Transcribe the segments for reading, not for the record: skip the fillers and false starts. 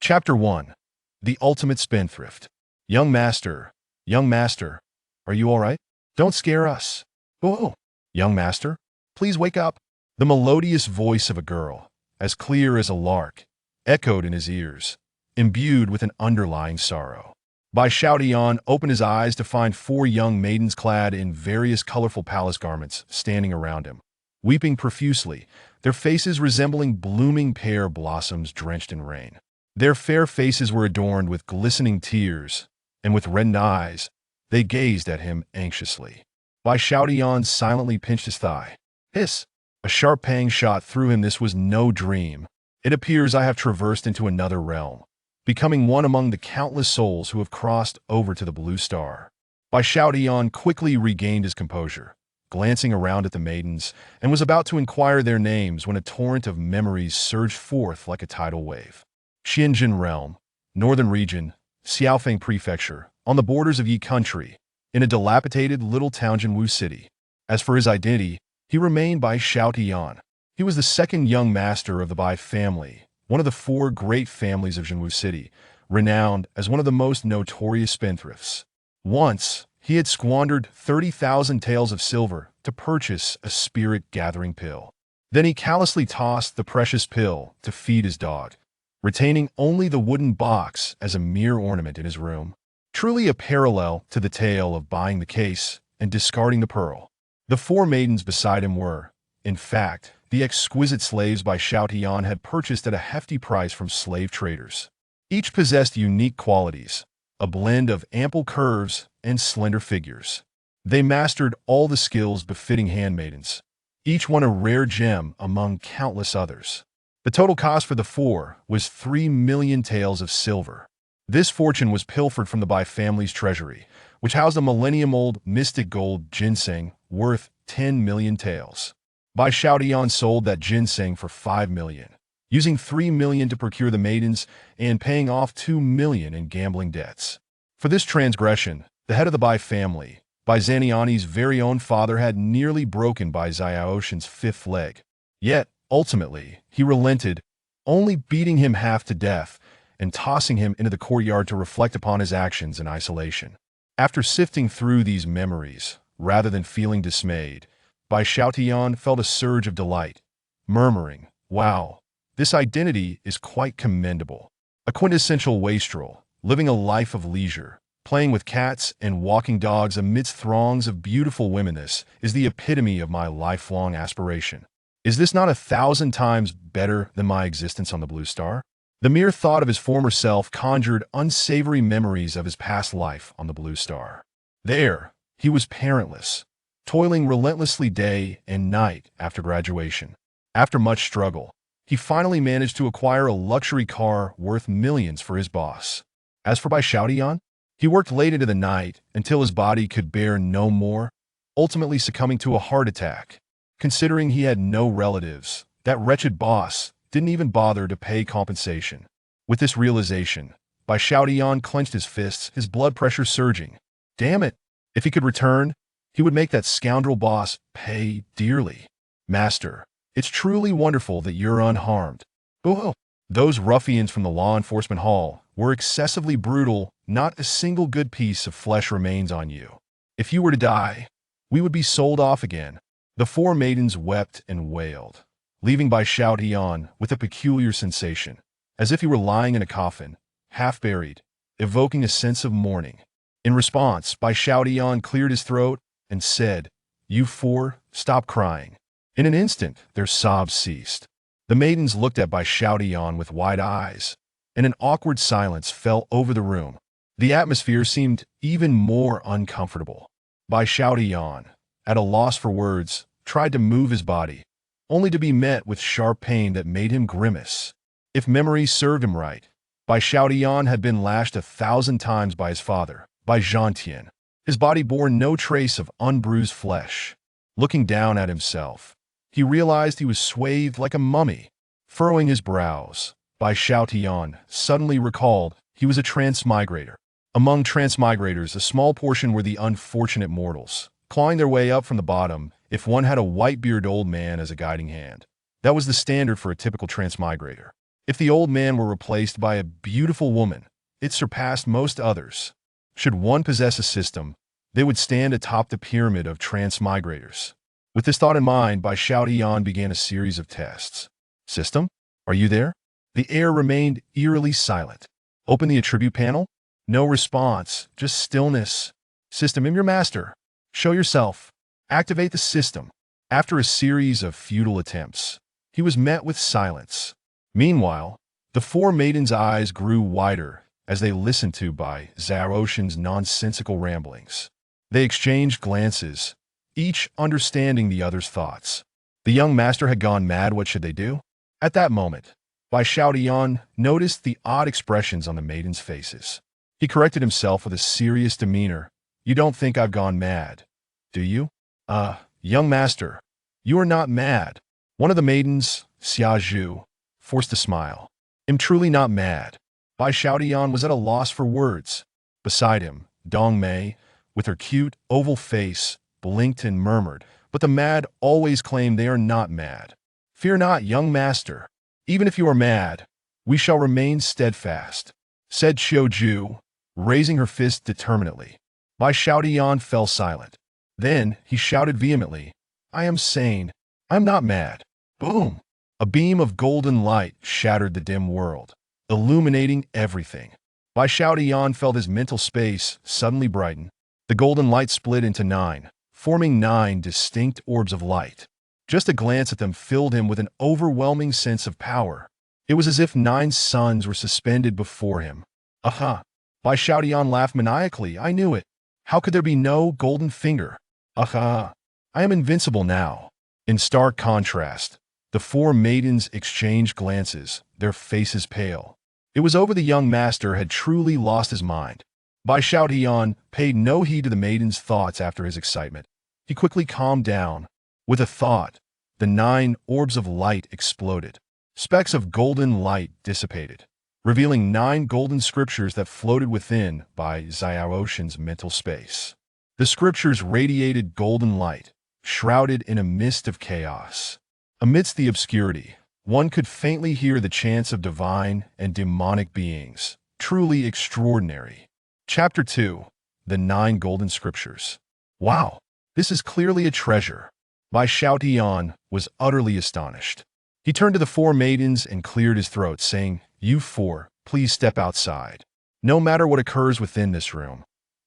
Chapter 1. The Ultimate Spendthrift. Young master, are you all right? Don't scare us. Oh, young master, please wake up. The melodious voice of a girl, as clear as a lark, echoed in his ears, imbued with an underlying sorrow. Bai Xiaotian opened his eyes to find 4 young maidens clad in various colorful palace garments standing around him, weeping profusely, their faces resembling blooming pear blossoms drenched in rain. Their fair faces were adorned with glistening tears, and with reddened eyes, they gazed at him anxiously. Bai Xiaotian silently pinched his thigh. Hiss! A sharp pang shot through him. This was no dream. It appears I have traversed into another realm, becoming one among the countless souls who have crossed over to the Blue Star. Bai Xiaotian quickly regained his composure, glancing around at the maidens, and was about to inquire their names when a torrent of memories surged forth like a tidal wave. Xianjin Realm, Northern Region, Xiaofeng Prefecture, on the borders of Yi Country, in a dilapidated little town Zhenwu City. As for his identity, he remained Bai Xiaotian. He was the second young master of the Bai family, one of the 4 great families of Zhenwu City, renowned as one of the most notorious spendthrifts. Once, he had squandered 30,000 taels of silver to purchase a spirit-gathering pill. Then he callously tossed the precious pill to feed his dog, retaining only the wooden box as a mere ornament in his room. Truly a parallel to the tale of buying the case and discarding the pearl. The 4 maidens beside him were, in fact, the exquisite slaves Bai Xiaotian had purchased at a hefty price from slave traders. Each possessed unique qualities, a blend of ample curves and slender figures. They mastered all the skills befitting handmaidens, each one a rare gem among countless others. The total cost for the 4 was 3 million taels of silver. This fortune was pilfered from the Bai family's treasury, which housed a millennium-old mystic gold ginseng worth 10 million taels. Bai Xiaotian sold that ginseng for 5 million, using 3 million to procure the maidens and paying off 2 million in gambling debts. For this transgression, the head of the Bai family, Bai Zaniani's very own father, had nearly broken Bai Xiaoshan's 5th leg. Yet, ultimately, he relented, only beating him half to death and tossing him into the courtyard to reflect upon his actions in isolation. After sifting through these memories, rather than feeling dismayed, Bai Xiaotian felt a surge of delight, murmuring, "Wow, this identity is quite commendable. A quintessential wastrel, living a life of leisure, playing with cats and walking dogs amidst throngs of beautiful women. This is the epitome of my lifelong aspiration. Is this not 1,000 times better than my existence on the Blue Star?" The mere thought of his former self conjured unsavory memories of his past life on the Blue Star. There, he was parentless, toiling relentlessly day and night after graduation. After much struggle, he finally managed to acquire a luxury car worth millions for his boss. As for Bai Xiaotian, he worked late into the night until his body could bear no more, ultimately succumbing to a heart attack. Considering he had no relatives, that wretched boss didn't even bother to pay compensation. With this realization, Bai Xiaotian clenched his fists, his blood pressure surging. Damn it! If he could return, he would make that scoundrel boss pay dearly. Master, it's truly wonderful that you're unharmed. Oh, those ruffians from the law enforcement hall were excessively brutal. Not a single good piece of flesh remains on you. If you were to die, we would be sold off again. The 4 maidens wept and wailed, leaving Bai Xiaotian with a peculiar sensation, as if he were lying in a coffin, half buried, evoking a sense of mourning. In response, Bai Xiaotian cleared his throat and said, "You 4, stop crying." In an instant, their sobs ceased. The maidens looked at Bai Xiaotian with wide eyes, and an awkward silence fell over the room. The atmosphere seemed even more uncomfortable. Bai Xiaotian, at a loss for words, tried to move his body, only to be met with sharp pain that made him grimace. If memory served him right, Bai Xiaotian had been lashed 1,000 times by his father, Bai Zhantian. His body bore no trace of unbruised flesh. Looking down at himself, he realized he was swathed like a mummy. Furrowing his brows, Bai Xiaotian suddenly recalled he was a transmigrator. Among transmigrators, a small portion were the unfortunate mortals, clawing their way up from the bottom if one had a white-bearded old man as a guiding hand. That was the standard for a typical transmigrator. If the old man were replaced by a beautiful woman, it surpassed most others. Should one possess a system, they would stand atop the pyramid of transmigrators. With this thought in mind, Bai Xiaotian began a series of tests. System? Are you there? The air remained eerily silent. Open the attribute panel? No response, just stillness. System, I'm your master. Show yourself. Activate the system. After a series of futile attempts, he was met with silence. Meanwhile, the four maidens' eyes grew wider as they listened to Bai Xiaotian's nonsensical ramblings. They exchanged glances, each understanding the other's thoughts. The young master had gone mad. What should they do? At that moment, Bai Xiaotian noticed the odd expressions on the maidens' faces. He corrected himself with a serious demeanor. You don't think I've gone mad, do you? Young master, you are not mad. One of the maidens, Xia Zhu, forced a smile. I'm truly not mad. Bai Xiaotian was at a loss for words. Beside him, Dong Mei, with her cute, oval face, blinked and murmured, but the mad always claim they are not mad. Fear not, young master. Even if you are mad, we shall remain steadfast, said Xiao Zhu, raising her fist determinedly. Bai Xiaotian fell silent. Then he shouted vehemently, I am sane. I am not mad. Boom! A beam of golden light shattered the dim world, illuminating everything. Bai Xiaotian felt his mental space suddenly brighten. The golden light split into 9, forming 9 distinct orbs of light. Just a glance at them filled him with an overwhelming sense of power. It was as if 9 suns were suspended before him. Aha! Bai Xiaotian laughed maniacally. I knew it. How could there be no golden finger? Aha! I am invincible now. In stark contrast, the four maidens exchanged glances, their faces pale. It was over the young master had truly lost his mind. Bai Xiaotian paid no heed to the maiden's thoughts after his excitement. He quickly calmed down. With a thought, the 9 orbs of light exploded. Specks of golden light dissipated, revealing 9 golden scriptures that floated within Bai Xiaotian's mental space. The scriptures radiated golden light, shrouded in a mist of chaos. Amidst the obscurity, one could faintly hear the chants of divine and demonic beings, truly extraordinary. Chapter 2. The 9 Golden Scriptures. Wow, this is clearly a treasure. Bai Xiaotian was utterly astonished. He turned to the 4 maidens and cleared his throat, saying, You 4, please step outside. No matter what occurs within this room,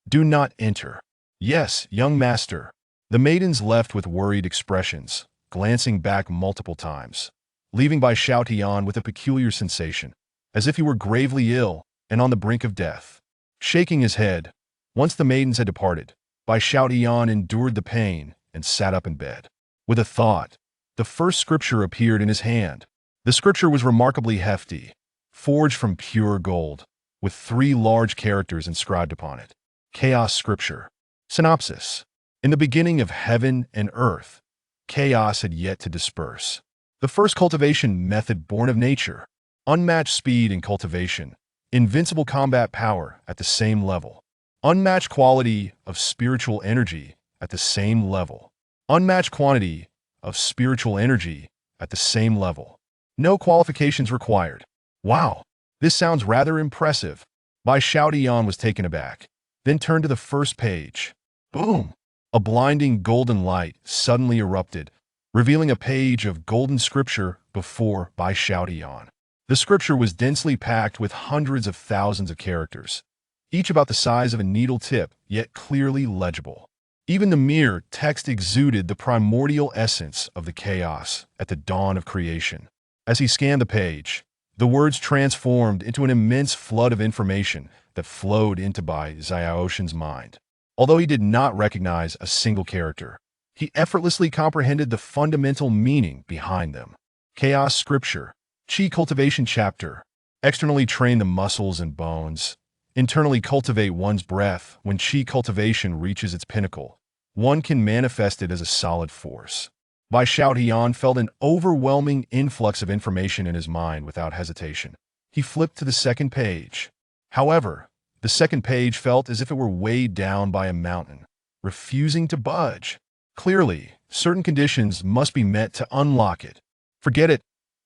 do not enter. Yes, young master. The maidens left with worried expressions, glancing back multiple times, leaving Bai Xiaotian with a peculiar sensation, as if he were gravely ill and on the brink of death. Shaking his head, once the maidens had departed, Bai Xiaotian endured the pain and sat up in bed. With a thought, the first scripture appeared in his hand. The scripture was remarkably hefty, forged from pure gold, with 3 large characters inscribed upon it. Chaos Scripture. Synopsis. In the beginning of heaven and earth, chaos had yet to disperse. The first cultivation method born of nature. Unmatched speed in cultivation. Invincible combat power at the same level. Unmatched quality of spiritual energy at the same level. Unmatched quantity of spiritual energy at the same level. No qualifications required. Wow, this sounds rather impressive. Bai Xiaotian was taken aback, then turned to the first page. Boom! A blinding golden light suddenly erupted, revealing a page of golden scripture before Bai Xiaotian. The scripture was densely packed with hundreds of thousands of characters, each about the size of a needle tip, yet clearly legible. Even the mere text exuded the primordial essence of the chaos at the dawn of creation. As he scanned the page, the words transformed into an immense flood of information that flowed into Bai Xiaotian's mind. Although he did not recognize a single character, he effortlessly comprehended the fundamental meaning behind them. Chaos Scripture. Qi Cultivation Chapter. Externally train the muscles and bones. Internally cultivate one's breath. When Qi cultivation reaches its pinnacle, one can manifest it as a solid force. Bai Xiaotian felt an overwhelming influx of information in his mind without hesitation. He flipped to the second page. However, the second page felt as if it were weighed down by a mountain, refusing to budge. Clearly, certain conditions must be met to unlock it. Forget it.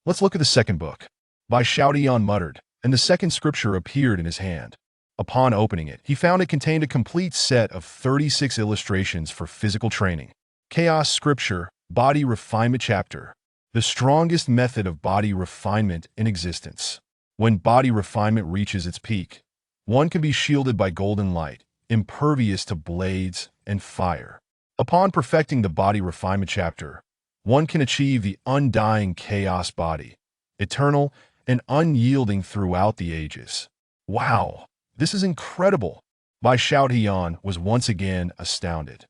Let's look at the second book. Bai Xiaotian muttered, and the second scripture appeared in his hand. Upon opening it, he found it contained a complete set of 36 illustrations for physical training. Chaos Scripture, Body Refinement Chapter. The strongest method of body refinement in existence. When body refinement reaches its peak, one can be shielded by golden light, impervious to blades and fire. Upon perfecting the body refinement chapter, one can achieve the undying chaos body, eternal and unyielding throughout the ages. Wow, this is incredible! Bai Xiaotian was once again astounded.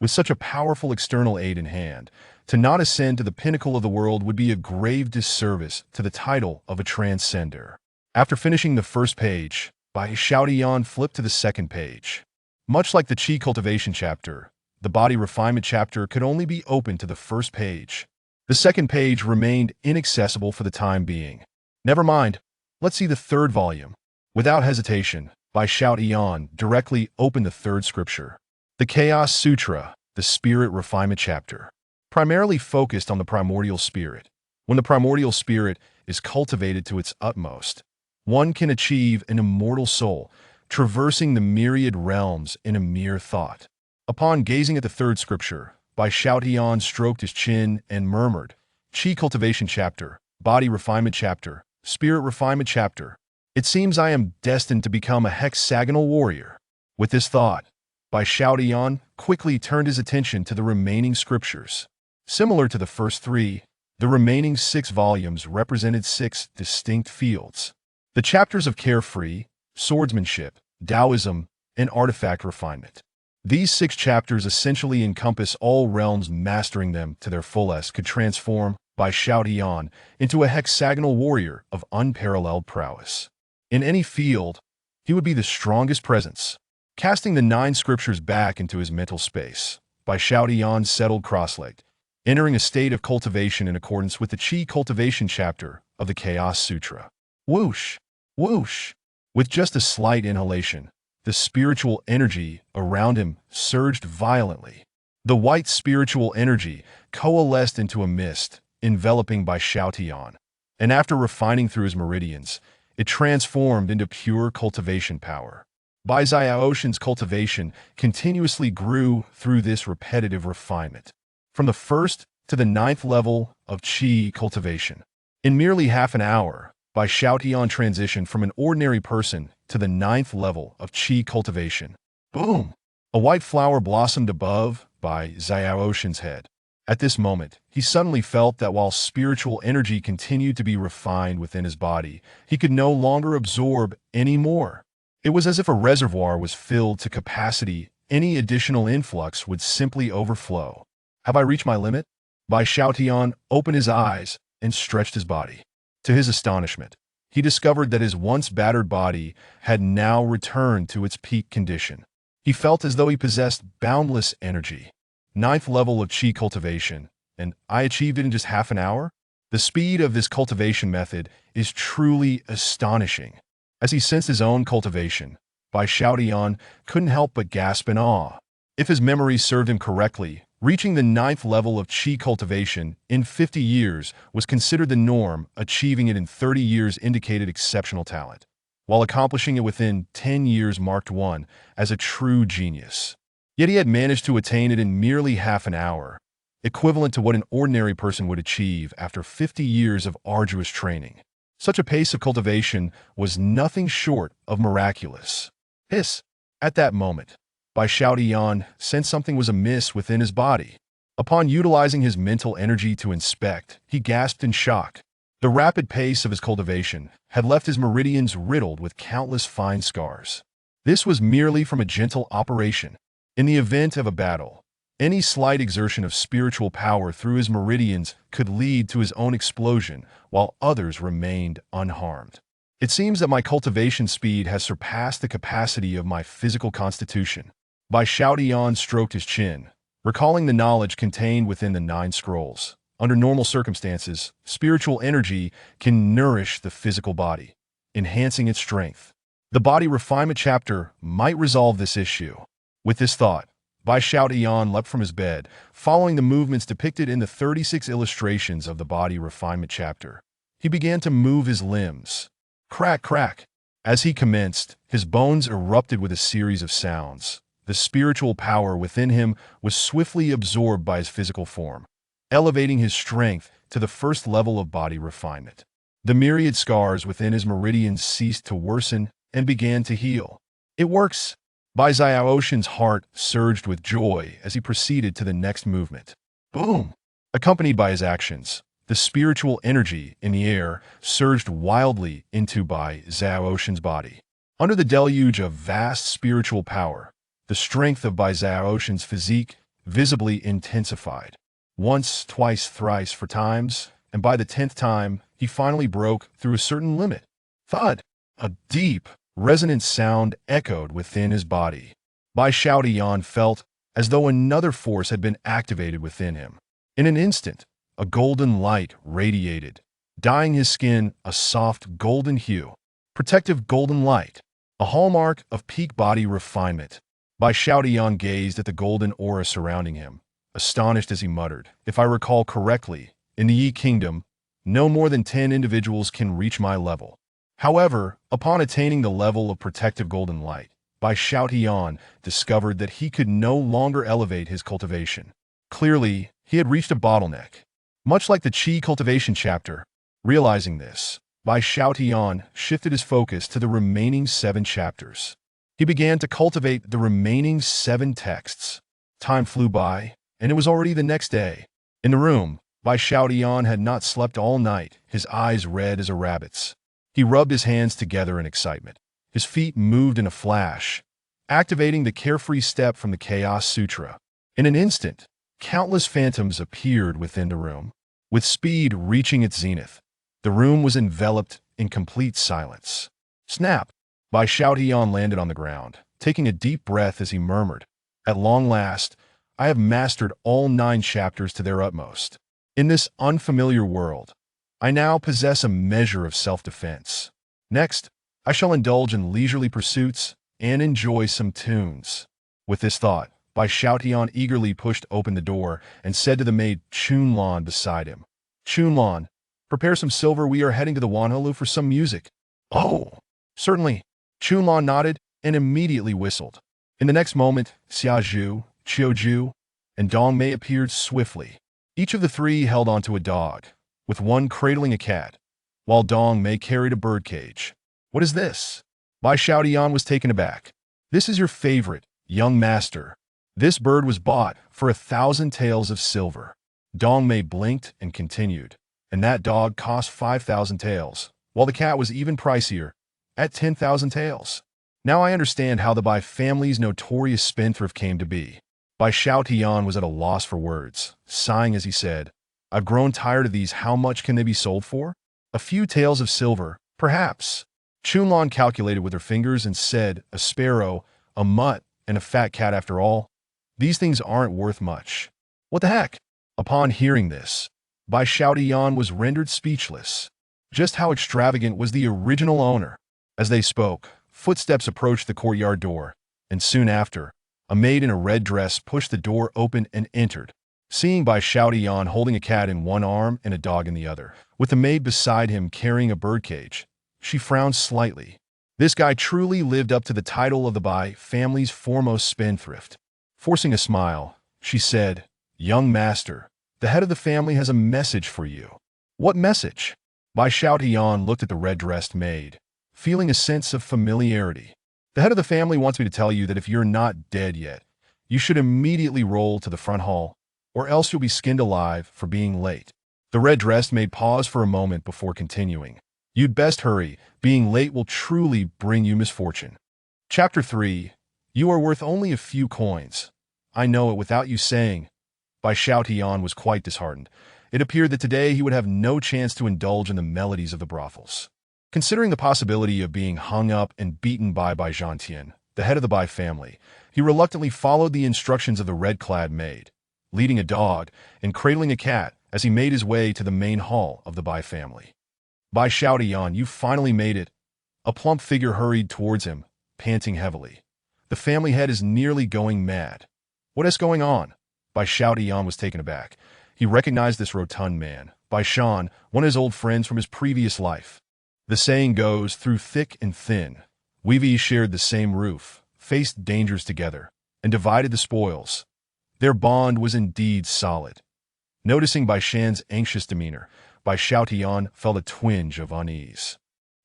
With such a powerful external aid in hand, to not ascend to the pinnacle of the world would be a grave disservice to the title of a transcender. After finishing the first page, Bai Xiaotian flipped to the second page. Much like the Qi cultivation chapter, the body refinement chapter could only be opened to the first page. The second page remained inaccessible for the time being. Never mind, let's see the third volume. Without hesitation, Bai Xiaotian directly opened the third scripture. The Chaos Sutra, the Spirit Refinement Chapter, primarily focused on the primordial spirit. When the primordial spirit is cultivated to its utmost, one can achieve an immortal soul, traversing the myriad realms in a mere thought. Upon gazing at the third scripture, Bai Xiaotian stroked his chin and murmured, Qi Cultivation Chapter, Body Refinement Chapter, Spirit Refinement Chapter. It seems I am destined to become a hexagonal warrior. With this thought, Bai Xiaotian quickly turned his attention to the remaining scriptures. Similar to the first three, the remaining 6 volumes represented 6 distinct fields. The chapters of carefree, swordsmanship, Taoism, and artifact refinement. These 6 chapters essentially encompass all realms. Mastering them to their fullest could transform Bai Xiaotian into a hexagonal warrior of unparalleled prowess. In any field, he would be the strongest presence. Casting the 9 scriptures back into his mental space, Bai Xiaotian settled cross-legged, entering a state of cultivation in accordance with the Qi cultivation chapter of the Chaos Sutra. Whoosh! Whoosh! With just a slight inhalation, the spiritual energy around him surged violently. The white spiritual energy coalesced into a mist, enveloping Bai Xiaotian, and after refining through his meridians, it transformed into pure cultivation power. Bai Xiaotian's cultivation continuously grew through this repetitive refinement, from the 1st to the 9th level of Qi cultivation. In merely half an hour, Bai Xiaotian transitioned from an ordinary person to the 9th level of Qi cultivation. Boom! A white flower blossomed above Bai Xiaotian's head. At this moment, he suddenly felt that while spiritual energy continued to be refined within his body, he could no longer absorb any more. It was as if a reservoir was filled to capacity. Any additional influx would simply overflow. Have I reached my limit? Bai Xiaotian opened his eyes and stretched his body. To his astonishment, he discovered that his once battered body had now returned to its peak condition. He felt as though he possessed boundless energy. 9th level of Qi cultivation, and I achieved it in just half an hour? The speed of this cultivation method is truly astonishing. As he sensed his own cultivation, Bai Xiaotian couldn't help but gasp in awe. If his memory served him correctly, reaching the 9th level of Qi cultivation in 50 years was considered the norm. Achieving it in 30 years indicated exceptional talent, while accomplishing it within 10 years marked one as a true genius. Yet he had managed to attain it in merely half an hour, equivalent to what an ordinary person would achieve after 50 years of arduous training. Such a pace of cultivation was nothing short of miraculous. Hiss! At that moment, Bai Xiaotian sensed something was amiss within his body. Upon utilizing his mental energy to inspect, he gasped in shock. The rapid pace of his cultivation had left his meridians riddled with countless fine scars. This was merely from a gentle operation. In the event of a battle, any slight exertion of spiritual power through his meridians could lead to his own explosion, while others remained unharmed. It seems that my cultivation speed has surpassed the capacity of my physical constitution. Bai Xiaotian stroked his chin, recalling the knowledge contained within the 9 scrolls. Under normal circumstances, spiritual energy can nourish the physical body, enhancing its strength. The body refinement chapter might resolve this issue. With this thought, Bai Xiaotian leapt from his bed, following the movements depicted in the 36 illustrations of the body refinement chapter. He he began to move his limbs. Crack, crack. As he commenced, his bones erupted with a series of sounds. The spiritual power within him was swiftly absorbed by his physical form, elevating his strength to the first level of body refinement. The myriad scars within his meridians ceased to worsen and began to heal. It works. Bai Xiaoshan's heart surged with joy as he proceeded to the next movement. Boom! Accompanied by his actions, the spiritual energy in the air surged wildly into Bai Xiaoshan's body. Under the deluge of vast spiritual power, the strength of Bai Xiaoshan's physique visibly intensified. Once, twice, thrice, 4 times, and by the 10th time, he finally broke through a certain limit. Thud! A deep, resonant sound echoed within his body. Bai Xiaotian felt as though another force had been activated within him. In an instant, a golden light radiated, dyeing his skin a soft golden hue. Protective golden light, a hallmark of peak body refinement. Bai Xiaotian gazed at the golden aura surrounding him, astonished as he muttered, "If I recall correctly, in the Yi Kingdom, no more than 10 individuals can reach my level." However, upon attaining the level of protective golden light, Bai Xiaotian discovered that he could no longer elevate his cultivation. Clearly, he had reached a bottleneck. Much like the Qi cultivation chapter, realizing this, Bai Xiaotian shifted his focus to the remaining 7 chapters. He began to cultivate the remaining 7 texts. Time flew by, and it was already the next day. In the room, Bai Xiaotian had not slept all night, his eyes red as a rabbit's. He rubbed his hands together in excitement. His feet moved in a flash, activating the carefree step from the Chaos Sutra. In an instant, countless phantoms appeared within the room. With speed reaching its zenith, the room was enveloped in complete silence. Snap! Bai Xiaotian landed on the ground, taking a deep breath as he murmured, "At long last, I have mastered all 9 chapters to their utmost. In this unfamiliar world, I now possess a measure of self-defense. Next, I shall indulge in leisurely pursuits and enjoy some tunes." With this thought, Bai Xiaotian eagerly pushed open the door and said to the maid Chunlan beside him, "Chunlan, prepare some silver, we are heading to the Wanhelu for some music." "Oh, certainly." Chunlan nodded and immediately whistled. In the next moment, Xiazhu, Qiuzhu, and Dong Mei appeared swiftly. Each of the 3 held onto a dog, with one cradling a cat, while Dong Mei carried a birdcage. "What is this?" Bai Xiaotian was taken aback. "This is your favorite, young master. This bird was bought for 1,000 taels of silver." Dong Mei blinked and continued, "And that dog cost 5,000 taels, while the cat was even pricier, at 10,000 taels. Now I understand how the Bai family's notorious spendthrift came to be." Bai Xiaotian was at a loss for words, sighing as he said, "I've grown tired of these. How much can they be sold for?" "A few taels of silver, perhaps." Chunlan calculated with her fingers and said, "A sparrow, a mutt, and a fat cat after all. These things aren't worth much." "What the heck?" Upon hearing this, Bai Xiaotian was rendered speechless. Just how extravagant was the original owner? As they spoke, footsteps approached the courtyard door, and soon after, a maid in a red dress pushed the door open and entered. Seeing Bai Xiaotian holding a cat in one arm and a dog in the other, with the maid beside him carrying a birdcage, she frowned slightly. This guy truly lived up to the title of the Bai family's foremost spendthrift. Forcing a smile, she said, "Young master, the head of the family has a message for you." "What message?" Bai Xiaotian looked at the red-dressed maid, feeling a sense of familiarity. "The head of the family wants me to tell you that if you're not dead yet, you should immediately roll to the front hall, or else you'll be skinned alive for being late." The red-dressed maid paused for a moment before continuing, "You'd best hurry. Being late will truly bring you misfortune." Chapter 3. You are worth only a few coins. I know it without you saying. Bai Xiaotian was quite disheartened. It appeared that today he would have no chance to indulge in the melodies of the brothels. Considering the possibility of being hung up and beaten by Bai Zhantian, the head of the Bai family, he reluctantly followed the instructions of the red-clad maid, leading a dog and cradling a cat as he made his way to the main hall of the Bai family. "Bai Xiaotian, you finally made it." A plump figure hurried towards him, panting heavily. "The family head is nearly going mad." "What is going on?" Bai Xiaotian was taken aback. He recognized this rotund man, by Shan, one of his old friends from his previous life. The saying goes, through thick and thin, we shared the same roof, faced dangers together, and divided the spoils. Their bond was indeed solid. Noticing Bai Shan's anxious demeanor, Bai Xiaotian felt a twinge of unease.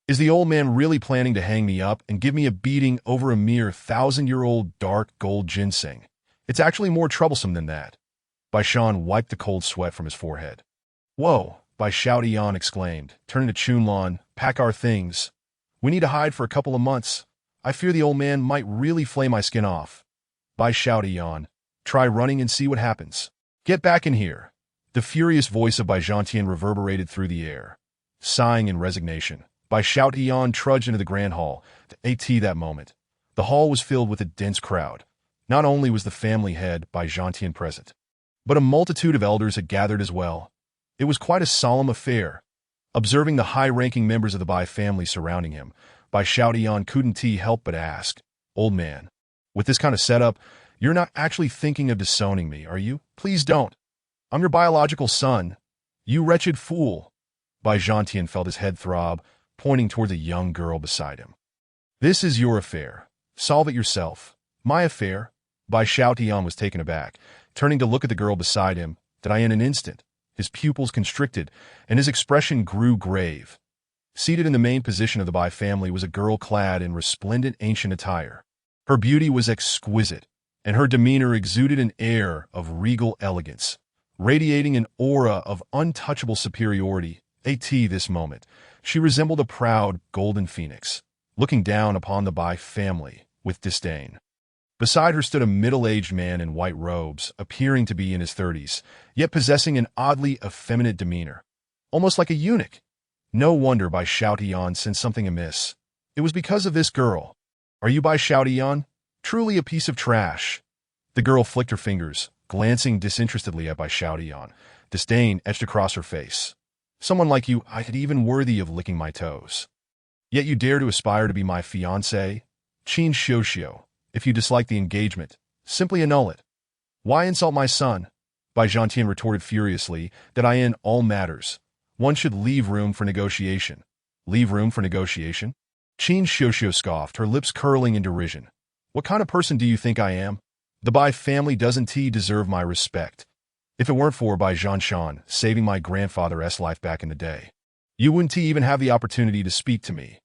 Is the old man really planning to hang me up and give me a beating over a mere 1,000-year-old dark gold ginseng? It's actually more troublesome than that. Bai Shan wiped the cold sweat from his forehead. Whoa, Bai Xiaotian exclaimed, turning to Chunlan, pack our things. We need to hide for a couple of months. I fear the old man might really flay my skin off. Bai Xiaotian, try running and see what happens. Get back in here. The furious voice of Bai Zhantian reverberated through the air. Sighing in resignation, Bai Xiaotian trudged into the grand hall. At that moment, the hall was filled with a dense crowd. Not only was the family head, Bai Zhantian, present, but a multitude of elders had gathered as well. It was quite a solemn affair. Observing the high-ranking members of the Bai family surrounding him, Bai Xiaotian couldn't help but ask, Old man, with this kind of setup, you're not actually thinking of disowning me, are you? Please don't. I'm your biological son. You wretched fool. Bai Zhantian felt his head throb, pointing towards a young girl beside him. This is your affair. Solve it yourself. My affair? Bai Xiaotian was taken aback, turning to look at the girl beside him. In an instant, his pupils constricted, and his expression grew grave. Seated in the main position of the Bai family was a girl clad in resplendent ancient attire. Her beauty was exquisite, and her demeanor exuded an air of regal elegance, radiating an aura of untouchable superiority. At this moment, she resembled a proud golden phoenix, looking down upon the Bai family with disdain. Beside her stood a middle-aged man in white robes, appearing to be in his 30s, yet possessing an oddly effeminate demeanor, almost like a eunuch. No wonder Bai Xiaotian sensed something amiss. It was because of this girl. Are you Bai Xiaotian? Truly a piece of trash. The girl flicked her fingers, glancing disinterestedly at Bai Xiaotian. Disdain etched across her face. Someone like you, I'd even worthy of licking my toes. Yet you dare to aspire to be my fiancé? Qin Xiuxiu. If you dislike the engagement, simply annul it. Why insult my son? Bai Zhantian retorted furiously that in all matters, one should leave room for negotiation. Leave room for negotiation? Qin Xiuxiu scoffed, her lips curling in derision. What kind of person do you think I am? The Bai family doesn't deserve my respect. If it weren't for Bai Zhanshan saving my grandfather's life back in the day, you wouldn't even have the opportunity to speak to me.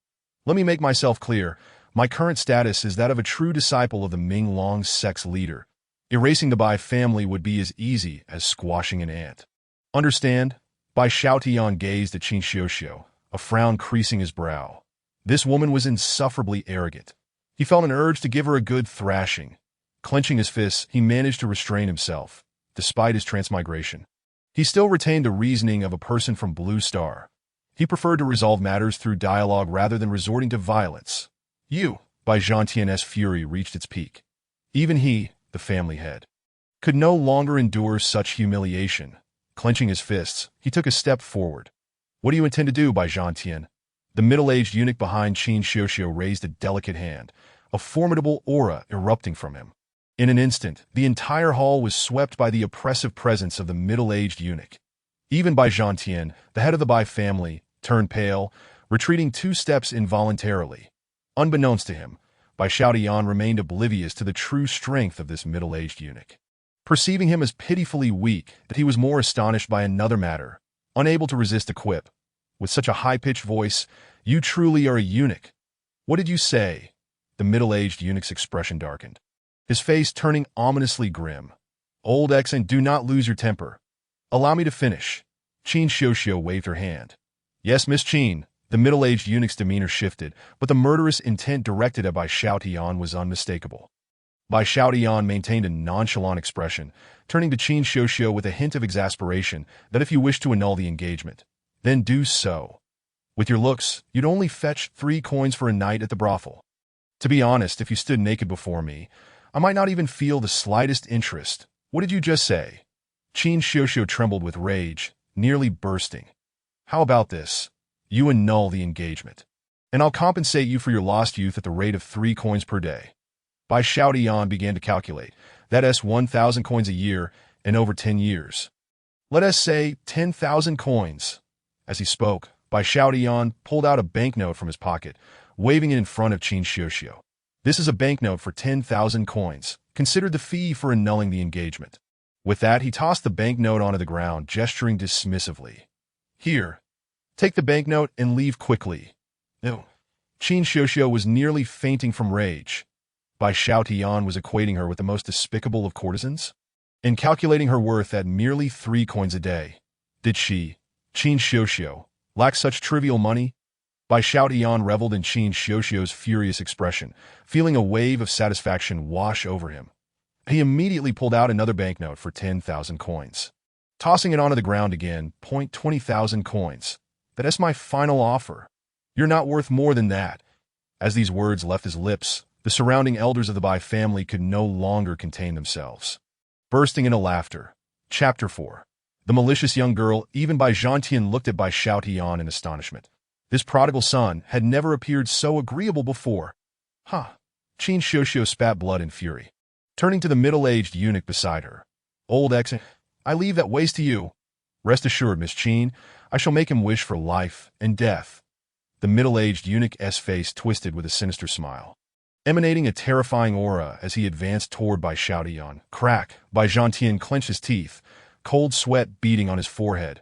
Let me make myself clear. My current status is that of a true disciple of the Minglong sect's leader. Erasing the Bai family would be as easy as squashing an ant. Understand? Bai Xiaotian gazed at Qin Xiuxiu, a frown creasing his brow. This woman was insufferably arrogant. He felt an urge to give her a good thrashing. Clenching his fists, he managed to restrain himself. Despite his transmigration, he still retained the reasoning of a person from Blue Star. He preferred to resolve matters through dialogue rather than resorting to violence. Bai Zhantian's fury reached its peak. Even he, the family head, could no longer endure such humiliation. Clenching his fists, he took a step forward. What do you intend to do, Bai Zhantian? The middle-aged eunuch behind Qin Xiuxiu raised a delicate hand, a formidable aura erupting from him. In an instant, the entire hall was swept by the oppressive presence of the middle-aged eunuch. Even Bai Zhantian, the head of the Bai family, turned pale, retreating 2 steps involuntarily. Unbeknownst to him, Bai Xiaotian remained oblivious to the true strength of this middle-aged eunuch. Perceiving him as pitifully weak, that he was more astonished by another matter, unable to resist a quip. With such a high-pitched voice, you truly are a eunuch. What did you say? The middle-aged eunuch's expression darkened, his face turning ominously grim. Old Exant, do not lose your temper. Allow me to finish. Qin Xiuxiu waved her hand. Yes, Miss Qin. The middle-aged eunuch's demeanor shifted, but the murderous intent directed at Bai Xiaotian was unmistakable. Bai Xiaotian maintained a nonchalant expression, turning to Qin Xiuxiu with a hint of exasperation that if you wish to annul the engagement, then do so. With your looks, you'd only fetch 3 coins for a night at the brothel. To be honest, if you stood naked before me, I might not even feel the slightest interest. What did you just say? Qin Xiuxiu trembled with rage, nearly bursting. How about this? You annul the engagement, and I'll compensate you for your lost youth at the rate of 3 coins per day. Bai Xiaotian began to calculate. That's 1,000 coins a year and over 10 years. Let us say 10,000 coins. As he spoke, Bai Xiaotian pulled out a banknote from his pocket, waving it in front of Qin Xiuxiu. This is a banknote for 10,000 coins, considered the fee for annulling the engagement. With that, he tossed the banknote onto the ground, gesturing dismissively. Here, take the banknote and leave quickly. No. Qin Xiuxiu was nearly fainting from rage. Bai Xiaotian was equating her with the most despicable of courtesans, and calculating her worth at merely 3 coins a day. Did she, Qin Xiuxiu, lack such trivial money? Bai Xiaotian reveled in Qin Xiuxiu's furious expression, feeling a wave of satisfaction wash over him. He immediately pulled out another banknote for 10,000 coins. Tossing it onto the ground again, 20,000 coins. That's my final offer. You're not worth more than that. As these words left his lips, the surrounding elders of the Bai family could no longer contain themselves. Bursting into laughter. Chapter 4. The malicious young girl, even Bai Zhantian, looked at Bai Xiaotian in astonishment. This prodigal son had never appeared so agreeable before. Ha! Qin Xiuxiu spat blood in fury. Turning to the middle-aged eunuch beside her. Old ex, I leave that waste to you. Rest assured, Miss Qin, I shall make him wish for life and death. The middle-aged eunuch's face twisted with a sinister smile, emanating a terrifying aura as he advanced toward Bai Xiaotian. Crack! Bai Zhantian clenched his teeth, cold sweat beading on his forehead.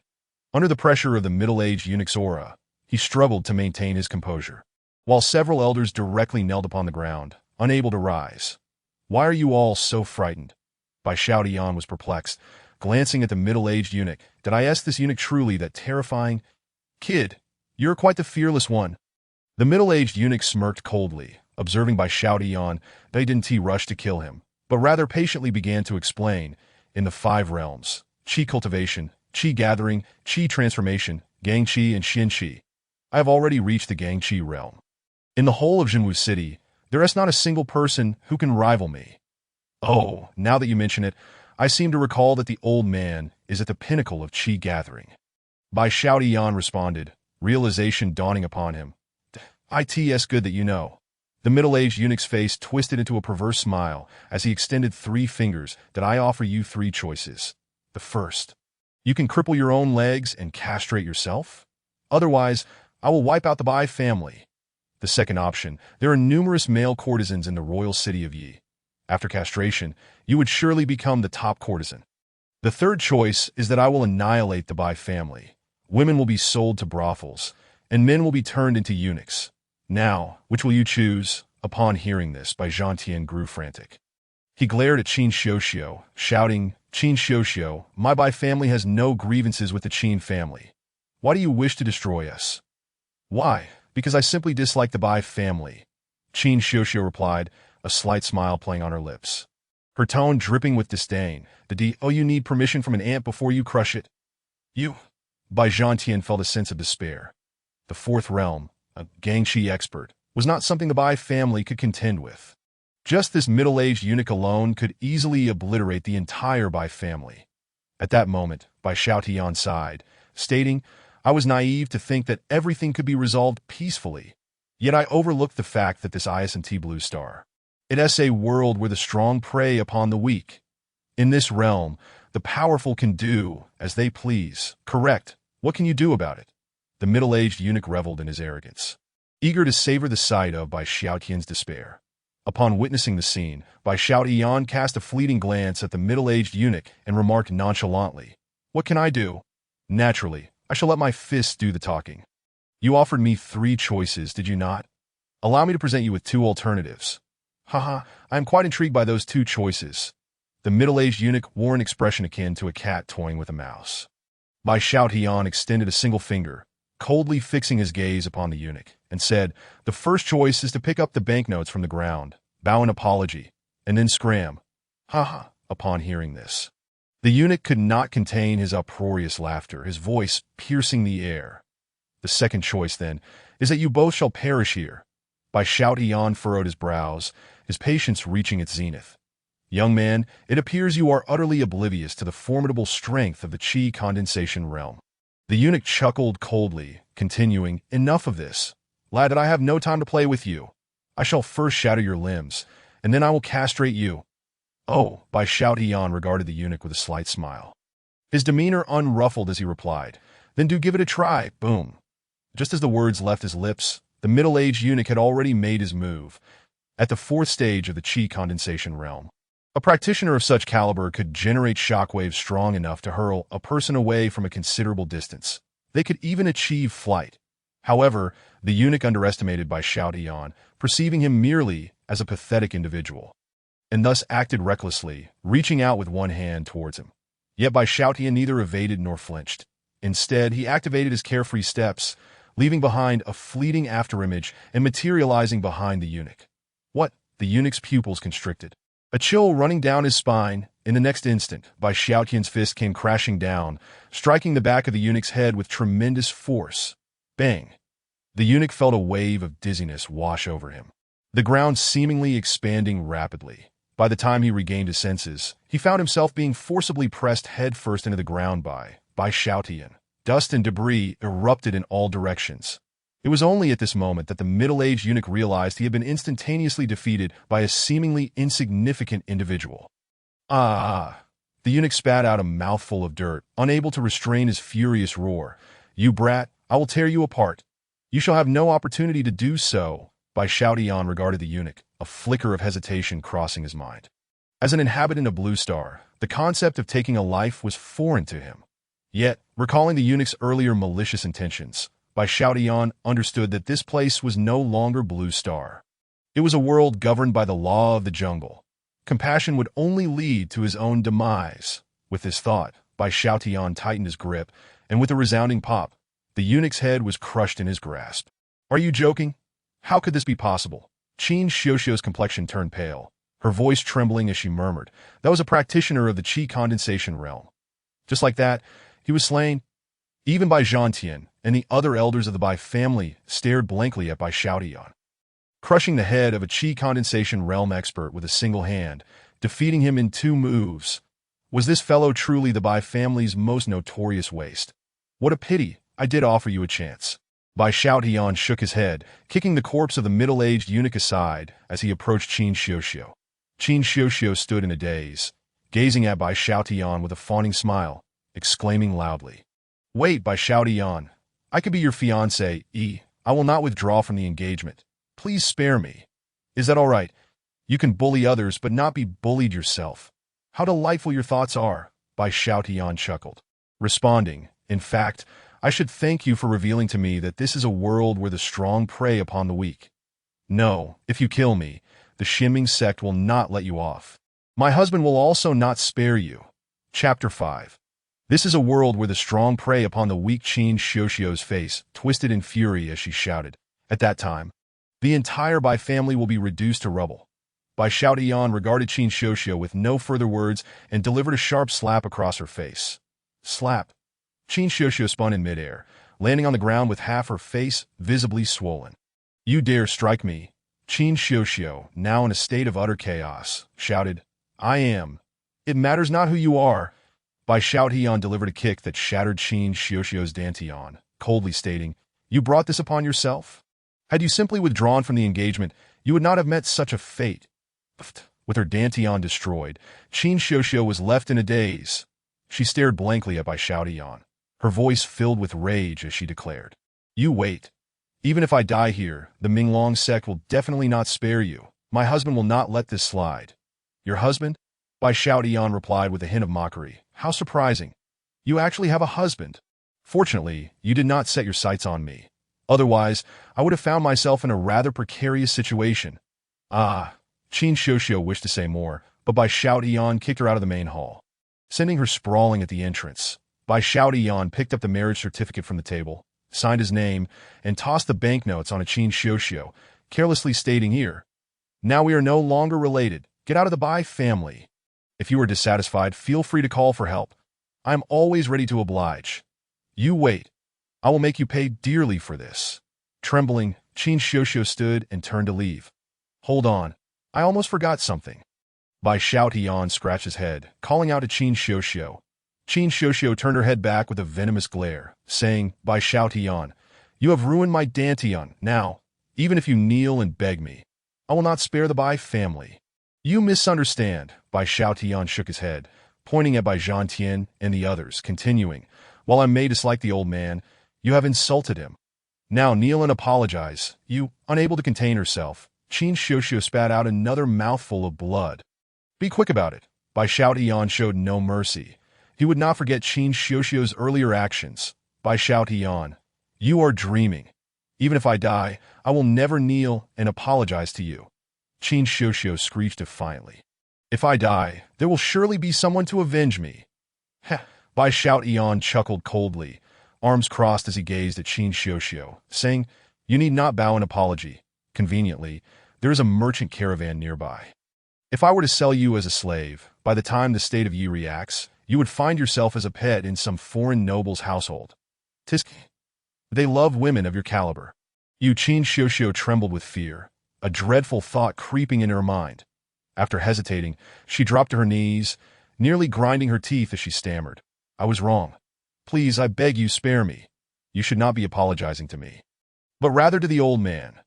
Under the pressure of the middle-aged eunuch's aura, he struggled to maintain his composure, while several elders directly knelt upon the ground, unable to rise. Why are you all so frightened? Bai Xiaotian was perplexed, glancing at the middle-aged eunuch. Did I ask this eunuch truly that terrifying? Kid, you're quite the fearless one. The middle-aged eunuch smirked coldly, observing Bai Xiaotian. They didn't rush to kill him, but rather patiently began to explain. In the 5 realms, Qi cultivation, Qi gathering, Qi transformation, Gang Qi and Xin Qi. I have already reached the Gang Qi realm. In the whole of Zhenwu City, there is not a single person who can rival me. Oh, now that you mention it, I seem to recall that the old man is at the pinnacle of Qi gathering. Bai Xiaotian responded, realization dawning upon him. It's good that you know. The middle-aged eunuch's face twisted into a perverse smile as he extended 3 fingers. That I offer you 3 choices. The first, you can cripple your own legs and castrate yourself. Otherwise, I will wipe out the Bai family. The second option, there are numerous male courtesans in the royal city of Yi. After castration, you would surely become the top courtesan. The third choice is that I will annihilate the Bai family. Women will be sold to brothels, and men will be turned into eunuchs. Now, which will you choose? Upon hearing this, Bai Zhantian grew frantic. He glared at Qin Xiuxiu, shouting, Qin Xiuxiu, my Bai family has no grievances with the Qin family. Why do you wish to destroy us? Why? Because I simply dislike the Bai family. Qin Xiuxiu replied, a slight smile playing on her lips. Her tone dripping with disdain. You need permission from an ant before you crush it. You. Bai Zhantian felt a sense of despair. The 4th realm, a Gang Qi expert, was not something the Bai family could contend with. Just this middle-aged eunuch alone could easily obliterate the entire Bai family. At that moment, Bai Xiaotian sighed, stating, I was naive to think that everything could be resolved peacefully. Yet I overlooked the fact that this ISNT blue star. It is a world where the strong prey upon the weak. In this realm, the powerful can do as they please. Correct. What can you do about it? The middle-aged eunuch reveled in his arrogance, eager to savor the sight of Bai Xiaotian's despair. Upon witnessing the scene, Bai Xiaotian cast a fleeting glance at the middle-aged eunuch and remarked nonchalantly, What can I do? Naturally, I shall let my fists do the talking. You offered me 3 choices, did you not? Allow me to present you with 2 alternatives. Haha, I am quite intrigued by those 2 choices. The middle-aged eunuch wore an expression akin to a cat toying with a mouse. Bai Xiaotian extended a single finger, coldly fixing his gaze upon the eunuch, and said, The first choice is to pick up the banknotes from the ground, bow in apology, and then scram. Haha, upon hearing this. The eunuch could not contain his uproarious laughter, his voice piercing the air. The second choice, then, is that you both shall perish here. Bai Xiaotian furrowed his brows, his patience reaching its zenith. Young man, it appears you are utterly oblivious to the formidable strength of the Qi condensation realm. The eunuch chuckled coldly, continuing, Enough of this. Lad, I have no time to play with you. I shall first shatter your limbs, and then I will castrate you. Oh, Bai Xiaotian regarded the eunuch with a slight smile. his demeanor unruffled as he replied, "Then do give it a try." Boom. Just as the words left his lips, the middle-aged eunuch had already made his move. At the fourth stage of the chi condensation realm, a practitioner of such caliber could generate shockwaves strong enough to hurl a person away from a considerable distance. They could even achieve flight. However, the eunuch underestimated Bai Xiaotian, perceiving him merely as a pathetic individual, and thus acted recklessly, reaching out with one hand towards him. Yet Bai Xiaotian neither evaded nor flinched. Instead, he activated his carefree steps, leaving behind a fleeting afterimage and materializing behind the eunuch. What? The eunuch's pupils constricted, a chill running down his spine. In the next instant, Bai Xiaotian's fist came crashing down, striking the back of the eunuch's head with tremendous force. Bang! The eunuch felt a wave of dizziness wash over him, the ground seemingly expanding rapidly. By the time he regained his senses, he found himself being forcibly pressed headfirst into the ground by Xiaotian. Dust and debris erupted in all directions. It was only at this moment that the middle-aged eunuch realized he had been instantaneously defeated by a seemingly insignificant individual. Ah! The eunuch spat out a mouthful of dirt, unable to restrain his furious roar. "You brat, I will tear you apart. You shall have no opportunity to do so." Bai Xiaotian regarded the eunuch, a flicker of hesitation crossing his mind. As an inhabitant of Blue Star, the concept of taking a life was foreign to him. Yet, recalling the eunuch's earlier malicious intentions, Bai Xiaotian understood that this place was no longer Blue Star. It was a world governed by the law of the jungle. Compassion would only lead to his own demise. With this thought, Bai Xiaotian tightened his grip, and with a resounding pop, the eunuch's head was crushed in his grasp. "Are you joking? How could this be possible?" Qin Xiuxiu's complexion turned pale, her voice trembling as she murmured, "That was a practitioner of the chi condensation realm." Just like that, he was slain. Even Bai Zhantian and the other elders of the Bai family stared blankly at Bai Xiaotian. Crushing the head of a chi condensation realm expert with a single hand, defeating him in 2 moves. Was this fellow truly the Bai family's most notorious waste? What a pity, I did offer you a chance. Bai Xiaotian shook his head, kicking the corpse of the middle-aged eunuch aside as he approached Qin Xiuxiu. Qin Xiuxiu stood in a daze, gazing at Bai Xiaotian with a fawning smile, exclaiming loudly, "Wait, Bai Xiaotian, I could be your fiancé. I will not withdraw from the engagement. Please spare me. Is that all right? You can bully others but not be bullied yourself. How delightful your thoughts are," Bai Xiaotian chuckled, responding, "In fact, I should thank you for revealing to me that this is a world where the strong prey upon the weak. No, if you kill me, the Xinming sect will not let you off. My husband will also not spare you." Chapter 5. This is a world where the strong prey upon the weak. Qin Xiuxiu's face twisted in fury as she shouted. At that time, the entire Bai family will be reduced to rubble. Bai Xiaotian regarded Qin Xiuxiu with no further words and delivered a sharp slap across her face. Slap. Qin Xiuxiu spun in midair, landing on the ground with half her face visibly swollen. "You dare strike me?" Qin Xiuxiu, now in a state of utter chaos, shouted. "I am. It matters not who you are." Bai Xiaotian delivered a kick that shattered Qin Xiuxiu's dantian, coldly stating, "You brought this upon yourself? Had you simply withdrawn from the engagement, you would not have met such a fate." With her dantian destroyed, Qin Xiuxiu was left in a daze. She stared blankly at Bai Xiaotian, her voice filled with rage as she declared, "You wait. Even if I die here, the Minglong sect will definitely not spare you. My husband will not let this slide." "Your husband?" Bai Xiaotian replied with a hint of mockery. "How surprising. You actually have a husband. Fortunately, you did not set your sights on me. Otherwise, I would have found myself in a rather precarious situation." "Ah." Qin Xiuxiu wished to say more, but Bai Xiaotian kicked her out of the main hall, sending her sprawling at the entrance. Bai Xiaotian picked up the marriage certificate from the table, signed his name, and tossed the banknotes on a Qin Xiuxiu, carelessly stating, "Here. Now we are no longer related. Get out of the Bai family. If you are dissatisfied, feel free to call for help. I am always ready to oblige. You wait. I will make you pay dearly for this." Trembling, Qin Xiuxiu stood and turned to leave. "Hold on. I almost forgot something." Bai Xiaotian scratched his head, calling out to Qin Xiuxiu. Qin Xiuxiu turned her head back with a venomous glare, saying, "Bai Xiaotian, you have ruined my dantian. Now, even if you kneel and beg me, I will not spare the Bai family." "You misunderstand." Bai Xiaotian shook his head, pointing at Bai Zhantian and the others, continuing, "While I may dislike the old man, you have insulted him. Now kneel and apologize." You, unable to contain herself, Qin Xiuxiu spat out another mouthful of blood. "Be quick about it." Bai Xiaotian showed no mercy. He would not forget Qin Xiuxiu's earlier actions. Bai Xiaotian, you are dreaming. Even if I die, I will never kneel and apologize to you. Qin Xiuxiu screeched defiantly. "If I die, there will surely be someone to avenge me." Heh, Bai Xiaotian chuckled coldly, arms crossed as he gazed at Qin Xiuxiu, saying, "You need not bow in apology. Conveniently, there is a merchant caravan nearby. If I were to sell you as a slave, by the time the state of Yi reacts, you would find yourself as a pet in some foreign noble's household. Tisk. They love women of your caliber." Yu Qin Xiuxiu trembled with fear, a dreadful thought creeping in her mind. After hesitating, she dropped to her knees, nearly grinding her teeth as she stammered, "I was wrong. Please, I beg you, spare me. You should not be apologizing to me, but rather to the old man."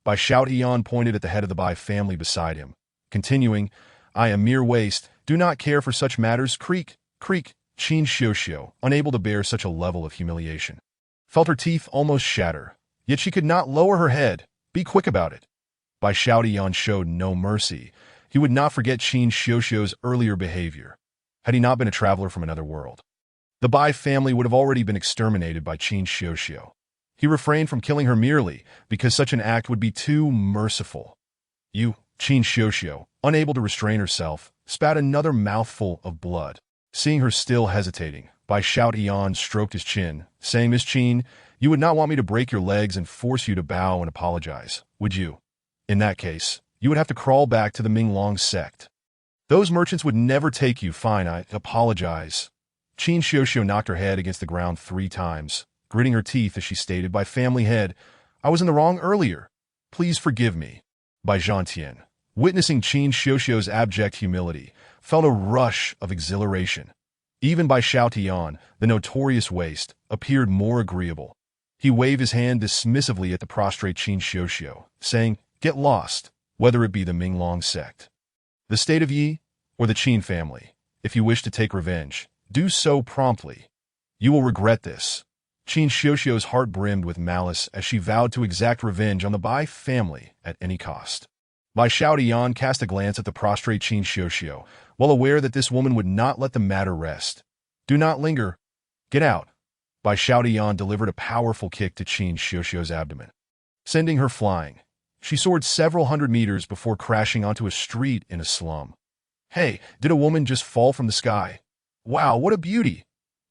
Bai Xiaotian pointed at the head of the Bai family beside him, continuing, "I am mere waste, do not care for such matters." Creak, creak. Qin Xiuxiu, unable to bear such a level of humiliation, felt her teeth almost shatter, yet she could not lower her head. "Be quick about it." Bai Xiaotian showed no mercy. He would not forget Qin Xiuxiu's earlier behavior. Had he not been a traveler from another world, the Bai family would have already been exterminated by Qin Xiuxiu. He refrained from killing her merely because such an act would be too merciful. You, Qin Xiuxiu, unable to restrain herself, spat another mouthful of blood. Seeing her still hesitating, Bai Xiaotian stroked his chin, saying, "Miss Qin, you would not want me to break your legs and force you to bow and apologize, would you? In that case, you would have to crawl back to the Minglong sect. Those merchants would never take you. Fine, I apologize." Qin Xiuxiu knocked her head against the ground 3 times, gritting her teeth as she stated, "By family head, I was in the wrong earlier. Please forgive me." Bai Zhantian, witnessing Qin Xiuxiu's abject humility, felt a rush of exhilaration. Even Bai Xiaotian, the notorious waste, appeared more agreeable. He waved his hand dismissively at the prostrate Qin Xiuxiu, saying, "Get lost, whether it be the Minglong sect, the state of Yi, or the Qin family. If you wish to take revenge, do so promptly. You will regret this." Qin Xiuxiu's heart brimmed with malice as she vowed to exact revenge on the Bai family at any cost. Bai Xiaotian cast a glance at the prostrate Qin Xiuxiu, well aware that this woman would not let the matter rest. "Do not linger. Get out." Bai Xiaotian delivered a powerful kick to Qin Xiuxiu's abdomen, sending her flying. She soared several hundred meters before crashing onto a street in a slum. "Hey, did a woman just fall from the sky? Wow, what a beauty!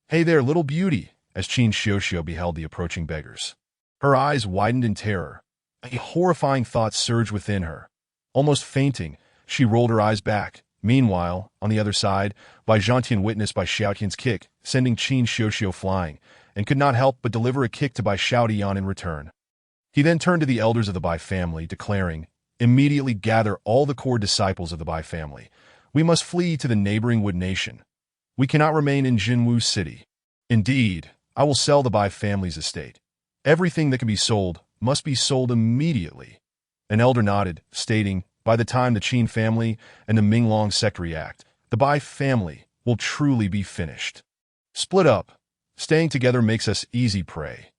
Hey there, little beauty," as Qin Xiuxiu beheld the approaching beggars. Her eyes widened in terror. A horrifying thought surged within her. Almost fainting, she rolled her eyes back. Meanwhile, on the other side, Bai Zhantian witnessed Bai Xiaotian's kick, sending Qin Xiuxiu flying, and could not help but deliver a kick to Bai Xiaotian in return. He then turned to the elders of the Bai family, declaring, "Immediately gather all the core disciples of the Bai family. We must flee to the neighboring Wood Nation. We cannot remain in Zhenwu City. Indeed, I will sell the Bai family's estate. Everything that can be sold must be sold immediately." An elder nodded, stating, "By the time the Qin family and the Minglong sect react, the Bai family will truly be finished. Split up. Staying together makes us easy prey.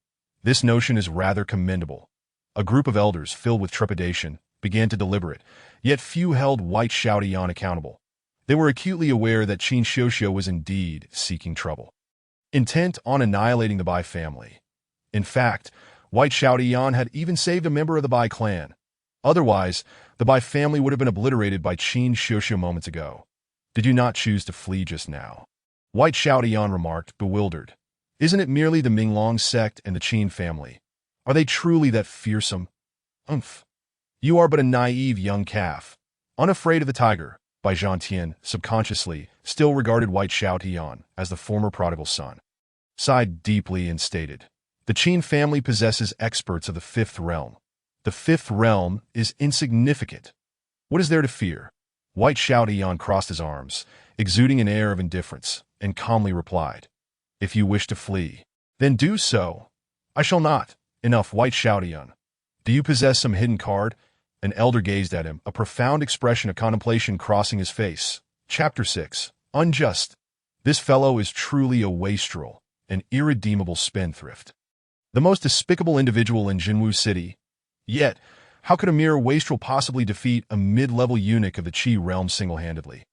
This notion is rather commendable." A group of elders, filled with trepidation, began to deliberate, yet few held White Xiaotian accountable. They were acutely aware that Qin Xiuxiu was indeed seeking trouble, intent on annihilating the Bai family. In fact, White Xiaotian had even saved a member of the Bai clan. Otherwise, the Bai family would have been obliterated by Qin Xiuxiu moments ago. "Did you not choose to flee just now?" White Xiaotian remarked, bewildered. "Isn't it merely the Minglong sect and the Qin family? Are they truly that fearsome?" "Umph. You are but a naive young calf, unafraid of the tiger." Bai Zhantian, subconsciously, still regarded White Xiaotian as the former prodigal son, sighed deeply and stated, "The Qin family possesses experts of the 5th realm. The 5th realm is insignificant. What is there to fear?" White Xiaotian crossed his arms, exuding an air of indifference, and calmly replied, "If you wish to flee, then do so. I shall not." "Enough, White Xiaotian. Do you possess some hidden card?" An elder gazed at him, a profound expression of contemplation crossing his face. Chapter 6. Unjust. This fellow is truly a wastrel, an irredeemable spendthrift. The most despicable individual in Zhenwu City. Yet, how could a mere wastrel possibly defeat a mid-level eunuch of the Qi realm single-handedly?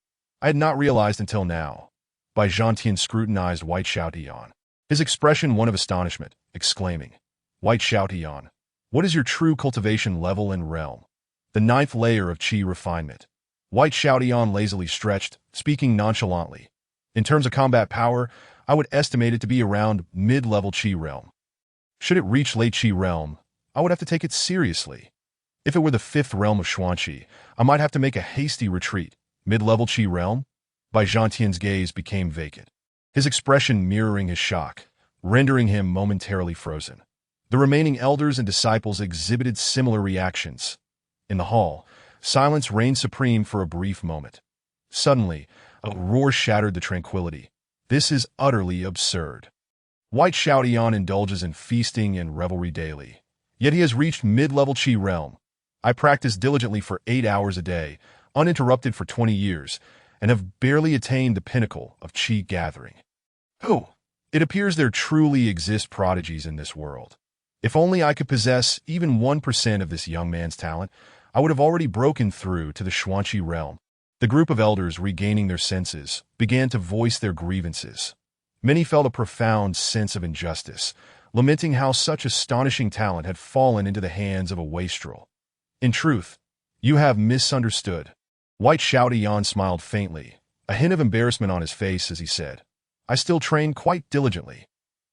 I had not realized until now. Bai Zhantian scrutinized White Xiaotian, his expression one of astonishment, exclaiming, White Xiaotian, what is your true cultivation level and realm? The 9th layer of Qi refinement. White Xiaotian lazily stretched, speaking nonchalantly. In terms of combat power, I would estimate it to be around mid-level Qi realm. Should it reach late Qi realm, I would have to take it seriously. If it were the 5th realm of Xuanqi, I might have to make a hasty retreat. Mid-level Qi realm? Bai Zhantian's gaze became vacant, his expression mirroring his shock, rendering him momentarily frozen. The remaining elders and disciples exhibited similar reactions. In the hall, silence reigned supreme for a brief moment. Suddenly, a roar shattered the tranquility. This is utterly absurd. White Xiaotian indulges in feasting and revelry daily, yet he has reached mid-level Qi realm. I practice diligently for 8 hours a day, uninterrupted for 20 years, and have barely attained the pinnacle of Qi gathering. Oh, it appears there truly exist prodigies in this world. If only I could possess even 1% of this young man's talent, I would have already broken through to the Xuanqi realm. The group of elders, regaining their senses, began to voice their grievances. Many felt a profound sense of injustice, lamenting how such astonishing talent had fallen into the hands of a wastrel. In truth, you have misunderstood. White Xiaotian smiled faintly, a hint of embarrassment on his face as he said, I still train quite diligently.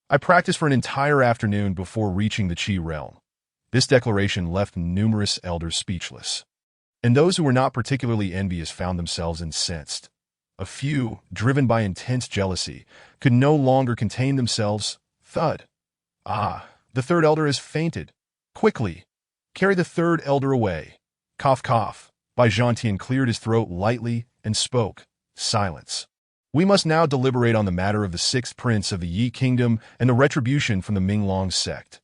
I practiced for an entire afternoon before reaching the Qi realm. This declaration left numerous elders speechless, and those who were not particularly envious found themselves incensed. A few, driven by intense jealousy, could no longer contain themselves. Thud. Ah, the 3rd elder has fainted. Quickly, carry the 3rd elder away. Cough, cough. Bai Zhantian cleared his throat lightly and spoke. Silence. We must now deliberate on the matter of the 6th prince of the Yi kingdom and the retribution from the Minglong sect.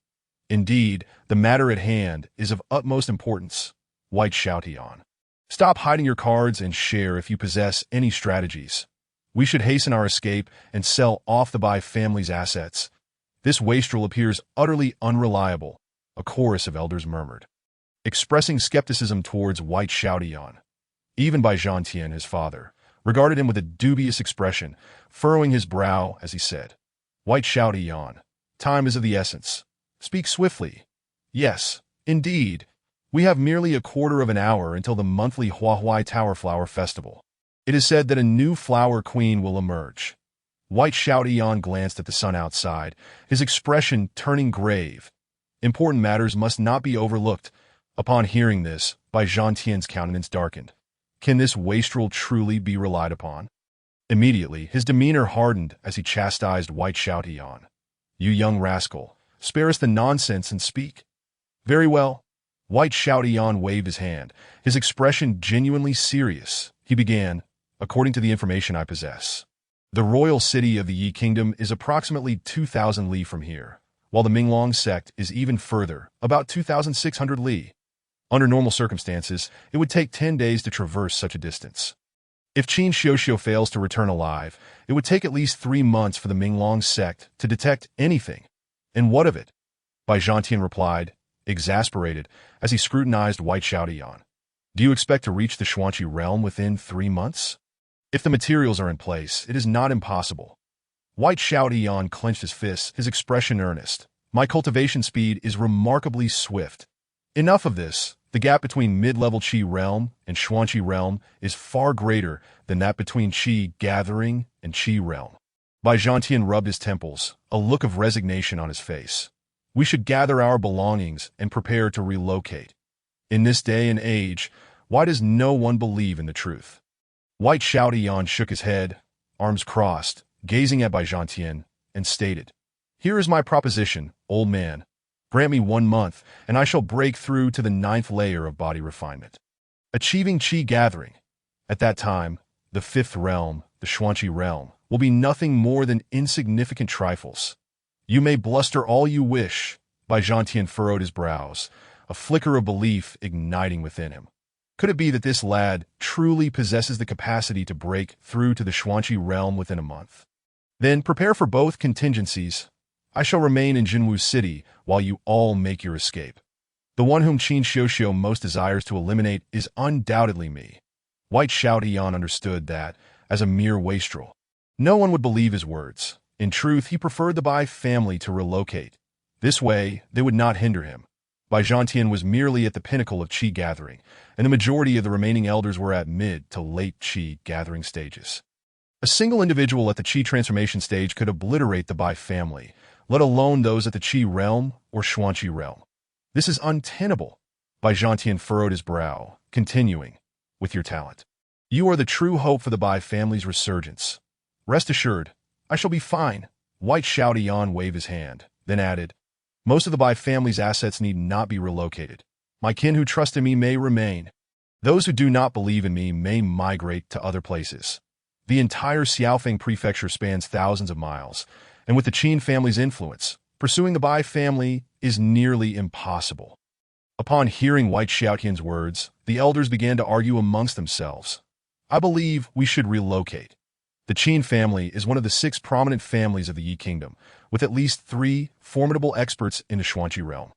Indeed, the matter at hand is of utmost importance. White Xiaotian. Stop hiding your cards and share if you possess any strategies. We should hasten our escape and sell off the Bai family's assets. This wastrel appears utterly unreliable, a chorus of elders murmured, expressing skepticism towards White Xiaotian. Even Bai Zhantian, his father, regarded him with a dubious expression, furrowing his brow as he said, White Xiaotian, time is of the essence. Speak swiftly. Yes, indeed. We have merely a quarter of an hour until the monthly Huahuai Tower Flower Festival. It is said that a new flower queen will emerge. White Xiaotian glanced at the sun outside, his expression turning grave. Important matters must not be overlooked. Upon hearing this, Bai Zhantian's countenance darkened. Can this wastrel truly be relied upon? Immediately, his demeanor hardened as he chastised White Xiaotian. You young rascal, spare us the nonsense and speak. Very well. White Xiaotian waved his hand, his expression genuinely serious. He began, according to the information I possess. The royal city of the Yi kingdom is approximately 2,000 li from here, while the Minglong sect is even further, about 2,600 li. Under normal circumstances, it would take 10 days to traverse such a distance. If Qin Xiuxiu fails to return alive, it would take at least 3 months for the Minglong sect to detect anything. And what of it? Bai Zhantian replied, exasperated, as he scrutinized White Xiaotian. Do you expect to reach the Xuanqi realm within 3 months? If the materials are in place, it is not impossible. White Xiaotian clenched his fists, his expression earnest. My cultivation speed is remarkably swift. Enough of this. The gap between mid-level Qi realm and Xuanqi realm is far greater than that between Qi gathering and Qi realm. Bai Zhantian rubbed his temples, a look of resignation on his face. We should gather our belongings and prepare to relocate. In this day and age, why does no one believe in the truth? White Xiaotian shook his head, arms crossed, gazing at Bai Zhantian, and stated, Here is my proposition, old man. Grant me 1 month, and I shall break through to the 9th layer of body refinement. Achieving Qi gathering. At that time, the 5th realm, the Xuanqi realm, will be nothing more than insignificant trifles. You may bluster all you wish. Bai Zhantian furrowed his brows, a flicker of belief igniting within him. Could it be that this lad truly possesses the capacity to break through to the Xuanqi realm within a month? Then prepare for both contingencies. I shall remain in Zhenwu City while you all make your escape. The one whom Qin Xiuxiu most desires to eliminate is undoubtedly me. White Xiaotian understood that, as a mere wastrel, no one would believe his words. In truth, he preferred the Bai family to relocate. This way, they would not hinder him. Bai Zhantian was merely at the pinnacle of Qi gathering, and the majority of the remaining elders were at mid to late Qi gathering stages. A single individual at the Qi transformation stage could obliterate the Bai family, let alone those at the Qi realm or Xuanqi realm. This is untenable. Bai Zhantian furrowed his brow, continuing, with your talent. You are the true hope for the Bai family's resurgence. Rest assured, I shall be fine. White Xiaotian waved his hand, then added, most of the Bai family's assets need not be relocated. My kin who trust in me may remain. Those who do not believe in me may migrate to other places. The entire Xiaofeng prefecture spans thousands of miles, and with the Qin family's influence, pursuing the Bai family is nearly impossible. Upon hearing White Xiaotian's words, the elders began to argue amongst themselves. I believe we should relocate. The Qin family is one of the 6 prominent families of the Yi Kingdom, with at least 3 formidable experts in the Xuanqi realm.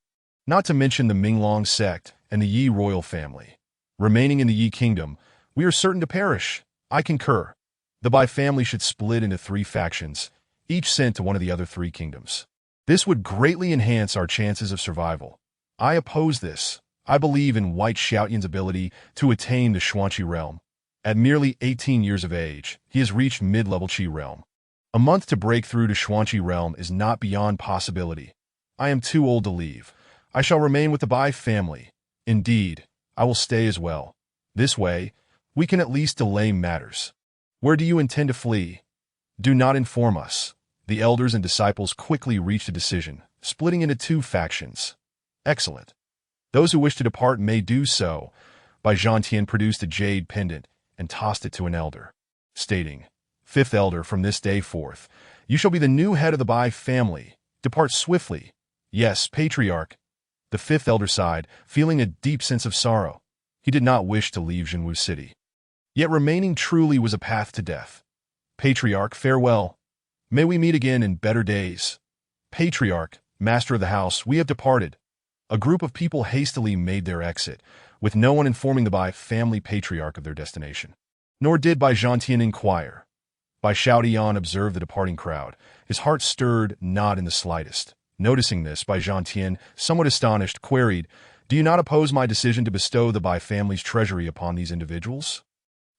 Not to mention the Minglong sect and the Yi royal family. Remaining in the Yi Kingdom, we are certain to perish. I concur. The Bai family should split into 3 factions, each sent to one of the other 3 kingdoms. This would greatly enhance our chances of survival. I oppose this. I believe in White Xiaotian's ability to attain the Xuanqi realm. At merely 18 years of age, he has reached mid-level Qi realm. A month to break through to Xuanqi realm is not beyond possibility. I am too old to leave. I shall remain with the Bai family. Indeed, I will stay as well. This way, we can at least delay matters. Where do you intend to flee? Do not inform us. The elders and disciples quickly reached a decision, splitting into 2 factions. Excellent. Those who wish to depart may do so. Bai Zhantian produced a jade pendant and tossed it to an elder, stating, 5th elder, from this day forth, you shall be the new head of the Bai family. Depart swiftly. Yes, patriarch. The 5th elder sighed, feeling a deep sense of sorrow. He did not wish to leave Zhenwu City. Yet remaining truly was a path to death. Patriarch, farewell. May we meet again in better days. Patriarch, master of the house, we have departed. A group of people hastily made their exit, with no one informing the Bai family patriarch of their destination. Nor did Bai Zhantian inquire. Bai Xiaotian observed the departing crowd. His heart stirred not in the slightest. Noticing this, Bai Zhantian, somewhat astonished, queried, do you not oppose my decision to bestow the Bai family's treasury upon these individuals?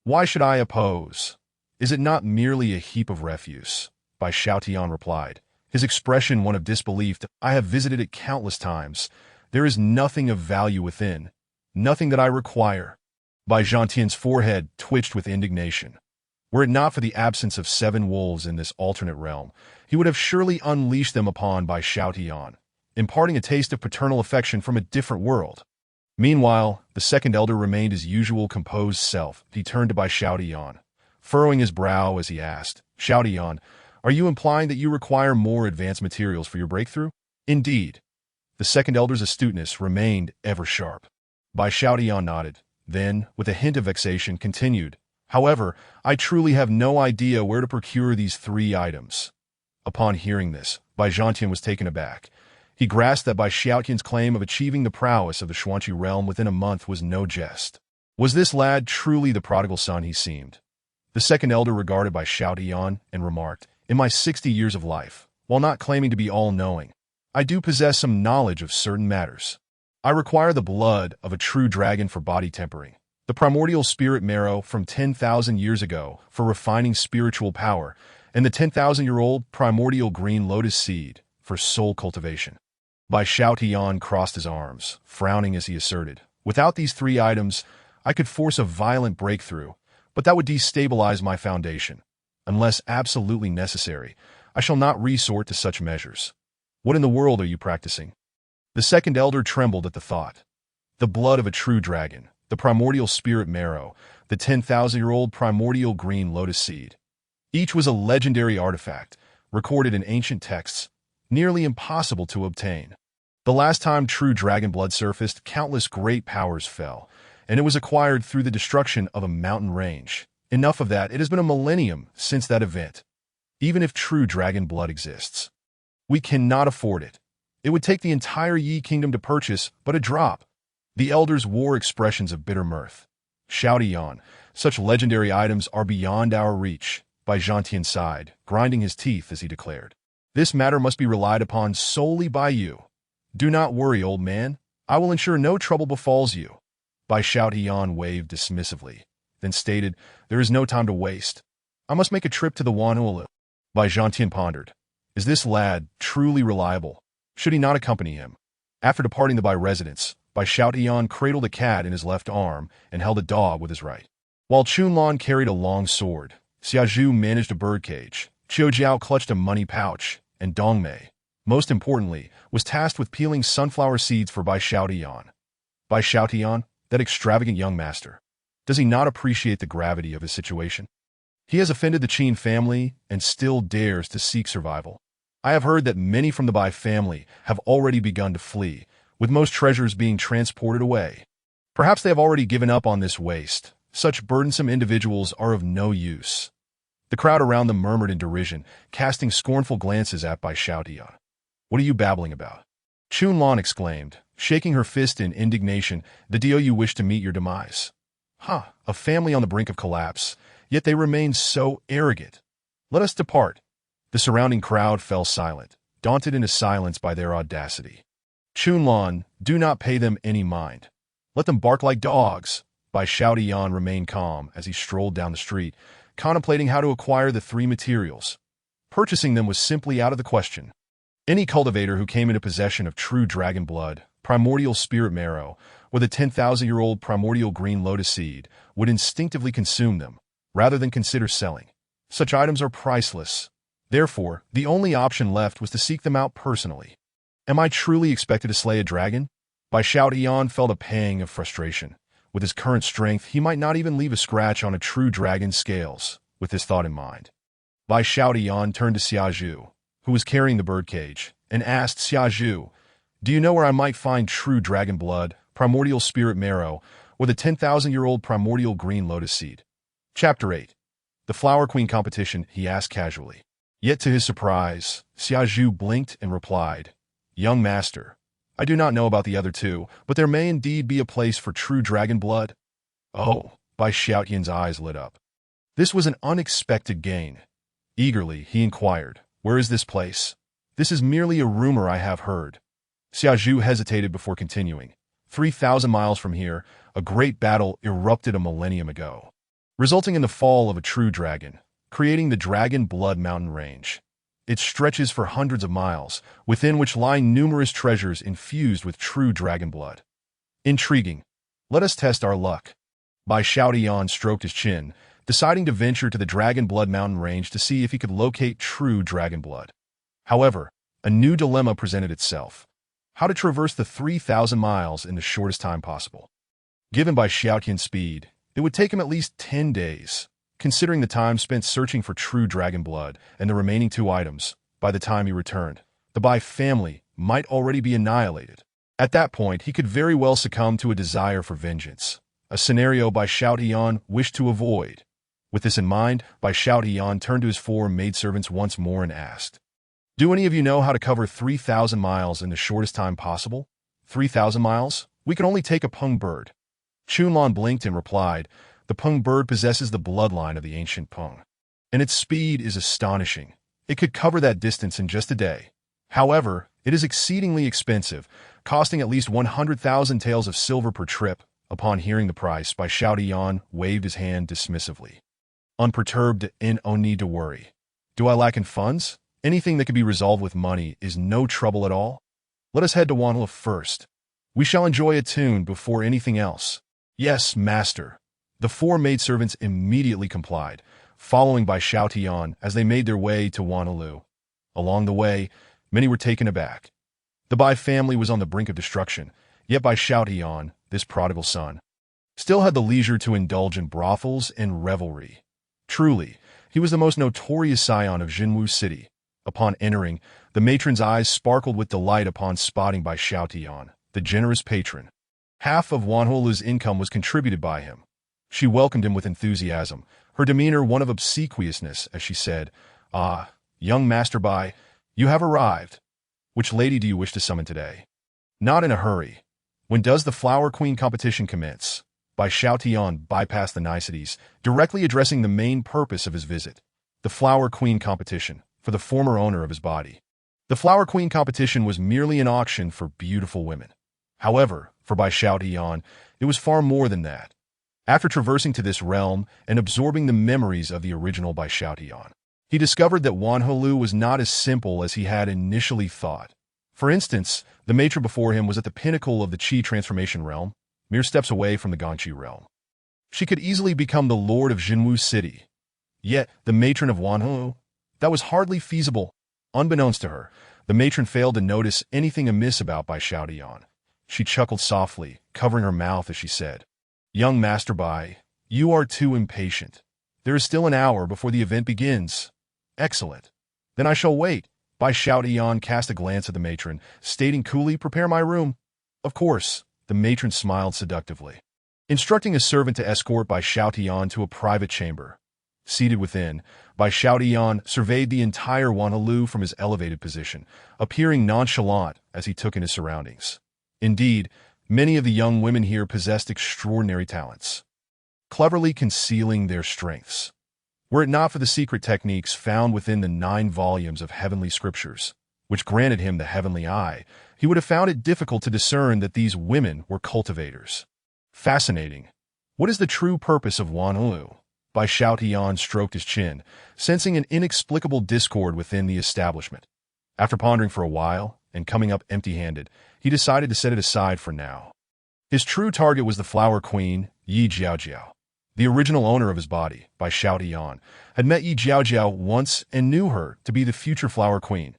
Why should I oppose? Is it not merely a heap of refuse? Bai Xiaotian replied, his expression one of disbelief. I have visited it countless times. There is nothing of value within. Nothing that I require. Bai Zhantian's forehead twitched with indignation. Were it not for the absence of 7 wolves in this alternate realm, he would have surely unleashed them upon Bai Xiaotian, imparting a taste of paternal affection from a different world. Meanwhile, the 2nd elder remained his usual composed self. He turned to Bai Xiaotian, furrowing his brow as he asked, Xiaotian, are you implying that you require more advanced materials for your breakthrough? Indeed. The 2nd elder's astuteness remained ever sharp. Bai Xiaotian nodded, then, with a hint of vexation, continued, however, I truly have no idea where to procure these 3 items. Upon hearing this, Bai Zhantian was taken aback. He grasped that Bai Xiaotian's claim of achieving the prowess of the Xuanqi realm within a month was no jest. Was this lad truly the prodigal son he seemed? The 2nd elder regarded Bai Xiaotian and remarked, in my 60 years of life, while not claiming to be all-knowing, I do possess some knowledge of certain matters. I require the blood of a true dragon for body tempering, the primordial spirit marrow from 10,000 years ago for refining spiritual power, and the 10,000-year-old primordial green lotus seed for soul cultivation. Bai Xiaotian crossed his arms, frowning as he asserted, without these 3 items, I could force a violent breakthrough, but that would destabilize my foundation. Unless absolutely necessary, I shall not resort to such measures. What in the world are you practicing? The 2nd elder trembled at the thought. The blood of a true dragon, the primordial spirit marrow, the 10,000-year-old primordial green lotus seed. Each was a legendary artifact, recorded in ancient texts, nearly impossible to obtain. The last time true dragon blood surfaced, countless great powers fell, and it was acquired through the destruction of a mountain range. Enough of that, it has been a millennium since that event. Even if true dragon blood exists, we cannot afford it. It would take the entire Yi kingdom to purchase but a drop. The elders wore expressions of bitter mirth. Shouty yawned. Such legendary items are beyond our reach. Bai Zhantian sighed, grinding his teeth as he declared. This matter must be relied upon solely by you. Do not worry, old man. I will ensure no trouble befalls you. Bai Zhantian waved dismissively, then stated, there is no time to waste. I must make a trip to the Wanulu. Bai Zhantian pondered. Is this lad truly reliable? Should he not accompany him? After departing the Bai residence, Bai Zhantian cradled a cat in his left arm and held a dog with his right. While Chunlan carried a long sword, Xiaozhu managed a birdcage, Qiujiao clutched a money pouch, and Dongmei, most importantly, was tasked with peeling sunflower seeds for Bai Zhantian. Bai Zhantian, that extravagant young master. Does he not appreciate the gravity of his situation? He has offended the Qin family and still dares to seek survival. I have heard that many from the Bai family have already begun to flee, with most treasures being transported away. Perhaps they have already given up on this waste. Such burdensome individuals are of no use. The crowd around them murmured in derision, casting scornful glances at Bai Zhantian. What are you babbling about? Chunlan exclaimed, shaking her fist in indignation. The do you wish to meet your demise? A family on the brink of collapse, yet they remain so arrogant. Let us depart. The surrounding crowd fell silent, daunted into silence by their audacity. Chunlan, do not pay them any mind. Let them bark like dogs. Bai Zhantian remained calm as he strolled down the street, contemplating how to acquire the three materials. Purchasing them was simply out of the question. Any cultivator who came into possession of true dragon blood, primordial spirit marrow, or the 10,000-year-old primordial green lotus seed would instinctively consume them, rather than consider selling. Such items are priceless. Therefore, the only option left was to seek them out personally. Am I truly expected to slay a dragon? Bai Zhantian felt a pang of frustration. With his current strength, he might not even leave a scratch on a true dragon's scales. With this thought in mind, Bai Zhantian turned to Xiaozhu, who was carrying the birdcage, and asked Xiaozhu, do you know where I might find true dragon blood, primordial spirit marrow, or the 10,000-year-old primordial green lotus seed? Chapter 8. The Flower Queen Competition, he asked casually. Yet to his surprise, Xiaozhu blinked and replied, Young master, I do not know about the other two, but there may indeed be a place for true dragon blood. Oh, Bai Zhantian's eyes lit up. This was an unexpected gain. Eagerly, he inquired, where is this place? This is merely a rumor I have heard. Xiaozhu hesitated before continuing. 3,000 miles from here, a great battle erupted a millennium ago, resulting in the fall of a true dragon, creating the Dragon Blood Mountain Range. It stretches for hundreds of miles, within which lie numerous treasures infused with true dragon blood. Intriguing. Let us test our luck. Bai Zhantian stroked his chin, deciding to venture to the Dragon Blood Mountain Range to see if he could locate true dragon blood. However, a new dilemma presented itself. How to traverse the 3,000 miles in the shortest time possible. Given Bai Zhantian's speed, it would take him at least 10 days. Considering the time spent searching for true dragon blood and the remaining two items, by the time he returned, the Bai family might already be annihilated. At that point, he could very well succumb to a desire for vengeance, a scenario Bai Zhantian wished to avoid. With this in mind, Bai Zhantian turned to his four maidservants once more and asked, do any of you know how to cover 3,000 miles in the shortest time possible? 3,000 miles? We can only take a Peng bird. Chunlan blinked and replied, the Peng bird possesses the bloodline of the ancient Peng, and its speed is astonishing. It could cover that distance in just a day. However, it is exceedingly expensive, costing at least 100,000 taels of silver per trip. Upon hearing the price, Bai Zhantian waved his hand dismissively. Unperturbed and no need to worry. Do I lack in funds? Anything that can be resolved with money is no trouble at all. Let us head to Wanlu first. We shall enjoy a tune before anything else. Yes, master. The four maidservants immediately complied, following Bai Zhantian as they made their way to Wanlu. Along the way, many were taken aback. The Bai family was on the brink of destruction, yet Bai Zhantian, this prodigal son, still had the leisure to indulge in brothels and revelry. Truly, he was the most notorious scion of Zhenwu City. Upon entering, the matron's eyes sparkled with delight upon spotting Bai Zhantian, the generous patron. Half of Wanholu's income was contributed by him. She welcomed him with enthusiasm, her demeanor one of obsequiousness as she said, "Ah, young Master Bai, you have arrived. Which lady do you wish to summon today?" "Not in a hurry. When does the Flower Queen competition commence?" Bai Xiaotian bypassed the niceties, directly addressing the main purpose of his visit. The Flower Queen competition, for the former owner of his body. The Flower Queen competition was merely an auction for beautiful women. However, for Bai Xiaotian, it was far more than that. After traversing to this realm and absorbing the memories of the original Bai Xiaotian, he discovered that Wanholu was not as simple as he had initially thought. For instance, the matron before him was at the pinnacle of the Qi transformation realm, mere steps away from the Gongqi realm. She could easily become the lord of Zhenwu City. Yet, the matron of Wanholu? That was hardly feasible. Unbeknownst to her, the matron failed to notice anything amiss about Bai Xiaotian. She chuckled softly, covering her mouth as she said, "Young Master Bai, you are too impatient. There is still an hour before the event begins." "Excellent. Then I shall wait." Bai Xiaotian cast a glance at the matron, stating coolly, "Prepare my room." "Of course." The matron smiled seductively, instructing a servant to escort Bai Xiaotian to a private chamber. Seated within, Bai Xiaotian surveyed the entire Wanholu from his elevated position, appearing nonchalant as he took in his surroundings. Indeed, many of the young women here possessed extraordinary talents, cleverly concealing their strengths. Were it not for the secret techniques found within the 9 volumes of heavenly scriptures, which granted him the heavenly eye, he would have found it difficult to discern that these women were cultivators. Fascinating. What is the true purpose of Wanholu? Bai Xiaotian stroked his chin, sensing an inexplicable discord within the establishment. After pondering for a while, and coming up empty-handed, he decided to set it aside for now. His true target was the Flower Queen, Yi Jiaojiao. The original owner of his body, Bai Xiaotian, had met Yi Jiaojiao once and knew her to be the future Flower Queen.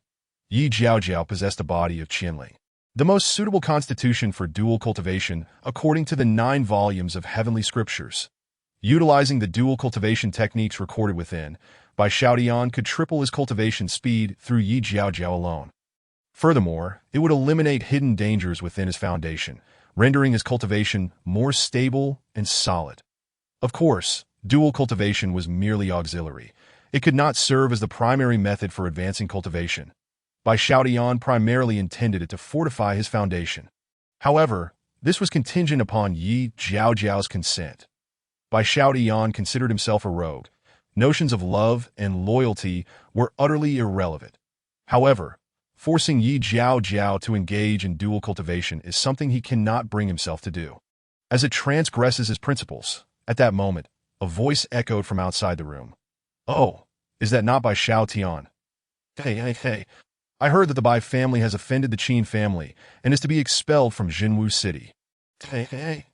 Yi Jiaojiao possessed a body of Qianling, the most suitable constitution for dual cultivation according to the 9 volumes of heavenly scriptures. Utilizing the dual cultivation techniques recorded within, Bai Xiaotian could triple his cultivation speed through Yi Jiaojiao alone. Furthermore, it would eliminate hidden dangers within his foundation, rendering his cultivation more stable and solid. Of course, dual cultivation was merely auxiliary. It could not serve as the primary method for advancing cultivation. Bai Xiaotian primarily intended it to fortify his foundation. However, this was contingent upon Yi Jiaojiao's consent. Bai Xiaotian considered himself a rogue. Notions of love and loyalty were utterly irrelevant. However, forcing Yi Jiaojiao to engage in dual cultivation is something he cannot bring himself to do, as it transgresses his principles. At that moment, a voice echoed from outside the room. "Oh, is that not Bai Xiaotian? Hey. I heard that the Bai family has offended the Qin family and is to be expelled from Zhenwu City." Hey.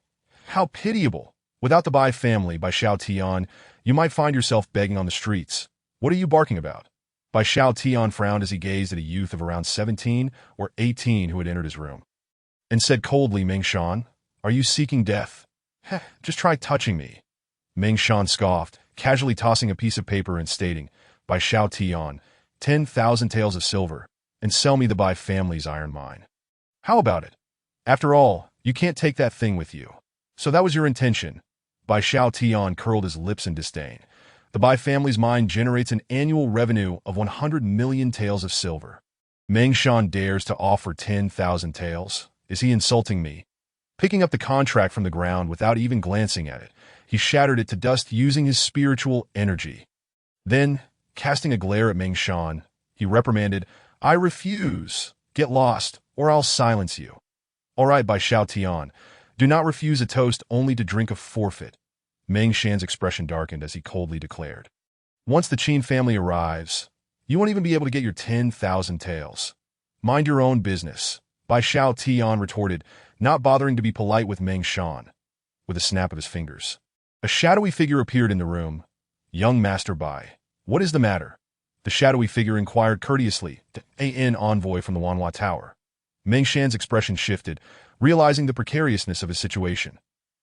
How pitiable. Without the Bai family, Bai Xiaotian, you might find yourself begging on the streets. What are you barking about? Bai Xiaotian frowned as he gazed at a youth of around 17 or 18 who had entered his room, and said coldly, "Meng Shan, are you seeking death? Just try touching me." Meng Shan scoffed, casually tossing a piece of paper and stating, "Bai Xiaotian, 10,000 taels of silver, and sell me the Bai family's iron mine. How about it? After all, you can't take that thing with you. So that was your intention." Bai Xiaotian curled his lips in disdain. The Bai family's mine generates an annual revenue of 100 million taels of silver. Meng Shan dares to offer 10,000 taels? Is he insulting me? Picking up the contract from the ground without even glancing at it, he shattered it to dust using his spiritual energy. Then, casting a glare at Meng Shan, he reprimanded, "I refuse. Get lost, or I'll silence you." "All right, Bai Xiaotian. Do not refuse a toast only to drink a forfeit." Meng Shan's expression darkened as he coldly declared, "Once the Qin family arrives, you won't even be able to get your 10,000 taels. Mind your own business." Bai Xiaotian retorted, not bothering to be polite with Meng Shan. With a snap of his fingers, a shadowy figure appeared in the room. "Young Master Bai, what is the matter?" The shadowy figure inquired courteously to an envoy from the Wanhua Tower. Meng Shan's expression shifted, realizing the precariousness of his situation.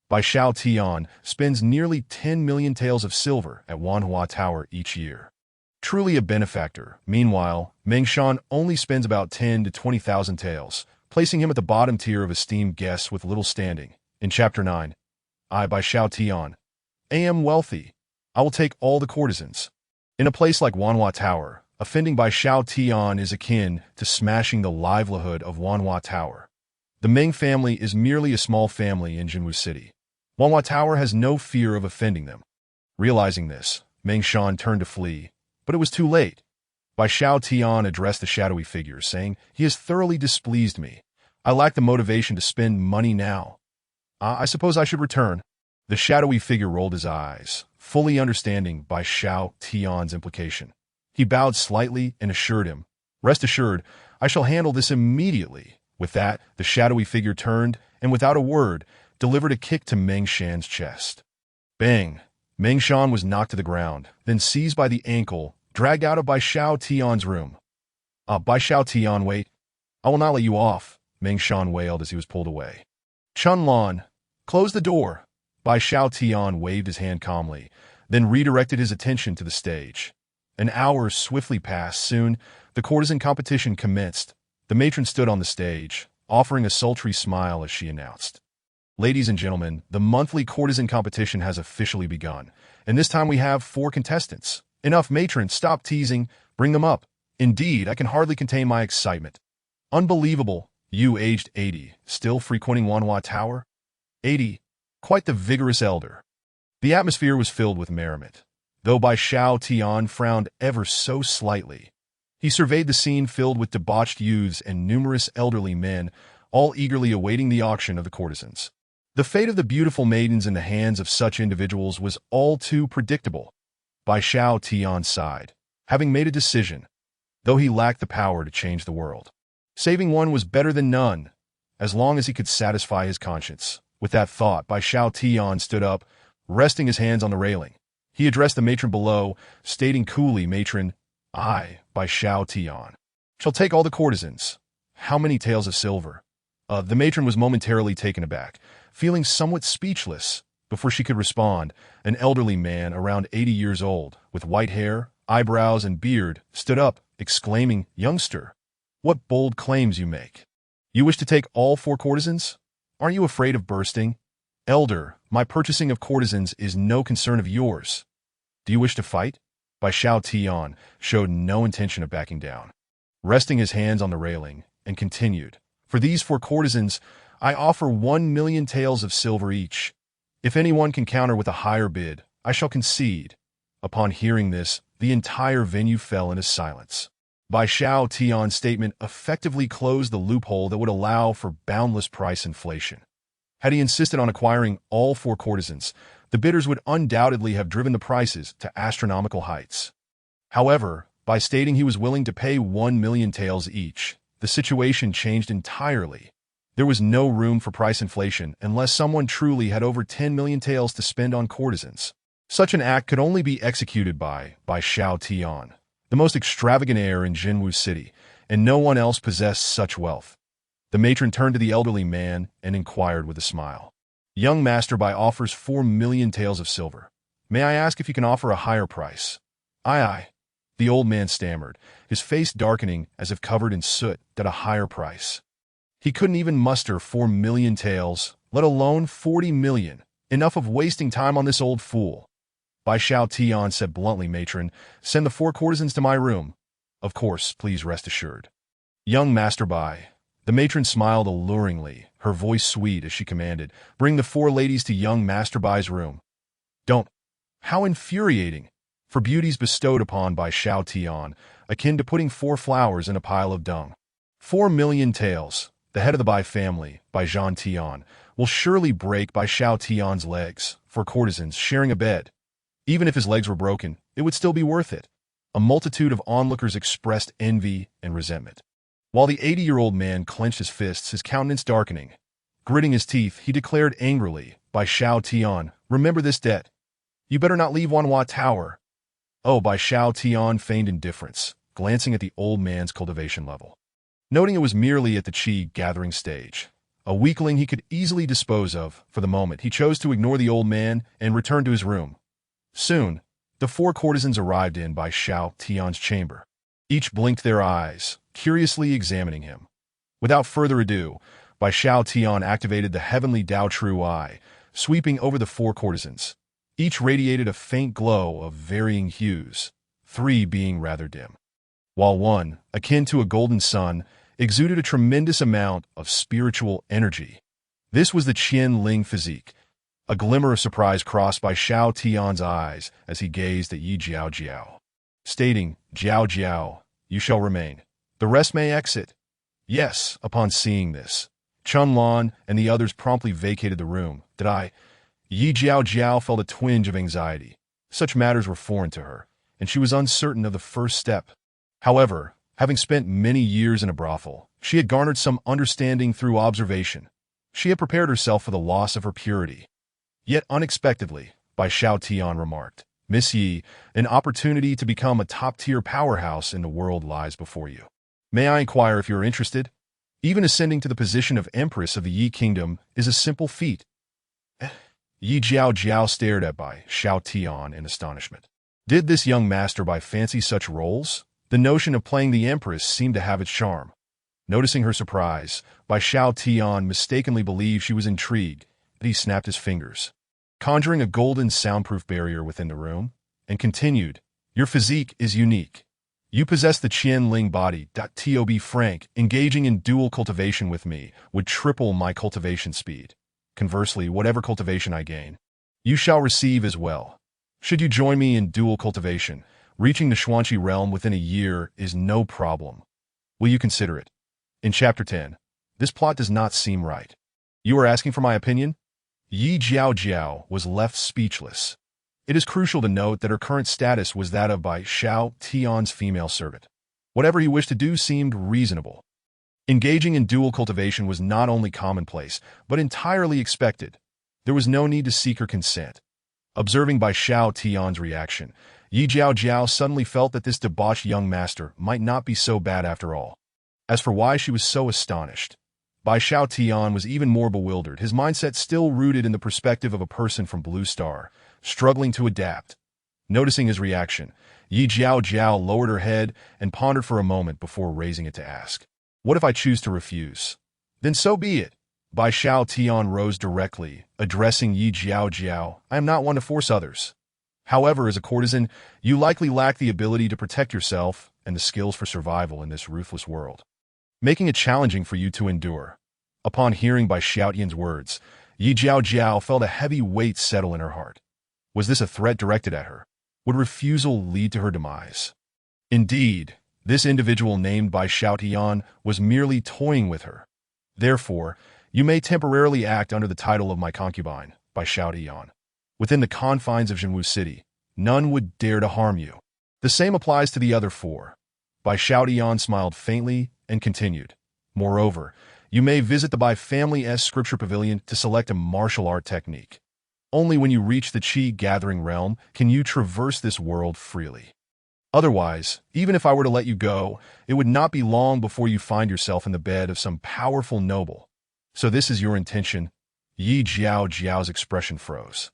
Bai Xiaotian spends nearly 10 million taels of silver at Wanhua Tower each year. Truly a benefactor. Meanwhile, Meng Shan only spends about 10 to 20,000 taels, placing him at the bottom tier of esteemed guests with little standing. In Chapter 9, I by Xiao Tian. I am wealthy. I will take all the courtesans. In a place like Wanhua Tower, offending by Xiao Tian is akin to smashing the livelihood of Wanhua Tower. The Ming family is merely a small family in Zhenwu City. Wanhua Tower has no fear of offending them. Realizing this, Meng Shan turned to flee, but it was too late. Bai Xiao Tian addressed the shadowy figure, saying, "He has thoroughly displeased me. I lack the motivation to spend money now. I suppose I should return." The shadowy figure rolled his eyes, fully understanding Bai Xiao Tian's implication. He bowed slightly and assured him, "Rest assured, I shall handle this immediately." With that, the shadowy figure turned and, without a word, delivered a kick to Meng Shan's chest. Bang! Meng Shan was knocked to the ground, then seized by the ankle, dragged out of Bai Xiao Tian's room. Bai Xiao Tian, wait. I will not let you off," Meng Shan wailed as he was pulled away. "Chun Lan, close the door." Bai Xiao Tian waved his hand calmly, then redirected his attention to the stage. An hour swiftly passed. Soon, the courtesan competition commenced. The matron stood on the stage, offering a sultry smile as she announced, "Ladies and gentlemen, the monthly courtesan competition has officially begun, and this time we have 4 contestants. Enough, matron, stop teasing, bring them up. Indeed, I can hardly contain my excitement." "Unbelievable, you aged 80, still frequenting Wanhua Tower?" 80, quite the vigorous elder. The atmosphere was filled with merriment, though Bai Xiao Tian frowned ever so slightly. He surveyed the scene filled with debauched youths and numerous elderly men, all eagerly awaiting the auction of the courtesans. The fate of the beautiful maidens in the hands of such individuals was all too predictable. Bai Xiao Tian sighed, having made a decision, though he lacked the power to change the world. Saving one was better than none, as long as he could satisfy his conscience. With that thought, Bai Xiao Tian stood up, resting his hands on the railing. He addressed the matron below, stating coolly, "Matron, I, Bai Xiao Tian, shall take all the courtesans. How many taels of silver?" The matron was momentarily taken aback, feeling somewhat speechless. Before she could respond, an elderly man around 80 years old, with white hair, eyebrows, and beard, stood up, exclaiming, "Youngster, what bold claims you make. You wish to take all 4 courtesans? Aren't you afraid of bursting? Elder, my purchasing of courtesans is no concern of yours. Do you wish to fight?" Bai Xiao Tian showed no intention of backing down, resting his hands on the railing, and continued, "For these 4 courtesans, I offer 1,000,000 taels of silver each. If anyone can counter with a higher bid, I shall concede." Upon hearing this, the entire venue fell into silence. Bai Xiao Tian's statement effectively closed the loophole that would allow for boundless price inflation. Had he insisted on acquiring all 4 courtesans, the bidders would undoubtedly have driven the prices to astronomical heights. However, by stating he was willing to pay 1,000,000 taels each, the situation changed entirely. There was no room for price inflation unless someone truly had over 10,000,000 taels to spend on courtesans. Such an act could only be executed by Xiao Tian, the most extravagant heir in Zhenwu City, and no one else possessed such wealth. The matron turned to the elderly man and inquired with a smile, "Young master Bai offers 4,000,000 taels of silver. May I ask if you can offer a higher price?" Aye. The old man stammered, his face darkening as if covered in soot. "At a higher price." He couldn't even muster 4,000,000 taels, let alone 40,000,000. Enough of wasting time on this old fool. Bai Xiao Tian said bluntly, "Matron, send the 4 courtesans to my room." "Of course, please rest assured." "Young Master Bai." The matron smiled alluringly, her voice sweet as she commanded, "Bring the 4 ladies to young Master Bai's room." "Don't." How infuriating! For beauties bestowed upon Bai Xiao Tian, akin to putting 4 flowers in a pile of dung. 4,000,000 taels. The head of the Bai family, Bai Zhan Tian, will surely break Bai Xiao Tian's legs for courtesans sharing a bed. Even if his legs were broken, it would still be worth it. A multitude of onlookers expressed envy and resentment. While the 80-year-old man clenched his fists, his countenance darkening. Gritting his teeth, he declared angrily, "Bai Xiao Tian, remember this debt. You better not leave Wanhua Tower." "Oh," Bai Xiao Tian feigned indifference, glancing at the old man's cultivation level. Noting it was merely at the qi gathering stage, a weakling he could easily dispose of, for the moment he chose to ignore the old man and return to his room. Soon, the 4 courtesans arrived in Bai Xiao Tian's chamber. Each blinked their eyes, curiously examining him. Without further ado, Bai Shao Tian activated the heavenly Dao True Eye, sweeping over the 4 courtesans. Each radiated a faint glow of varying hues, 3 being rather dim, while one, akin to a golden sun, exuded a tremendous amount of spiritual energy. This was the Qian Ling physique. A glimmer of surprise crossed Bai Shao Tian's eyes as he gazed at Yi Jiao Jiao, stating, "Jiao Jiao, you shall remain. The rest may exit." Yes, upon seeing this, Chun Lan and the others promptly vacated the room. Did I? Yi Jiao Jiao felt a twinge of anxiety. Such matters were foreign to her, and she was uncertain of the first step. However, having spent many years in a brothel, she had garnered some understanding through observation. She had prepared herself for the loss of her purity. Yet unexpectedly, Bai Shao Tian remarked, "Miss Yi, an opportunity to become a top-tier powerhouse in the world lies before you. May I inquire if you're interested? Even ascending to the position of Empress of the Yi Kingdom is a simple feat." Yi Jiao Jiao stared at Bai Shao Tian in astonishment. Did this young master fancy such roles? The notion of playing the Empress seemed to have its charm. Noticing her surprise, Bai Shao Tian mistakenly believed she was intrigued, but he snapped his fingers, conjuring a golden soundproof barrier within the room, and continued, "Your physique is unique. You possess the Qian Ling body. To be frank, engaging in dual cultivation with me would triple my cultivation speed. Conversely, whatever cultivation I gain, you shall receive as well. Should you join me in dual cultivation, reaching the Xuanqi realm within a year is no problem. Will you consider it?" In Chapter 10, this plot does not seem right. You are asking for my opinion? Yi Jiao Jiao was left speechless. It is crucial to note that her current status was that of Bai Shao Tian's female servant. Whatever he wished to do seemed reasonable. Engaging in dual cultivation was not only commonplace, but entirely expected. There was no need to seek her consent. Observing Bai Shao Tian's reaction, Yi Jiao Jiao suddenly felt that this debauched young master might not be so bad after all. As for why she was so astonished, Bai Shao Tian was even more bewildered, his mindset still rooted in the perspective of a person from Blue Star, struggling to adapt. Noticing his reaction, Yi Jiao Jiao lowered her head and pondered for a moment before raising it to ask, "What if I choose to refuse?" "Then so be it." Bai Shao Tian rose directly, addressing Yi Jiao Jiao. "I am not one to force others. However, as a courtesan, you likely lack the ability to protect yourself and the skills for survival in this ruthless world, making it challenging for you to endure." Upon hearing Bai Shao Tian's words, Yi Jiao Jiao felt a heavy weight settle in her heart. Was this a threat directed at her? Would refusal lead to her demise? Indeed, this individual named Bai Shao Tian was merely toying with her. "Therefore, you may temporarily act under the title of my concubine, Bai Shao Tian. Within the confines of Zhenwu City, none would dare to harm you. The same applies to the other 4. Bai Shao Tian smiled faintly and continued, "Moreover, you may visit the Bai family's scripture pavilion to select a martial art technique. Only when you reach the Qi gathering realm can you traverse this world freely. Otherwise, even if I were to let you go, it would not be long before you find yourself in the bed of some powerful noble. So this is your intention?" Yi Jiao Jiao's expression froze.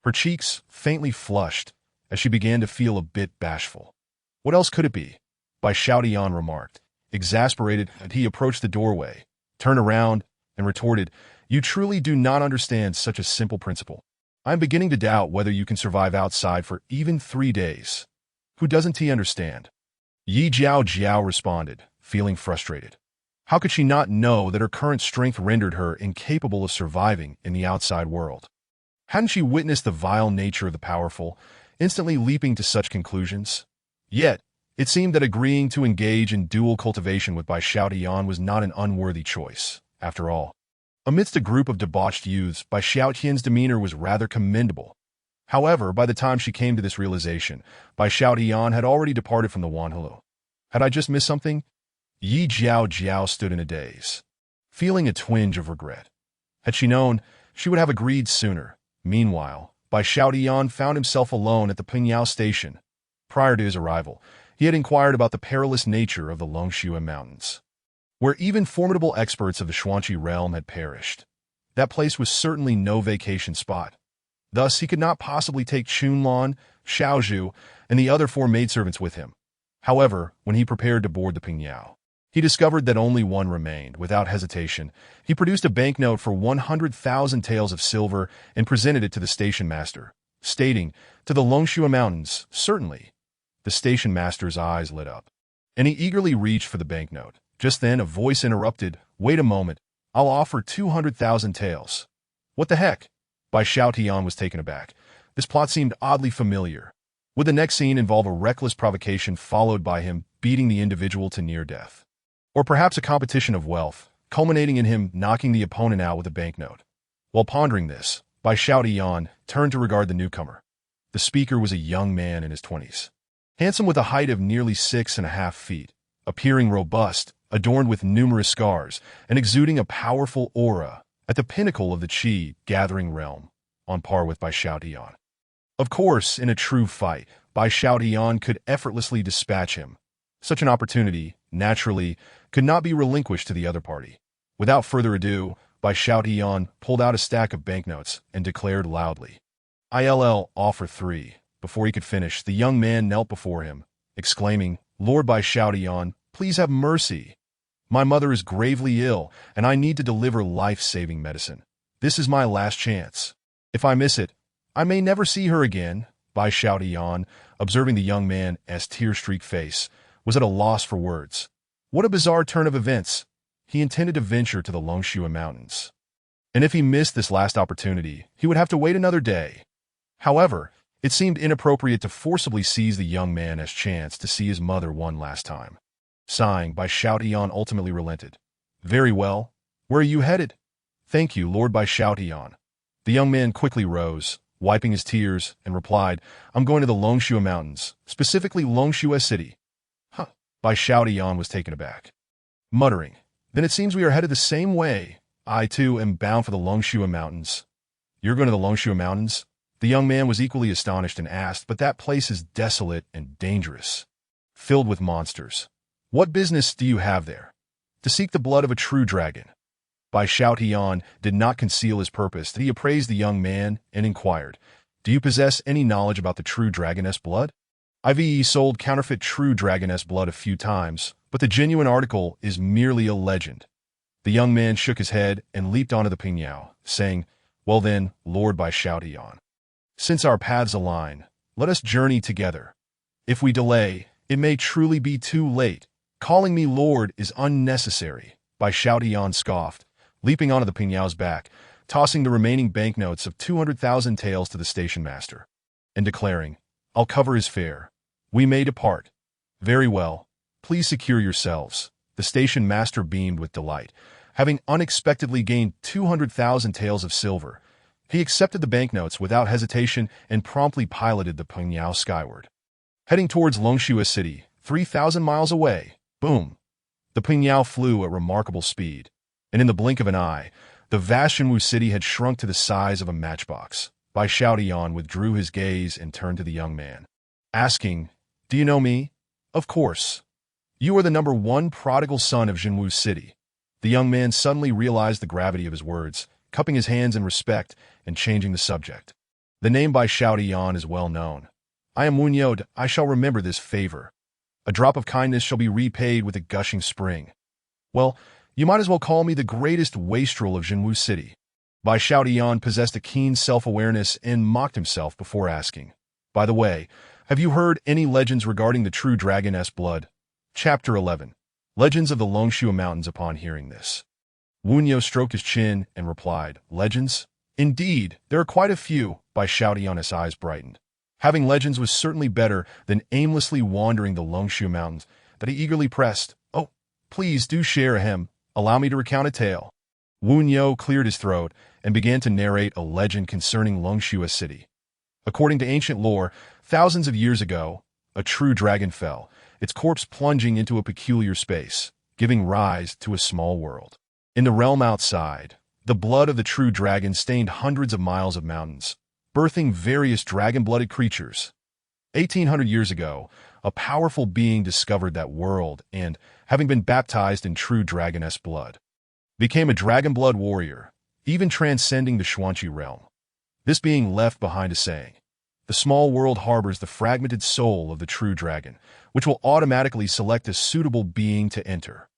Her cheeks faintly flushed as she began to feel a bit bashful. "What else could it be?" Bai Shao Tian remarked, exasperated, and he approached the doorway, turned around, and retorted, "You truly do not understand such a simple principle. I am beginning to doubt whether you can survive outside for even 3 days. Who doesn't he understand?" Yi Jiao Jiao responded, feeling frustrated. How could she not know that her current strength rendered her incapable of surviving in the outside world? Hadn't she witnessed the vile nature of the powerful, instantly leaping to such conclusions? Yet, it seemed that agreeing to engage in dual cultivation with Bai Shao Tian was not an unworthy choice, after all. Amidst a group of debauched youths, Bai Shao Tian's demeanor was rather commendable. However, by the time she came to this realization, Bai Shao Tian had already departed from the Wanhelu. Had I just missed something? Yi Jiao Jiao stood in a daze, feeling a twinge of regret. Had she known, she would have agreed sooner. Meanwhile, Bai Shao Tian found himself alone at the Pingyao station. Prior to his arrival, he had inquired about the perilous nature of the Longua Mountains, where even formidable experts of the Xuanqi realm had perished. That place was certainly no vacation spot. Thus, he could not possibly take Chunlan, Xiaozhu, and the other 4 maidservants with him. However, when he prepared to board the Pingyao, He discovered that only one remained. Without hesitation, he produced a banknote for 100,000 taels of silver and presented it to the station master, stating, "To the Longua Mountains, certainly." The station master's eyes lit up, and he eagerly reached for the banknote. Just then, a voice interrupted, "Wait a moment, I'll offer 200,000 taels." "What the heck?" Bai Xiaotian was taken aback. This plot seemed oddly familiar. Would the next scene involve a reckless provocation followed by him beating the individual to near death? Or perhaps a competition of wealth, culminating in him knocking the opponent out with a banknote? While pondering this, Bai Xiaotian turned to regard the newcomer. The speaker was a young man in his 20s. Handsome with a height of nearly 6.5 feet, appearing robust, adorned with numerous scars, and exuding a powerful aura, at the pinnacle of the Qi-gathering realm, on par with Bai Xiaotian. Of course, in a true fight, Bai Xiaotian could effortlessly dispatch him. Such an opportunity, naturally, could not be relinquished to the other party. Without further ado, Bai Xiaotian pulled out a stack of banknotes and declared loudly, "I'll offer 3. Before he could finish, the young man knelt before him, exclaiming, "Lord Bai Xiaotian, please have mercy. My mother is gravely ill, and I need to deliver life-saving medicine. This is my last chance. If I miss it, I may never see her again." Bai Xiaotian, observing the young man's tear-streaked face, was at a loss for words. What a bizarre turn of events! He intended to venture to the Longua Mountains, and if he missed this last opportunity, he would have to wait another day. However, it seemed inappropriate to forcibly seize the young man's chance to see his mother one last time. Sighing, Bai Xiaotian ultimately relented. "Very well. Where are you headed?" "Thank you, Lord Bai Xiaotian." The young man quickly rose, wiping his tears, and replied, "I'm going to the Longua Mountains, specifically Longua City." "Huh." Bai Xiaotian was taken aback, muttering, "Then it seems we are headed the same way. I, too, am bound for the Longua Mountains." "You're going to the Longua Mountains?" The young man was equally astonished and asked, "But that place is desolate and dangerous, filled with monsters. What business do you have there?" "To seek the blood of a true dragon." Bai Xiaotian did not conceal his purpose. He appraised the young man and inquired, "Do you possess any knowledge about the true dragoness blood?" "I've sold counterfeit true dragoness blood a few times, but the genuine article is merely a legend." The young man shook his head and leaped onto the pinyao, saying, "Well then, Lord Bai Xiaotian, since our paths align, let us journey together. If we delay, it may truly be too late. Calling me Lord is unnecessary." Bai Xiaotian scoffed, leaping onto the pinyao's back, tossing the remaining banknotes of 200,000 taels to the station master, and declaring, "I'll cover his fare. We may depart." "Very well. Please secure yourselves." The station master beamed with delight. Having unexpectedly gained 200,000 taels of silver, he accepted the banknotes without hesitation and promptly piloted the pinyao skyward. Heading towards Longua City, 3,000 miles away, boom! The pinyao flew at remarkable speed, and in the blink of an eye, the vast Zhenwu City had shrunk to the size of a matchbox. Bai Xiaotian withdrew his gaze and turned to the young man, asking, "Do you know me?" "Of course. You are the #1 prodigal son of Zhenwu City." The young man suddenly realized the gravity of his words, cupping his hands in respect and changing the subject. "The name Bai Xiaotian is well known. I am Wen Yi. I shall remember this favor. A drop of kindness shall be repaid with a gushing spring. Well, you might as well call me the greatest wastrel of Zhenwu City." Bai Xiaotian possessed a keen self-awareness and mocked himself before asking, "By the way, have you heard any legends regarding the true dragoness blood?" Chapter 11. Legends of the Longua Mountains. Upon hearing this, Wen Yi stroked his chin and replied, "Legends? Indeed, there are quite a few." Bai Xiaotian's eyes brightened. Having legends was certainly better than aimlessly wandering the Longua Mountains, that he eagerly pressed, "Oh, please do share him. Allow me to recount a tale." Wen Yi cleared his throat and began to narrate a legend concerning Longua City. According to ancient lore, thousands of years ago, a true dragon fell, its corpse plunging into a peculiar space, giving rise to a small world. In the realm outside, the blood of the true dragon stained hundreds of miles of mountains, birthing various dragon-blooded creatures. 1,800 years ago, a powerful being discovered that world and, having been baptized in true dragoness blood, became a dragon blood warrior, even transcending the Xuanqi realm. This being left behind a saying, "The small world harbors the fragmented soul of the true dragon, which will automatically select a suitable being to enter."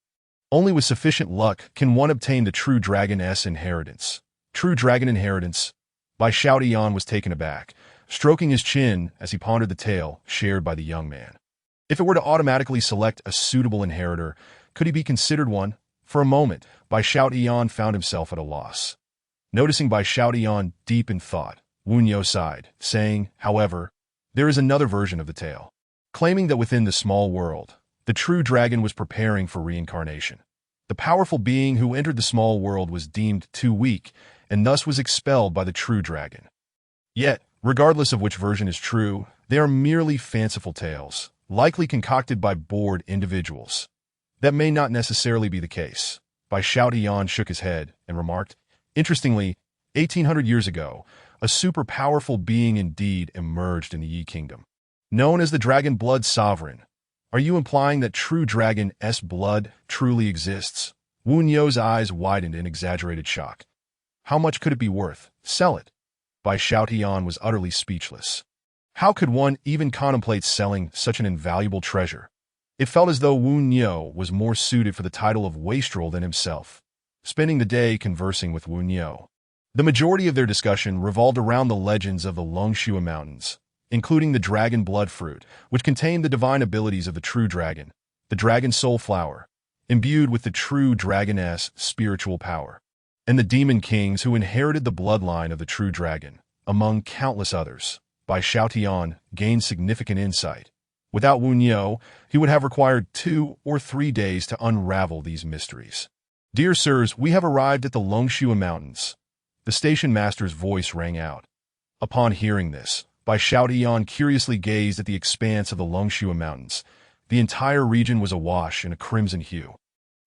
Only with sufficient luck can one obtain the true dragon's inheritance. True dragon inheritance. Bai Xiaotian was taken aback, stroking his chin as he pondered the tale shared by the young man. If it were to automatically select a suitable inheritor, could he be considered one? For a moment, Bai Xiaotian found himself at a loss. Noticing Bai Xiaotian deep in thought, Wu Yo sighed, saying, however, there is another version of the tale, claiming that within the small world, the true dragon was preparing for reincarnation. The powerful being who entered the small world was deemed too weak, and thus was expelled by the true dragon. Yet, regardless of which version is true, they are merely fanciful tales, likely concocted by bored individuals. That may not necessarily be the case. Bai Xiaotian shook his head and remarked, interestingly, 1800 years ago, a super-powerful being indeed emerged in the Yi Kingdom. Known as the Dragon Blood Sovereign. Are you implying that true dragon's blood truly exists? Wu Yo's eyes widened in exaggerated shock. How much could it be worth? Sell it. Bai Xiaotian was utterly speechless. How could one even contemplate selling such an invaluable treasure? It felt as though Wu Yo was more suited for the title of wastrel than himself, spending the day conversing with Wu Yo. The majority of their discussion revolved around the legends of the Longua Mountains, including the dragon blood fruit, which contained the divine abilities of the true dragon, the dragon soul flower, imbued with the true dragon's spiritual power, and the demon kings who inherited the bloodline of the true dragon, among countless others. Bai Xiaotian gained significant insight. Without Wu Yo, he would have required 2 or 3 days to unravel these mysteries. Dear sirs, we have arrived at the Longua Mountains. The station master's voice rang out. Upon hearing this, Bai Xiaotian curiously gazed at the expanse of the Longua Mountains. The entire region was awash in a crimson hue,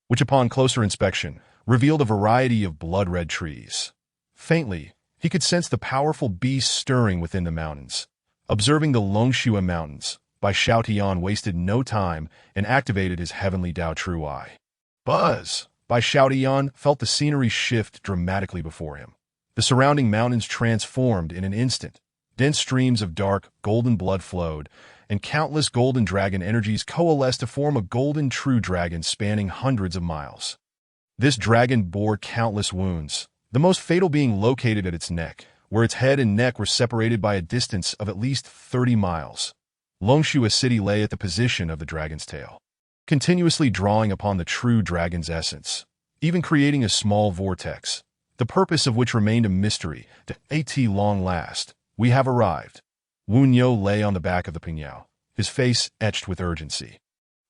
which upon closer inspection revealed a variety of blood-red trees. Faintly, he could sense the powerful beast stirring within the mountains. Observing the Longua Mountains, Bai Xiaotian wasted no time and activated his heavenly Dao True Eye. Buzz! Bai Xiaotian felt the scenery shift dramatically before him. The surrounding mountains transformed in an instant. Dense streams of dark, golden blood flowed, and countless golden dragon energies coalesced to form a golden true dragon spanning hundreds of miles. This dragon bore countless wounds, the most fatal being located at its neck, where its head and neck were separated by a distance of at least 30 miles. Longua City lay at the position of the dragon's tail, continuously drawing upon the true dragon's essence, even creating a small vortex, the purpose of which remained a mystery. At long last, we have arrived. Wu Yo lay on the back of the pinyao, his face etched with urgency.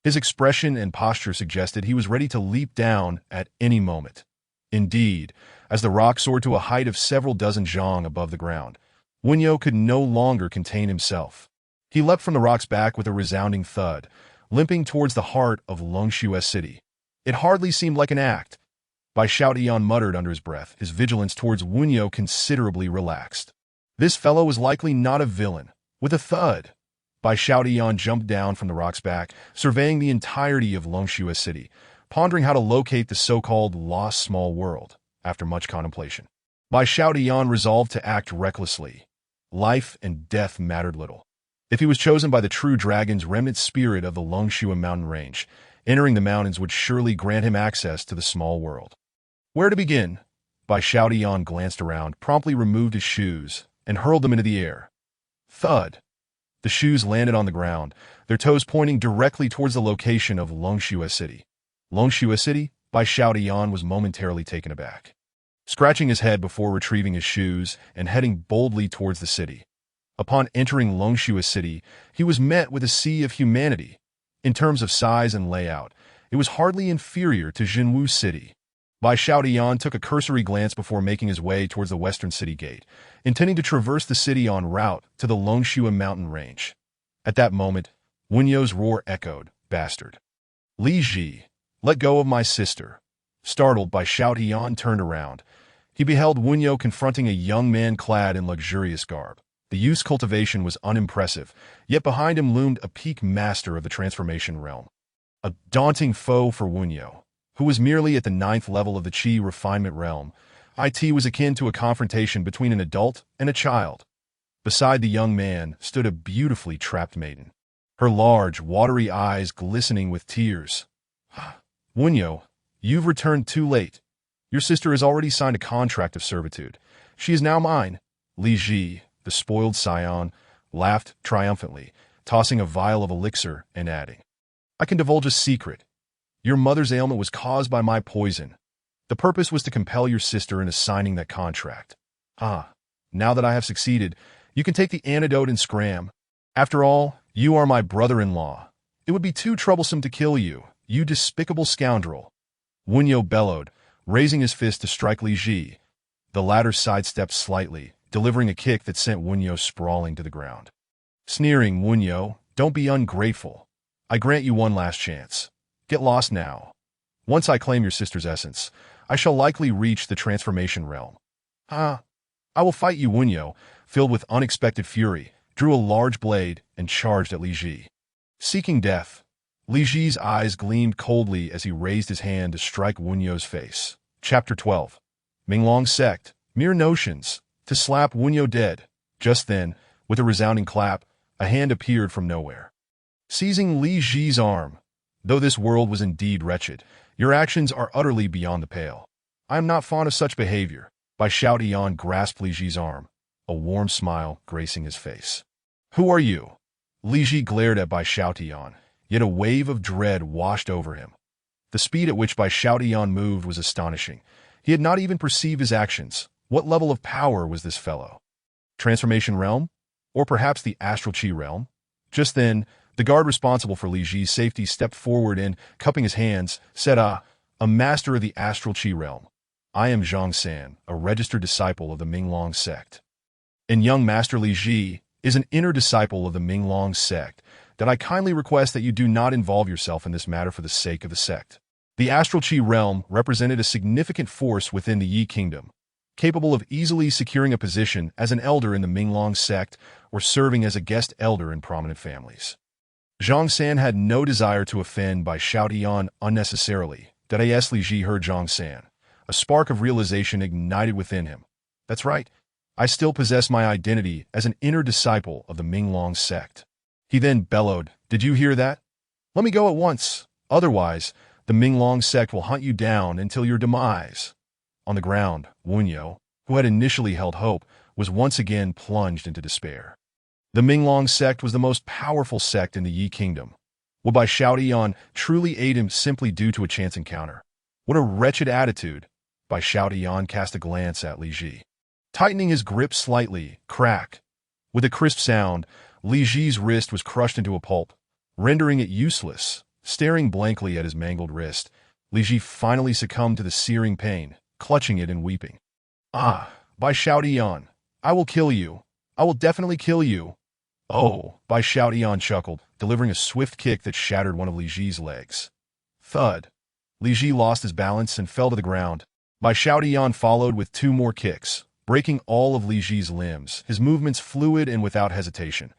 His expression and posture suggested he was ready to leap down at any moment. Indeed, as the rock soared to a height of several dozen zhang above the ground, Wu Yo could no longer contain himself. He leapt from the rock's back with a resounding thud, limping towards the heart of Longua City. It hardly seemed like an act. Bai Xiaotian muttered under his breath, his vigilance towards Wu Yo considerably relaxed. This fellow was likely not a villain. With a thud, Bai Xiaotian jumped down from the rock's back, surveying the entirety of Longua City, pondering how to locate the so-called lost small world. After much contemplation, Bai Xiaotian resolved to act recklessly. Life and death mattered little. If he was chosen by the true dragon's remnant spirit of the Longua mountain range, entering the mountains would surely grant him access to the small world. Where to begin? Bai Xiaotian glanced around, promptly removed his shoes, and hurled them into the air. Thud! The shoes landed on the ground, their toes pointing directly towards the location of Longua City. Longua City? Bai Xiaotian was momentarily taken aback, scratching his head before retrieving his shoes and heading boldly towards the city. Upon entering Longua City, he was met with a sea of humanity. In terms of size and layout, it was hardly inferior to Zhenwu City. Bai Xiaotian took a cursory glance before making his way towards the western city gate, intending to traverse the city en route to the Longua mountain range. At that moment, Wu Yo's roar echoed, "Bastard! Li Ji, let go of my sister." Startled, Bai Xiaotian turned around. He beheld Wu Yo confronting a young man clad in luxurious garb. The youth's cultivation was unimpressive, yet behind him loomed a peak master of the transformation realm. A daunting foe for Wu Yo, who was merely at the 9th level of the Qi refinement realm. It was akin to a confrontation between an adult and a child. Beside the young man stood a beautifully trapped maiden, her large, watery eyes glistening with tears. Wu Yo, You've returned too late. Your sister has already signed a contract of servitude. She is now mine. Li Ji, the spoiled scion, laughed triumphantly, tossing a vial of elixir and adding, I can divulge a secret. Your mother's ailment was caused by my poison. The purpose was to compel your sister into signing that contract. Now that I have succeeded, you can take the antidote and scram. After all, you are my brother-in-law. It would be too troublesome to kill you, you despicable scoundrel. Wunyo bellowed, raising his fist to strike Li Ji. The latter sidestepped slightly, delivering a kick that sent Wunyo sprawling to the ground. Sneering, Wunyo, don't be ungrateful. I grant you one last chance. Get lost now. Once I claim your sister's essence, I shall likely reach the transformation realm. I will fight you, Wunyo, filled with unexpected fury, drew a large blade and charged at Li Ji. Seeking death, Li Ji's eyes gleamed coldly as he raised his hand to strike Wunyo's face. Chapter 12. Minglong Sect, Mere Notions, to slap Wunyo dead. Just then, with a resounding clap, a hand appeared from nowhere. Seizing Li Ji's arm, though this world was indeed wretched, your actions are utterly beyond the pale. I am not fond of such behavior. Bai Xiaotian grasped Li Ji's arm, a warm smile gracing his face. Who are you? Li Ji glared at Bai Xiaotian, yet a wave of dread washed over him. The speed at which Bai Xiaotian moved was astonishing. He had not even perceived his actions. What level of power was this fellow? Transformation realm? Or perhaps the astral chi realm? Just then, the guard responsible for Li Ji's safety stepped forward and, cupping his hands, said, a master of the astral chi realm. I am Zhang San, a registered disciple of the Minglong sect. And young Master Li Ji is an inner disciple of the Minglong sect, that I kindly request that you do not involve yourself in this matter for the sake of the sect. The astral chi realm represented a significant force within the Yi kingdom, capable of easily securing a position as an elder in the Minglong sect or serving as a guest elder in prominent families. Zhang San had no desire to offend Bai Xiaotian unnecessarily. As Li Ji heard Zhang San, a spark of realization ignited within him. That's right, I still possess my identity as an inner disciple of the Minglong sect. He then bellowed, did you hear that? Let me go at once, otherwise the Minglong sect will hunt you down until your demise. On the ground, Wunyo, who had initially held hope, was once again plunged into despair. The Minglong sect was the most powerful sect in the Yi kingdom. Would Bai Xiaotian truly aid him simply due to a chance encounter? What a wretched attitude! Bai Xiaotian cast a glance at Li Ji. Tightening his grip slightly, crack. With a crisp sound, Li Ji's wrist was crushed into a pulp, rendering it useless. Staring blankly at his mangled wrist, Li Ji finally succumbed to the searing pain, clutching it and weeping. Bai Xiaotian, I will kill you. I will definitely kill you. Oh, Bai Xiaotian chuckled, delivering a swift kick that shattered one of Li Ji's legs. Thud. Li Ji lost his balance and fell to the ground. Bai Xiaotian followed with two more kicks, breaking all of Li Ji's limbs, his movements fluid and without hesitation.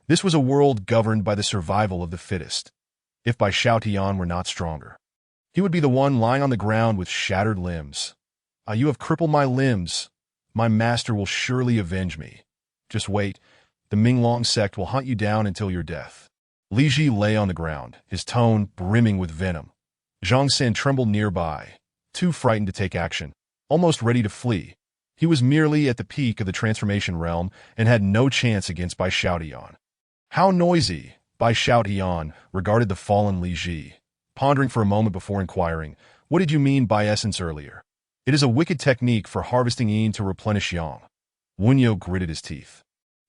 This was a world governed by the survival of the fittest. If Bai Xiaotian were not stronger, he would be the one lying on the ground with shattered limbs. You have crippled my limbs. My master will surely avenge me. Just wait. The Minglong sect will hunt you down until your death. Li Ji lay on the ground, his tone brimming with venom. Zhang San trembled nearby, too frightened to take action, almost ready to flee. He was merely at the peak of the transformation realm and had no chance against Bai Xiaotian. How noisy! Bai Xiaotian regarded the fallen Li Ji, pondering for a moment before inquiring, what did you mean by essence earlier? It is a wicked technique for harvesting yin to replenish yang. Wunyo gritted his teeth.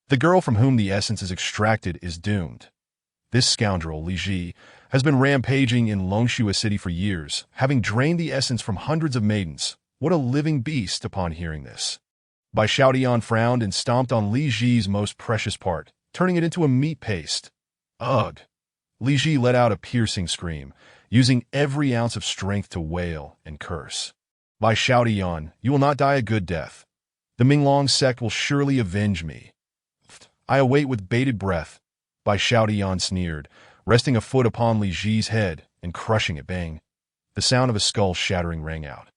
The girl from whom the essence is extracted is doomed. This scoundrel, Li Ji, has been rampaging in Longua City for years, having drained the essence from hundreds of maidens. What a living beast upon hearing this. Bai Xiaotian frowned and stomped on Li Ji's most precious part, turning it into a meat paste. Ugh! Li Ji let out a piercing scream, using every ounce of strength to wail and curse. Bai Xiaotian, you will not die a good death. The Minglong sect will surely avenge me. I await with bated breath. Bai Xiaotian sneered, resting a foot upon Li Ji's head and crushing it. Bang! The sound of a skull shattering rang out,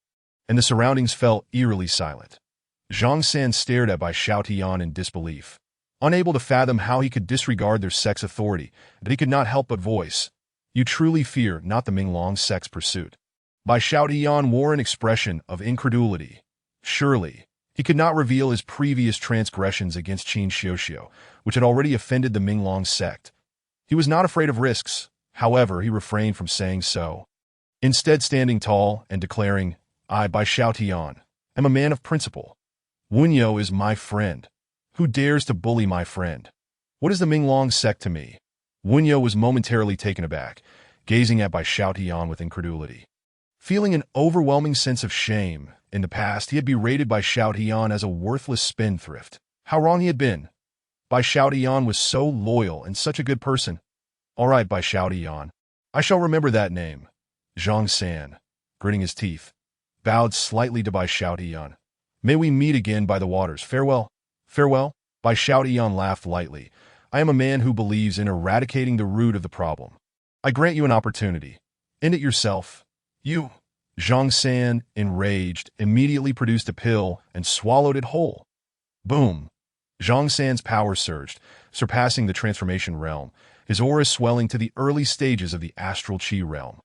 and the surroundings fell eerily silent. Zhang San stared at Bai Xiaotian in disbelief, unable to fathom how he could disregard their sect's authority, that he could not help but voice, "You truly fear not the Minglong sect's pursuit." Bai Xiaotian wore an expression of incredulity. Surely, he could not reveal his previous transgressions against Qin Xiuxiu, which had already offended the Minglong sect. He was not afraid of risks, however, he refrained from saying so. Instead, standing tall and declaring, I, Bai Xiaotian, am a man of principle. Wunyo is my friend. Who dares to bully my friend? What is the Minglong sect to me? Wunyo was momentarily taken aback, gazing at Bai Xiaotian with incredulity. Feeling an overwhelming sense of shame, in the past he had berated Bai Xiaotian as a worthless spendthrift. How wrong he had been. Bai Xiaotian was so loyal and such a good person. All right, Bai Xiaotian, I shall remember that name. Zhang San, gritting his teeth, bowed slightly to Bai Xiaotian. May we meet again by the waters. Farewell. Farewell. Bai Xiaotian laughed lightly. I am a man who believes in eradicating the root of the problem. I grant you an opportunity. End it yourself. You. Zhang San, enraged, immediately produced a pill and swallowed it whole. Boom. Zhang San's power surged, surpassing the transformation realm, his aura swelling to the early stages of the astral chi realm.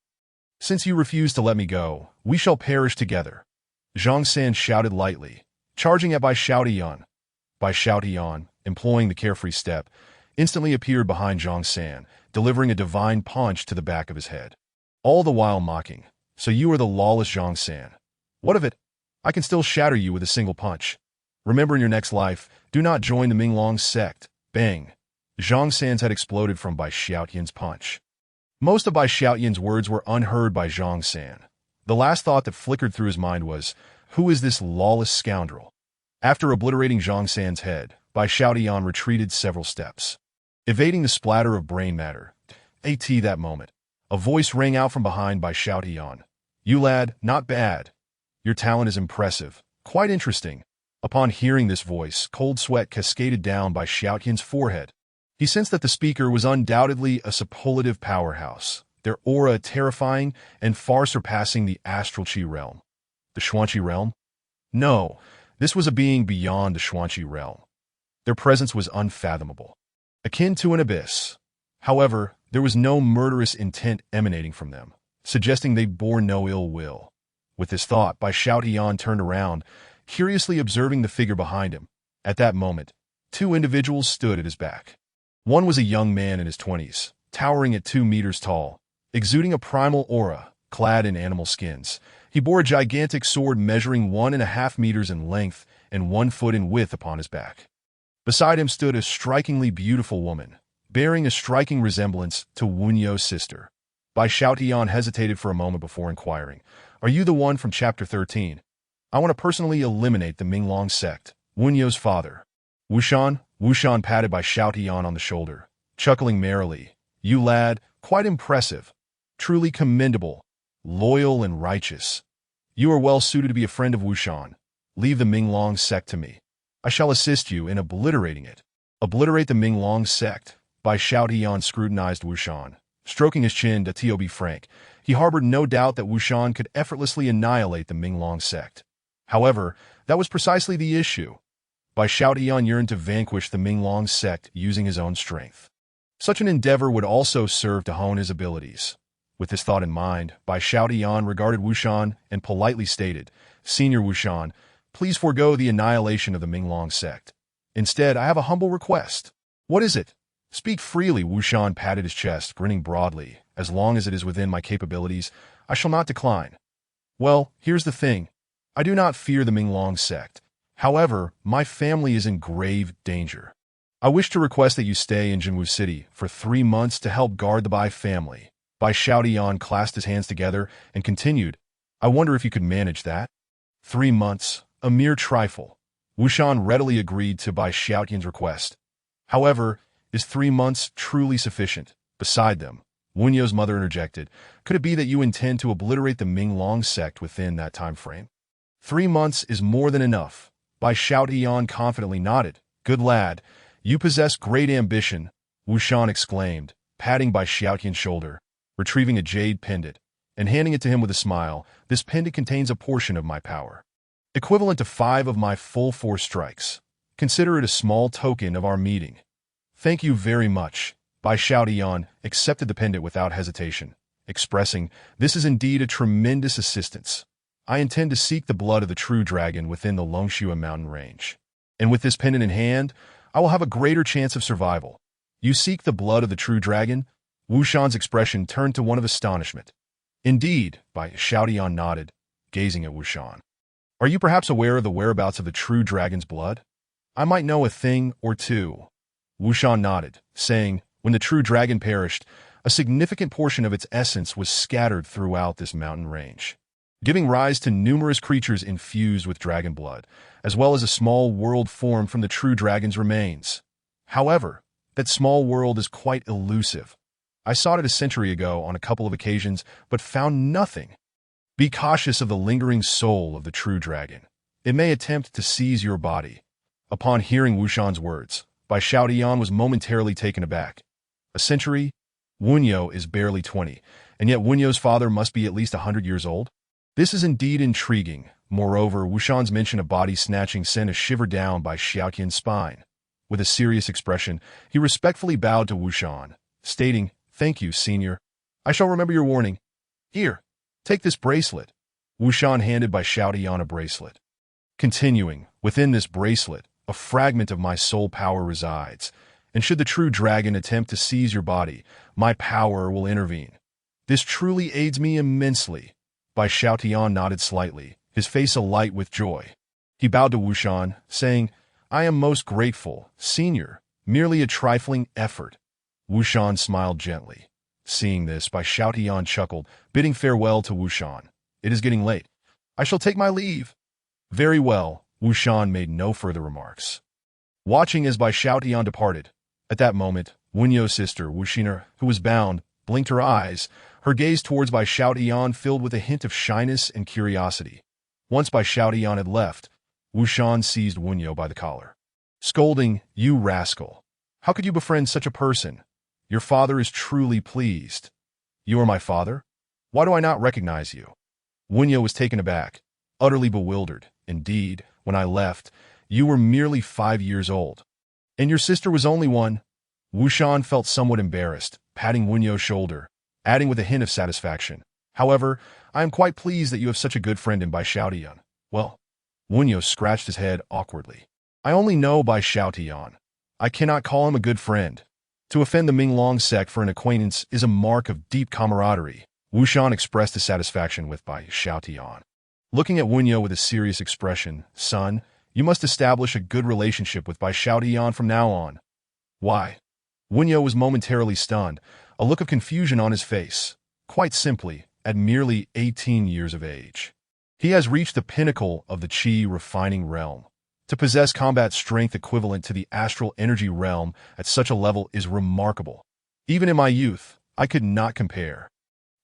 Since you refuse to let me go, we shall perish together. Zhang San shouted lightly, charging at Bai Xiaotian. Bai Xiaotian, employing the carefree step, instantly appeared behind Zhang San, delivering a divine punch to the back of his head. All the while mocking, so you are the lawless Zhang San. What of it? I can still shatter you with a single punch. Remember in your next life, do not join the Minglong sect. Bang. Zhang San's head exploded from Bai Xiaotian's punch. Most of Bai Xiaotian's words were unheard by Zhang San. The last thought that flickered through his mind was, who is this lawless scoundrel? After obliterating Zhang San's head, Bai Xiaotian retreated several steps. Evading the splatter of brain matter. That moment, a voice rang out from behind Bai Xiaotian. You lad, not bad. Your talent is impressive. Quite interesting. Upon hearing this voice, cold sweat cascaded down Bai Xiaotian's forehead. He sensed that the speaker was undoubtedly a superlative powerhouse, their aura terrifying and far surpassing the astral chi realm. The Xuanqi realm? No, this was a being beyond the Xuanqi realm. Their presence was unfathomable, akin to an abyss. However, there was no murderous intent emanating from them, suggesting they bore no ill will. With this thought, Bai Xiaotian turned around, curiously observing the figure behind him. At that moment, two individuals stood at his back. One was a young man in his 20s, towering at 2 meters tall, exuding a primal aura, clad in animal skins. He bore a gigantic sword measuring 1.5 meters in length and 1 foot in width upon his back. Beside him stood a strikingly beautiful woman, bearing a striking resemblance to Wunyo's sister. Bai Xiaotian hesitated for a moment before inquiring, Are you the one from Chapter 13? I want to personally eliminate the Minglong sect. Wunyo's father. Wushan patted Bai Xiaotian on the shoulder, chuckling merrily. You lad, quite impressive. Truly commendable. Loyal and righteous. You are well suited to be a friend of Wushan. Leave the Minglong sect to me. I shall assist you in obliterating it. Obliterate the Minglong sect. Bai Xiaotian scrutinized Wushan, stroking his chin to be frank. He harbored no doubt that Wushan could effortlessly annihilate the Minglong sect. However, that was precisely the issue. Bai Xiaotian yearned to vanquish the Minglong sect using his own strength. Such an endeavor would also serve to hone his abilities. With this thought in mind, Bai Xiaotian regarded Wushan and politely stated, Senior Wushan, please forego the annihilation of the Minglong sect. Instead, I have a humble request. What is it? Speak freely. Wushan patted his chest, grinning broadly. As long as it is within my capabilities, I shall not decline. Well, here's the thing. I do not fear the Minglong sect. However, my family is in grave danger. I wish to request that you stay in Zhenwu City for 3 months to help guard the Bai family. Bai Xiaotian clasped his hands together and continued, I wonder if you could manage that. 3 months, a mere trifle. Wushan readily agreed to Bai Xiaotian's request. However, is 3 months truly sufficient? Beside them, Wunyo's mother interjected, could it be that you intend to obliterate the Minglong sect within that time frame? 3 months is more than enough. Bai Xiaotian confidently nodded. Good lad, you possess great ambition, Wushan exclaimed, patting Bai Xiaotian's shoulder, retrieving a jade pendant, and handing it to him with a smile. This pendant contains a portion of my power, equivalent to 5 of my full force strikes. Consider it a small token of our meeting. Thank you very much. Bai Xiaotian accepted the pendant without hesitation, expressing, "This is indeed a tremendous assistance. I intend to seek the blood of the true dragon within the Longua mountain range. And with this pendant in hand, I will have a greater chance of survival." "You seek the blood of the true dragon?" Wu Shan's expression turned to one of astonishment. "Indeed," Bai Xiaotian nodded, gazing at Wu Shan. "Are you perhaps aware of the whereabouts of the true dragon's blood?" "I might know a thing or two." Wu Shan nodded, saying, "When the true dragon perished, a significant portion of its essence was scattered throughout this mountain range, giving rise to numerous creatures infused with dragon blood, as well as a small world formed from the true dragon's remains. However, that small world is quite elusive. I sought it a century ago on a couple of occasions, but found nothing. Be cautious of the lingering soul of the true dragon. It may attempt to seize your body." Upon hearing Wu Shan's words, Bai Xiaotian was momentarily taken aback. A century? Wunyo is barely 20, and yet Wunyo's father must be at least 100 years old? This is indeed intriguing. Moreover, Wu Shan's mention of body snatching sent a shiver down Bai Xiaotian's spine. With a serious expression, he respectfully bowed to Wu Shan, stating, "Thank you, senior. I shall remember your warning. Here, take this bracelet." Wu Shan handed Bai Xiaotian a bracelet. Continuing, "Within this bracelet, a fragment of my soul power resides, and should the true dragon attempt to seize your body, my power will intervene. This truly aids me immensely." Bai Xiaotian nodded slightly, his face alight with joy. He bowed to Wu Shan, saying, "I am most grateful, senior. Merely a trifling effort." Wu Shan smiled gently. Seeing this, Bai Xiaotian chuckled, bidding farewell to Wu Shan. "It is getting late. I shall take my leave." "Very well." Wu Shan made no further remarks. Watching as Bai Xiaotian departed, at that moment, Wunyo's sister, Wu Xiner, who was bound, blinked her eyes, her gaze towards Bai Xiaotian filled with a hint of shyness and curiosity. Once Bai Xiaotian had left, Wu Shan seized Wunyo by the collar, scolding, "You rascal! How could you befriend such a person? Your father is truly pleased." "You are my father? Why do I not recognize you?" Wunyo was taken aback, utterly bewildered. "Indeed, when I left, you were merely 5 years old. And your sister was only 1. Wu Shan felt somewhat embarrassed, patting Wunyo's shoulder, adding with a hint of satisfaction, "However, I am quite pleased that you have such a good friend in Bai Xiaotian." "Well," Wunyo scratched his head awkwardly, "I only know Bai Xiaotian. I cannot call him a good friend. To offend the Minglong sect for an acquaintance is a mark of deep camaraderie." Wu Shan expressed his satisfaction with Bai Xiaotian. Looking at Wunyo with a serious expression, "Son, you must establish a good relationship with Bai Xiaotian from now on." "Why?" Wunyo was momentarily stunned, a look of confusion on his face. Quite simply, at merely 18 years of age, he has reached the pinnacle of the Qi refining realm. To possess combat strength equivalent to the astral energy realm at such a level is remarkable. Even in my youth, I could not compare.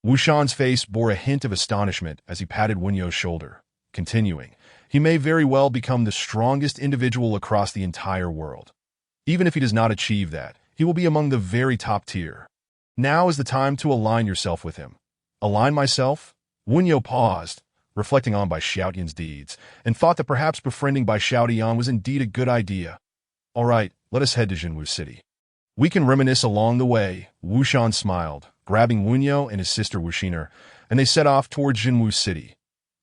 Wu Shan's face bore a hint of astonishment as he patted Wunyo's shoulder, continuing, "He may very well become the strongest individual across the entire world. Even if he does not achieve that, he will be among the very top tier. Now is the time to align yourself with him." "Align myself?" Wunyo paused, reflecting on Bai Xiaotian's deeds, and thought that perhaps befriending Bai Xiaotian was indeed a good idea. "All right, let us head to Zhenwu City. We can reminisce along the way." Wu Shan smiled, grabbing Wunyo and his sister Wu Xiner, and they set off towards Zhenwu City.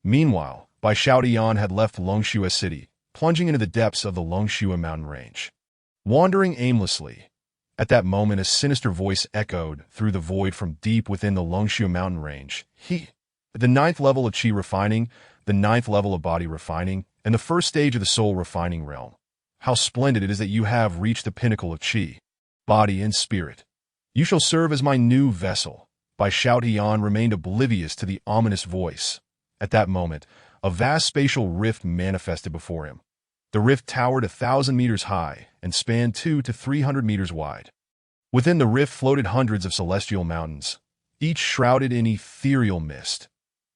Meanwhile, Bai Xiaotian had left Longua City, plunging into the depths of the Longua mountain range, wandering aimlessly. At that moment, a sinister voice echoed through the void from deep within the Longua mountain range. The 9th level of Qi refining, the 9th level of body refining, and the first stage of the soul refining realm. How splendid it is that you have reached the pinnacle of Qi, body and spirit. You shall serve as my new vessel." Bai Xiaotian remained oblivious to the ominous voice. At that moment, a vast spatial rift manifested before him. The rift towered 1,000 meters high and spanned 200 to 300 meters wide. Within the rift floated hundreds of celestial mountains, each shrouded in ethereal mist.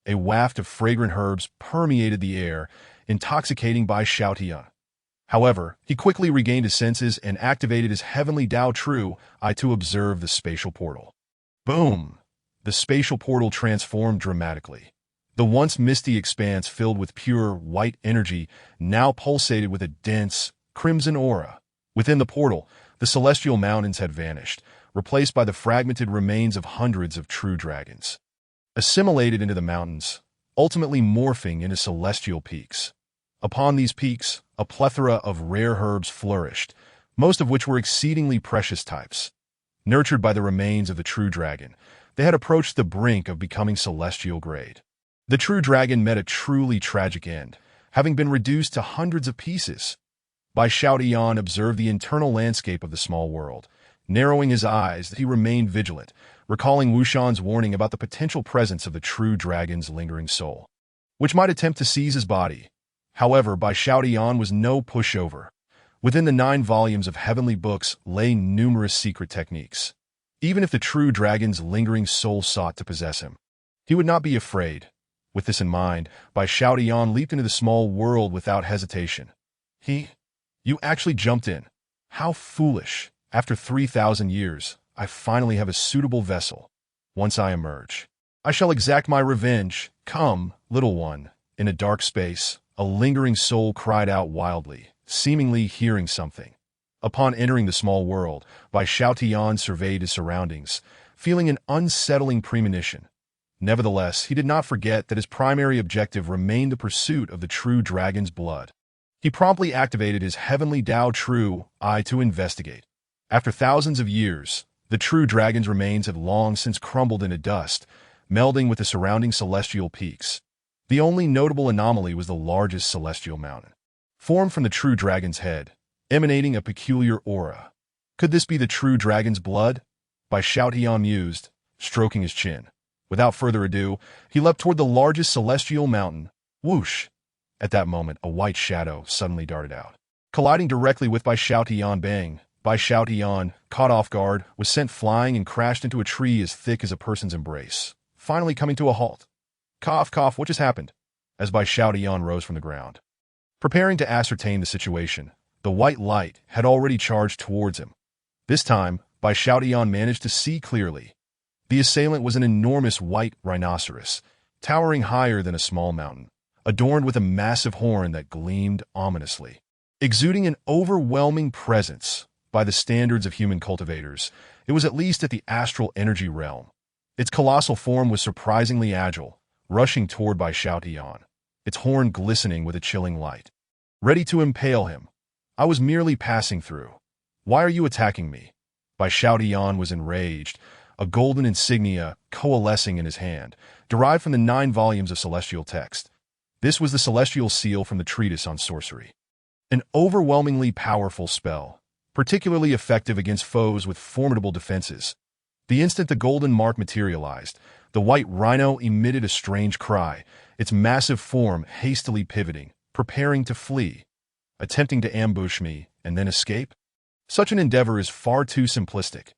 A waft of fragrant herbs permeated the air, intoxicating Bai Xiaotian. However, he quickly regained his senses and activated his heavenly Dao True Eye to observe the spatial portal. Boom! The spatial portal transformed dramatically. The once misty expanse filled with pure, white energy now pulsated with a dense, crimson aura. Within the portal, the celestial mountains had vanished, replaced by the fragmented remains of hundreds of true dragons. Assimilated into the mountains, ultimately morphing into celestial peaks. Upon these peaks, a plethora of rare herbs flourished, most of which were exceedingly precious types. Nurtured by the remains of the true dragon, they had approached the brink of becoming celestial grade. The true dragon met a truly tragic end, having been reduced to hundreds of pieces. Bai Xiaotian observed the internal landscape of the small world, narrowing his eyes that he remained vigilant, recalling Wushan's warning about the potential presence of the true dragon's lingering soul, which might attempt to seize his body. However, Bai Xiaotian was no pushover. Within the 9 volumes of heavenly books lay numerous secret techniques. Even if the true dragon's lingering soul sought to possess him, he would not be afraid. With this in mind, Bai Xiaotian leaped into the small world without hesitation. You actually jumped in. How foolish. After 3,000 years, I finally have a suitable vessel. Once I emerge, I shall exact my revenge. Come, little one. In a dark space, a lingering soul cried out wildly, seemingly hearing something. Upon entering the small world, Bai Xiaotian surveyed his surroundings, feeling an unsettling premonition. Nevertheless, he did not forget that his primary objective remained the pursuit of the true dragon's blood. He promptly activated his heavenly Dao True Eye to investigate. After thousands of years, the true dragon's remains had long since crumbled into dust, melding with the surrounding celestial peaks. The only notable anomaly was the largest celestial mountain, formed from the true dragon's head, emanating a peculiar aura. Could this be the true dragon's blood? Bai Xiaotian mused, stroking his chin. Without further ado, he leapt toward the largest celestial mountain. Whoosh! At that moment, a white shadow suddenly darted out, colliding directly with Bai Xiaotian. Bang! Bai Xiaotian, caught off guard, was sent flying and crashed into a tree as thick as a person's embrace, finally coming to a halt. Cough, cough, what just happened? As Bai Xiaotian rose from the ground. Preparing to ascertain the situation, the white light had already charged towards him. This time, Bai Xiaotian managed to see clearly. The assailant was an enormous white rhinoceros, towering higher than a small mountain, adorned with a massive horn that gleamed ominously. Exuding an overwhelming presence, by the standards of human cultivators, it was at least at the astral energy realm. Its colossal form was surprisingly agile, rushing toward Bai Xiaotian, its horn glistening with a chilling light. Ready to impale him. I was merely passing through. Why are you attacking me? Bai Xiaotian was enraged, a golden insignia coalescing in his hand, derived from the 9 volumes of celestial text. This was the celestial seal from the treatise on sorcery. An overwhelmingly powerful spell, particularly effective against foes with formidable defenses. The instant the golden mark materialized, the white rhino emitted a strange cry, its massive form hastily pivoting, preparing to flee. Attempting to ambush me and then escape? Such an endeavor is far too simplistic.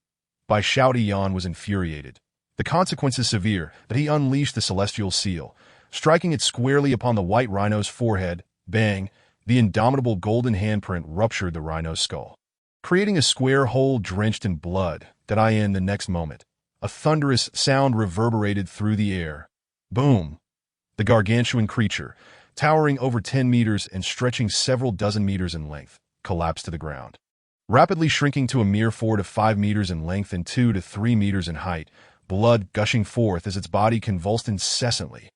Bai Xiaotian was infuriated. The consequences severe that he unleashed the celestial seal, striking it squarely upon the white rhino's forehead. Bang! The indomitable golden handprint ruptured the rhino's skull, creating a square hole drenched in blood. The next moment, a thunderous sound reverberated through the air. Boom! The gargantuan creature, towering over 10 meters and stretching several dozen meters in length, collapsed to the ground. Rapidly shrinking to a mere 4 to 5 meters in length and 2 to 3 meters in height, blood gushing forth as its body convulsed incessantly.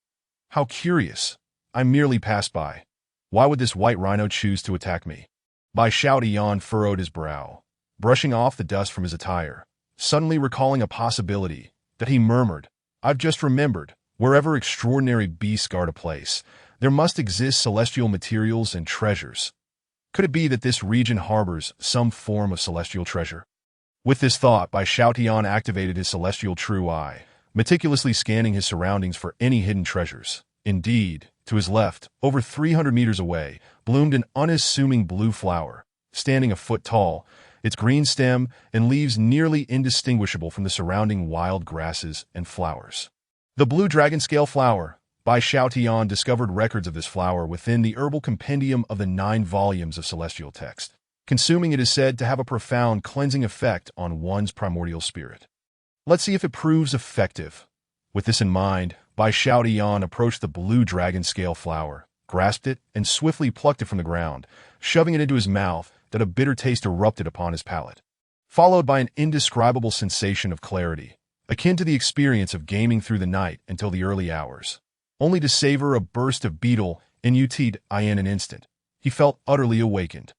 How curious! I merely passed by. Why would this white rhino choose to attack me? Bai Xiaotian furrowed his brow, brushing off the dust from his attire, suddenly recalling a possibility, that he murmured, I've just remembered, wherever extraordinary beasts guard a place, there must exist celestial materials and treasures. Could it be that this region harbors some form of celestial treasure? With this thought, Bai Xiaotian activated his celestial true eye, meticulously scanning his surroundings for any hidden treasures. Indeed, to his left, over 300 meters away, bloomed an unassuming blue flower, standing a foot tall, its green stem and leaves nearly indistinguishable from the surrounding wild grasses and flowers. The blue dragon scale flower. Bai Xiaotian discovered records of this flower within the herbal compendium of the 9 volumes of celestial text. Consuming it is said to have a profound cleansing effect on one's primordial spirit. Let's see if it proves effective. With this in mind, Bai Xiaotian approached the blue dragon scale flower, grasped it, and swiftly plucked it from the ground, shoving it into his mouth, that a bitter taste erupted upon his palate. followed by an indescribable sensation of clarity, akin to the experience of gaming through the night until the early hours, only to savor a burst of beetle in an instant. He felt utterly awakened.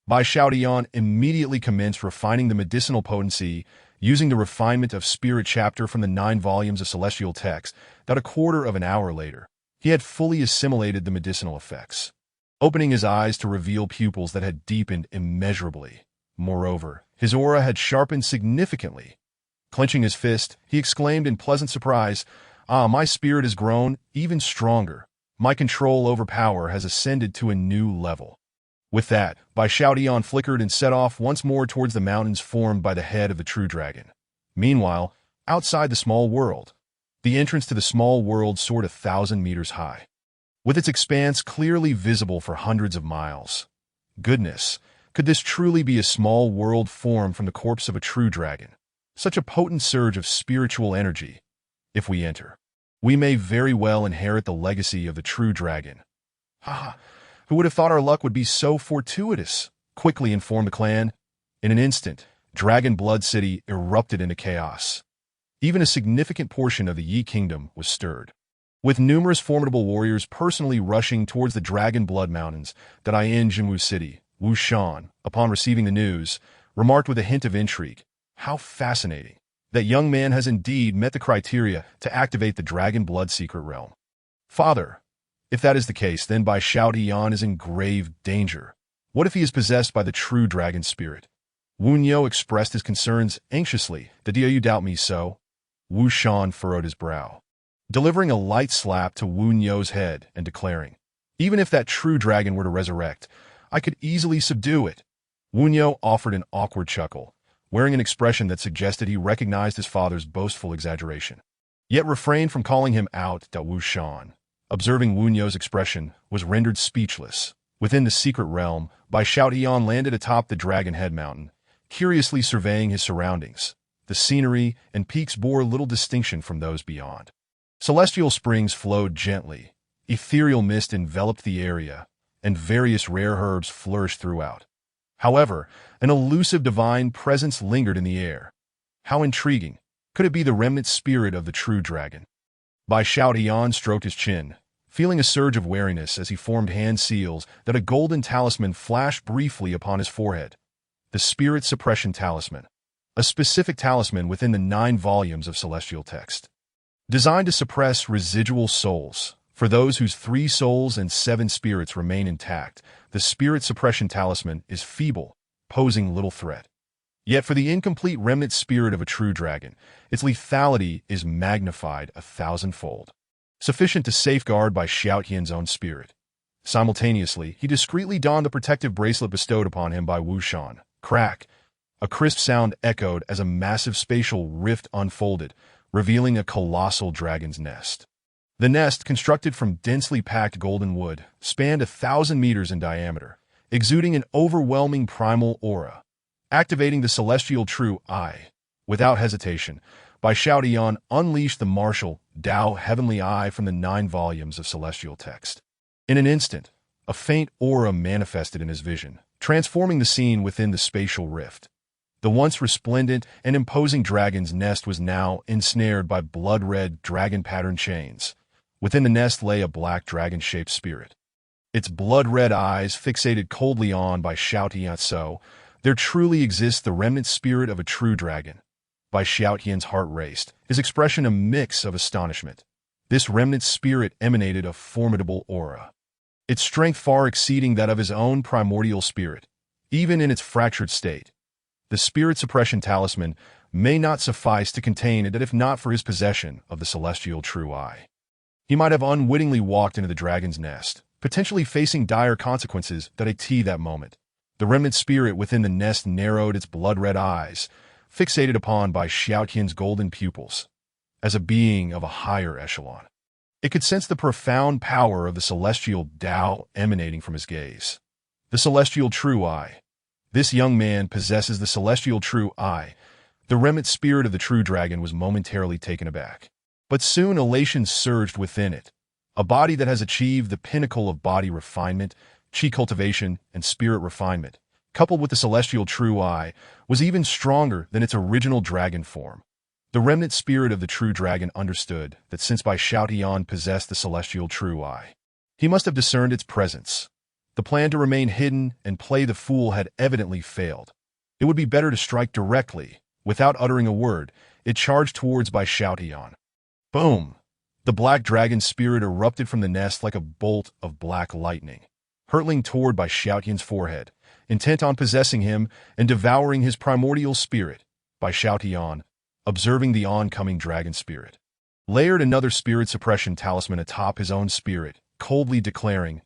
Bai Xiaotian immediately commenced refining the medicinal potency using the refinement of spirit chapter from the 9 volumes of celestial text that a quarter of an hour later, he had fully assimilated the medicinal effects, opening his eyes to reveal pupils that had deepened immeasurably. Moreover, his aura had sharpened significantly. Clenching his fist, he exclaimed in pleasant surprise, "Ah, my spirit has grown even stronger. My control over power has ascended to a new level." With that, Bai Xiaotian flickered and set off once more towards the mountains formed by the head of the true dragon. Meanwhile, outside the small world, the entrance to the small world soared 1,000 meters high, with its expanse clearly visible for hundreds of miles. Goodness, could this truly be a small world formed from the corpse of a true dragon? Such a potent surge of spiritual energy. If we enter, we may very well inherit the legacy of the true dragon. Ha! Who would have thought our luck would be so fortuitous? Quickly informed the clan. In an instant, Dragon Blood City erupted into chaos. Even a significant portion of the Yi Kingdom was stirred, with numerous formidable warriors personally rushing towards the Dragon Blood Mountains that are in Zhenwu City. Wu Shan, upon receiving the news, remarked with a hint of intrigue, "How fascinating. That young man has indeed met the criteria to activate the Dragon Blood Secret Realm." "Father, if that is the case, then Bai Xiaotian is in grave danger. What if he is possessed by the true dragon spirit?" Wu Niu expressed his concerns anxiously. "Do you doubt me so?" Wu Shan furrowed his brow, delivering a light slap to Wu Niu's head and declaring, "Even if that true dragon were to resurrect, I could easily subdue it." Wu Niu offered an awkward chuckle, wearing an expression that suggested he recognized his father's boastful exaggeration, yet refrained from calling him out. Wu Shan, observing Wu Niu's expression, was rendered speechless. Within the secret realm, Bai Xiaotian landed atop the Dragon Head Mountain, curiously surveying his surroundings. The scenery and peaks bore little distinction from those beyond. Celestial springs flowed gently, ethereal mist enveloped the area, and various rare herbs flourished throughout. However, an elusive divine presence lingered in the air. How intriguing! Could it be the remnant spirit of the true dragon? Bai Xiaotian stroked his chin, feeling a surge of wariness as he formed hand seals that a golden talisman flashed briefly upon his forehead. The Spirit Suppression Talisman, a specific talisman within the 9 volumes of celestial text, designed to suppress residual souls. For those whose 3 souls and 7 spirits remain intact, the Spirit Suppression Talisman is feeble, posing little threat. Yet for the incomplete remnant spirit of a true dragon, its lethality is magnified 1,000-fold, sufficient to safeguard Bai Xiaotian's own spirit. Simultaneously, he discreetly donned the protective bracelet bestowed upon him by Wu Shan. Crack! A crisp sound echoed as a massive spatial rift unfolded, revealing a colossal dragon's nest. The nest, constructed from densely packed golden wood, spanned 1,000 meters in diameter, exuding an overwhelming primal aura. Activating the celestial true eye. Without hesitation, Bai Xiaotian unleashed the martial Tao heavenly eye from the 9 volumes of celestial text. In an instant, a faint aura manifested in his vision, transforming the scene within the spatial rift. The once resplendent and imposing dragon's nest was now ensnared by blood-red dragon-patterned chains. Within the nest lay a black dragon-shaped spirit, its blood-red eyes fixated coldly on Bai Xiaotian. So, there truly exists the remnant spirit of a true dragon. Bai Xiaotian's heart raced, his expression a mix of astonishment. This remnant spirit emanated a formidable aura, its strength far exceeding that of his own primordial spirit, even in its fractured state. The Spirit Suppression Talisman may not suffice to contain it if not for his possession of the celestial true eye. He might have unwittingly walked into the dragon's nest, potentially facing dire consequences that moment. The remnant spirit within the nest narrowed its blood-red eyes, fixated upon by Xiaotian's golden pupils. As a being of a higher echelon, it could sense the profound power of the celestial Tao emanating from his gaze. The celestial true eye. This young man possesses the celestial true eye. The remnant spirit of the true dragon was momentarily taken aback. But soon elation surged within it. A body that has achieved the pinnacle of body refinement, chi cultivation, and spirit refinement, coupled with the celestial true eye, was even stronger than its original dragon form. The remnant spirit of the true dragon understood that since Bai Xiaotian possessed the celestial true eye, he must have discerned its presence. The plan to remain hidden and play the fool had evidently failed. It would be better to strike directly. Without uttering a word, it charged towards Bai Xiaotian. Boom! The black dragon spirit erupted from the nest like a bolt of black lightning, hurtling toward Bai Xiaotian's forehead, intent on possessing him and devouring his primordial spirit. Bai Xiaotian, observing the oncoming dragon spirit, layered another spirit suppression talisman atop his own spirit, coldly declaring,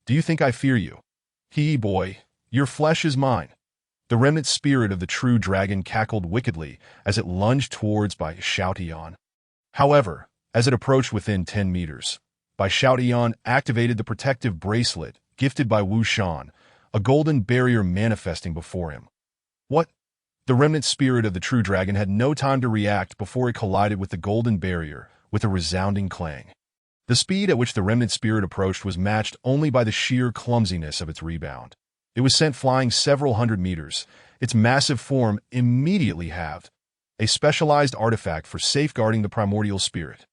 "Do you think I fear you? Boy, your flesh is mine." The remnant spirit of the true dragon cackled wickedly as it lunged towards Bai Xiaotian. However, as it approached within 10 meters, Bai Xiaotian activated the protective bracelet gifted by Wu Shan, a golden barrier manifesting before him. What? The remnant spirit of the true dragon had no time to react before it collided with the golden barrier with a resounding clang. The speed at which the remnant spirit approached was matched only by the sheer clumsiness of its rebound. It was sent flying several hundred meters, its massive form immediately halved, a specialized artifact for safeguarding the primordial spirit.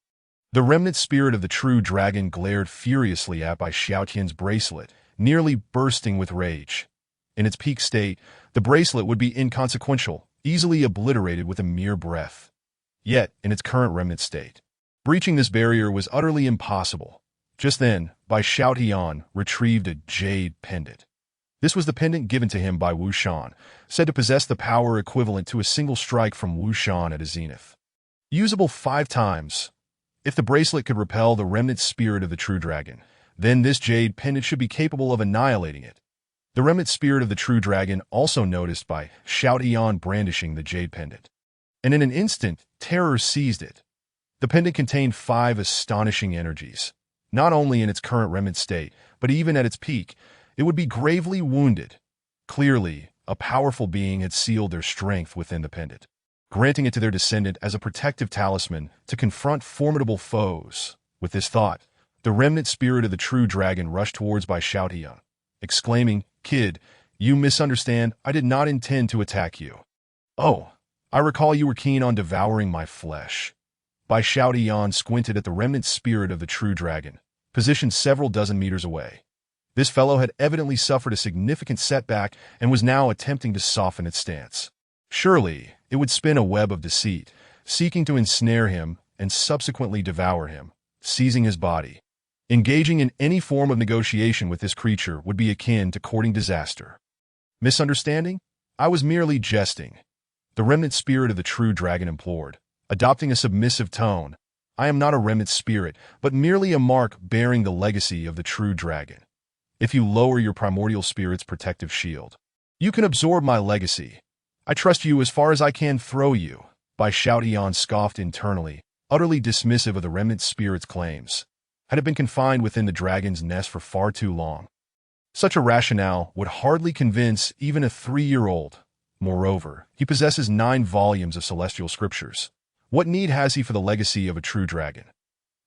The remnant spirit of the true dragon glared furiously at Bai Xiaotian's bracelet, nearly bursting with rage. In its peak state, the bracelet would be inconsequential, easily obliterated with a mere breath. Yet, in its current remnant state, breaching this barrier was utterly impossible. Just then, Bai Xiaotian retrieved a jade pendant. This was the pendant given to him by Wu Shan, said to possess the power equivalent to a single strike from Wu Shan at his zenith. Usable 5 times. If the bracelet could repel the remnant spirit of the true dragon, then this jade pendant should be capable of annihilating it. The remnant spirit of the true dragon also noticed Bai Xiaotian brandishing the jade pendant, and in an instant, terror seized it. The pendant contained 5 astonishing energies. Not only in its current remnant state, but even at its peak, it would be gravely wounded. Clearly, a powerful being had sealed their strength within the pendant, granting it to their descendant as a protective talisman to confront formidable foes. With this thought, the remnant spirit of the true dragon rushed towards Bai Xiaotian, exclaiming, "Kid, you misunderstand. I did not intend to attack you. Oh, I recall you were keen on devouring my flesh." Bai Xiaotian squinted at the remnant spirit of the true dragon, positioned several dozen meters away. This fellow had evidently suffered a significant setback and was now attempting to soften its stance. Surely, it would spin a web of deceit, seeking to ensnare him and subsequently devour him, seizing his body. Engaging in any form of negotiation with this creature would be akin to courting disaster. Misunderstanding? I was merely jesting. The remnant spirit of the true dragon implored, adopting a submissive tone. I am not a remnant spirit, but merely a mark bearing the legacy of the true dragon. If you lower your primordial spirit's protective shield, you can absorb my legacy. I trust you as far as I can throw you. Bai Xiaotian scoffed internally, utterly dismissive of the remnant spirit's claims. Had it been confined within the dragon's nest for far too long, such a rationale would hardly convince even a 3-year-old. Moreover, he possesses 9 volumes of celestial scriptures. What need has he for the legacy of a true dragon?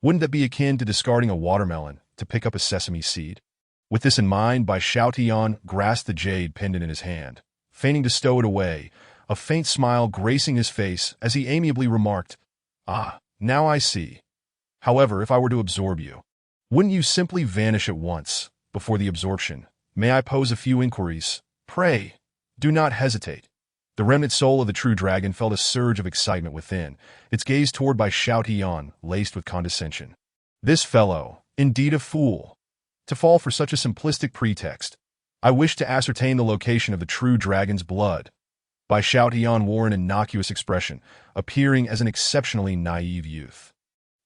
Wouldn't that be akin to discarding a watermelon to pick up a sesame seed? With this in mind, Bai Xiaotian grasped the jade pendant in his hand, feigning to stow it away, a faint smile gracing his face as he amiably remarked, "Ah, now I see. However, if I were to absorb you, wouldn't you simply vanish at once? Before the absorption, may I pose a few inquiries? Pray, do not hesitate." The remnant soul of the true dragon felt a surge of excitement within, its gaze toward Bai Xiaotian laced with condescension. This fellow, indeed a fool, to fall for such a simplistic pretext. I wish to ascertain the location of the true dragon's blood. Bai Xiaotian wore an innocuous expression, appearing as an exceptionally naive youth.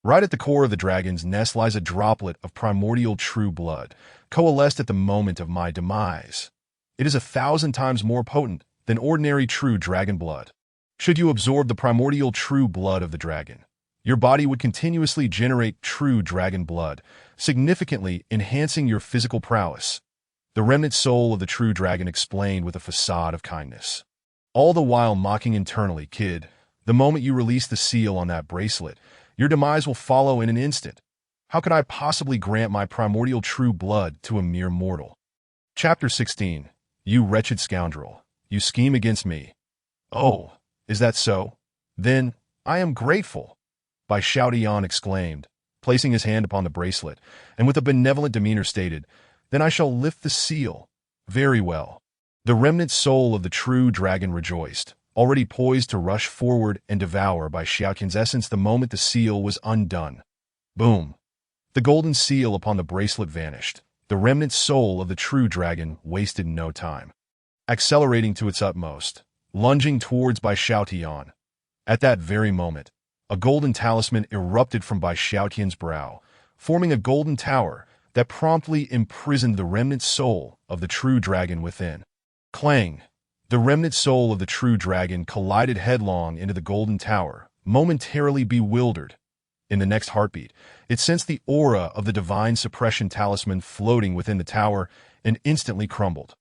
Right at the core of the dragon's nest lies a droplet of primordial true blood, coalesced at the moment of my demise. It is 1,000 times more potent than ordinary true dragon blood. Should you absorb the primordial true blood of the dragon, your body would continuously generate true dragon blood, significantly enhancing your physical prowess. The remnant soul of the true dragon explained with a facade of kindness, all the while mocking internally, "Kid, the moment you release the seal on that bracelet, your demise will follow in an instant. How could I possibly grant my primordial true blood to a mere mortal?" Chapter 16. You wretched scoundrel, you scheme against me. Oh, is that so? Then I am grateful, Bai Xiaotian exclaimed, placing his hand upon the bracelet, and with a benevolent demeanor stated, Then I shall lift the seal. Very well. The remnant soul of the true dragon rejoiced, already poised to rush forward and devour Bai Xiaotian's essence the moment the seal was undone. Boom! The golden seal upon the bracelet vanished. The remnant soul of the true dragon wasted no time. Accelerating to its utmost, lunging towards Bai Xiaotian. At that very moment, a golden talisman erupted from Bai Xiaotian's brow, forming a golden tower that promptly imprisoned the remnant soul of the true dragon within. Clang! The remnant soul of the true dragon collided headlong into the golden tower, momentarily bewildered. In the next heartbeat, it sensed the aura of the divine suppression talisman floating within the tower and instantly crumbled.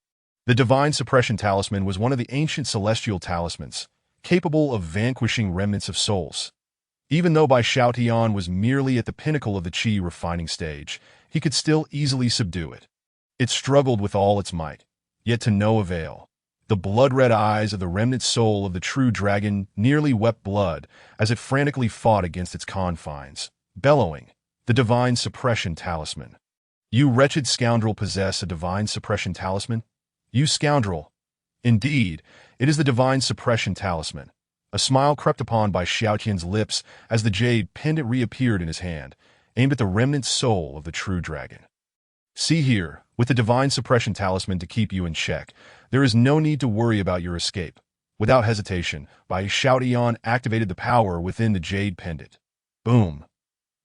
The divine suppression talisman was one of the ancient celestial talismans, capable of vanquishing remnants of souls. Even though Bai Xiaotian was merely at the pinnacle of the qi refining stage, he could still easily subdue it. It struggled with all its might, yet to no avail. The blood-red eyes of the remnant soul of the true dragon nearly wept blood as it frantically fought against its confines, bellowing, the divine suppression talisman. You wretched scoundrel possess a divine suppression talisman? You scoundrel! Indeed, it is the divine suppression talisman. A smile crept upon Bai Xiaotian's lips as the jade pendant reappeared in his hand, aimed at the remnant soul of the true dragon. See here, with the divine suppression talisman to keep you in check, there is no need to worry about your escape. Without hesitation, Bai Xiaotian activated the power within the jade pendant. Boom!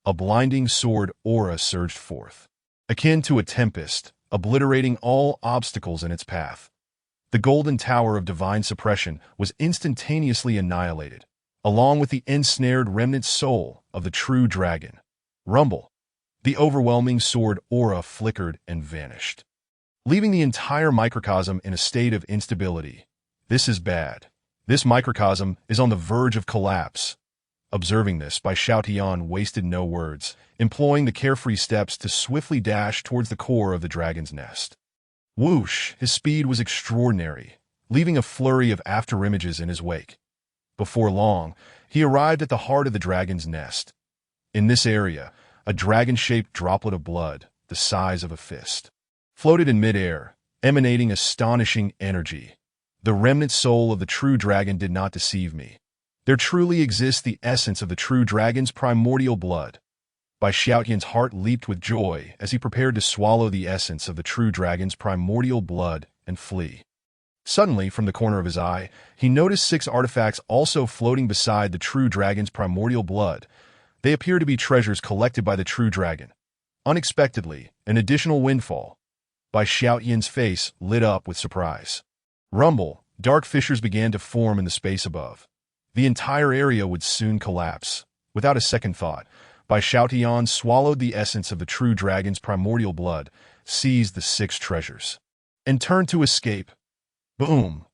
A blinding sword aura surged forth, akin to a tempest, obliterating all obstacles in its path. The golden tower of divine suppression was instantaneously annihilated, along with the ensnared remnant soul of the true dragon. Rumble! The overwhelming sword aura flickered and vanished, leaving the entire microcosm in a state of instability. This is bad. This microcosm is on the verge of collapse. Observing this, Bai Xiaotian wasted no words, employing the carefree steps to swiftly dash towards the core of the dragon's nest. Whoosh! His speed was extraordinary, leaving a flurry of afterimages in his wake. Before long, he arrived at the heart of the dragon's nest. In this area, a dragon-shaped droplet of blood, the size of a fist, floated in midair, emanating astonishing energy. The remnant soul of the true dragon did not deceive me. There truly exists the essence of the true dragon's primordial blood. Bai Xiaotian's heart leaped with joy as he prepared to swallow the essence of the true dragon's primordial blood and flee. Suddenly, from the corner of his eye, he noticed 6 artifacts also floating beside the true dragon's primordial blood. They appear to be treasures collected by the true dragon. Unexpectedly, an additional windfall. Bai Xiaotian's face lit up with surprise. Rumble! Dark fissures began to form in the space above. The entire area would soon collapse. Without a second thought, Bai Xiaotian swallowed the essence of the true dragon's primordial blood, seized the 6 treasures, and turned to escape. Boom!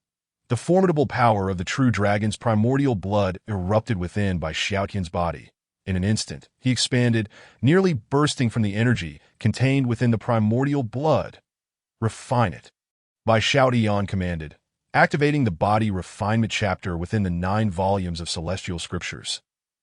The formidable power of the true dragon's primordial blood erupted within Bai Xiaotian's body. In an instant, he expanded, nearly bursting from the energy contained within the primordial blood. Refine it, Bai Xiaotian commanded, activating the body refinement chapter within the 9 volumes of celestial scriptures.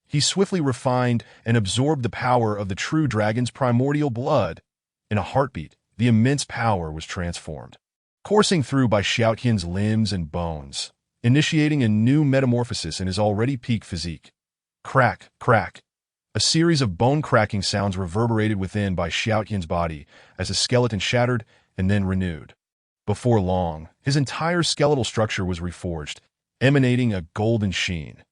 He swiftly refined and absorbed the power of the true dragon's primordial blood. In a heartbeat, the immense power was transformed, coursing through Bai Xiaotian's limbs and bones, initiating a new metamorphosis in his already peak physique. Crack, crack. A series of bone-cracking sounds reverberated within Bai Xiaotian's body as the skeleton shattered and then renewed. Before long, his entire skeletal structure was reforged, emanating a golden sheen.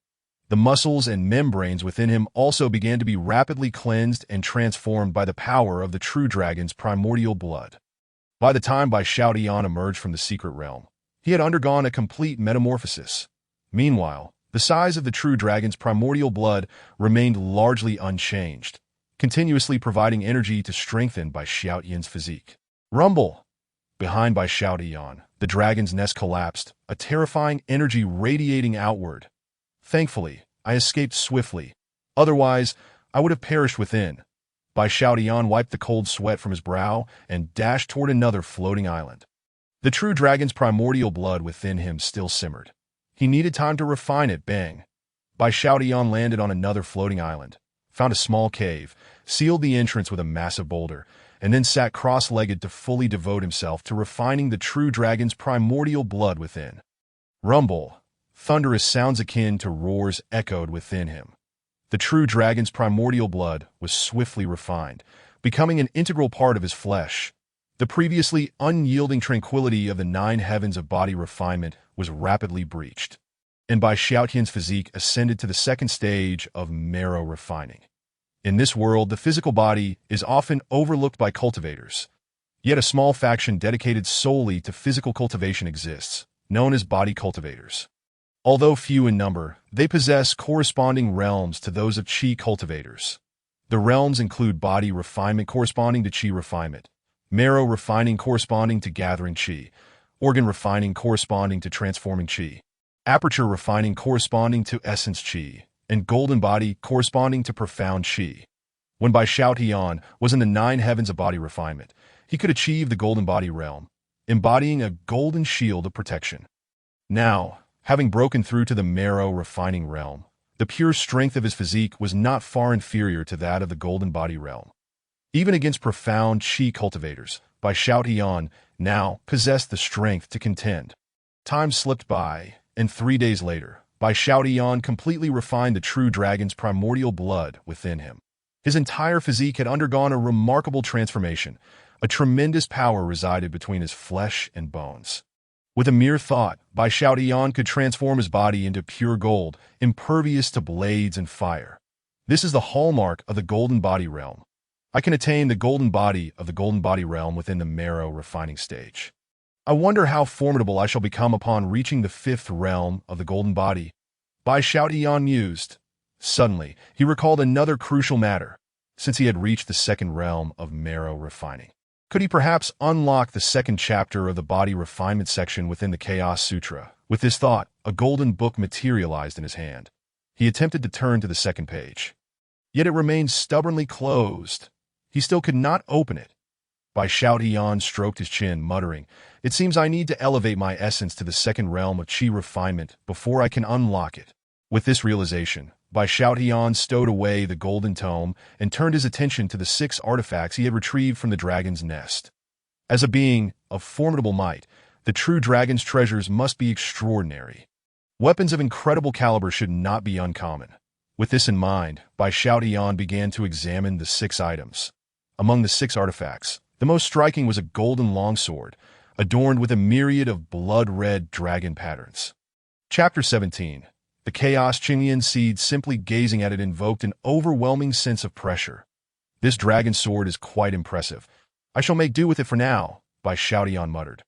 The muscles and membranes within him also began to be rapidly cleansed and transformed by the power of the true dragon's primordial blood. By the time Bai Xiaotian emerged from the secret realm, he had undergone a complete metamorphosis. Meanwhile, the size of the true dragon's primordial blood remained largely unchanged, continuously providing energy to strengthen Bai Xiaotian's physique. Rumble! Behind Bai Xiaotian, the dragon's nest collapsed, a terrifying energy radiating outward. Thankfully, I escaped swiftly. Otherwise, I would have perished within. Bai Xiaotian wiped the cold sweat from his brow and dashed toward another floating island. The true dragon's primordial blood within him still simmered. He needed time to refine it. Bang! Bai Xiaotian landed on another floating island, found a small cave, sealed the entrance with a massive boulder, and then sat cross-legged to fully devote himself to refining the true dragon's primordial blood within. Rumble, thunderous sounds akin to roars echoed within him. The true dragon's primordial blood was swiftly refined, becoming an integral part of his flesh. The previously unyielding tranquility of the 9 heavens of body refinement was rapidly breached, and Bai Xiaotian's physique ascended to the second stage of marrow refining. In this world, the physical body is often overlooked by cultivators. Yet a small faction dedicated solely to physical cultivation exists, known as body cultivators. Although few in number, they possess corresponding realms to those of Qi cultivators. The realms include body refinement corresponding to Qi refinement, marrow refining corresponding to gathering Qi, organ refining corresponding to transforming Qi, aperture refining corresponding to essence Qi, and golden body corresponding to profound Qi. When Bai Xiaotian was in the 9 heavens of body refinement, he could achieve the golden body realm, embodying a golden shield of protection. Now, having broken through to the marrow refining realm, the pure strength of his physique was not far inferior to that of the golden body realm. Even against profound Qi cultivators, Bai Xiaotian now possessed the strength to contend. Time slipped by, and 3 days later, Bai Xiaotian completely refined the true dragon's primordial blood within him. His entire physique had undergone a remarkable transformation. A tremendous power resided between his flesh and bones. With a mere thought, Bai Xiaotian could transform his body into pure gold, impervious to blades and fire. This is the hallmark of the golden body realm. I can attain the golden body of the golden body realm within the marrow refining stage. I wonder how formidable I shall become upon reaching the 5th realm of the golden body. Bai Xiaotian mused. Suddenly, he recalled another crucial matter. Since he had reached the 2nd realm of marrow refining, could he perhaps unlock the 2nd chapter of the body refinement section within the Chaos Sutra? With this thought, a golden book materialized in his hand. He attempted to turn to the 2nd page. Yet it remained stubbornly closed. He still could not open it. Bai Xiaotian stroked his chin, muttering, "It seems I need to elevate my essence to the 2nd realm of Qi refinement before I can unlock it." With this realization, Bai Xiaotian stowed away the golden tome and turned his attention to the 6 artifacts he had retrieved from the dragon's nest. As a being of formidable might, the true dragon's treasures must be extraordinary. Weapons of incredible caliber should not be uncommon. With this in mind, Bai Xiaotian began to examine the 6 items. Among the 6 artifacts, the most striking was a golden longsword, adorned with a myriad of blood-red dragon patterns. Chapter 17. The Chaos Qingyan Seed. Simply gazing at it invoked an overwhelming sense of pressure. This dragon sword is quite impressive. I shall make do with it for now, Bai Xiaotian muttered,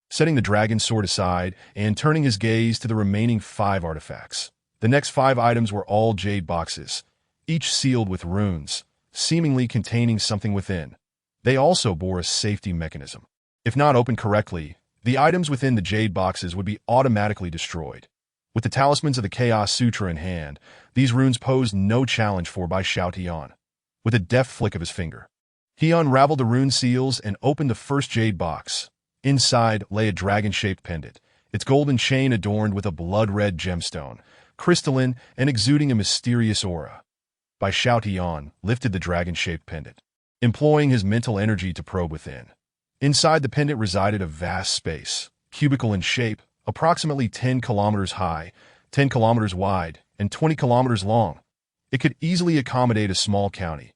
setting the dragon sword aside and turning his gaze to the remaining 5 artifacts. The next 5 items were all jade boxes, each sealed with runes, seemingly containing something within. They also bore a safety mechanism. If not opened correctly, the items within the jade boxes would be automatically destroyed. With the talismans of the Chaos Sutra in hand, these runes posed no challenge for Bai Xiaotian. With a deft flick of his finger, he unraveled the rune seals and opened the first jade box. Inside lay a dragon-shaped pendant, its golden chain adorned with a blood-red gemstone, crystalline and exuding a mysterious aura. Bai Xiaotian lifted the dragon-shaped pendant, employing his mental energy to probe within. Inside the pendant resided a vast space, cubical in shape, approximately 10 kilometers high, 10 kilometers wide, and 20 kilometers long. It could easily accommodate a small county.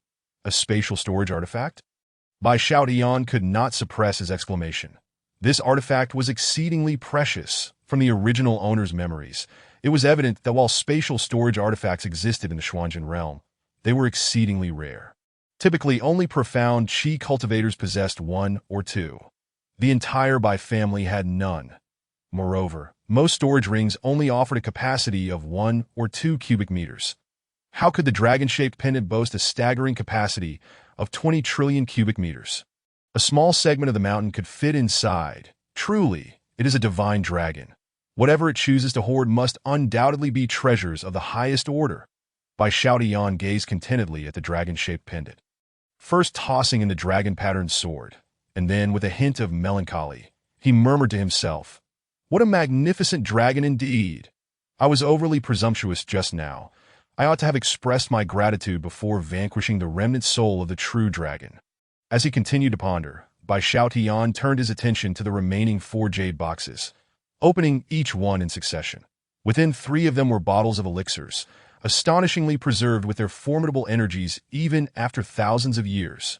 A spatial storage artifact? Bai Xiaotian could not suppress his exclamation. This artifact was exceedingly precious. From the original owner's memories, it was evident that while spatial storage artifacts existed in the Xuanzhen realm, they were exceedingly rare. Typically, only profound Qi cultivators possessed 1 or 2. The entire Bai family had none. Moreover, most storage rings only offered a capacity of 1 or 2 cubic meters. How could the dragon-shaped pendant boast a staggering capacity of 20 trillion cubic meters? A small segment of the mountain could fit inside. Truly, it is a divine dragon. Whatever it chooses to hoard must undoubtedly be treasures of the highest order. Bai Xiaotian gazed contentedly at the dragon-shaped pendant, first tossing in the dragon-patterned sword, and then, with a hint of melancholy, He murmured to himself, "What a magnificent dragon indeed! I was overly presumptuous just now. I ought to have expressed my gratitude before vanquishing the remnant soul of the true dragon." As he continued to ponder, Bai Xiaotian turned his attention to the remaining 4 jade boxes, opening each one in succession. Within 3 of them were bottles of elixirs, astonishingly preserved with their formidable energies even after thousands of years.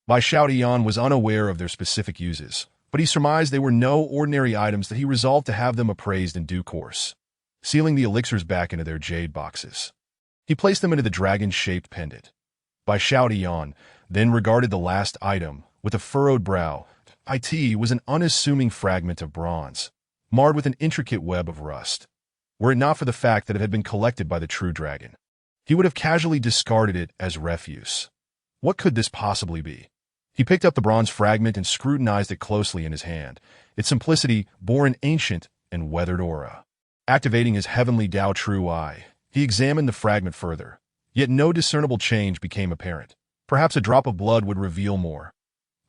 Bai Xiaotian was unaware of their specific uses, but he surmised they were no ordinary items that he resolved to have them appraised in due course. Sealing the elixirs back into their jade boxes, he placed them into the dragon-shaped pendant. Bai Xiaotian then regarded the last item with a furrowed brow. It was an unassuming fragment of bronze, marred with an intricate web of rust. Were it not for the fact that it had been collected by the true dragon, he would have casually discarded it as refuse. What could this possibly be? He picked up the bronze fragment and scrutinized it closely in his hand. Its simplicity bore an ancient and weathered aura. Activating his heavenly Dao True Eye, he examined the fragment further, yet no discernible change became apparent. Perhaps a drop of blood would reveal more.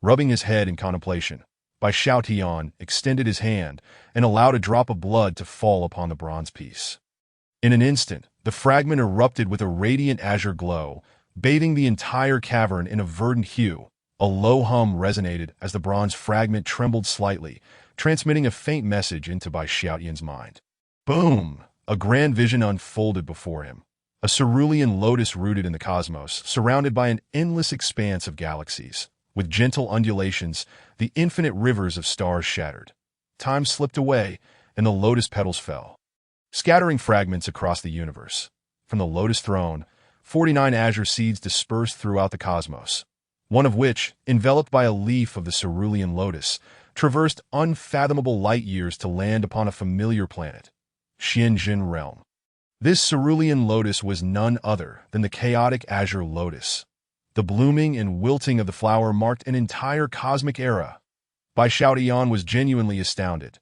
Rubbing his head in contemplation, Bai Xiaotian extended his hand and allowed a drop of blood to fall upon the bronze piece. In an instant, the fragment erupted with a radiant azure glow, bathing the entire cavern in a verdant hue. A low hum resonated as the bronze fragment trembled slightly, transmitting a faint message into Bai Xiaotian's mind. Boom! A grand vision unfolded before him. A cerulean lotus rooted in the cosmos, surrounded by an endless expanse of galaxies. With gentle undulations, the infinite rivers of stars shattered. Time slipped away, and the lotus petals fell, scattering fragments across the universe. From the lotus throne, 49 azure seeds dispersed throughout the cosmos, one of which, enveloped by a leaf of the cerulean lotus, traversed unfathomable light years to land upon a familiar planet, Xianjin realm. This cerulean lotus was none other than the chaotic Azure Lotus. The blooming and wilting of the flower marked an entire cosmic era. Bai Xiaotian was genuinely astounded.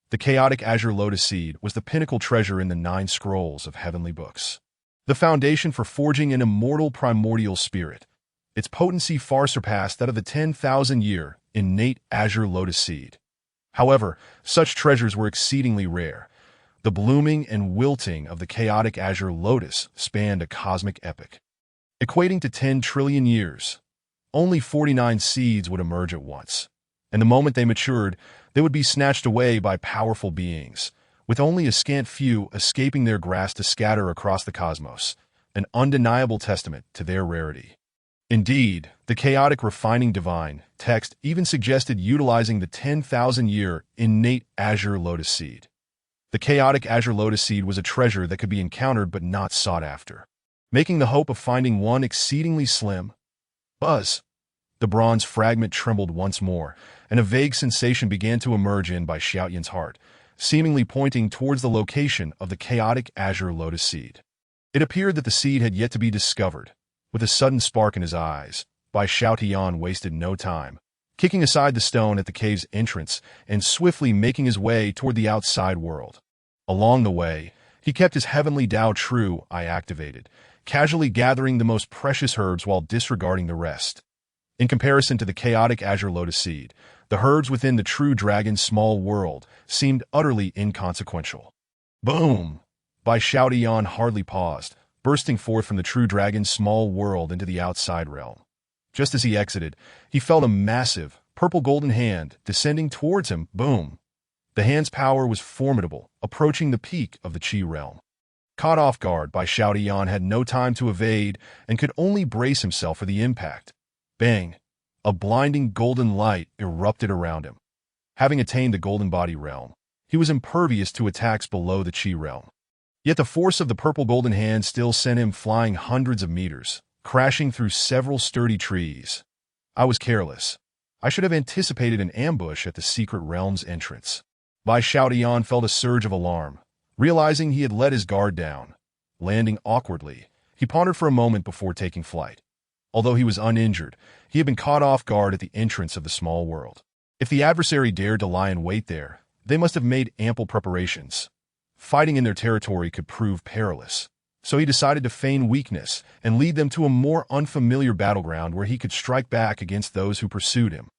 The chaotic Azure Lotus seed was the pinnacle treasure in the 9 scrolls of heavenly books, the foundation for forging an immortal primordial spirit. Its potency far surpassed that of the 10,000-year innate Azure Lotus seed. However, such treasures were exceedingly rare. The blooming and wilting of the chaotic Azure Lotus spanned a cosmic epoch, equating to 10 trillion years. Only 49 seeds would emerge at once, and the moment they matured, they would be snatched away by powerful beings, with only a scant few escaping their grasp to scatter across the cosmos, an undeniable testament to their rarity. Indeed, the chaotic refining divine text even suggested utilizing the 10,000-year innate Azure Lotus seed. The chaotic Azure Lotus seed was a treasure that could be encountered but not sought after, making the hope of finding one exceedingly slim. Buzz! The bronze fragment trembled once more, and a vague sensation began to emerge in Bai Xiaotian's heart, seemingly pointing towards the location of the chaotic Azure Lotus seed. It appeared that the seed had yet to be discovered. With a sudden spark in his eyes, Bai Xiaotian wasted no time, kicking aside the stone at the cave's entrance and swiftly making his way toward the outside world. Along the way, he kept his heavenly Dao True Eye activated, casually gathering the most precious herbs while disregarding the rest. In comparison to the chaotic Azure Lotus seed, the herbs within the true dragon's small world seemed utterly inconsequential. Boom! Bai Xiaotian hardly paused, bursting forth from the true dragon's small world into the outside realm. Just as he exited, he felt a massive, purple-golden hand descending towards him. Boom! The hand's power was formidable, approaching the peak of the Qi realm. Caught off guard, Bai Xiaotian had no time to evade and could only brace himself for the impact. Bang! A blinding golden light erupted around him. Having attained the golden body realm, he was impervious to attacks below the Qi realm. Yet the force of the purple golden hand still sent him flying hundreds of meters, crashing through several sturdy trees. I was careless. I should have anticipated an ambush at the secret realm's entrance. Bai Xiaotian felt a surge of alarm, realizing he had let his guard down. Landing awkwardly, he pondered for a moment before taking flight. Although he was uninjured, he had been caught off guard at the entrance of the small world. If the adversary dared to lie in wait there, they must have made ample preparations. Fighting in their territory could prove perilous, so he decided to feign weakness and lead them to a more unfamiliar battleground where he could strike back against those who pursued him.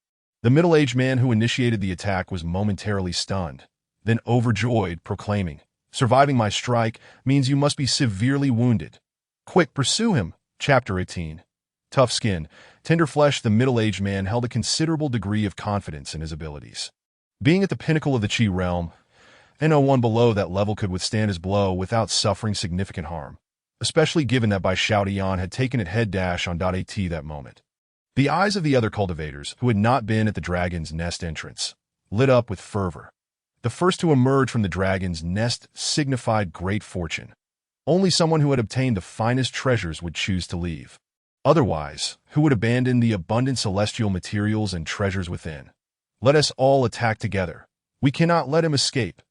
The middle-aged man who initiated the attack was momentarily stunned, then overjoyed, proclaiming, "Surviving my strike means you must be severely wounded. Quick, pursue him." Chapter 18. Tough skin, tender flesh. The middle-aged man held a considerable degree of confidence in his abilities. Being at the pinnacle of the Qi realm, and no one below that level could withstand his blow without suffering significant harm, especially given that Bai Xiaotian had taken it head dash on .at that moment. The eyes of the other cultivators, who had not been at the dragon's nest entrance, lit up with fervor. The first to emerge from the dragon's nest signified great fortune. Only someone who had obtained the finest treasures would choose to leave. Otherwise, who would abandon the abundant celestial materials and treasures within? Let us all attack together. We cannot let him escape.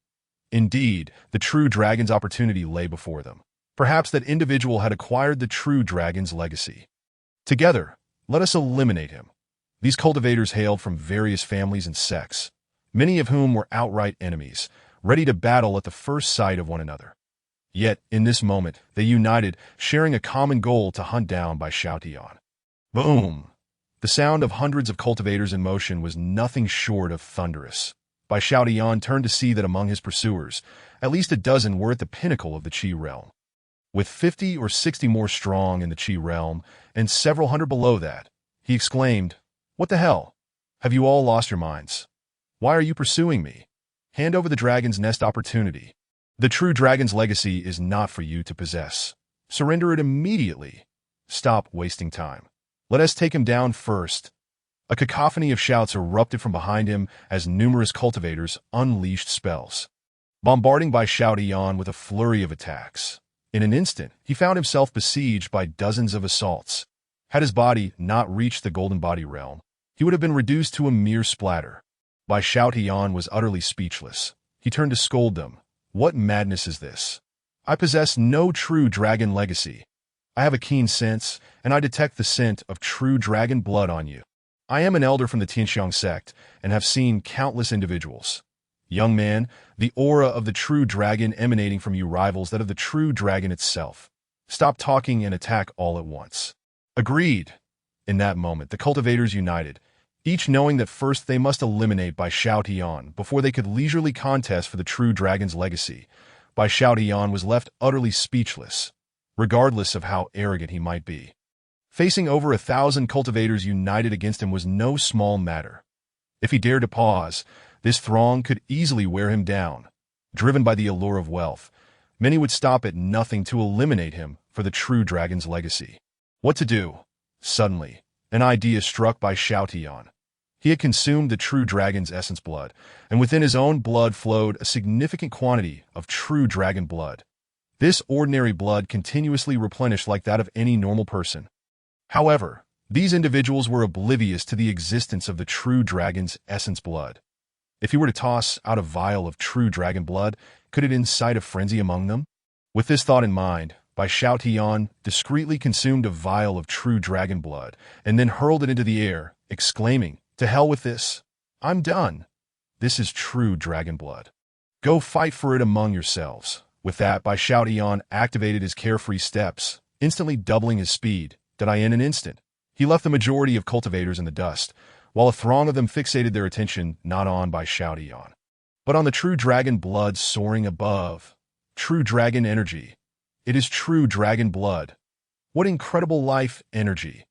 Indeed, the true dragon's opportunity lay before them. Perhaps that individual had acquired the true dragon's legacy. Together, let us eliminate him. These cultivators hailed from various families and sects, many of whom were outright enemies, ready to battle at the first sight of one another. Yet, in this moment, they united, sharing a common goal to hunt down Bai Xiaotian. Boom! The sound of hundreds of cultivators in motion was nothing short of thunderous. Bai Xiaotian turned to see that among his pursuers, at least a dozen were at the pinnacle of the Qi realm. With 50 or 60 more strong in the Qi realm, and several hundred below that, he exclaimed, "What the hell? Have you all lost your minds? Why are you pursuing me? Hand over the dragon's nest opportunity. The true dragon's legacy is not for you to possess. Surrender it immediately. Stop wasting time. Let us take him down first." A cacophony of shouts erupted from behind him as numerous cultivators unleashed spells, bombarding Bai Xiaotian with a flurry of attacks. In an instant, he found himself besieged by dozens of assaults. Had his body not reached the golden body realm, he would have been reduced to a mere splatter. Bai Xiaotian was utterly speechless. He turned to scold them. "What madness is this? I possess no true dragon legacy. I have a keen sense, and I detect the scent of true dragon blood on you. I am an elder from the Tianxiang sect, and have seen countless individuals. Young man, the aura of the true dragon emanating from you rivals that of the true dragon itself. Stop talking and attack all at once." Agreed. In that moment, the cultivators united, each knowing that first they must eliminate Bai Xiaotian before they could leisurely contest for the true dragon's legacy. Bai Xiaotian was left utterly speechless, regardless of how arrogant he might be. Facing over 1,000 cultivators united against him was no small matter. If he dared to pause, this throng could easily wear him down. Driven by the allure of wealth, many would stop at nothing to eliminate him for the true dragon's legacy. What to do? Suddenly, an idea struck Bai Xiaotian. He had consumed the true dragon's essence blood, and within his own blood flowed a significant quantity of true dragon blood. This ordinary blood continuously replenished like that of any normal person. However, these individuals were oblivious to the existence of the true dragon's essence blood. If he were to toss out a vial of true dragon blood, could it incite a frenzy among them? With this thought in mind, Bai Xiaotian discreetly consumed a vial of true dragon blood and then hurled it into the air, exclaiming, "To hell with this. I'm done. This is true dragon blood. Go fight for it among yourselves." With that, Bai Xiaotian activated his carefree steps, instantly doubling his speed. In an instant, he left the majority of cultivators in the dust, while a throng of them fixated their attention not on Bai Xiaotian, but on the true dragon blood soaring above. True dragon energy. It is true dragon blood. What incredible life energy.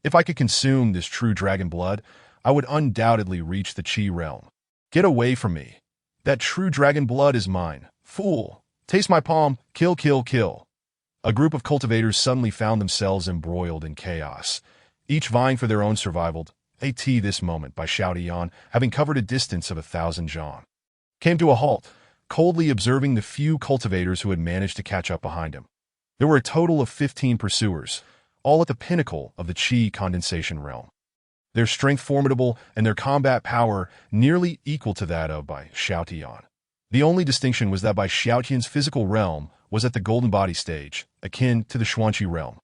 If I could consume this true dragon blood, I would undoubtedly reach the Qi realm. Get away from me. That true dragon blood is mine. Fool. Taste my palm. Kill, kill, kill. A group of cultivators suddenly found themselves embroiled in chaos, each vying for their own survival. At this moment, Bai Xiaotian, having covered a distance of 1,000 zhang, came to a halt, coldly observing the few cultivators who had managed to catch up behind him. There were a total of 15 pursuers, all at the pinnacle of the Qi condensation realm. Their strength formidable and their combat power nearly equal to that of Bai Xiaotian. The only distinction was that Bai Xiaotian's physical realm was at the golden body stage, akin to the Xuanqi realm.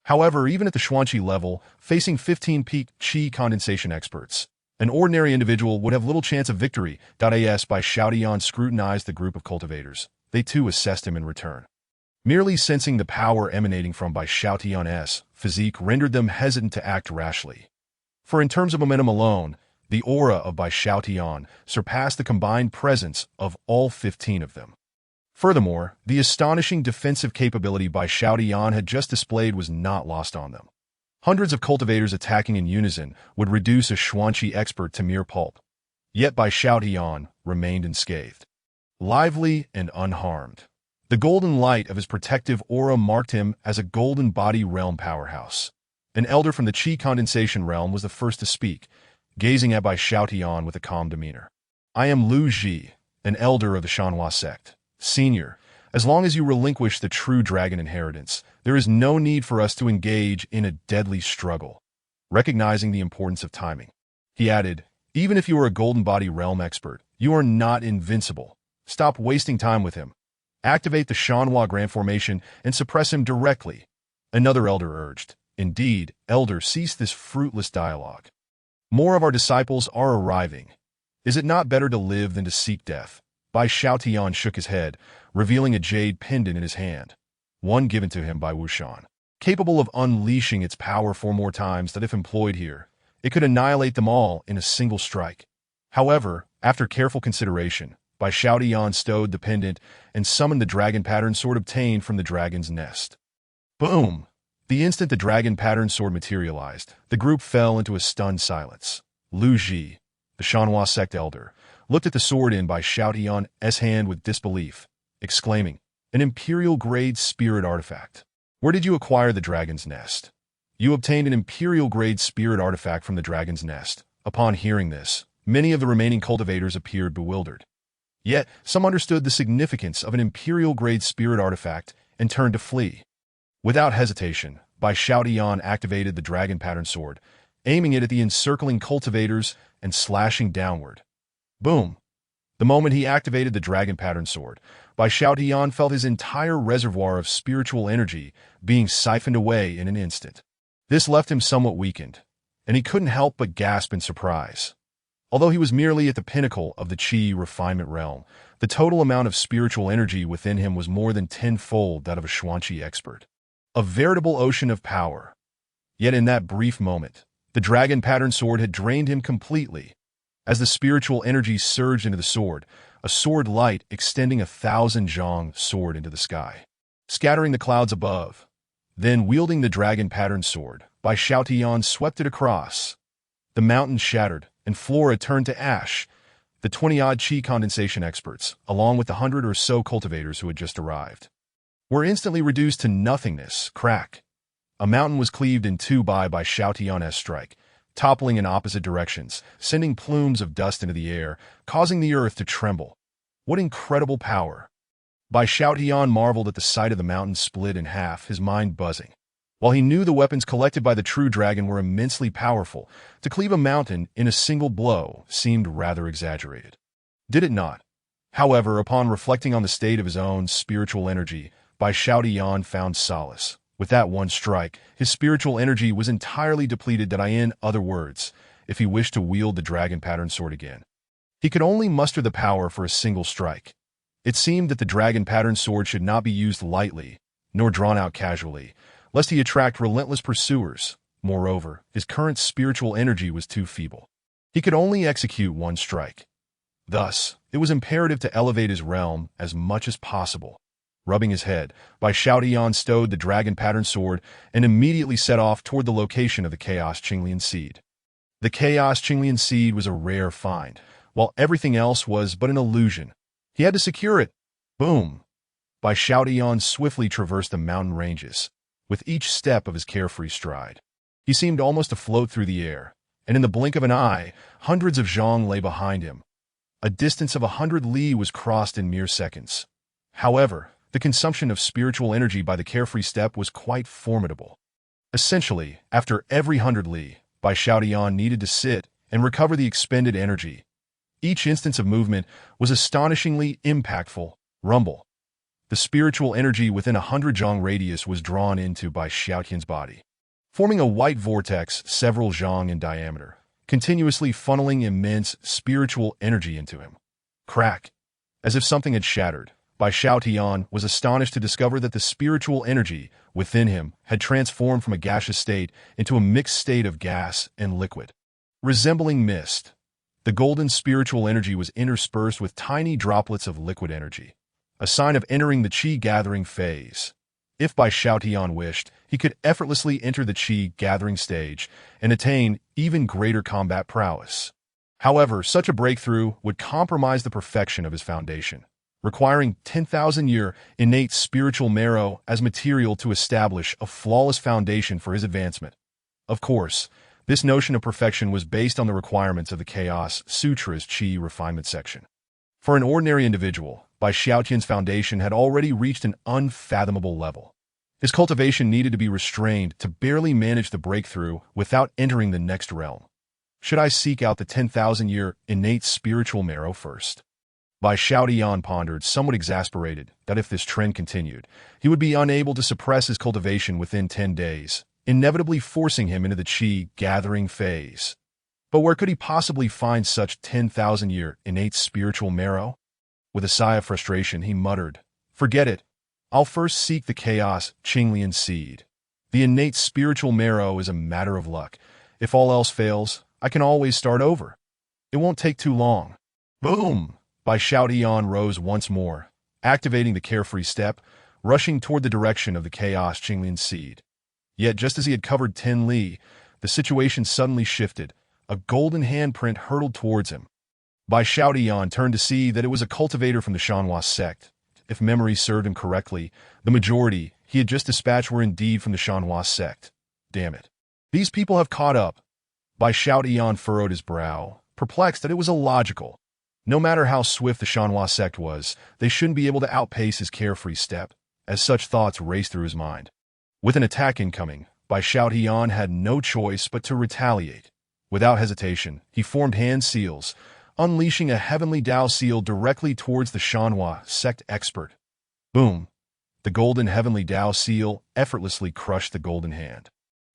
However, even at the Xuanqi level, facing 15 peak Qi condensation experts, an ordinary individual would have little chance of victory. As Bai Xiaotian scrutinized the group of cultivators, they too assessed him in return. Merely sensing the power emanating from Bai Xiaotian's physique rendered them hesitant to act rashly. For in terms of momentum alone, The aura of Bai Xiaotian surpassed the combined presence of all 15 of them. Furthermore, the astonishing defensive capability Bai Xiaotian had just displayed was not lost on them. Hundreds of cultivators attacking in unison would reduce a Xuanqi expert to mere pulp. Yet Bai Xiaotian remained unscathed, lively and unharmed. The golden light of his protective aura marked him as a golden body realm powerhouse. An elder from the Qi condensation realm was the first to speak, gazing at Bai Xiaotian with a calm demeanor. I am Lu Ji, an elder of the Zhenwu sect. Senior, as long as you relinquish the true dragon inheritance, there is no need for us to engage in a deadly struggle. Recognizing the importance of timing, he added, even if you are a golden body realm expert, you are not invincible. Stop wasting time with him. Activate the Zhenwu Grand Formation and suppress him directly. Another elder urged. Indeed, elder, cease this fruitless dialogue. More of our disciples are arriving. Is it not better to live than to seek death? Bai Xiaotian shook his head, revealing a jade pendant in his hand, one given to him by Wushan, capable of unleashing its power 4 more times that if employed here, it could annihilate them all in a single strike. However, after careful consideration, Bai Xiaotian stowed the pendant and summoned the dragon pattern sword obtained from the dragon's nest. Boom! The instant the dragon pattern sword materialized, the group fell into a stunned silence. Lu Ji, the Zhenwu sect elder, looked at the sword in Bai Xiaotian's hand with disbelief, exclaiming, an imperial-grade spirit artifact. Where did you acquire the dragon's nest? You obtained an imperial-grade spirit artifact from the dragon's nest. Upon hearing this, many of the remaining cultivators appeared bewildered. Yet, some understood the significance of an imperial-grade spirit artifact and turned to flee. Without hesitation, Bai Xiaotian activated the dragon pattern sword, aiming it at the encircling cultivators and slashing downward. Boom! The moment he activated the dragon pattern sword, Bai Xiaotian felt his entire reservoir of spiritual energy being siphoned away in an instant. This left him somewhat weakened, and he couldn't help but gasp in surprise. Although he was merely at the pinnacle of the Qi refinement realm, the total amount of spiritual energy within him was more than 10-fold that of a Xuanqi expert. A veritable ocean of power. Yet in that brief moment, the dragon pattern sword had drained him completely. As the spiritual energy surged into the sword, a sword light extending 1,000 zhang soared into the sky, scattering the clouds above. Then, wielding the dragon pattern sword, Bai Xiaotian swept it across. The mountain shattered, and flora turned to ash. The 20-odd Qi condensation experts, along with the 100 or so cultivators who had just arrived, were instantly reduced to nothingness. Crack! A mountain was cleaved in two by Bai Xiaotian's strike, toppling in opposite directions, sending plumes of dust into the air, causing the earth to tremble. What incredible power! Bai Xiaotian marveled at the sight of the mountain split in half, his mind buzzing. While he knew the weapons collected by the true dragon were immensely powerful, to cleave a mountain in a single blow seemed rather exaggerated. Did it not? However, upon reflecting on the state of his own spiritual energy, Bai Xiaotian found solace. With that one strike, his spiritual energy was entirely depleted. That in other words, if he wished to wield the dragon pattern sword again, he could only muster the power for a single strike. It seemed that the dragon pattern sword should not be used lightly, nor drawn out casually, lest he attract relentless pursuers. Moreover, his current spiritual energy was too feeble. He could only execute one strike. Thus, it was imperative to elevate his realm as much as possible. Rubbing his head, Bai Xiaotian stowed the dragon pattern sword and immediately set off toward the location of the Chaos Qinglian seed. The Chaos Qinglian seed was a rare find, while everything else was but an illusion. He had to secure it. Boom! Bai Xiaotian swiftly traversed the mountain ranges, with each step of his carefree stride. He seemed almost to float through the air, and in the blink of an eye, hundreds of zhang lay behind him. A distance of 100 li was crossed in mere seconds. However, the consumption of spiritual energy by the carefree step was quite formidable. Essentially, after every 100 li, Bai Xiaotian needed to sit and recover the expended energy. Each instance of movement was astonishingly impactful. Rumble. The spiritual energy within 100 zhang radius was drawn into Bai Xiaotian's body, forming a white vortex several zhang in diameter, continuously funneling immense spiritual energy into him. Crack! As if something had shattered, Bai Xiaotian was astonished to discover that the spiritual energy within him had transformed from a gaseous state into a mixed state of gas and liquid. Resembling mist, The golden spiritual energy was interspersed with tiny droplets of liquid energy, a sign of entering the Qi-gathering phase. If by Xiao Tian wished, he could effortlessly enter the Qi-gathering stage and attain even greater combat prowess. However, such a breakthrough would compromise the perfection of his foundation, requiring 10,000-year innate spiritual marrow as material to establish a flawless foundation for his advancement. Of course, this notion of perfection was based on the requirements of the Chaos Sutra's Qi refinement section. For an ordinary individual, Bai Xiaotian's foundation had already reached an unfathomable level. His cultivation needed to be restrained to barely manage the breakthrough without entering the next realm. Should I seek out the 10,000-year innate spiritual marrow first? Bai Xiaotian pondered, somewhat exasperated, that if this trend continued, he would be unable to suppress his cultivation within 10 days, inevitably forcing him into the Qi-gathering phase. But where could he possibly find such 10,000-year innate spiritual marrow? With a sigh of frustration, he muttered, "Forget it. I'll first seek the Chaos Qinglian seed. The innate spiritual marrow is a matter of luck. If all else fails, I can always start over. It won't take too long." Boom! Bai Xiaotian rose once more, activating the carefree step, rushing toward the direction of the Chaos Qinglian seed. Yet just as he had covered 10 li, the situation suddenly shifted. A golden handprint hurtled towards him. Bai Xiaotian turned to see that it was a cultivator from the Zhenwu sect. If memory served him correctly, the majority he had just dispatched were indeed from the Zhenwu sect. Damn it. These people have caught up. Bai Xiaotian furrowed his brow, perplexed that it was illogical. No matter how swift the Zhenwu sect was, they shouldn't be able to outpace his carefree step, as such thoughts raced through his mind. With an attack incoming, Bai Xiaotian had no choice but to retaliate. Without hesitation, he formed hand seals, unleashing a heavenly Dao seal directly towards the Zhenwu sect expert. Boom! The golden heavenly Dao seal effortlessly crushed the golden hand,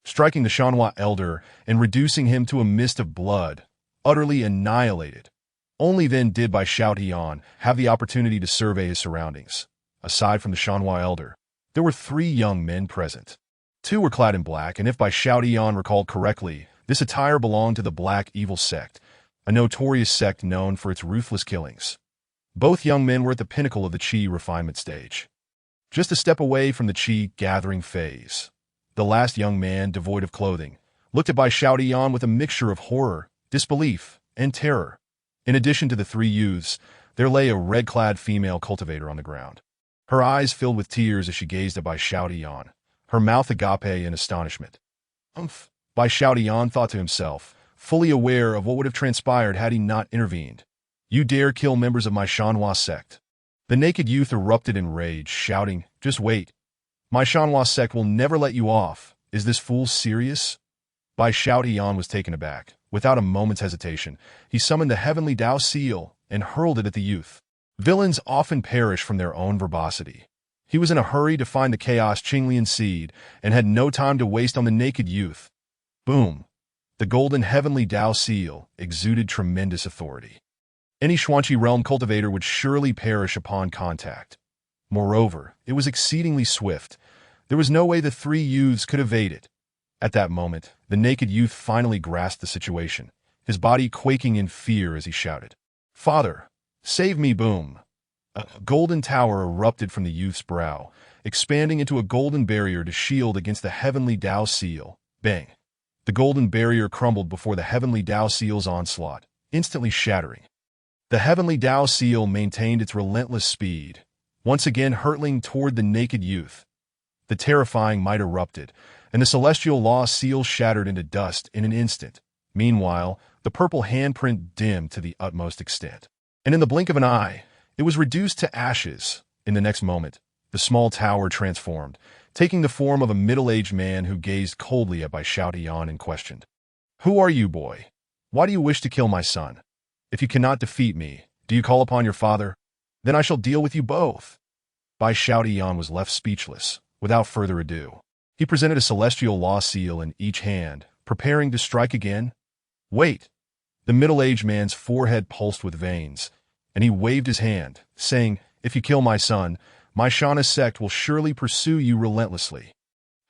striking the Zhenwu elder and reducing him to a mist of blood, utterly annihilated. Only then did Bai Xiaotian have the opportunity to survey his surroundings. Aside from the Zhenwu elder, there were 3 young men present. 2 were clad in black, and if Bai Xiaotian recalled correctly, this attire belonged to the Black Evil sect, a notorious sect known for its ruthless killings. Both young men were at the pinnacle of the Qi refinement stage, just a step away from the Qi gathering phase. The last young man, devoid of clothing, looked at Bai Xiaotian with a mixture of horror, disbelief, and terror. In addition to the 3 youths, there lay a red-clad female cultivator on the ground. Her eyes filled with tears as she gazed at Bai Xiaotian, her mouth agape in astonishment. "Umph," Bai Xiaotian thought to himself, fully aware of what would have transpired had he not intervened. "You dare kill members of my Zhenwu sect?" The naked youth erupted in rage, shouting, "Just wait. My Zhenwu sect will never let you off. Is this fool serious?" Bai Xiaotian was taken aback. Without a moment's hesitation, he summoned the heavenly Dao seal and hurled it at the youth. Villains often perish from their own verbosity. He was in a hurry to find the Chaos Qinglian seed and had no time to waste on the naked youth. Boom! The golden heavenly Dao seal exuded tremendous authority. Any Xuanqi realm cultivator would surely perish upon contact. Moreover, it was exceedingly swift. There was no way the 3 youths could evade it. At that moment, the naked youth finally grasped the situation, his body quaking in fear as he shouted, "Father, save me!" Boom! A golden tower erupted from the youth's brow, expanding into a golden barrier to shield against the heavenly Dao seal. Bang! The golden barrier crumbled before the heavenly Dao seal's onslaught, instantly shattering. The heavenly Dao seal maintained its relentless speed, once again hurtling toward the naked youth. The terrifying might erupted, and the celestial law seal shattered into dust in an instant. Meanwhile, the purple handprint dimmed to the utmost extent, and in the blink of an eye, it was reduced to ashes. In the next moment, the small tower transformed, taking the form of a middle-aged man who gazed coldly at Bai Xiaotian and questioned, "Who are you, boy? Why do you wish to kill my son? If you cannot defeat me, do you call upon your father? Then I shall deal with you both." Bai Xiaotian was left speechless. Without further ado, he presented a celestial law seal in each hand, preparing to strike again. "Wait!" The middle-aged man's forehead pulsed with veins, and he waved his hand, saying, "If you kill my son, my Zhenwu sect will surely pursue you relentlessly.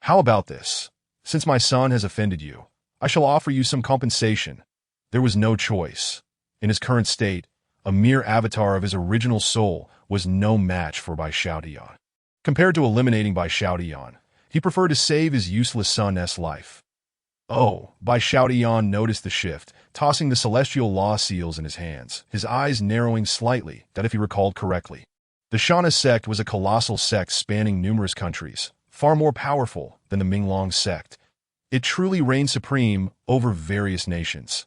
How about this? Since my son has offended you, I shall offer you some compensation." There was no choice. In his current state, a mere avatar of his original soul was no match for Bai Xiaotian. Compared to eliminating Bai Xiaotian, he preferred to save his useless son's life. Oh, Bai Xiaotian noticed the shift, tossing the celestial law seals in his hands, his eyes narrowing slightly, that if he recalled correctly. The Shana sect was a colossal sect spanning numerous countries, far more powerful than the Minglong sect. It truly reigned supreme over various nations.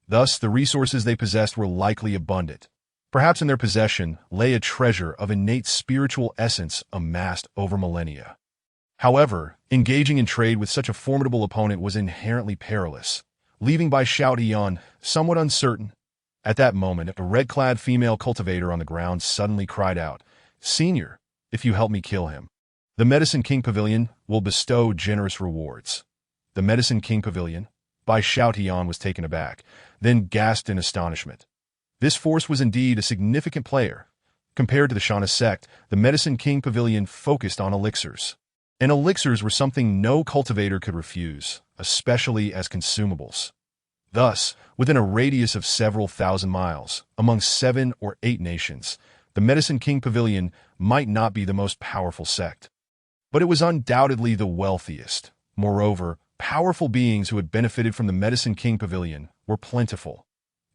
Thus, the resources they possessed were likely abundant. Perhaps in their possession lay a treasure of innate spiritual essence amassed over millennia. However, engaging in trade with such a formidable opponent was inherently perilous, leaving Bai Xiaotian somewhat uncertain. At that moment, a red-clad female cultivator on the ground suddenly cried out, "Senior, if you help me kill him, the Medicine King Pavilion will bestow generous rewards." The Medicine King Pavilion? Bai Xiaotian was taken aback, then gasped in astonishment. This force was indeed a significant player. Compared to the Shana sect, the Medicine King Pavilion focused on elixirs. And elixirs were something no cultivator could refuse, especially as consumables. Thus, within a radius of several thousand miles, among 7 or 8 nations, the Medicine King Pavilion might not be the most powerful sect. But it was undoubtedly the wealthiest. Moreover, powerful beings who had benefited from the Medicine King Pavilion were plentiful.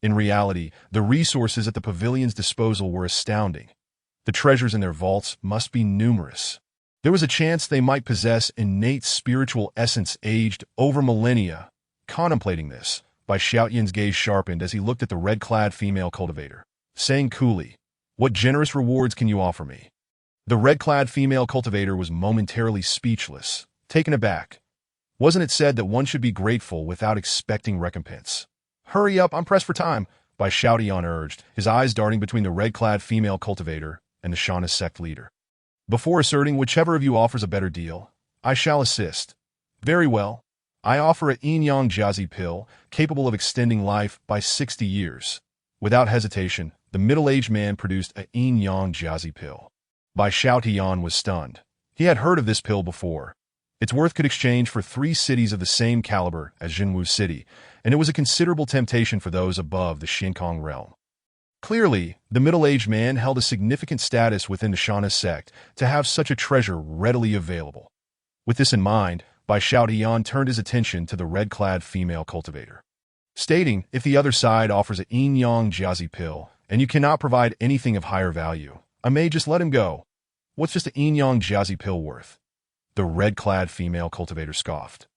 In reality, the resources at the pavilion's disposal were astounding. The treasures in their vaults must be numerous. There was a chance they might possess innate spiritual essence aged over millennia. Contemplating this, Bai Xiaotian's gaze sharpened as he looked at the red-clad female cultivator, saying coolly, "What generous rewards can you offer me?" The red-clad female cultivator was momentarily speechless, taken aback. Wasn't it said that one should be grateful without expecting recompense? "Hurry up, I'm pressed for time," Bai Xiaotian urged, his eyes darting between the red-clad female cultivator and the Shana sect leader. "Before asserting whichever of you offers a better deal, I shall assist." "Very well. I offer a yin-yang jiazi pill capable of extending life by 60 years. Without hesitation, the middle-aged man produced a yin-yang jiazi pill. Bai Xiaotian was stunned. He had heard of this pill before. Its worth could exchange for 3 cities of the same caliber as Zhenwu City, and it was a considerable temptation for those above the Xinkong realm. Clearly, the middle-aged man held a significant status within the Shana sect to have such a treasure readily available. With this in mind, Bai Xiaotian turned his attention to the red-clad female cultivator, stating, "If the other side offers a yin-yang jiazi pill, and you cannot provide anything of higher value, I may just let him go. What's just a yin-yang jiazi pill worth?" The red-clad female cultivator scoffed.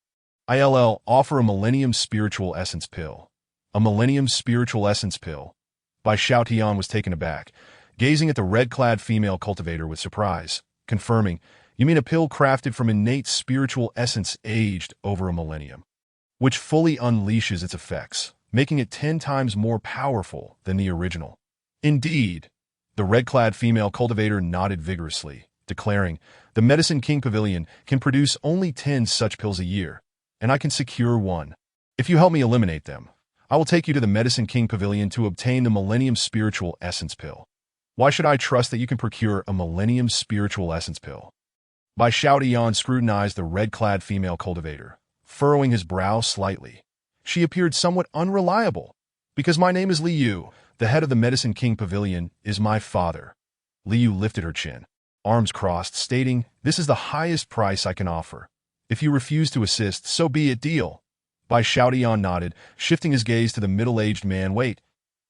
"I'll offer a Millennium Spiritual Essence pill." "A Millennium Spiritual Essence pill?" Bai Xiaotian was taken aback, gazing at the red-clad female cultivator with surprise, confirming, "You mean a pill crafted from innate spiritual essence aged over a millennium, which fully unleashes its effects, making it 10 times more powerful than the original?" "Indeed." The red-clad female cultivator nodded vigorously, declaring, "The Medicine King Pavilion can produce only 10 such pills a year, and I can secure one. If you help me eliminate them, I will take you to the Medicine King Pavilion to obtain the Millennium Spiritual Essence pill." "Why should I trust that you can procure a Millennium Spiritual Essence pill?" Bai Xiaotian scrutinized the red-clad female cultivator, furrowing his brow slightly. She appeared somewhat unreliable. "Because my name is Liu, the head of the Medicine King Pavilion is my father." Liu lifted her chin, arms crossed, stating, "This is the highest price I can offer. If you refuse to assist, so be it. Deal." Bai Xiaotian nodded, shifting his gaze to the middle-aged man. "Wait,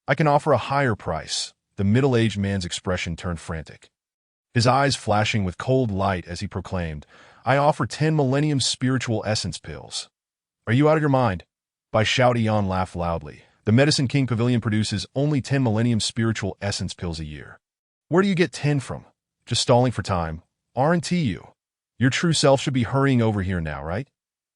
I can offer a higher price." The middle-aged man's expression turned frantic, his eyes flashing with cold light as he proclaimed, "I offer 10 Millennium Spiritual Essence pills." "Are you out of your mind?" Bai Xiaotian laughed loudly. "The Medicine King Pavilion produces only 10 Millennium Spiritual Essence pills a year. Where do you get 10 from? Just stalling for time, aren't you? Your true self should be hurrying over here now, right?"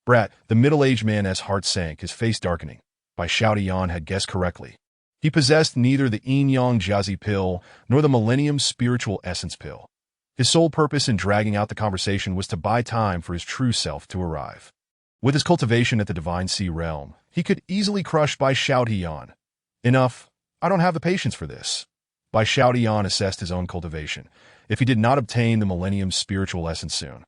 "Brat," the middle-aged man's heart sank, his face darkening. Bai Xiaotian had guessed correctly. He possessed neither the yin-yang jiazi pill nor the Millennium Spiritual Essence pill. His sole purpose in dragging out the conversation was to buy time for his true self to arrive. With his cultivation at the Divine Sea realm, he could easily crush Bai Xiaotian. "Enough. I don't have the patience for this." Bai Xiaotian assessed his own cultivation. If he did not obtain the Millennium Spiritual Essence soon,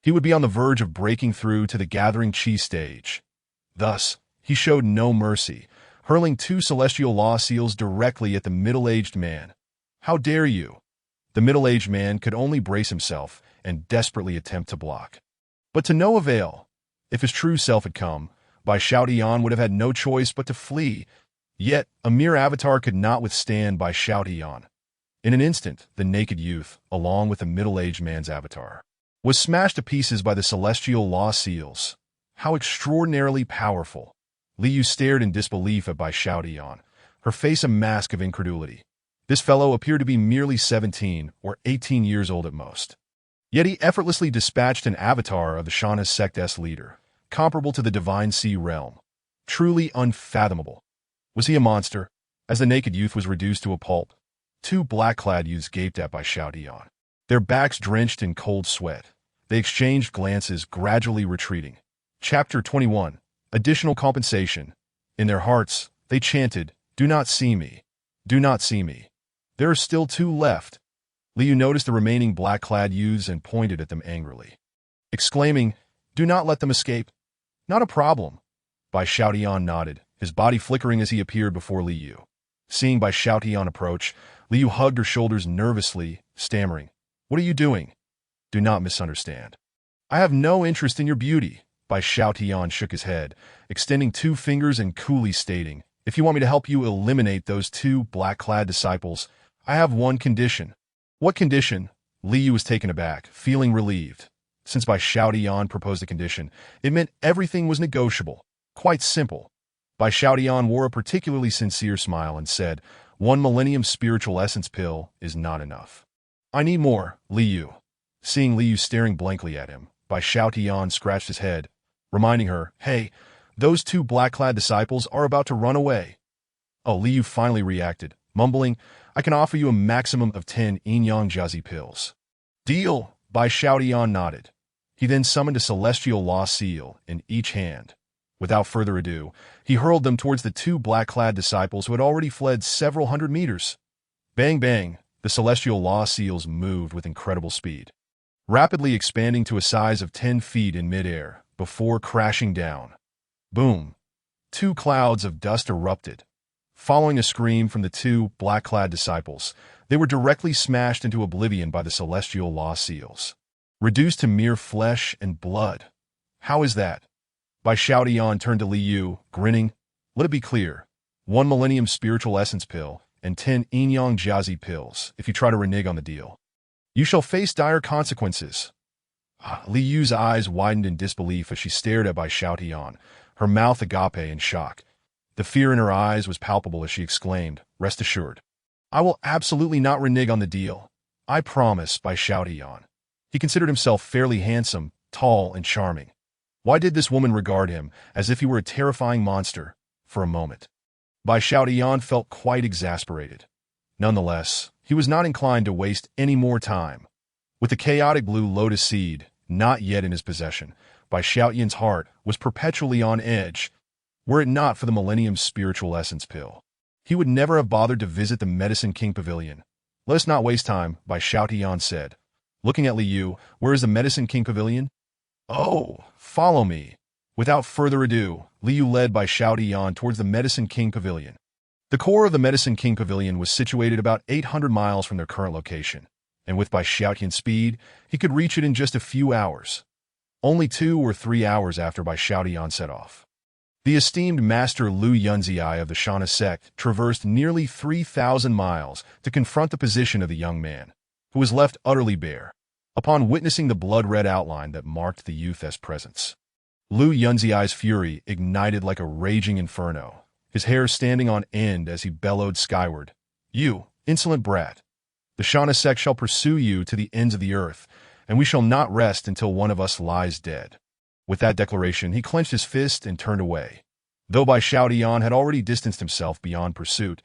he would be on the verge of breaking through to the Gathering Chi stage. Thus, he showed no mercy, hurling 2 celestial law seals directly at the middle-aged man. "How dare you?" The middle-aged man could only brace himself and desperately attempt to block. But to no avail. If his true self had come, Bai Xiaotian would have had no choice but to flee. Yet, a mere avatar could not withstand Bai Xiaotian. In an instant, the naked youth, along with the middle-aged man's avatar, was smashed to pieces by the celestial law seals. How extraordinarily powerful! Li Yu stared in disbelief at Bai Xiaotian, her face a mask of incredulity. This fellow appeared to be merely 17 or 18 years old at most. Yet he effortlessly dispatched an avatar of the Shana sect's leader, comparable to the Divine Sea realm. Truly unfathomable. Was he a monster? As the naked youth was reduced to a pulp, 2 black-clad youths gaped at Bai Xiaotian, their backs drenched in cold sweat. They exchanged glances, gradually retreating. Chapter 21. Additional compensation. In their hearts, they chanted, "Do not see me. Do not see me." There are still 2 left. Li Yu noticed the remaining black-clad youths and pointed at them angrily, exclaiming, "Do not let them escape." "Not a problem." Bai Xiaotian nodded, his body flickering as he appeared before Li Yu. Seeing Bai Xiaotian approach, Li Yu hugged her shoulders nervously, stammering, "What are you doing?" "Do not misunderstand. I have no interest in your beauty." Bai Xiaotian shook his head, extending 2 fingers and coolly stating, "If you want me to help you eliminate those 2 black-clad disciples, I have one condition." "What condition?" Li Yu was taken aback, feeling relieved. Since Bai Xiaotian proposed a condition, it meant everything was negotiable. Quite simple. Bai Xiaotian wore a particularly sincere smile and said, "1 millennium spiritual essence pill is not enough. I need more, Li Yu." Seeing Li Yu staring blankly at him, Bai Xiaotian scratched his head, reminding her, "Hey, those 2 black-clad disciples are about to run away." Oh, Li Yu finally reacted, mumbling, "I can offer you a maximum of 10 yin-yang jiazi pills." "Deal," Bai Xiaotian nodded. He then summoned a celestial law seal in each hand. Without further ado, he hurled them towards the 2 black-clad disciples who had already fled several hundred meters. Bang bang, the celestial law seals moved with incredible speed, rapidly expanding to a size of 10 feet in midair, before crashing down. Boom! 2 clouds of dust erupted. Following a scream from the 2 black-clad disciples, they were directly smashed into oblivion by the celestial law seals, reduced to mere flesh and blood. "How is that?" Bai Xiaotian turned to Li Yu, grinning. "Let it be clear. 1 millennium spiritual essence pill and 10 yin-yang jiazi pills if you try to renege on the deal. You shall face dire consequences." Li Yu's eyes widened in disbelief as she stared at Bai Xiaotian, her mouth agape in shock. The fear in her eyes was palpable as she exclaimed, "Rest assured, I will absolutely not renege on the deal. I promise," Bai Xiaotian. He considered himself fairly handsome, tall, and charming. Why did this woman regard him as if he were a terrifying monster? For a moment, Bai Xiaotian felt quite exasperated. Nonetheless, he was not inclined to waste any more time. With the chaotic blue lotus seed not yet in his possession, Bai Xiaotian's heart was perpetually on edge. Were it not for the Millennium Spiritual Essence pill, he would never have bothered to visit the Medicine King Pavilion. "Let us not waste time," Bai Xiaotian said. Looking at Li Yu, "Where is the Medicine King Pavilion?" "Oh, follow me." Without further ado, Li Yu led Bai Xiaotian towards the Medicine King Pavilion. The core of the Medicine King Pavilion was situated about 800 miles from their current location, and with Bai Xiaotian's speed, he could reach it in just a few hours. Only 2 or 3 hours after Bai Xiaotian set off, the esteemed Master Lu Yunzii of the Shana sect traversed nearly 3,000 miles to confront the position of the young man, who was left utterly bare. Upon witnessing the blood-red outline that marked the youth's presence, Lu Yunzii's fury ignited like a raging inferno, his hair standing on end as he bellowed skyward, "You, insolent brat! The Shana sect shall pursue you to the ends of the earth, and we shall not rest until one of us lies dead." With that declaration, he clenched his fist and turned away. Though Bai Xiaotian had already distanced himself beyond pursuit,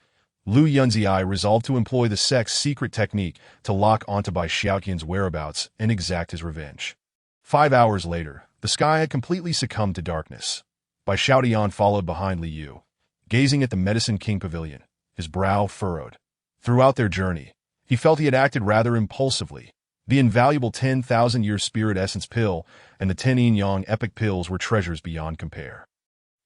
Lu Yunzii resolved to employ the sect's secret technique to lock onto Bai Xiaotian's whereabouts and exact his revenge. 5 hours later, the sky had completely succumbed to darkness. Bai Xiaotian followed behind Li Yu, gazing at the Medicine King Pavilion, his brow furrowed. Throughout their journey, he felt he had acted rather impulsively. The invaluable 10,000-year spirit essence pill and the 10 yin-yang epic pills were treasures beyond compare.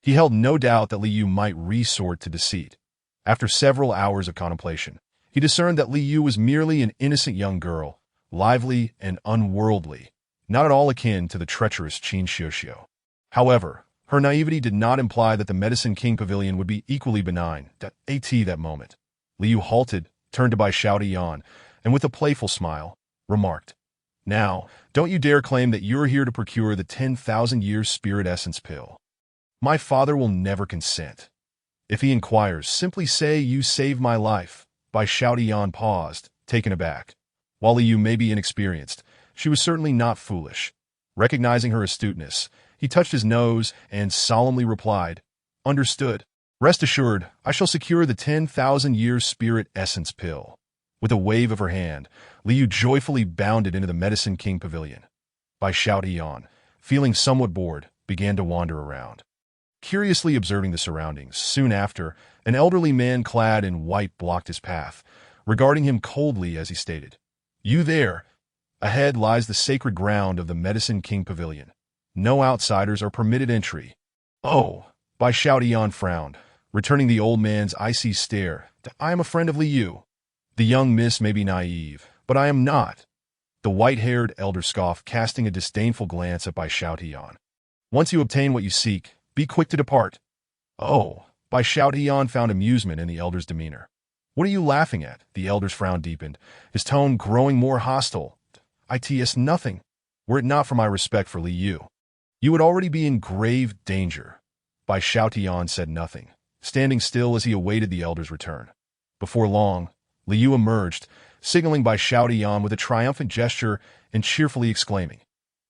He held no doubt that Li Yu might resort to deceit. After several hours of contemplation, he discerned that Li Yu was merely an innocent young girl, lively and unworldly, not at all akin to the treacherous Qin Xiuxiu. However, her naivety did not imply that the Medicine King Pavilion would be equally benign. That moment, Li Yu halted, turned to Bai Xiaotian, and with a playful smile, remarked, "Now, don't you dare claim that you're here to procure the 10,000 years spirit essence pill. My father will never consent. If he inquires, simply say you saved my life." Bai Xiaotian paused, taken aback. While Li Yu may be inexperienced, she was certainly not foolish. Recognizing her astuteness, he touched his nose and solemnly replied, "Understood. Rest assured, I shall secure the 10,000 years spirit essence pill." With a wave of her hand, Li Yu joyfully bounded into the Medicine King Pavilion. Bai Xiaotian, feeling somewhat bored, began to wander around, curiously observing the surroundings. Soon after, an elderly man clad in white blocked his path, regarding him coldly as he stated, "You there. Ahead lies the sacred ground of the Medicine King Pavilion. No outsiders are permitted entry." "Oh," Bai Xiaotian frowned, returning the old man's icy stare. "I am a friend of Li Yu. The young miss may be naive, but I am not." The white-haired elder scoffed, casting a disdainful glance at Bai Xiaotian. "Once you obtain what you seek, be quick to depart." "Oh," Bai Xiaotian found amusement in the elder's demeanor. "What are you laughing at?" The elder's frown deepened, his tone growing more hostile. "It's nothing. Were it not for my respect for Li Yu, you would already be in grave danger." Bai Xiaotian said nothing, standing still as he awaited the elder's return. Before long, Li Yu emerged, signaling Bai Xiaotian with a triumphant gesture and cheerfully exclaiming,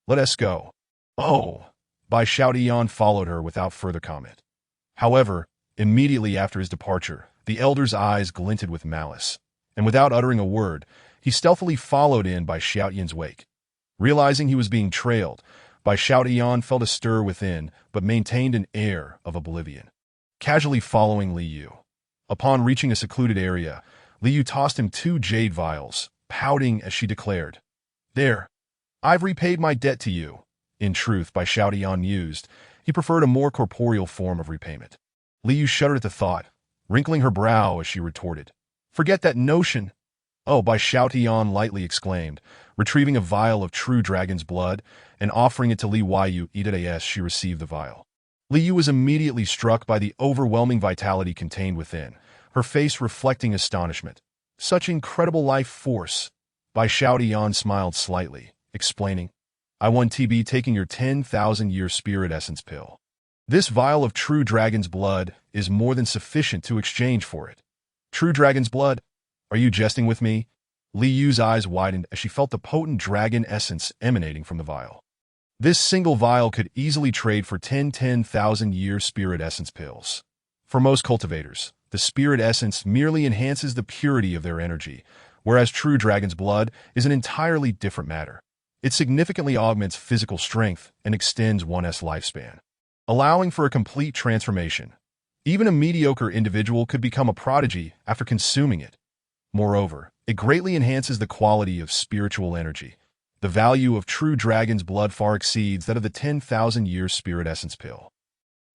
"Let us go." "Oh!" Bai Xiaotian followed her without further comment. However, immediately after his departure, the elder's eyes glinted with malice, and without uttering a word, he stealthily followed in Bai Xiaotian's wake. Realizing he was being trailed, Bai Xiaotian felt a stir within, but maintained an air of oblivion, casually following Li Yu. Upon reaching a secluded area, Li Yu tossed him 2 jade vials, pouting as she declared, "There, I've repaid my debt to you." In truth, Bai Xiaotian mused, he preferred a more corporeal form of repayment. Li Yu shuddered at the thought, wrinkling her brow as she retorted, "Forget that notion." "Oh," Bai Xiaotian lightly exclaimed, retrieving a vial of true dragon's blood and offering it to Li Yu. As she received the vial, Li Yu was immediately struck by the overwhelming vitality contained within, her face reflecting astonishment. "Such incredible life force." Bai Xiaotian smiled slightly, explaining, "I won TB taking your 10,000 year spirit essence pill. This vial of true dragon's blood is more than sufficient to exchange for it." "True dragon's blood? Are you jesting with me?" Li Yu's eyes widened as she felt the potent dragon essence emanating from the vial. This single vial could easily trade for 10,000 year spirit essence pills. For most cultivators, the spirit essence merely enhances the purity of their energy, whereas true dragon's blood is an entirely different matter. It significantly augments physical strength and extends one's lifespan, allowing for a complete transformation. Even a mediocre individual could become a prodigy after consuming it. Moreover, it greatly enhances the quality of spiritual energy. The value of true dragon's blood far exceeds that of the 10,000 year spirit essence pill.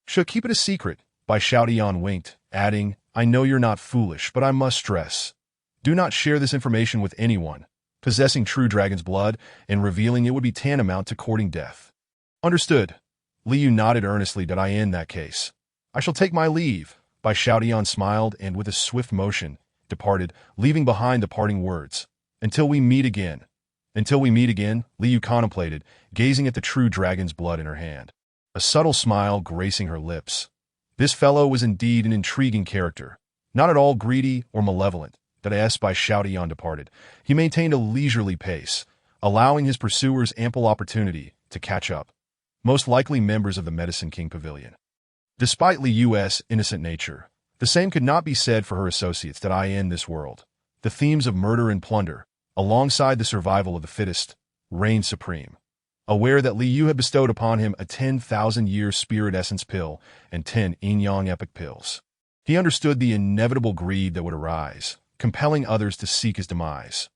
"Should keep it a secret," Bai Xiaotian winked, adding, "I know you're not foolish, but I must stress. Do not share this information with anyone. Possessing true dragon's blood and revealing it would be tantamount to courting death." "Understood." Li Yu nodded earnestly. "In that case, I shall take my leave." Bai Xiaotian smiled and with a swift motion departed, leaving behind the parting words, "Until we meet again." "Until we meet again," Li Yu contemplated, gazing at the true dragon's blood in her hand, a subtle smile gracing her lips. This fellow was indeed an intriguing character, not at all greedy or malevolent. As Bai Xiaotian departed, he maintained a leisurely pace, allowing his pursuers ample opportunity to catch up, most likely members of the Medicine King Pavilion. Despite Li Yu's innocent nature, the same could not be said for her associates. In this world, the themes of murder and plunder, alongside the survival of the fittest, reigned supreme. Aware that Li Yu had bestowed upon him a 10,000 year spirit essence pill and 10 yin-yang epic pills, he understood the inevitable greed that would arise, compelling others to seek his demise.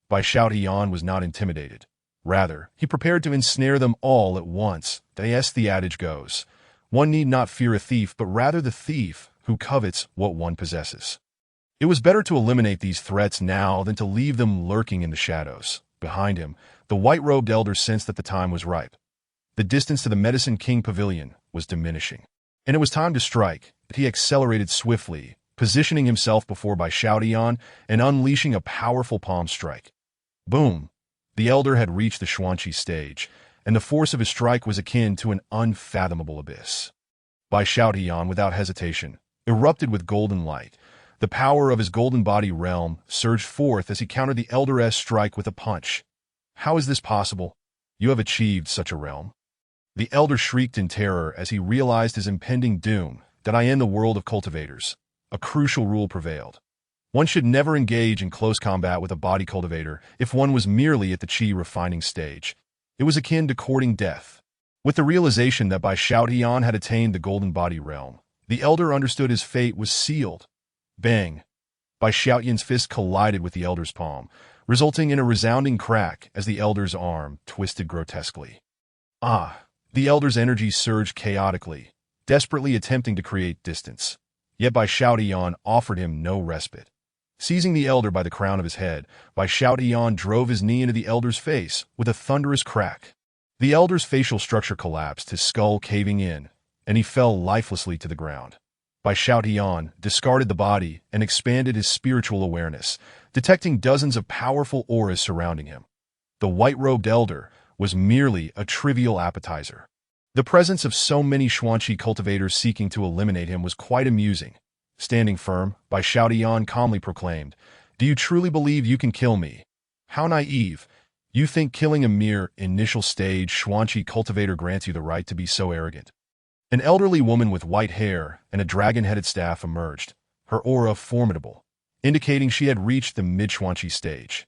Bai Xiaotian was not intimidated. Rather, he prepared to ensnare them all at once. As the adage goes, One need not fear a thief, but rather the thief who covets what one possesses. It was better to eliminate these threats now than to leave them lurking in the shadows. Behind him, the white-robed elder sensed that the time was ripe. The distance to the Medicine King Pavilion was diminishing, and it was time to strike. He accelerated swiftly, positioning himself before Bai Xiaotian and unleashing a powerful palm strike. Boom! The elder had reached the Xuanqi stage, and the force of his strike was akin to an unfathomable abyss. Bai Xiaotian, without hesitation, erupted with golden light. The power of his golden body realm surged forth as he countered the elder's strike with a punch. How is this possible? You have achieved such a realm. The elder shrieked in terror as he realized his impending doom. That I end the world of cultivators. A crucial rule prevailed. One should never engage in close combat with a body cultivator if one was merely at the qi refining stage. It was akin to courting death. With the realization that Bai Xiaotian had attained the golden body realm, the elder understood his fate was sealed. Bang! Bai Xiaotian's fist collided with the elder's palm, resulting in a resounding crack as the elder's arm twisted grotesquely. The elder's energy surged chaotically, desperately attempting to create distance. Yet Bai Xiaotian offered him no respite. Seizing the elder by the crown of his head, Bai Xiaotian drove his knee into the elder's face with a thunderous crack. The elder's facial structure collapsed, his skull caving in, and he fell lifelessly to the ground. Bai Xiaotian discarded the body and expanded his spiritual awareness, detecting dozens of powerful auras surrounding him. The white-robed elder was merely a trivial appetizer. The presence of so many Xuanqi cultivators seeking to eliminate him was quite amusing. Standing firm, Bai Xiaotian calmly proclaimed, "Do you truly believe you can kill me? How naive! You think killing a mere initial-stage Xuanqi cultivator grants you the right to be so arrogant?" An elderly woman with white hair and a dragon-headed staff emerged, her aura formidable, indicating she had reached the mid-Xuanqi stage.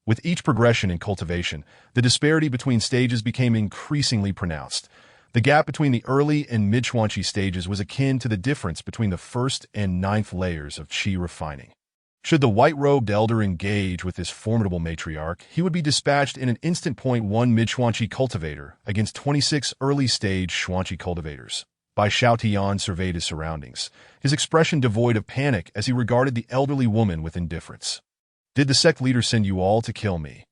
With each progression in cultivation, the disparity between stages became increasingly pronounced. The gap between the early and mid-Xuanqi stages was akin to the difference between the first and ninth layers of qi refining. Should the white-robed elder engage with this formidable matriarch, he would be dispatched in an instant. 1 mid-Xuanqi cultivator against 26 early-stage Xuanqi cultivators. Bai Xiaotian surveyed his surroundings, his expression devoid of panic as he regarded the elderly woman with indifference. "Did the sect leader send you all to kill me?"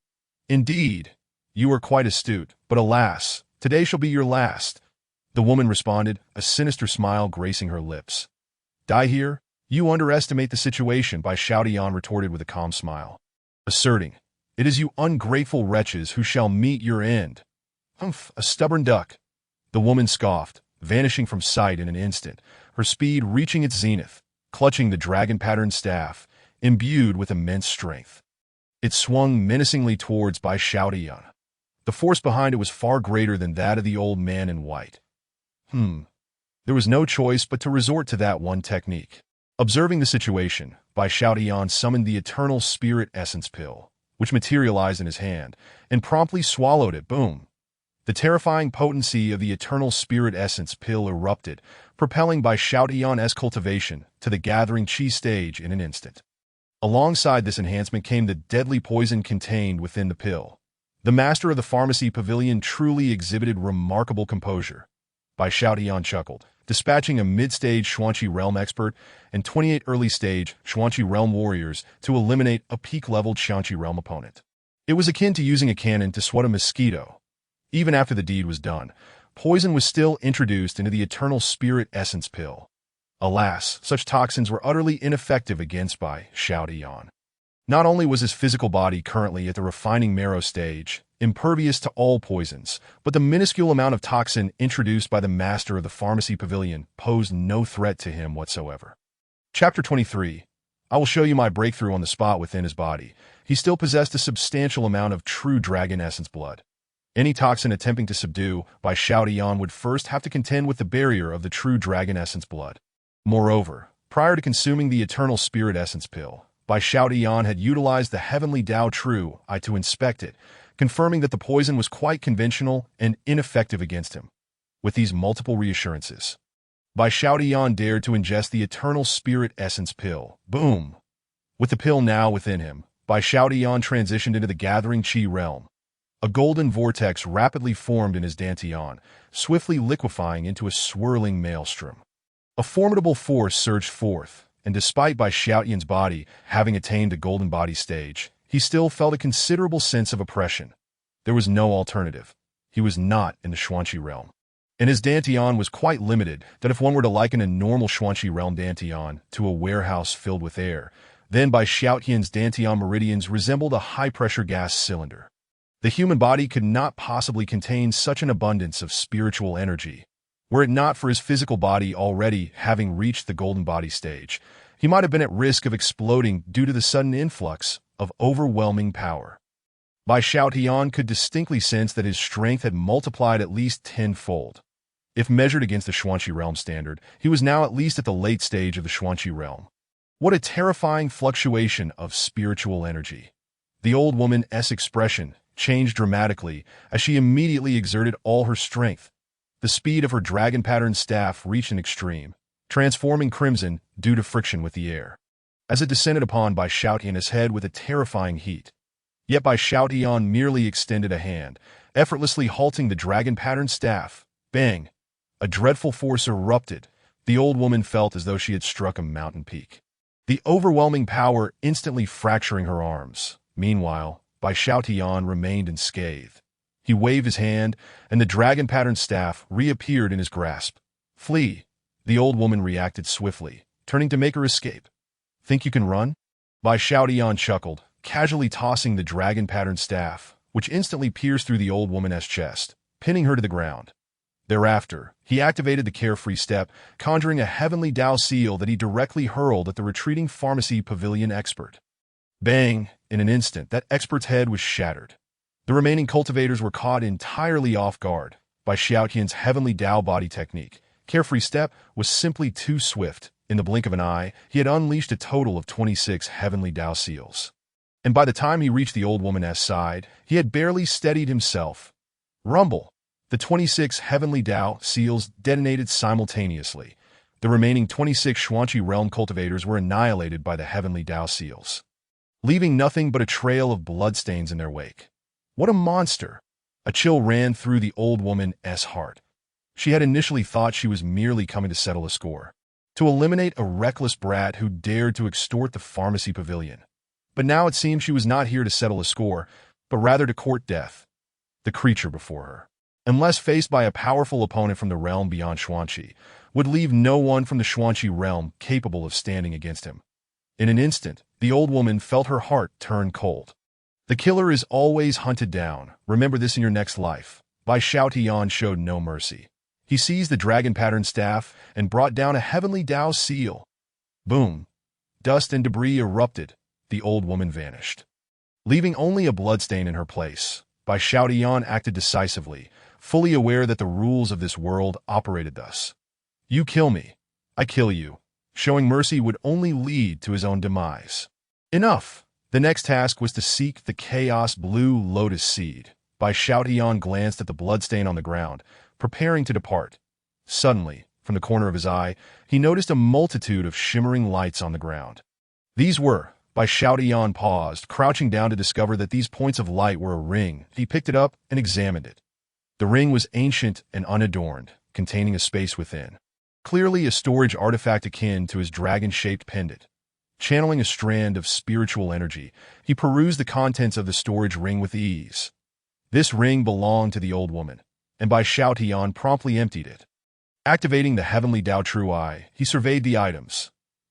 "Indeed. You are quite astute, but alas, today shall be your last," the woman responded, a sinister smile gracing her lips. "Die here? You underestimate the situation," Bai Xiaotian retorted with a calm smile, asserting, "It is you ungrateful wretches who shall meet your end." "Humph, a stubborn duck," the woman scoffed, vanishing from sight in an instant, her speed reaching its zenith, clutching the dragon-patterned staff, imbued with immense strength. It swung menacingly towards Bai Xiaotian. The force behind it was far greater than that of the old man in white. There was no choice but to resort to that one technique. Observing the situation, Bai Xiaotian summoned the Eternal Spirit Essence Pill, which materialized in his hand, and promptly swallowed it. Boom! The terrifying potency of the Eternal Spirit Essence Pill erupted, propelling Bai Xiaotian's cultivation to the gathering qi stage in an instant. Alongside this enhancement came the deadly poison contained within the pill. The master of the pharmacy pavilion truly exhibited remarkable composure. Bai Xiaotian chuckled, dispatching a mid-stage Xuanqi realm expert and 28 early-stage Xuanqi realm warriors to eliminate a peak-level Xuanqi realm opponent. It was akin to using a cannon to swat a mosquito. Even after the deed was done, poison was still introduced into the Eternal Spirit Essence Pill. Alas, such toxins were utterly ineffective against Bai Xiaotian. Not only was his physical body currently at the refining marrow stage, impervious to all poisons, but the minuscule amount of toxin introduced by the master of the pharmacy pavilion posed no threat to him whatsoever. Chapter 23. I will show you my breakthrough on the spot within his body. He still possessed a substantial amount of true dragon essence blood. Any toxin attempting to subdue Bai Xiaotian would first have to contend with the barrier of the true dragon essence blood. Moreover, prior to consuming the Eternal Spirit Essence Pill, Bai Xiaotian had utilized the Heavenly Tao True Eye to inspect it, confirming that the poison was quite conventional and ineffective against him. With these multiple reassurances, Bai Xiaotian dared to ingest the Eternal Spirit Essence Pill. Boom! With the pill now within him, Bai Xiaotian transitioned into the gathering qi realm. A golden vortex rapidly formed in his dantian, swiftly liquefying into a swirling maelstrom. A formidable force surged forth, and despite Bai Xiaotian's body having attained the golden body stage, he still felt a considerable sense of oppression. There was no alternative. He was not in the Xuanqi realm. And his dantian was quite limited that if one were to liken a normal Xuanqi realm dantian to a warehouse filled with air, then Bai Xiaotian's dantian meridians resembled a high-pressure gas cylinder. The human body could not possibly contain such an abundance of spiritual energy. Were it not for his physical body already having reached the golden body stage, he might have been at risk of exploding due to the sudden influx of overwhelming power. Bai Xiaotian could distinctly sense that his strength had multiplied at least tenfold. If measured against the Xuanqi realm standard, he was now at least at the late stage of the Xuanqi realm. What a terrifying fluctuation of spiritual energy. The old woman's expression changed dramatically as she immediately exerted all her strength. The speed of her dragon-patterned staff reached an extreme, transforming crimson due to friction with the air. As it descended upon Bai Xiaotian's head with a terrifying heat. Yet Bai Xiaotian merely extended a hand, effortlessly halting the dragon-patterned staff. Bang! A dreadful force erupted. The old woman felt as though she had struck a mountain peak. The overwhelming power instantly fracturing her arms. Meanwhile, Bai Xiaotian remained unscathed. He waved his hand, and the dragon-patterned staff reappeared in his grasp. Flee! The old woman reacted swiftly, turning to make her escape. Think you can run? Bai Xiaotian chuckled, casually tossing the dragon-patterned staff, which instantly pierced through the old woman's chest, pinning her to the ground. Thereafter, he activated the carefree step, conjuring a heavenly Dao seal that he directly hurled at the retreating pharmacy pavilion expert. Bang! In an instant, that expert's head was shattered. The remaining cultivators were caught entirely off guard by Xiaotian's heavenly Dao body technique. Carefree step was simply too swift. In the blink of an eye, he had unleashed a total of 26 heavenly Dao seals. And by the time he reached the old woman's side, he had barely steadied himself. Rumble! The 26 heavenly Dao seals detonated simultaneously. The remaining 26 Xuanqi realm cultivators were annihilated by the heavenly Dao seals, leaving nothing but a trail of bloodstains in their wake. What a monster! A chill ran through the old woman's heart. She had initially thought she was merely coming to settle a score, to eliminate a reckless brat who dared to extort the pharmacy pavilion. But now it seemed she was not here to settle a score, but rather to court death, the creature before her. Unless faced by a powerful opponent from the realm beyond Xuanqi, would leave no one from the Xuanqi realm capable of standing against him. In an instant, the old woman felt her heart turn cold. The killer is always hunted down. Remember this in your next life. Bai Xiaotian showed no mercy. He seized the dragon-patterned staff and brought down a heavenly Dao seal. Boom! Dust and debris erupted. The old woman vanished, leaving only a bloodstain in her place. Bai Xiaotian acted decisively, fully aware that the rules of this world operated thus. You kill me, I kill you. Showing mercy would only lead to his own demise. Enough! The next task was to seek the chaos blue lotus seed. Bai Xiaotian glanced at the bloodstain on the ground, preparing to depart. Suddenly, from the corner of his eye, he noticed a multitude of shimmering lights on the ground. These were... Bai Xiaotian paused, crouching down to discover that these points of light were a ring. He picked it up and examined it. The ring was ancient and unadorned, containing a space within. Clearly a storage artifact akin to his dragon-shaped pendant. Channeling a strand of spiritual energy, he perused the contents of the storage ring with ease. This ring belonged to the old woman, and Bai Xiaotian promptly emptied it. Activating the heavenly Dao True Eye, he surveyed the items.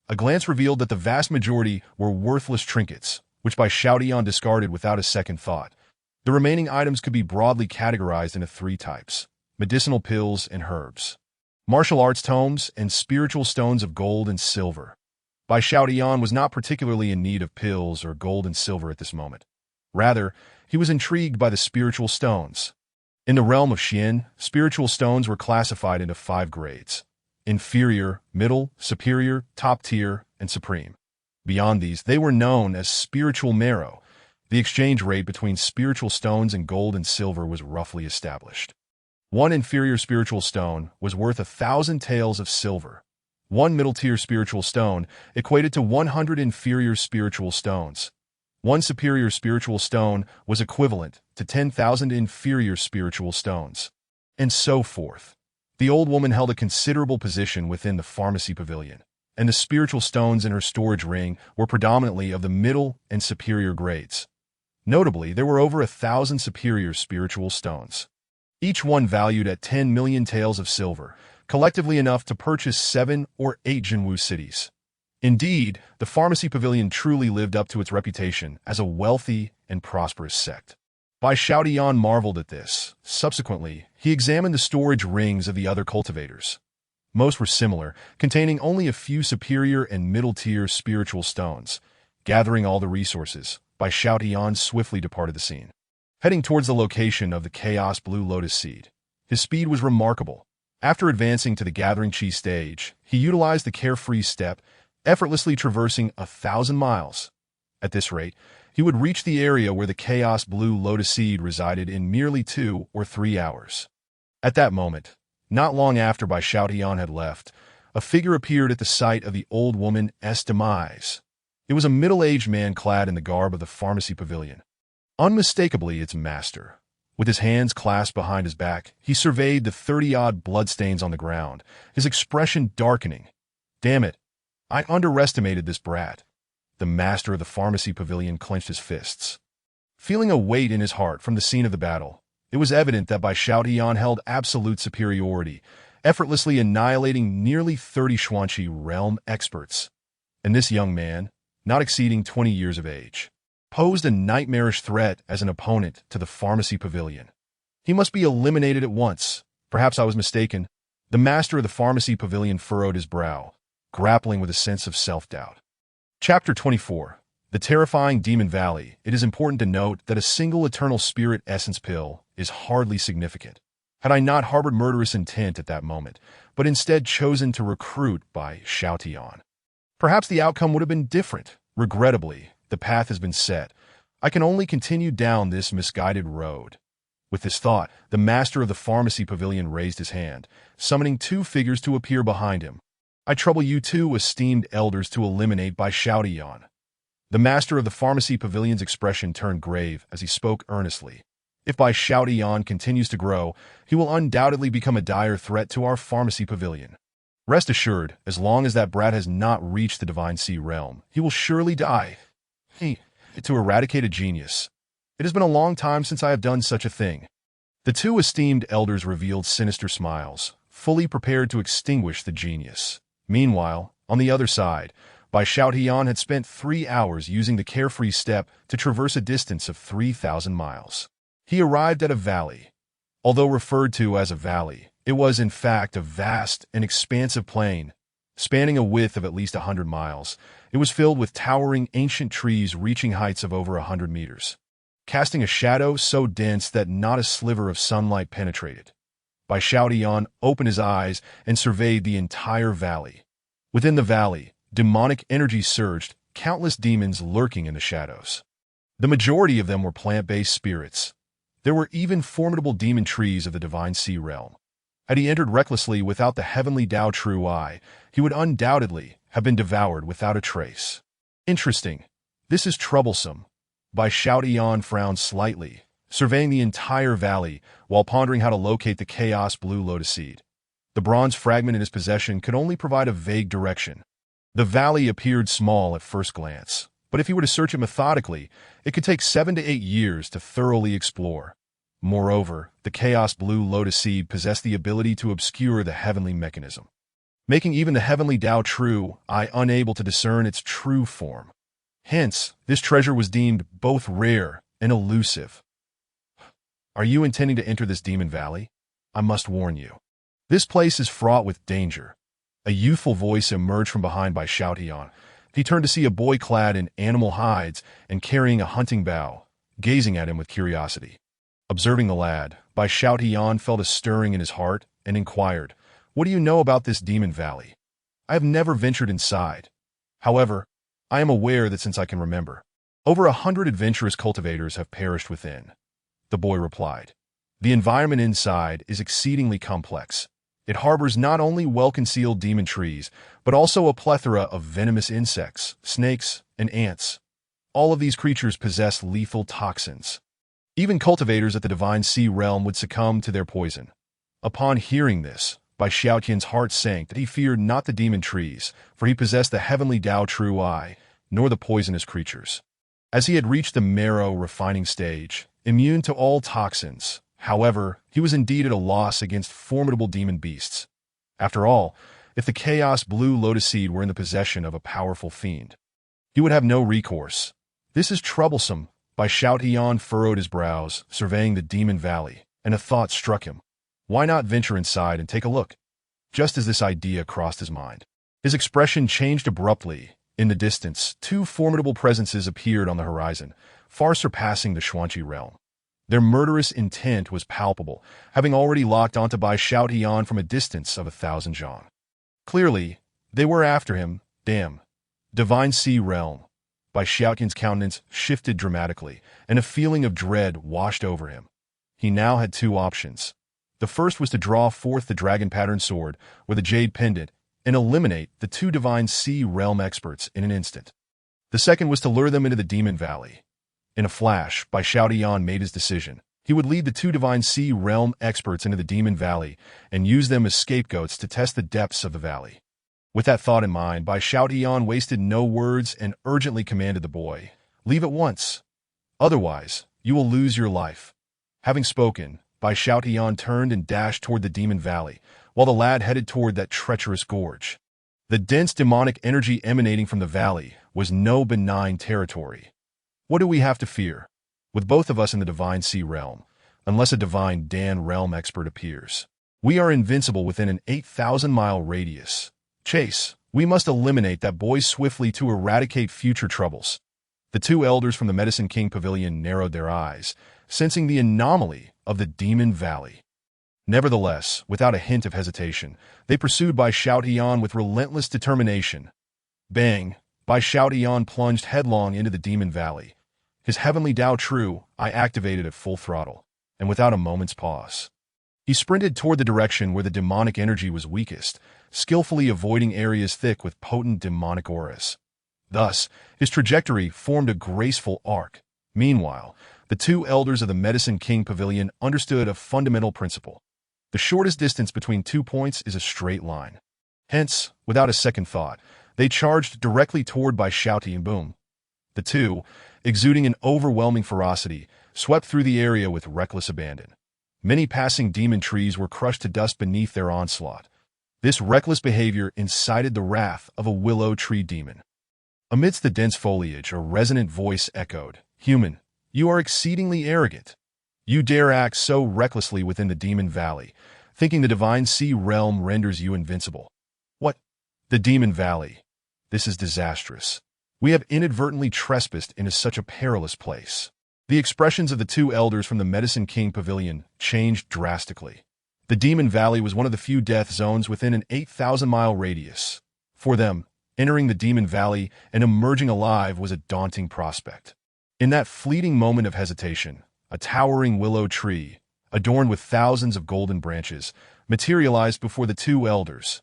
A glance revealed that the vast majority were worthless trinkets, which Bai Xiaotian discarded without a second thought. The remaining items could be broadly categorized into three types: medicinal pills and herbs, martial arts tomes, and spiritual stones of gold and silver. Bai Xiaotian was not particularly in need of pills or gold and silver at this moment. Rather, he was intrigued by the spiritual stones. In the realm of Xian, spiritual stones were classified into 5 grades: inferior, middle, superior, top tier, and supreme. Beyond these, they were known as spiritual marrow. The exchange rate between spiritual stones and gold and silver was roughly established. 1 inferior spiritual stone was worth 1,000 taels of silver. 1 middle-tier spiritual stone equated to 100 inferior spiritual stones. One superior spiritual stone was equivalent to 10,000 inferior spiritual stones, and so forth. The old woman held a considerable position within the pharmacy pavilion, and the spiritual stones in her storage ring were predominantly of the middle and superior grades. Notably, there were over 1,000 superior spiritual stones, each one valued at 10 million taels of silver, collectively enough to purchase 7 or 8 Zhenwu cities. Indeed, the pharmacy pavilion truly lived up to its reputation as a wealthy and prosperous sect. Bai Xiaotian marveled at this. Subsequently, he examined the storage rings of the other cultivators. Most were similar, containing only a few superior and middle-tier spiritual stones. Gathering all the resources, Bai Xiaotian swiftly departed the scene, heading towards the location of the Chaos Blue Lotus Seed. His speed was remarkable. After advancing to the Gathering Chi stage, he utilized the carefree step, effortlessly traversing 1,000 miles. At this rate, he would reach the area where the Chaos Blue Lotus Seed resided in merely 2 or 3 hours. At that moment, not long after Bai Xiaotian had left, a figure appeared at the site of the old woman's demise. It was a middle-aged man clad in the garb of the pharmacy pavilion, unmistakably its master. With his hands clasped behind his back, he surveyed the 30-odd bloodstains on the ground, his expression darkening. "Damn it! I underestimated this brat." The master of the pharmacy pavilion clenched his fists, feeling a weight in his heart from the scene of the battle. It was evident that Bai Xiaotian held absolute superiority, effortlessly annihilating nearly 30 Xuanqi realm experts. And this young man, not exceeding 20 years of age, posed a nightmarish threat as an opponent to the pharmacy pavilion. He must be eliminated at once. Perhaps I was mistaken. The master of the pharmacy pavilion furrowed his brow, grappling with a sense of self-doubt. Chapter 24. The Terrifying Demon Valley. It is important to note that a single eternal spirit essence pill is hardly significant. Had I not harbored murderous intent at that moment, but instead chosen to recruit Bai Xiaotian, perhaps the outcome would have been different. Regrettably, the path has been set. I can only continue down this misguided road. With this thought, the master of the pharmacy pavilion raised his hand, summoning 2 figures to appear behind him. "I trouble you 2 esteemed elders to eliminate Bai Xiaotian." The master of the pharmacy pavilion's expression turned grave as he spoke earnestly. "If Bai Xiaotian continues to grow, he will undoubtedly become a dire threat to our pharmacy pavilion. Rest assured, as long as that brat has not reached the Divine Sea realm, he will surely die. To eradicate a genius. It has been a long time since I have done such a thing." The 2 esteemed elders revealed sinister smiles, fully prepared to extinguish the genius. Meanwhile, on the other side, Bai Xiaotian had spent 3 hours using the carefree step to traverse a distance of 3,000 miles. He arrived at a valley. Although referred to as a valley, it was in fact a vast and expansive plain, spanning a width of at least 100 miles. It was filled with towering ancient trees reaching heights of over 100 meters, casting a shadow so dense that not a sliver of sunlight penetrated. Bai Xiaotian opened his eyes and surveyed the entire valley. Within the valley, demonic energy surged, countless demons lurking in the shadows. The majority of them were plant-based spirits. There were even formidable demon trees of the Divine Sea realm. Had he entered recklessly without the heavenly Tao True Eye, he would undoubtedly have been devoured without a trace. Interesting. This is troublesome. Bai Xiaotian frowned slightly, surveying the entire valley while pondering how to locate the Chaos Blue Lotus Seed. The bronze fragment in his possession could only provide a vague direction. The valley appeared small at first glance, but if he were to search it methodically, it could take 7 to 8 years to thoroughly explore. Moreover, the Chaos Blue Lotus Seed possessed the ability to obscure the heavenly mechanism, making even the heavenly Tao True Eye unable to discern its true form. Hence, this treasure was deemed both rare and elusive. "Are you intending to enter this demon valley? I must warn you. This place is fraught with danger." A youthful voice emerged from behind Bai Xiaotian. He turned to see a boy clad in animal hides and carrying a hunting bow, gazing at him with curiosity. Observing the lad, Bai Xiaotian felt a stirring in his heart and inquired, "What do you know about this demon valley? I have never ventured inside. However, I am aware that since I can remember, over 100 adventurous cultivators have perished within." The boy replied, "The environment inside is exceedingly complex. It harbors not only well-concealed demon trees, but also a plethora of venomous insects, snakes, and ants. all of these creatures possess lethal toxins. Even cultivators at the Divine Sea realm would succumb to their poison. Upon hearing this, Bai Xiaotian's heart sank that he feared not the demon trees, for he possessed the heavenly Tao True Eye, nor the poisonous creatures. As he had reached the marrow refining stage, immune to all toxins, however, he was indeed at a loss against formidable demon beasts. After all, if the chaos blue lotus seed were in the possession of a powerful fiend, he would have no recourse. This is troublesome. Bai Xiaotian furrowed his brows, surveying the demon valley, and a thought struck him. Why not venture inside and take a look? Just as this idea crossed his mind, his expression changed abruptly. In the distance, two formidable presences appeared on the horizon, far surpassing the Xuanqi realm. Their murderous intent was palpable, having already locked onto Bai Xiaotian from a distance of 1,000 zhang. Clearly, they were after him. Damn. Divine Sea realm. Bai Xiaotian's countenance shifted dramatically, and a feeling of dread washed over him. He now had two options. The first was to draw forth the dragon-patterned sword with a jade pendant and eliminate the two Divine Sea realm experts in an instant. The second was to lure them into the Demon Valley. In a flash, Bai Xiaotian made his decision. He would lead the two Divine Sea realm experts into the Demon Valley and use them as scapegoats to test the depths of the valley. With that thought in mind, Bai Xiaotian wasted no words and urgently commanded the boy, "Leave at once. Otherwise, you will lose your life." Having spoken, Bai Xiaotian turned and dashed toward the Demon Valley, while the lad headed toward that treacherous gorge. The dense demonic energy emanating from the valley was no benign territory. What do we have to fear? With both of us in the Divine Sea realm, unless a Divine Dan realm expert appears, we are invincible within an 8,000-mile radius. Chase, we must eliminate that boy swiftly to eradicate future troubles. The two elders from the Medicine King Pavilion narrowed their eyes, sensing the anomaly of the Demon Valley. Nevertheless, without a hint of hesitation, they pursued Bai Xiaotian with relentless determination. Bang! Bai Xiaotian plunged headlong into the Demon Valley. His heavenly Tao True Eye activated at full throttle, and without a moment's pause, he sprinted toward the direction where the demonic energy was weakest, skillfully avoiding areas thick with potent demonic auras. Thus, his trajectory formed a graceful arc. Meanwhile, the two elders of the Medicine King Pavilion understood a fundamental principle. The shortest distance between 2 points is a straight line. Hence, without a second thought, they charged directly toward Bai Xiaotian. Boom. The two, exuding an overwhelming ferocity, swept through the area with reckless abandon. Many passing demon trees were crushed to dust beneath their onslaught. This reckless behavior incited the wrath of a willow tree demon. Amidst the dense foliage, a resonant voice echoed, "Human, you are exceedingly arrogant. You dare act so recklessly within the Demon Valley, thinking the Divine Sea realm renders you invincible. What? The Demon Valley? This is disastrous. We have inadvertently trespassed into such a perilous place." The expressions of the two elders from the Medicine King Pavilion changed drastically. The Demon Valley was one of the few death zones within an 8,000-mile radius. For them, entering the Demon Valley and emerging alive was a daunting prospect. In that fleeting moment of hesitation, a towering willow tree, adorned with thousands of golden branches, materialized before the two elders.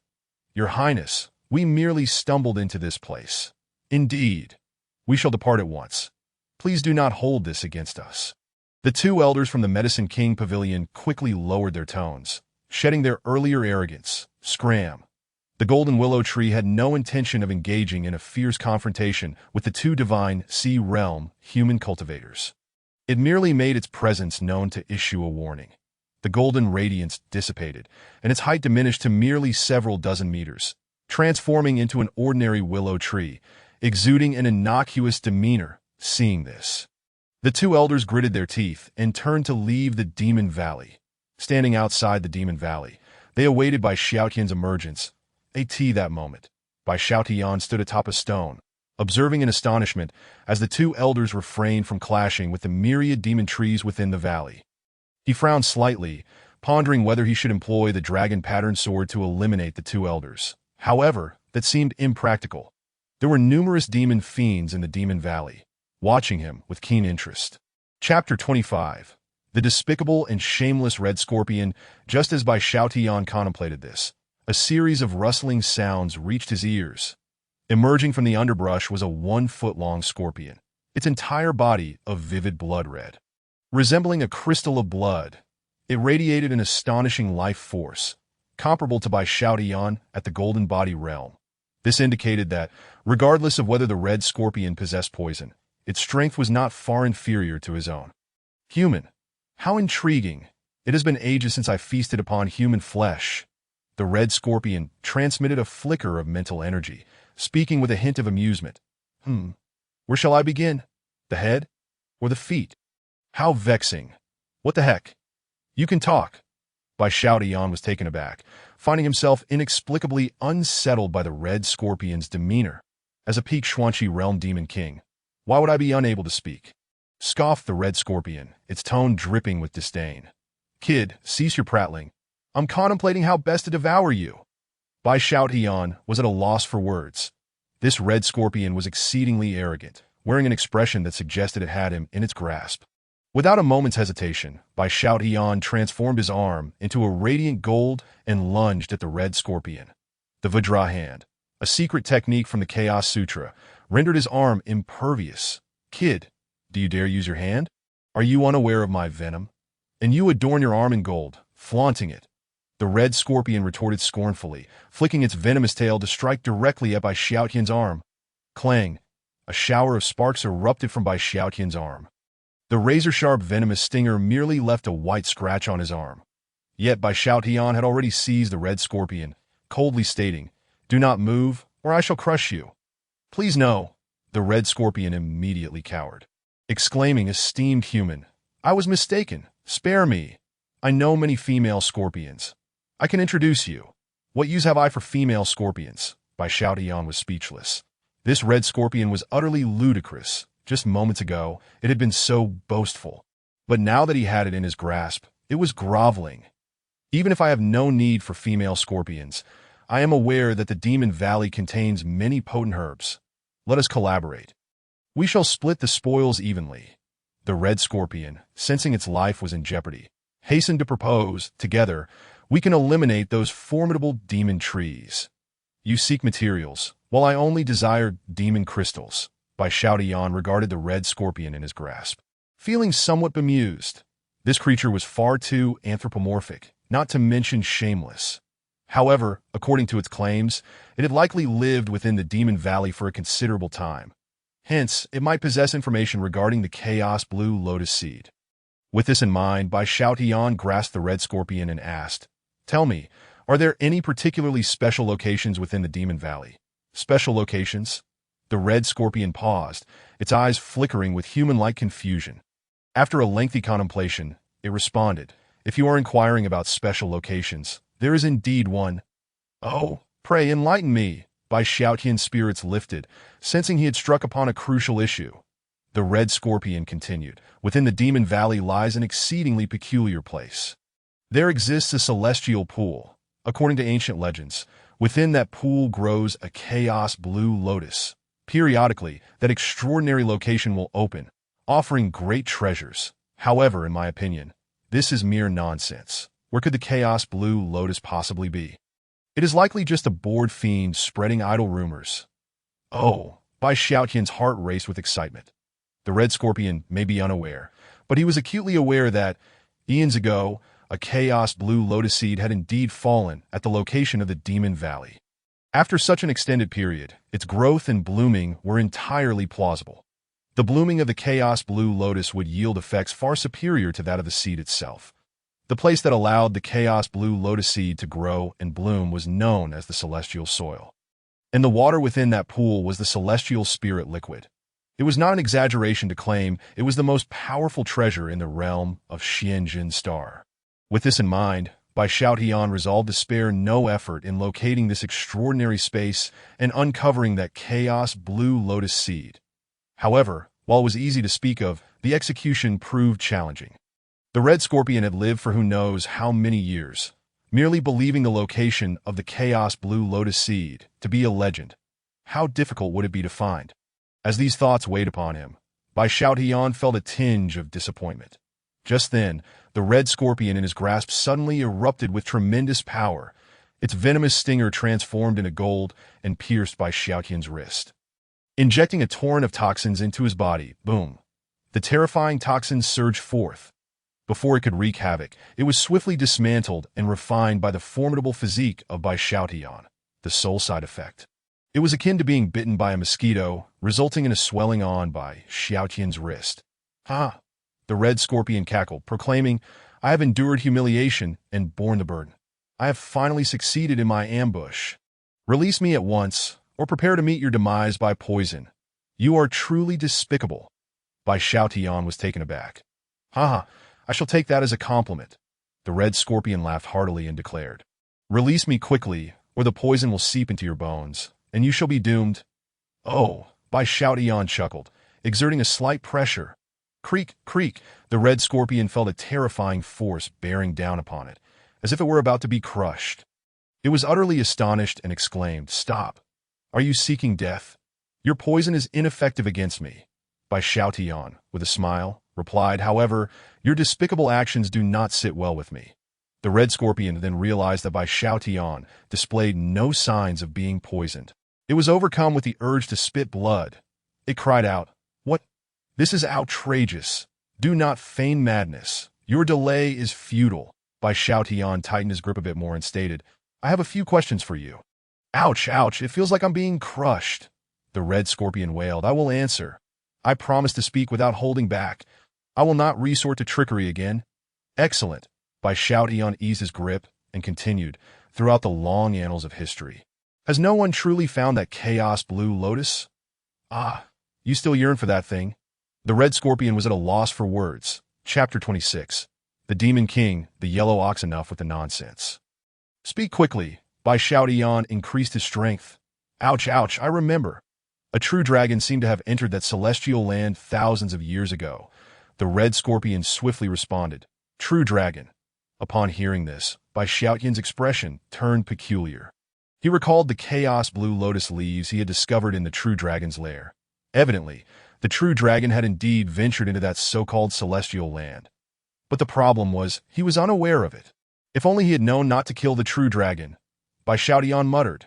"Your Highness, we merely stumbled into this place. Indeed, we shall depart at once. Please do not hold this against us." The two elders from the Medicine King Pavilion quickly lowered their tones, shedding their earlier arrogance. Scram! The golden willow tree had no intention of engaging in a fierce confrontation with the two Divine Sea realm human cultivators. It merely made its presence known to issue a warning. The golden radiance dissipated, and its height diminished to merely several dozen meters, transforming into an ordinary willow tree, exuding an innocuous demeanor. Seeing this, the two elders gritted their teeth and turned to leave the Demon Valley. Standing outside the Demon Valley, they awaited Bai Xiaotian's emergence. That moment, Bai Xiaotian stood atop a stone, observing in astonishment as the two elders refrained from clashing with the myriad demon trees within the valley. He frowned slightly, pondering whether he should employ the dragon-patterned sword to eliminate the two elders. However, that seemed impractical. There were numerous demon fiends in the Demon Valley, watching him with keen interest. Chapter 25. The Despicable and Shameless Red Scorpion. Just as Bai Xiaotian contemplated this, a series of rustling sounds reached his ears. Emerging from the underbrush was a 1-foot-long scorpion. its entire body of vivid blood red. Resembling a crystal of blood, it radiated an astonishing life force, comparable to Bai Xiaotian at the Golden Body realm. This indicated that, regardless of whether the red scorpion possessed poison, its strength was not far inferior to his own. Human. How intriguing. It has been ages since I feasted upon human flesh. The red scorpion transmitted a flicker of mental energy, speaking with a hint of amusement. Where shall I begin? The head? Or the feet? How vexing. What the heck? You can talk. Bai Xiaotian was taken aback, finding himself inexplicably unsettled by the red scorpion's demeanor. As a peak Xuanqi realm demon king, why would I be unable to speak? Scoffed the red scorpion, its tone dripping with disdain. Kid, cease your prattling. I'm contemplating how best to devour you. Bai Xiaotian was at a loss for words. This red scorpion was exceedingly arrogant, wearing an expression that suggested it had him in its grasp. Without a moment's hesitation, Bai Xiaotian transformed his arm into a radiant gold and lunged at the red scorpion. The Vajra hand, a secret technique from the Chaos Sutra, rendered his arm impervious. Kid, do you dare use your hand? Are you unaware of my venom? And you adorn your arm in gold, flaunting it. The red scorpion retorted scornfully, flicking its venomous tail to strike directly at Bai Xiaotian's arm. Clang! A shower of sparks erupted from Bai Xiaotian's arm. The razor-sharp venomous stinger merely left a white scratch on his arm. Yet Bai Xiaotian had already seized the red scorpion, coldly stating, "Do not move, or I shall crush you." "Please no." The red scorpion immediately cowered, exclaiming, "Esteemed human, I was mistaken. Spare me. I know many female scorpions. I can introduce you. What use have I for female scorpions?" Bai Xiaotian was speechless. This red scorpion was utterly ludicrous. Just moments ago, it had been so boastful. But now that he had it in his grasp, it was groveling. Even if I have no need for female scorpions, I am aware that the Demon Valley contains many potent herbs. Let us collaborate. We shall split the spoils evenly. The red scorpion, sensing its life was in jeopardy, hastened to propose, together, we can eliminate those formidable demon trees. You seek materials, while I only desire demon crystals. Bai Xiaotian regarded the red scorpion in his grasp, feeling somewhat bemused. This creature was far too anthropomorphic, not to mention shameless. However, according to its claims, it had likely lived within the Demon Valley for a considerable time. Hence, it might possess information regarding the Chaos Blue Lotus Seed. With this in mind, Bai Xiaotian grasped the red scorpion and asked, "Tell me, are there any particularly special locations within the Demon Valley?" "Special locations?" The red scorpion paused, its eyes flickering with human-like confusion. After a lengthy contemplation, it responded, "If you are inquiring about special locations, there is indeed one." "Oh, pray enlighten me." Bai Xiaotian's spirits lifted, sensing he had struck upon a crucial issue. The red scorpion continued, "Within the Demon Valley lies an exceedingly peculiar place. There exists a celestial pool. According to ancient legends, within that pool grows a chaos blue lotus. Periodically, that extraordinary location will open, offering great treasures. However, in my opinion, this is mere nonsense. Where could the chaos blue lotus possibly be? It is likely just a bored fiend spreading idle rumors." "Oh," Bai Xiaotian's heart raced with excitement. The red scorpion may be unaware, but he was acutely aware that, eons ago, a chaos blue lotus seed had indeed fallen at the location of the Demon Valley. After such an extended period, its growth and blooming were entirely plausible. The blooming of the chaos blue lotus would yield effects far superior to that of the seed itself. The place that allowed the chaos blue lotus seed to grow and bloom was known as the celestial soil. And the water within that pool was the celestial spirit liquid. It was not an exaggeration to claim it was the most powerful treasure in the realm of Xianjin Star. With this in mind, Bai Xiaotian resolved to spare no effort in locating this extraordinary space and uncovering that chaos blue lotus seed. However, while it was easy to speak of, the execution proved challenging. The red scorpion had lived for who knows how many years, merely believing the location of the chaos blue lotus seed to be a legend. How difficult would it be to find? As these thoughts weighed upon him, Bai Xiaotian felt a tinge of disappointment. Just then, the red scorpion in his grasp suddenly erupted with tremendous power. Its venomous stinger transformed into gold and pierced Bai Xiaotian's wrist. Injecting a torrent of toxins into his body, boom. The terrifying toxins surged forth. Before it could wreak havoc, it was swiftly dismantled and refined by the formidable physique of Bai Xiaotian, the sole side effect. It was akin to being bitten by a mosquito, resulting in a swelling on Bai Xiaotian's wrist. Ha! The red scorpion cackled, proclaiming, I have endured humiliation and borne the burden. I have finally succeeded in my ambush. Release me at once, or prepare to meet your demise by poison. You are truly despicable. Bai Xiaotian was taken aback. Ha! I shall take that as a compliment. The red scorpion laughed heartily and declared, Release me quickly, or the poison will seep into your bones, and you shall be doomed. Oh, Bai Xiaotian chuckled, exerting a slight pressure. Creak, creak, the red scorpion felt a terrifying force bearing down upon it, as if it were about to be crushed. It was utterly astonished and exclaimed, Stop! Are you seeking death? Your poison is ineffective against me. Bai Xiaotian, with a smile, replied, However, your despicable actions do not sit well with me. The red scorpion then realized that Bai Xiaotian displayed no signs of being poisoned. It was overcome with the urge to spit blood. It cried out, What? This is outrageous. Do not feign madness. Your delay is futile. Bai Xiaotian tightened his grip a bit more and stated, I have a few questions for you. Ouch, ouch, it feels like I'm being crushed. The red scorpion wailed, I will answer. I promise to speak without holding back. I will not resort to trickery again. Excellent. Bai Xiaotian eased his grip and continued, throughout the long annals of history. Has no one truly found that chaos blue lotus? Ah, you still yearn for that thing? The red scorpion was at a loss for words. Chapter 26. The Demon King, the yellow ox enough with the nonsense. Speak quickly. Bai Xiaotian increased his strength. Ouch, ouch, I remember. A true dragon seemed to have entered that celestial land thousands of years ago. The red scorpion swiftly responded, True dragon. Upon hearing this, Bai Xiaotian's expression turned peculiar. He recalled the chaos blue lotus leaves he had discovered in the true dragon's lair. Evidently, the true dragon had indeed ventured into that so-called celestial land. But the problem was, he was unaware of it. If only he had known not to kill the true dragon. Bai Xiaotian muttered,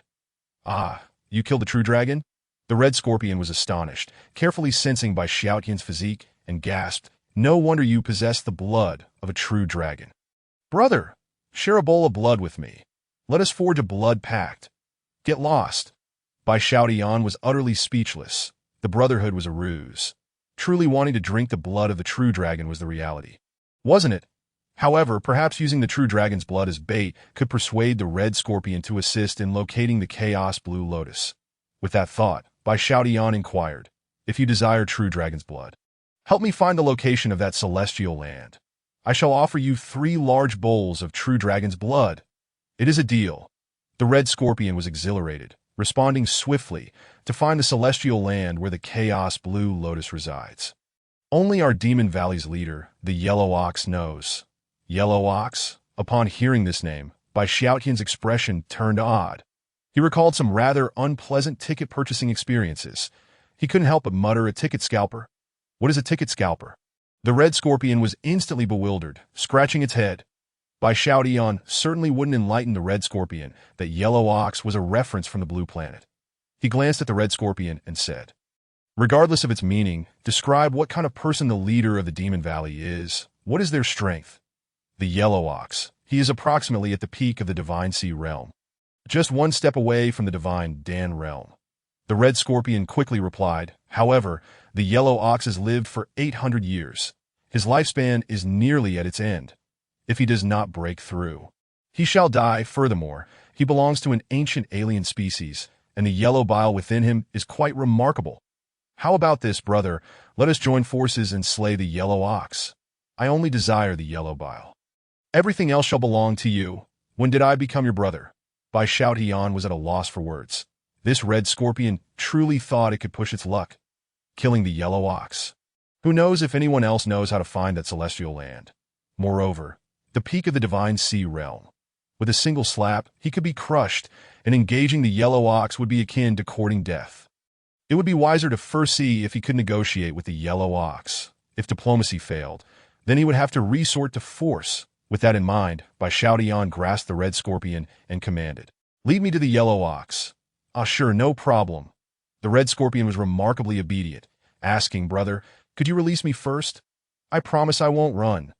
Ah, you killed the true dragon? The red scorpion was astonished, carefully sensing Bai Xiaotian's physique, and gasped, No wonder you possess the blood of a true dragon. Brother, share a bowl of blood with me. Let us forge a blood pact. Get lost. Bai Xiaotian was utterly speechless. The brotherhood was a ruse. Truly wanting to drink the blood of the true dragon was the reality. Wasn't it? However, perhaps using the true dragon's blood as bait could persuade the red scorpion to assist in locating the chaos blue lotus. With that thought, Bai Xiaotian inquired, If you desire true dragon's blood, help me find the location of that celestial land. I shall offer you 3 large bowls of true dragon's blood. It is a deal. The red scorpion was exhilarated, responding swiftly to find the celestial land where the chaos blue lotus resides. Only our Demon Valley's leader, the Yellow Ox, knows. Yellow Ox? Upon hearing this name, Bai Xiaotian's expression turned odd. He recalled some rather unpleasant ticket purchasing experiences. He couldn't help but mutter, A ticket scalper? What is a ticket scalper? The red scorpion was instantly bewildered, scratching its head. Bai Xiaotian certainly wouldn't enlighten the red scorpion that Yellow Ox was a reference from the blue planet. He glanced at the red scorpion and said, Regardless of its meaning, describe what kind of person the leader of the Demon Valley is. What is their strength? The Yellow Ox. He is approximately at the peak of the Divine Sea realm, just 1 step away from the Divine Dan realm. The red scorpion quickly replied, However, the Yellow Ox has lived for 800 years. His lifespan is nearly at its end. If he does not break through, he shall die. Furthermore, he belongs to an ancient alien species, and the yellow bile within him is quite remarkable. How about this, brother? Let us join forces and slay the Yellow Ox. I only desire the yellow bile. Everything else shall belong to you. When did I become your brother? Bai Xiaotian was at a loss for words. This red scorpion truly thought it could push its luck, killing the Yellow Ox. Who knows if anyone else knows how to find that celestial land? Moreover, the peak of the Divine Sea realm. With a single slap, he could be crushed, and engaging the Yellow Ox would be akin to courting death. It would be wiser to first see if he could negotiate with the Yellow Ox. If diplomacy failed, then he would have to resort to force. With that in mind, Bai Xiaotian grasped the red scorpion and commanded, Lead me to the Yellow Ox. Ah, sure, no problem. The The red scorpion was remarkably obedient, asking, "Brother, could you release me first? I promise I won't run.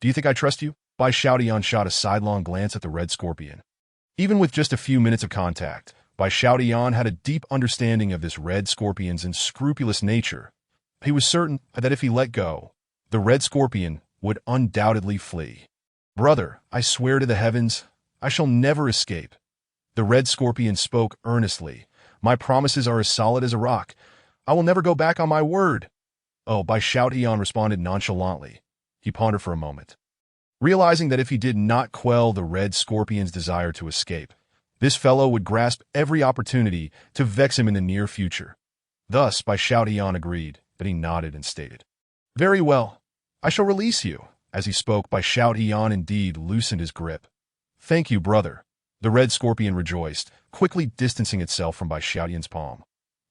Do you think I trust you?" Bai Xiaotian shot a sidelong glance at the red scorpion. Even with just a few minutes of contact, Bai Xiaotian had a deep understanding of this red scorpion's unscrupulous nature. He was certain that if he let go, the red scorpion would undoubtedly flee. "Brother, I swear to the heavens, I shall never escape." The red scorpion spoke earnestly. "My promises are as solid as a rock. I will never go back on my word." "Oh," Bai Xiaotian responded nonchalantly. He pondered for a moment, realizing that if he did not quell the red scorpion's desire to escape, this fellow would grasp every opportunity to vex him in the near future. Thus, Bai Xiaotian agreed, but he nodded and stated, "Very well, I shall release you." As he spoke, Bai Xiaotian indeed loosened his grip. "Thank you, brother." The red scorpion rejoiced, quickly distancing itself from Bai Xiaotian's palm.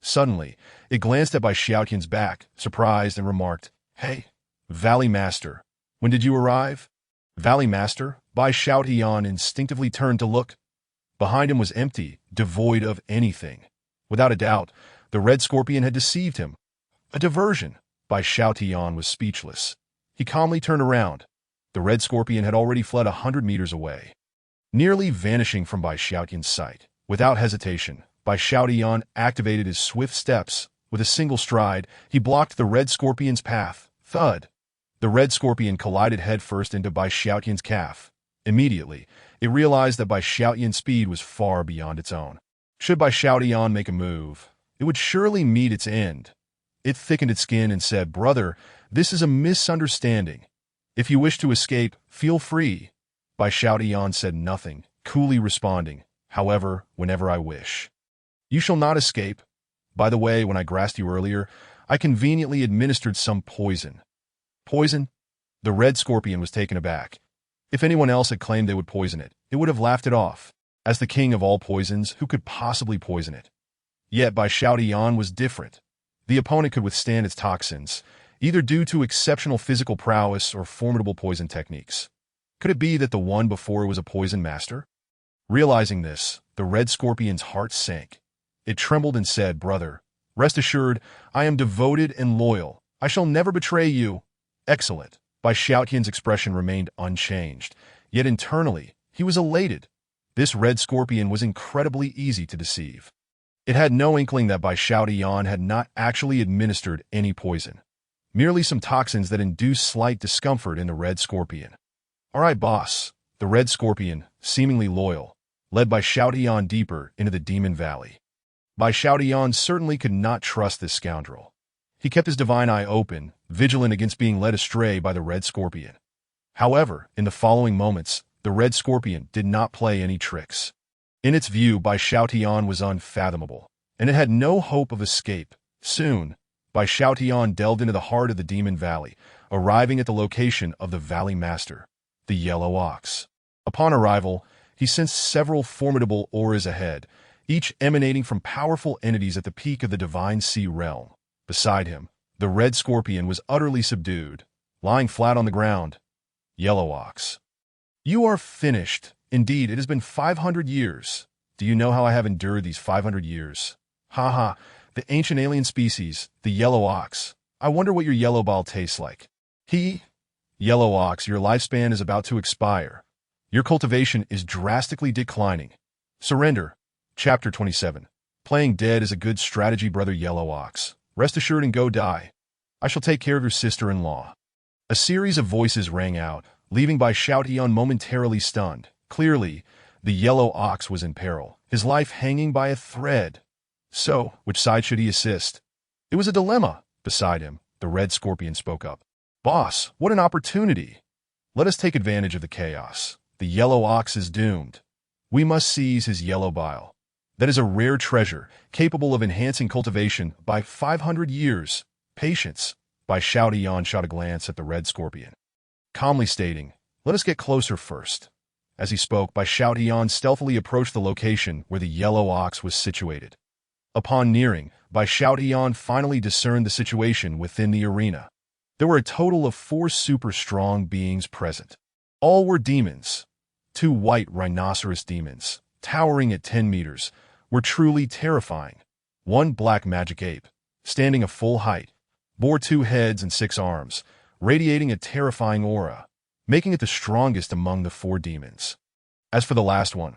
Suddenly, it glanced at Bai Xiaotian's back, surprised, and remarked, "Hey, Valley Master, when did you arrive?" "Valley Master?" Bai Xiaotian instinctively turned to look. Behind him was empty, devoid of anything. Without a doubt, the red scorpion had deceived him. A diversion. Bai Xiaotian was speechless. He calmly turned around. The red scorpion had already fled 100 meters away, nearly vanishing from Bai Xiaotian's sight. Without hesitation, Bai Xiaotian activated his swift steps. With a single stride, he blocked the red scorpion's path. Thud! The red scorpion collided headfirst into Bai Xiaotian's calf. Immediately, it realized that Bai Xiaotian's speed was far beyond its own. Should Bai Xiaotian make a move, it would surely meet its end. It thickened its skin and said, "Brother, this is a misunderstanding. If you wish to escape, feel free." Bai Xiaotian said nothing, coolly responding, "However, whenever I wish." "You shall not escape. By the way, when I grasped you earlier, I conveniently administered some poison." "Poison?" The red scorpion was taken aback. If anyone else had claimed they would poison it, it would have laughed it off. As the king of all poisons, who could possibly poison it? Yet Bai Xiaotian was different. The opponent could withstand its toxins, either due to exceptional physical prowess or formidable poison techniques. Could it be that the one before was a poison master? Realizing this, the red scorpion's heart sank. It trembled and said, "Brother, rest assured, I am devoted and loyal. I shall never betray you." "Excellent." Bai Xiaotian's expression remained unchanged, yet internally, he was elated. This red scorpion was incredibly easy to deceive. It had no inkling that Bai Xiaotian had not actually administered any poison, merely some toxins that induced slight discomfort in the red scorpion. "All right, boss." The red scorpion, seemingly loyal, led Bai Xiaotian deeper into the Demon Valley. Bai Xiaotian certainly could not trust this scoundrel. He kept his divine eye open, vigilant against being led astray by the red scorpion. However, in the following moments, the red scorpion did not play any tricks. In its view, Bai Xiaotian was unfathomable, and it had no hope of escape. Soon, Bai Xiaotian delved into the heart of the Demon Valley, arriving at the location of the Valley Master, the Yellow Ox. Upon arrival, he sensed several formidable auras ahead, each emanating from powerful entities at the peak of the Divine Sea realm. Beside him, the red scorpion was utterly subdued, lying flat on the ground. Yellow Ox. "You are finished. Indeed, it has been 500 years. Do you know how I have endured these 500 years? Ha ha, the ancient alien species, the Yellow Ox. I wonder what your yellow ball tastes like." Yellow Ox, your lifespan is about to expire. Your cultivation is drastically declining. Surrender. Chapter 27. Playing dead is a good strategy, brother Yellow Ox. Rest assured and go die. I shall take care of your sister-in-law. A series of voices rang out, leaving Bai Xiaotian momentarily stunned. Clearly, the Yellow Ox was in peril, his life hanging by a thread. So, which side should he assist? It was a dilemma. Beside him, the red scorpion spoke up. "Boss, what an opportunity! Let us take advantage of the chaos. The Yellow Ox is doomed. We must seize his yellow bile. That is a rare treasure, capable of enhancing cultivation by 500 years. Patience." Bai Xiaotian shot a glance at the red scorpion, calmly stating, "Let us get closer first." As he spoke, Bai Xiaotian stealthily approached the location where the Yellow Ox was situated. Upon nearing, Bai Xiaotian finally discerned the situation within the arena. There were a total of 4 super strong beings present. All were demons. 2 white rhinoceros demons, towering at 10 meters, were truly terrifying. One black magic ape, standing a full height, bore 2 heads and 6 arms, radiating a terrifying aura, making it the strongest among the 4 demons. As for the last one,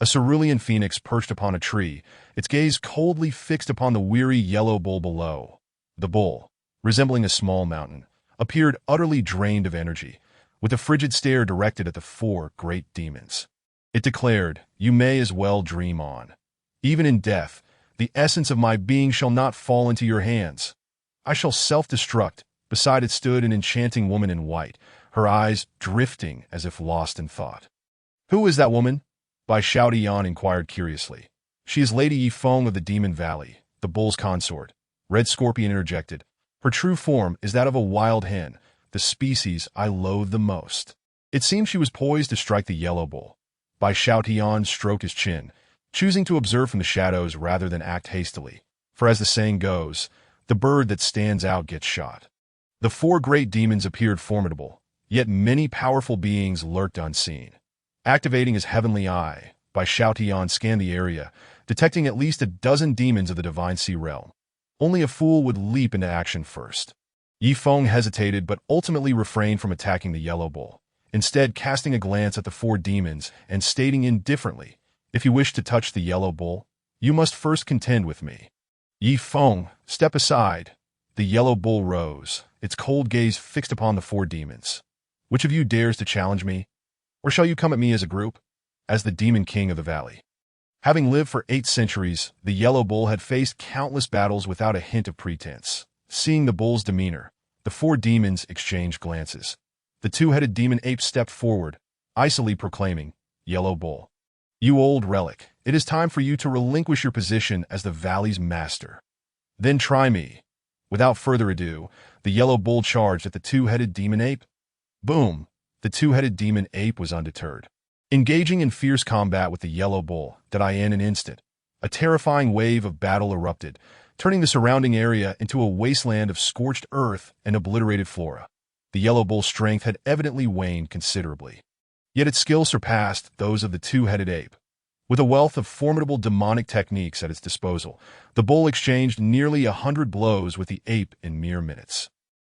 a cerulean phoenix perched upon a tree, its gaze coldly fixed upon the weary yellow bull below. The bull, resembling a small mountain, appeared utterly drained of energy, with a frigid stare directed at the 4 great demons. It declared, "You may as well dream on. Even in death, the essence of my being shall not fall into your hands. I shall self-destruct." Beside it stood an enchanting woman in white, her eyes drifting as if lost in thought. "Who is that woman?" Bai Xiaotian inquired curiously. "She is Lady Yi Feng of the Demon Valley, the bull's consort," Red Scorpion interjected. "Her true form is that of a wild hen, the species I loathe the most." It seemed she was poised to strike the yellow bull. Bai Xiaotian stroked his chin, choosing to observe from the shadows rather than act hastily, for as the saying goes, the bird that stands out gets shot. The 4 great demons appeared formidable, yet many powerful beings lurked unseen. Activating his heavenly eye, Bai Xiaotian scanned the area, detecting at least a dozen demons of the Divine Sea realm. Only a fool would leap into action first. Yi Feng hesitated but ultimately refrained from attacking the yellow bull, instead casting a glance at the 4 demons and stating indifferently, "If you wish to touch the yellow bull, you must first contend with me." "Yi Feng, step aside." The yellow bull rose, its cold gaze fixed upon the 4 demons. "Which of you dares to challenge me? Or shall you come at me as a group, as the demon king of the valley?" Having lived for 8 centuries, the yellow bull had faced countless battles without a hint of pretense. Seeing the bull's demeanor, the 4 demons exchanged glances. The 2-headed demon ape stepped forward, icily proclaiming, "Yellow bull, you old relic, it is time for you to relinquish your position as the valley's master. Then try me." Without further ado, the yellow bull charged at the 2-headed demon ape. Boom! The 2-headed demon ape was undeterred. Engaging in fierce combat with the yellow bull, in an instant, a terrifying wave of battle erupted, turning the surrounding area into a wasteland of scorched earth and obliterated flora. The yellow bull's strength had evidently waned considerably. Yet its skill surpassed those of the 2-headed ape. With a wealth of formidable demonic techniques at its disposal, the bull exchanged nearly 100 blows with the ape in mere minutes.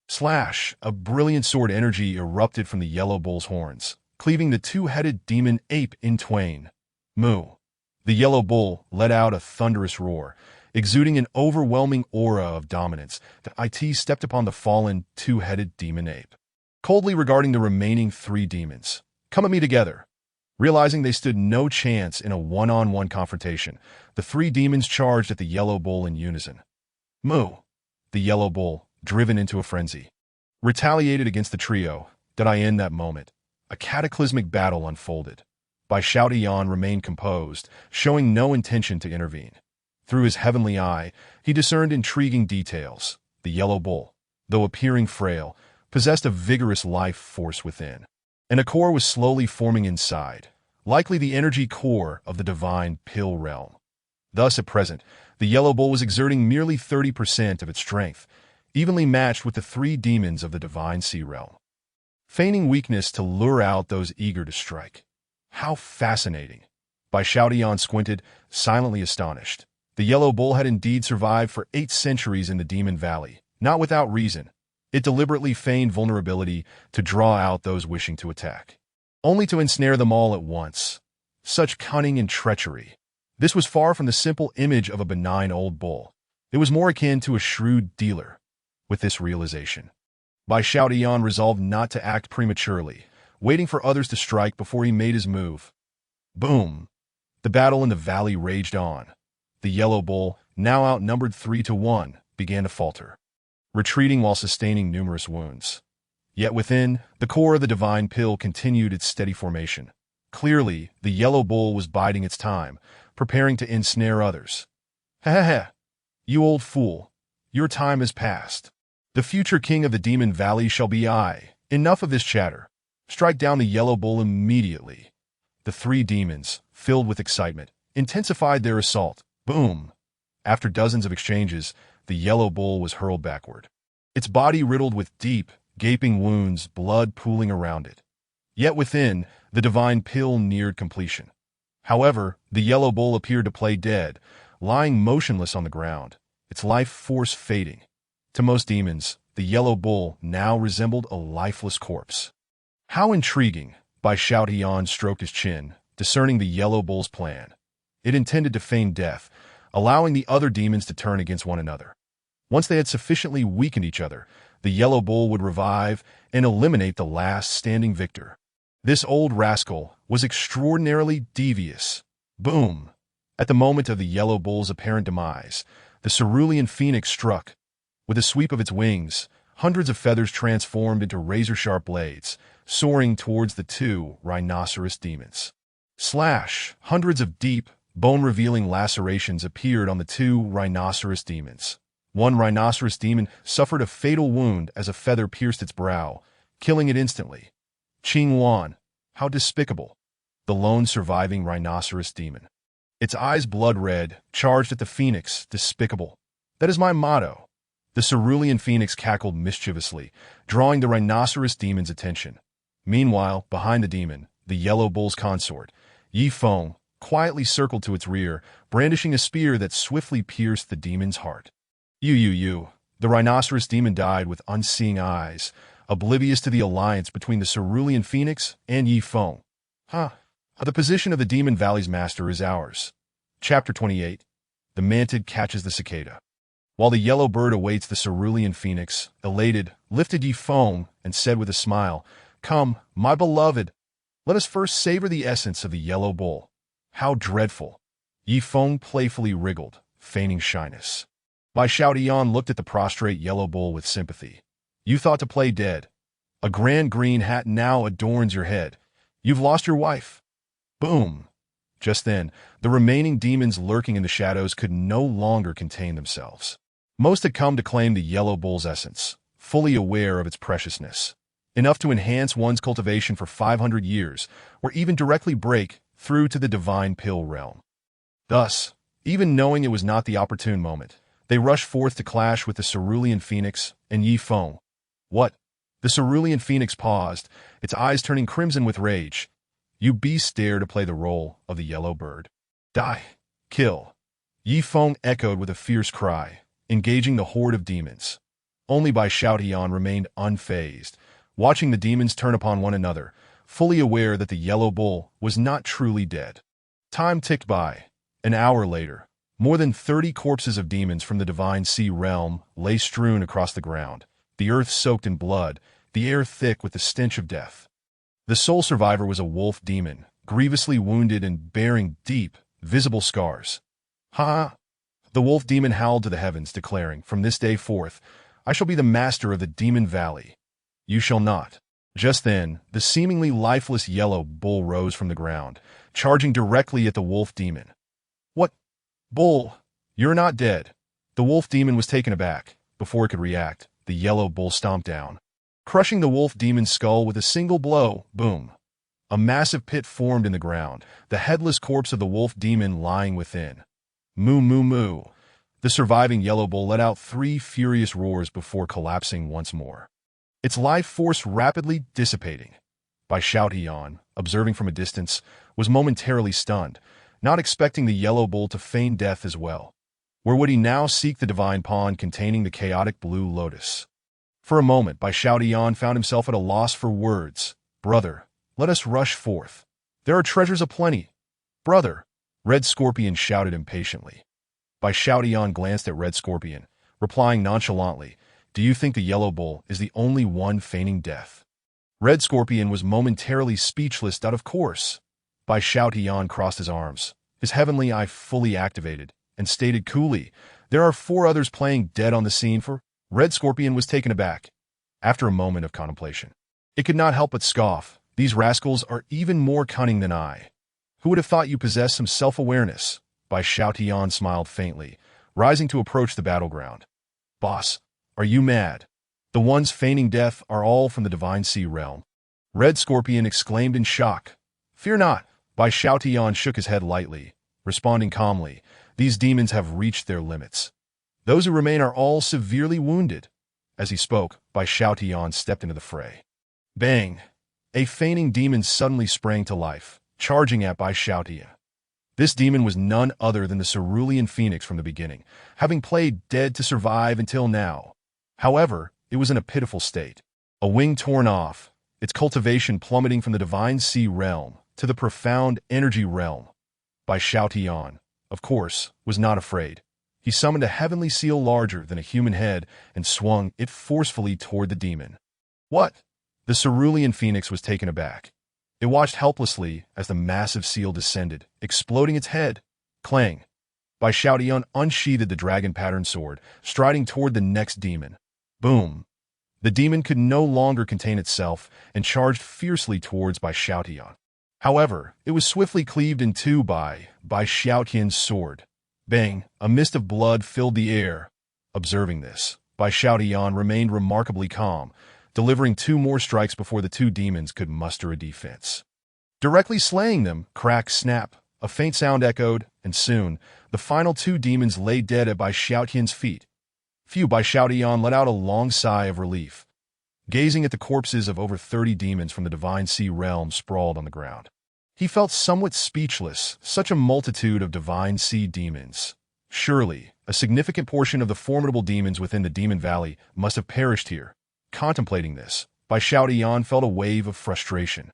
Slash! A brilliant sword energy erupted from the yellow bull's horns, cleaving the 2-headed demon ape in twain. Moo! The yellow bull let out a thunderous roar, exuding an overwhelming aura of dominance. It stepped upon the fallen 2-headed demon ape. Coldly regarding the remaining 3 demons, "Come at me together." Realizing they stood no chance in a one-on-one confrontation, the 3 demons charged at the yellow bull in unison. Moo! The yellow bull, driven into a frenzy, retaliated against the trio. In that moment, a cataclysmic battle unfolded. Bai Xiaotian remained composed, showing no intention to intervene. Through his heavenly eye, he discerned intriguing details. The yellow bull, though appearing frail, possessed a vigorous life force within, and a core was slowly forming inside, likely the energy core of the divine pill realm. Thus, at present, the yellow bull was exerting merely 30% of its strength, evenly matched with the 3 demons of the divine sea realm, feigning weakness to lure out those eager to strike. How fascinating! Bai Xiaotian squinted, silently astonished. The yellow bull had indeed survived for 8 centuries in the Demon Valley, not without reason. It deliberately feigned vulnerability to draw out those wishing to attack, only to ensnare them all at once. Such cunning and treachery. This was far from the simple image of a benign old bull. It was more akin to a shrewd dealer. With this realization, Bai Xiaotian resolved not to act prematurely, waiting for others to strike before he made his move. Boom! The battle in the valley raged on. The yellow bull, now outnumbered 3-1, began to falter, retreating while sustaining numerous wounds. Yet within, the core of the divine pill continued its steady formation. Clearly, the yellow bull was biding its time, preparing to ensnare others. Ha! You old fool, your time has passed. The future king of the Demon Valley shall be I. Enough of this chatter. Strike down the yellow bull immediately. The 3 demons, filled with excitement, intensified their assault. Boom! After dozens of exchanges, the yellow bull was hurled backward, its body riddled with deep, gaping wounds, blood pooling around it. Yet within, the divine pill neared completion. However, the yellow bull appeared to play dead, lying motionless on the ground, its life force fading. To most demons, the yellow bull now resembled a lifeless corpse. How intriguing, Bai Xiaotian stroked his chin, discerning the yellow bull's plan. It intended to feign death, allowing the other demons to turn against one another. Once they had sufficiently weakened each other, the yellow bull would revive and eliminate the last standing victor. This old rascal was extraordinarily devious. Boom! At the moment of the yellow bull's apparent demise, the cerulean phoenix struck. With a sweep of its wings, hundreds of feathers transformed into razor-sharp blades, soaring towards the two rhinoceros demons. Slash! Hundreds of deep, bone-revealing lacerations appeared on the two rhinoceros demons. One rhinoceros demon suffered a fatal wound as a feather pierced its brow, killing it instantly. Qing Wan, how despicable. The lone surviving rhinoceros demon. Its eyes blood-red, charged at the phoenix, despicable. That is my motto. The cerulean phoenix cackled mischievously, drawing the rhinoceros demon's attention. Meanwhile, behind the demon, the yellow bull's consort, Yi Feng, quietly circled to its rear, brandishing a spear that swiftly pierced the demon's heart. You. The rhinoceros demon died with unseeing eyes, oblivious to the alliance between the cerulean phoenix and Yi Feng. The position of the Demon Valley's master is ours. Chapter 28. The mantid catches the cicada. While the yellow bird awaits the cerulean phoenix, elated, lifted Yi Feng and said with a smile, "Come, my beloved, let us first savor the essence of the yellow bull." How dreadful! Yi Feng playfully wriggled, feigning shyness. Bai Xiaotian looked at the prostrate yellow bull with sympathy. You thought to play dead. A grand green hat now adorns your head. You've lost your wife. Boom! Just then, the remaining demons lurking in the shadows could no longer contain themselves. Most had come to claim the yellow bull's essence, fully aware of its preciousness. Enough to enhance one's cultivation for 500 years, or even directly break through to the divine pill realm. Thus, even knowing it was not the opportune moment, they rushed forth to clash with the cerulean phoenix and Yi Feng. What? The cerulean phoenix paused, its eyes turning crimson with rage. You beasts dare to play the role of the yellow bird. Die. Kill. Yi Feng echoed with a fierce cry, engaging the horde of demons. Only Bai Xiaotian remained unfazed, watching the demons turn upon one another, fully aware that the yellow bull was not truly dead. Time ticked by. An hour later, more than 30 corpses of demons from the divine sea realm lay strewn across the ground, the earth soaked in blood, the air thick with the stench of death. The sole survivor was a wolf demon, grievously wounded and bearing deep, visible scars. Ha! The wolf demon howled to the heavens, declaring, "From this day forth, I shall be the master of the Demon Valley. You shall not." Just then, the seemingly lifeless yellow bull rose from the ground, charging directly at the wolf demon. What? Bull, you're not dead. The wolf demon was taken aback. Before it could react, the yellow bull stomped down, crushing the wolf demon's skull with a single blow. Boom! A massive pit formed in the ground, the headless corpse of the wolf demon lying within. Moo moo moo. The surviving yellow bull let out 3 furious roars before collapsing once more, its life force rapidly dissipating. Bai Xiaotian, observing from a distance, was momentarily stunned, not expecting the yellow bull to feign death as well. Where would he now seek the divine pond containing the chaotic blue lotus? For a moment, Bai Xiaotian found himself at a loss for words. Brother, let us rush forth. There are treasures aplenty. Brother, Red Scorpion shouted impatiently. Bai Xiaotian glanced at Red Scorpion, replying nonchalantly, "Do you think the yellow bull is the only one feigning death?" Red Scorpion was momentarily speechless. Of course. Bai Xiaotian crossed his arms, his heavenly eye fully activated, and stated coolly, "There are 4 others playing dead on the scene for—" Red Scorpion was taken aback. After a moment of contemplation, it could not help but scoff. "These rascals are even more cunning than I. Who would have thought you possessed some self-awareness?" Bai Xiaotian smiled faintly, rising to approach the battleground. "Boss, are you mad? The ones feigning death are all from the divine sea realm." Red Scorpion exclaimed in shock. "Fear not." Bai Xiaotian shook his head lightly, responding calmly, "These demons have reached their limits. Those who remain are all severely wounded." As he spoke, Bai Xiaotian stepped into the fray. Bang! A feigning demon suddenly sprang to life, charging at Bai Xiaotian. This demon was none other than the cerulean phoenix from the beginning, having played dead to survive until now. However, it was in a pitiful state. A wing torn off, its cultivation plummeting from the divine sea realm to the profound energy realm. Bai Xiaotian, of course, was not afraid. He summoned a heavenly seal larger than a human head and swung it forcefully toward the demon. What? The cerulean phoenix was taken aback. It watched helplessly as the massive seal descended, exploding its head. Clang! Bai Xiaotian unsheathed the dragon-patterned sword, striding toward the next demon. Boom! The demon could no longer contain itself and charged fiercely towards Bai Xiaotian. However, it was swiftly cleaved in two by Bai Xiaotian's sword. Bang! A mist of blood filled the air. Observing this, Bai Xiaotian remained remarkably calm, delivering 2 more strikes before the 2 demons could muster a defense. Directly slaying them, crack, snap, a faint sound echoed, and soon, the final 2 demons lay dead at Bai Xiaotian's feet. Phew! Bai Xiaotian let out a long sigh of relief, gazing at the corpses of over 30 demons from the divine sea realm sprawled on the ground. He felt somewhat speechless, such a multitude of divine sea demons. Surely, a significant portion of the formidable demons within the Demon Valley must have perished here. Contemplating this, Bai Xiaotian felt a wave of frustration.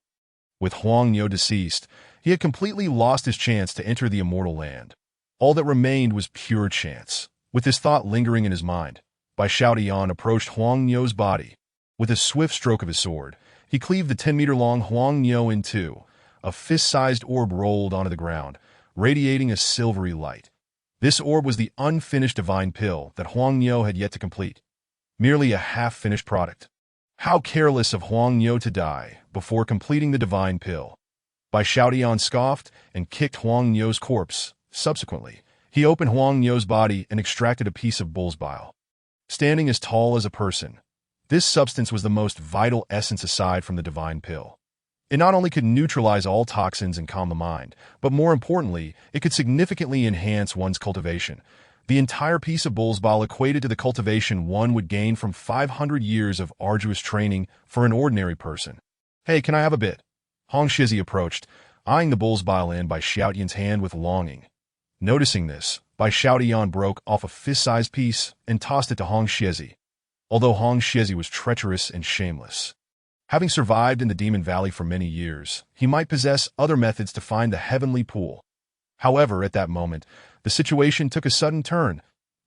With Wang Yi deceased, he had completely lost his chance to enter the immortal land. All that remained was pure chance. With this thought lingering in his mind, Bai Xiaotian approached Wang Yi's body. With a swift stroke of his sword, he cleaved the 10-meter-long Wang Yi in two. A fist-sized orb rolled onto the ground, radiating a silvery light. This orb was the unfinished divine pill that Wang Yi had yet to complete. Merely a half-finished product. How careless of Wang Yi to die before completing the divine pill. Bai Xiaotian scoffed and kicked Wang Yi's corpse. Subsequently, he opened Wang Yi's body and extracted a piece of bull's bile. Standing as tall as a person, this substance was the most vital essence aside from the divine pill. It not only could neutralize all toxins and calm the mind, but more importantly, it could significantly enhance one's cultivation. The entire piece of bull's bile equated to the cultivation one would gain from 500 years of arduous training for an ordinary person. Hey, can I have a bit? Hong Shizi approached, eyeing the bull's bile in Bai Xiaotian's hand with longing. Noticing this, Bai Xiaotian broke off a fist-sized piece and tossed it to Hong Shizi. Although Hong Shizi was treacherous and shameless, having survived in the Demon Valley for many years, he might possess other methods to find the heavenly pool. However, at that moment, the situation took a sudden turn.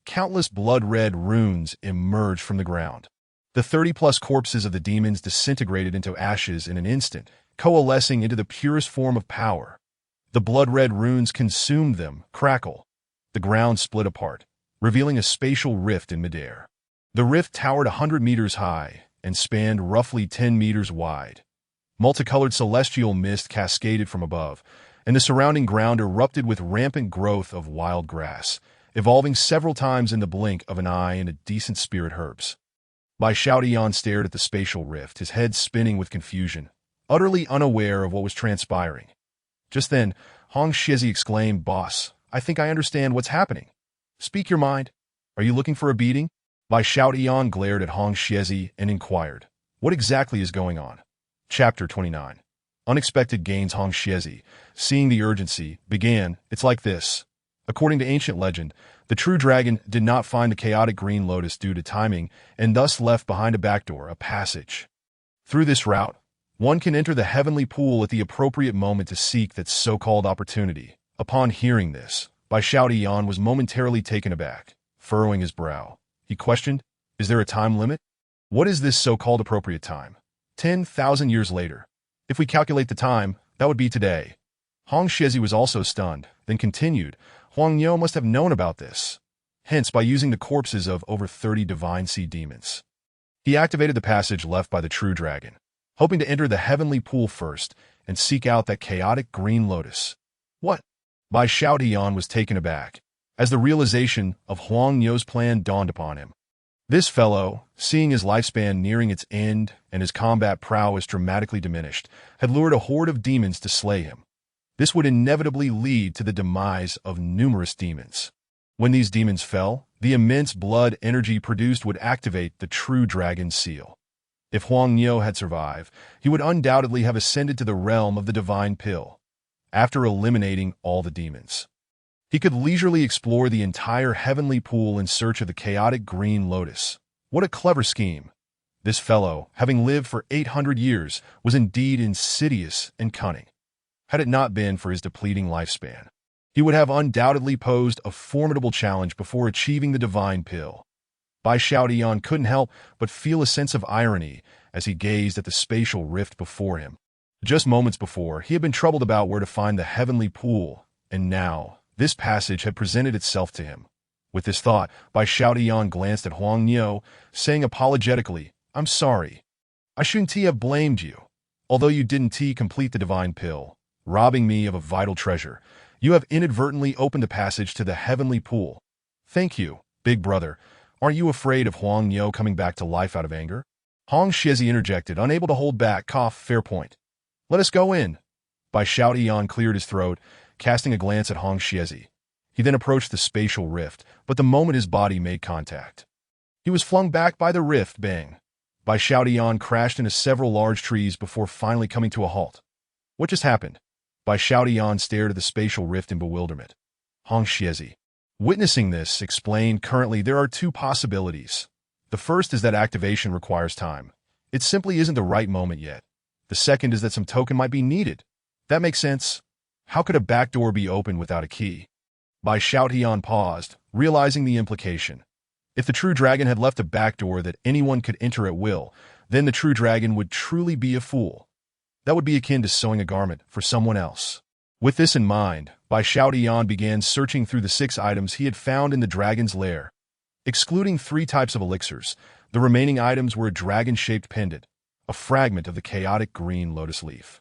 Countless blood-red runes emerged from the ground. The 30-plus corpses of the demons disintegrated into ashes in an instant, coalescing into the purest form of power. The blood-red runes consumed them. Crackle. The ground split apart, revealing a spatial rift in midair. The rift towered 100 meters high and spanned roughly 10 meters wide. Multicolored celestial mist cascaded from above, and the surrounding ground erupted with rampant growth of wild grass, evolving several times in the blink of an eye into decent spirit herbs. Bai Xiaotian stared at the spatial rift, his head spinning with confusion, utterly unaware of what was transpiring. Just then, Hong Shizi exclaimed, "Boss, I think I understand what's happening. Speak your mind. Are you looking for a beating?" Bai Xiaotian glared at Hong Shizi and inquired, "What exactly is going on?" Chapter 29. Unexpected gains. Hong Shizi, seeing the urgency, began, "It's like this. According to ancient legend, the true dragon did not find the chaotic green lotus due to timing and thus left behind a backdoor, a passage. Through this route, one can enter the heavenly pool at the appropriate moment to seek that so-called opportunity." Upon hearing this, Bai Xiaotian was momentarily taken aback. Furrowing his brow, he questioned, "Is there a time limit? What is this so-called appropriate time? 10,000 years later. If we calculate the time, that would be today." Hong Shizi was also stunned, then continued, "Huang Yi must have known about this. Hence, by using the corpses of over 30 divine sea demons, he activated the passage left by the true dragon, hoping to enter the heavenly pool first and seek out that chaotic green lotus." What? Bai Xiaotian was taken aback, as the realization of Huang Yi's plan dawned upon him. This fellow, seeing his lifespan nearing its end and his combat prowess dramatically diminished, had lured a horde of demons to slay him. This would inevitably lead to the demise of numerous demons. When these demons fell, the immense blood energy produced would activate the true dragon's seal. If Huang Yi had survived, he would undoubtedly have ascended to the realm of the divine pill. after eliminating all the demons. He could leisurely explore the entire heavenly pool in search of the chaotic green lotus. What a clever scheme. This fellow, having lived for 800 years, was indeed insidious and cunning. Had it not been for his depleting lifespan, he would have undoubtedly posed a formidable challenge before achieving the divine pill. Bai Xiaotian couldn't help but feel a sense of irony as he gazed at the spatial rift before him. Just moments before, he had been troubled about where to find the heavenly pool, and now, this passage had presented itself to him. With this thought, Bai Xiaotian glanced at Wang Yi, saying apologetically, "I'm sorry. I shouldn't have blamed you. Although you didn't complete the divine pill, robbing me of a vital treasure, you have inadvertently opened a passage to the heavenly pool. Thank you, big brother. Aren't you afraid of Wang Yi coming back to life out of anger?" Hong Shizi interjected, unable to hold back. Fair point. Let us go in. Bai Xiaotian cleared his throat, casting a glance at Hong Shizi. He then approached the spatial rift, but the moment his body made contact, he was flung back by the rift. Bang! Bai Xiaotian crashed into several large trees before finally coming to a halt. What just happened? Bai Xiaotian stared at the spatial rift in bewilderment. Hong Shizi, witnessing this, explained, "Currently there are two possibilities. The first is that activation requires time. It simply isn't the right moment yet. The second is that some token might be needed. That makes sense. How could a backdoor be opened without a key?" Bai Xiaotian paused, realizing the implication. If the true dragon had left a backdoor that anyone could enter at will, then the true dragon would truly be a fool. That would be akin to sewing a garment for someone else. With this in mind, Bai Xiaotian began searching through the 6 items he had found in the dragon's lair. Excluding 3 types of elixirs, the remaining items were a dragon-shaped pendant, a fragment of the chaotic green lotus leaf,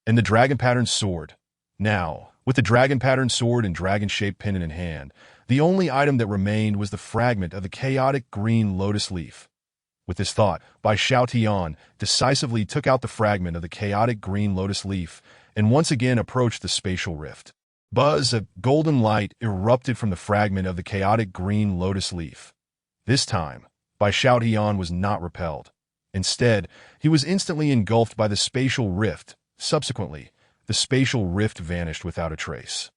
and the dragon-patterned sword. Now, with the dragon-patterned sword and dragon-shaped pendant in hand, the only item that remained was the fragment of the chaotic green lotus leaf. With this thought, Bai Xiaotian decisively took out the fragment of the chaotic green lotus leaf and once again approached the spatial rift. Buzz, a golden light erupted from the fragment of the chaotic green lotus leaf. This time, Bai Xiaotian was not repelled. Instead, he was instantly engulfed by the spatial rift. Subsequently, the spatial rift vanished without a trace,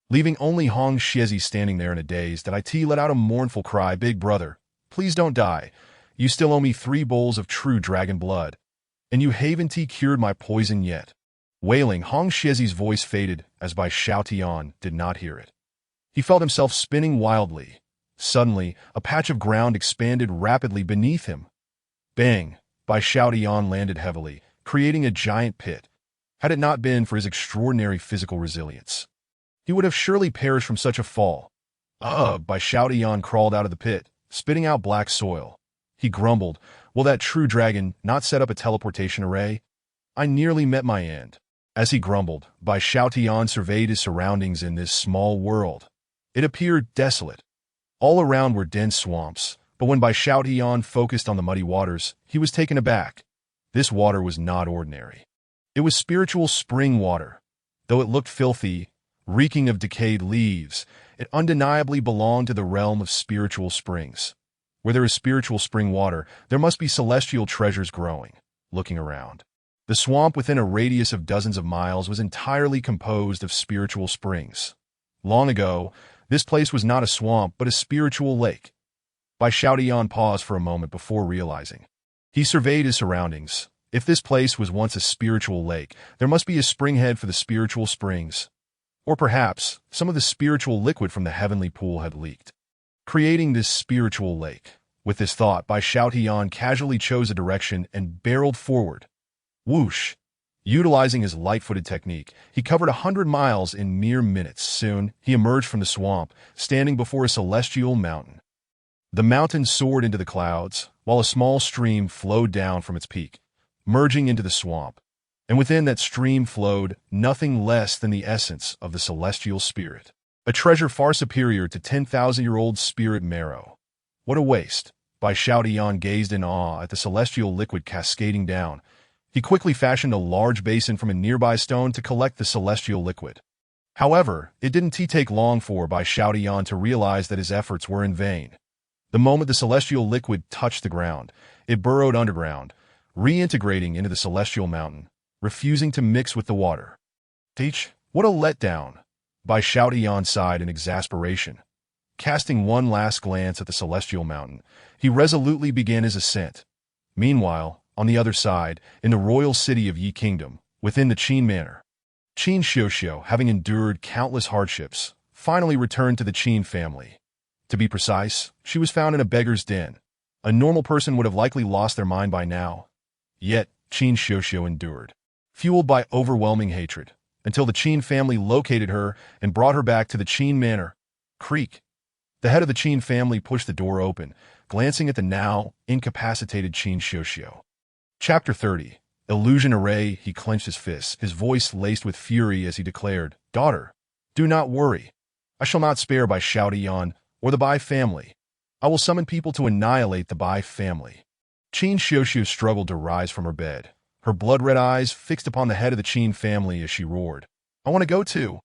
leaving only Hong Shizi standing there in a daze. That IT let out a mournful cry. "Big brother, please don't die. You still owe me 3 bowls of true dragon blood, and you haven't cured my poison yet." Wailing, Hong Shizi's voice faded as Bai Xiaotian did not hear it. He felt himself spinning wildly. Suddenly, a patch of ground expanded rapidly beneath him. Bang! Bai Xiaotian landed heavily, creating a giant pit. Had it not been for his extraordinary physical resilience, he would have surely perished from such a fall. Bai Xiaotian crawled out of the pit, spitting out black soil. He grumbled, "Will that true dragon not set up a teleportation array? I nearly met my end." As he grumbled, Bai Xiaotian surveyed his surroundings in this small world. It appeared desolate. All around were dense swamps, but when Bai Xiaotian focused on the muddy waters, he was taken aback. This water was not ordinary. It was spiritual spring water. Though it looked filthy, reeking of decayed leaves, it undeniably belonged to the realm of spiritual springs. Where there is spiritual spring water, there must be celestial treasures growing. Looking around, the swamp within a radius of dozens of miles was entirely composed of spiritual springs. Long ago, this place was not a swamp but a spiritual lake. Bai Xiaotian paused for a moment before realizing. He surveyed his surroundings. If this place was once a spiritual lake, there must be a springhead for the spiritual springs. Or perhaps, some of the spiritual liquid from the heavenly pool had leaked, creating this spiritual lake. With this thought, Bai Xiaotian casually chose a direction and barreled forward. Whoosh! Utilizing his light-footed technique, he covered 100 miles in mere minutes. Soon, he emerged from the swamp, standing before a celestial mountain. The mountain soared into the clouds, while a small stream flowed down from its peak, merging into the swamp. And within that stream flowed nothing less than the essence of the celestial spirit, a treasure far superior to 10,000-year-old spirit marrow. What a waste! Bai Xiaotian gazed in awe at the celestial liquid cascading down. He quickly fashioned a large basin from a nearby stone to collect the celestial liquid. However, it didn't take long for Bai Xiaotian to realize that his efforts were in vain. The moment the celestial liquid touched the ground, it burrowed underground, reintegrating into the celestial mountain, refusing to mix with the water. What a letdown! Bai Xiaotian sighed in exasperation. Casting one last glance at the celestial mountain, he resolutely began his ascent. Meanwhile, on the other side, in the royal city of Yi Kingdom, within the Qin Manor, Qin Xiuxiu, having endured countless hardships, finally returned to the Qin family. To be precise, she was found in a beggar's den. A normal person would have likely lost their mind by now. Yet, Qin Xiuxiu endured, fueled by overwhelming hatred, until the Qin family located her and brought her back to the Qin Manor. Creak. The head of the Qin family pushed the door open, glancing at the now incapacitated Qin Xiuxiu. Chapter 30. Illusion Array. He clenched his fists, his voice laced with fury as he declared, "Daughter, do not worry. I shall not spare Bai Xiaotian or the Bai family. I will summon people to annihilate the Bai family." Qin Xiuxiu struggled to rise from her bed, her blood-red eyes fixed upon the head of the Qin family as she roared, "I want to go too.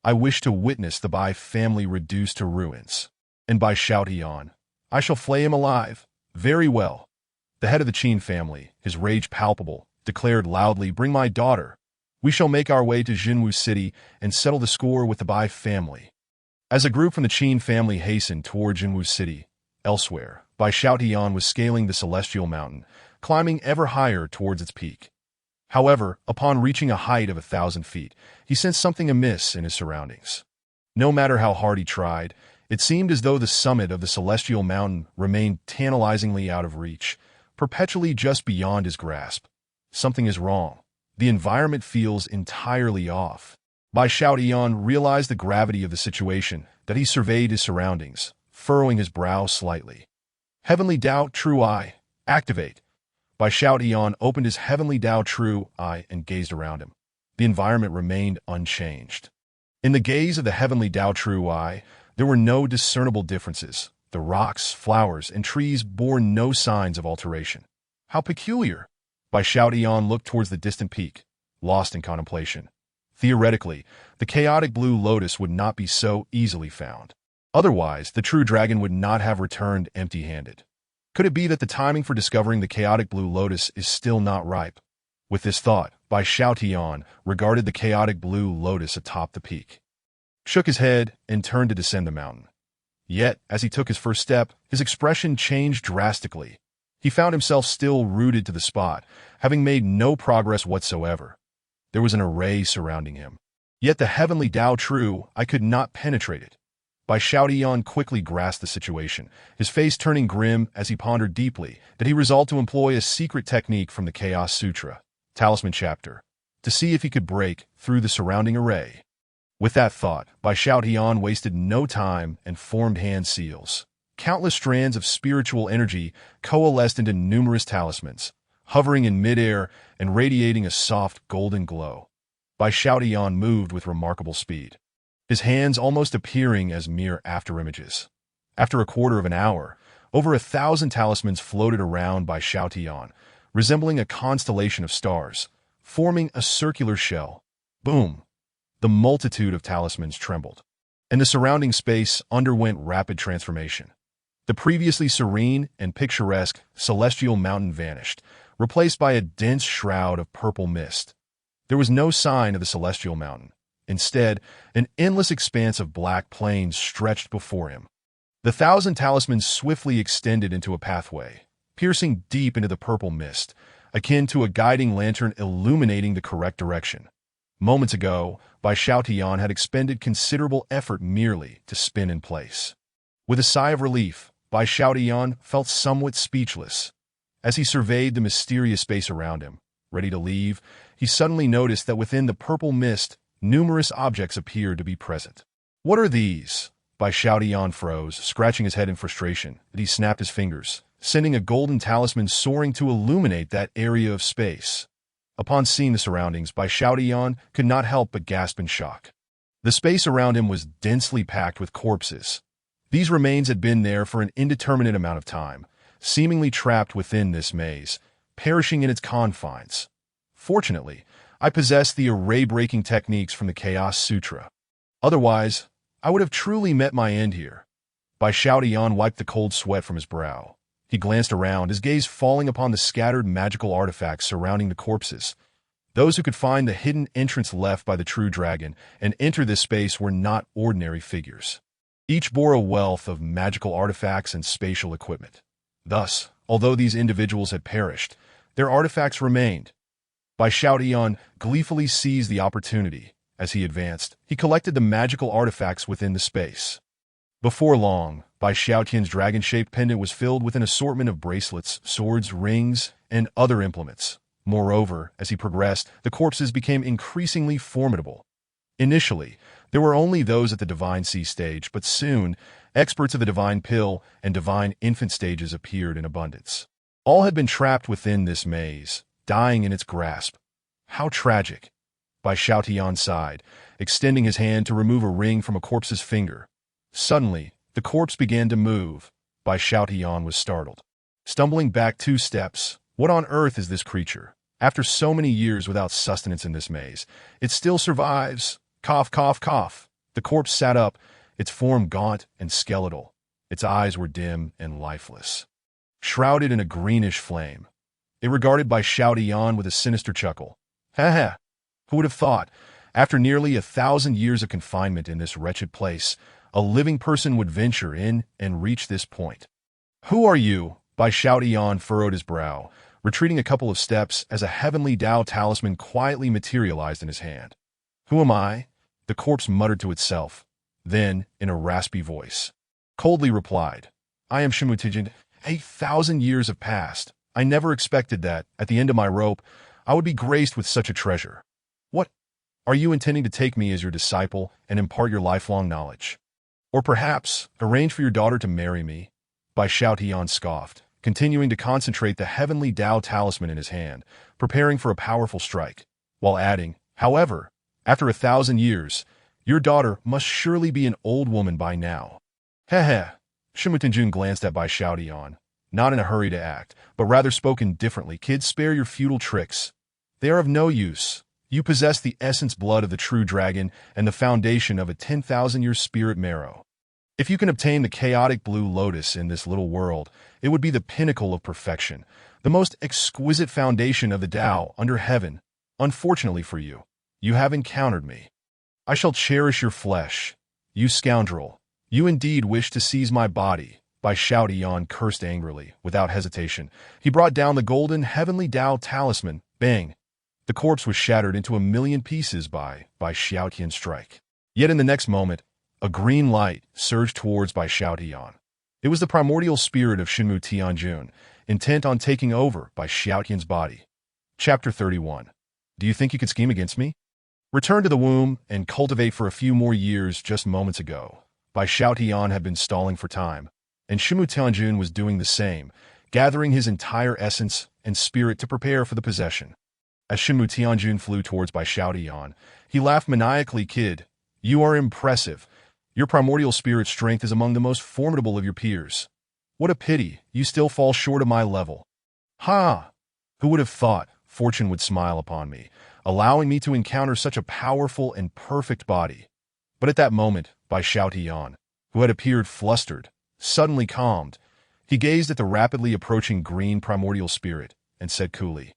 I wish to witness the Bai family reduced to ruins. And Bai Xiaotian, I shall flay him alive." "Very well." The head of the Qin family, his rage palpable, declared loudly, "Bring my daughter. We shall make our way to Zhenwu City and settle the score with the Bai family." As a group from the Qin family hastened toward Zhenwu City, elsewhere, Bai Xiaotian was scaling the celestial mountain, climbing ever higher towards its peak. However, upon reaching a height of 1,000 feet, he sensed something amiss in his surroundings. No matter how hard he tried, it seemed as though the summit of the celestial mountain remained tantalizingly out of reach, perpetually just beyond his grasp. Something is wrong. The environment feels entirely off. Bai Xiaotian realized the gravity of the situation, that he surveyed his surroundings, furrowing his brow slightly. Heavenly Tao True Eye, activate. Bai Xiaotian opened his Heavenly Tao True Eye and gazed around him. The environment remained unchanged. In the gaze of the Heavenly Tao True Eye, there were no discernible differences. The rocks, flowers, and trees bore no signs of alteration. How peculiar! Bai Xiaotian looked towards the distant peak, lost in contemplation. Theoretically, the chaotic blue lotus would not be so easily found. Otherwise, the true dragon would not have returned empty-handed. Could it be that the timing for discovering the chaotic blue lotus is still not ripe? With this thought, Bai Xiaotian regarded the chaotic blue lotus atop the peak, shook his head, and turned to descend the mountain. Yet, as he took his first step, his expression changed drastically. He found himself still rooted to the spot, having made no progress whatsoever. There was an array surrounding him. Yet the Heavenly Tao True, I could not penetrate it. Bai Xiaotian quickly grasped the situation, his face turning grim as he pondered deeply that he resolved to employ a secret technique from the Chaos Sutra, Talisman Chapter, to see if he could break through the surrounding array. With that thought, Bai Xiaotian wasted no time and formed hand seals. Countless strands of spiritual energy coalesced into numerous talismans, hovering in midair and radiating a soft golden glow. Bai Xiaotian moved with remarkable speed, his hands almost appearing as mere afterimages. After a quarter of an hour, over 1,000 talismans floated around Bai Xiaotian, resembling a constellation of stars, forming a circular shell. Boom! The multitude of talismans trembled, and the surrounding space underwent rapid transformation. The previously serene and picturesque celestial mountain vanished, replaced by a dense shroud of purple mist. There was no sign of the celestial mountain. Instead, an endless expanse of black plains stretched before him. The 1,000 talismans swiftly extended into a pathway, piercing deep into the purple mist, akin to a guiding lantern illuminating the correct direction. Moments ago, Bai Xiaotian had expended considerable effort merely to spin in place. With a sigh of relief, Bai Xiaotian felt somewhat speechless. As he surveyed the mysterious space around him, ready to leave, he suddenly noticed that within the purple mist, numerous objects appeared to be present. "What are these?" Bai Xiaotian froze, scratching his head in frustration, and he snapped his fingers, sending a golden talisman soaring to illuminate that area of space. Upon seeing the surroundings, Bai Xiaotian could not help but gasp in shock. The space around him was densely packed with corpses. These remains had been there for an indeterminate amount of time, seemingly trapped within this maze, perishing in its confines. Fortunately, I possessed the array-breaking techniques from the Chaos Sutra. Otherwise, I would have truly met my end here. Bai Xiaotian wiped the cold sweat from his brow. He glanced around, his gaze falling upon the scattered magical artifacts surrounding the corpses. Those who could find the hidden entrance left by the true dragon and enter this space were not ordinary figures. Each bore a wealth of magical artifacts and spatial equipment. Thus, although these individuals had perished, their artifacts remained. Bai Xiaotian gleefully seized the opportunity. As he advanced, he collected the magical artifacts within the space. Before long, Bai Xiaotian's dragon-shaped pendant was filled with an assortment of bracelets, swords, rings, and other implements. Moreover, as he progressed, the corpses became increasingly formidable. Initially, there were only those at the Divine Sea stage, but soon, experts of the Divine Pill and Divine Infant stages appeared in abundance. All had been trapped within this maze, dying in its grasp. How tragic! Bai Xiaotian sighed, extending his hand to remove a ring from a corpse's finger. Suddenly, the corpse began to move. Bai Xiaotian was startled. Stumbling back 2 steps, what on earth is this creature? After so many years without sustenance in this maze, it still survives. Cough, cough, cough. The corpse sat up, its form gaunt and skeletal. Its eyes were dim and lifeless, shrouded in a greenish flame. It regarded Bai Xiaotian with a sinister chuckle. Ha ha! Who would have thought, after nearly 1,000 years of confinement in this wretched place, a living person would venture in and reach this point? Who are you? Bai Xiaotian furrowed his brow, retreating a couple of steps as a heavenly Dao talisman quietly materialized in his hand. Who am I? The corpse muttered to itself. Then, in a raspy voice, coldly replied, I am Zhenwu. 8,000 years have passed. I never expected that, at the end of my rope, I would be graced with such a treasure. What? Are you intending to take me as your disciple and impart your lifelong knowledge? Or perhaps, arrange for your daughter to marry me? Bai Xiaotian scoffed, continuing to concentrate the heavenly Dao talisman in his hand, preparing for a powerful strike, while adding, however, after 1,000 years, your daughter must surely be an old woman by now. Heh heh. Zhenwu City glanced at Bai Xiaotian, not in a hurry to act, but rather spoken differently. Kids, spare your futile tricks. They are of no use. You possess the essence blood of the true dragon and the foundation of a 10,000-year spirit marrow. If you can obtain the chaotic blue lotus in this little world, it would be the pinnacle of perfection, the most exquisite foundation of the Tao under heaven. Unfortunately for you, you have encountered me. I shall cherish your flesh. You scoundrel. You indeed wish to seize my body. Bai Xiaotian cursed angrily, without hesitation. He brought down the golden heavenly Dao talisman. Bang! The corpse was shattered into 1,000,000 pieces by Xiaotian's strike. Yet in the next moment, a green light surged towards Bai Xiaotian. It was the primordial spirit of Zhenwu Tianjun, intent on taking over Bai Xiaotian's body. Chapter 31. Do you think you could scheme against me? Return to the womb and cultivate for a few more years. Just moments ago, Bai Xiaotian had been stalling for time, and Zhenwu Tianjun was doing the same, gathering his entire essence and spirit to prepare for the possession. As Zhenwu Tianjun flew towards Bai Xiaotian, he laughed maniacally. Kid, you are impressive. Your primordial spirit strength is among the most formidable of your peers. What a pity, you still fall short of my level. Ha! Who would have thought fortune would smile upon me, allowing me to encounter such a powerful and perfect body? But at that moment, Bai Xiaotian, who had appeared flustered, suddenly calmed. He gazed at the rapidly approaching green primordial spirit and said coolly,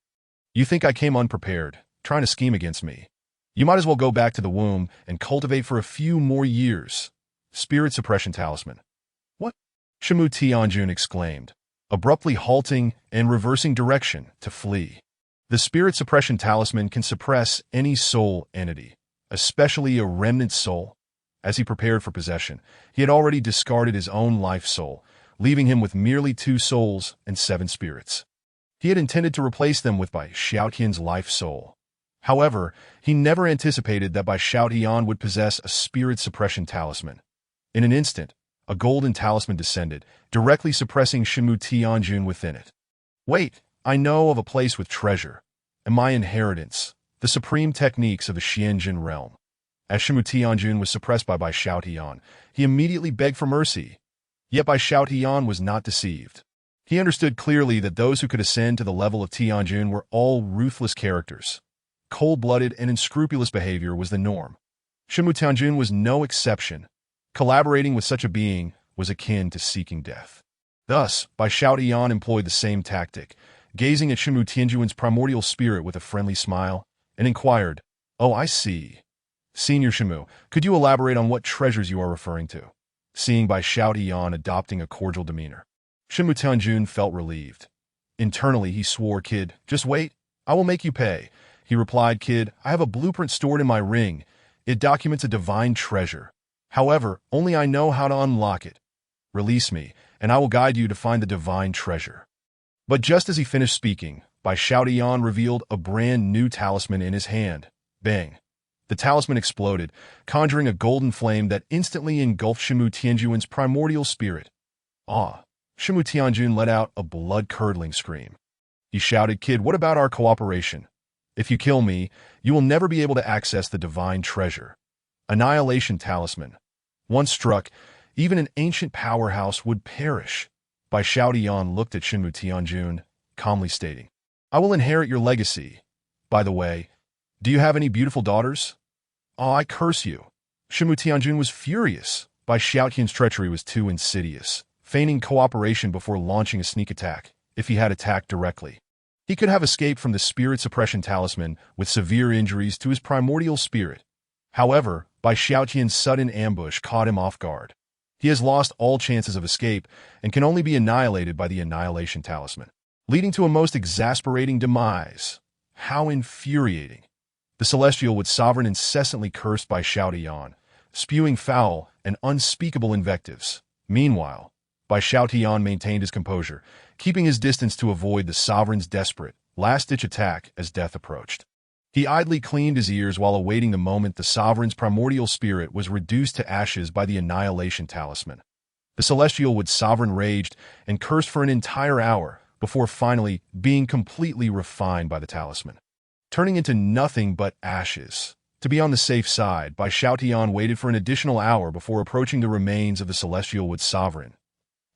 You think I came unprepared, trying to scheme against me? You might as well go back to the womb and cultivate for a few more years. Spirit suppression talisman. What? Zhenwu Tianjun exclaimed, abruptly halting and reversing direction to flee. The spirit suppression talisman can suppress any soul entity, especially a remnant soul. As he prepared for possession, he had already discarded his own life soul, leaving him with merely 2 souls and 7 spirits. He had intended to replace them with Bai Xiaotian's life soul. However, he never anticipated that Bai Xiaotian would possess a spirit suppression talisman. In an instant, a golden talisman descended, directly suppressing Zhenwu Tianjun within it. Wait, I know of a place with treasure, and my inheritance, the supreme techniques of the Xianjin realm. As Zhenwu Tianjun was suppressed by Bai Xiaotian, he immediately begged for mercy. Yet Bai Xiaotian was not deceived. He understood clearly that those who could ascend to the level of Tianjun were all ruthless characters. Cold-blooded and unscrupulous behavior was the norm. Zhenwu Tianjun was no exception. Collaborating with such a being was akin to seeking death. Thus, Bai Xiaotian employed the same tactic, gazing at Zhenwu Tianjun's primordial spirit with a friendly smile. and inquired, "Oh, I see. Senior Zhenwu, could you elaborate on what treasures you are referring to?" Seeing Bai Xiaotian adopting a cordial demeanor, Zhenwu Tianjun felt relieved. Internally, he swore, "Kid, just wait. I will make you pay." He replied, "Kid, I have a blueprint stored in my ring. It documents a divine treasure. However, only I know how to unlock it. Release me, and I will guide you to find the divine treasure." But just as he finished speaking, Bai Xiaotian revealed a brand new talisman in his hand. Bang! The talisman exploded, conjuring a golden flame that instantly engulfed Zhenwu Tianjun's primordial spirit. "Ah!" Zhenwu Tianjun let out a blood-curdling scream. He shouted, "Kid, what about our cooperation? If you kill me, you will never be able to access the divine treasure." Annihilation talisman. Once struck, even an ancient powerhouse would perish. Bai Xiaotian looked at Zhenwu Tianjun, calmly stating, "I will inherit your legacy. By the way, do you have any beautiful daughters?" "Oh, I curse you." Zhenwu Tianjun was furious. Bai Xiaotian's treachery was too insidious, feigning cooperation before launching a sneak attack. If he had attacked directly, he could have escaped from the spirit suppression talisman with severe injuries to his primordial spirit. However, Bai Xiaotian's sudden ambush caught him off guard. He has lost all chances of escape and can only be annihilated by the annihilation talisman, leading to a most exasperating demise. How infuriating. The Celestial Wood Sovereign incessantly cursed Bai Xiaotian, spewing foul and unspeakable invectives. Meanwhile, Bai Xiaotian maintained his composure, keeping his distance to avoid the Sovereign's desperate, last-ditch attack as death approached. He idly cleaned his ears while awaiting the moment the Sovereign's primordial spirit was reduced to ashes by the annihilation talisman. The Celestial Wood Sovereign raged and cursed for an entire hour before finally being completely refined by the talisman, turning into nothing but ashes. To be on the safe side, Bai Xiaotian waited for an additional hour before approaching the remains of the Celestial Wood Sovereign.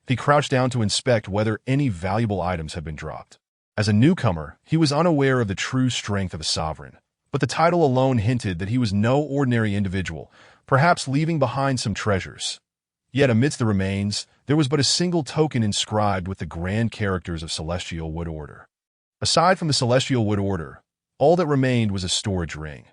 He crouched down to inspect whether any valuable items had been dropped. As a newcomer, he was unaware of the true strength of a sovereign, but the title alone hinted that he was no ordinary individual, perhaps leaving behind some treasures. Yet amidst the remains, there was but a single token inscribed with the grand characters of Celestial Wood Order. Aside from the Celestial Wood Order, all that remained was a storage ring.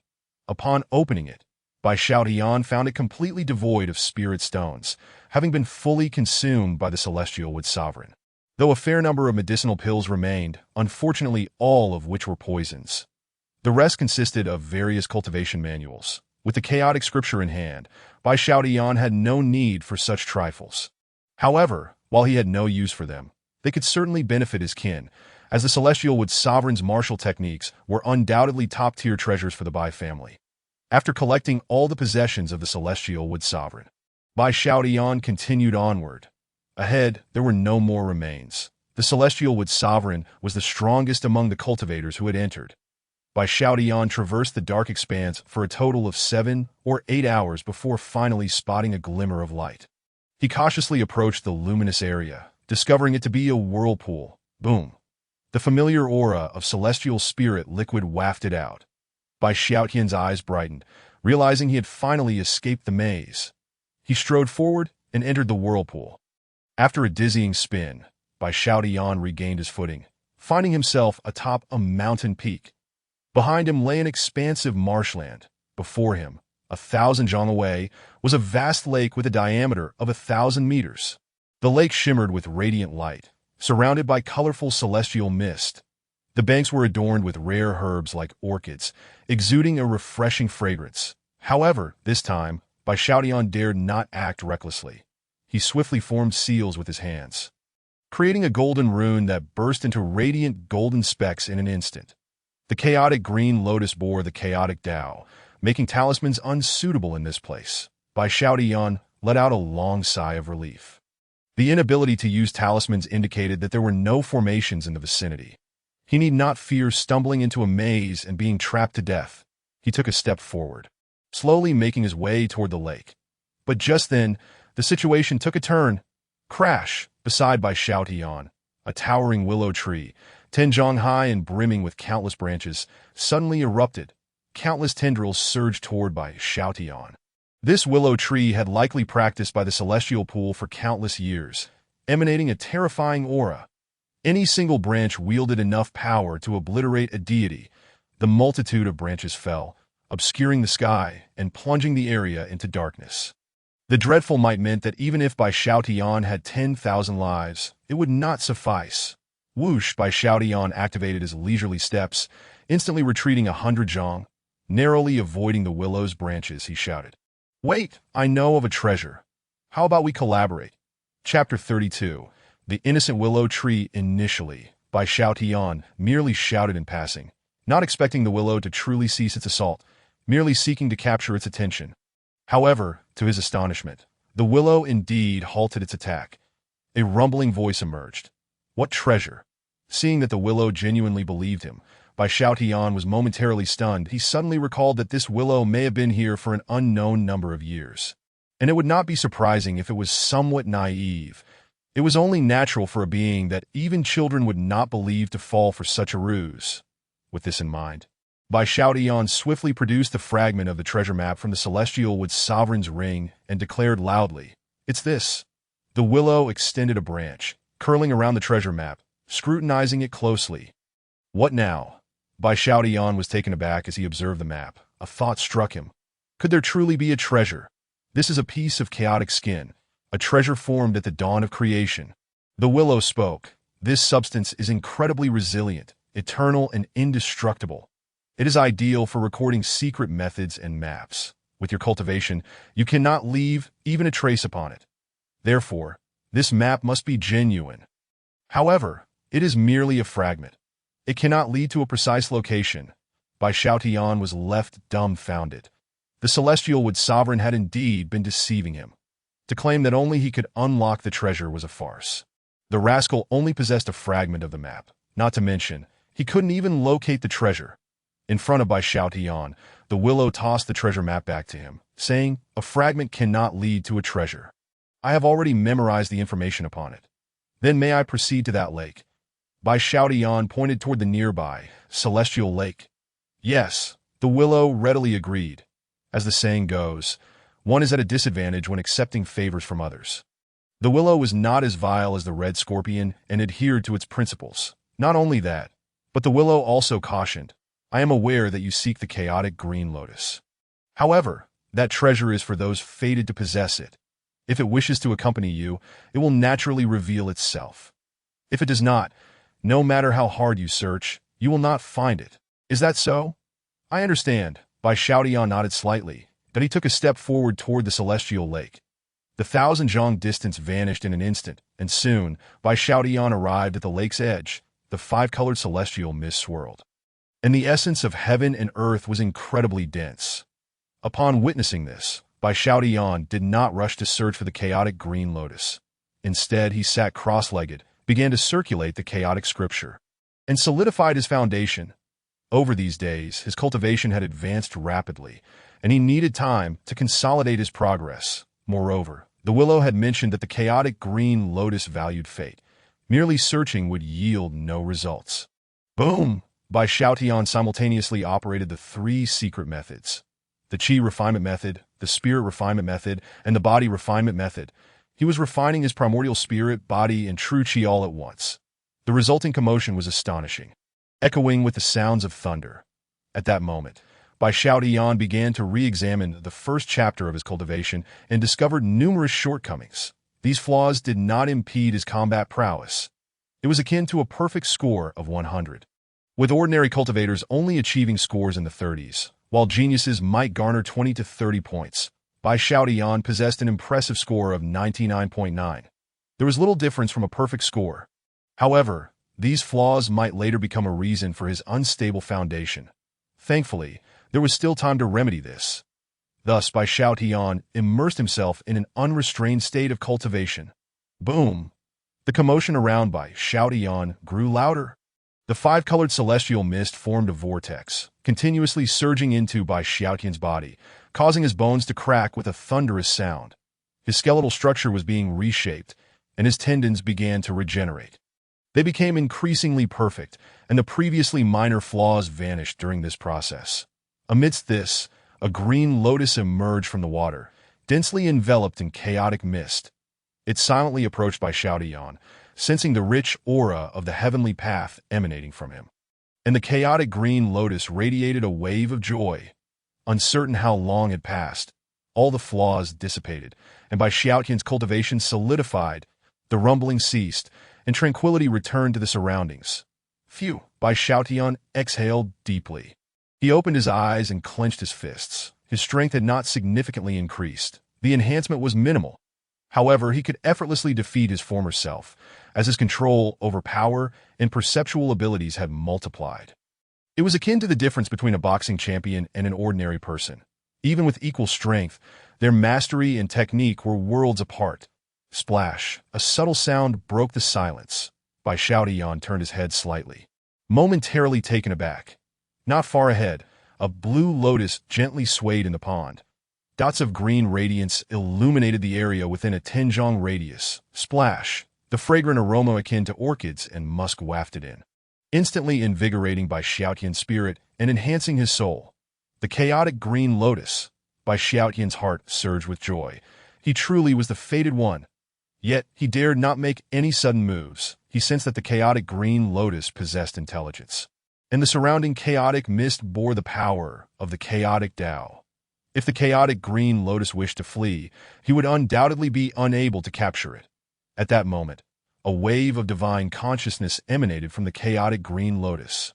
Upon opening it, Bai Xiaotian found it completely devoid of spirit stones, having been fully consumed by the Celestial Wood Sovereign. Though a fair number of medicinal pills remained, unfortunately all of which were poisons. The rest consisted of various cultivation manuals. With the chaotic scripture in hand, Bai Xiaotian had no need for such trifles. However, while he had no use for them, they could certainly benefit his kin, as the Celestial Wood Sovereign's martial techniques were undoubtedly top-tier treasures for the Bai family. After collecting all the possessions of the Celestial Wood Sovereign, Bai Xiaotian continued onward. Ahead, there were no more remains. The Celestial Wood Sovereign was the strongest among the cultivators who had entered. Bai Xiaotian traversed the dark expanse for a total of 7 or 8 hours before finally spotting a glimmer of light. He cautiously approached the luminous area, discovering it to be a whirlpool. Boom! The familiar aura of celestial spirit liquid wafted out. Bai Xiaotian's eyes brightened, realizing he had finally escaped the maze. He strode forward and entered the whirlpool. After a dizzying spin, Bai Xiaotian regained his footing, finding himself atop a mountain peak. Behind him lay an expansive marshland. Before him, 1,000 zhang away, was a vast lake with a diameter of 1,000 meters. The lake shimmered with radiant light, surrounded by colorful celestial mist. The banks were adorned with rare herbs like orchids, exuding a refreshing fragrance. However, this time, Bai Xiaotian dared not act recklessly. He swiftly formed seals with his hands, creating a golden rune that burst into radiant golden specks in an instant. The chaotic green lotus bore the chaotic Tao, making talismans unsuitable in this place. Bai Xiaotian let out a long sigh of relief. The inability to use talismans indicated that there were no formations in the vicinity. He need not fear stumbling into a maze and being trapped to death. He took a step forward, slowly making his way toward the lake. But just then, the situation took a turn. Crash! Beside Bai Xiaotian, a towering willow tree, 10 zhang high and brimming with countless branches, suddenly erupted. Countless tendrils surged toward Bai Xiaotian. This willow tree had likely practiced by the celestial pool for countless years, emanating a terrifying aura. Any single branch wielded enough power to obliterate a deity, The multitude of branches fell, obscuring the sky and plunging the area into darkness. The dreadful might meant that even if Bai Xiaotian had 10,000 lives, it would not suffice. Whoosh! Bai Xiaotian activated his leisurely steps, instantly retreating 100 zhang. Narrowly avoiding the willow's branches, he shouted, "Wait, I know of a treasure. How about we collaborate?" Chapter 32. The Innocent Willow Tree. Initially, Bai Xiaotian merely shouted in passing, not expecting the willow to truly cease its assault, merely seeking to capture its attention. However, to his astonishment, the willow indeed halted its attack. A rumbling voice emerged. What treasure? Seeing that the willow genuinely believed him, Bai Xiaotian was momentarily stunned. He suddenly recalled that this willow may have been here for an unknown number of years. And it would not be surprising if it was somewhat naive. It was only natural for a being that even children would not believe to fall for such a ruse. With this in mind, Bai Xiaotian swiftly produced the fragment of the treasure map from the Celestial Wood Sovereign's ring and declared loudly, "It's this." The willow extended a branch, curling around the treasure map, scrutinizing it closely. What now? Bai Xiaotian was taken aback as he observed the map. A thought struck him. Could there truly be a treasure? This is a piece of chaotic skin, a treasure formed at the dawn of creation. The willow spoke. This substance is incredibly resilient, eternal and indestructible. It is ideal for recording secret methods and maps. With your cultivation, you cannot leave even a trace upon it. Therefore, this map must be genuine. However, it is merely a fragment. It cannot lead to a precise location. Bai Xiaotian was left dumbfounded. The Celestial Wood Sovereign had indeed been deceiving him. To claim that only he could unlock the treasure was a farce. The rascal only possessed a fragment of the map. Not to mention, he couldn't even locate the treasure. In front of Bai Xiaotian, the willow tossed the treasure map back to him, saying, "A fragment cannot lead to a treasure. I have already memorized the information upon it. Then may I proceed to that lake?" Bai Xiaotian pointed toward the nearby, celestial lake. Yes, the willow readily agreed. As the saying goes, one is at a disadvantage when accepting favors from others. The willow was not as vile as the red scorpion and adhered to its principles. Not only that, but the willow also cautioned, "I am aware that you seek the chaotic green lotus. However, that treasure is for those fated to possess it. If it wishes to accompany you, it will naturally reveal itself. If it does not, no matter how hard you search, you will not find it. Is that so?" "I understand." Bai Xiaotian nodded slightly, but he took a step forward toward the celestial lake. The 1,000 zhang distance vanished in an instant, and soon, Bai Xiaotian arrived at the lake's edge. The 5-colored celestial mist swirled, and the essence of heaven and earth was incredibly dense. Upon witnessing this, Bai Xiaotian did not rush to search for the chaotic green lotus. Instead, he sat cross-legged, began to circulate the chaotic scripture, and solidified his foundation. Over these days, his cultivation had advanced rapidly, and he needed time to consolidate his progress. Moreover, the willow had mentioned that the chaotic green lotus valued fate. Merely searching would yield no results. Boom! Bai Xiaotian simultaneously operated the 3 secret methods: the Qi refinement method, the spirit refinement method, and the body refinement method. He was refining his primordial spirit, body, and true Qi all at once. The resulting commotion was astonishing, echoing with the sounds of thunder. At that moment, Bai Xiaotian began to re-examine the first chapter of his cultivation and discovered numerous shortcomings. These flaws did not impede his combat prowess. It was akin to a perfect score of 100. With ordinary cultivators only achieving scores in the 30s, while geniuses might garner 20 to 30 points, Bai Xiaotian possessed an impressive score of 99.9. There was little difference from a perfect score. However, these flaws might later become a reason for his unstable foundation. Thankfully, there was still time to remedy this. Thus, Bai Xiaotian immersed himself in an unrestrained state of cultivation. Boom! The commotion around Bai Xiaotian grew louder. The 5-colored celestial mist formed a vortex, continuously surging into Bai Xiaotian's body, causing his bones to crack with a thunderous sound. His skeletal structure was being reshaped, and his tendons began to regenerate. They became increasingly perfect, and the previously minor flaws vanished during this process. Amidst this, a green lotus emerged from the water, densely enveloped in chaotic mist. It silently approached Bai Xiaotian, sensing the rich aura of the heavenly path emanating from him. and the chaotic green lotus radiated a wave of joy. Uncertain how long had passed, all the flaws dissipated, and by Xiaotian's cultivation solidified, the rumbling ceased, and tranquility returned to the surroundings. Phew, Bai Xiaotian exhaled deeply. He opened his eyes and clenched his fists. His strength had not significantly increased. The enhancement was minimal. However, he could effortlessly defeat his former self, as his control over power and perceptual abilities had multiplied. It was akin to the difference between a boxing champion and an ordinary person. Even with equal strength, their mastery and technique were worlds apart. Splash! A subtle sound broke the silence. Bai Xiaotian turned his head slightly, momentarily taken aback. Not far ahead, a blue lotus gently swayed in the pond. Dots of green radiance illuminated the area within a 10-zhong radius. Splash! The fragrant aroma akin to orchids and musk wafted in, instantly invigorating Bai Xiaotian's spirit and enhancing his soul. The chaotic green lotus. Bai Xiaotian's heart surged with joy. He truly was the fated one. Yet, he dared not make any sudden moves. He sensed that the chaotic green lotus possessed intelligence, and the surrounding chaotic mist bore the power of the chaotic Tao. If the chaotic green lotus wished to flee, he would undoubtedly be unable to capture it. At that moment, a wave of divine consciousness emanated from the chaotic green lotus.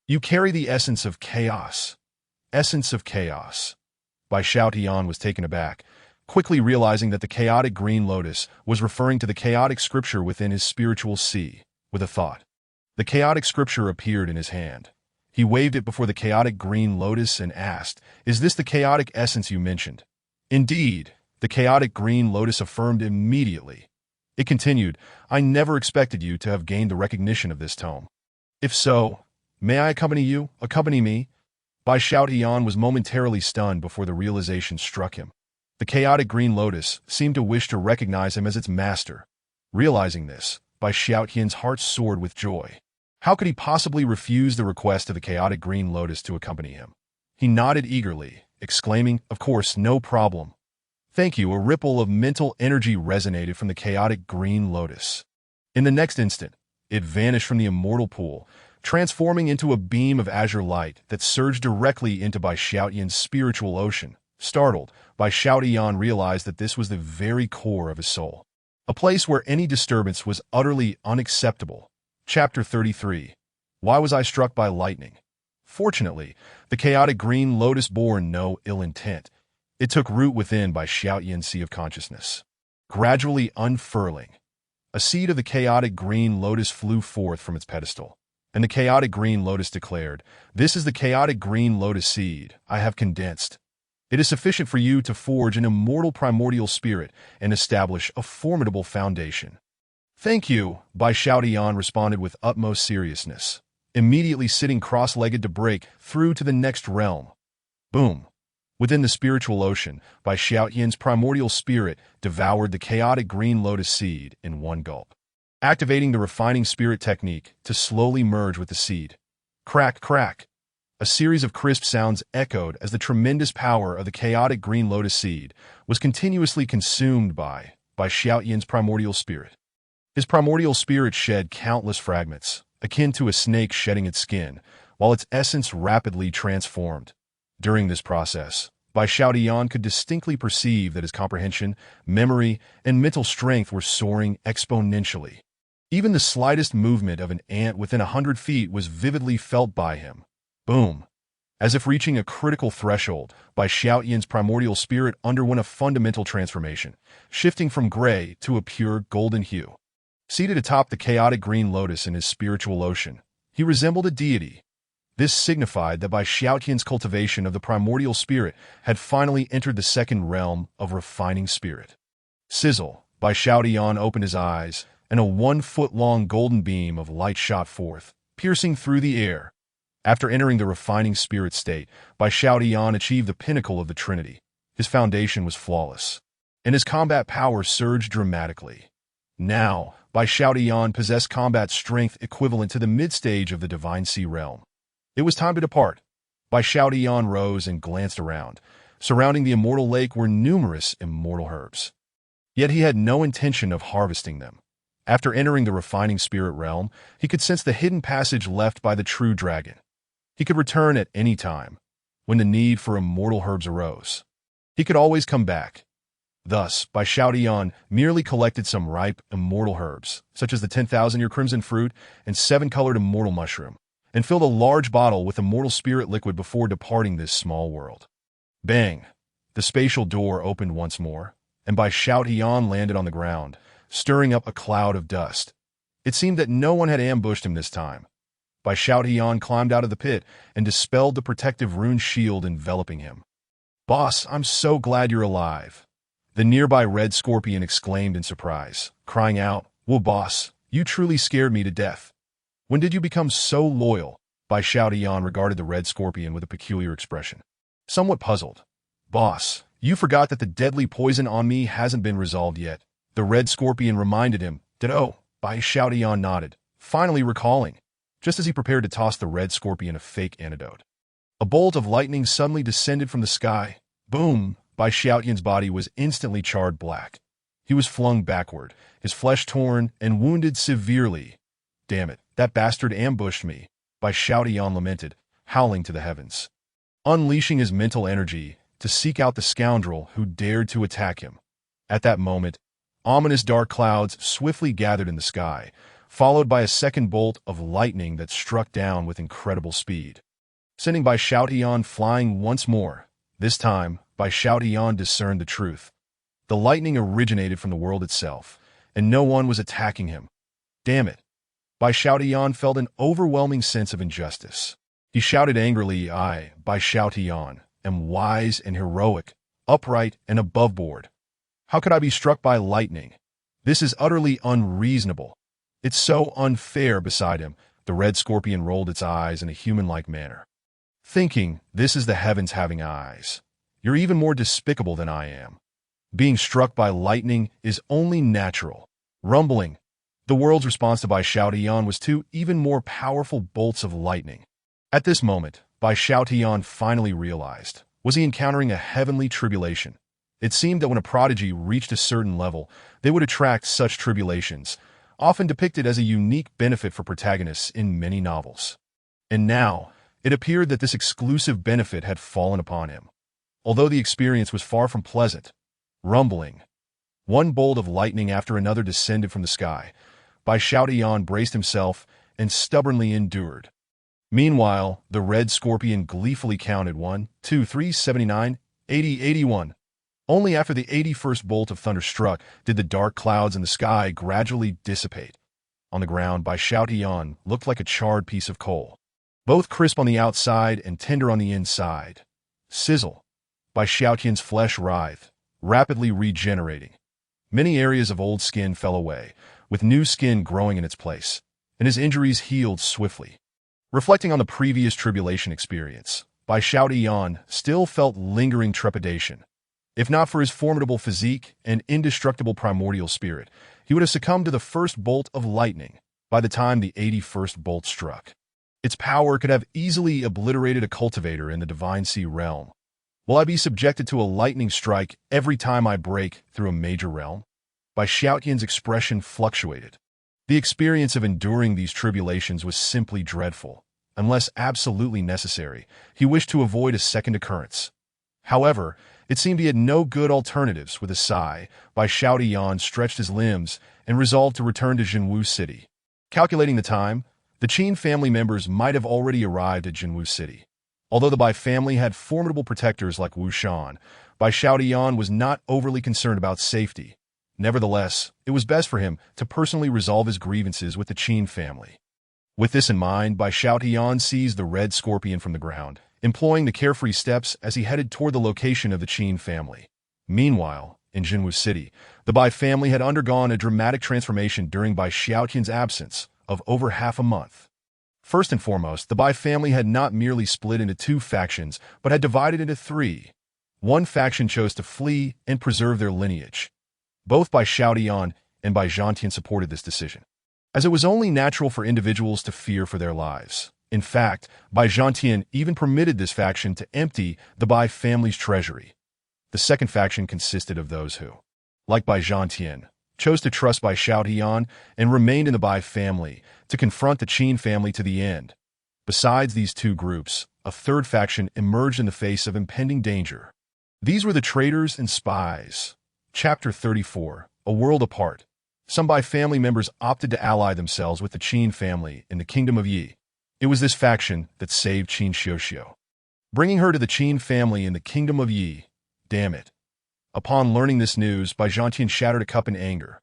You carry the essence of chaos. Essence of chaos. Bai Xiaotian was taken aback, quickly realizing that the chaotic green lotus was referring to the chaotic scripture within his spiritual sea. With a thought, the chaotic scripture appeared in his hand. He waved it before the chaotic green lotus and asked, "Is this the chaotic essence you mentioned?" "Indeed," the chaotic green lotus affirmed immediately. It continued, "I never expected you to have gained the recognition of this tome. If so, may I accompany you? Accompany me?" Bai Xiaotian was momentarily stunned before the realization struck him. The chaotic green lotus seemed to wish to recognize him as its master. Realizing this, Bai Xiaotian's heart soared with joy. How could he possibly refuse the request of the chaotic green lotus to accompany him? He nodded eagerly, exclaiming, "Of course, no problem." "Thank you." A ripple of mental energy resonated from the chaotic green lotus. In the next instant, it vanished from the immortal pool, transforming into a beam of azure light that surged directly into Bai Xiaotian's spiritual ocean. Startled, Bai Xiaotian realized that this was the very core of his soul, a place where any disturbance was utterly unacceptable. Chapter 33. Why was I struck by lightning? Fortunately, the chaotic green lotus bore no ill intent. It took root within Bai Xiaotian's sea of consciousness. Gradually unfurling, a seed of the chaotic green lotus flew forth from its pedestal, and the chaotic green lotus declared, "This is the chaotic green lotus seed I have condensed. It is sufficient for you to forge an immortal primordial spirit and establish a formidable foundation." "Thank you," Bai Xiaotian responded with utmost seriousness, immediately sitting cross-legged to break through to the next realm. Boom! Within the spiritual ocean, Bai Xiaotian's primordial spirit devoured the chaotic green lotus seed in one gulp, activating the refining spirit technique to slowly merge with the seed. Crack, crack! A series of crisp sounds echoed as the tremendous power of the chaotic green lotus seed was continuously consumed by Xiaotian's primordial spirit. His primordial spirit shed countless fragments, akin to a snake shedding its skin, while its essence rapidly transformed. During this process, Bai Xiaotian could distinctly perceive that his comprehension, memory, and mental strength were soaring exponentially. Even the slightest movement of an ant within 100 feet was vividly felt by him. Boom! As if reaching a critical threshold, Bai Xiaotian's primordial spirit underwent a fundamental transformation, shifting from gray to a pure golden hue. Seated atop the chaotic green lotus in his spiritual ocean, he resembled a deity. This signified that Bai Xiaotian's cultivation of the primordial spirit had finally entered the second realm of refining spirit. Sizzle! Bai Xiaotian opened his eyes, and a 1-foot-long golden beam of light shot forth, piercing through the air. After entering the refining spirit state, Bai Xiaotian achieved the pinnacle of the Trinity. His foundation was flawless, and his combat power surged dramatically. Now, Bai Xiaotian possessed combat strength equivalent to the mid-stage of the Divine Sea realm. It was time to depart. Bai Xiaotian rose and glanced around. Surrounding the immortal lake were numerous immortal herbs. Yet he had no intention of harvesting them. After entering the refining spirit realm, he could sense the hidden passage left by the true dragon. He could return at any time, when the need for immortal herbs arose. He could always come back. Thus, Bai Xiaotian merely collected some ripe, immortal herbs, such as the 10,000-year crimson fruit and 7-colored immortal mushroom, and filled a large bottle with immortal spirit liquid before departing this small world. Bang! The spatial door opened once more, and Bai Xiaotian landed on the ground, stirring up a cloud of dust. It seemed that no one had ambushed him this time. Bai Xiaotian climbed out of the pit and dispelled the protective rune shield enveloping him. "Boss, I'm so glad you're alive," the nearby red scorpion exclaimed in surprise, crying out, "Whoa, boss, you truly scared me to death. When did you become so loyal?" Bai Xiaotian regarded the red scorpion with a peculiar expression. Somewhat puzzled. "Boss, you forgot that the deadly poison on me hasn't been resolved yet," the red scorpion reminded him. "Oh," Bai Xiaotian nodded, finally recalling, just as he prepared to toss the red scorpion a fake antidote. A bolt of lightning suddenly descended from the sky. Boom! Bai Xiaotian's body was instantly charred black. He was flung backward, his flesh torn and wounded severely. "Damn it, that bastard ambushed me," Bai Xiaotian lamented, howling to the heavens. Unleashing his mental energy to seek out the scoundrel who dared to attack him. At that moment, ominous dark clouds swiftly gathered in the sky, followed by a second bolt of lightning that struck down with incredible speed, sending Bai Xiaotian flying once more. This time, Bai Xiaotian discerned the truth. The lightning originated from the world itself, and no one was attacking him. Damn it! Bai Xiaotian felt an overwhelming sense of injustice. He shouted angrily, "I, Bai Xiaotian, am wise and heroic, upright and above board. How could I be struck by lightning? This is utterly unreasonable. It's so unfair." Beside him, the red scorpion rolled its eyes in a human-like manner, thinking, "This is the heavens having eyes. You're even more despicable than I am. Being struck by lightning is only natural." Rumbling, the world's response to Bai Xiaotian was two even more powerful bolts of lightning. At this moment, Bai Xiaotian finally realized, was he encountering a heavenly tribulation? It seemed that when a prodigy reached a certain level, they would attract such tribulations, often depicted as a unique benefit for protagonists in many novels. And now, it appeared that this exclusive benefit had fallen upon him. Although the experience was far from pleasant, rumbling, one bolt of lightning after another descended from the sky. Bai Xiaotian braced himself and stubbornly endured. Meanwhile, the red scorpion gleefully counted 1, 2, 3, 79, 80, 81. Only after the 81st bolt of thunder struck did the dark clouds in the sky gradually dissipate. On the ground, Bai Xiaotian looked like a charred piece of coal, both crisp on the outside and tender on the inside. Sizzle! Bai Xiaotian's flesh writhed, rapidly regenerating. Many areas of old skin fell away, with new skin growing in its place, and his injuries healed swiftly. Reflecting on the previous tribulation experience, Bai Xiaotian still felt lingering trepidation. If not for his formidable physique and indestructible primordial spirit, he would have succumbed to the first bolt of lightning by the time the 81st bolt struck. Its power could have easily obliterated a cultivator in the Divine Sea realm. Will I be subjected to a lightning strike every time I break through a major realm? Bai Xiaotian's expression fluctuated. The experience of enduring these tribulations was simply dreadful. Unless absolutely necessary, he wished to avoid a second occurrence. However, it seemed he had no good alternatives. With a sigh, Bai Xiaotian stretched his limbs and resolved to return to Zhenwu City. Calculating the time, the Chen family members might have already arrived at Zhenwu City. Although the Bai family had formidable protectors like Wu Shan, Bai Xiaotian was not overly concerned about safety. Nevertheless, it was best for him to personally resolve his grievances with the Chen family. With this in mind, Bai Xiaotian seized the red scorpion from the ground, employing the carefree steps as he headed toward the location of the Chen family. Meanwhile, in Zhenwu City, the Bai family had undergone a dramatic transformation during Bai Xiaotian's absence of over half a month. First and foremost, the Bai family had not merely split into two factions, but had divided into three. One faction chose to flee and preserve their lineage. Both Bai Xiaotian and Bai Zhantian supported this decision, as it was only natural for individuals to fear for their lives. In fact, Bai Zhantian even permitted this faction to empty the Bai family's treasury. The second faction consisted of those who, like Bai Zhantian, chose to trust Bai Xiaotian and remained in the Bai family to confront the Qin family to the end. Besides these two groups, a third faction emerged in the face of impending danger. These were the traitors and spies. Chapter 34, A World Apart. Some Bai family members opted to ally themselves with the Qin family in the Kingdom of Yi. It was this faction that saved Qin Xiuxiu, bringing her to the Qin family in the Kingdom of Yi. Damn it. Upon learning this news, Bai Zhantian shattered a cup in anger.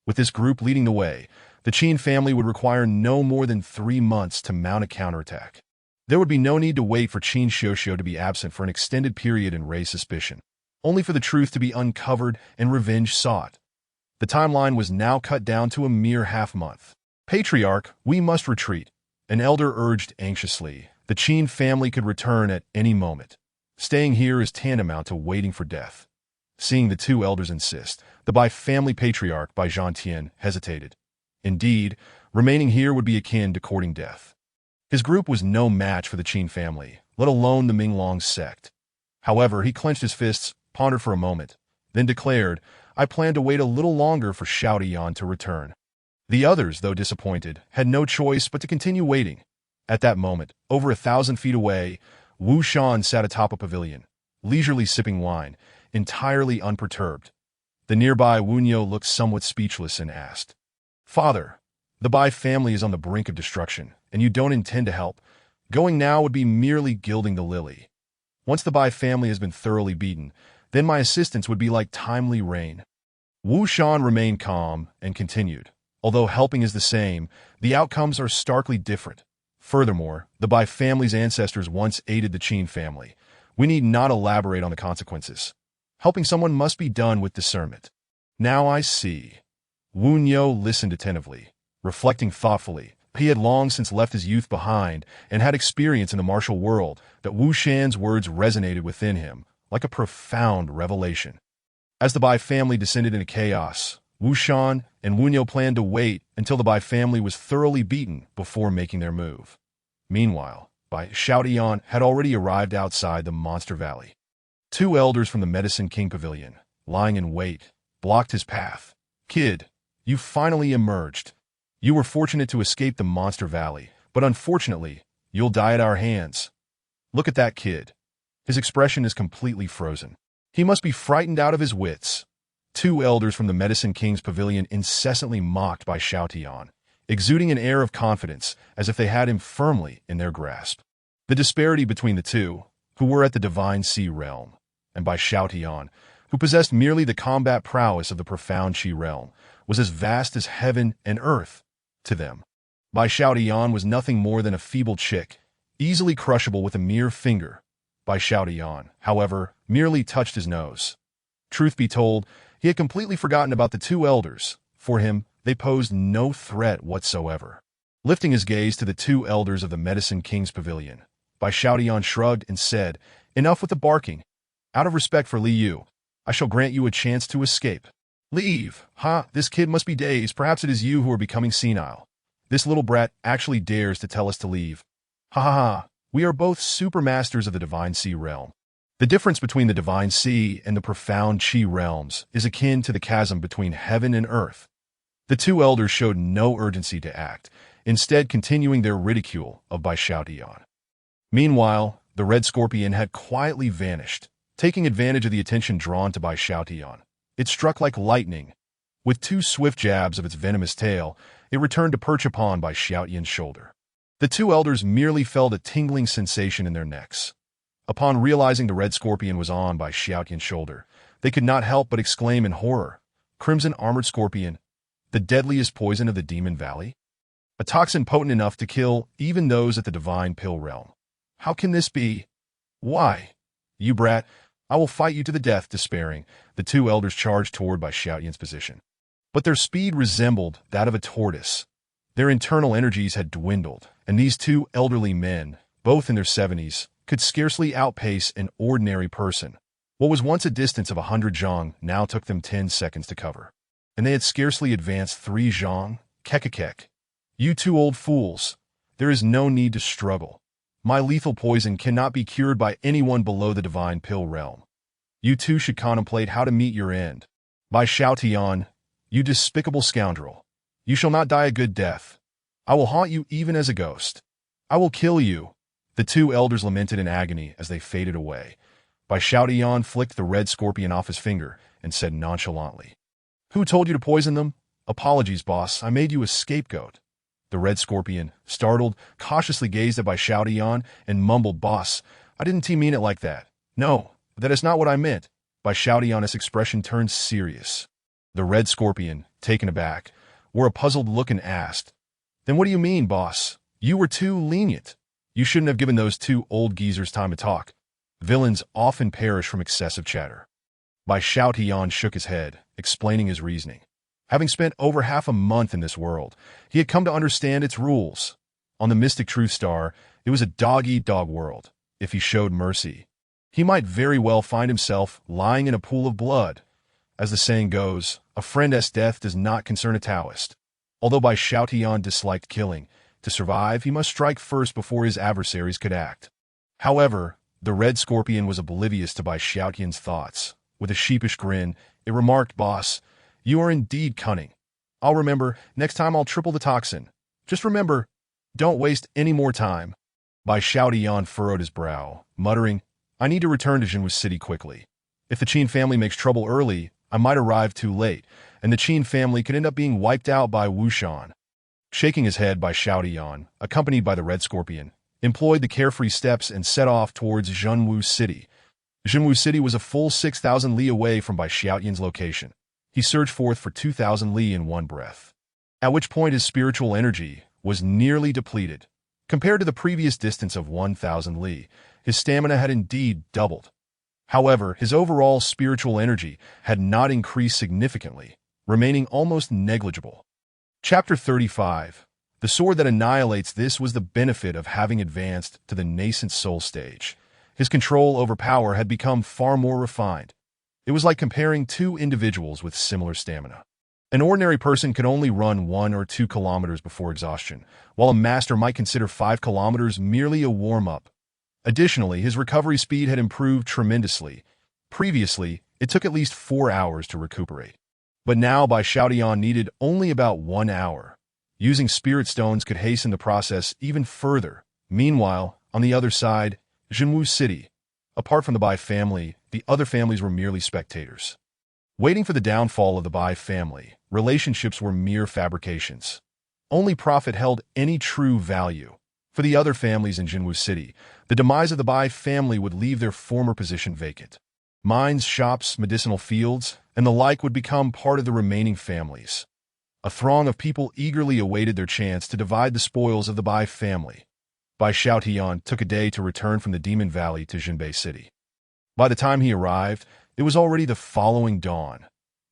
With this group leading the way, the Qin family would require no more than 3 months to mount a counterattack. There would be no need to wait for Qin Xiuxiu to be absent for an extended period and raise suspicion, only for the truth to be uncovered and revenge sought. The timeline was now cut down to a mere half-month. Patriarch, we must retreat, an elder urged anxiously. The Qin family could return at any moment. Staying here is tantamount to waiting for death. Seeing the two elders insist, the Bai family patriarch Bai Zhantian hesitated. Indeed, remaining here would be akin to courting death. His group was no match for the Qin family, let alone the Minglong sect. However, he clenched his fists, pondered for a moment, then declared, I plan to wait a little longer for Xiaotian to return. The others, though disappointed, had no choice but to continue waiting. At that moment, over 1,000 feet away, Wu Shan sat atop a pavilion, leisurely sipping wine, entirely unperturbed. The nearby Wu Niu looked somewhat speechless and asked, Father, the Bai family is on the brink of destruction, and you don't intend to help. Going now would be merely gilding the lily. Once the Bai family has been thoroughly beaten, then my assistance would be like timely rain. Wu Shan remained calm and continued, although helping is the same, the outcomes are starkly different. Furthermore, the Bai family's ancestors once aided the Qin family. We need not elaborate on the consequences. Helping someone must be done with discernment. Now I see. Wu Niu listened attentively, reflecting thoughtfully. He had long since left his youth behind and had experience in the martial world that Wu Shan's words resonated within him like a profound revelation. As the Bai family descended into chaos, Wu Shan and Wu Niu planned to wait until the Bai family was thoroughly beaten before making their move. Meanwhile, Bai Xiaotian had already arrived outside the Monster Valley. Two elders from the Medicine King Pavilion, lying in wait, blocked his path. Kid, you finally emerged. You were fortunate to escape the Monster Valley, but unfortunately, you'll die at our hands. Look at that kid. His expression is completely frozen. He must be frightened out of his wits. Two elders from the Medicine King's Pavilion incessantly mocked Bai Xiaotian, exuding an air of confidence as if they had him firmly in their grasp. The disparity between the two, who were at the Divine Sea realm, and Bai Xiaotian, who possessed merely the combat prowess of the profound Qi realm, was as vast as heaven and earth to them. Bai Xiaotian was nothing more than a feeble chick, easily crushable with a mere finger. Bai Xiaotian, however, merely touched his nose. Truth be told, he had completely forgotten about the two elders. For him, they posed no threat whatsoever. Lifting his gaze to the two elders of the Medicine King's Pavilion, Bai Xiaotian shrugged and said, Enough with the barking. Out of respect for Li Yu, I shall grant you a chance to escape. Leave. This kid must be dazed. Perhaps it is you who are becoming senile. This little brat actually dares to tell us to leave. We are both supermasters of the Divine Sea realm. The difference between the Divine Sea and the profound Qi realms is akin to the chasm between heaven and earth. The two elders showed no urgency to act, instead continuing their ridicule of Bai Xiaotian. Meanwhile, the Red Scorpion had quietly vanished, taking advantage of the attention drawn to Bai Xiaotian. It struck like lightning. With two swift jabs of its venomous tail, it returned to perch upon Bai Xiaotian's shoulder. The two elders merely felt a tingling sensation in their necks. Upon realizing the Red Scorpion was on Bai Xiaotian's shoulder, they could not help but exclaim in horror, Crimson Armored Scorpion, the deadliest poison of the Demon Valley? A toxin potent enough to kill even those at the Divine Pill realm. How can this be? Why? You brat, I will fight you to the death. Despairing, the two elders charged toward Bai Xiaotian's position. But their speed resembled that of a tortoise. Their internal energies had dwindled, and these two elderly men, both in their 70s, could scarcely outpace an ordinary person. What was once a distance of 100 zhang now took them 10 seconds to cover. And they had scarcely advanced 3 zhang. Kekekek. You two old fools. There is no need to struggle. My lethal poison cannot be cured by anyone below the Divine Pill realm. You two should contemplate how to meet your end. Bai Xiaotian, You despicable scoundrel. You shall not die a good death. I will haunt you even as a ghost. I will kill you." The two elders lamented in agony as they faded away. Bai Xiaotian flicked the red scorpion off his finger and said nonchalantly, "Who told you to poison them? Apologies, boss. I made you a scapegoat." The red scorpion, startled, cautiously gazed at Bai Xiaotian and mumbled, "Boss, I didn't mean it like that. No, that is not what I meant." Bai Xiaotian's expression turned serious. The red scorpion, taken aback, wore a puzzled look and asked, "Then what do you mean, boss? You were too lenient. You shouldn't have given those two old geezers time to talk. Villains often perish from excessive chatter." Bai Xiaotian shook his head, explaining his reasoning. Having spent over half a month in this world, he had come to understand its rules. On the Mystic Truth Star, it was a dog-eat-dog world. If he showed mercy, he might very well find himself lying in a pool of blood. As the saying goes, a friend's death does not concern a Taoist. Although Bai Xiaotian disliked killing, to survive he must strike first before his adversaries could act. However, the red scorpion was oblivious to Bai Xiaotian's thoughts. With a sheepish grin, it remarked, "Boss, you are indeed cunning. I'll remember. Next time I'll triple the toxin. Just remember, don't waste any more time." Bai Xiaotian furrowed his brow, muttering, "I need to return to Zhenwu City quickly. If the Chen family makes trouble early, I might arrive too late, and the Chen family could end up being wiped out by Wushan." Shaking his head, Bai Xiaotian, accompanied by the red scorpion, employed the carefree steps and set off towards Zhenwu City. Zhenwu City was a full 6,000 li away from Bai Xiaotian's location. He surged forth for 2,000 li in one breath, at which point his spiritual energy was nearly depleted. Compared to the previous distance of 1,000 li, his stamina had indeed doubled. However, his overall spiritual energy had not increased significantly, remaining almost negligible. Chapter 35. The sword that annihilates. This was the benefit of having advanced to the nascent soul stage. His control over power had become far more refined. It was like comparing two individuals with similar stamina. An ordinary person could only run 1 or 2 kilometers before exhaustion, while a master might consider 5 kilometers merely a warm-up. Additionally, his recovery speed had improved tremendously. Previously, it took at least 4 hours to recuperate. But now Bai Xiaotian needed only about 1 hour. Using spirit stones could hasten the process even further. Meanwhile, on the other side, Zhenwu City. Apart from the Bai family, the other families were merely spectators. Waiting for the downfall of the Bai family, relationships were mere fabrications. Only profit held any true value. For the other families in Zhenwu City, the demise of the Bai family would leave their former position vacant. Mines, shops, medicinal fields, and the like would become part of the remaining families. A throng of people eagerly awaited their chance to divide the spoils of the Bai family. Bai Xiaotian took a day to return from the Demon Valley to Zhenwu City. By the time he arrived, it was already the following dawn.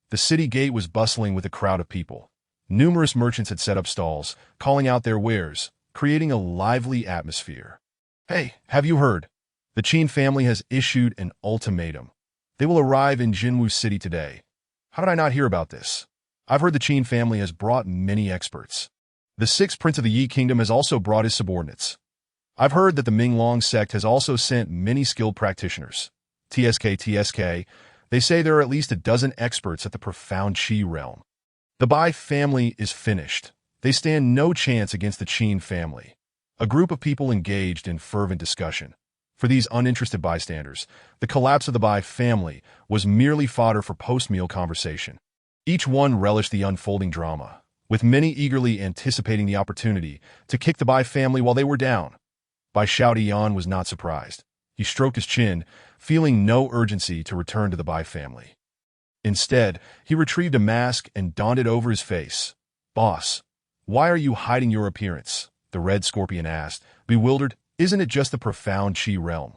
The city gate was bustling with a crowd of people. Numerous merchants had set up stalls, calling out their wares, creating a lively atmosphere. "Hey, have you heard? The Chen family has issued an ultimatum. They will arrive in Zhenwu City today. How did I not hear about this? I've heard the Chen family has brought many experts. The 6th Prince of the Yi Kingdom has also brought his subordinates. I've heard that the Minglong sect has also sent many skilled practitioners. TSK, they say there are at least a dozen experts at the profound Qi realm. The Bai family is finished. They stand no chance against the Chen family." A group of people engaged in fervent discussion. For these uninterested bystanders, the collapse of the Bai family was merely fodder for post-meal conversation. Each one relished the unfolding drama, with many eagerly anticipating the opportunity to kick the Bai family while they were down. Bai Xiaotian was not surprised. He stroked his chin, feeling no urgency to return to the Bai family. Instead, he retrieved a mask and donned it over his face. "Boss, why are you hiding your appearance?" the red scorpion asked, bewildered. "Isn't it just the profound Qi realm?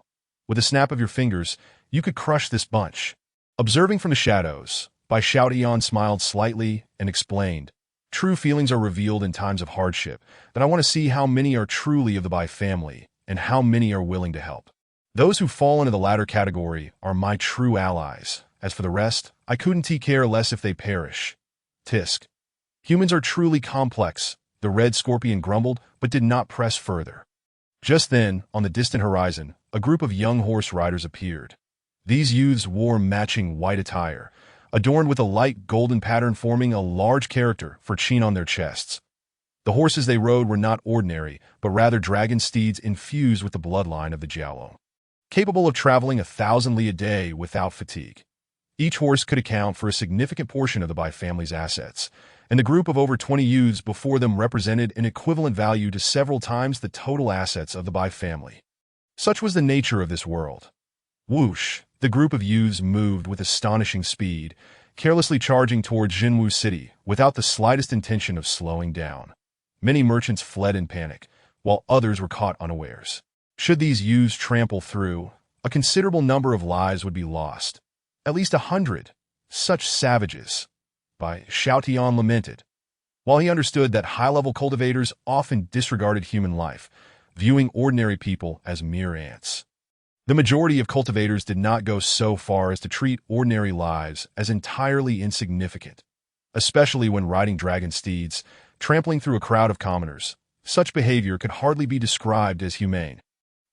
With a snap of your fingers, you could crush this bunch." Observing from the shadows, Bai Xiaotian smiled slightly and explained, "True feelings are revealed in times of hardship, that I want to see how many are truly of the Bai family and how many are willing to help. Those who fall into the latter category are my true allies. As for the rest, I couldn't care less if they perish." Tisk. "Humans are truly complex," the red scorpion grumbled, but did not press further. Just then, on the distant horizon, a group of young horse riders appeared. These youths wore matching white attire, adorned with a light golden pattern forming a large character for Chen on their chests. The horses they rode were not ordinary, but rather dragon steeds infused with the bloodline of the Jiao, capable of traveling 1,000 li a day without fatigue. Each horse could account for a significant portion of the Bai family's assets, and the group of over 20 youths before them represented an equivalent value to several times the total assets of the Bai family. Such was the nature of this world. Whoosh! The group of youths moved with astonishing speed, carelessly charging towards Zhenwu City without the slightest intention of slowing down. Many merchants fled in panic, while others were caught unawares. Should these youths trample through, a considerable number of lives would be lost. At least 100. Such savages. Bai Xiaotian lamented. While he understood that high-level cultivators often disregarded human life, viewing ordinary people as mere ants. The majority of cultivators did not go so far as to treat ordinary lives as entirely insignificant, especially when riding dragon steeds, trampling through a crowd of commoners. Such behavior could hardly be described as humane.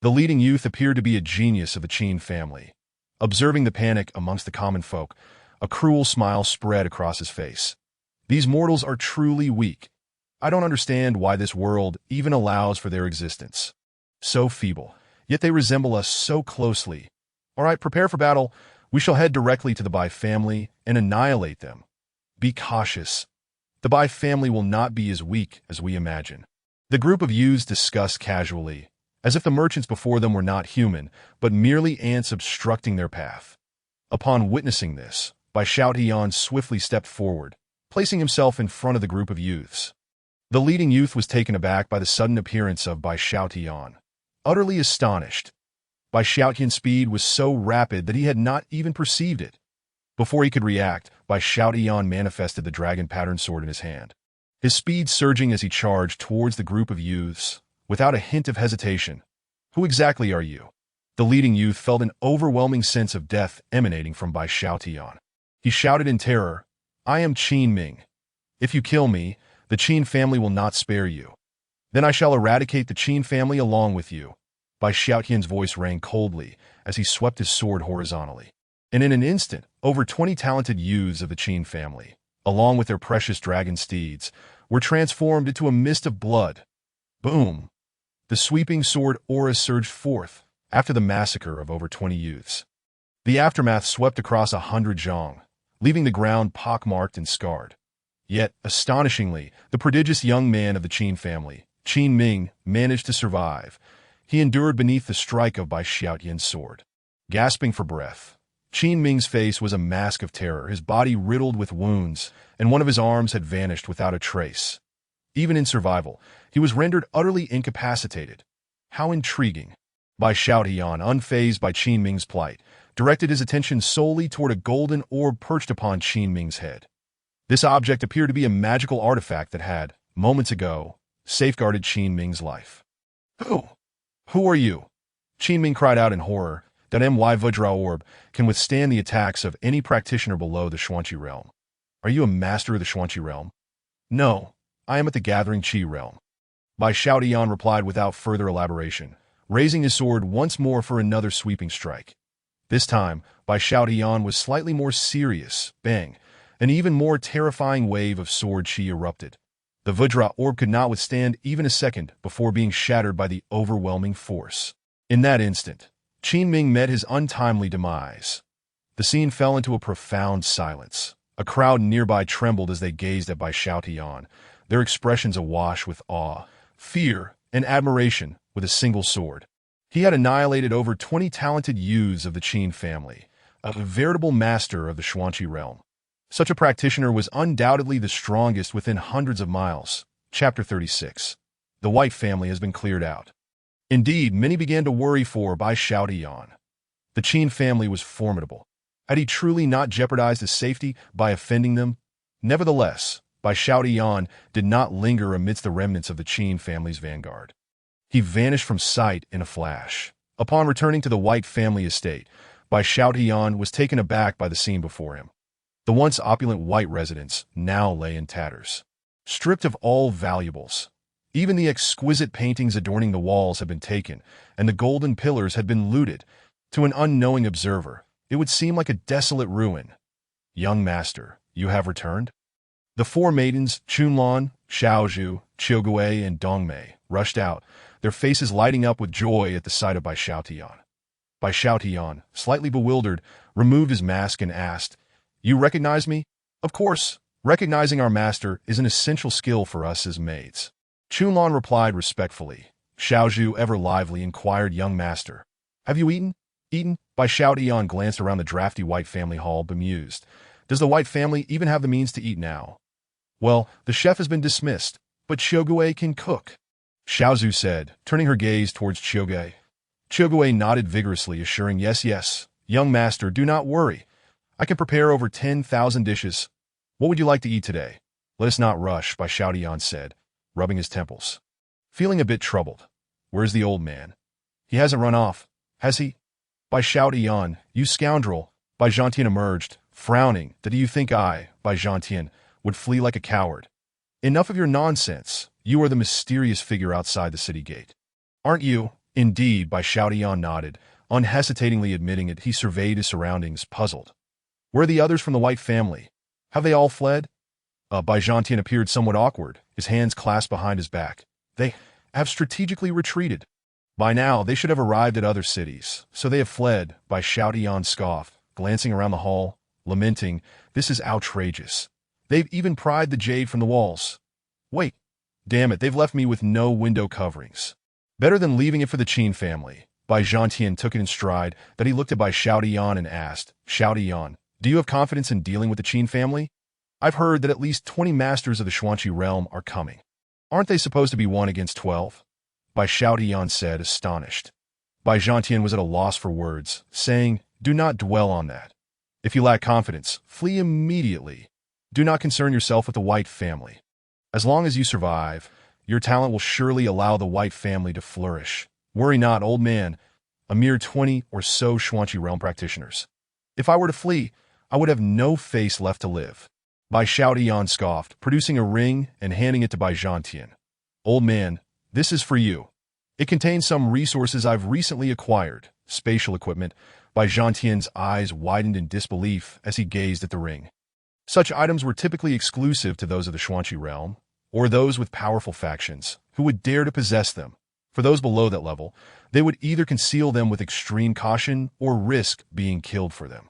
The leading youth appeared to be a genius of the Chen family. Observing the panic amongst the common folk, a cruel smile spread across his face. These mortals are truly weak. I don't understand why this world even allows for their existence. So feeble, yet they resemble us so closely. All right, prepare for battle. We shall head directly to the Bai family and annihilate them. Be cautious. The Bai family will not be as weak as we imagine. The group of youths discussed casually, as if the merchants before them were not human, but merely ants obstructing their path. Upon witnessing this, Bai Xiaotian swiftly stepped forward, placing himself in front of the group of youths. The leading youth was taken aback by the sudden appearance of Bai Xiaotian, utterly astonished. Bai Xiaotian's speed was so rapid that he had not even perceived it. Before he could react, Bai Xiaotian manifested the dragon pattern sword in his hand, his speed surging as he charged towards the group of youths, without a hint of hesitation. Who exactly are you? The leading youth felt an overwhelming sense of death emanating from Bai Xiaotian. He shouted in terror, I am Qin Ming. If you kill me, the Qin family will not spare you. Then I shall eradicate the Qin family along with you. Bai Xiaotian's voice rang coldly as he swept his sword horizontally. And in an instant, over 20 talented youths of the Qin family, along with their precious dragon steeds, were transformed into a mist of blood. Boom! The sweeping sword aura surged forth after the massacre of over 20 youths. The aftermath swept across 100 zhang, leaving the ground pockmarked and scarred. Yet, astonishingly, the prodigious young man of the Qin family, Qin Ming, managed to survive. He endured beneath the strike of Bai Xiaotian's sword. Gasping for breath, Qin Ming's face was a mask of terror, his body riddled with wounds, and one of his arms had vanished without a trace. Even in survival, he was rendered utterly incapacitated. How intriguing. Bai Xiaotian, unfazed by Qin Ming's plight, directed his attention solely toward a golden orb perched upon Qin Ming's head. This object appeared to be a magical artifact that had, moments ago, safeguarded Qin Ming's life. Who are you? Qin Ming cried out in horror. That My Vajra orb can withstand the attacks of any practitioner below the Xuanqi realm. Are you a master of the Xuanqi realm? No, I am at the Gathering Qi realm. Bai Xiaotian replied without further elaboration, raising his sword once more for another sweeping strike. This time, Bai Xiaotian was slightly more serious. Bang! An even more terrifying wave of sword qi erupted. The Vajra orb could not withstand even a second before being shattered by the overwhelming force. In that instant, Qin Ming met his untimely demise. The scene fell into a profound silence. A crowd nearby trembled as they gazed at Bai Xiaotian, their expressions awash with awe, fear, and admiration with a single sword. He had annihilated over 20 talented youths of the Qin family, a veritable master of the Xuanqi realm. Such a practitioner was undoubtedly the strongest within hundreds of miles. Chapter 36. The White family has been cleared out. Indeed, many began to worry for Bai Xiaotian. The Qin family was formidable. Had he truly not jeopardized his safety by offending them? Nevertheless, Bai Xiaotian did not linger amidst the remnants of the Qin family's vanguard. He vanished from sight in a flash. Upon returning to the White family estate, Bai Xiaotian was taken aback by the scene before him. The once opulent White residence now lay in tatters, stripped of all valuables. Even the exquisite paintings adorning the walls had been taken, and the golden pillars had been looted. To an unknowing observer, it would seem like a desolate ruin. Young master, you have returned? The four maidens, Chunlan, Xiaozhu, Qiugui, and Dongmei, rushed out, their faces lighting up with joy at the sight of Bai Xiaotian. Bai Xiaotian, slightly bewildered, removed his mask and asked, "You recognize me?" "Of course. Recognizing our master is an essential skill for us as maids." Chunlan replied respectfully. Xiaozhu, ever lively, inquired, "Young master, have you eaten?" "Eaten?" Bai Xiaotian glanced around the drafty White family hall, bemused. "Does the White family even have the means to eat now?" "Well, the chef has been dismissed, but Qiugui can cook," Xiaozhu said, turning her gaze towards Qiugui. Qiugui nodded vigorously, assuring, "Yes, yes, young master, do not worry. I can prepare over 10,000 dishes. What would you like to eat today?" "Let us not rush," Bai Xiaotian said, rubbing his temples. Feeling a bit troubled. "Where's the old man? He hasn't run off, has he?" "Bai Xiaotian, you scoundrel!" Bai Zhantian emerged, frowning. "Do you think I, Bai Zhantian, would flee like a coward?" "Enough of your nonsense. You are the mysterious figure outside the city gate, aren't you?" "Indeed," Bai Xiaotian nodded, unhesitatingly admitting it. He surveyed his surroundings, puzzled. "Where are the others from the White family? Have they all fled?" Bai Zhantian appeared somewhat awkward, his hands clasped behind his back. "They have strategically retreated. By now, they should have arrived at other cities, so they have fled," Bai Xiaotian scoffed, glancing around the hall, lamenting, "This is outrageous. They've even pried the jade from the walls. Wait, damn it, they've left me with no window coverings. Better than leaving it for the Qin family." Bai Zhantian took it in stride that he looked at Bai Xiaotian and asked, "Xiaotian, do you have confidence in dealing with the Qin family? I've heard that at least 20 masters of the Xuanqi realm are coming. Aren't they supposed to be 1 against 12? Bai Xiaotian said, astonished. Bai Zhantian was at a loss for words, saying, "Do not dwell on that. If you lack confidence, flee immediately. Do not concern yourself with the White family. As long as you survive, your talent will surely allow the White family to flourish. Worry not, old man, a mere 20 or so Xuanqi realm practitioners. If I were to flee, I would have no face left to live." Bai Xiaotian scoffed, producing a ring and handing it to Bai Zhantian. "Old man, this is for you. It contains some resources I've recently acquired, spatial equipment." Bai Zhantian's eyes widened in disbelief as he gazed at the ring. Such items were typically exclusive to those of the Xuanqi realm, or those with powerful factions, who would dare to possess them. For those below that level, they would either conceal them with extreme caution or risk being killed for them.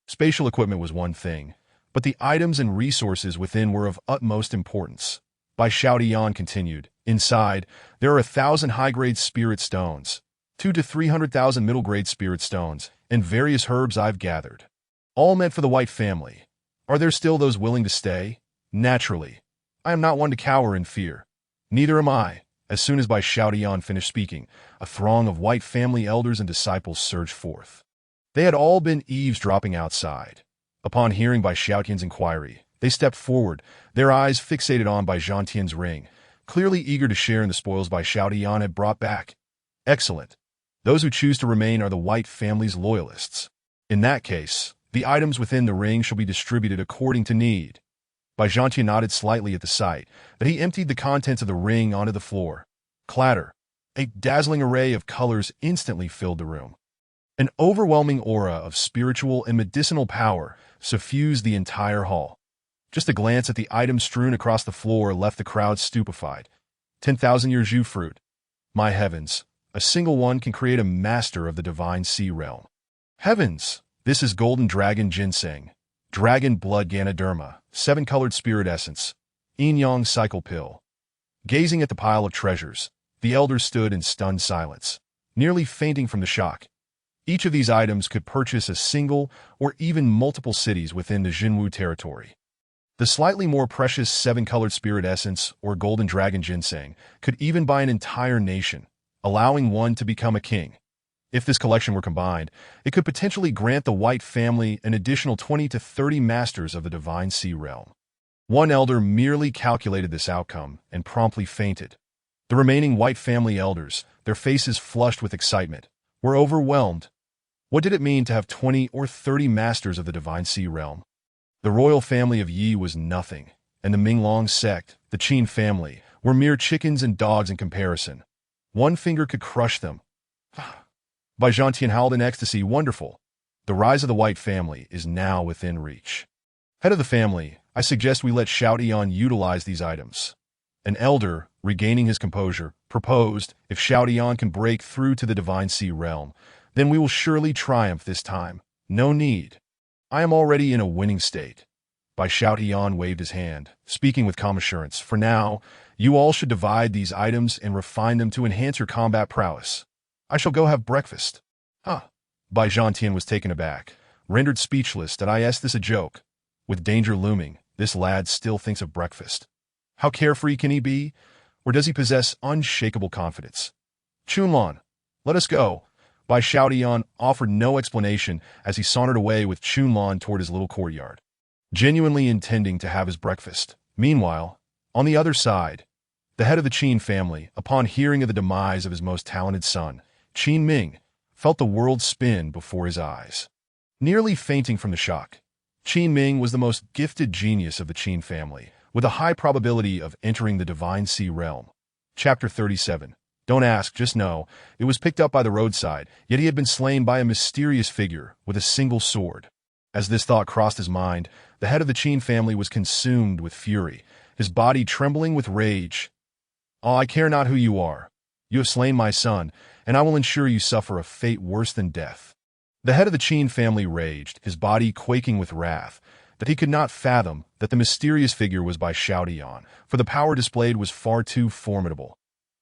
Spatial equipment was one thing, but the items and resources within were of utmost importance. Bai Xiaotian continued, "Inside, there are 1,000 high-grade spirit stones, 200 to 300,000 middle-grade spirit stones, and various herbs I've gathered. All meant for the White family. Are there still those willing to stay? Naturally. I am not one to cower in fear. Neither am I." As soon as Bai Xiaotian finished speaking, a throng of White family elders and disciples surged forth. They had all been eavesdropping outside. Upon hearing Bai Xiaotian's inquiry, they stepped forward, their eyes fixated on Bai Zhantian's ring, clearly eager to share in the spoils Bai Xiaotian had brought back. "Excellent. Those who choose to remain are the White family's loyalists. In that case, the items within the ring shall be distributed according to need." Bai Zhantian nodded slightly at the sight that he emptied the contents of the ring onto the floor. Clatter. A dazzling array of colors instantly filled the room. An overwhelming aura of spiritual and medicinal power suffused the entire hall. Just a glance at the items strewn across the floor left the crowd stupefied. 10,000 year Zhu fruit. My heavens, a single one can create a master of the divine sea realm. Heavens, this is golden dragon ginseng, dragon blood ganoderma, 7-colored spirit essence, yin-yang cycle pill. Gazing at the pile of treasures, the elders stood in stunned silence, nearly fainting from the shock. Each of these items could purchase a single or even multiple cities within the Zhenwu territory. The slightly more precious 7-colored spirit essence or golden dragon ginseng could even buy an entire nation, allowing one to become a king. If this collection were combined, it could potentially grant the White family an additional 20 to 30 masters of the divine sea realm. One elder merely calculated this outcome and promptly fainted. The remaining White family elders, their faces flushed with excitement, were overwhelmed. What did it mean to have 20 or 30 masters of the divine sea realm? The royal family of Yi was nothing, and the Minglong sect, the Qin family, were mere chickens and dogs in comparison. One finger could crush them. Bai Zhantian howled in ecstasy. Wonderful. The rise of the White family is now within reach. Head of the family, I suggest we let Shao Tian utilize these items. An elder, regaining his composure, proposed, if Shao Tian can break through to the Divine Sea realm, then we will surely triumph this time. No need. I am already in a winning state. Bai Xiaotian waved his hand, speaking with calm assurance. For now, you all should divide these items and refine them to enhance your combat prowess. I shall go have breakfast. Huh. Bai Zhantian was taken aback, rendered speechless that I asked this a joke. With danger looming, this lad still thinks of breakfast. How carefree can he be? Or does he possess unshakable confidence? Chunlan, let us go. Bai Xiaotian offered no explanation as he sauntered away with Chunlan toward his little courtyard, genuinely intending to have his breakfast. Meanwhile, on the other side, the head of the Qin family, upon hearing of the demise of his most talented son, Qin Ming, felt the world spin before his eyes. Nearly fainting from the shock, Qin Ming was the most gifted genius of the Qin family, with a high probability of entering the Divine Sea realm. Chapter 37. Don't ask, just know. It was picked up by the roadside, yet he had been slain by a mysterious figure with a single sword. As this thought crossed his mind, the head of the Qin family was consumed with fury, his body trembling with rage. Oh, I care not who you are. You have slain my son, and I will ensure you suffer a fate worse than death. The head of the Qin family raged, his body quaking with wrath, that he could not fathom that the mysterious figure was Bai Xiaotian, for the power displayed was far too formidable.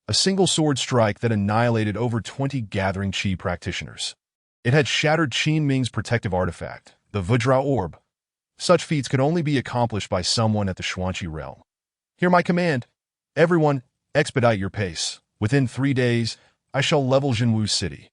A single sword strike that annihilated over 20 gathering Qi practitioners. It had shattered Qin Ming's protective artifact, the Vajra Orb. Such feats could only be accomplished by someone at the Xuanqi realm. Hear my command. Everyone, expedite your pace. Within 3 days, I shall level Zhenwu City.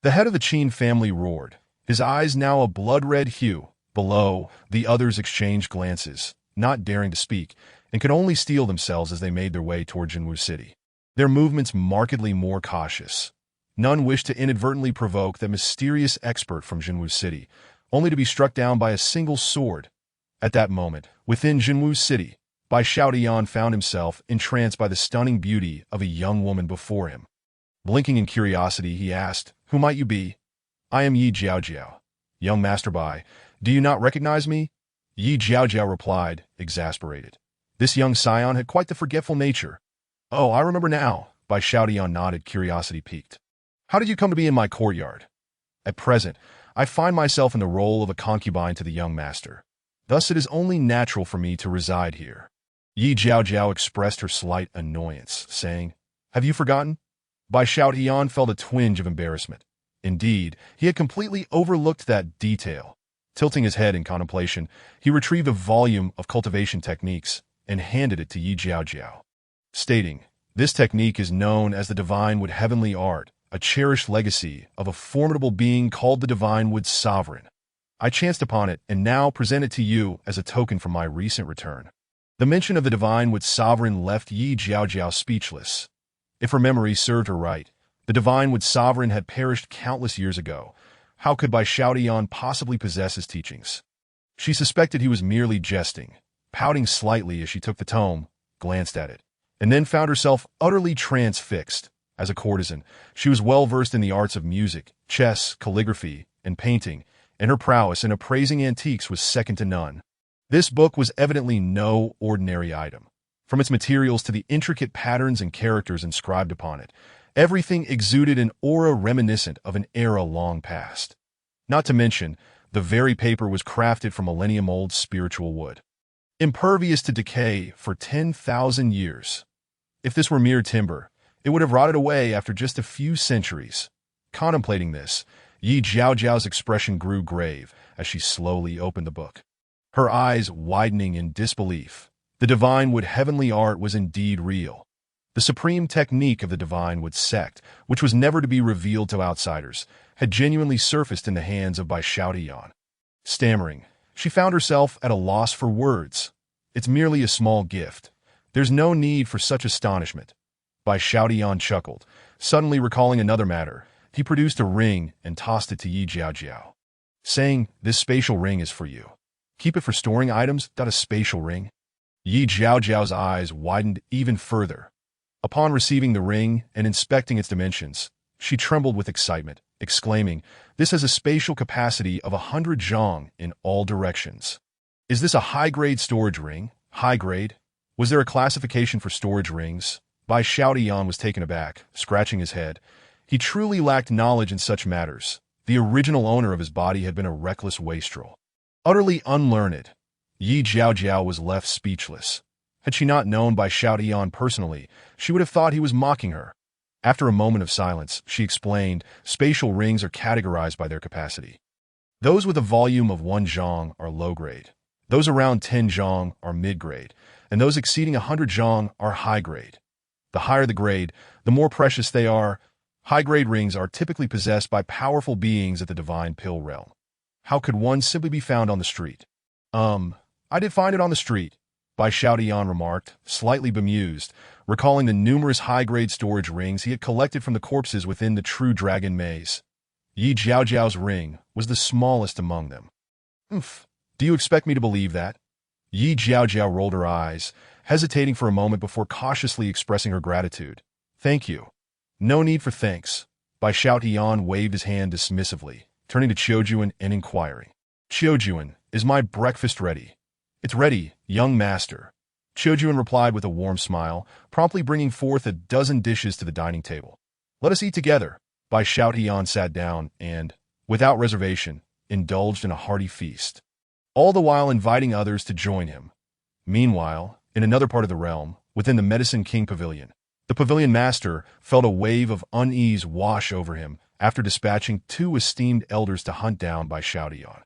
The head of the Qin family roared, his eyes now a blood-red hue. Below, the others exchanged glances, not daring to speak, and could only steel themselves as they made their way toward Zhenwu City. Their movements markedly more cautious. None wished to inadvertently provoke the mysterious expert from Zhenwu City, only to be struck down by a single sword. At that moment, within Zhenwu City, Bai Xiaotian found himself entranced by the stunning beauty of a young woman before him. Blinking in curiosity, he asked, "Who might you be?" "I am Yi Jiaojiao. Young Master Bai, do you not recognize me?" Yi Jiaojiao replied, exasperated. This young scion had quite the forgetful nature. "Oh, I remember now," Bai Xiaotian nodded, curiosity piqued. "How did you come to be in my courtyard?" "At present, I find myself in the role of a concubine to the young master. Thus it is only natural for me to reside here." Yi Jiaojiao expressed her slight annoyance, saying, "Have you forgotten?" Bai Xiaotian felt a twinge of embarrassment. Indeed, he had completely overlooked that detail. Tilting his head in contemplation, he retrieved a volume of cultivation techniques and handed it to Yi Jiaojiao, stating, "This technique is known as the Divine Wood Heavenly Art, a cherished legacy of a formidable being called the Divine Wood Sovereign. I chanced upon it and now present it to you as a token from my recent return." The mention of the Divine Wood Sovereign left Yi Jiaojiao speechless. If her memory served her right, the Divine Wood Sovereign had perished countless years ago. How could Bai Xiaotian possibly possess his teachings? She suspected he was merely jesting, pouting slightly as she took the tome, glanced at it, and then found herself utterly transfixed. As a courtesan, she was well versed in the arts of music, chess, calligraphy, and painting, and her prowess in appraising antiques was second to none. This book was evidently no ordinary item. From its materials to the intricate patterns and characters inscribed upon it, everything exuded an aura reminiscent of an era long past. Not to mention, the very paper was crafted from millennium-old spiritual wood, impervious to decay for 10,000 years. If this were mere timber, it would have rotted away after just a few centuries. Contemplating this, Yi Jiaojiao's expression grew grave as she slowly opened the book, her eyes widening in disbelief. The Divine Wood Heavenly Art was indeed real. The supreme technique of the Divine Wood sect, which was never to be revealed to outsiders, had genuinely surfaced in the hands of Bai Xiaotian. Stammering, she found herself at a loss for words. "It's merely a small gift. There's no need for such astonishment." Bai Xiaotian chuckled. Suddenly recalling another matter, he produced a ring and tossed it to Yi Jiaojiao, saying, "This spatial ring is for you. Keep it for storing items. A spatial ring." Yi Jiaojiao's eyes widened even further. Upon receiving the ring and inspecting its dimensions, she trembled with excitement, exclaiming, "This has a spatial capacity of 100 zhang in all directions." Is this a high-grade storage ring? High-grade? Was there a classification for storage rings? Bai Xiaotian was taken aback, scratching his head. He truly lacked knowledge in such matters. The original owner of his body had been a reckless wastrel. Utterly unlearned, Yi Jiaojiao was left speechless. Had she not known Bai Xiaotian personally, she would have thought he was mocking her. After a moment of silence, she explained, spatial rings are categorized by their capacity. Those with a volume of 1 zhang are low-grade. Those around 10 zhang are mid-grade, and those exceeding 100 zhang are high-grade. The higher the grade, the more precious they are. High-grade rings are typically possessed by powerful beings at the divine pill realm. How could one simply be found on the street? I did find it on the street, Bai Xiaotian remarked, slightly bemused, recalling the numerous high-grade storage rings he had collected from the corpses within the true dragon maze. Yi Jiaojiao's ring was the smallest among them. Do you expect me to believe that? Yi Jiaojiao rolled her eyes, hesitating for a moment before cautiously expressing her gratitude. Thank you. No need for thanks. Bai Xiaotian waved his hand dismissively, turning to Qiujuan and inquiring. Qiujuan, is my breakfast ready? It's ready, young master. Qiujuan replied with a warm smile, promptly bringing forth a dozen dishes to the dining table. Let us eat together. Bai Xiaotian sat down and, without reservation, indulged in a hearty feast, all the while inviting others to join him. Meanwhile, in another part of the realm, within the Medicine King Pavilion, the pavilion master felt a wave of unease wash over him after dispatching 2 esteemed elders to hunt down Bai Xiaotian.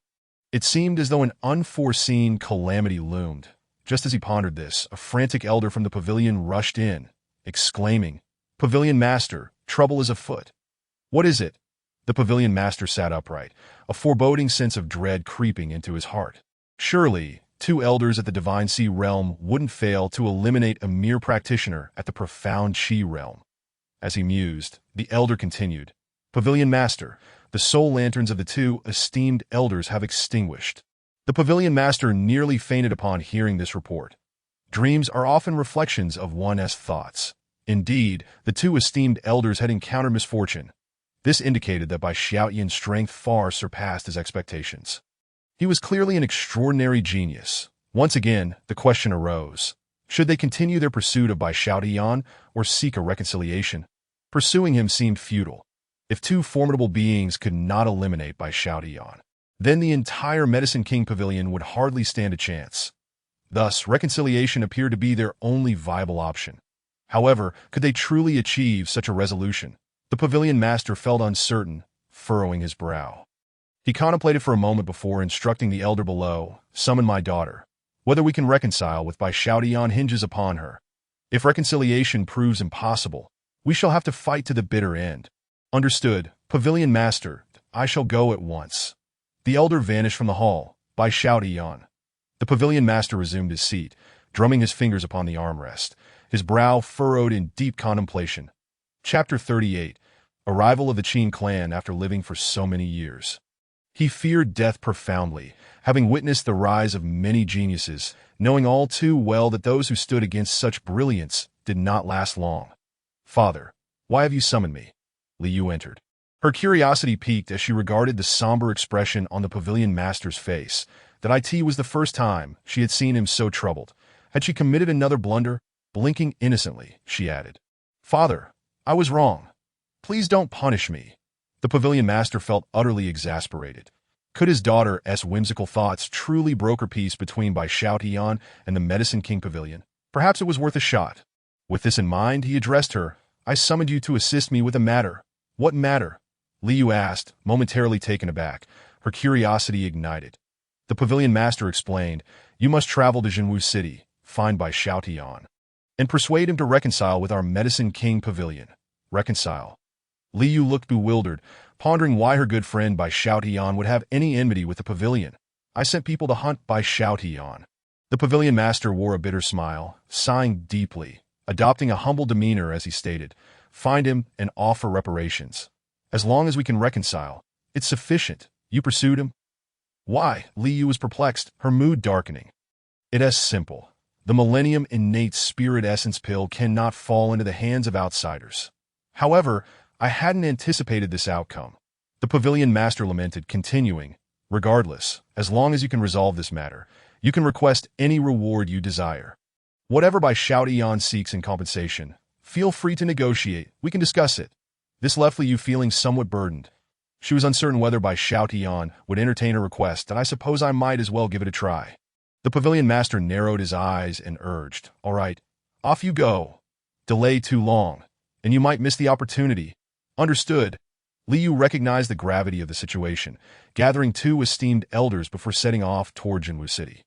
It seemed as though an unforeseen calamity loomed. Just as he pondered this, a frantic elder from the pavilion rushed in, exclaiming, "Pavilion master, trouble is afoot." What is it? The pavilion master sat upright, a foreboding sense of dread creeping into his heart. Surely, 2 elders at the Divine Sea realm wouldn't fail to eliminate a mere practitioner at the profound Qi realm. As he mused, the elder continued, "Pavilion master, the soul lanterns of the 2 esteemed elders have extinguished." The pavilion master nearly fainted upon hearing this report. Dreams are often reflections of one's thoughts. Indeed, the 2 esteemed elders had encountered misfortune. This indicated that Bai Xiaotian's strength far surpassed his expectations. He was clearly an extraordinary genius. Once again, the question arose. Should they continue their pursuit of Bai Xiaotian or seek a reconciliation? Pursuing him seemed futile. If 2 formidable beings could not eliminate Bai Xiaotian, then the entire Medicine King Pavilion would hardly stand a chance. Thus, reconciliation appeared to be their only viable option. However, could they truly achieve such a resolution? The pavilion master felt uncertain, furrowing his brow. He contemplated for a moment before instructing the elder below, "Summon my daughter. Whether we can reconcile with Bai Xiaotian hinges upon her. If reconciliation proves impossible, we shall have to fight to the bitter end." "Understood, pavilion master. I shall go at once." The elder vanished from the hall. Bai Xiaotian. The pavilion master resumed his seat, drumming his fingers upon the armrest, his brow furrowed in deep contemplation. Chapter 38. Arrival of the Qin clan after living for so many years. He feared death profoundly, having witnessed the rise of many geniuses, knowing all too well that those who stood against such brilliance did not last long. "Father, why have you summoned me?" Li Yu entered. Her curiosity piqued as she regarded the somber expression on the pavilion master's face. That was the first time she had seen him so troubled. Had she committed another blunder? Blinking innocently, she added, "Father, I was wrong. Please don't punish me." The pavilion master felt utterly exasperated. Could his daughter's whimsical thoughts truly broker peace between Bai Xiaotian and the Medicine King Pavilion? Perhaps it was worth a shot. With this in mind, he addressed her. "I summoned you to assist me with a matter." "What matter?" Li Yu asked, momentarily taken aback. Her curiosity ignited. The pavilion master explained, "You must travel to Zhenwu City, find Bai Xiaotian, and persuade him to reconcile with our Medicine King Pavilion." Reconcile? Li Yu looked bewildered, pondering why her good friend Bai Xiaotian would have any enmity with the pavilion. "I sent people to hunt Bai Xiaotian." The pavilion master wore a bitter smile, sighing deeply, adopting a humble demeanor as he stated, "Find him and offer reparations. As long as we can reconcile, it's sufficient." "You pursued him?" "Why?" Li Yu was perplexed, her mood darkening. "It is simple. The Millennium Innate Spirit Essence Pill cannot fall into the hands of outsiders. However, I hadn't anticipated this outcome." The pavilion master lamented, continuing, "Regardless, as long as you can resolve this matter, You can request any reward you desire. Whatever Bai Xiaotian seeks in compensation, feel free to negotiate. We can discuss it. This left Liu feeling somewhat burdened. She was uncertain whether Bai Xiaotian would entertain her request, and I suppose I might as well give it a try. The pavilion master narrowed his eyes and urged, "All right, off you go. Delay too long, and you might miss the opportunity." Understood. Liu recognized the gravity of the situation, gathering 2 esteemed elders before setting off toward Zhenwu City.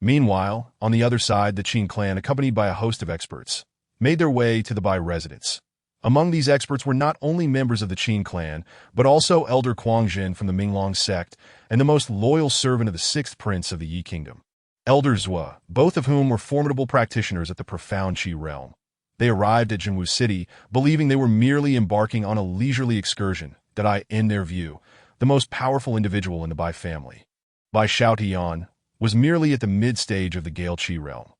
Meanwhile, on the other side, the Qin clan, accompanied by a host of experts, made their way to the Bai residence. Among these experts were not only members of the Qin clan, but also Elder Quangjin from the Minglong sect and the most loyal servant of the 6th prince of the Yi kingdom, Elder Zhua, both of whom were formidable practitioners at the profound Qi realm. They arrived at Zhenwu City, believing they were merely embarking on a leisurely excursion that in their view, the most powerful individual in the Bai family. Bai Xiaotian was merely at the mid-stage of the Gale Qi realm.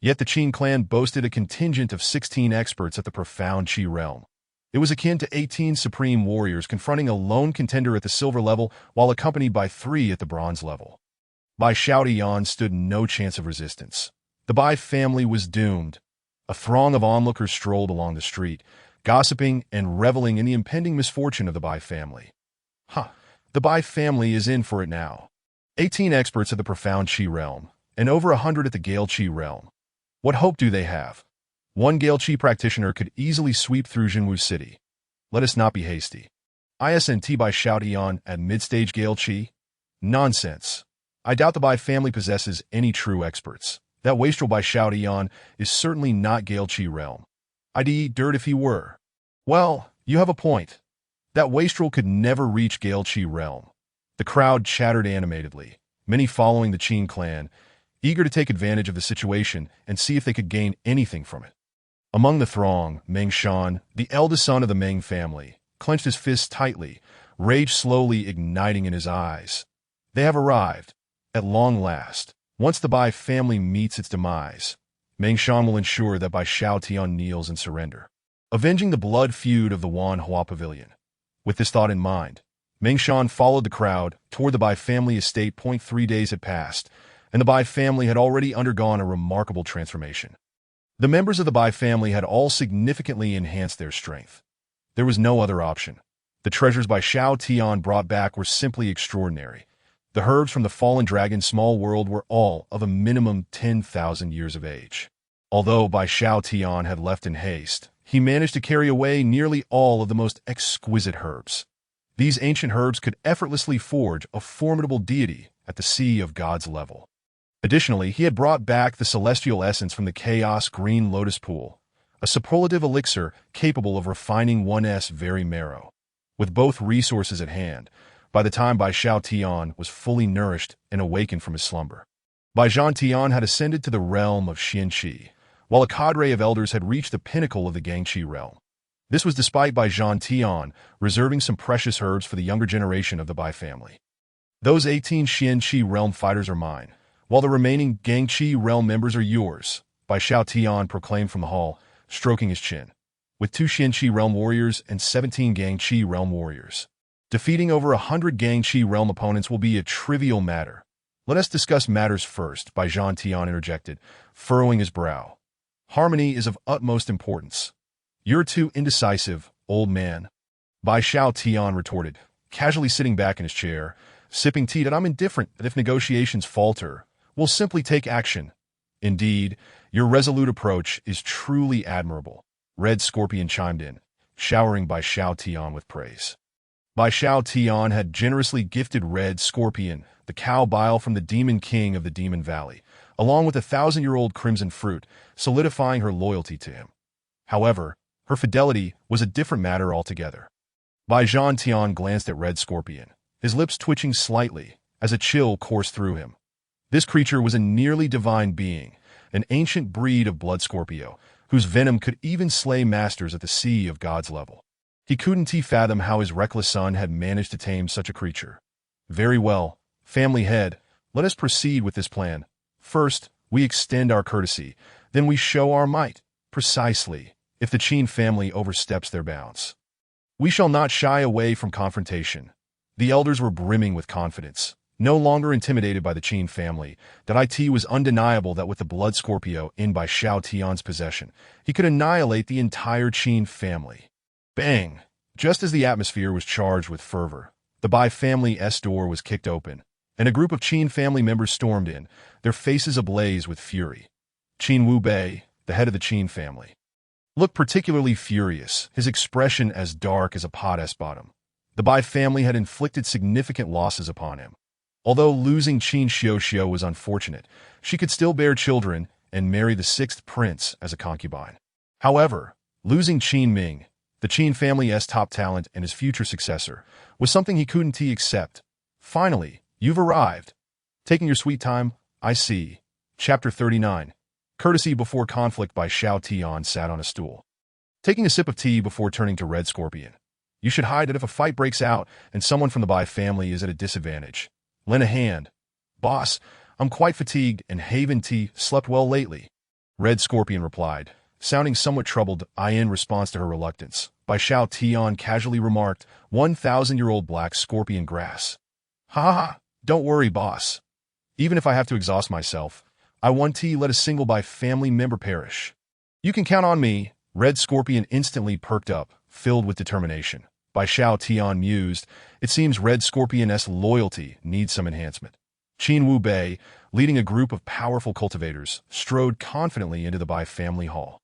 Yet the Qin clan boasted a contingent of 16 experts at the profound Qi realm. It was akin to 18 supreme warriors confronting a lone contender at the silver level while accompanied by 3 at the bronze level. Bai Xiaotian stood no chance of resistance. The Bai family was doomed. A throng of onlookers strolled along the street, gossiping and reveling in the impending misfortune of the Bai family. The Bai family is in for it now. 18 experts at the profound Qi realm, and over 100 at the Gale Qi realm. What hope do they have? One Gale Qi practitioner could easily sweep through Zhenwu City. Let us not be hasty. ISNT Bai Xiaotian at mid-stage Gale Qi? Nonsense. I doubt the Bai family possesses any true experts. That wastrel Bai Xiaotian is certainly not Gale Qi realm. I'd eat dirt if he were. Well, you have a point. That wastrel could never reach Gale Qi realm. The crowd chattered animatedly, many following the Qin clan, eager to take advantage of the situation and see if they could gain anything from it. Among the throng, Meng Shan, the eldest son of the Meng family, clenched his fists tightly, rage slowly igniting in his eyes. They have arrived, at long last. Once the Bai family meets its demise, Meng Shan will ensure that Bai Xiaotian kneels in surrender, avenging the blood feud of the Wan Hua Pavilion. With this thought in mind, Meng Shan followed the crowd toward the Bai family estate. 3 days had passed, and the Bai family had already undergone a remarkable transformation. The members of the Bai family had all significantly enhanced their strength. There was no other option. The treasures Bai Xiaotian brought back were simply extraordinary. The herbs from the fallen dragon's small world were all of a minimum 10,000 years of age. Although Bai Xiaotian had left in haste, he managed to carry away nearly all of the most exquisite herbs. These ancient herbs could effortlessly forge a formidable deity at the Sea of Gods level. Additionally, he had brought back the celestial essence from the Chaos Green Lotus Pool, a superlative elixir capable of refining one's very marrow. With both resources at hand, by the time Bai Xiaotian was fully nourished and awakened from his slumber, Bai Zhantian had ascended to the realm of Xianqi, while a cadre of elders had reached the pinnacle of the Gangqi realm. This was despite Bai Zhantian reserving some precious herbs for the younger generation of the Bai family. Those 18 Xianqi realm fighters are mine, while the remaining Gangqi realm members are yours, Bai Xiaotian proclaimed from the hall, stroking his chin. With 2 Xianqi realm warriors and 17 Gangqi realm warriors, defeating over 100 Gangqi realm opponents will be a trivial matter. Let us discuss matters first, Bai Zhantian interjected, furrowing his brow. Harmony is of utmost importance. You're too indecisive, old man. Bai Xiaotian retorted, casually sitting back in his chair, sipping tea. That I'm indifferent that if negotiations falter, we'll simply take action. Indeed, your resolute approach is truly admirable. Red Scorpion chimed in, showering Bai Xiaotian with praise. Bai Xiaotian had generously gifted Red Scorpion the cow bile from the Demon King of the Demon Valley, along with a 1,000-year-old crimson fruit, solidifying her loyalty to him. However, her fidelity was a different matter altogether. Bai Zhantian glanced at Red Scorpion, his lips twitching slightly as a chill coursed through him. This creature was a nearly divine being, an ancient breed of blood Scorpio, whose venom could even slay masters at the Sea of Gods level. He couldn't fathom how his reckless son had managed to tame such a creature. Very well, family head, let us proceed with this plan. First, we extend our courtesy, then we show our might. Precisely, if the Qin family oversteps their bounds. We shall not shy away from confrontation. The elders were brimming with confidence, No longer intimidated by the Qin family, that it was undeniable that with the blood Scorpio in by Xiao Tian's possession, he could annihilate the entire Qin family. Bang! Just as the atmosphere was charged with fervor, the Bai family's door was kicked open, and a group of Qin family members stormed in, their faces ablaze with fury. Qin Wu Bei, the head of the Qin family, looked particularly furious, his expression as dark as a pot's bottom. The Bai family had inflicted significant losses upon him. Although losing Qin Xiuxiu was unfortunate, she could still bear children and marry the sixth prince as a concubine. However, losing Qin Ming, the Qin family's top talent and his future successor, was something he couldn't accept. Finally, you've arrived. Taking your sweet time, I see. Chapter 39. Courtesy Before Conflict by Xiao Tian sat on a stool, taking a sip of tea before turning to Red Scorpion. You should hide it if a fight breaks out and someone from the Bai family is at a disadvantage. Lend a hand. Boss, I'm quite fatigued and haven't slept well lately. Red Scorpion replied, sounding somewhat troubled. In response to her reluctance, Bai Xiao Tian casually remarked, 1,000-year-old black scorpion grass. Ha ha ha, don't worry, boss. Even if I have to exhaust myself, I won't let a single Bai family member perish. You can count on me. Red Scorpion instantly perked up, filled with determination. Bai Xiao Tian mused, it seems Red Scorpion's loyalty needs some enhancement. Qin Wu Bei, leading a group of powerful cultivators, strode confidently into the Bai family hall,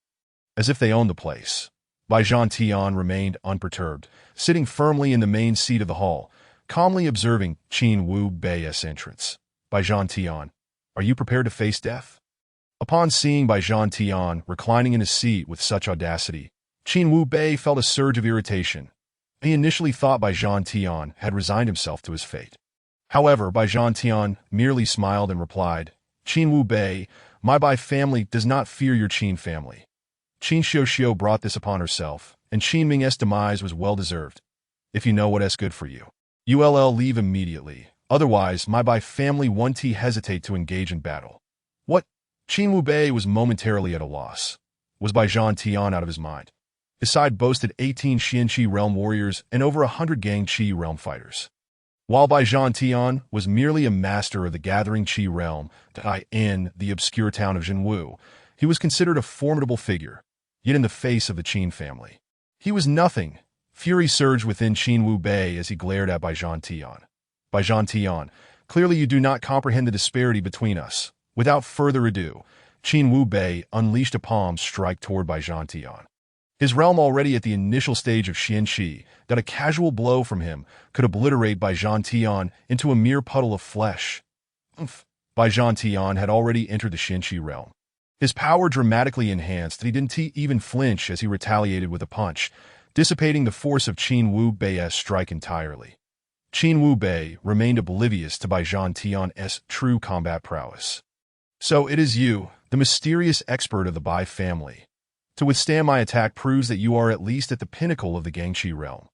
as if they owned the place. Bai Zhan Tian remained unperturbed, sitting firmly in the main seat of the hall, calmly observing Qin Wu Bei's entrance. Bai Zhan Tian, are you prepared to face death? Upon seeing Bai Zhan Tian reclining in his seat with such audacity, Qin Wu Bei felt a surge of irritation. He initially thought Bai Zhan Tian had resigned himself to his fate. However, Bai Zhan Tian merely smiled and replied, Qin Wu Bei, my Bai family does not fear your Qin family. Qin Xiuxiu brought this upon herself, and Qin Ming's demise was well-deserved. If you know what's good for you, you'll leave immediately. Otherwise, my Bai family won't hesitate to engage in battle. What? Qin Wu Bei was momentarily at a loss. Was Bai Zhan Tian out of his mind? His side boasted 18 Xianqi realm warriors and over 100 Gangqi realm fighters. While Bai Zhan Tian was merely a master of the gathering Qi realm in the obscure town of Zhenwu, he was considered a formidable figure, yet in the face of the Qin family, he was nothing. Fury surged within Qin Wu Bei as he glared at Bai Zhan Tian. Bai Zhan Tian, clearly you do not comprehend the disparity between us. Without further ado, Qin Wu Bei unleashed a palm strike toward Bai Zhan Tian. His realm already at the initial stage of Xianqi, that a casual blow from him could obliterate Bai Zhan Tian into a mere puddle of flesh. Bai Zhan Tian had already entered the Xianqi realm. His power dramatically enhanced, and he didn't even flinch as he retaliated with a punch, dissipating the force of Qin Wu Bei's strike entirely. Qin Wu Bei remained oblivious to Bai Zhan Tian's true combat prowess. So it is you, the mysterious expert of the Bai family. To withstand my attack proves that you are at least at the pinnacle of the Gangqi realm.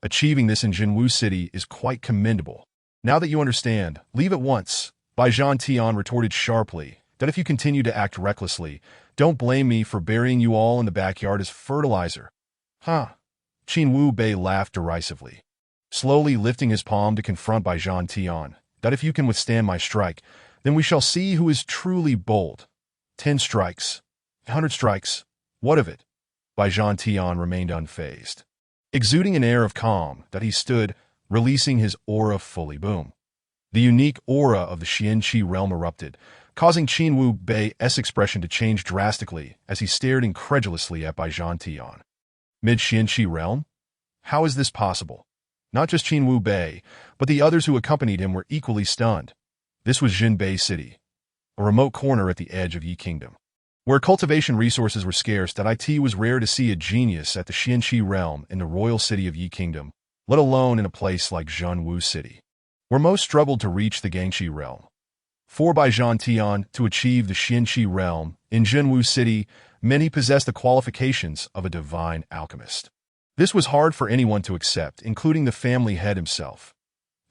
Achieving this in Zhenwu City is quite commendable. Now that you understand, leave at once. Bai Zhan Tian retorted sharply that if you continue to act recklessly, don't blame me for burying you all in the backyard as fertilizer. Huh? Qin Wu Bei laughed derisively, slowly lifting his palm to confront Bai Zhan Tian, that if you can withstand my strike, then we shall see who is truly bold. 10 strikes. 100 strikes. What of it? Bai Zhan Tian remained unfazed, exuding an air of calm that he stood, releasing his aura fully. Boom. The unique aura of the Xianqi realm erupted, causing Qin Wu Bei's expression to change drastically as he stared incredulously at Bai Zhan Tian. Mid-Xianqi realm? How is this possible? Not just Qin Wu Bei, but the others who accompanied him were equally stunned. This was Zhenwu City, a remote corner at the edge of Yi Kingdom, where cultivation resources were scarce. It was rare to see a genius at the Xianqi realm in the royal city of Yi Kingdom, let alone in a place like Zhenwu City, where most struggled to reach the Gangqi realm. For Bai Zhan Tian to achieve the Xianqi realm in Zhenwu City, many possessed the qualifications of a divine alchemist. This was hard for anyone to accept, including the family head himself.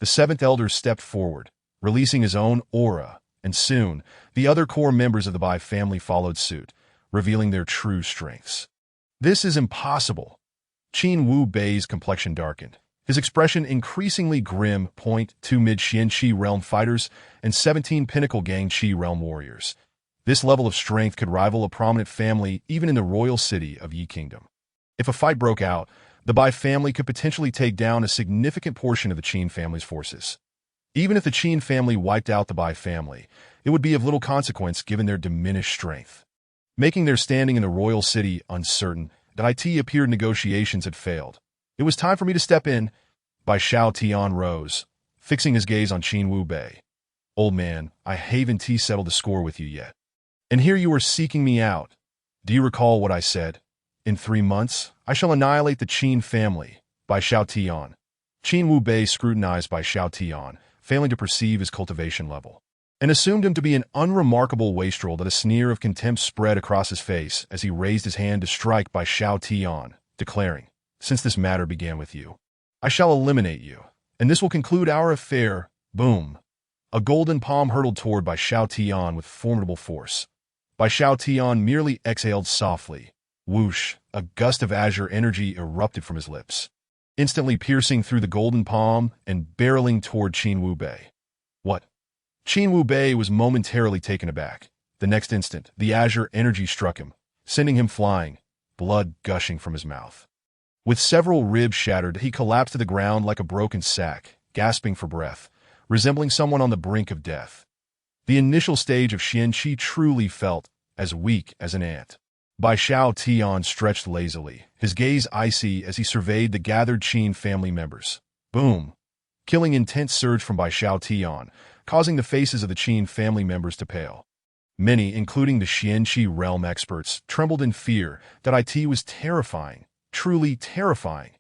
The seventh elder stepped forward, releasing his own aura, and soon, the other core members of the Bai family followed suit, revealing their true strengths. This is impossible. Qin Wu Bei's complexion darkened, his expression increasingly grim. 2 mid-Xian-Qi realm fighters and 17 pinnacle Gang-Qi realm warriors. This level of strength could rival a prominent family even in the royal city of Yi Kingdom. If a fight broke out, the Bai family could potentially take down a significant portion of the Qin family's forces. Even if the Qin family wiped out the Bai family, it would be of little consequence given their diminished strength. Making their standing in the royal city uncertain, that it appeared negotiations had failed. It was time for me to step in. Bai Shao Tian rose, fixing his gaze on Qin Wu Bei. Old man, I haven't settled the score with you yet. And here you are seeking me out. Do you recall what I said? In 3 months, I shall annihilate the Qin family. Bai Shao Tian. Qin Wu Bei scrutinized Bai Shao Tian, failing to perceive his cultivation level, and assumed him to be an unremarkable wastrel. That a sneer of contempt spread across his face as he raised his hand to strike Bai Shao Tian, declaring, Since this matter began with you, I shall eliminate you, and this will conclude our affair. Boom. A golden palm hurtled toward Bai Shao Tian with formidable force. Bai Shao Tian merely exhaled softly. Whoosh, a gust of azure energy erupted from his lips, instantly piercing through the golden palm and barreling toward Qin Wu Bei. What? Qin Wu Bei was momentarily taken aback. The next instant, the azure energy struck him, sending him flying, blood gushing from his mouth. With several ribs shattered, he collapsed to the ground like a broken sack, gasping for breath, resembling someone on the brink of death. The initial stage of Xian-Qi truly felt as weak as an ant. Bai Shao Tian stretched lazily, his gaze icy as he surveyed the gathered Qin family members. Boom! Killing intense surge from Bai Shao Tian, causing the faces of the Qin family members to pale. Many, including the Xian-Qi realm experts, trembled in fear. That it was terrifying, truly terrifying.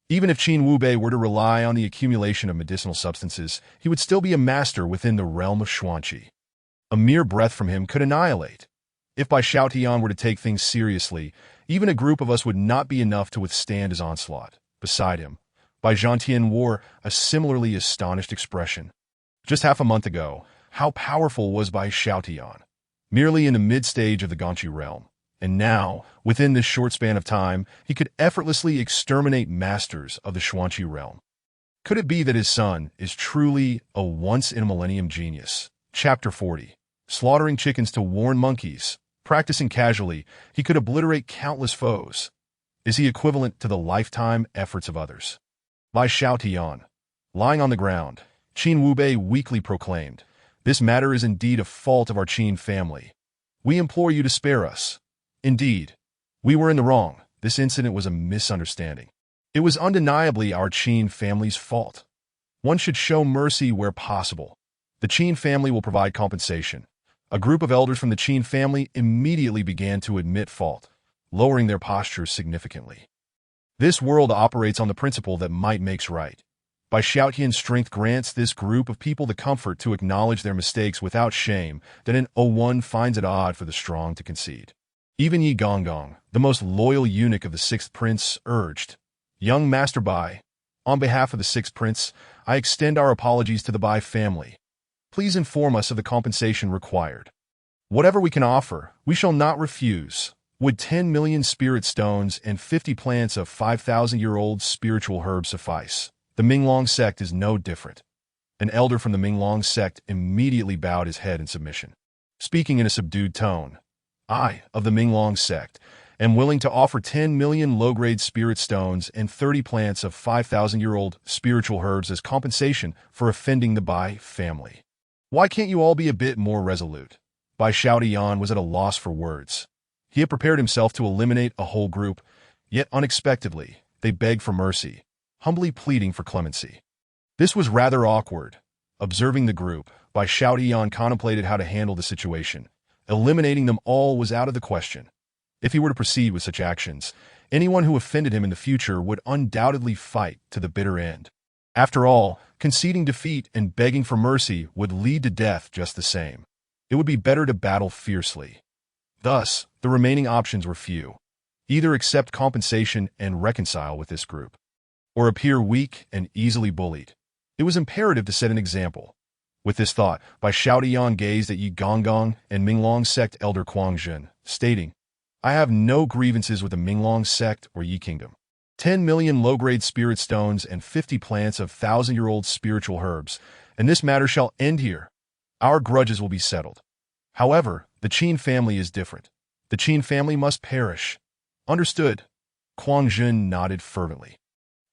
Even if Qin Wu Bei were to rely on the accumulation of medicinal substances, he would still be a master within the realm of Xuanqi. A mere breath from him could annihilate. If Bai Shao Tian were to take things seriously, even a group of us would not be enough to withstand his onslaught. Beside him, Bai Zhantian wore a similarly astonished expression. Just half a month ago, how powerful was Bai Shao Tian? Merely in the mid-stage of the Gongqi realm. And now, within this short span of time, he could effortlessly exterminate masters of the Xuanqi realm. Could it be that his son is truly a once-in-a-millennium genius? Chapter 40. Slaughtering chickens to warn monkeys. Practicing casually, he could obliterate countless foes. Is he equivalent to the lifetime efforts of others? Bai Shao Tian. Lying on the ground, Qin Wu Bei weakly proclaimed, This matter is indeed a fault of our Qin family. We implore you to spare us. Indeed, we were in the wrong. This incident was a misunderstanding. It was undeniably our Qin family's fault. One should show mercy where possible. The Qin family will provide compensation. A group of elders from the Qin family immediately began to admit fault, lowering their postures significantly. This world operates on the principle that might makes right. Bai Xiaotian's strength grants this group of people the comfort to acknowledge their mistakes without shame. That an one finds it odd for the strong to concede. Even Yi Gonggong, the most loyal eunuch of the sixth prince, urged, Young Master Bai, on behalf of the sixth prince, I extend our apologies to the Bai family. Please inform us of the compensation required. Whatever we can offer, we shall not refuse. Would 10 million spirit stones and 50 plants of 5,000-year-old spiritual herbs suffice? The Minglong sect is no different. An elder from the Minglong sect immediately bowed his head in submission. Speaking in a subdued tone, I, of the Minglong sect, am willing to offer 10 million low-grade spirit stones and 30 plants of 5,000-year-old spiritual herbs as compensation for offending the Bai family. Why can't you all be a bit more resolute? Bai Shao Tian was at a loss for words. He had prepared himself to eliminate a whole group, yet unexpectedly, they begged for mercy, humbly pleading for clemency. This was rather awkward. Observing the group, Bai Shao Tian contemplated how to handle the situation. Eliminating them all was out of the question. If he were to proceed with such actions, anyone who offended him in the future would undoubtedly fight to the bitter end. After all, conceding defeat and begging for mercy would lead to death just the same. It would be better to battle fiercely. Thus, the remaining options were few. Either accept compensation and reconcile with this group, or appear weak and easily bullied. It was imperative to set an example. With this thought, Bai Shao Tian gazed at Yi Gonggong and Minglong sect elder Quang Zhen, stating, I have no grievances with the Minglong sect or Yi Kingdom. 10 million low-grade spirit stones, and 50 plants of thousand-year-old spiritual herbs, and this matter shall end here. Our grudges will be settled. However, the Qin family is different. The Qin family must perish. Understood. Quang Zhen nodded fervently,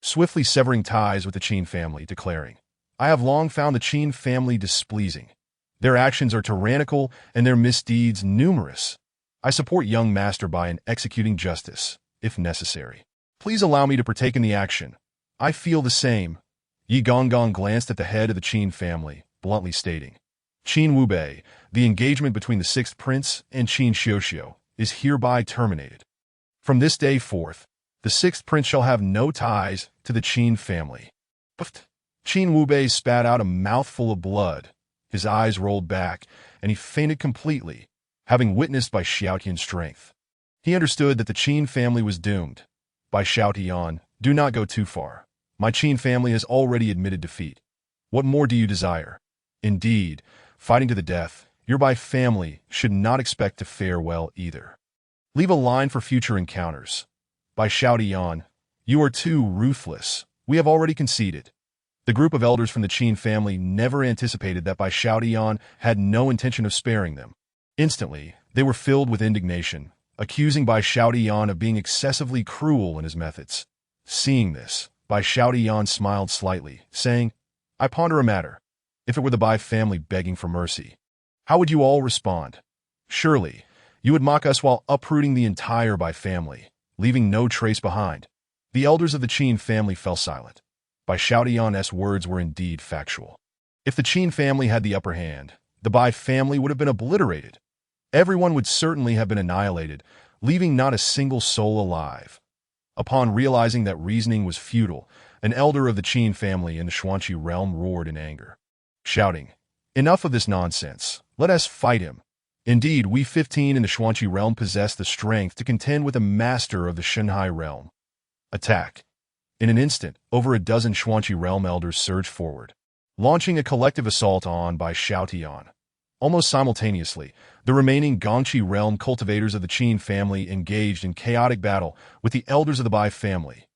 swiftly severing ties with the Qin family, declaring, I have long found the Qin family displeasing. Their actions are tyrannical and their misdeeds numerous. I support young master by in executing justice, if necessary. Please allow me to partake in the action. I feel the same. Yi Gonggong glanced at the head of the Qin family, bluntly stating, Qin Wubei, the engagement between the sixth prince and Qin Xiuxiu is hereby terminated. From this day forth, the sixth prince shall have no ties to the Qin family. Puffed. Qin Wubei spat out a mouthful of blood. His eyes rolled back, and he fainted completely, having witnessed by Xiaotian's strength. He understood that the Qin family was doomed. By Xiaotian, do not go too far. My Qin family has already admitted defeat. What more do you desire? Indeed, fighting to the death, your Bai family should not expect to fare well either. Leave a line for future encounters. By Xiaotian, you are too ruthless. We have already conceded. The group of elders from the Qin family never anticipated that Bai Xiaotian had no intention of sparing them. Instantly, they were filled with indignation, accusing Bai Xiaotian of being excessively cruel in his methods. Seeing this, Bai Xiaotian smiled slightly, saying, I ponder a matter. If it were the Bai family begging for mercy, how would you all respond? Surely, you would mock us while uprooting the entire Bai family, leaving no trace behind. The elders of the Qin family fell silent. Bai Xiaotian's words were indeed factual. If the Qin family had the upper hand, the Bai family would have been obliterated. Everyone would certainly have been annihilated, leaving not a single soul alive. Upon realizing that reasoning was futile, an elder of the Qin family in the Xuanqi realm roared in anger, shouting, Enough of this nonsense. Let us fight him. Indeed, we 15 in the Xuanqi realm possess the strength to contend with a master of the Shanhai realm. Attack. In an instant, over a dozen Xuanqi realm elders surged forward, launching a collective assault on Bai Xiaotian. Almost simultaneously, the remaining Gongqi realm cultivators of the Qin family engaged in chaotic battle with the elders of the Bai family.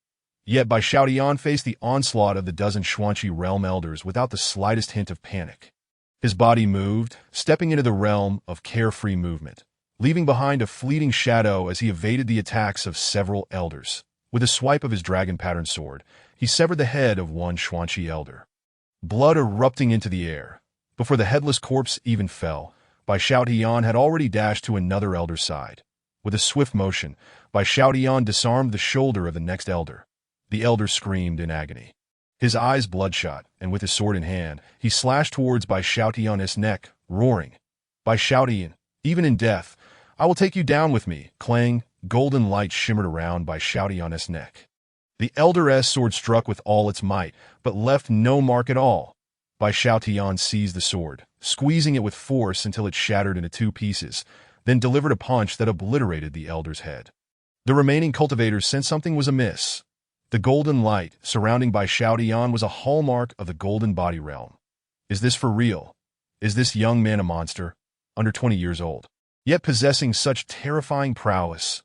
Yet Bai Xiaotian faced the onslaught of the dozen Xuanqi realm elders without the slightest hint of panic. His body moved, stepping into the realm of carefree movement, leaving behind a fleeting shadow as he evaded the attacks of several elders. With a swipe of his dragon-pattern sword, he severed the head of one Xuanqi elder. Blood erupting into the air. Before the headless corpse even fell, Bai Xiaotian had already dashed to another elder's side. With a swift motion, Bai Xiaotian disarmed the shoulder of the next elder. The elder screamed in agony. His eyes bloodshot, and with his sword in hand, he slashed towards Bai Xiaotian's neck, roaring, Bai Xiaotian, even in death, I will take you down with me. Clang, golden light shimmered around Bai Xiaotian's neck. The elder's sword struck with all its might, but left no mark at all. Bai Xiaotian seized the sword, squeezing it with force until it shattered into two pieces, then delivered a punch that obliterated the elder's head. The remaining cultivators sensed something was amiss. The golden light surrounding Bai Xiaotian was a hallmark of the golden body realm. Is this for real? Is this young man a monster, under 20 years old, yet possessing such terrifying prowess?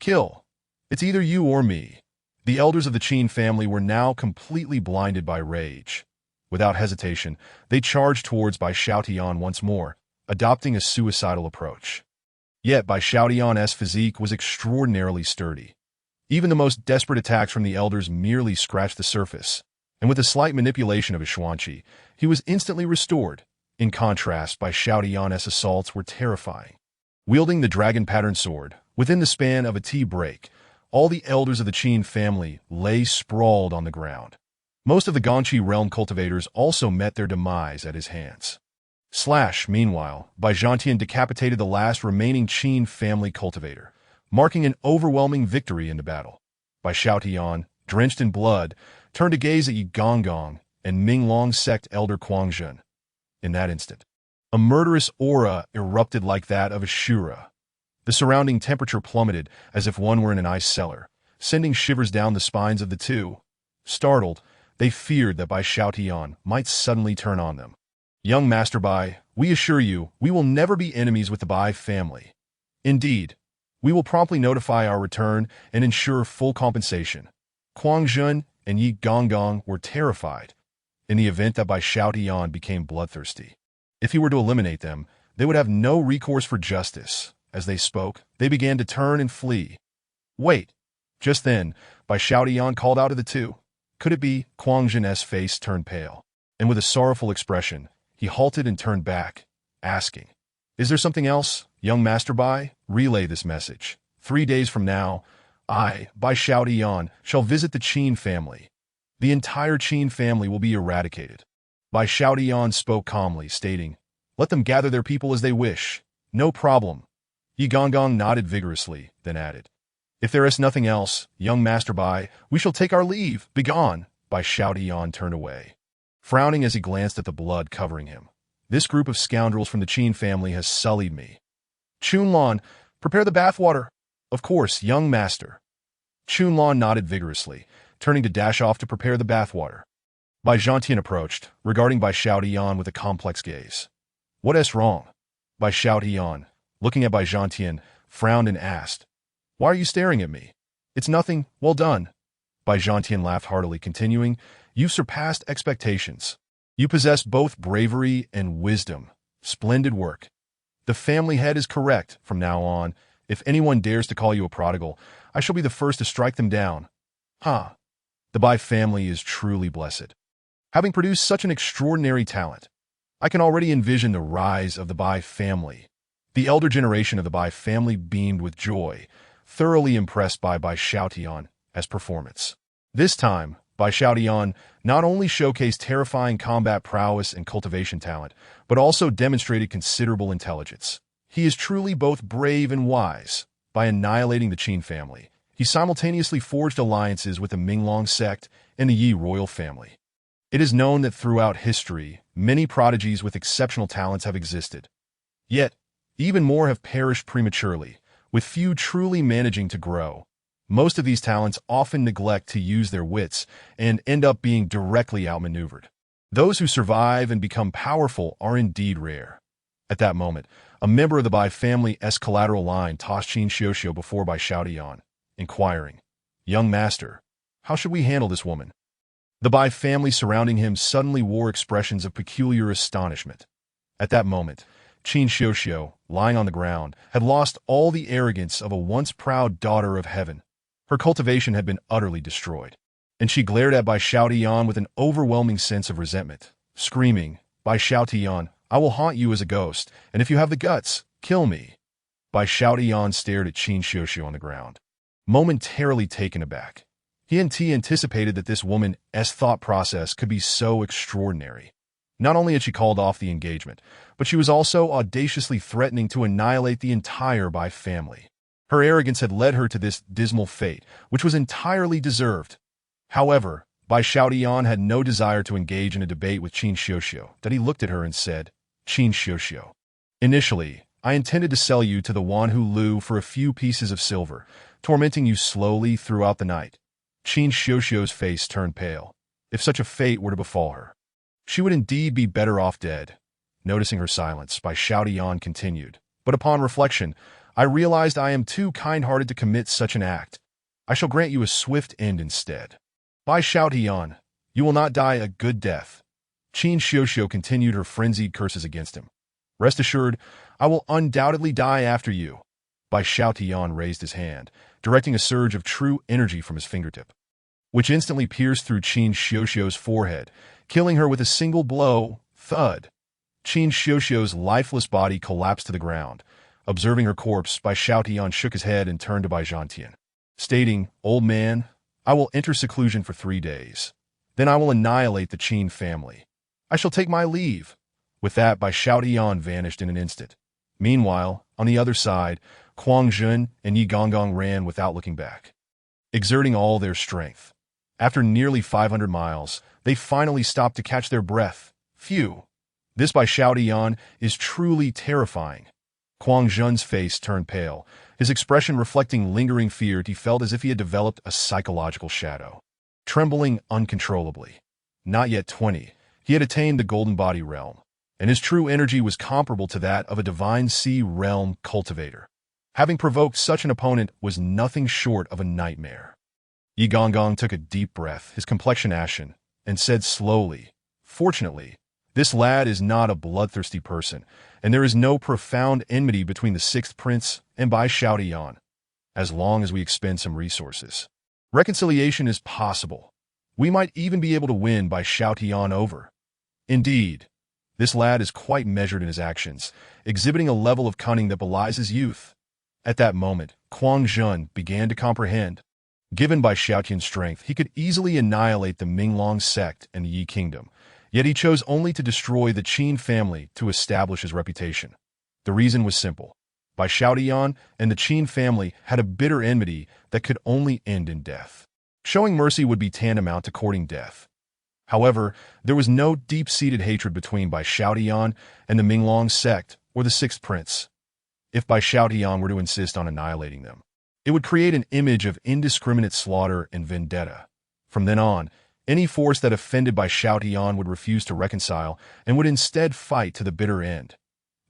Kill. It's either you or me. The elders of the Qin family were now completely blinded by rage. Without hesitation, they charged towards Bai Xiaotian once more, adopting a suicidal approach. Yet Bai Xiaotian's physique was extraordinarily sturdy. Even the most desperate attacks from the elders merely scratched the surface, and with a slight manipulation of his Xuanqi, he was instantly restored. In contrast, Bai Xiaotian's assaults were terrifying. Wielding the dragon-pattern sword, within the span of a tea break, all the elders of the Qin family lay sprawled on the ground. Most of the Gongqi realm cultivators also met their demise at his hands. Meanwhile, Bai Zhantian decapitated the last remaining Qin family cultivator, marking an overwhelming victory in the battle. Bai Xiaotian, drenched in blood, turned to gaze at Yi Gonggong and Minglong sect elder Quang Zhen. In that instant, a murderous aura erupted like that of Ashura. The surrounding temperature plummeted as if one were in an ice cellar, sending shivers down the spines of the two. Startled, they feared that Bai Xiaotian might suddenly turn on them. Young Master Bai, we assure you, we will never be enemies with the Bai family. Indeed, we will promptly notify our return and ensure full compensation. Zhen and Yi Gonggong were terrified in the event that Bai Xiaotian became bloodthirsty. If he were to eliminate them, they would have no recourse for justice. As they spoke, they began to turn and flee. Wait! Just then, Bai Xiaotian called out to the two. Could it be? Zhen's face turned pale, and with a sorrowful expression, he halted and turned back, asking, "Is there something else? Young Master Bai, relay this message. 3 days from now, I, Bai Xiaotian, shall visit the Qin family. The entire Qin family will be eradicated." Bai Xiaotian spoke calmly, stating, "Let them gather their people as they wish. No problem." Yi Gonggong nodded vigorously, then added, "If there is nothing else, young Master Bai, we shall take our leave. Begone." Bai Xiaotian turned away, frowning as he glanced at the blood covering him. "This group of scoundrels from the Qin family has sullied me." "Chunlan, prepare the bathwater." "Of course, young master." Chunlan nodded vigorously, turning to dash off to prepare the bathwater. Bai Zhantian approached, regarding Bai Xiaotian with a complex gaze. "What is wrong?" Bai Xiaotian, looking at Bai Zhantian, frowned and asked, "Why are you staring at me?" "It's nothing. Well done." Bai Zhantian laughed heartily, continuing, "You've surpassed expectations. You possess both bravery and wisdom. Splendid work. The family head is correct. From now on, if anyone dares to call you a prodigal, I shall be the first to strike them down." "Huh. The Bai family is truly blessed. Having produced such an extraordinary talent, I can already envision the rise of the Bai family." The elder generation of the Bai family beamed with joy, thoroughly impressed by Bai Xiaotian's performance. This time, Bai Xiaotian not only showcased terrifying combat prowess and cultivation talent, but also demonstrated considerable intelligence. He is truly both brave and wise. By annihilating the Qin family, he simultaneously forged alliances with the Minglong sect and the Yi royal family. It is known that throughout history, many prodigies with exceptional talents have existed. Yet, even more have perished prematurely, with few truly managing to grow. Most of these talents often neglect to use their wits and end up being directly outmaneuvered. Those who survive and become powerful are indeed rare. At that moment, a member of the Bai family's collateral line tossed Qin Xiuxiu before Bai Xiaotian, inquiring, "Young master, how should we handle this woman?" The Bai family surrounding him suddenly wore expressions of peculiar astonishment. At that moment, Qin Xiuxiu, lying on the ground, had lost all the arrogance of a once proud daughter of heaven. Her cultivation had been utterly destroyed, and she glared at Bai Xiaotian with an overwhelming sense of resentment, screaming, "Bai Xiaotian, I will haunt you as a ghost, and if you have the guts, kill me." Bai Xiaotian stared at Qin Xiuxiu on the ground, momentarily taken aback. He anticipated that this woman's thought process could be so extraordinary. Not only had she called off the engagement, but she was also audaciously threatening to annihilate the entire Bai family. Her arrogance had led her to this dismal fate, which was entirely deserved. However, Bai Xiaotian had no desire to engage in a debate with Qin Xiuxiu, that he looked at her and said, "Qin Xiuxiu, initially, I intended to sell you to the Wanhu Lu for a few pieces of silver, tormenting you slowly throughout the night." Qin Xiuxiu's face turned pale. If such a fate were to befall her, she would indeed be better off dead. Noticing her silence, Bai Xiaotian continued, "But upon reflection, I realized I am too kind-hearted to commit such an act. I shall grant you a swift end instead." "Bai Xiaotian, you will not die a good death." Qin Xiuxiu continued her frenzied curses against him. "Rest assured, I will undoubtedly die after you." Bai Xiaotian raised his hand, directing a surge of true energy from his fingertip, which instantly pierced through Qin Xiuxiu's forehead, killing her with a single blow. Thud! Qin Xiuxiu's lifeless body collapsed to the ground. Observing her corpse, Bai Xiaotian shook his head and turned to Bai Zhantian, stating, "Old man, I will enter seclusion for 3 days. Then I will annihilate the Qin family. I shall take my leave." With that, Bai Xiaotian vanished in an instant. Meanwhile, on the other side, Zhen and Yi Gonggong ran without looking back, exerting all their strength. After nearly 500 miles, they finally stopped to catch their breath. Phew! This Bai Xiaotian is truly terrifying. Zhen's face turned pale, his expression reflecting lingering fear. He felt as if he had developed a psychological shadow. Trembling uncontrollably. Not yet 20, he had attained the Golden Body realm, and his true energy was comparable to that of a Divine Sea realm cultivator. Having provoked such an opponent was nothing short of a nightmare. Yi Gonggong took a deep breath, his complexion ashen, and said slowly, "Fortunately, this lad is not a bloodthirsty person, and there is no profound enmity between the sixth prince and Bai Xiaotian, as long as we expend some resources. Reconciliation is possible. We might even be able to win Bai Xiaotian over. Indeed, this lad is quite measured in his actions, exhibiting a level of cunning that belies his youth." At that moment, Quang Zhen began to comprehend. Given Bai Xiaotian's strength, he could easily annihilate the Minglong sect and the Yi kingdom, yet he chose only to destroy the Qin family to establish his reputation. The reason was simple. Bai Xiaotian and the Qin family had a bitter enmity that could only end in death. Showing mercy would be tantamount to courting death. However, there was no deep-seated hatred between Bai Xiaotian and the Minglong sect or the sixth prince. If Bai Xiaotian were to insist on annihilating them, it would create an image of indiscriminate slaughter and vendetta. From then on, any force that offended Bai Xiaotian would refuse to reconcile and would instead fight to the bitter end.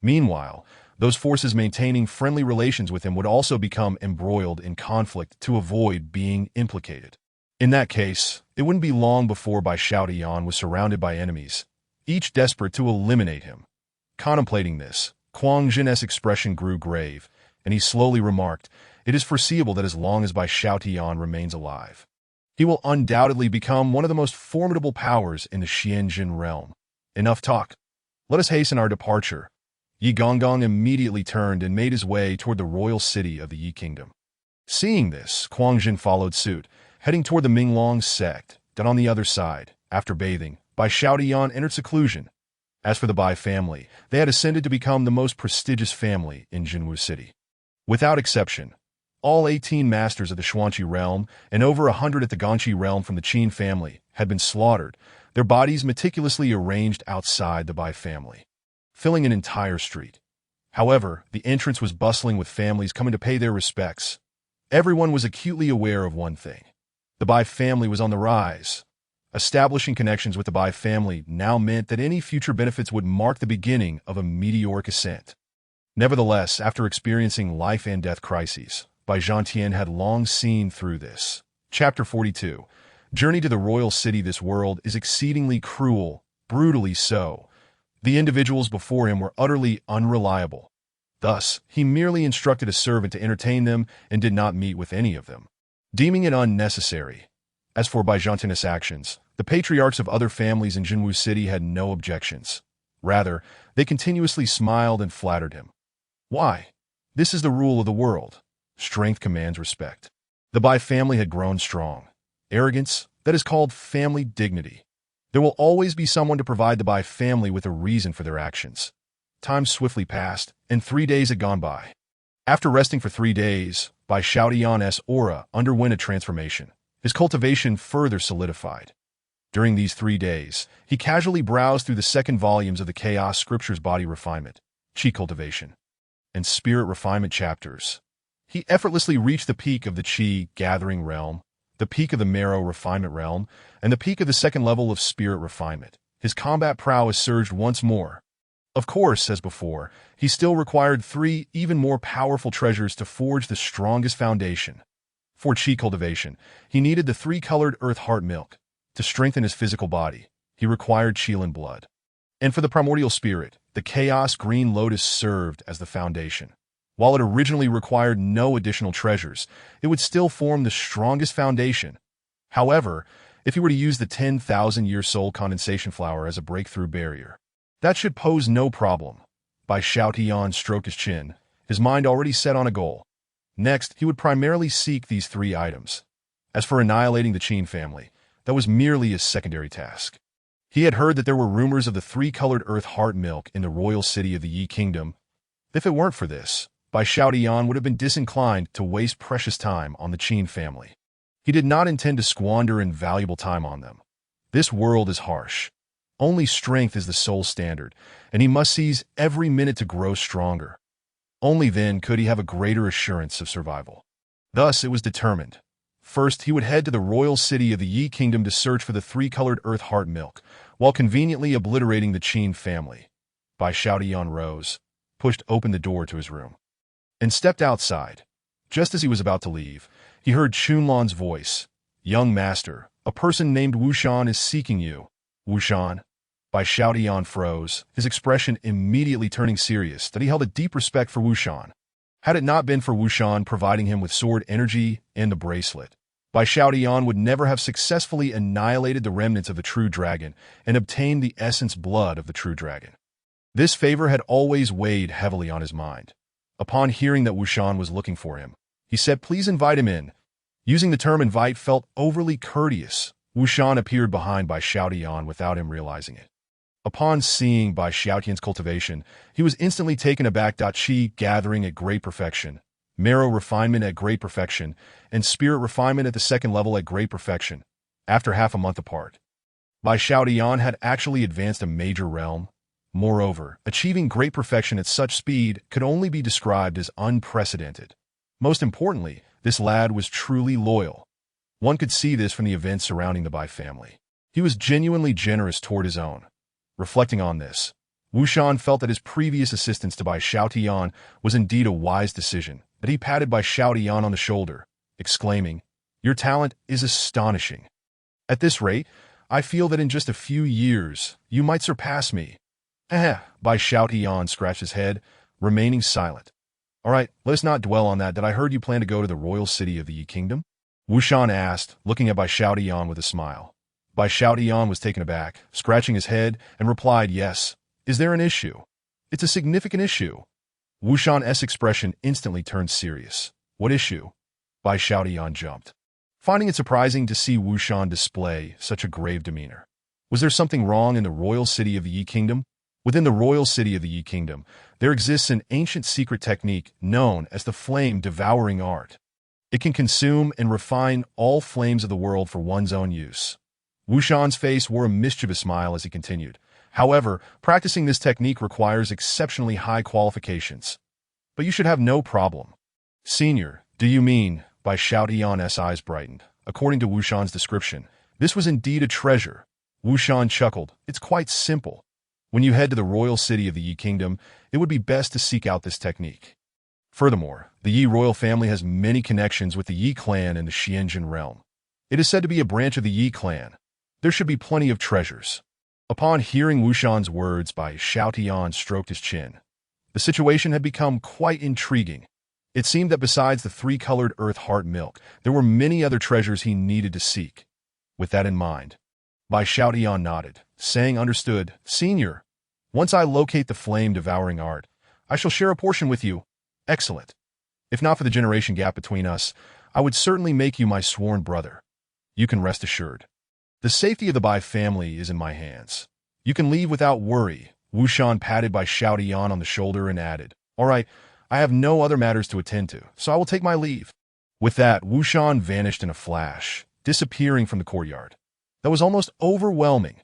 Meanwhile, those forces maintaining friendly relations with him would also become embroiled in conflict to avoid being implicated. In that case, it wouldn't be long before Bai Xiaotian was surrounded by enemies, each desperate to eliminate him. Contemplating this, Quang Zhen's expression grew grave, and he slowly remarked, "It is foreseeable that as long as Bai Xiaotian remains alive, he will undoubtedly become one of the most formidable powers in the Xianjin realm. Enough talk. Let us hasten our departure." Yi Gonggong immediately turned and made his way toward the royal city of the Yi kingdom. Seeing this, Quang Zhen followed suit, heading toward the Minglong sect. Then on the other side, after bathing, Bai Xiaotian entered seclusion. As for the Bai family, they had ascended to become the most prestigious family in Zhenwu City. Without exception, all 18 masters of the Xuanqi realm and over 100 at the Gongqi realm from the Qin family had been slaughtered, their bodies meticulously arranged outside the Bai family, filling an entire street. However, the entrance was bustling with families coming to pay their respects. Everyone was acutely aware of one thing. The Bai family was on the rise. Establishing connections with the Bai family now meant that any future benefits would mark the beginning of a meteoric ascent. Nevertheless, after experiencing life and death crises, Bai Zhantian had long seen through this. Chapter 42. Journey to the royal city. This world is exceedingly cruel, brutally so. The individuals before him were utterly unreliable. Thus, he merely instructed a servant to entertain them and did not meet with any of them, deeming it unnecessary. As for Bai Zhantian's actions, the patriarchs of other families in Zhenwu City had no objections. Rather, they continuously smiled and flattered him. Why? This is the rule of the world. Strength commands respect. The Bai family had grown strong. Arrogance, that is called family dignity. There will always be someone to provide the Bai family with a reason for their actions. Time swiftly passed, and 3 days had gone by. After resting for 3 days, Bai Xiaotian's aura underwent a transformation. His cultivation further solidified. During these 3 days, he casually browsed through the second volumes of the Chaos Scriptures Body Refinement, Qi Cultivation, and Spirit Refinement chapters. He effortlessly reached the peak of the Qi Gathering realm, the peak of the Marrow Refinement realm, and the peak of the second level of Spirit Refinement. His combat prowess surged once more. Of course, as before, he still required 3 even more powerful treasures to forge the strongest foundation. For Qi cultivation, he needed the 3-colored earth heart milk. To strengthen his physical body, he required Qilin blood. And for the primordial spirit, the Chaos Green Lotus served as the foundation. While it originally required no additional treasures, it would still form the strongest foundation. However, if he were to use the 10,000-year soul condensation flower as a breakthrough barrier, that should pose no problem. Bai Xiaotian stroked his chin, his mind already set on a goal. Next, he would primarily seek these 3 items. As for annihilating the Qin family, that was merely a secondary task. He had heard that there were rumors of the 3-colored earth heart milk in the royal city of the Yi kingdom. If it weren't for this, Bai Xiaotian would have been disinclined to waste precious time on the Qin family. He did not intend to squander invaluable time on them. This world is harsh. Only strength is the sole standard, and he must seize every minute to grow stronger. Only then could he have a greater assurance of survival. Thus, it was determined. First, he would head to the royal city of the Yi kingdom to search for the 3-colored earth heart milk, while conveniently obliterating the Qin family. Bai Xiaotian rose, pushed open the door to his room, and stepped outside. Just as he was about to leave, he heard Chunlan's voice. Young master, a person named Wushan is seeking you. Wushan. Bai Xiaotian froze, his expression immediately turning serious that he held a deep respect for Wushan. Had it not been for Wushan providing him with sword energy and the bracelet, Bai Xiaotian would never have successfully annihilated the remnants of the true dragon and obtained the essence blood of the true dragon. This favor had always weighed heavily on his mind. Upon hearing that Wushan was looking for him, he said, "Please invite him in." Using the term invite felt overly courteous. Wushan appeared behind Bai Xiaotian without him realizing it. Upon seeing Bai Xiaotian's cultivation, he was instantly taken aback. Qi gathering at great perfection, marrow refinement at great perfection, and spirit refinement at the second level at great perfection, after half a month apart. Bai Xiaotian had actually advanced a major realm. Moreover, achieving great perfection at such speed could only be described as unprecedented. Most importantly, this lad was truly loyal. One could see this from the events surrounding the Bai family. He was genuinely generous toward his own. Reflecting on this, Wushan felt that his previous assistance to Bai Xiaotian was indeed a wise decision, that he patted Bai Xiaotian on the shoulder, exclaiming, "Your talent is astonishing. At this rate, I feel that in just a few years, you might surpass me." Bai Xiaotian scratched his head, remaining silent. "All right, let us not dwell on that. Did I heard you plan to go to the royal city of the Yi Kingdom?" Wushan asked, looking at Bai Xiaotian with a smile. Bai Xiaotian was taken aback, scratching his head, and replied, "Yes. Is there an issue?" "It's a significant issue." Wushan's expression instantly turned serious. "What issue?" Bai Xiaotian jumped, finding it surprising to see Wushan display such a grave demeanor. Was there something wrong in the royal city of the Yi Kingdom? Within the royal city of the Yi Kingdom, there exists an ancient secret technique known as the flame-devouring art. It can consume and refine all flames of the world for one's own use. Wushan's face wore a mischievous smile as he continued. "However, practicing this technique requires exceptionally high qualifications. But you should have no problem." "Senior, do you mean?" Bai Xiaotian's eyes brightened. According to Wushan's description, this was indeed a treasure. Wushan chuckled. "It's quite simple. When you head to the royal city of the Yi Kingdom, it would be best to seek out this technique. Furthermore, the Yi royal family has many connections with the Yi clan and the Xianjin realm. It is said to be a branch of the Yi clan. There should be plenty of treasures." Upon hearing Wushan's words, Bai Xiaotian stroked his chin. The situation had become quite intriguing. It seemed that besides the three-colored earth heart milk, there were many other treasures he needed to seek. With that in mind, Bai Xiaotian nodded, saying, "Understood, Senior. Once I locate the flame-devouring art, I shall share a portion with you." "Excellent. If not for the generation gap between us, I would certainly make you my sworn brother. You can rest assured. The safety of the Bai family is in my hands. You can leave without worry." Wushan patted Bai Xiaotian on the shoulder and added, "All right, I have no other matters to attend to, so I will take my leave." With that, Wushan vanished in a flash, disappearing from the courtyard. That was almost overwhelming.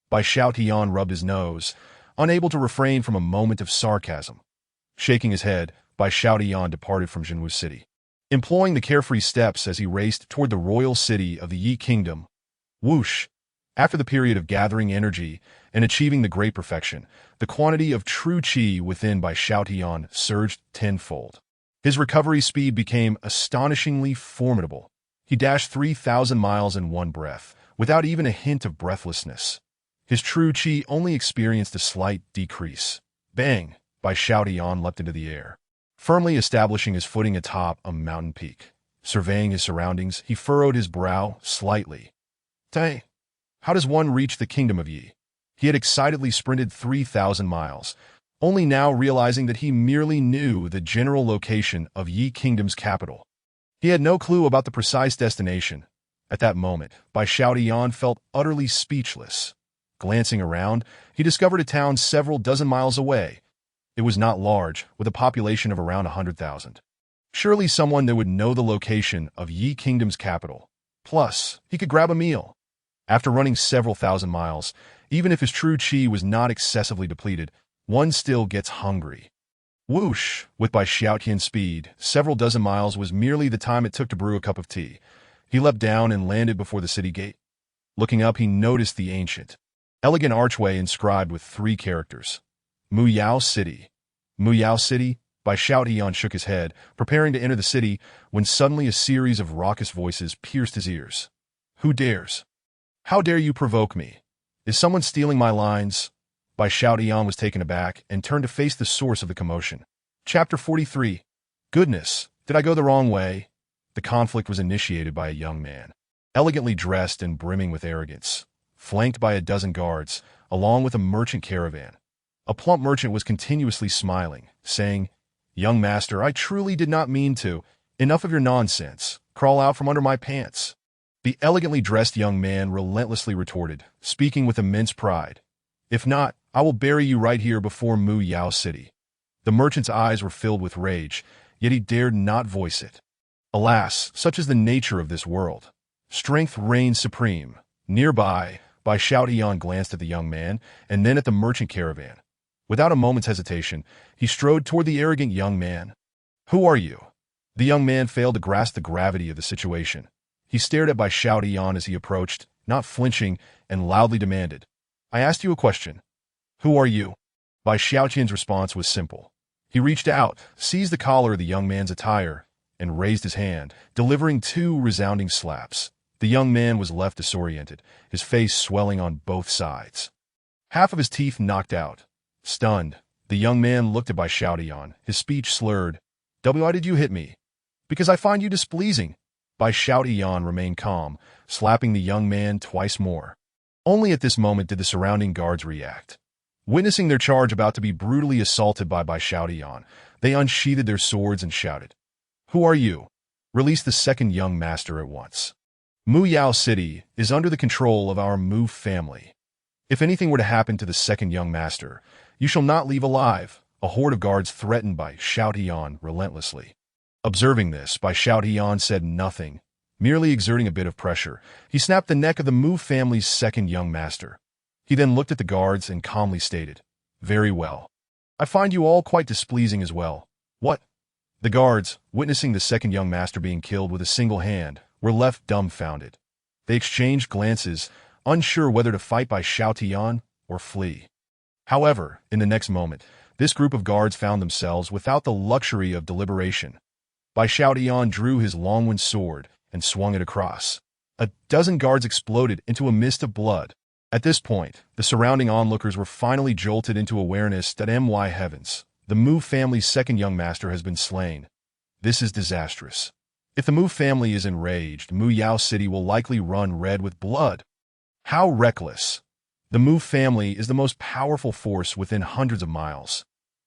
Bai Xiaotian rubbed his nose, unable to refrain from a moment of sarcasm. Shaking his head, Bai Xiaotian departed from Zhenwu City, employing the carefree steps as he raced toward the royal city of the Yi Kingdom. Whoosh! After the period of gathering energy and achieving the great perfection, the quantity of true qi within Bai Xiaotian surged tenfold. His recovery speed became astonishingly formidable. He dashed 3,000 miles in one breath, without even a hint of breathlessness. His true qi only experienced a slight decrease. Bang! Bai Xiaotian leapt into the air, firmly establishing his footing atop a mountain peak. Surveying his surroundings, he furrowed his brow slightly. "Dang! How does one reach the kingdom of Yi?" He had excitedly sprinted 3,000 miles, only now realizing that he merely knew the general location of Yi Kingdom's capital. He had no clue about the precise destination. At that moment, Bai Xiaotian felt utterly speechless. Glancing around, he discovered a town several dozen miles away. It was not large, with a population of around 100,000. Surely someone there would know the location of Yi Kingdom's capital. Plus, he could grab a meal. After running several thousand miles, even if his true qi was not excessively depleted, one still gets hungry. Whoosh! With Bai Xiaotian's speed, several dozen miles was merely the time it took to brew a cup of tea. He leapt down and landed before the city gate. Looking up, he noticed the ancient, elegant archway inscribed with 3 characters. Muyao City. Muyao City? Bai Xiaotian shook his head, preparing to enter the city, when suddenly a series of raucous voices pierced his ears. Who dares? How dare you provoke me? Is someone stealing my lines? Bai Xiaotian was taken aback and turned to face the source of the commotion. Chapter 43. Goodness, did I go the wrong way? The conflict was initiated by a young man, elegantly dressed and brimming with arrogance, flanked by a dozen guards, along with a merchant caravan. A plump merchant was continuously smiling, saying, "Young master, I truly did not mean to. Enough of your nonsense. Crawl out from under my pants." The elegantly dressed young man relentlessly retorted, speaking with immense pride, "If not, I will bury you right here before Yao City." The merchant's eyes were filled with rage, yet he dared not voice it. Alas, such is the nature of this world. Strength reigns supreme. Nearby, Bai Xiaotian glanced at the young man and then at the merchant caravan. Without a moment's hesitation, he strode toward the arrogant young man. "Who are you?" The young man failed to grasp the gravity of the situation. He stared at Bai Xiaotian as he approached, not flinching, and loudly demanded, "I asked you a question. Who are you?" Bai Xiaotian's response was simple. He reached out, seized the collar of the young man's attire, and raised his hand, delivering 2 resounding slaps. The young man was left disoriented, his face swelling on both sides. Half of his teeth knocked out. Stunned, the young man looked at Bai Xiaotian, his speech slurred. "Why did you hit me?" "Because I find you displeasing." Bai Xiaotian remained calm, slapping the young man twice more. Only at this moment did the surrounding guards react. Witnessing their charge about to be brutally assaulted by Bai Xiaotian, they unsheathed their swords and shouted, "Who are you? Release the second young master at once. Yao City is under the control of our Mu family. If anything were to happen to the second young master, you shall not leave alive." A horde of guards threatened Bai Xiaotian relentlessly. Observing this, Bai Xiaotian said nothing, merely exerting a bit of pressure. He snapped the neck of the Mu family's second young master. He then looked at the guards and calmly stated, "Very well. I find you all quite displeasing as well." "What?" The guards, witnessing the second young master being killed with a single hand, were left dumbfounded. They exchanged glances, unsure whether to fight Bai Xiaotian or flee. However, in the next moment, this group of guards found themselves without the luxury of deliberation. Bai Xiaotian drew his long-winged sword and swung it across. A dozen guards exploded into a mist of blood. At this point, the surrounding onlookers were finally jolted into awareness that my heavens, the Mu family's second young master has been slain. This is disastrous. If the Mu family is enraged, Yao City will likely run red with blood. How reckless! The Mu family is the most powerful force within hundreds of miles.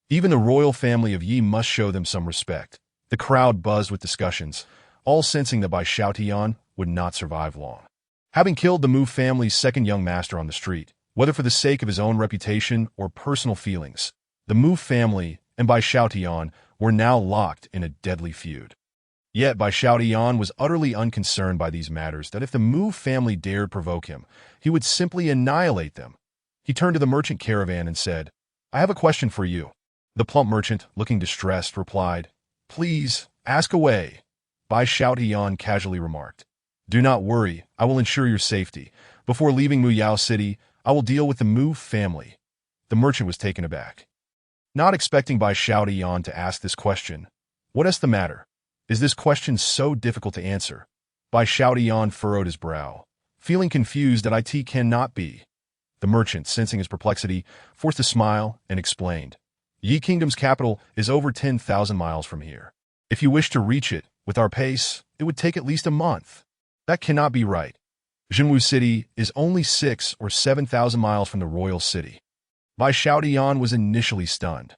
Even the royal family of Yi must show them some respect. The crowd buzzed with discussions, all sensing that Bai Xiaotian would not survive long. Having killed the Mu family's second young master on the street, whether for the sake of his own reputation or personal feelings, the Mu family and Bai Xiaotian were now locked in a deadly feud. Yet Bai Xiaotian was utterly unconcerned by these matters, that if the Mu family dared provoke him, he would simply annihilate them. He turned to the merchant caravan and said, "I have a question for you." The plump merchant, looking distressed, replied, "Please, ask away." Bai Xiaotian casually remarked, "Do not worry, I will ensure your safety. Before leaving Yao City, I will deal with the Mu family." The merchant was taken aback, not expecting Bai Xiaotian to ask this question. "What is the matter? Is this question so difficult to answer?" Bai Xiaotian furrowed his brow, feeling confused that it cannot be. The merchant, sensing his perplexity, forced a smile and explained, "Yi Kingdom's capital is over 10,000 miles from here. If you wish to reach it, with our pace, it would take at least a month. That cannot be right. Zhenwu City is only 6 or 7,000 miles from the royal city." Bai Xiaotian was initially stunned,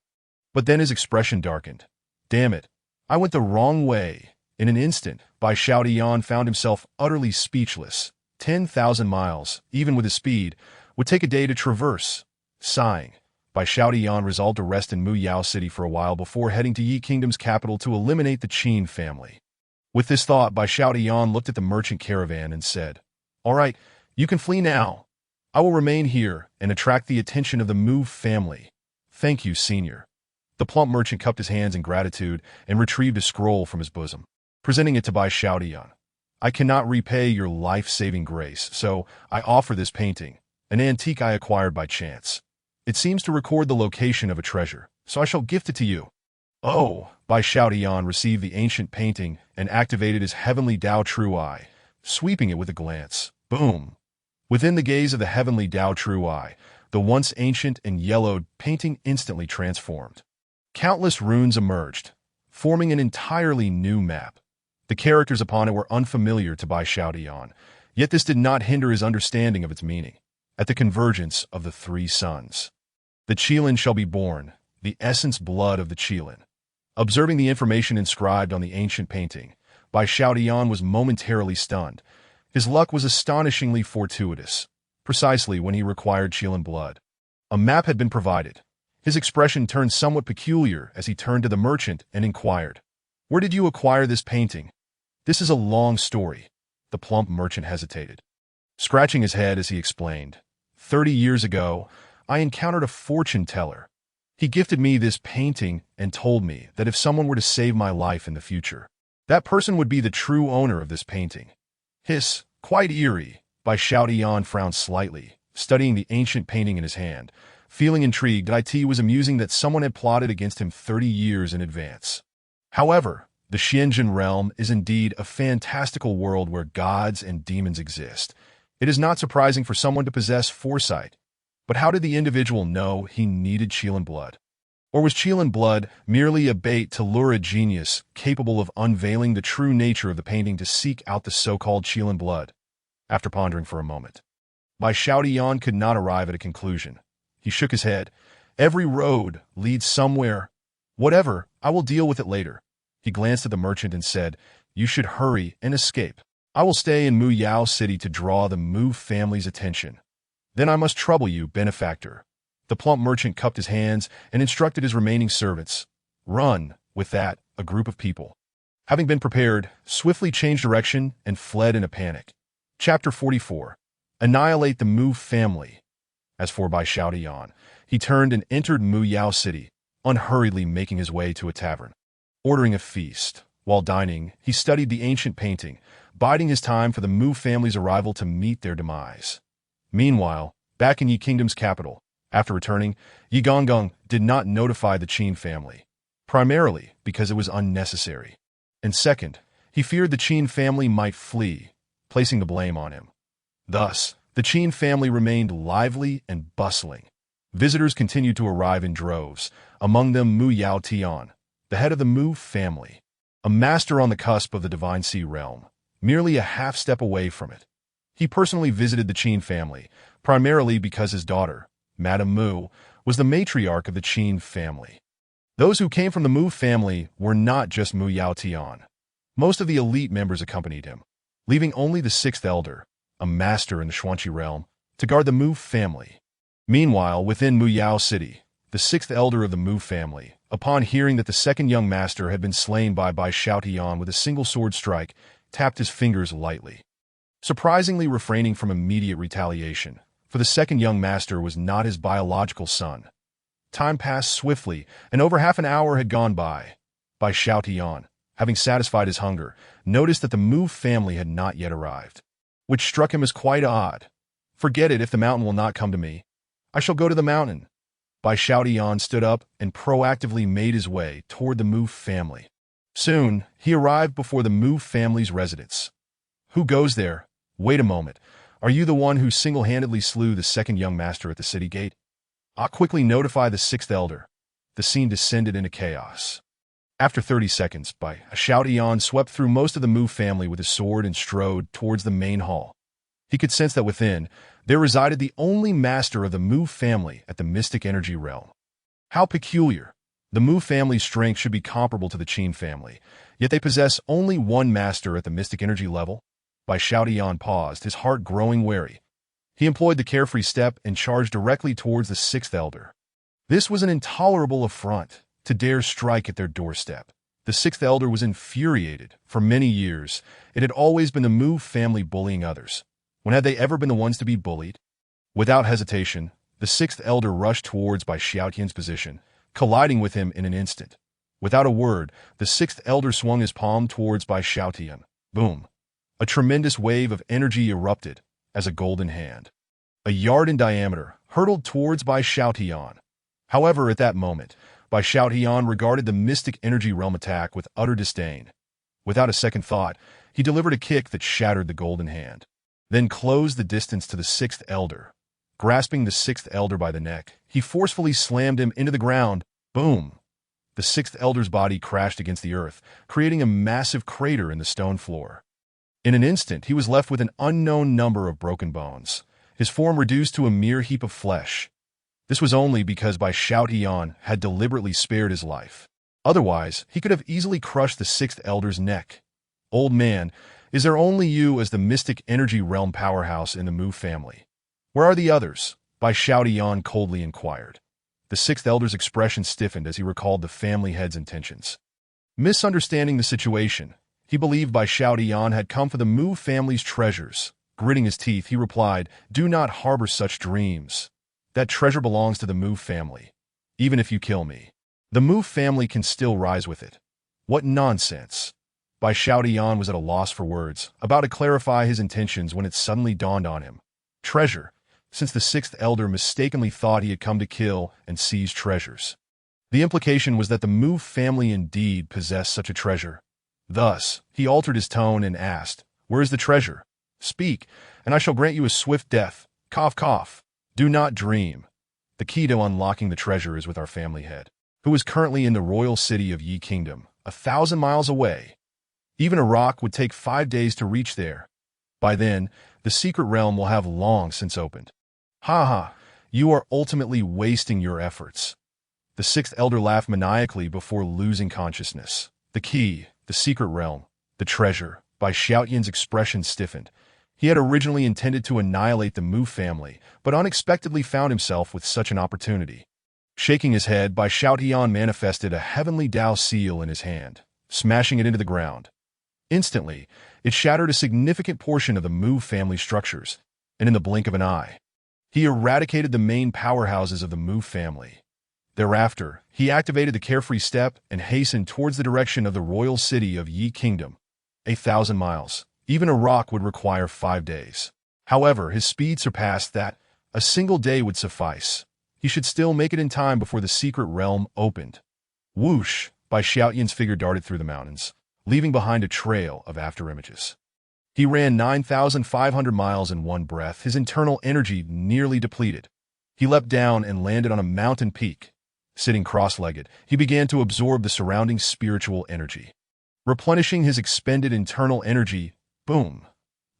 but then his expression darkened. "Damn it, I went the wrong way." In an instant, Bai Xiaotian found himself utterly speechless. 10,000 miles, even with his speed, would take a day to traverse. Sighing, Bai Xiaotian resolved to rest in Yao City for a while before heading to Yi Kingdom's capital to eliminate the Chen family. With this thought, Bai Xiaotian looked at the merchant caravan and said, "All right, you can flee now. I will remain here and attract the attention of the Mu family." "Thank you, senior." The plump merchant cupped his hands in gratitude and retrieved a scroll from his bosom, presenting it to Bai Xiaotian. "I cannot repay your life-saving grace, so I offer this painting, an antique I acquired by chance. It seems to record the location of a treasure, so I shall gift it to you." "Oh!" Bai Xiaotian received the ancient painting and activated his heavenly Dao True Eye, sweeping it with a glance. Boom! Within the gaze of the heavenly Tao True Eye, the once ancient and yellowed painting instantly transformed. Countless runes emerged, forming an entirely new map. The characters upon it were unfamiliar to Bai Xiaotian, yet this did not hinder his understanding of its meaning. At the convergence of the three suns, the Qilin shall be born, the essence blood of the Qilin. Observing the information inscribed on the ancient painting, Bai Xiaotian was momentarily stunned. His luck was astonishingly fortuitous, precisely when he required Qilin blood. A map had been provided. His expression turned somewhat peculiar as he turned to the merchant and inquired, "Where did you acquire this painting?" "This is a long story." The plump merchant hesitated, scratching his head as he explained. 30 years ago, I encountered a fortune teller. He gifted me this painting and told me that if someone were to save my life in the future, that person would be the true owner of this painting. Hiss, quite eerie. Bai Xiaotian frowned slightly, studying the ancient painting in his hand. Feeling intrigued, it was amusing that someone had plotted against him 30 years in advance. However, the Xianjin realm is indeed a fantastical world where gods and demons exist. It is not surprising for someone to possess foresight. But how did the individual know he needed Qilin blood? Or was Qilin blood merely a bait to lure a genius capable of unveiling the true nature of the painting to seek out the so-called Qilin blood? After pondering for a moment, Bai Xiaotian could not arrive at a conclusion. He shook his head. Every road leads somewhere. Whatever, I will deal with it later. He glanced at the merchant and said, "You should hurry and escape. I will stay in Muyao City to draw the Mu family's attention. Then I must trouble you, benefactor." The plump merchant cupped his hands and instructed his remaining servants. Run. With that, a group of people, having been prepared, swiftly changed direction and fled in a panic. Chapter 44. Annihilate the Mu family. As for Bai Xiaotian, he turned and entered Muyao City, unhurriedly making his way to a tavern. Ordering a feast. While dining, he studied the ancient painting, biding his time for the Mu family's arrival to meet their demise. Meanwhile, back in Yi Kingdom's capital, after returning, Yi Gongong did not notify the Qin family, primarily because it was unnecessary. And second, he feared the Qin family might flee, placing the blame on him. Thus, the Qin family remained lively and bustling. Visitors continued to arrive in droves, among them Mu Yao Tian, the head of the Mu family, a master on the cusp of the Divine Sea realm, merely a half step away from it. He personally visited the Qin family, primarily because his daughter, Madame Mu, was the matriarch of the Qin family. Those who came from the Mu family were not just Mu Yao Tian. Most of the elite members accompanied him, leaving only the sixth elder, a master in the Xuanqi realm, to guard the Mu family. Meanwhile, within Muyao City, the sixth elder of the Mu family, upon hearing that the second young master had been slain by Bai Xiaotian with a single sword strike, tapped his fingers lightly, surprisingly refraining from immediate retaliation, for the second young master was not his biological son. Time passed swiftly, and over half an hour had gone by. Bai Xiaotian, having satisfied his hunger, noticed that the Mu family had not yet arrived, which struck him as quite odd. "Forget it if the mountain will not come to me. I shall go to the mountain." Bai Xiaotian stood up and proactively made his way toward the Mu family. Soon, he arrived before the Mu family's residence. "Who goes there? Wait a moment. Are you the one who single-handedly slew the second young master at the city gate?" "I'll quickly notify the sixth elder." The scene descended into chaos. After 30 seconds, Bai Xiaotian swept through most of the Mu family with his sword and strode towards the main hall. He could sense that within, there resided the only master of the Mu family at the mystic energy realm. How peculiar. The Mu family's strength should be comparable to the Qin family, yet they possess only one master at the mystic energy level. Bai Xiaotian paused, his heart growing wary. He employed the carefree step and charged directly towards the sixth elder. This was an intolerable affront, to dare strike at their doorstep. The sixth elder was infuriated. For many years, it had always been the Mu family bullying others. When had they ever been the ones to be bullied? Without hesitation, the sixth elder rushed towards Bai Xiaotian's position, colliding with him in an instant. Without a word, the sixth elder swung his palm towards Bai Xiaotian. Boom! A tremendous wave of energy erupted as a golden hand, a yard in diameter, hurtled towards Bai Xiaotian. However, at that moment, Bai Xiaotian regarded the mystic energy realm attack with utter disdain. Without a second thought, He delivered a kick that shattered the golden hand, then closed the distance to the sixth elder. Grasping the sixth elder by the neck, he forcefully slammed him into the ground. Boom! The sixth elder's body crashed against the earth, creating a massive crater in the stone floor. In an instant, he was left with an unknown number of broken bones, his form reduced to a mere heap of flesh. This was only because Bai Xiaotian had deliberately spared his life. Otherwise, he could have easily crushed the sixth elder's neck. Old man, is there only you as the mystic energy realm powerhouse in the Mu family? Where are the others? Bai Xiaotian coldly inquired. The sixth elder's expression stiffened as he recalled the family head's intentions. Misunderstanding the situation, he believed Bai Xiaotian had come for the Mu family's treasures. Gritting his teeth, he replied, "Do not harbor such dreams. That treasure belongs to the Mu family. Even if you kill me, the Mu family can still rise with it." What nonsense! Bai Xiaotian was at a loss for words, about to clarify his intentions when it suddenly dawned on him. Treasure, since the sixth elder mistakenly thought he had come to kill and seize treasures. The implication was that the Mu family indeed possessed such a treasure. Thus, he altered his tone and asked, "Where is the treasure? Speak, and I shall grant you a swift death." Cough, cough. Do not dream. The key to unlocking the treasure is with our family head, who is currently in the royal city of Yi Kingdom, 1,000 miles away. Even a rock would take 5 days to reach there. By then, the secret realm will have long since opened. Ha ha, you are ultimately wasting your efforts. The sixth elder laughed maniacally before losing consciousness. The key, the secret realm, the treasure. Bai Xiaotian's expression stiffened. He had originally intended to annihilate the Mu family, but unexpectedly found himself with such an opportunity. Shaking his head, Bai Xiaotian manifested a heavenly Dao seal in his hand, smashing it into the ground. Instantly, it shattered a significant portion of the Mu family structures, and in the blink of an eye, he eradicated the main powerhouses of the Mu family. Thereafter, he activated the carefree step and hastened towards the direction of the royal city of Yi Kingdom. 1,000 miles. Even a rock would require 5 days. However, his speed surpassed that. A single day would suffice. He should still make it in time before the secret realm opened. Whoosh! Bai Xiaotian's figure darted through the mountains, leaving behind a trail of afterimages. He ran 9,500 miles in one breath, his internal energy nearly depleted. He leapt down and landed on a mountain peak. Sitting cross-legged, he began to absorb the surrounding spiritual energy. Replenishing his expended internal energy, boom!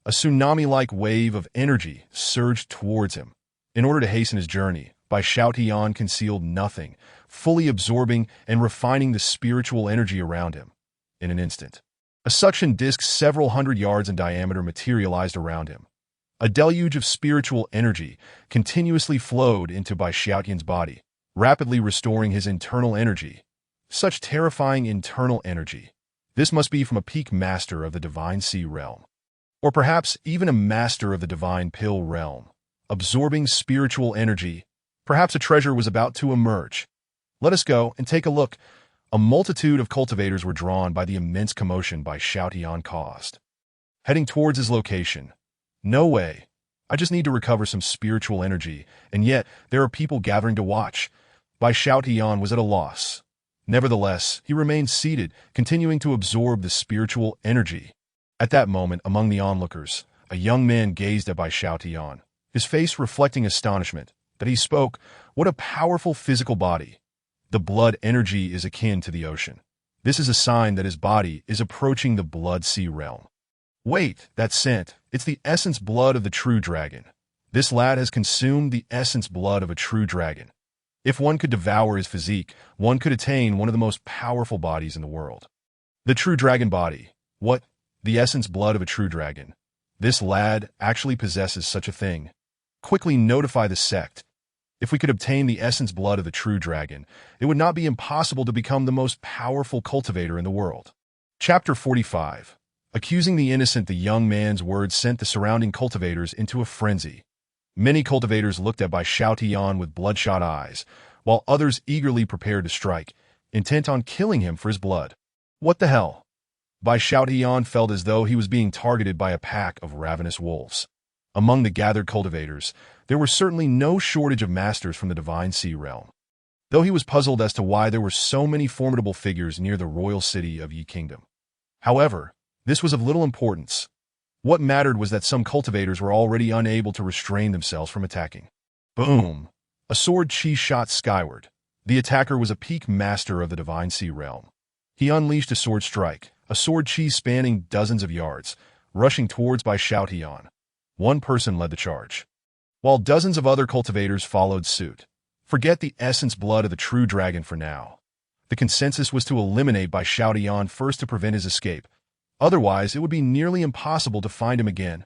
A tsunami-like wave of energy surged towards him. In order to hasten his journey, Bai Xiaotian concealed nothing, fully absorbing and refining the spiritual energy around him. In an instant, a suction disk several hundred yards in diameter materialized around him. A deluge of spiritual energy continuously flowed into Bai Xiaotian's body, rapidly restoring his internal energy. Such terrifying internal energy. This must be from a peak master of the Divine Sea realm. Or perhaps even a master of the Divine Pill realm. Absorbing spiritual energy. Perhaps a treasure was about to emerge. Let us go and take a look. A multitude of cultivators were drawn by the immense commotion Bai Xiaotian caused. Heading towards his location. No way. I just need to recover some spiritual energy, and yet there are people gathering to watch. Bai Xiaotian was at a loss. Nevertheless, he remained seated, continuing to absorb the spiritual energy. At that moment, among the onlookers, a young man gazed at Bai Xiaotian, his face reflecting astonishment. That he spoke, "What a powerful physical body. The blood energy is akin to the ocean. This is a sign that his body is approaching the blood sea realm. Wait, that scent, it's the essence blood of the true dragon. This lad has consumed the essence blood of a true dragon. If one could devour his physique, one could attain one of the most powerful bodies in the world. The true dragon body. What? The essence blood of a true dragon. This lad actually possesses such a thing. Quickly notify the sect. If we could obtain the essence blood of the true dragon, it would not be impossible to become the most powerful cultivator in the world." Chapter 45. Accusing the innocent, the young man's words sent the surrounding cultivators into a frenzy. Many cultivators looked at Bai Xiaotian with bloodshot eyes, while others eagerly prepared to strike, intent on killing him for his blood. What the hell? Bai Xiaotian felt as though he was being targeted by a pack of ravenous wolves. Among the gathered cultivators, there were certainly no shortage of masters from the Divine Sea realm. Though he was puzzled as to why there were so many formidable figures near the royal city of Yi Kingdom. However, This was of little importance. What mattered was that some cultivators were already unable to restrain themselves from attacking. Boom! A sword chi shot skyward. The attacker was a peak master of the Divine Sea realm. He unleashed a sword strike, a sword chi spanning dozens of yards, rushing towards Bai Xiaotian. One person led the charge, while dozens of other cultivators followed suit. Forget the essence blood of the true dragon for now. The consensus was to eliminate Bai Xiaotian first to prevent his escape. Otherwise, it would be nearly impossible to find him again.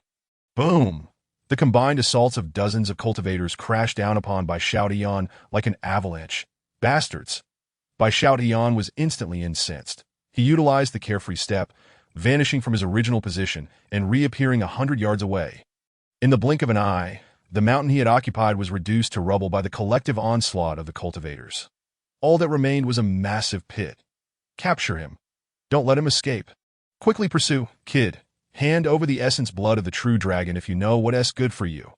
Boom! The combined assaults of dozens of cultivators crashed down upon Bai Xiaotian like an avalanche. Bastards! Bai Xiaotian was instantly incensed. He utilized the carefree step, vanishing from his original position and reappearing 100 yards away. In the blink of an eye, the mountain he had occupied was reduced to rubble by the collective onslaught of the cultivators. All that remained was a massive pit. Capture him. Don't let him escape. Quickly pursue, kid. Hand over the essence blood of the true dragon if you know what's good for you.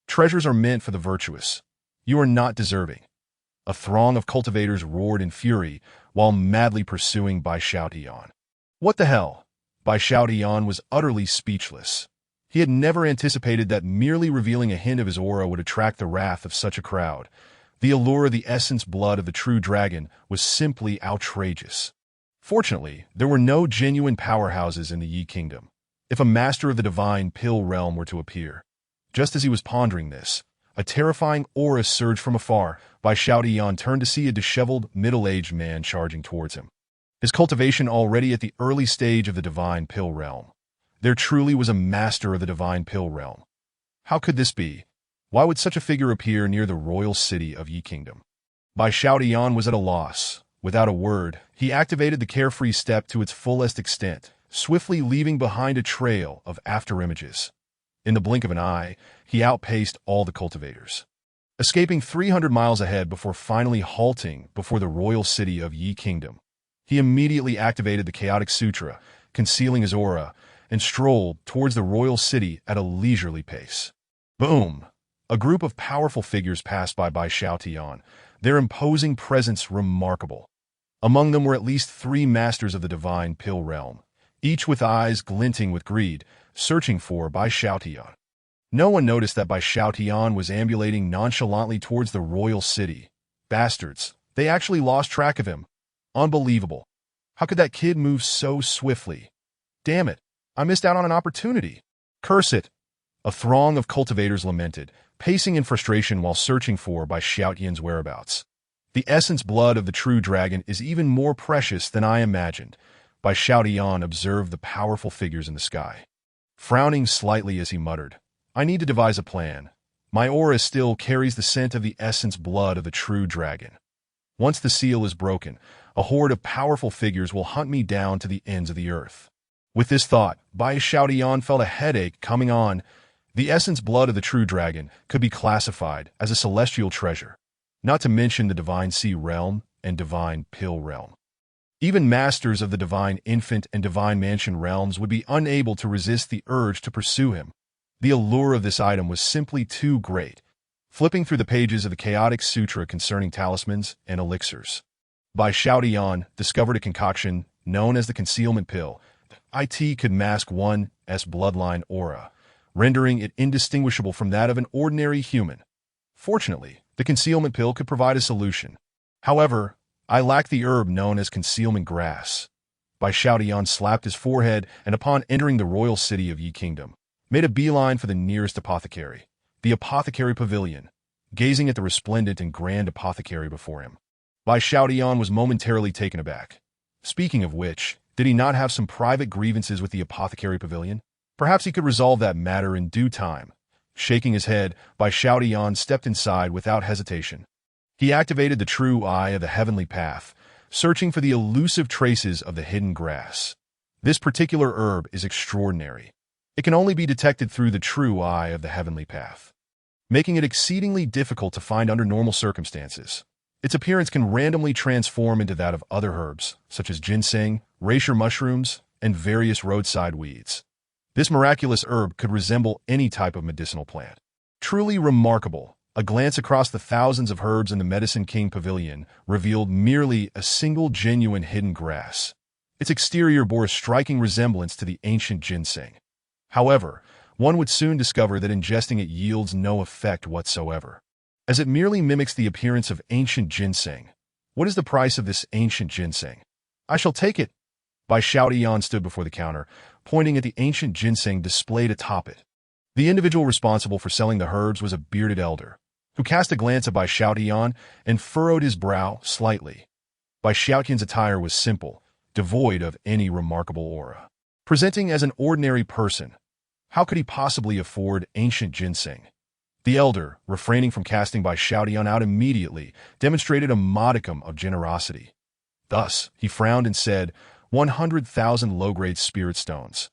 Treasures are meant for the virtuous. You are not deserving. A throng of cultivators roared in fury while madly pursuing Bai Xiaotian. What the hell? Bai Xiaotian was utterly speechless. He had never anticipated that merely revealing a hint of his aura would attract the wrath of such a crowd. The allure of the essence blood of the true dragon was simply outrageous. Fortunately, there were no genuine powerhouses in the Yi Kingdom. If a master of the divine pill realm were to appear, just as he was pondering this, a terrifying aura surged from afar. Bai Xiaotian turned to see a disheveled, middle-aged man charging towards him. His cultivation already at the early stage of the divine pill realm. There truly was a master of the divine pill realm. How could this be? Why would such a figure appear near the royal city of Yi Kingdom? Bai Xiaotian was at a loss. Without a word, he activated the carefree step to its fullest extent, swiftly leaving behind a trail of afterimages. In the blink of an eye, he outpaced all the cultivators, escaping 300 miles ahead before finally halting before the royal city of Yi Kingdom. He immediately activated the Chaotic Sutra, concealing his aura, and strolled towards the royal city at a leisurely pace. Boom! A group of powerful figures passed by Bai Xiaotian, their imposing presence remarkable. Among them were at least 3 masters of the divine pill realm, each with eyes glinting with greed, searching for Bai Xiaotian. No one noticed that Bai Xiaotian was ambulating nonchalantly towards the royal city. Bastards, they actually lost track of him. Unbelievable. How could that kid move so swiftly? Damn it, I missed out on an opportunity. Curse it. A throng of cultivators lamented, pacing in frustration while searching for Bai Xiaotian's whereabouts. The essence blood of the true dragon is even more precious than I imagined. Bai Xiaotian observed the powerful figures in the sky, frowning slightly as he muttered, I need to devise a plan. My aura still carries the scent of the essence blood of the true dragon. Once the seal is broken, a horde of powerful figures will hunt me down to the ends of the earth. With this thought, Bai Xiaotian felt a headache coming on. The essence blood of the true dragon could be classified as a celestial treasure, not to mention the divine sea realm and divine pill realm. Even masters of the divine infant and divine mansion realms would be unable to resist the urge to pursue him. The allure of this item was simply too great. Flipping through the pages of the Chaotic Sutra concerning talismans and elixirs, Bai Xiaotian discovered a concoction known as the concealment pill. It could mask one's bloodline aura, rendering it indistinguishable from that of an ordinary human. Fortunately, the concealment pill could provide a solution. However, I lacked the herb known as concealment grass. Bai Xiaotian slapped his forehead and upon entering the royal city of Yi Kingdom, made a beeline for the nearest apothecary, the apothecary pavilion, gazing at the resplendent and grand apothecary before him. Bai Xiaotian was momentarily taken aback. Speaking of which, did he not have some private grievances with the apothecary pavilion? Perhaps he could resolve that matter in due time. Shaking his head, Bai Xiaotian stepped inside without hesitation. He activated the true eye of the heavenly path, searching for the elusive traces of the hidden grass. This particular herb is extraordinary. It can only be detected through the true eye of the heavenly path, making it exceedingly difficult to find under normal circumstances. Its appearance can randomly transform into that of other herbs, such as ginseng, reishi mushrooms, and various roadside weeds. This miraculous herb could resemble any type of medicinal plant. Truly remarkable, a glance across the thousands of herbs in the Medicine King Pavilion revealed merely a single genuine hidden grass. Its exterior bore a striking resemblance to the ancient ginseng. However, one would soon discover that ingesting it yields no effect whatsoever, as it merely mimics the appearance of ancient ginseng. What is the price of this ancient ginseng? I shall take it. Bai Xiaotian stood before the counter, pointing at the ancient ginseng displayed atop it. The individual responsible for selling the herbs was a bearded elder, who cast a glance at Bai Xiaotian and furrowed his brow slightly. Bai Xiaotian's attire was simple, devoid of any remarkable aura. Presenting as an ordinary person, how could he possibly afford ancient ginseng? The elder, refraining from casting Bai Xiaotian out immediately, demonstrated a modicum of generosity. Thus, he frowned and said, 100,000 low-grade spirit stones.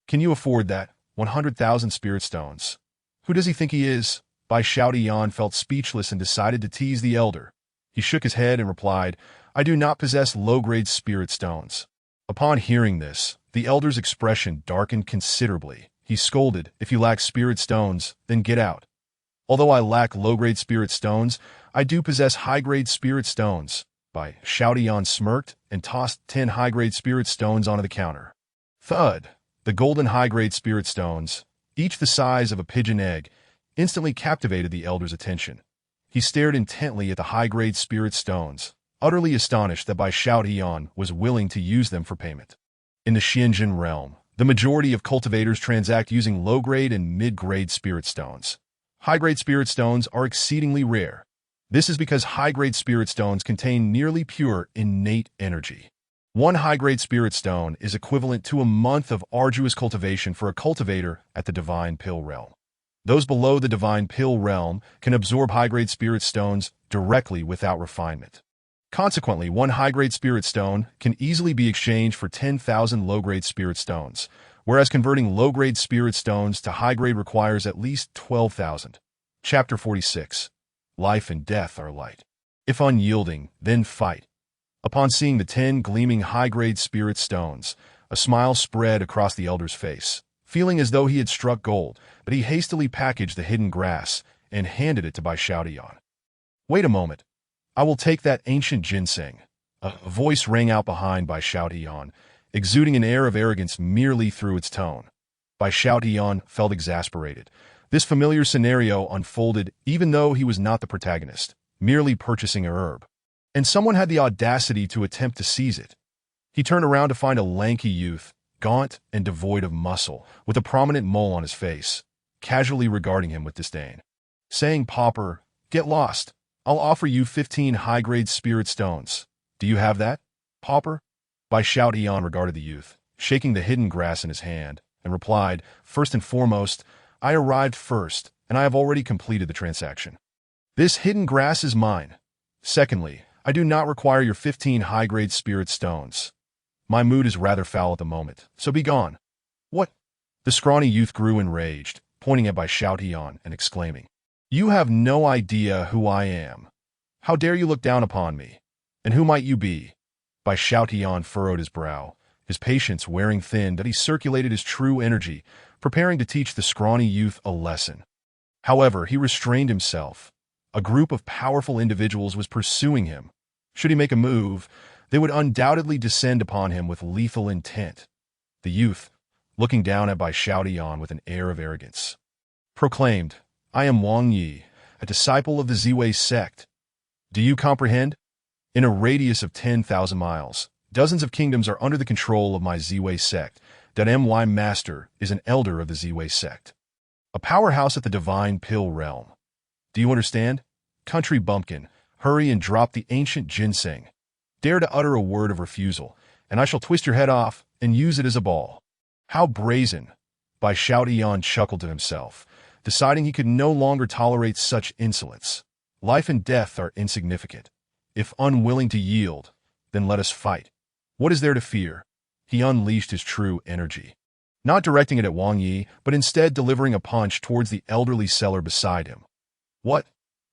Can you afford that? 100,000 spirit stones. Who does he think he is? Bai Xiaotian felt speechless and decided to tease the elder. He shook his head and replied, I do not possess low-grade spirit stones. Upon hearing this, the elder's expression darkened considerably. He scolded, if you lack spirit stones, then get out. Although I lack low-grade spirit stones, I do possess high-grade spirit stones. Bai Xiaotian smirked and tossed 10 high-grade spirit stones onto the counter. Thud! The golden high-grade spirit stones, each the size of a pigeon egg, instantly captivated the elder's attention. He stared intently at the high-grade spirit stones, utterly astonished that Bai Xiaotian was willing to use them for payment. In the Xianjin realm, the majority of cultivators transact using low-grade and mid-grade spirit stones. High-grade spirit stones are exceedingly rare. This is because high-grade spirit stones contain nearly pure innate energy. One high-grade spirit stone is equivalent to a month of arduous cultivation for a cultivator at the Divine Pill realm. Those below the Divine Pill realm can absorb high-grade spirit stones directly without refinement. Consequently, one high-grade spirit stone can easily be exchanged for 10,000 low-grade spirit stones, whereas converting low-grade spirit stones to high-grade requires at least 12,000. Chapter 46. Life and death are light. If unyielding, then fight. Upon seeing the 10 gleaming high-grade spirit stones, a smile spread across the elder's face, feeling as though he had struck gold, but he hastily packaged the hidden grass and handed it to Bai Xiaotian. Wait a moment. I will take that ancient ginseng. A voice rang out behind Bai Xiaotian, exuding an air of arrogance merely through its tone. Bai Xiaotian felt exasperated. This familiar scenario unfolded even though he was not the protagonist, merely purchasing a herb. And someone had the audacity to attempt to seize it. He turned around to find a lanky youth, gaunt and devoid of muscle, with a prominent mole on his face, casually regarding him with disdain. Saying, Pauper, get lost. I'll offer you 15 high-grade spirit stones. Do you have that, Pauper? Bai Xiaotian regarded the youth, shaking the hidden grass in his hand, and replied, First and foremost, I arrived first, and I have already completed the transaction. This hidden grass is mine. Secondly, I do not require your 15 high-grade spirit stones. My mood is rather foul at the moment, so be gone. What? The scrawny youth grew enraged, pointing at Bai Xiaotian and exclaiming, You have no idea who I am. How dare you look down upon me? And who might you be? Bai Xiaotian furrowed his brow, his patience wearing thin that he circulated his true energy, preparing to teach the scrawny youth a lesson. However, he restrained himself. A group of powerful individuals was pursuing him. Should he make a move, they would undoubtedly descend upon him with lethal intent. The youth, looking down at Bai Xiaotian with an air of arrogance, proclaimed, I am Wang Yi, a disciple of the Zhenwu sect. Do you comprehend? In a radius of 10,000 miles, dozens of kingdoms are under the control of my Zhenwu sect. My master is an elder of the Zhenwu sect, a powerhouse at the Divine Pill realm. Do you understand? Country bumpkin, hurry and drop the ancient ginseng. Dare to utter a word of refusal, and I shall twist your head off and use it as a ball. How brazen! Bai Xiaotian chuckled to himself, deciding he could no longer tolerate such insolence. Life and death are insignificant. If unwilling to yield, then let us fight. What is there to fear? He unleashed his true energy, not directing it at Wang Yi, but instead delivering a punch towards the elderly seller beside him. What?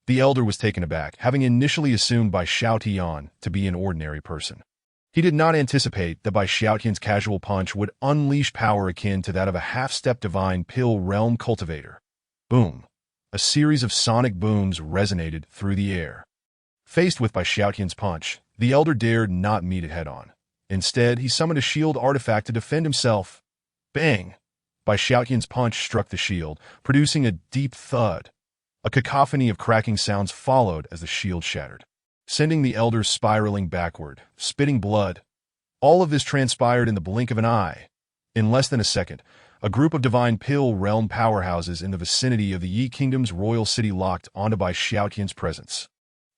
The elder was taken aback, having initially assumed Bai Xiaotian to be an ordinary person. He did not anticipate that Bai Xiaotian's casual punch would unleash power akin to that of a half-step Divine Pill realm cultivator. Boom! A series of sonic booms resonated through the air. Faced with Bai Xiaotian's punch, the elder dared not meet it head-on. Instead, he summoned a shield artifact to defend himself. Bang! Bai Xiaotian's punch struck the shield, producing a deep thud. A cacophony of cracking sounds followed as the shield shattered, sending the elders spiraling backward, spitting blood. All of this transpired in the blink of an eye. In less than a second, a group of divine pill realm powerhouses in the vicinity of the Yi Kingdom's royal city locked onto Bai Xiaotian's presence.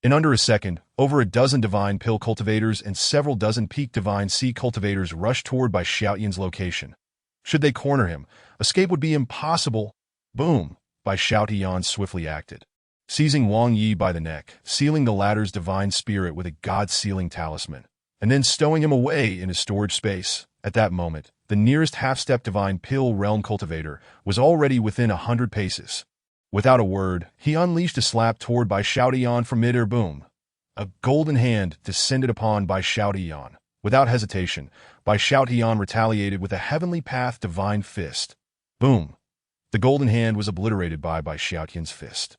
In under a second, over a dozen divine pill cultivators and several dozen peak divine sea cultivators rushed toward Bai Xiaotian's location. Should they corner him, escape would be impossible. Boom! Bai Xiaotian swiftly acted, seizing Wang Yi by the neck, sealing the latter's divine spirit with a god-sealing talisman, and then stowing him away in his storage space. At that moment, the nearest half-step divine pill realm cultivator was already within 100 paces. Without a word, he unleashed a slap toward Bai Xiaotian from mid-air. Boom! A golden hand descended upon Bai Xiaotian. Without hesitation, Bai Xiaotian retaliated with a heavenly path divine fist. Boom! The golden hand was obliterated by Bai Xiaotian's fist,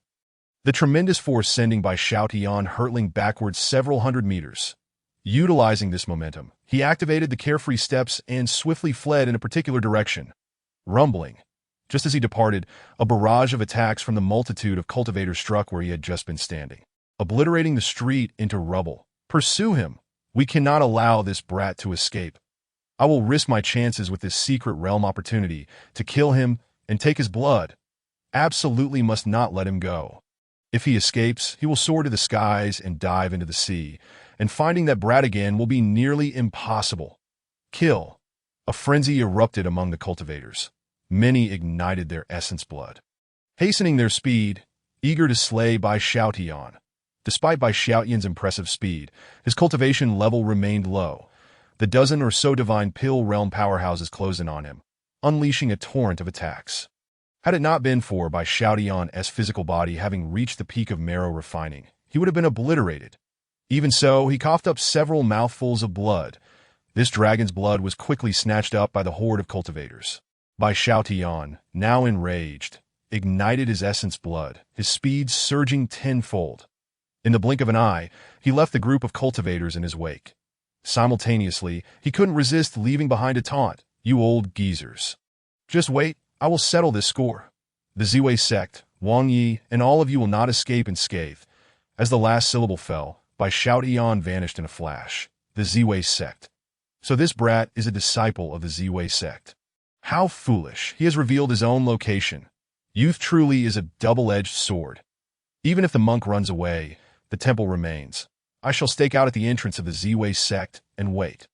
the tremendous force sending Bai Xiaotian hurtling backwards several hundred meters. Utilizing this momentum, he activated the carefree steps and swiftly fled in a particular direction. Rumbling. Just as he departed, a barrage of attacks from the multitude of cultivators struck where he had just been standing, obliterating the street into rubble. Pursue him! We cannot allow this brat to escape. I will risk my chances with this secret realm opportunity to kill him and take his blood. Absolutely must not let him go. If he escapes, he will soar to the skies and dive into the sea, and finding that brat again will be nearly impossible. Kill! A frenzy erupted among the cultivators. Many ignited their essence blood, hastening their speed, eager to slay Bai Xiaotian. Despite Bai Xiaotian's impressive speed, his cultivation level remained low. The dozen or so divine pill realm powerhouses closed in on him, unleashing a torrent of attacks. Had it not been for Bai Xiaotian's physical body having reached the peak of marrow refining, he would have been obliterated. Even so, he coughed up several mouthfuls of blood. This dragon's blood was quickly snatched up by the horde of cultivators. Bai Xiaotian, now enraged, ignited his essence blood, his speed surging tenfold. In the blink of an eye, he left the group of cultivators in his wake. Simultaneously, he couldn't resist leaving behind a taunt. You old geezers. Just wait, I will settle this score. The Ziwei sect, Wang Yi, and all of you will not escape unscathed. As the last syllable fell, Bai Xiaotian vanished in a flash. The Ziwei sect. So this brat is a disciple of the Ziwei sect. How foolish. He has revealed his own location. Youth truly is a double-edged sword. Even if the monk runs away, the temple remains. I shall stake out at the entrance of the Ziwei sect and wait.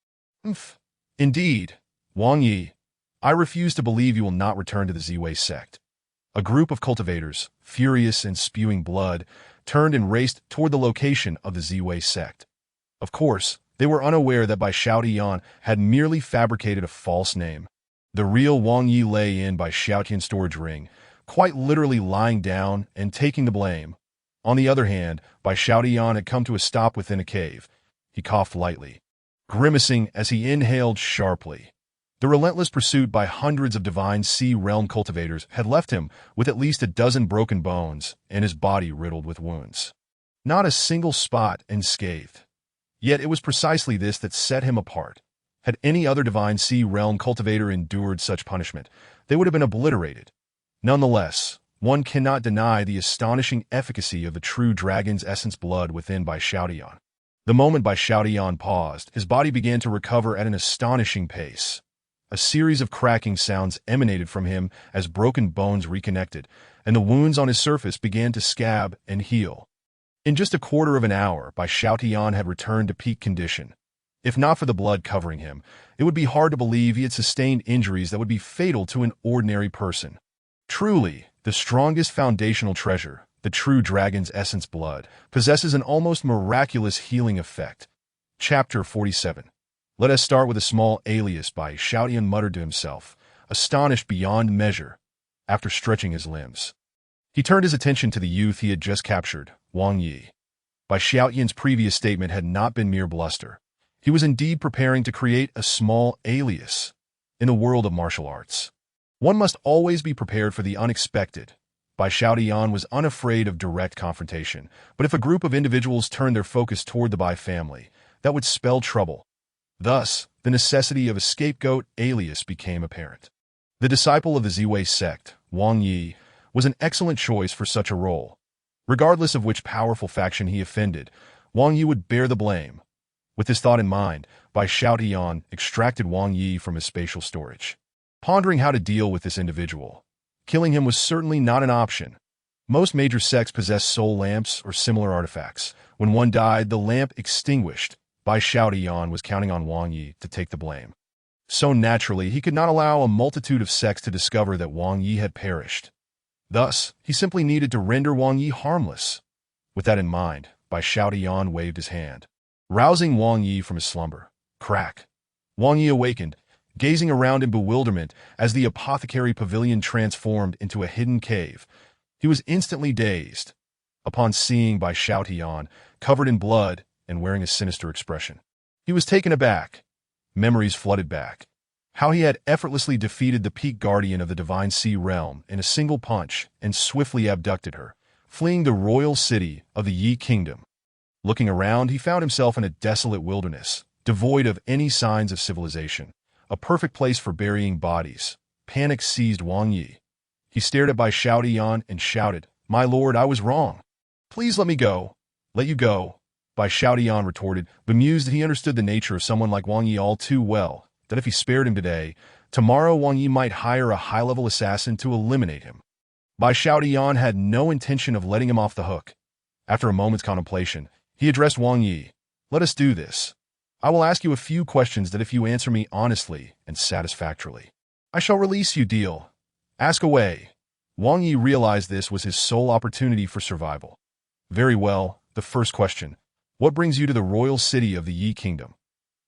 Indeed, Wang Yi, I refuse to believe you will not return to the Ziwei sect. A group of cultivators, furious and spewing blood, turned and raced toward the location of the Ziwei sect. Of course, they were unaware that Bai Xiaotian had merely fabricated a false name. The real Wang Yi lay in Bai Xiaotian's storage ring, quite literally lying down and taking the blame. On the other hand, Bai Xiaotian had come to a stop within a cave. He coughed lightly, grimacing as he inhaled sharply. The relentless pursuit by hundreds of divine sea realm cultivators had left him with at least a dozen broken bones and his body riddled with wounds. Not a single spot unscathed. Yet it was precisely this that set him apart. Had any other divine sea realm cultivator endured such punishment, they would have been obliterated. Nonetheless, one cannot deny the astonishing efficacy of the true dragon's essence blood within Bai Xiaotian. The moment Bai Xiaotian paused, his body began to recover at an astonishing pace. A series of cracking sounds emanated from him as broken bones reconnected, and the wounds on his surface began to scab and heal. In just a quarter of an hour, Bai Xiaotian had returned to peak condition. If not for the blood covering him, it would be hard to believe he had sustained injuries that would be fatal to an ordinary person. Truly, the strongest foundational treasure, the true dragon's essence blood, possesses an almost miraculous healing effect. Chapter 47. Let us start with a small alias. Bai Xiaotian muttered to himself, astonished beyond measure. After stretching his limbs, he turned his attention to the youth he had just captured, Wang Yi. Bai Xiaotian's previous statement had not been mere bluster. He was indeed preparing to create a small alias. In the world of martial arts, one must always be prepared for the unexpected. Bai Xiaotian was unafraid of direct confrontation, but if a group of individuals turned their focus toward the Bai family, that would spell trouble. Thus, the necessity of a scapegoat alias became apparent. The disciple of the Zhenwu sect, Wang Yi, was an excellent choice for such a role. Regardless of which powerful faction he offended, Wang Yi would bear the blame. With this thought in mind, Bai Xiaotian extracted Wang Yi from his spatial storage. Pondering how to deal with this individual, killing him was certainly not an option. Most major sects possess soul lamps or similar artifacts. When one died, the lamp extinguished. Bai Xiaotian was counting on Wang Yi to take the blame. So naturally, he could not allow a multitude of sects to discover that Wang Yi had perished. Thus, he simply needed to render Wang Yi harmless. With that in mind, Bai Xiaotian waved his hand, rousing Wang Yi from his slumber. Crack! Wang Yi awakened, gazing around in bewilderment as the apothecary pavilion transformed into a hidden cave. He was instantly dazed upon seeing Bai Xiaotian covered in blood and wearing a sinister expression. He was taken aback. Memories flooded back. How he had effortlessly defeated the peak guardian of the Divine Sea realm in a single punch and swiftly abducted her, fleeing the royal city of the Yi kingdom. Looking around, he found himself in a desolate wilderness, devoid of any signs of civilization, a perfect place for burying bodies. Panic seized Wang Yi. He stared at Bai Xiaotian and shouted, "My lord, I was wrong. Please let me go." "Let you go?" Bai Xiaotian retorted, bemused that he understood the nature of someone like Wang Yi all too well, that if he spared him today, tomorrow Wang Yi might hire a high-level assassin to eliminate him. Bai Xiaotian had no intention of letting him off the hook. After a moment's contemplation, he addressed Wang Yi. "Let us do this. I will ask you a few questions that if you answer me honestly and satisfactorily, I shall release you. Deal? Ask away." Wang Yi realized this was his sole opportunity for survival. "Very well, the first question. What brings you to the royal city of the Yi kingdom?"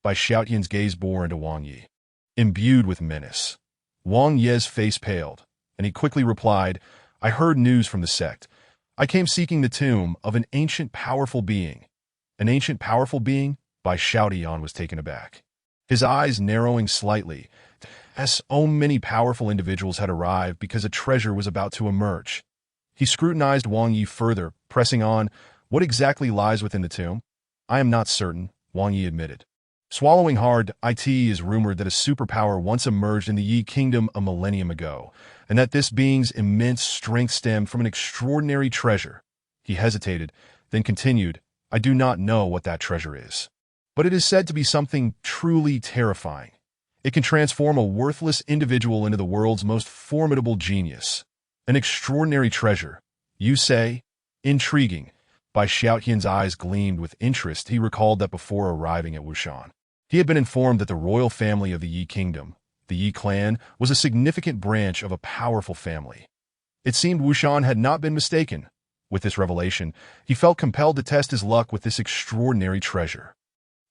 Bai Xiaotian's gaze bore into Wang Yi. Imbued with menace, Wang Yi's face paled, and he quickly replied, "I heard news from the sect. I came seeking the tomb of an ancient powerful being." "An ancient powerful being?" Bai Xiaotian was taken aback, his eyes narrowing slightly, as so many powerful individuals had arrived because a treasure was about to emerge. He scrutinized Wang Yi further, pressing on, "What exactly lies within the tomb?" "I am not certain," Wang Yi admitted. Swallowing hard, it is rumored that a superpower once emerged in the Yi kingdom a millennium ago, and that this being's immense strength stemmed from an extraordinary treasure. He hesitated, then continued, "I do not know what that treasure is, but it is said to be something truly terrifying. It can transform a worthless individual into the world's most formidable genius. An extraordinary treasure, you say? Intriguing." Bai Xiaotian's eyes gleamed with interest. He recalled that before arriving at Wushan, he had been informed that the royal family of the Yi kingdom, the Yi clan, was a significant branch of a powerful family. It seemed Wushan had not been mistaken. With this revelation, he felt compelled to test his luck with this extraordinary treasure.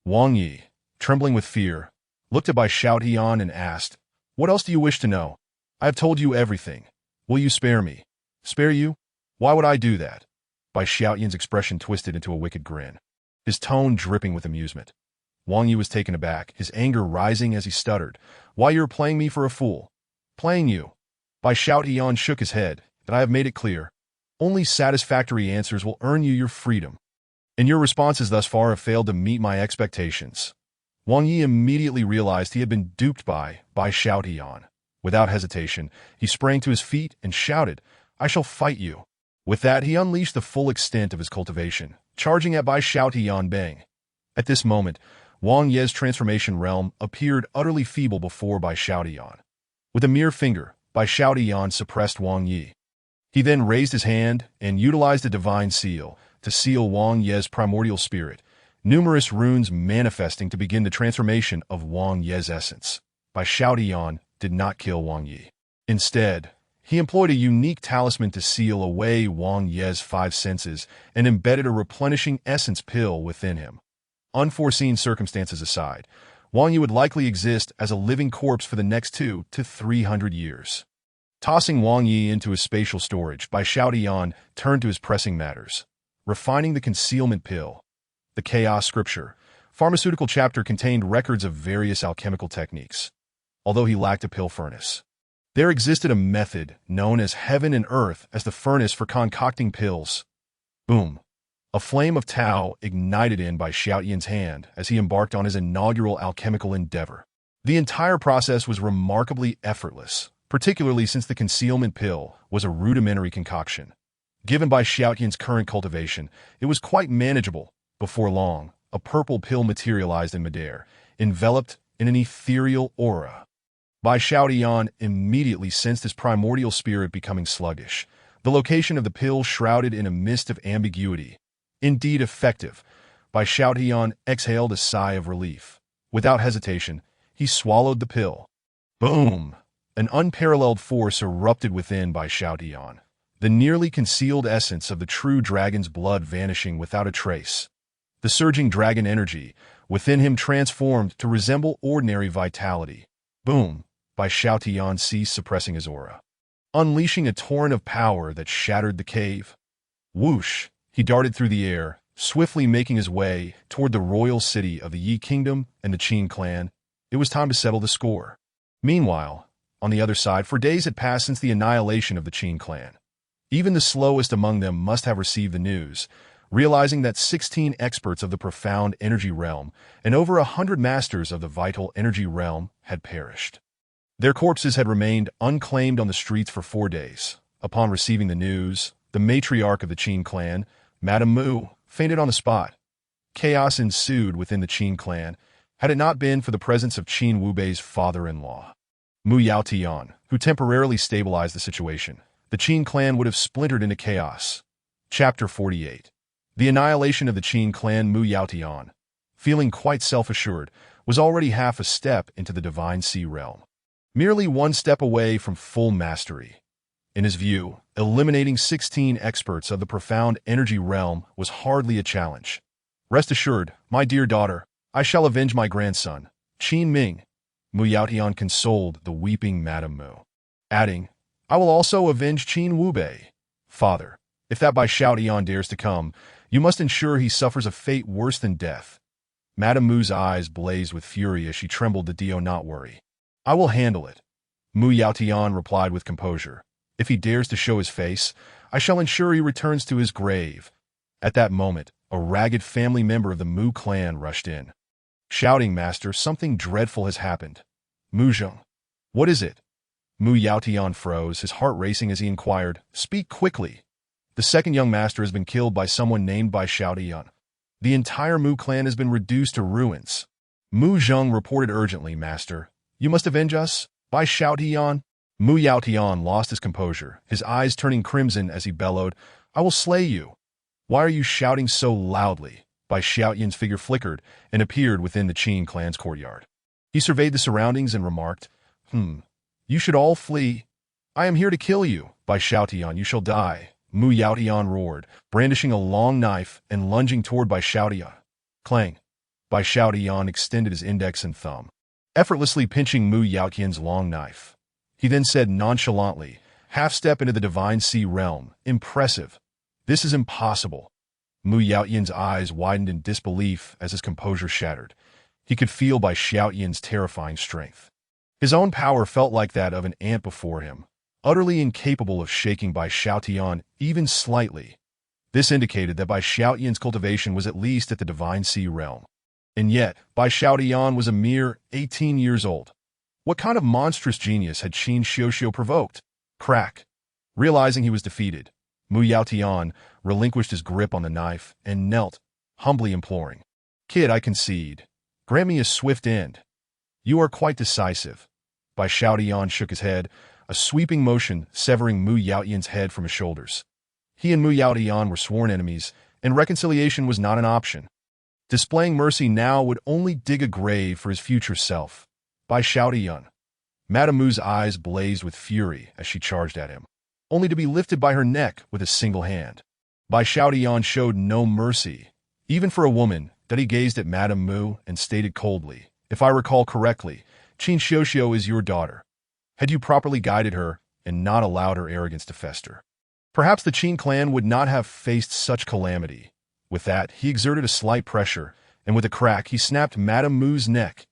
Wang Yi, trembling with fear, looked at Bai Xiaotian and asked, "What else do you wish to know? I have told you everything. Will you spare me?" "Spare you? Why would I do that?" Bai Xiaotian's expression twisted into a wicked grin, his tone dripping with amusement. Wang Yi was taken aback, his anger rising as he stuttered, "Why, you're playing me for a fool." "Playing you?" Bai Xiaotian shook his head, "that I have made it clear. Only satisfactory answers will earn you your freedom. And your responses thus far have failed to meet my expectations." Wang Yi immediately realized he had been duped by Bai Xiaotian. Without hesitation, he sprang to his feet and shouted, "I shall fight you." With that, he unleashed the full extent of his cultivation, charging at Bai Xiaotian bang. At this moment, Wang Yi's transformation realm appeared utterly feeble before Bai Xiaotian. With a mere finger, Bai Xiaotian suppressed Wang Yi. He then raised his hand and utilized a divine seal to seal Wang Yi's primordial spirit, numerous runes manifesting to begin the transformation of Wang Yi's essence. Bai Xiaotian did not kill Wang Yi. Instead, he employed a unique talisman to seal away Wang Yi's 5 senses and embedded a replenishing essence pill within him. Unforeseen circumstances aside, Wang Yi would likely exist as a living corpse for the next 200 to 300 years. Tossing Wang Yi into his spatial storage, Bai Xiaotian turned to his pressing matters. Refining the concealment pill. The Chaos Scripture, pharmaceutical chapter contained records of various alchemical techniques. Although he lacked a pill furnace, there existed a method known as Heaven and Earth as the furnace for concocting pills. Boom. A flame of Tao ignited in Bai Xiaotian's hand as he embarked on his inaugural alchemical endeavor. The entire process was remarkably effortless, particularly since the concealment pill was a rudimentary concoction. Given Bai Xiaotian's current cultivation, it was quite manageable. Before long, a purple pill materialized in midair, enveloped in an ethereal aura. Bai Xiaotian immediately sensed his primordial spirit becoming sluggish, the location of the pill shrouded in a mist of ambiguity. Indeed effective, Bai Xiaotian exhaled a sigh of relief. Without hesitation, he swallowed the pill. Boom! An unparalleled force erupted within Bai Xiaotian, the nearly concealed essence of the true dragon's blood vanishing without a trace. The surging dragon energy within him transformed to resemble ordinary vitality. Boom! Bai Xiaotian ceased suppressing his aura, unleashing a torrent of power that shattered the cave. Whoosh! He darted through the air, swiftly making his way toward the royal city of the Yi Kingdom and the Qin clan. It was time to settle the score. Meanwhile, on the other side, for days had passed since the annihilation of the Qin clan. Even the slowest among them must have received the news, realizing that 16 experts of the profound energy realm and over 100 masters of the vital energy realm had perished. Their corpses had remained unclaimed on the streets for 4 days. Upon receiving the news, the matriarch of the Qin clan, Madame Mu, fainted on the spot. Chaos ensued within the Qin clan, had it not been for the presence of Qin Wubei's father-in-law, Mu Yaotian, who temporarily stabilized the situation. The Qin clan would have splintered into chaos. Chapter 48. The annihilation of the Qin clan. Mu Yaotian, feeling quite self-assured, was already half a step into the divine sea realm. Merely one step away from full mastery. In his view, eliminating 16 experts of the profound energy realm was hardly a challenge. Rest assured, my dear daughter, I shall avenge my grandson, Qin Ming. Mu Yaotian consoled the weeping Madame Mu, adding, I will also avenge Qin Wubei. Father, if that Bai Xiaotian dares to come, you must ensure he suffers a fate worse than death. Madame Mu's eyes blazed with fury as she trembled. The do not worry. I will handle it. Mu Yaotian replied with composure. If he dares to show his face, I shall ensure he returns to his grave. At that moment, a ragged family member of the Mu clan rushed in, shouting, Master, something dreadful has happened. Mu Zheng. What is it? Mu Yaotian froze, his heart racing as he inquired, Speak quickly. The second young master has been killed by someone named Bai Xiaotian. The entire Mu clan has been reduced to ruins. Mu Zheng reported urgently, Master. You must avenge us? Bai Xiaotian? Mu Yaotian lost his composure, his eyes turning crimson as he bellowed, I will slay you. Why are you shouting so loudly? Bai Xiaotian's figure flickered and appeared within the Qin clan's courtyard. He surveyed the surroundings and remarked, You should all flee. I am here to kill you. Bai Xiaotian, you shall die. Mu Yaotian roared, brandishing a long knife and lunging toward Bai Xiaotian. Clang. Bai Xiaotian extended his index and thumb, effortlessly pinching Mu Yaotian's long knife. He then said nonchalantly, half-step into the divine sea realm. Impressive. This is impossible. Mu Yaotian's eyes widened in disbelief as his composure shattered. He could feel Bai Xiaotian's terrifying strength. His own power felt like that of an ant before him, utterly incapable of shaking Bai Xiaotian even slightly. This indicated that Bai Xiaotian's cultivation was at least at the divine sea realm. And yet, Bai Xiaotian was a mere 18 years old. What kind of monstrous genius had Qin Xiuxiu provoked? Crack. Realizing he was defeated, Mu Yaotian relinquished his grip on the knife and knelt, humbly imploring. Kid, I concede. Grant me a swift end. You are quite decisive. Bai Xiaotian shook his head, a sweeping motion severing Mu Yaotian's head from his shoulders. He and Mu Yaotian were sworn enemies, and reconciliation was not an option. Displaying mercy now would only dig a grave for his future self. Bai Xiaotian. Madame Mu's eyes blazed with fury as she charged at him, only to be lifted by her neck with a single hand. Bai Xiaotian showed no mercy, even for a woman, that he gazed at Madame Mu and stated coldly, If I recall correctly, Qin Xiuxiu is your daughter. Had you properly guided her and not allowed her arrogance to fester, perhaps the Qin clan would not have faced such calamity. With that, he exerted a slight pressure, and with a crack he snapped Madame Mu's neck.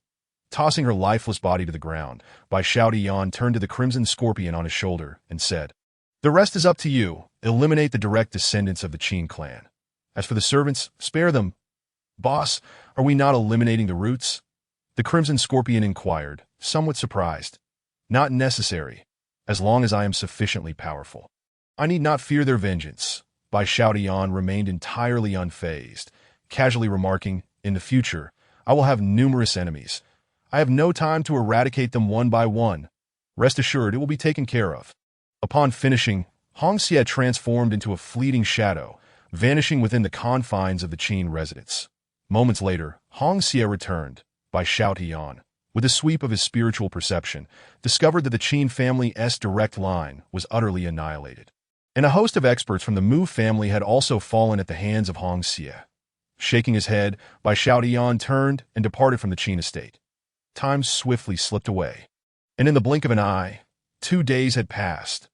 Tossing her lifeless body to the ground, Bai Xiaotian turned to the crimson scorpion on his shoulder and said, The rest is up to you. Eliminate the direct descendants of the Qin clan. As for the servants, spare them. Boss, are we not eliminating the roots? The Crimson Scorpion inquired, somewhat surprised. Not necessary, as long as I am sufficiently powerful. I need not fear their vengeance. Bai Xiaotian remained entirely unfazed, casually remarking, in the future, I will have numerous enemies. I have no time to eradicate them one by one. Rest assured, it will be taken care of. Upon finishing, Hong Xie transformed into a fleeting shadow, vanishing within the confines of the Qin residence. Moments later, Hong Xie returned, Bai Xiaotian, with a sweep of his spiritual perception, discovered that the Qin family's direct line was utterly annihilated. And a host of experts from the Mu family had also fallen at the hands of Hong Xie. Shaking his head, Bai Xiaotian turned and departed from the Qin estate. Time swiftly slipped away. And in the blink of an eye, 2 days had passed.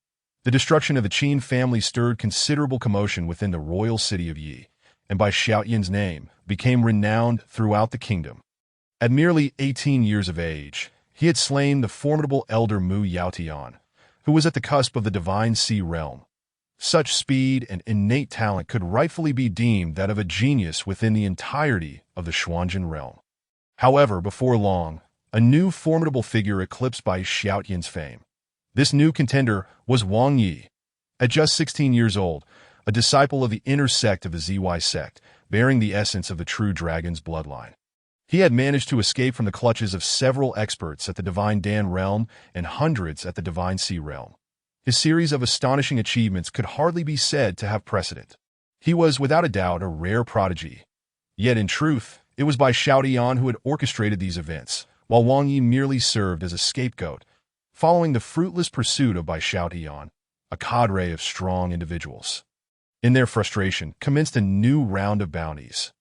The destruction of the Qin family stirred considerable commotion within the royal city of Yi, and Bai Xiaotian's name became renowned throughout the kingdom. At merely 18 years of age, he had slain the formidable elder Mu Yaotian, who was at the cusp of the Divine Sea realm. Such speed and innate talent could rightfully be deemed that of a genius within the entirety of the Xuanzhen realm. However, before long, a new formidable figure eclipsed Bai Xiaotian's fame. This new contender was Wang Yi. At just 16 years old, a disciple of the inner sect of the ZY sect, bearing the essence of the true dragon's bloodline. He had managed to escape from the clutches of several experts at the Divine Dan realm and hundreds at the Divine Sea realm. His series of astonishing achievements could hardly be said to have precedent. He was, without a doubt, a rare prodigy. Yet, in truth, it was Bai Xiaotian who had orchestrated these events, while Wang Yi merely served as a scapegoat, following the fruitless pursuit of Bai Xiaotian, a cadre of strong individuals. In their frustration, commenced a new round of bounties.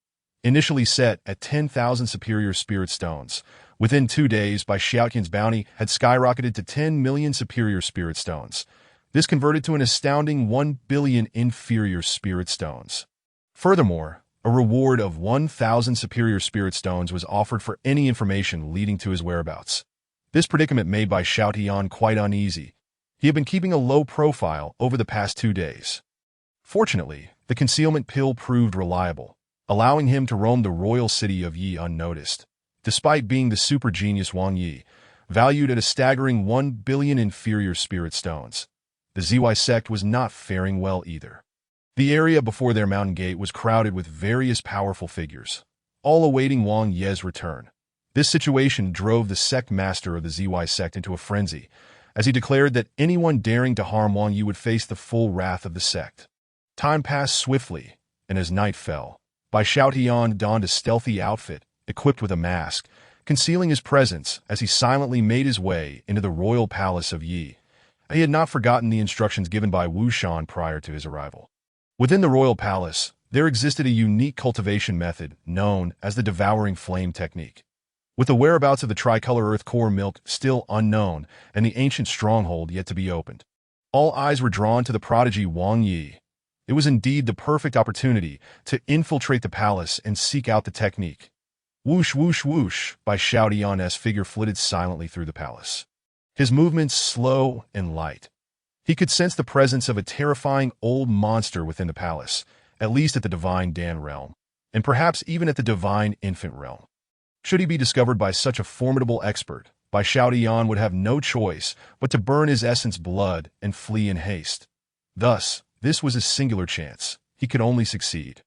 Initially set at 10,000 superior spirit stones, within 2 days, Bai Xiaotian's bounty had skyrocketed to 10 million superior spirit stones. This converted to an astounding 1 billion inferior spirit stones. Furthermore, a reward of 1,000 superior spirit stones was offered for any information leading to his whereabouts. This predicament made Bai Xiaotian quite uneasy. He had been keeping a low profile over the past 2 days. Fortunately, the concealment pill proved reliable, allowing him to roam the royal city of Yi unnoticed. Despite being the super genius Wang Yi, valued at a staggering 1 billion inferior spirit stones, the ZY sect was not faring well either. The area before their mountain gate was crowded with various powerful figures, all awaiting Wang Yi's return. This situation drove the sect master of the ZY sect into a frenzy, as he declared that anyone daring to harm Wang Yi would face the full wrath of the sect. Time passed swiftly, and as night fell, Bai Xiaotian donned a stealthy outfit, equipped with a mask, concealing his presence as he silently made his way into the royal palace of Yi. He had not forgotten the instructions given by Wu Shan prior to his arrival. Within the royal palace, there existed a unique cultivation method known as the devouring flame technique. With the whereabouts of the tricolor earth core milk still unknown and the ancient stronghold yet to be opened, all eyes were drawn to the prodigy Wang Yi. It was indeed the perfect opportunity to infiltrate the palace and seek out the technique. Whoosh, whoosh, whoosh, Bai Xiaotian's figure flitted silently through the palace. His movements slow and light. He could sense the presence of a terrifying old monster within the palace, at least at the Divine Dan realm, and perhaps even at the Divine Infant realm. Should he be discovered by such a formidable expert, Bai Xiaotian would have no choice but to burn his essence blood and flee in haste. Thus, this was his singular chance. He could only succeed.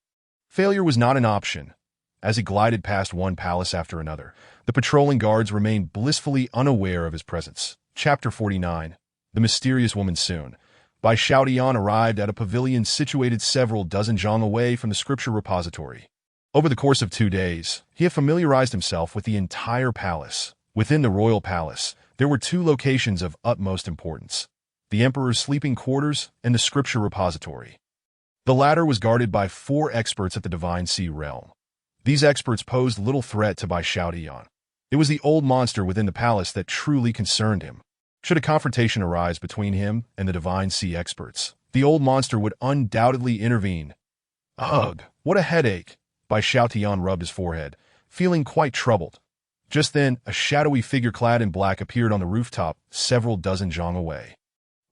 Failure was not an option. As he glided past one palace after another, the patrolling guards remained blissfully unaware of his presence. Chapter 49. The Mysterious Woman. Soon, Bai Xiaotian arrived at a pavilion situated several dozen zhang away from the scripture repository. Over the course of 2 days, he had familiarized himself with the entire palace. Within the royal palace, there were 2 locations of utmost importance: the emperor's sleeping quarters and the scripture repository. The latter was guarded by 4 experts at the Divine Sea realm. These experts posed little threat to Bai Xiaotian. It was the old monster within the palace that truly concerned him. Should a confrontation arise between him and the Divine Sea experts, the old monster would undoubtedly intervene. Ugh, what a headache! Bai Xiaotian rubbed his forehead, feeling quite troubled. Just then, a shadowy figure clad in black appeared on the rooftop several dozen zhang away.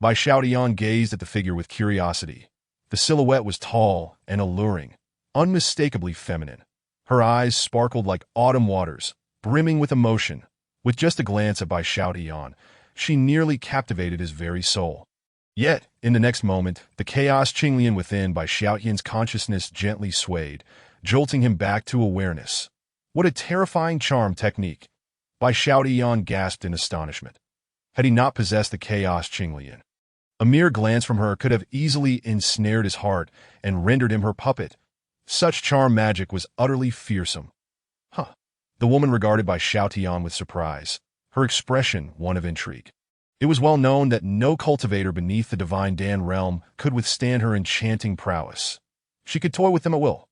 Bai Xiaotian gazed at the figure with curiosity. The silhouette was tall and alluring, unmistakably feminine. Her eyes sparkled like autumn waters, brimming with emotion. With just a glance at Bai Xiaotian, she nearly captivated his very soul. Yet, in the next moment, the chaos Qinglian within Bai Xiaotian's consciousness gently swayed, jolting him back to awareness. What a terrifying charm technique! Bai Xiaotian gasped in astonishment. Had he not possessed the chaos Qinglian? A mere glance from her could have easily ensnared his heart and rendered him her puppet. Such charm magic was utterly fearsome. Huh. The woman regarded Bai Xiaotian with surprise, her expression one of intrigue. It was well known that no cultivator beneath the divine Dan realm could withstand her enchanting prowess. She could toy with them at will.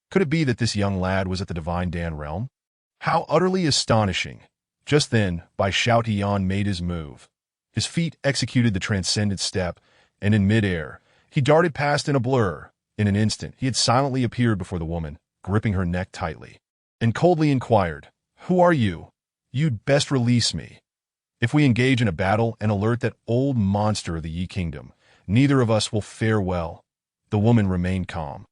Could it be that this young lad was at the divine Dan realm? How utterly astonishing! Just then, Bai Xiaotian made his move. His feet executed the transcendent step, and in midair, he darted past in a blur. In an instant, he had silently appeared before the woman, gripping her neck tightly, and coldly inquired, "Who are you? You'd best release me. If we engage in a battle and alert that old monster of the Yi Kingdom, neither of us will fare well." The woman remained calm,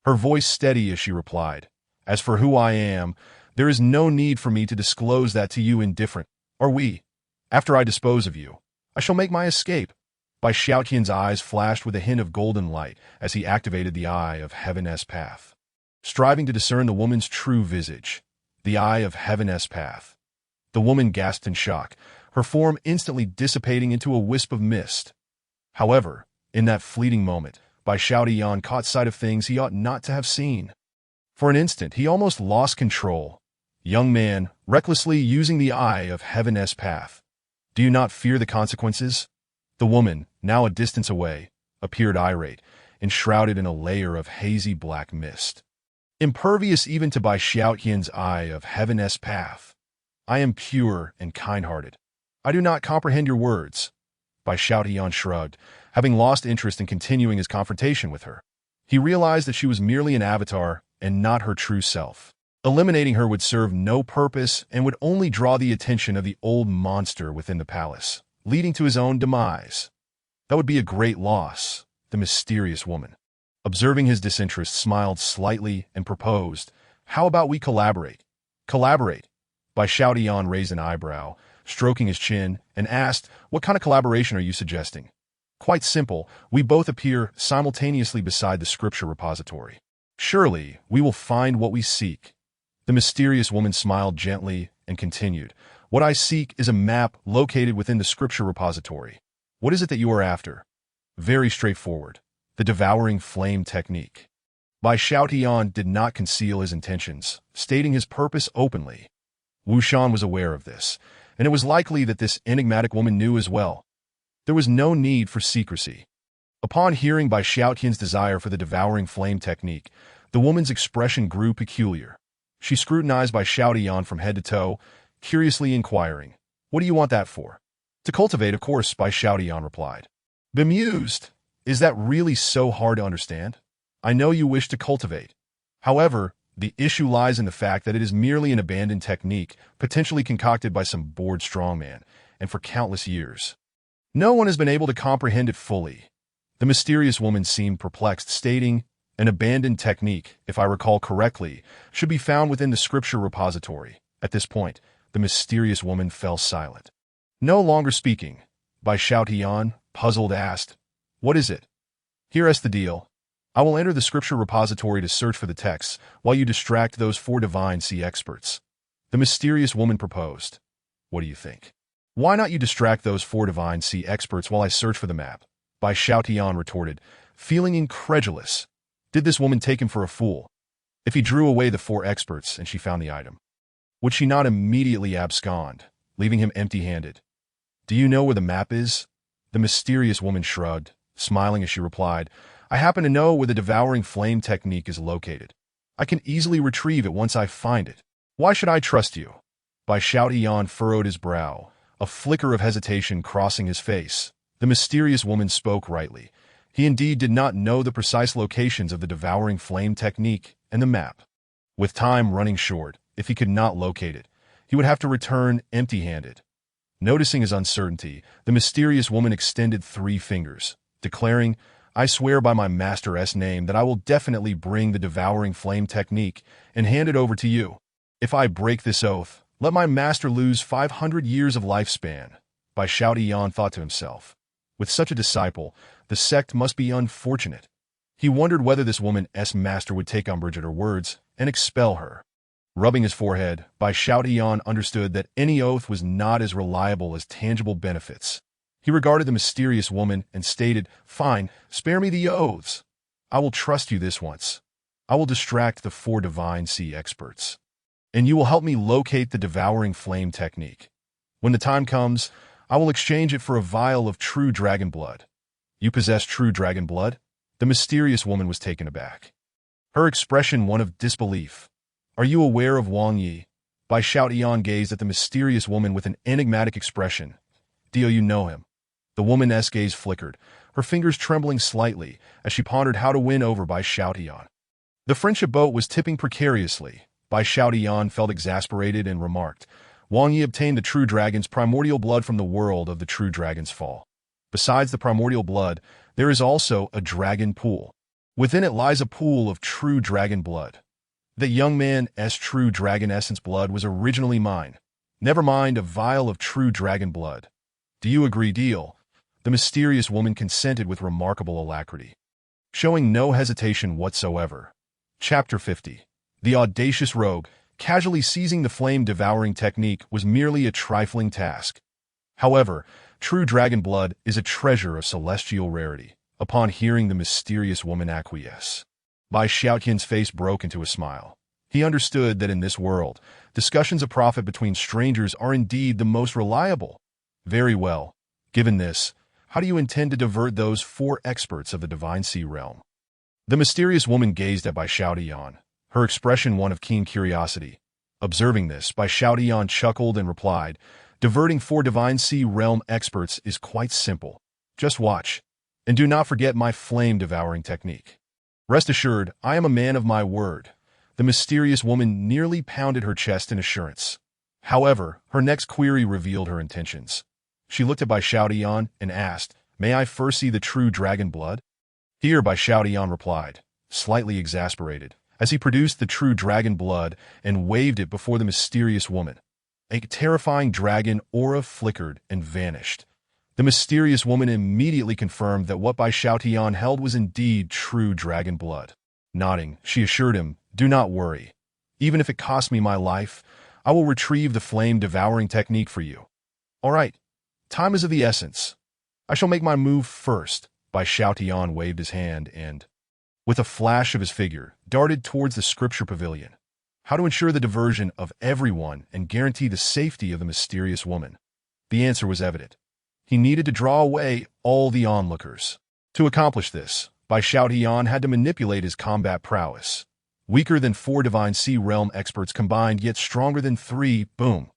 her voice steady as she replied, "As for who I am, there is no need for me to disclose that to you indifferent. Are we? After I dispose of you, I shall make my escape." Bai Xiaotian's eyes flashed with a hint of golden light as he activated the Eye of Heaven's Path. Striving to discern the woman's true visage, the Eye of Heaven's Path. The woman gasped in shock, her form instantly dissipating into a wisp of mist. However, in that fleeting moment, Bai Xiaotian caught sight of things he ought not to have seen. For an instant, he almost lost control. "Young man, recklessly using the Eye of Heaven's Path. Do you not fear the consequences?" The woman, now a distance away, appeared irate, enshrouded in a layer of hazy black mist. Impervious even to Bai Xiaotian's Eye of Heaven's Path. "I am pure and kind-hearted. I do not comprehend your words." Bai Xiaotian shrugged, having lost interest in continuing his confrontation with her. He realized that she was merely an avatar and not her true self. Eliminating her would serve no purpose and would only draw the attention of the old monster within the palace, leading to his own demise. That would be a great loss. The mysterious woman, observing his disinterest, smiled slightly and proposed, "How about we collaborate?" "Collaborate?" Bai Xiaotian raised an eyebrow, stroking his chin, and asked, "What kind of collaboration are you suggesting?" "Quite simple. We both appear simultaneously beside the scripture repository. Surely, we will find what we seek." The mysterious woman smiled gently and continued, "What I seek is a map located within the scripture repository. What is it that you are after?" "Very straightforward. The devouring flame technique." Bai Xiaotian did not conceal his intentions, stating his purpose openly. Wu Shan was aware of this, and it was likely that this enigmatic woman knew as well. There was no need for secrecy. Upon hearing Bai Xiaotian's desire for the devouring flame technique, the woman's expression grew peculiar. She scrutinized Bai Xiaotian from head to toe, curiously inquiring, "What do you want that for?" "To cultivate, of course," Bai Xiaotian replied. Bemused, "Is that really so hard to understand? I know you wish to cultivate. However, the issue lies in the fact that it is merely an abandoned technique, potentially concocted by some bored strongman, and for countless years. No one has been able to comprehend it fully." The mysterious woman seemed perplexed, stating, "An abandoned technique, if I recall correctly, should be found within the scripture repository." At this point, the mysterious woman fell silent. No longer speaking, Bai Xiaotian, puzzled, asked, "What is it?" "Here's the deal. I will enter the scripture repository to search for the texts, while you distract those 4 divine sea experts." The mysterious woman proposed. "What do you think? Why not you distract those 4 divine sea experts while I search for the map?" Bai Xiaotian retorted, feeling incredulous. Did this woman take him for a fool? If he drew away the 4 experts and she found the item, would she not immediately abscond, leaving him empty-handed? "Do you know where the map is?" The mysterious woman shrugged, smiling as she replied, "I happen to know where the devouring flame technique is located. I can easily retrieve it once I find it. Why should I trust you?" Bai Xiaotian furrowed his brow, a flicker of hesitation crossing his face. The mysterious woman spoke rightly. He indeed did not know the precise locations of the devouring flame technique and the map. With time running short, if he could not locate it, he would have to return empty-handed. Noticing his uncertainty, the mysterious woman extended 3 fingers, declaring, I swear by my master's name that I will definitely bring the devouring flame technique and hand it over to you. If I break this oath, let my master lose 500 years of lifespan. Bai Xiaotian thought to himself. With such a disciple, the sect must be unfortunate. He wondered whether this woman's master would take umbrage at her words and expel her. Rubbing his forehead, Bai Xiaotian understood that any oath was not as reliable as tangible benefits. He regarded the mysterious woman and stated, "Fine, spare me the oaths. I will trust you this once. I will distract the 4 divine sea experts. And you will help me locate the devouring flame technique. When the time comes, I will exchange it for a vial of true dragon blood." "You possess true dragon blood?" The mysterious woman was taken aback. Her expression one of disbelief. "Are you aware of Wang Yi?" Bai Xiaotian gazed at the mysterious woman with an enigmatic expression. "Do you know him?" The woman's gaze flickered, her fingers trembling slightly as she pondered how to win over Bai Xiaotian. The friendship boat was tipping precariously. Bai Xiaotian felt exasperated and remarked, "Wang Yi obtained the true dragon's primordial blood from the world of the true dragon's fall. Besides the primordial blood, there is also a dragon pool. Within it lies a pool of true dragon blood. The young man's true dragon essence blood was originally mine. Never mind a vial of true dragon blood. Do you agree, deal?" The mysterious woman consented with remarkable alacrity, showing no hesitation whatsoever. Chapter 50. The audacious rogue, casually seizing the flame-devouring technique, was merely a trifling task. However, true dragon blood is a treasure of celestial rarity. Upon hearing the mysterious woman acquiesce, Bai Xiaotian's face broke into a smile. He understood that in this world, discussions of profit between strangers are indeed the most reliable. "Very well. Given this, how do you intend to divert those 4 experts of the divine sea realm?" The mysterious woman gazed at Bai Xiaotian, her expression one of keen curiosity. Observing this, Bai Xiaotian chuckled and replied, "Diverting 4 divine sea realm experts is quite simple. Just watch, and do not forget my flame-devouring technique. Rest assured, I am a man of my word." The mysterious woman nearly pounded her chest in assurance. However, her next query revealed her intentions. She looked at Bai Xiaotian and asked, "May I first see the true dragon blood?" "Here," Bai Xiaotian replied, slightly exasperated, as he produced the true dragon blood and waved it before the mysterious woman. A terrifying dragon aura flickered and vanished. The mysterious woman immediately confirmed that what Bai Xiaotian held was indeed true dragon blood. Nodding, she assured him, "Do not worry. Even if it costs me my life, I will retrieve the flame-devouring technique for you." "All right. Time is of the essence. I shall make my move first." Bai Xiaotian waved his hand and, with a flash of his figure, darted towards the scripture pavilion. How to ensure the diversion of everyone and guarantee the safety of the mysterious woman? The answer was evident. He needed to draw away all the onlookers. To accomplish this, Bai Xiaotian had to manipulate his combat prowess. Weaker than 4 divine sea realm experts combined, yet stronger than 3, boom.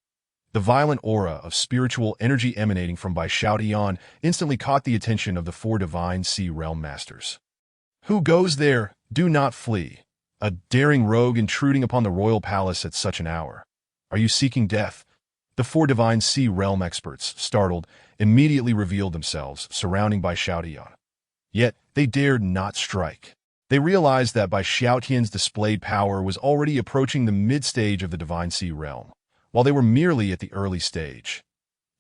The violent aura of spiritual energy emanating from Bai Xiaotian instantly caught the attention of the 4 divine sea realm masters. "Who goes there? Do not flee. A daring rogue intruding upon the royal palace at such an hour. Are you seeking death?" The 4 divine sea realm experts, startled, immediately revealed themselves, surrounding Bai Xiaotian. Yet, they dared not strike. They realized that Bai Xiaotian's displayed power was already approaching the mid-stage of the divine sea realm, while they were merely at the early stage.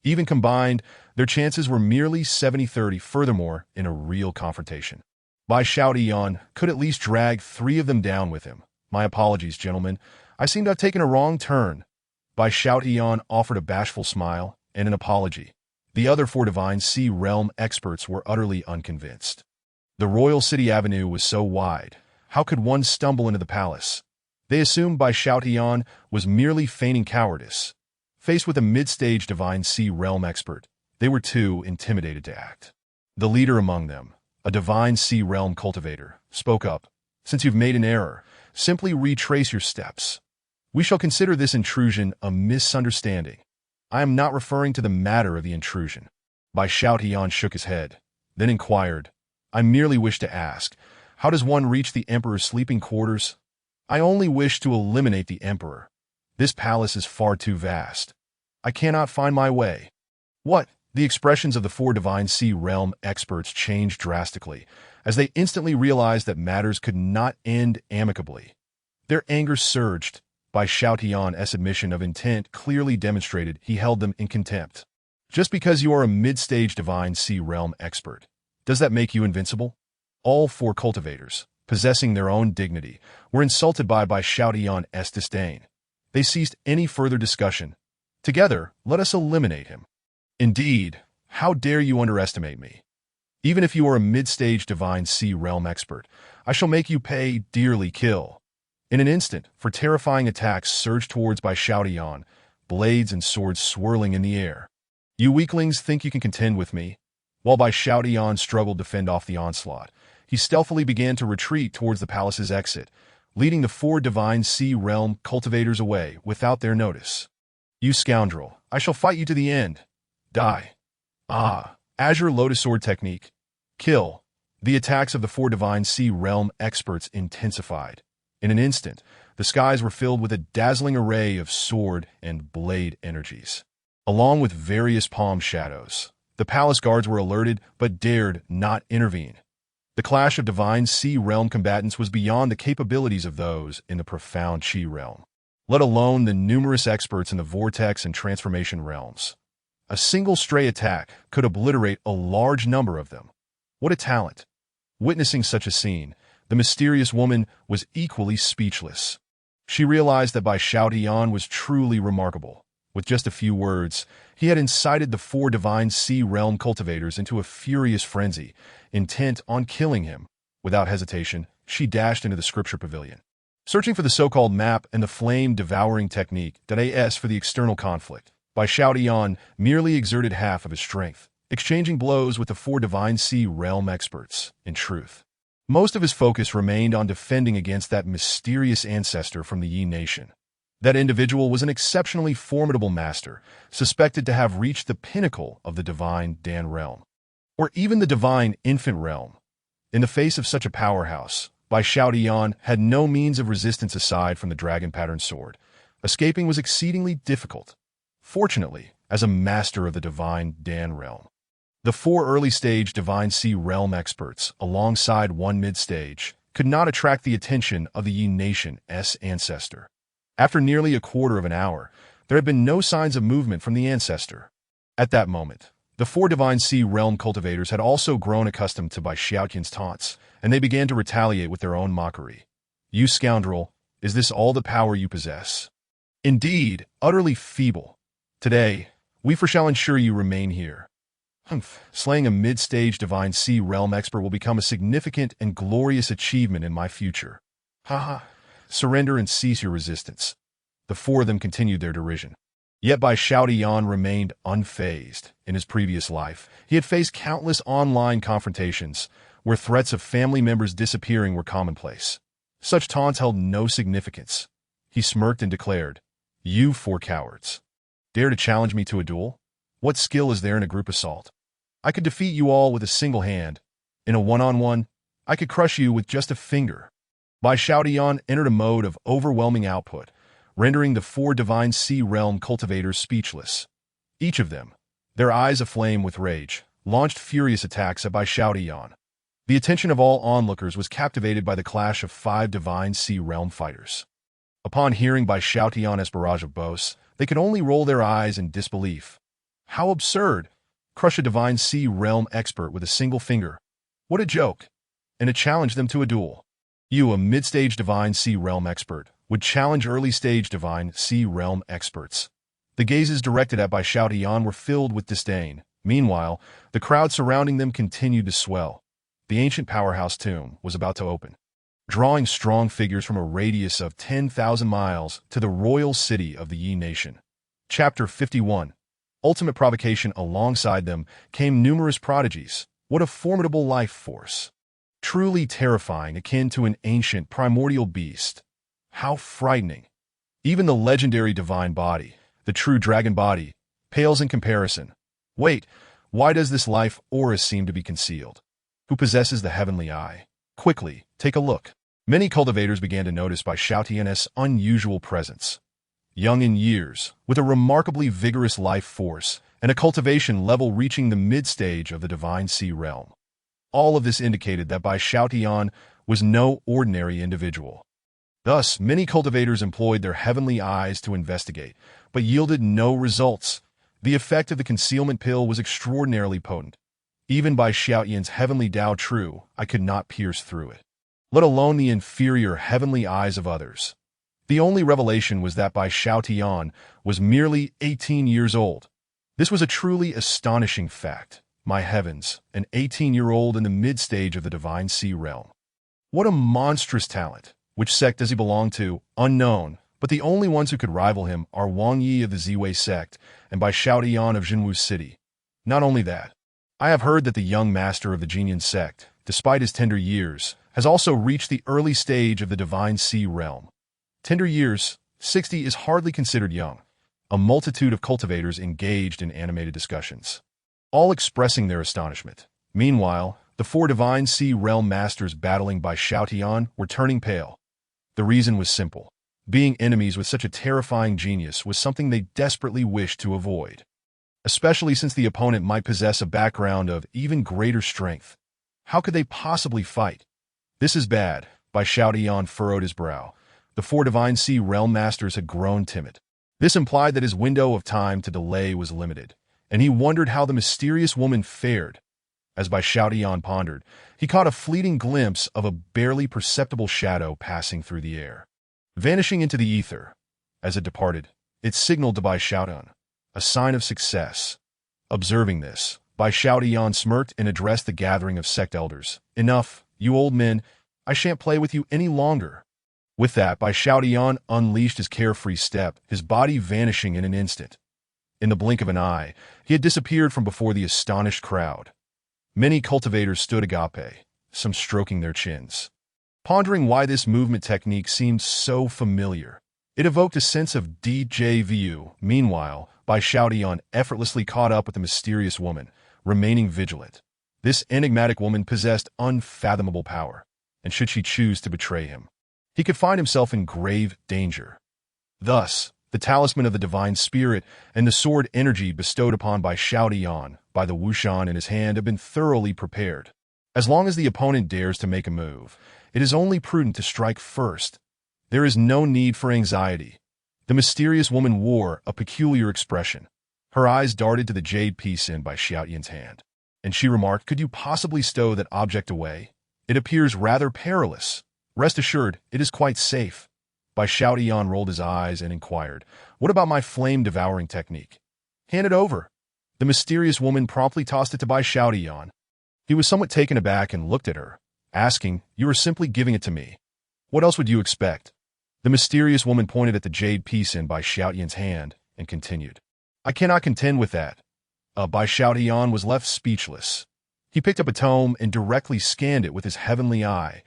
Even combined, their chances were merely 70-30. Furthermore, in a real confrontation, Bai Xiaotian could at least drag 3 of them down with him. "My apologies, gentlemen. I seem to have taken a wrong turn." Bai Xiaotian offered a bashful smile and an apology. The other 4 divine sea realm experts were utterly unconvinced. The royal city avenue was so wide, how could one stumble into the palace? They assumed Bai Xiaotian was merely feigning cowardice. Faced with a mid-stage divine sea realm expert, they were too intimidated to act. The leader among them, a divine sea realm cultivator, spoke up. "Since you've made an error, simply retrace your steps. We shall consider this intrusion a misunderstanding. I am not referring to the matter of the intrusion." Bai Xiaotian shook his head, then inquired, "I merely wish to ask, how does one reach the emperor's sleeping quarters?" "I only wish to eliminate the emperor. This palace is far too vast. I cannot find my way." "What?" The expressions of the 4 divine sea realm experts changed drastically, as they instantly realized that matters could not end amicably. Their anger surged. Bai Xiaotian's admission of intent clearly demonstrated he held them in contempt. Just because you are a mid-stage Divine Sea Realm expert, does that make you invincible? All 4 cultivators, possessing their own dignity, were insulted by Bai Xiaotian's disdain. They ceased any further discussion. Together, let us eliminate him. Indeed, how dare you underestimate me? Even if you are a mid-stage Divine Sea Realm expert, I shall make you pay dearly. Kill. In an instant, for terrifying attacks surged towards Bai Xiaotian, blades and swords swirling in the air. You weaklings think you can contend with me? While Bai Xiaotian struggled to fend off the onslaught, he stealthily began to retreat towards the palace's exit, leading the 4 Divine Sea Realm cultivators away without their notice. You scoundrel, I shall fight you to the end. Die. Azure Lotus sword technique. Kill. The attacks of the 4 Divine Sea Realm experts intensified. In an instant, the skies were filled with a dazzling array of sword and blade energies. Along with various palm shadows, the palace guards were alerted but dared not intervene. The clash of Divine Sea Realm combatants was beyond the capabilities of those in the profound Qi realm, let alone the numerous experts in the vortex and transformation realms. A single stray attack could obliterate a large number of them. What a talent! Witnessing such a scene, the mysterious woman was equally speechless. She realized that Bai Xiaotian was truly remarkable. With just a few words, he had incited the 4 Divine Sea Realm cultivators into a furious frenzy, intent on killing him. Without hesitation, she dashed into the scripture pavilion. Searching for the so-called map and the flame-devouring technique that for the external conflict, Bai Xiaotian merely exerted half of his strength, exchanging blows with the 4 Divine Sea Realm experts. In truth, most of his focus remained on defending against that mysterious ancestor from the Yi nation. That individual was an exceptionally formidable master, suspected to have reached the pinnacle of the Divine Dan realm, or even the Divine Infant realm. In the face of such a powerhouse, Bai Xiaotian had no means of resistance aside from the dragon-patterned sword. Escaping was exceedingly difficult. Fortunately, as a master of the Divine Dan realm, the 4 early-stage Divine Sea Realm experts, alongside 1 mid-stage, could not attract the attention of the Yi nation's ancestor. After nearly a quarter of an hour, there had been no signs of movement from the ancestor. At that moment, the 4 Divine Sea Realm cultivators had also grown accustomed to Bai Xiaotian's taunts, and they began to retaliate with their own mockery. You scoundrel, is this all the power you possess? Indeed, utterly feeble. Today, we shall ensure you remain here. Slaying a mid-stage Divine Sea Realm expert will become a significant and glorious achievement in my future. Surrender and cease your resistance. The 4 of them continued their derision. Yet Bai Xiaotian remained unfazed. In his previous life, he had faced countless online confrontations, where threats of family members disappearing were commonplace. Such taunts held no significance. He smirked and declared, "You 4 cowards. Dare to challenge me to a duel? What skill is there in a group assault? I could defeat you all with a single hand. In a one-on-one, I could crush you with just a finger." Bai Xiaotian entered a mode of overwhelming output, rendering the 4 Divine Sea Realm cultivators speechless. Each of them, their eyes aflame with rage, launched furious attacks at Bai Xiaotian. The attention of all onlookers was captivated by the clash of 5 Divine Sea Realm fighters. Upon hearing Bai Xiaotian's barrage of boasts, they could only roll their eyes in disbelief. How absurd! Crush a Divine Sea Realm expert with a single finger. What a joke! And to challenge them to a duel. You, a mid-stage Divine Sea Realm expert, would challenge early-stage Divine Sea Realm experts. The gazes directed at Bai Xiaotian were filled with disdain. Meanwhile, the crowd surrounding them continued to swell. The ancient powerhouse tomb was about to open, drawing strong figures from a radius of 10,000 miles to the royal city of the Yi nation. Chapter 51. Ultimate provocation. Alongside them came numerous prodigies. What a formidable life force! Truly terrifying, akin to an ancient primordial beast. How frightening! Even the legendary divine body, the true dragon body, pales in comparison. Wait, why does this life aura seem to be concealed? Who possesses the heavenly eye? Quickly, take a look. Many cultivators began to notice Bai Xiaotian's unusual presence. Young in years, with a remarkably vigorous life force, and a cultivation level reaching the mid-stage of the Divine Sea realm. All of this indicated that Bai Xiaotian was no ordinary individual. Thus, many cultivators employed their heavenly eyes to investigate, but yielded no results. The effect of the concealment pill was extraordinarily potent. Even by Xiaotian's heavenly Tao True, I could not pierce through it, let alone the inferior heavenly eyes of others. The only revelation was that Bai Xiaotian was merely 18 years old. This was a truly astonishing fact. My heavens, an 18-year-old in the mid-stage of the Divine Sea realm. What a monstrous talent! Which sect does he belong to? Unknown, but the only ones who could rival him are Wang Yi of the Zhenwu sect and Bai Xiaotian of Zhenwu City. Not only that, I have heard that the young master of the Jianyan sect, despite his tender years, has also reached the early stage of the Divine Sea realm. Tender years, 60 is hardly considered young. A multitude of cultivators engaged in animated discussions, all expressing their astonishment. Meanwhile, the four Divine Sea realm masters battling Bai Xiaotian were turning pale. The reason was simple. Being enemies with such a terrifying genius was something they desperately wished to avoid, especially since the opponent might possess a background of even greater strength. How could they possibly fight? This is bad. Bai Xiaotian furrowed his brow. The four Divine Sea realm masters had grown timid. This implied that his window of time to delay was limited, and he wondered how the mysterious woman fared. As Bai Xiaotian pondered, he caught a fleeting glimpse of a barely perceptible shadow passing through the air, vanishing into the ether. As it departed, it signaled to Bai Xiaotian, a sign of success. Observing this, Bai Xiaotian smirked and addressed the gathering of sect elders. Enough, you old men, I shan't play with you any longer. With that, Bai Xiaotian unleashed his carefree step, his body vanishing in an instant. In the blink of an eye, he had disappeared from before the astonished crowd. Many cultivators stood agape, some stroking their chins, pondering why this movement technique seemed so familiar. It evoked a sense of déjà vu. Meanwhile, Bai Xiaotian effortlessly caught up with the mysterious woman, remaining vigilant. This enigmatic woman possessed unfathomable power, and should she choose to betray him, he could find himself in grave danger. Thus, the talisman of the divine spirit and the sword energy bestowed upon Bai Xiaotian by the Wushan in his hand have been thoroughly prepared. As long as the opponent dares to make a move, it is only prudent to strike first. There is no need for anxiety. The mysterious woman wore a peculiar expression. Her eyes darted to the jade piece in Bai Xiaotian's hand, and she remarked, "Could you possibly stow that object away? It appears rather perilous. Rest assured, it is quite safe." Bai Xiaotian rolled his eyes and inquired, "What about my flame-devouring technique?" "Hand it over." The mysterious woman promptly tossed it to Bai Xiaotian. He was somewhat taken aback and looked at her, asking, "You are simply giving it to me. What else would you expect?" The mysterious woman pointed at the jade piece in Bai Xiaotian's hand and continued, "I cannot contend with that." Bai Xiaotian was left speechless. He picked up a tome and directly scanned it with his heavenly eye.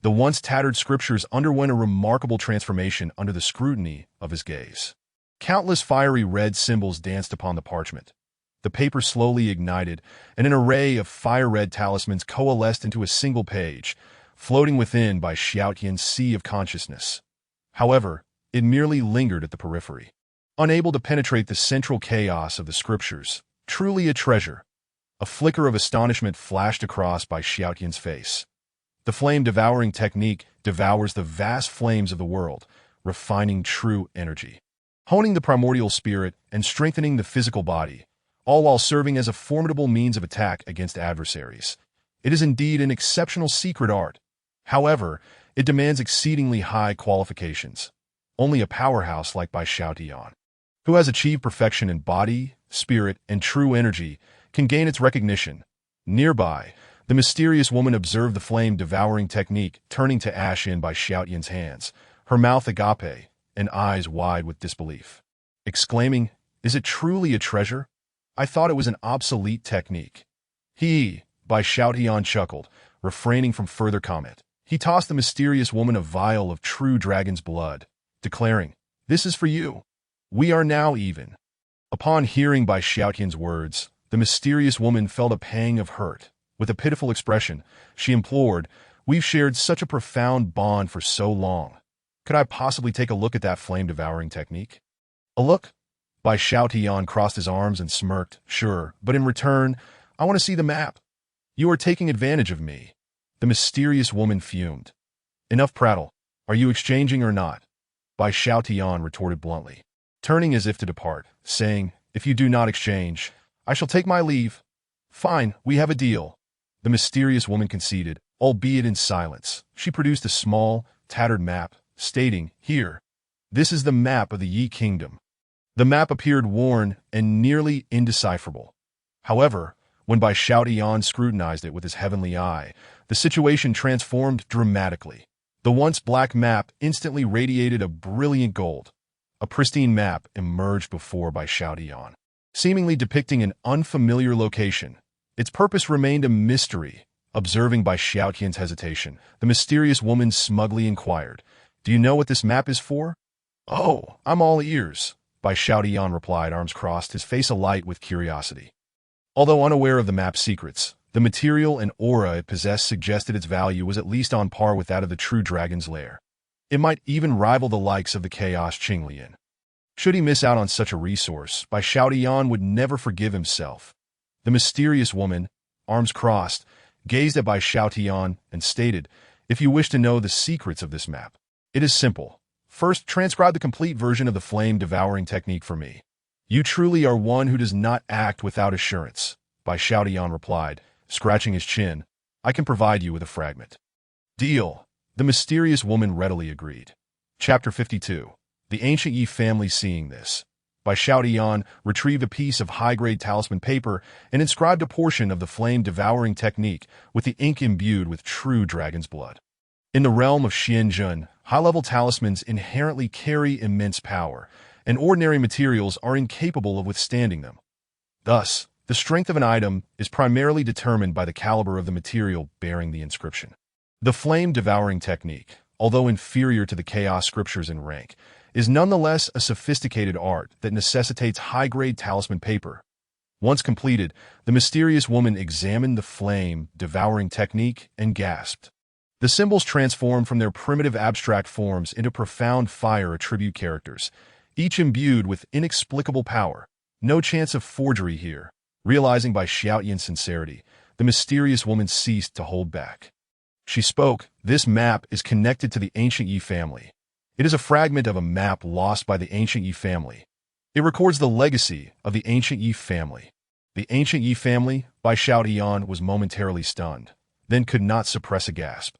The once tattered scriptures underwent a remarkable transformation under the scrutiny of his gaze. Countless fiery red symbols danced upon the parchment. The paper slowly ignited, and an array of fire-red talismans coalesced into a single page, floating within Bai Xiaotian's sea of consciousness. However, it merely lingered at the periphery, unable to penetrate the central chaos of the scriptures. Truly a treasure. A flicker of astonishment flashed across Bai Xiaotian's face. The flame-devouring technique devours the vast flames of the world, refining true energy, honing the primordial spirit, and strengthening the physical body, all while serving as a formidable means of attack against adversaries. It is indeed an exceptional secret art. However, it demands exceedingly high qualifications. Only a powerhouse like Bai Xiaotian, who has achieved perfection in body, spirit, and true energy, can gain its recognition. Nearby, the mysterious woman observed the flame-devouring technique turning to ash in Bai Xiaotian's hands, her mouth agape and eyes wide with disbelief, exclaiming, "Is it truly a treasure? I thought it was an obsolete technique." Bai Xiaotian chuckled, refraining from further comment. He tossed the mysterious woman a vial of true dragon's blood, declaring, "This is for you. We are now even." Upon hearing Bai Xiaotian's words, the mysterious woman felt a pang of hurt. With a pitiful expression, she implored, "We've shared such a profound bond for so long. Could I possibly take a look at that flame-devouring technique?" "A look?" Bai Xiaotian crossed his arms and smirked, "Sure, but in return, I want to see the map." You are taking advantage of me. The mysterious woman fumed. Enough prattle. Are you exchanging or not? Bai Xiaotian retorted bluntly, turning as if to depart, saying, if you do not exchange, I shall take my leave. Fine, we have a deal. The mysterious woman conceded, albeit in silence. She produced a small, tattered map, stating, here, this is the map of the Yi Kingdom. The map appeared worn and nearly indecipherable. However, when Bai Xiaotian scrutinized it with his heavenly eye, the situation transformed dramatically. The once black map instantly radiated a brilliant gold. A pristine map emerged before Bai Xiaotian, seemingly depicting an unfamiliar location. Its purpose remained a mystery. Observing Bai Xiaotian's hesitation, the mysterious woman smugly inquired, do you know what this map is for? Oh, I'm all ears, Bai Xiaotian replied, arms crossed, his face alight with curiosity. Although unaware of the map's secrets, the material and aura it possessed suggested its value was at least on par with that of the true dragon's lair. It might even rival the likes of the chaos Qinglian. Should he miss out on such a resource, Bai Xiaotian would never forgive himself. The mysterious woman, arms crossed, gazed at Bai Xiaotian and stated, if you wish to know the secrets of this map, it is simple. First, transcribe the complete version of the flame-devouring technique for me. You truly are one who does not act without assurance, Bai Xiaotian replied, scratching his chin. I can provide you with a fragment. Deal. The mysterious woman readily agreed. Chapter 52. The ancient Yi family seeing this. Bai Xiaotian retrieved a piece of high-grade talisman paper and inscribed a portion of the flame-devouring technique with the ink imbued with true dragon's blood. In the realm of Xianzhen, high-level talismans inherently carry immense power, and ordinary materials are incapable of withstanding them. Thus, the strength of an item is primarily determined by the caliber of the material bearing the inscription. The flame-devouring technique, although inferior to the chaos scriptures in rank, is nonetheless a sophisticated art that necessitates high-grade talisman paper. Once completed, the mysterious woman examined the flame-devouring technique and gasped. The symbols transformed from their primitive abstract forms into profound fire attribute characters, each imbued with inexplicable power. No chance of forgery here. Realizing Bai Xiaotian's sincerity, the mysterious woman ceased to hold back. She spoke, this map is connected to the ancient Yi family. It is a fragment of a map lost by the ancient Yi family. It records the legacy of the ancient Yi family. The ancient Yi family, Bai Xiaotian was momentarily stunned, then could not suppress a gasp.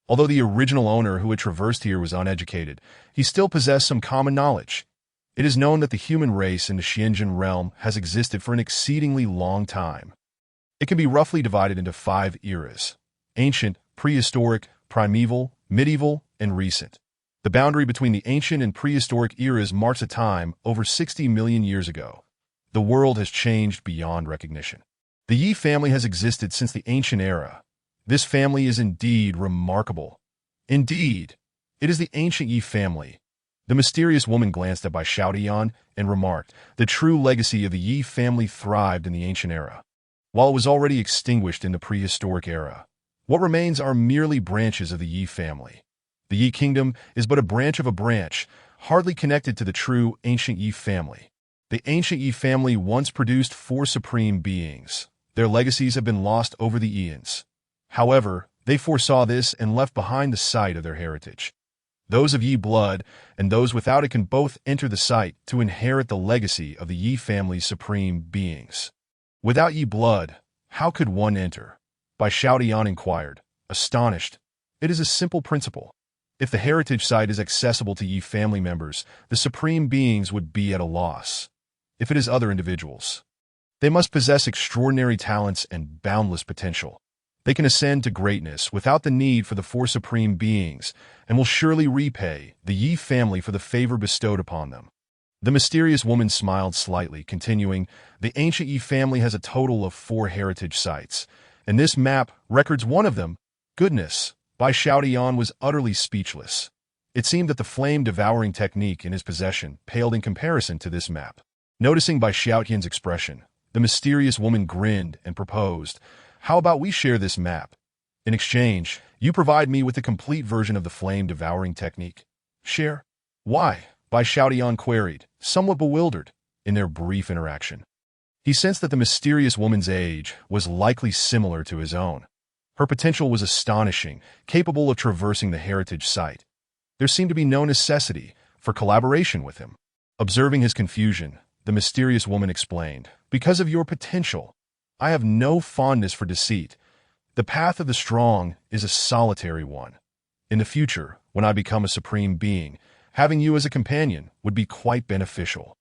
Although the original owner who had traversed here was uneducated, he still possessed some common knowledge. It is known that the human race in the Xianzhen realm has existed for an exceedingly long time. It can be roughly divided into 5 eras: ancient, prehistoric, primeval, medieval, and recent. The boundary between the ancient and prehistoric eras marks a time over 60 million years ago. The world has changed beyond recognition. The Yi family has existed since the ancient era. This family is indeed remarkable. Indeed, it is the ancient Yi family. The mysterious woman glanced at Bai Xiaotian and remarked, the true legacy of the Yi family thrived in the ancient era, while it was already extinguished in the prehistoric era. What remains are merely branches of the Yi family. The Yi kingdom is but a branch of a branch, hardly connected to the true ancient Yi family. The ancient Yi family once produced 4 supreme beings. Their legacies have been lost over the eons. However, they foresaw this and left behind the site of their heritage. Those of Yi blood and those without it can both enter the site to inherit the legacy of the Yi family's supreme beings. Without Yi blood, how could one enter? Bai Xiaotian inquired, astonished. It is a simple principle. If the heritage site is accessible to Yi family members, the supreme beings would be at a loss. If it is other individuals, they must possess extraordinary talents and boundless potential. They can ascend to greatness without the need for the 4 supreme beings and will surely repay the Yi family for the favor bestowed upon them. The mysterious woman smiled slightly, continuing, the ancient Yi family has a total of 4 heritage sites, and this map records one of them. Goodness, Bai Xiaotian was utterly speechless. It seemed that the flame-devouring technique in his possession paled in comparison to this map. Noticing Bai Xiaotian's expression, the mysterious woman grinned and proposed, how about we share this map? In exchange, you provide me with the complete version of the flame-devouring technique. Share? Why? Bai Xiaotian queried, somewhat bewildered, in their brief interaction. He sensed that the mysterious woman's age was likely similar to his own. Her potential was astonishing, capable of traversing the heritage site. There seemed to be no necessity for collaboration with him. Observing his confusion, the mysterious woman explained, "Because of your potential, I have no fondness for deceit. The path of the strong is a solitary one. In the future, when I become a supreme being, having you as a companion would be quite beneficial."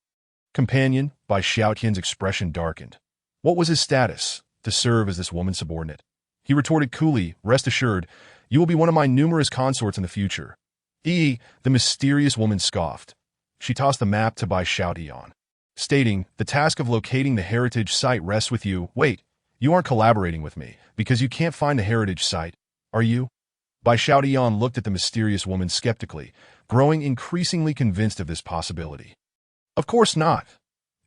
Companion, by Xiaotian's expression darkened. What was his status? To serve as this woman's subordinate? He retorted coolly, "Rest assured, you will be one of my numerous consorts in the future." The mysterious woman scoffed. She tossed the map to Bai Xiaotian, stating, "The task of locating the heritage site rests with you." "Wait, you aren't collaborating with me because you can't find the heritage site, are you?" Bai Xiaotian looked at the mysterious woman skeptically, growing increasingly convinced of this possibility. "Of course not."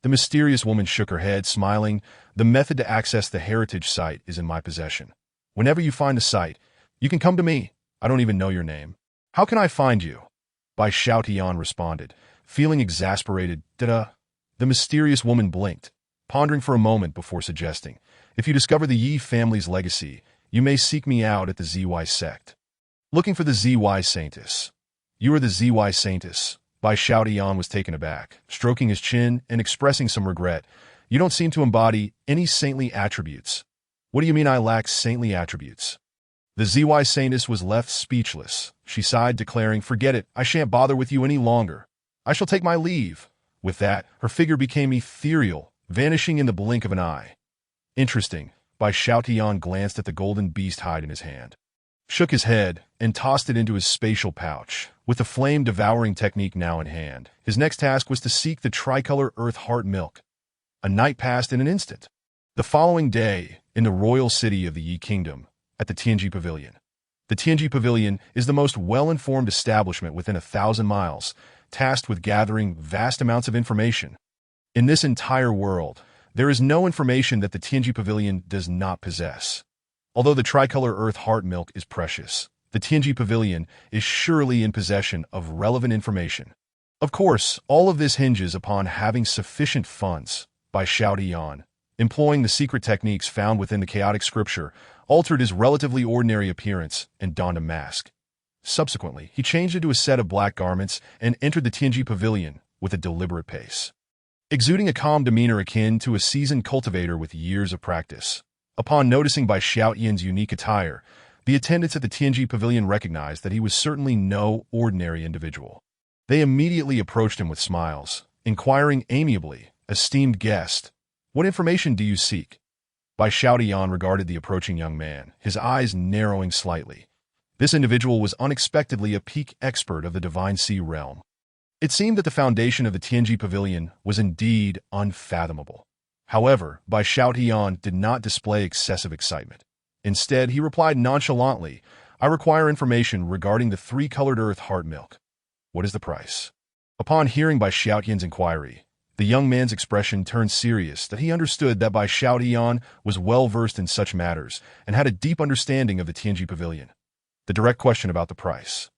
The mysterious woman shook her head, smiling. "The method to access the heritage site is in my possession. Whenever you find the site, you can come to me. I don't even know your name." "How can I find you?" Bai Xiaotian responded, feeling exasperated. "Da-da." The mysterious woman blinked, pondering for a moment before suggesting, "If you discover the Yi family's legacy, you may seek me out at the ZY sect." "Looking for the ZY Saintess." "You are the ZY Saintess." Bai Xiaotian was taken aback, stroking his chin and expressing some regret. "You don't seem to embody any saintly attributes." "What do you mean I lack saintly attributes?" The ZY Saintess was left speechless. She sighed, declaring, "Forget it, I shan't bother with you any longer. I shall take my leave." With that, her figure became ethereal, vanishing in the blink of an eye. "Interesting." Bai Xiaotian glanced at the golden beast hide in his hand, shook his head, and tossed it into his spatial pouch. With the flame-devouring technique now in hand, his next task was to seek the tricolor earth heart milk. A night passed in an instant. The following day, in the royal city of the Yi Kingdom, at the Tianji Pavilion. The Tianji Pavilion is the most well-informed establishment within 1,000 miles, tasked with gathering vast amounts of information. In this entire world, there is no information that the Tianji Pavilion does not possess. Although the tricolor earth heart milk is precious, the Tianji Pavilion is surely in possession of relevant information. Of course, all of this hinges upon having sufficient funds. By Xiaotian, employing the secret techniques found within the chaotic scripture, altered his relatively ordinary appearance and donned a mask. Subsequently, he changed into a set of black garments and entered the Tianji Pavilion with a deliberate pace, exuding a calm demeanor akin to a seasoned cultivator with years of practice. Upon noticing Bai Xiaotian's unique attire, the attendants at the Tianji Pavilion recognized that he was certainly no ordinary individual. They immediately approached him with smiles, inquiring amiably, "Esteemed guest, what information do you seek?" Bai Xiaotian regarded the approaching young man, his eyes narrowing slightly. This individual was unexpectedly a peak expert of the Divine Sea realm. It seemed that the foundation of the Tianji Pavilion was indeed unfathomable. However, Bai Xiaotian did not display excessive excitement. Instead, he replied nonchalantly, "I require information regarding the three-colored earth heart milk. What is the price?" Upon hearing Bai Xiaotian's inquiry, the young man's expression turned serious, that he understood that Bai Xiaotian was well-versed in such matters and had a deep understanding of the Tianji Pavilion. The direct question about the price,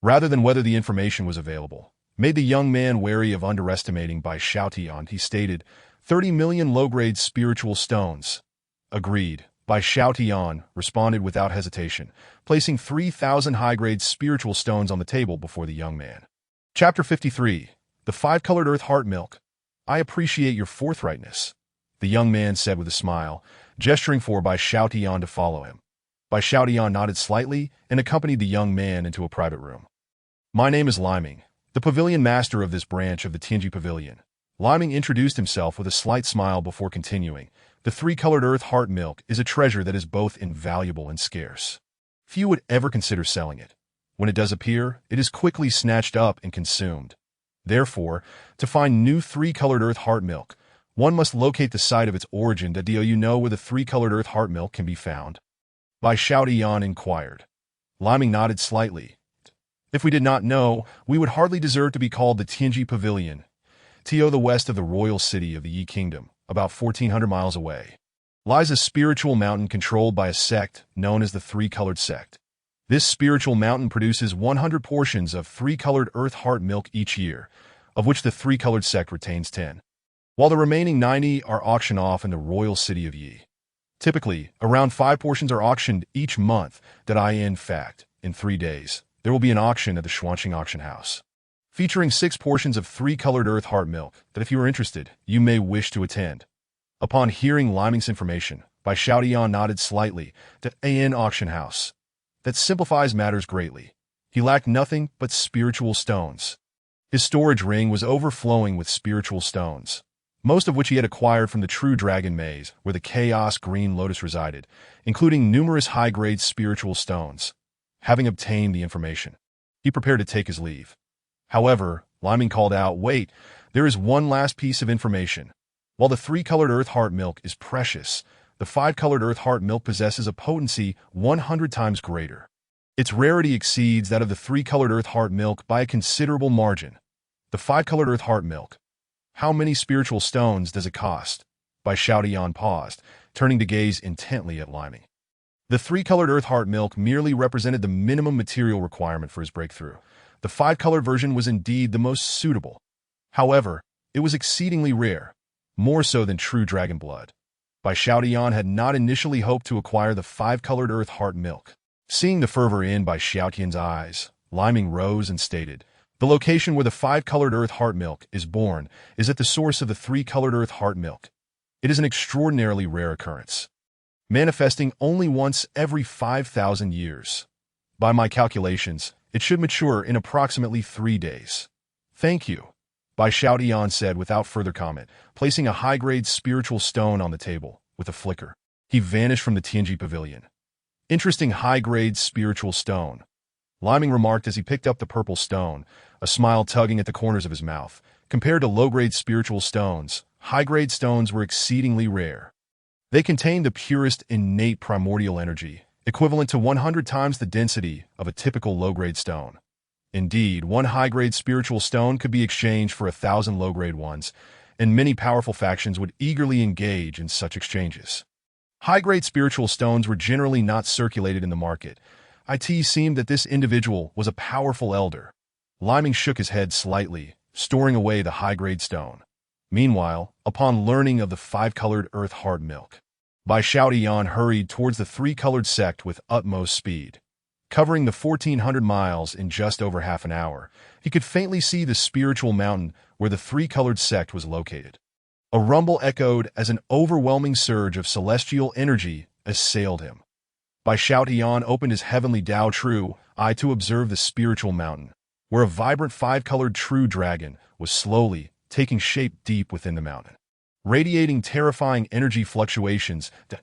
rather than whether the information was available, made the young man wary of underestimating Bai Xiaotian. He stated, 30 million low-grade spiritual stones." "Agreed." Bai Xiaotian responded without hesitation, placing 3,000 high-grade spiritual stones on the table before the young man. Chapter 53. The Five-Colored Earth Heart Milk. "I appreciate your forthrightness," the young man said with a smile, gesturing for Bai Xiaotian to follow him. Bai Xiaotian nodded slightly and accompanied the young man into a private room. "My name is Liming, the pavilion master of this branch of the Tianji Pavilion." Liming introduced himself with a slight smile before continuing, "The three-colored earth heart milk is a treasure that is both invaluable and scarce. Few would ever consider selling it. When it does appear, it is quickly snatched up and consumed. Therefore, to find new three-colored earth heart milk, one must locate the site of its origin. Do you know where the three-colored earth heart milk can be found?" Bai Xiaotian inquired. Liming nodded slightly. "If we did not know, we would hardly deserve to be called the Tianji Pavilion. To the west of the royal city of the Yi Kingdom, about 1,400 miles away, lies a spiritual mountain controlled by a sect known as the Three-Colored Sect. This spiritual mountain produces 100 portions of three-colored earth heart milk each year, of which the Three-Colored Sect retains 10. while the remaining 90 are auctioned off in the royal city of Yi. Typically, around 5 portions are auctioned each month. In fact, in 3 days, there will be an auction at the Xuanqing auction house, featuring 6 portions of 3-colored earth heart milk that if you are interested, you may wish to attend. Upon hearing Liming's information, Bai Xiaotian nodded slightly to An auction house. That simplifies matters greatly. He lacked nothing but spiritual stones. His storage ring was overflowing with spiritual stones, most of which he had acquired from the true dragon maze where the chaos green lotus resided, including numerous high-grade spiritual stones. Having obtained the information, he prepared to take his leave. However, Liming called out, "Wait, there is one last piece of information. While the 3-colored earth heart milk is precious, the 5-colored earth heart milk possesses a potency 100 times greater. Its rarity exceeds that of the 3-colored earth heart milk by a considerable margin. The 5-colored earth heart milk. How many spiritual stones does it cost?" Bai Xiaotian paused, turning to gaze intently at Liming. The 3-colored earth heart milk merely represented the minimum material requirement for his breakthrough. The 5-colored version was indeed the most suitable. However, it was exceedingly rare, more so than true dragon blood. Bai Xiaotian had not initially hoped to acquire the 5-colored earth heart milk. Seeing the fervor in Bai Xiaotian's eyes, Liming rose and stated, "The location where the 5-colored earth heart milk is born is at the source of the 3-colored earth heart milk. It is an extraordinarily rare occurrence, manifesting only once every 5,000 years. By my calculations, it should mature in approximately 3 days." "Thank you," Bai Xiaotian said without further comment, placing a high-grade spiritual stone on the table. With a flicker, he vanished from the Tianji pavilion. "Interesting high-grade spiritual stone," Liming remarked as he picked up the purple stone, a smile tugging at the corners of his mouth. Compared to low-grade spiritual stones, high-grade stones were exceedingly rare. They contained the purest innate primordial energy, equivalent to 100 times the density of a typical low-grade stone. Indeed, one high-grade spiritual stone could be exchanged for 1,000 low-grade ones, and many powerful factions would eagerly engage in such exchanges. High-grade spiritual stones were generally not circulated in the market. It seemed that this individual was a powerful elder. Liming shook his head slightly, storing away the high-grade stone. Meanwhile, upon learning of the 5-colored earth heart milk, Bai Xiaotian hurried towards the 3-colored sect with utmost speed. Covering the 1,400 miles in just over half an hour, he could faintly see the spiritual mountain where the 3-colored sect was located. A rumble echoed as an overwhelming surge of celestial energy assailed him. Bai Xiaotian opened his heavenly Dao True eye to observe the spiritual mountain, where a vibrant 5-colored true dragon was slowly taking shape deep within the mountain. Radiating terrifying energy fluctuations to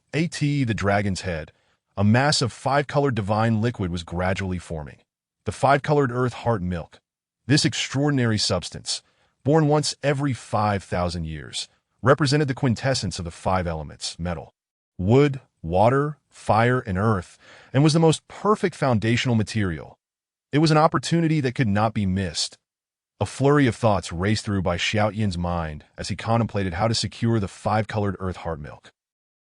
the dragon's head, a mass of 5-colored divine liquid was gradually forming. The 5-colored earth heart milk. This extraordinary substance, born once every 5,000 years, represented the quintessence of the 5 elements: metal, wood, water, fire, and earth, and was the most perfect foundational material. It was an opportunity that could not be missed. A flurry of thoughts raced through Bai Xiaotian's mind as he contemplated how to secure the 5-colored earth heart milk.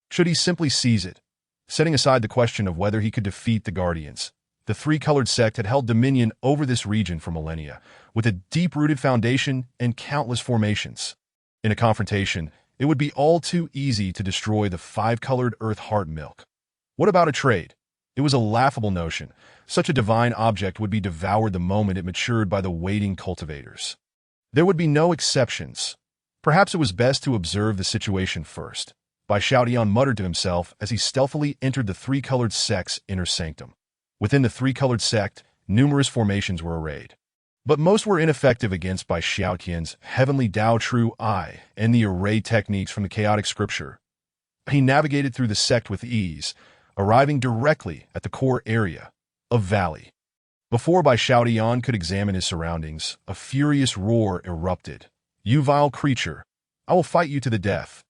Should he simply seize it? Setting aside the question of whether he could defeat the Guardians, the 3-colored sect had held dominion over this region for millennia, with a deep-rooted foundation and countless formations. In a confrontation, it would be all too easy to destroy the 5-colored earth heart milk. What about a trade? It was a laughable notion. Such a divine object would be devoured the moment it matured by the waiting cultivators. There would be no exceptions. Perhaps it was best to observe the situation first. Bai Xiaotian muttered to himself as he stealthily entered the 3-colored sect's inner sanctum. Within the 3-colored sect, numerous formations were arrayed, but most were ineffective against Bai Xiaotian's heavenly Dao True Eye and the array techniques from the chaotic scripture. He navigated through the sect with ease, arriving directly at the core area, a valley. Before Bai Xiaotian could examine his surroundings, a furious roar erupted. "You vile creature! I will fight you to the death!"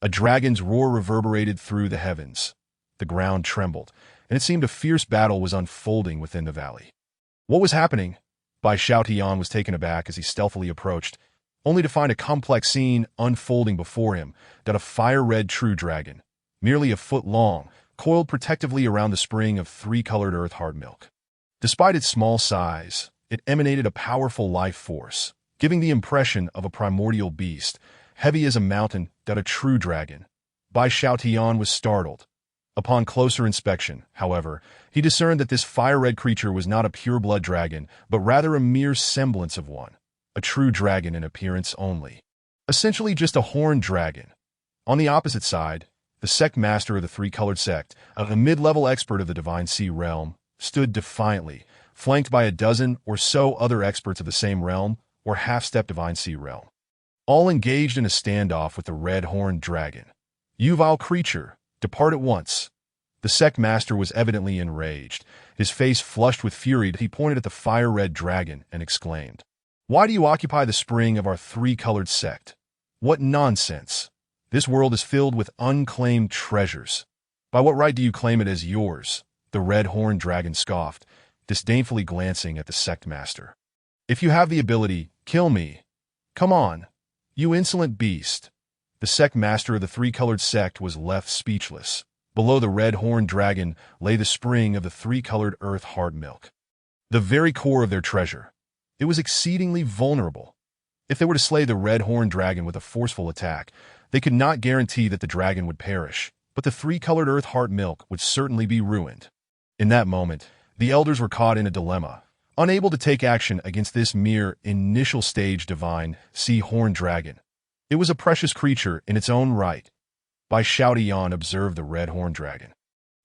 A dragon's roar reverberated through the heavens. The ground trembled, and it seemed a fierce battle was unfolding within the valley. What was happening? Bai Xiaotian was taken aback as he stealthily approached, only to find a complex scene unfolding before him that a fire-red true dragon, merely a foot long, coiled protectively around the spring of 3-colored earth heart milk. Despite its small size, it emanated a powerful life force, giving the impression of a primordial beast, heavy as a mountain, that a true dragon. Bai Xiaotian was startled. Upon closer inspection, however, he discerned that this fire-red creature was not a pure-blood dragon, but rather a mere semblance of one. A true dragon in appearance only. Essentially just a horned dragon. On the opposite side, the sect master of the three-colored sect, a mid-level expert of the Divine Sea realm, stood defiantly, flanked by a dozen or so other experts of the same realm or half-step Divine Sea realm. All engaged in a standoff with the red-horned dragon. "You vile creature, depart at once." The sect master was evidently enraged. His face flushed with fury. He pointed at the fire-red dragon and exclaimed, "Why do you occupy the spring of our three-colored sect? What nonsense! This world is filled with unclaimed treasures. By what right do you claim it as yours?" The red-horned dragon scoffed, disdainfully glancing at the sect master. "If you have the ability, kill me. Come on, you insolent beast." The sect master of the three-colored sect was left speechless. Below the red-horned dragon lay the spring of the three-colored earth heart milk. The very core of their treasure. It was exceedingly vulnerable. If they were to slay the red-horned dragon with a forceful attack, they could not guarantee that the dragon would perish, but the three-colored earth heart milk would certainly be ruined. In that moment, the elders were caught in a dilemma, unable to take action against this mere initial stage divine sea horned dragon. It was a precious creature in its own right. Bai Xiaotian observed the red-horned dragon,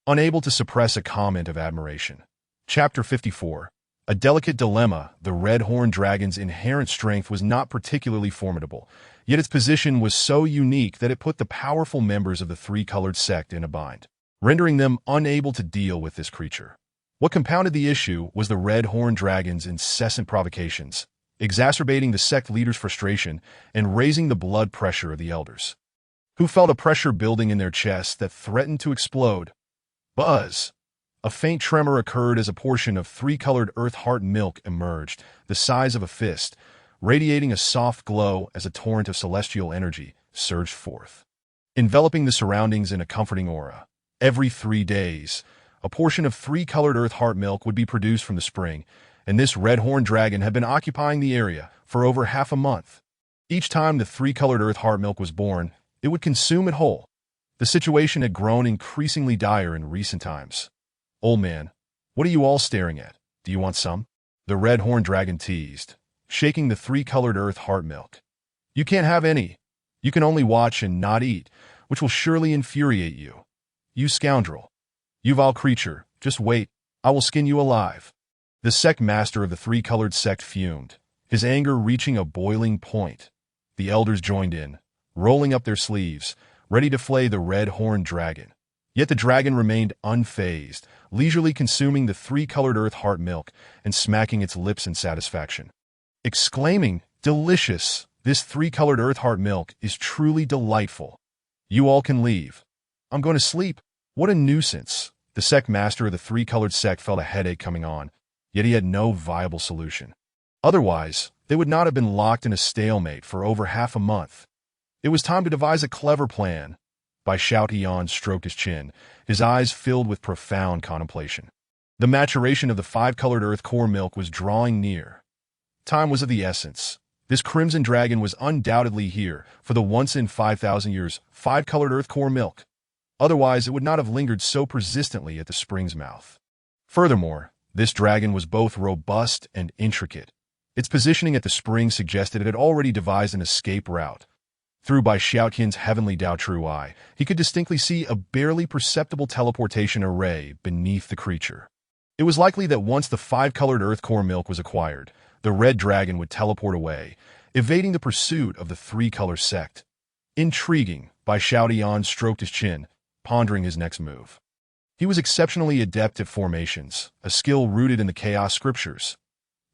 unable to suppress a comment of admiration. Chapter 54. A delicate dilemma. The red-horned dragon's inherent strength was not particularly formidable, yet its position was so unique that it put the powerful members of the three-colored sect in a bind, rendering them unable to deal with this creature. What compounded the issue was the red-horned dragon's incessant provocations, exacerbating the sect leader's frustration and raising the blood pressure of the elders, who felt a pressure building in their chests that threatened to explode. Buzz! A faint tremor occurred as a portion of three-colored earth heart milk emerged, the size of a fist, radiating a soft glow as a torrent of celestial energy surged forth, enveloping the surroundings in a comforting aura. Every 3 days, a portion of three-colored earth heart milk would be produced from the spring, and this red-horned dragon had been occupying the area for over half a month. Each time the three-colored earth heart milk was born, it would consume it whole. The situation had grown increasingly dire in recent times. "Old man, what are you all staring at? Do you want some?" The red-horned dragon teased, shaking the three-colored earth heart milk. "You can't have any. You can only watch and not eat, which will surely infuriate you. You scoundrel. You vile creature, just wait. I will skin you alive." The sect master of the three-colored sect fumed, his anger reaching a boiling point. The elders joined in, rolling up their sleeves, ready to flay the red-horned dragon. Yet the dragon remained unfazed, leisurely consuming the three-colored earth heart milk and smacking its lips in satisfaction, exclaiming, "Delicious! This three-colored earth heart milk is truly delightful. You all can leave. I'm going to sleep." What a nuisance! The sect master of the three-colored sect felt a headache coming on, yet he had no viable solution. Otherwise, they would not have been locked in a stalemate for over half a month. It was time to devise a clever plan. Bai Xiaotian stroked his chin, his eyes filled with profound contemplation. The maturation of the five-colored earth core milk was drawing near. Time was of the essence. This crimson dragon was undoubtedly here for the once-in-5,000 years five-colored earth core milk. Otherwise, it would not have lingered so persistently at the spring's mouth. Furthermore, this dragon was both robust and intricate. Its positioning at the spring suggested it had already devised an escape route. Through Bai Xiaotian's heavenly Dao True Eye, he could distinctly see a barely perceptible teleportation array beneath the creature. It was likely that once the five-colored earth core milk was acquired, the red dragon would teleport away, evading the pursuit of the three-color sect. Intriguing, Bai Xiaotian stroked his chin, pondering his next move. He was exceptionally adept at formations, a skill rooted in the chaos scriptures.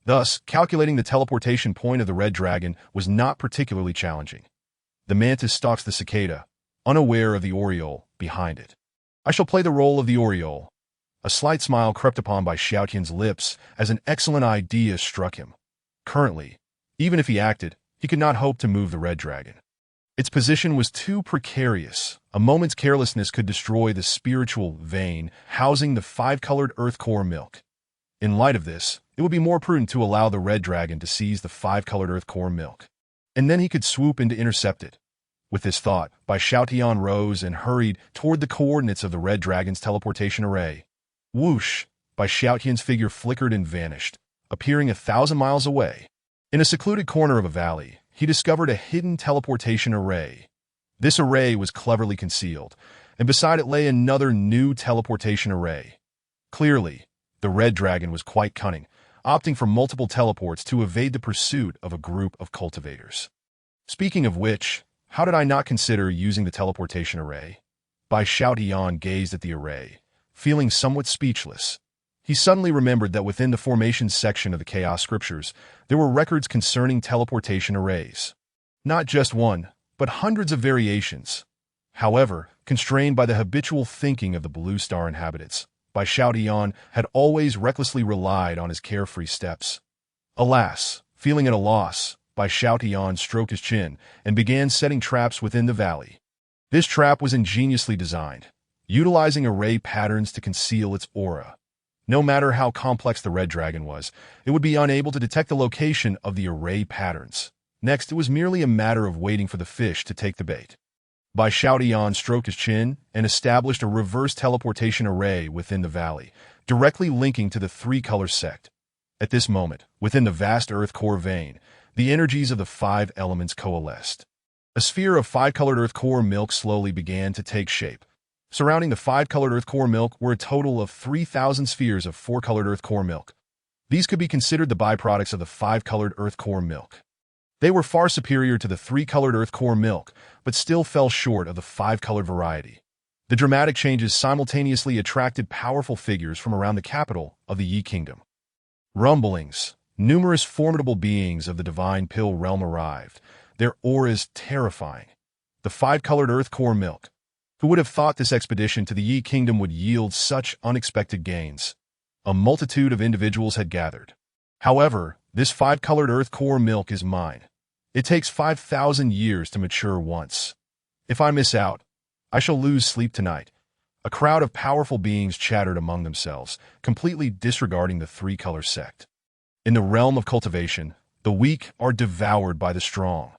Thus, calculating the teleportation point of the red dragon was not particularly challenging. The mantis stalks the cicada, unaware of the oriole behind it. "I shall play the role of the oriole." A slight smile crept upon Bai Xiaotian's lips as an excellent idea struck him. Currently, even if he acted, he could not hope to move the red dragon. Its position was too precarious. A moment's carelessness could destroy the spiritual vein housing the five-colored earth core milk. In light of this, it would be more prudent to allow the red dragon to seize the five-colored earth core milk, and then he could swoop in to intercept it. With this thought, Bai Xiaotian rose and hurried toward the coordinates of the red dragon's teleportation array. Whoosh! Bai Xiaotian's figure flickered and vanished, appearing 1,000 miles away. In a secluded corner of a valley, he discovered a hidden teleportation array. This array was cleverly concealed, and beside it lay another new teleportation array. Clearly, the red dragon was quite cunning, opting for multiple teleports to evade the pursuit of a group of cultivators. Speaking of which, how did I not consider using the teleportation array? Bai Xiaotian gazed at the array, feeling somewhat speechless. He suddenly remembered that within the formations section of the Chaos Scriptures, there were records concerning teleportation arrays. Not just one, but hundreds of variations. However, constrained by the habitual thinking of the Blue Star inhabitants, Bai Xiaotian had always recklessly relied on his carefree steps. Alas, feeling at a loss, Bai Xiaotian stroked his chin and began setting traps within the valley. This trap was ingeniously designed, utilizing array patterns to conceal its aura. No matter how complex the red dragon was, it would be unable to detect the location of the array patterns. Next, it was merely a matter of waiting for the fish to take the bait. Bai Xiaotian stroked his chin and established a reverse teleportation array within the valley, directly linking to the three-color sect. At this moment, within the vast earth core vein, the energies of the 5 elements coalesced. A sphere of 5-colored earth core milk slowly began to take shape. Surrounding the 5-colored earth core milk were a total of 3,000 spheres of 4-colored earth core milk. These could be considered the byproducts of the 5-colored earth core milk. They were far superior to the 3-colored earth core milk, but still fell short of the 5-colored variety. The dramatic changes simultaneously attracted powerful figures from around the capital of the Yi Kingdom. Rumblings. Numerous formidable beings of the divine pill realm arrived, their auras terrifying. The 5-colored earth core milk. Who would have thought this expedition to the Yi Kingdom would yield such unexpected gains? A multitude of individuals had gathered. However, this 5-colored earth core milk is mine. It takes 5,000 years to mature once. If I miss out, I shall lose sleep tonight. A crowd of powerful beings chattered among themselves, completely disregarding the 3-color sect. In the realm of cultivation, the weak are devoured by the strong.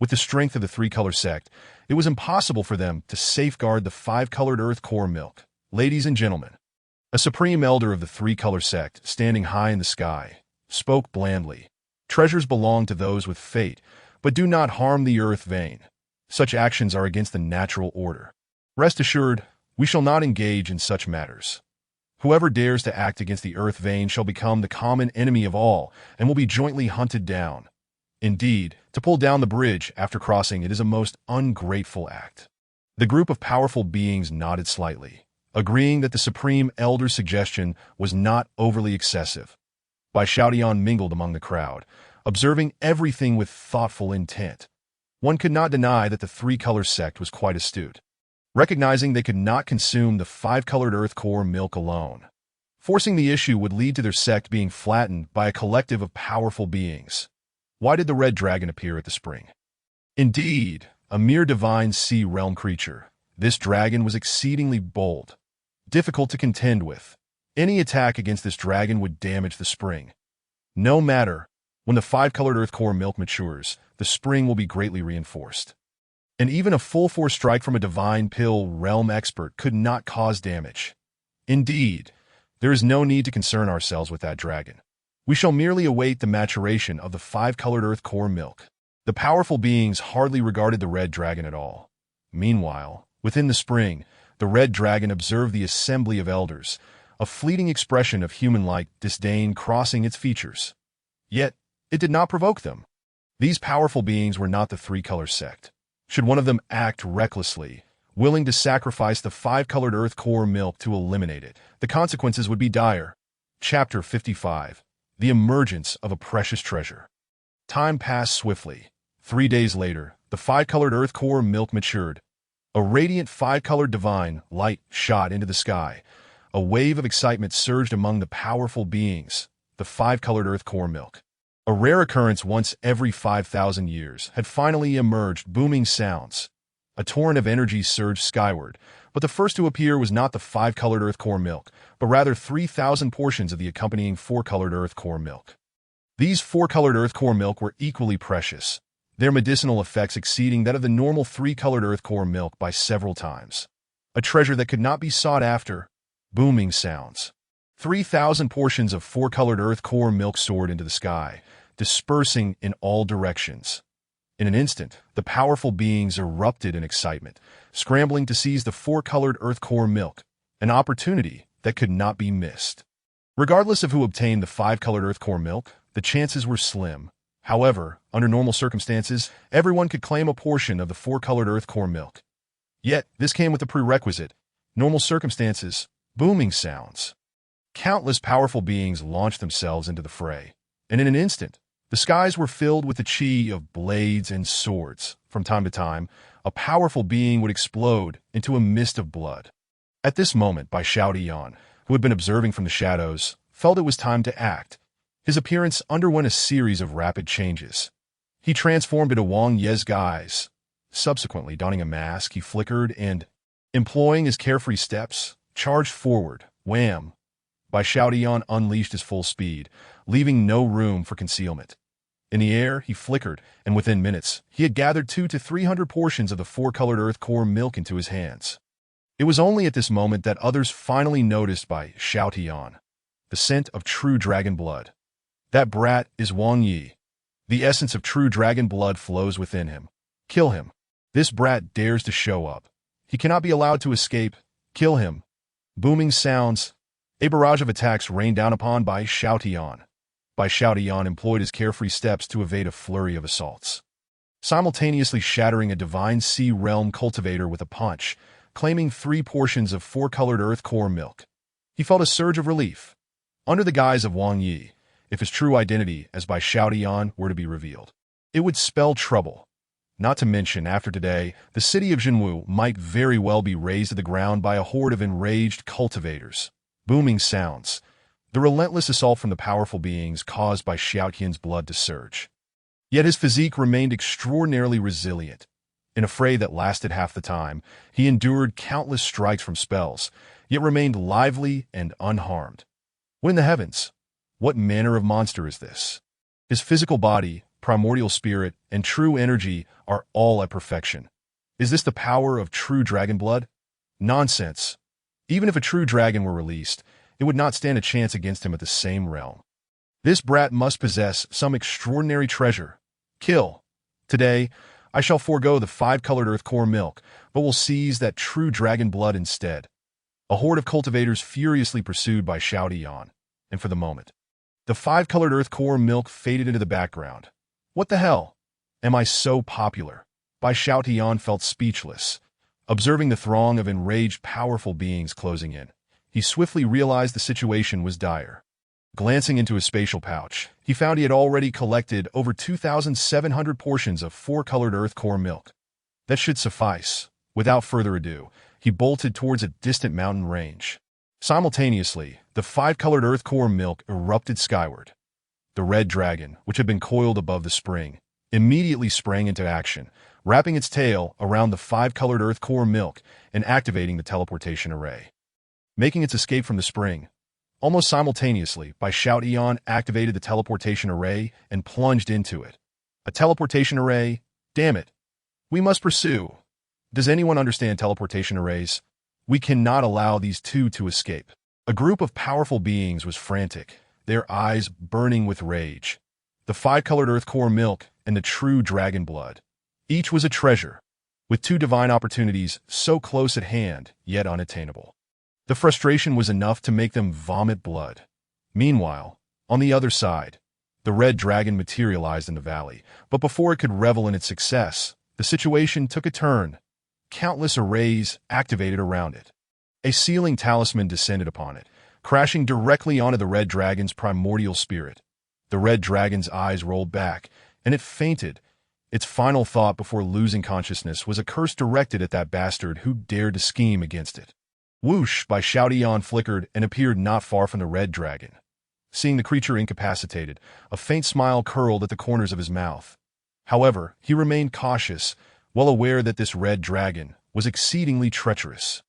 With the strength of the 3-color sect, it was impossible for them to safeguard the 5-colored earth core milk. Ladies and gentlemen, a supreme elder of the 3-color sect, standing high in the sky, spoke blandly. Treasures belong to those with fate, but do not harm the earth vein. Such actions are against the natural order. Rest assured, we shall not engage in such matters. Whoever dares to act against the earth vein shall become the common enemy of all and will be jointly hunted down. Indeed, to pull down the bridge after crossing it is a most ungrateful act. The group of powerful beings nodded slightly, agreeing that the Supreme Elder's suggestion was not overly excessive. Bai Xiaotian mingled among the crowd, observing everything with thoughtful intent. One could not deny that the 3-color sect was quite astute, recognizing they could not consume the 5-colored earth core milk alone. Forcing the issue would lead to their sect being flattened by a collective of powerful beings. Why did the red dragon appear at the spring? Indeed, a mere divine sea realm creature, this dragon was exceedingly bold, difficult to contend with. Any attack against this dragon would damage the spring. No matter, when the 5-colored earth core milk matures, the spring will be greatly reinforced. And even a full-force strike from a divine pill realm expert could not cause damage. Indeed, there is no need to concern ourselves with that dragon. We shall merely await the maturation of the 5-colored earth core milk. The powerful beings hardly regarded the red dragon at all. Meanwhile, within the spring, the red dragon observed the assembly of elders, a fleeting expression of human-like disdain crossing its features. Yet, it did not provoke them. These powerful beings were not the 3-color sect. Should one of them act recklessly, willing to sacrifice the 5-colored earth core milk to eliminate it, the consequences would be dire. Chapter 55. The Emergence of a Precious Treasure. Time passed swiftly. 3 days later, the 5-colored earth core milk matured. A radiant 5-colored divine light shot into the sky. A wave of excitement surged among the powerful beings, the 5-colored earth core milk. A rare occurrence once every 5,000 years had finally emerged, booming sounds. A torrent of energy surged skyward, but the first to appear was not the 5-colored earth core milk, but rather 3,000 portions of the accompanying 4-colored earth core milk. These 4-colored earth core milk were equally precious. their medicinal effects exceeding that of the normal 3-colored earth core milk by several times. A treasure that could not be sought after. Booming sounds. 3,000 portions of 4-colored earth core milk soared into the sky, dispersing in all directions. In an instant, the powerful beings erupted in excitement, scrambling to seize the 4-colored earth core milk, an opportunity that could not be missed. Regardless of who obtained the 5-colored earth core milk, the chances were slim. However, under normal circumstances, everyone could claim a portion of the 4-colored earth core milk. Yet, this came with a prerequisite: normal circumstances, booming sounds. Countless powerful beings launched themselves into the fray, and in an instant, the skies were filled with the chi of blades and swords. From time to time, a powerful being would explode into a mist of blood. At this moment, Bai Xiaotian, who had been observing from the shadows, felt it was time to act. His appearance underwent a series of rapid changes. He transformed into Wang Yi's guise. Subsequently, donning a mask, he flickered and, employing his carefree steps, charged forward. Wham! Bai Xiaotian unleashed his full speed, leaving no room for concealment. In the air, he flickered, and within minutes, he had gathered 200 to 300 portions of the 4-colored earth core milk into his hands. It was only at this moment that others finally noticed Bai Xiaotian, the scent of true dragon blood. That brat is Wang Yi. The essence of true dragon blood flows within him. Kill him. This brat dares to show up. He cannot be allowed to escape. Kill him. Booming sounds. A barrage of attacks rained down upon Bai Xiaotian. Bai Xiaotian employed his carefree steps to evade a flurry of assaults, simultaneously shattering a divine sea realm cultivator with a punch, claiming 3 portions of 4-colored earth core milk. He felt a surge of relief. Under the guise of Wang Yi, if his true identity as Bai Xiaotian were to be revealed, it would spell trouble. Not to mention, after today, the city of Zhenwu might very well be razed to the ground by a horde of enraged cultivators. Booming sounds. The relentless assault from the powerful beings caused Bai Xiaotian's blood to surge. Yet his physique remained extraordinarily resilient. In a fray that lasted half the time, he endured countless strikes from spells, yet remained lively and unharmed. What in the heavens? What manner of monster is this? His physical body, primordial spirit, and true energy are all at perfection. Is this the power of true dragon blood? Nonsense. Even if a true dragon were released, it would not stand a chance against him at the same realm. This brat must possess some extraordinary treasure. Kill. Today, I shall forego the 5-colored earth core milk, but will seize that true dragon blood instead. A horde of cultivators furiously pursued Bai Xiaotian, and for the moment, the 5-colored earth core milk faded into the background. What the hell? Am I so popular? Bai Xiaotian felt speechless, observing the throng of enraged powerful beings closing in. He swiftly realized the situation was dire. Glancing into his spatial pouch, he found he had already collected over 2,700 portions of 4-colored earth core milk. That should suffice. Without further ado, he bolted towards a distant mountain range. Simultaneously, the 5-colored earth core milk erupted skyward. The red dragon, which had been coiled above the spring, immediately sprang into action, wrapping its tail around the 5-colored earth core milk and activating the teleportation array. Making its escape from the spring, almost simultaneously, Bai Xiaotian activated the teleportation array and plunged into it. A teleportation array? Damn it. We must pursue. Does anyone understand teleportation arrays? We cannot allow these two to escape. A group of powerful beings was frantic, their eyes burning with rage. The 5-colored earth core milk and the true dragon blood. Each was a treasure, with 2 divine opportunities so close at hand, yet unattainable. The frustration was enough to make them vomit blood. Meanwhile, on the other side, the red dragon materialized in the valley, but before it could revel in its success, the situation took a turn. Countless arrays activated around it. A sealing talisman descended upon it, crashing directly onto the red dragon's primordial spirit. The red dragon's eyes rolled back, and it fainted. Its final thought before losing consciousness was a curse directed at that bastard who dared to scheme against it. Whoosh! Bai Xiaotian flickered and appeared not far from the red dragon. Seeing the creature incapacitated, a faint smile curled at the corners of his mouth. However, he remained cautious, well aware that this red dragon was exceedingly treacherous.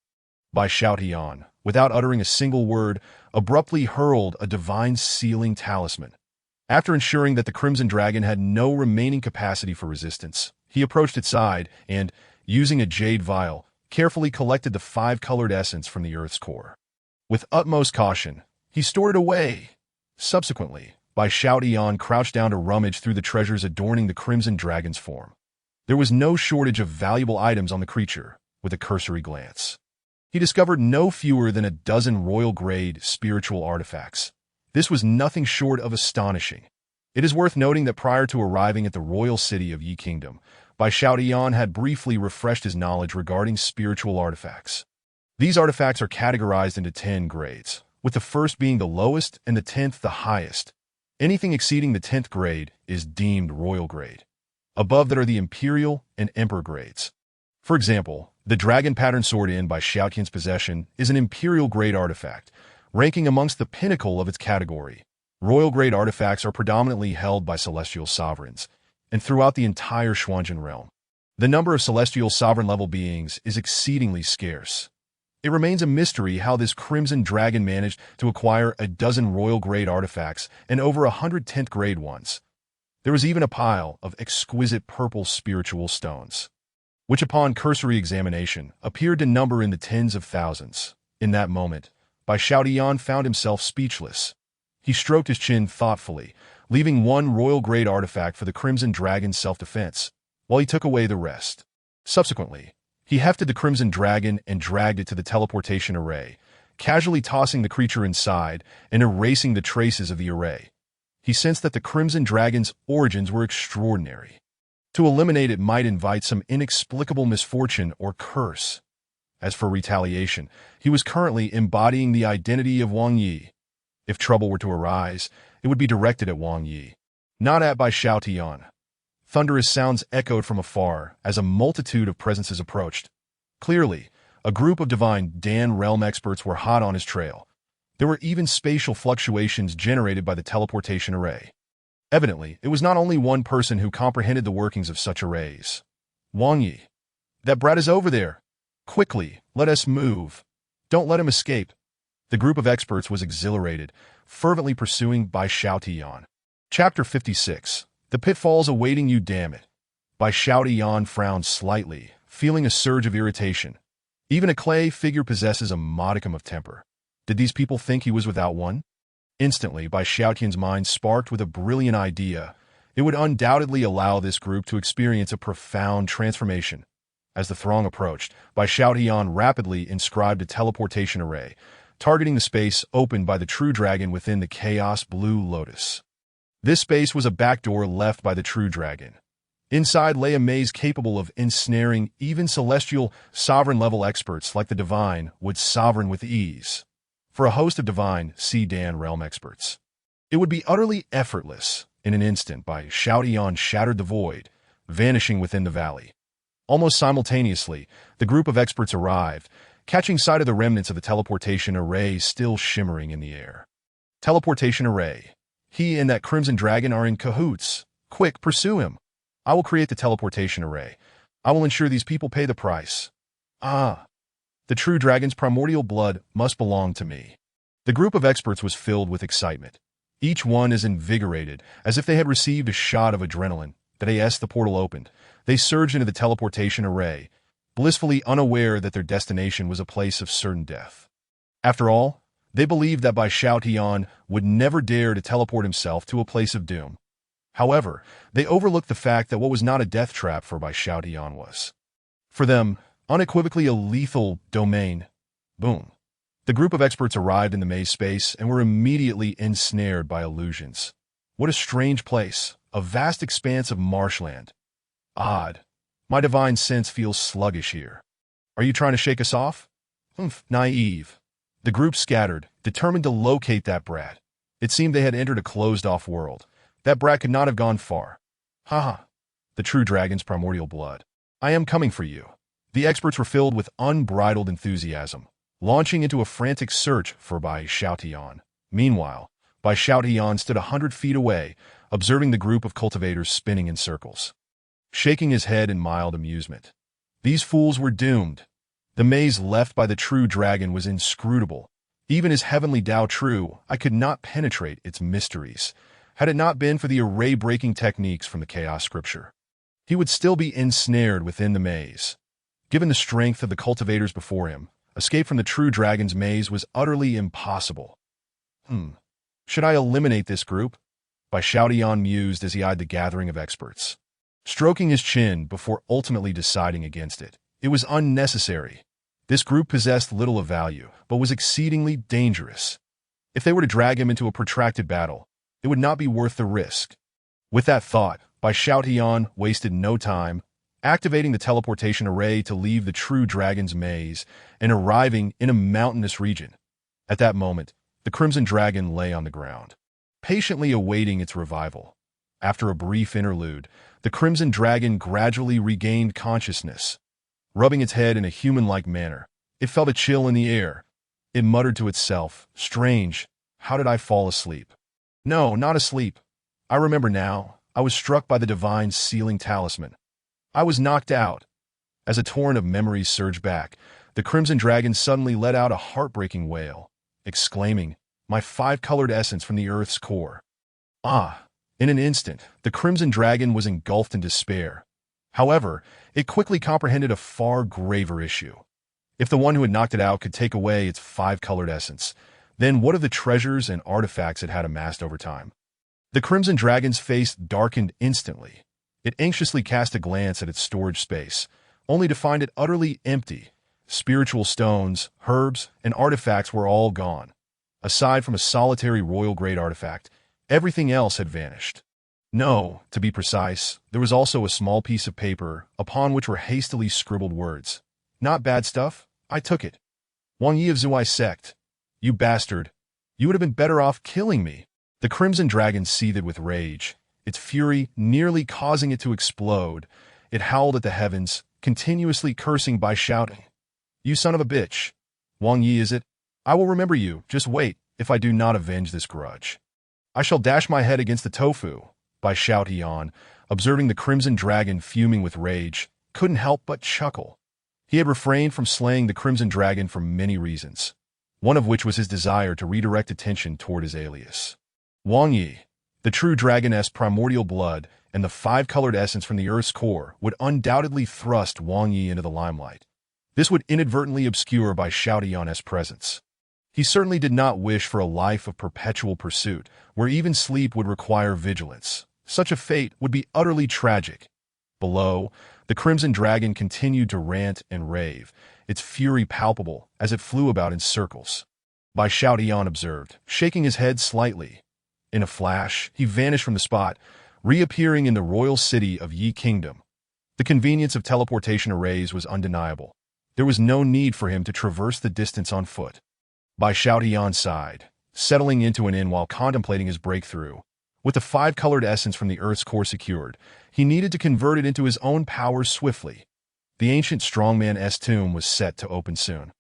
Bai Xiaotian, without uttering a single word, abruptly hurled a divine sealing talisman. After ensuring that the Crimson Dragon had no remaining capacity for resistance, he approached its side and, using a jade vial, carefully collected the 5-colored essence from the Earth's core. With utmost caution, he stored it away. Subsequently, Bai Xiaotian crouched down to rummage through the treasures adorning the Crimson Dragon's form. There was no shortage of valuable items on the creature, with a cursory glance. He discovered no fewer than a dozen royal-grade spiritual artifacts. This was nothing short of astonishing. It is worth noting that prior to arriving at the royal city of Yi Kingdom, Bai Xiaotian had briefly refreshed his knowledge regarding spiritual artifacts. These artifacts are categorized into 10 grades, with the first being the lowest and the 10th the highest. Anything exceeding the 10th grade is deemed royal grade. Above that are the imperial and emperor grades. For example, the dragon pattern sword in Bai Xiaotian's possession is an imperial grade artifact, ranking amongst the pinnacle of its category. Royal grade artifacts are predominantly held by celestial sovereigns, and throughout the entire Xuanzhen realm, the number of celestial sovereign-level beings is exceedingly scarce. It remains a mystery how this Crimson Dragon managed to acquire a dozen royal-grade artifacts and over 100 10th-grade ones. There was even a pile of exquisite purple spiritual stones, which upon cursory examination appeared to number in the tens of thousands. In that moment, Bai Xiaotian found himself speechless. He stroked his chin thoughtfully, leaving one royal-grade artifact for the Crimson Dragon's self-defense, while he took away the rest. Subsequently, he hefted the Crimson Dragon and dragged it to the teleportation array, casually tossing the creature inside and erasing the traces of the array. He sensed that the Crimson Dragon's origins were extraordinary. To eliminate it might invite some inexplicable misfortune or curse. As for retaliation, he was currently embodying the identity of Wang Yi. If trouble were to arise, it would be directed at Wang Yi, not at Bai Xiaotian. Thunderous sounds echoed from afar as a multitude of presences approached. Clearly, a group of divine Dan realm experts were hot on his trail. There were even spatial fluctuations generated by the teleportation array. Evidently, it was not only one person who comprehended the workings of such arrays. Wang Yi. That brat is over there. Quickly, let us move. Don't let him escape. The group of experts was exhilarated, fervently pursuing Bai Xiaotian. Chapter 56. The pitfalls awaiting you, damn it. Bai Xiaotian frowned slightly, feeling a surge of irritation. Even a clay figure possesses a modicum of temper. Did these people think he was without one? Instantly, Bai Xiaotian's mind sparked with a brilliant idea. It would undoubtedly allow this group to experience a profound transformation. As the throng approached, Bai Xiaotian rapidly inscribed a teleportation array, targeting the space opened by the true dragon within the Chaos Blue Lotus. This space was a backdoor left by the true dragon. Inside lay a maze capable of ensnaring even celestial sovereign-level experts like the divine would sovereign with ease. For a host of divine Dan realm experts, it would be utterly effortless. In an instant, Bai Xiaotian shattered the void, vanishing within the valley. Almost simultaneously, the group of experts arrived, catching sight of the remnants of the teleportation array still shimmering in the air. Teleportation array. He and that Crimson Dragon are in cahoots. Quick, pursue him. I will create the teleportation array. I will ensure these people pay the price. Ah, the true dragon's primordial blood must belong to me. The group of experts was filled with excitement. Each one as invigorated as if they had received a shot of adrenaline. As the portal opened, they surged into the teleportation array, blissfully unaware that their destination was a place of certain death. After all, they believed that Bai Xiaotian would never dare to teleport himself to a place of doom. However, they overlooked the fact that what was not a death trap for Bai Xiaotian was, for them, unequivocally a lethal domain. Boom. The group of experts arrived in the maze space and were immediately ensnared by illusions. What a strange place, a vast expanse of marshland. Odd. My divine sense feels sluggish here. Are you trying to shake us off? Naive. The group scattered, determined to locate that brat. It seemed they had entered a closed-off world. That brat could not have gone far. Ha! The true dragon's primordial blood. I am coming for you. The experts were filled with unbridled enthusiasm, launching into a frantic search for Bai Xiaotian. Meanwhile, Bai Xiaotian stood 100 feet away, observing the group of cultivators spinning in circles, shaking his head in mild amusement. These fools were doomed. The maze left by the true dragon was inscrutable. Even as heavenly Tao true, I could not penetrate its mysteries. Had it not been for the array-breaking techniques from the chaos scripture, he would still be ensnared within the maze. Given the strength of the cultivators before him, escape from the true dragon's maze was utterly impossible. Should I eliminate this group? Bai Xiaotian mused as he eyed the gathering of experts, stroking his chin before ultimately deciding against it. It was unnecessary. This group possessed little of value, but was exceedingly dangerous. If they were to drag him into a protracted battle, it would not be worth the risk. With that thought, Bai Xiaotian wasted no time, activating the teleportation array to leave the true dragon's maze and arriving in a mountainous region. At that moment, the crimson dragon lay on the ground, patiently awaiting its revival. After a brief interlude, the crimson dragon gradually regained consciousness. Rubbing its head in a human-like manner, it felt a chill in the air. It muttered to itself, "Strange, how did I fall asleep?" No, not asleep. I remember now. I was struck by the divine sealing talisman. I was knocked out. As a torrent of memories surged back, the crimson dragon suddenly let out a heartbreaking wail, exclaiming, "My five-colored essence from the earth's core." In an instant, the crimson dragon was engulfed in despair. However, it quickly comprehended a far graver issue. If the one who had knocked it out could take away its five-colored essence, then what of the treasures and artifacts it had amassed over time? The crimson dragon's face darkened instantly. It anxiously cast a glance at its storage space, only to find it utterly empty. Spiritual stones, herbs, and artifacts were all gone. Aside from a solitary royal-grade artifact, everything else had vanished. No, to be precise, there was also a small piece of paper upon which were hastily scribbled words. "Not bad stuff. I took it. Wang Yi of Zhuai sect. You bastard. You would have been better off killing me." The crimson dragon seethed with rage, its fury nearly causing it to explode. It howled at the heavens, continuously cursing by shouting, "You son of a bitch! Wang Yi, is it? I will remember you. Just wait, if I do not avenge this grudge. I shall dash my head against the tofu." Bai Xiaotian, observing the crimson dragon fuming with rage, couldn't help but chuckle. He had refrained from slaying the crimson dragon for many reasons, one of which was his desire to redirect attention toward his alias. Wang Yi, the true dragoness primordial blood, and the five-colored essence from the earth's core would undoubtedly thrust Wang Yi into the limelight. This would inadvertently obscure Bai Xiaotian's presence. He certainly did not wish for a life of perpetual pursuit, where even sleep would require vigilance. Such a fate would be utterly tragic. Below, the crimson dragon continued to rant and rave, its fury palpable as it flew about in circles. Bai Xiaotian observed, shaking his head slightly. In a flash, he vanished from the spot, reappearing in the royal city of Yi Kingdom. The convenience of teleportation arrays was undeniable. There was no need for him to traverse the distance on foot. Bai Xiaotian sighed, settling into an inn while contemplating his breakthrough. With the five-colored essence from the Earth's core secured, he needed to convert it into his own power swiftly. The ancient strongman's tomb was set to open soon,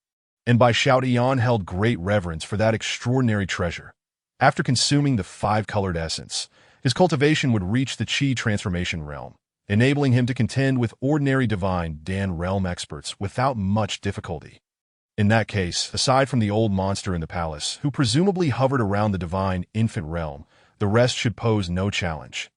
and Bai Xiaotian held great reverence for that extraordinary treasure. After consuming the five-colored essence, his cultivation would reach the Qi transformation realm, enabling him to contend with ordinary divine Dan realm experts without much difficulty. In that case, aside from the old monster in the palace, who presumably hovered around the divine infant realm, the rest should pose no challenge.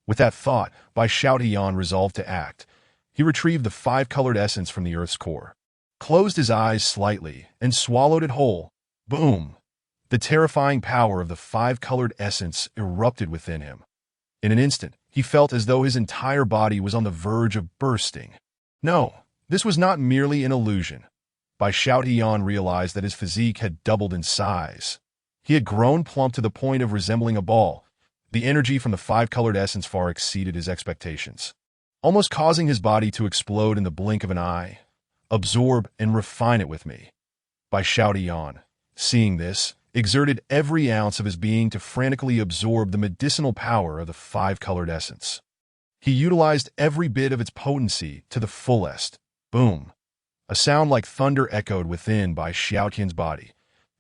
With that thought, Bai Xiaotian resolved to act. He retrieved the five-colored essence from the earth's core, closed his eyes slightly, and swallowed it whole. Boom! The terrifying power of the five-colored essence erupted within him. In an instant, he felt as though his entire body was on the verge of bursting. No, this was not merely an illusion. Bai Xiaotian realized that his physique had doubled in size. He had grown plump to the point of resembling a ball. The energy from the five-colored essence far exceeded his expectations, almost causing his body to explode in the blink of an eye. "Absorb and refine it with me." Bai Xiaotian, seeing this, exerted every ounce of his being to frantically absorb the medicinal power of the five-colored essence. He utilized every bit of its potency to the fullest. Boom! A sound like thunder echoed within Bai Xiaotian's body.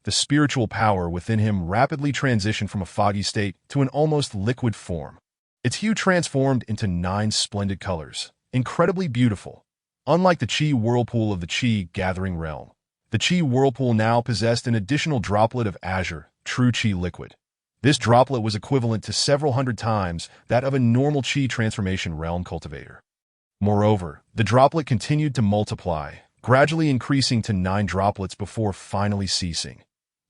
The spiritual power within him rapidly transitioned from a foggy state to an almost liquid form. Its hue transformed into 9 splendid colors, incredibly beautiful. Unlike the Qi whirlpool of the Qi gathering realm, the Qi whirlpool now possessed an additional droplet of azure, true Qi liquid. This droplet was equivalent to several hundred times that of a normal Qi transformation realm cultivator. Moreover, the droplet continued to multiply, gradually increasing to 9 droplets before finally ceasing.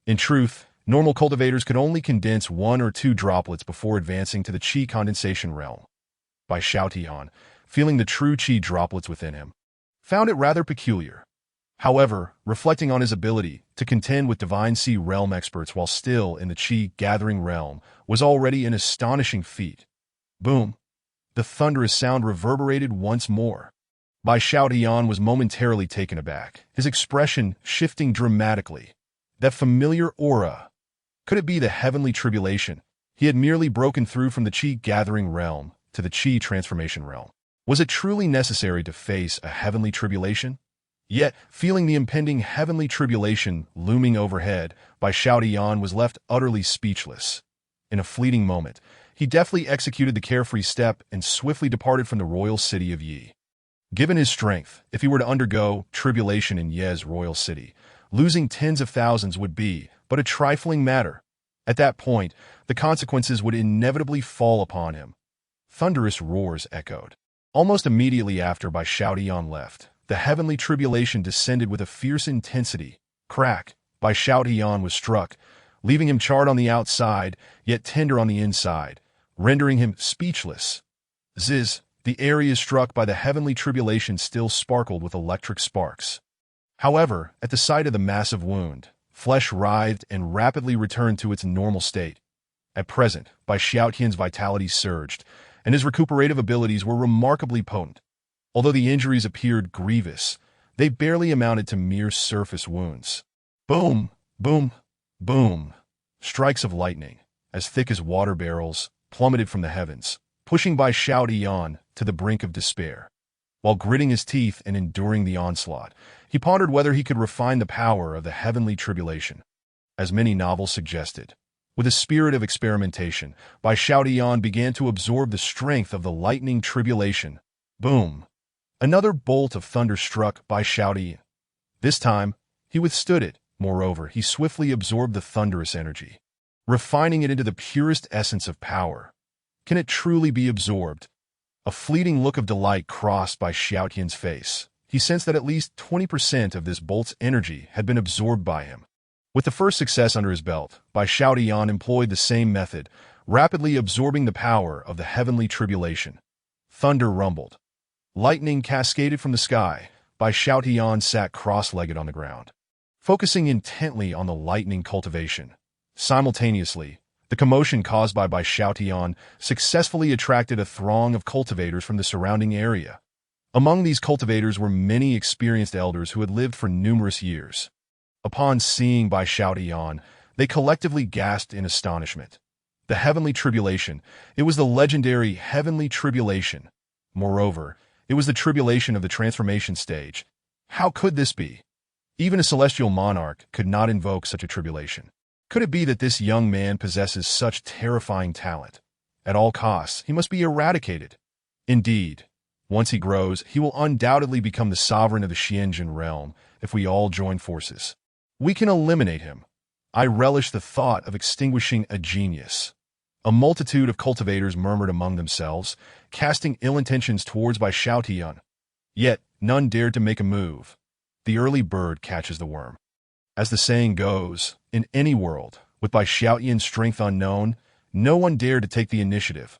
In truth, normal cultivators could only condense 1 or 2 droplets before advancing to the Qi condensation realm. Bai Xiaotian, feeling the true Qi droplets within him, found it rather peculiar. However, reflecting on his ability to contend with Divine Sea realm experts while still in the Qi gathering realm was already an astonishing feat. Boom! The thunderous sound reverberated once more. Bai Xiaotian was momentarily taken aback, his expression shifting dramatically. That familiar aura. Could it be the heavenly tribulation? He had merely broken through from the Qi gathering realm to the Qi transformation realm. Was it truly necessary to face a heavenly tribulation? Yet, feeling the impending heavenly tribulation looming overhead, Bai Xiaotian was left utterly speechless. In a fleeting moment, he deftly executed the carefree step and swiftly departed from the royal city of Yi. Given his strength, if he were to undergo tribulation in Ye's royal city, losing tens of thousands would be but a trifling matter. At that point, the consequences would inevitably fall upon him. Thunderous roars echoed. Almost immediately after Bai Xiaotian left, the heavenly tribulation descended with a fierce intensity. Crack! Bai Xiaotian was struck, leaving him charred on the outside, yet tender on the inside, rendering him speechless. Ziz! The area struck by the heavenly tribulation still sparkled with electric sparks. However, at the sight of the massive wound, flesh writhed and rapidly returned to its normal state. At present, Bai Xiaotian's vitality surged, and his recuperative abilities were remarkably potent. Although the injuries appeared grievous, they barely amounted to mere surface wounds. Boom! Boom! Boom! Strikes of lightning, as thick as water barrels, plummeted from the heavens, pushing Bai Xiaotian to the brink of despair. While gritting his teeth and enduring the onslaught, he pondered whether he could refine the power of the heavenly tribulation. As many novels suggested, with a spirit of experimentation, Bai Xiaotian began to absorb the strength of the lightning tribulation. Boom! Another bolt of thunder struck Bai Xiaotian. This time, he withstood it. Moreover, he swiftly absorbed the thunderous energy, refining it into the purest essence of power. Can it truly be absorbed? A fleeting look of delight crossed Bai Xiaotian's face. He sensed that at least 20% of this bolt's energy had been absorbed by him. With the first success under his belt, Bai Xiaotian employed the same method, rapidly absorbing the power of the heavenly tribulation. Thunder rumbled. Lightning cascaded from the sky. Bai Xiaotian sat cross-legged on the ground, focusing intently on the lightning cultivation. Simultaneously, the commotion caused by Bai Xiaotian successfully attracted a throng of cultivators from the surrounding area. Among these cultivators were many experienced elders who had lived for numerous years. Upon seeing Bai Xiaotian, they collectively gasped in astonishment. The heavenly tribulation, it was the legendary heavenly tribulation. Moreover, it was the tribulation of the transformation stage. How could this be? Even a celestial monarch could not invoke such a tribulation. Could it be that this young man possesses such terrifying talent? At all costs, he must be eradicated. Indeed, once he grows, he will undoubtedly become the sovereign of the Xianjin realm if we all join forces. We can eliminate him. I relish the thought of extinguishing a genius. A multitude of cultivators murmured among themselves, casting ill intentions towards Bai Xiaotian. Yet, none dared to make a move. The early bird catches the worm. As the saying goes, in any world, with Bai Xiaotian's strength unknown, no one dared to take the initiative.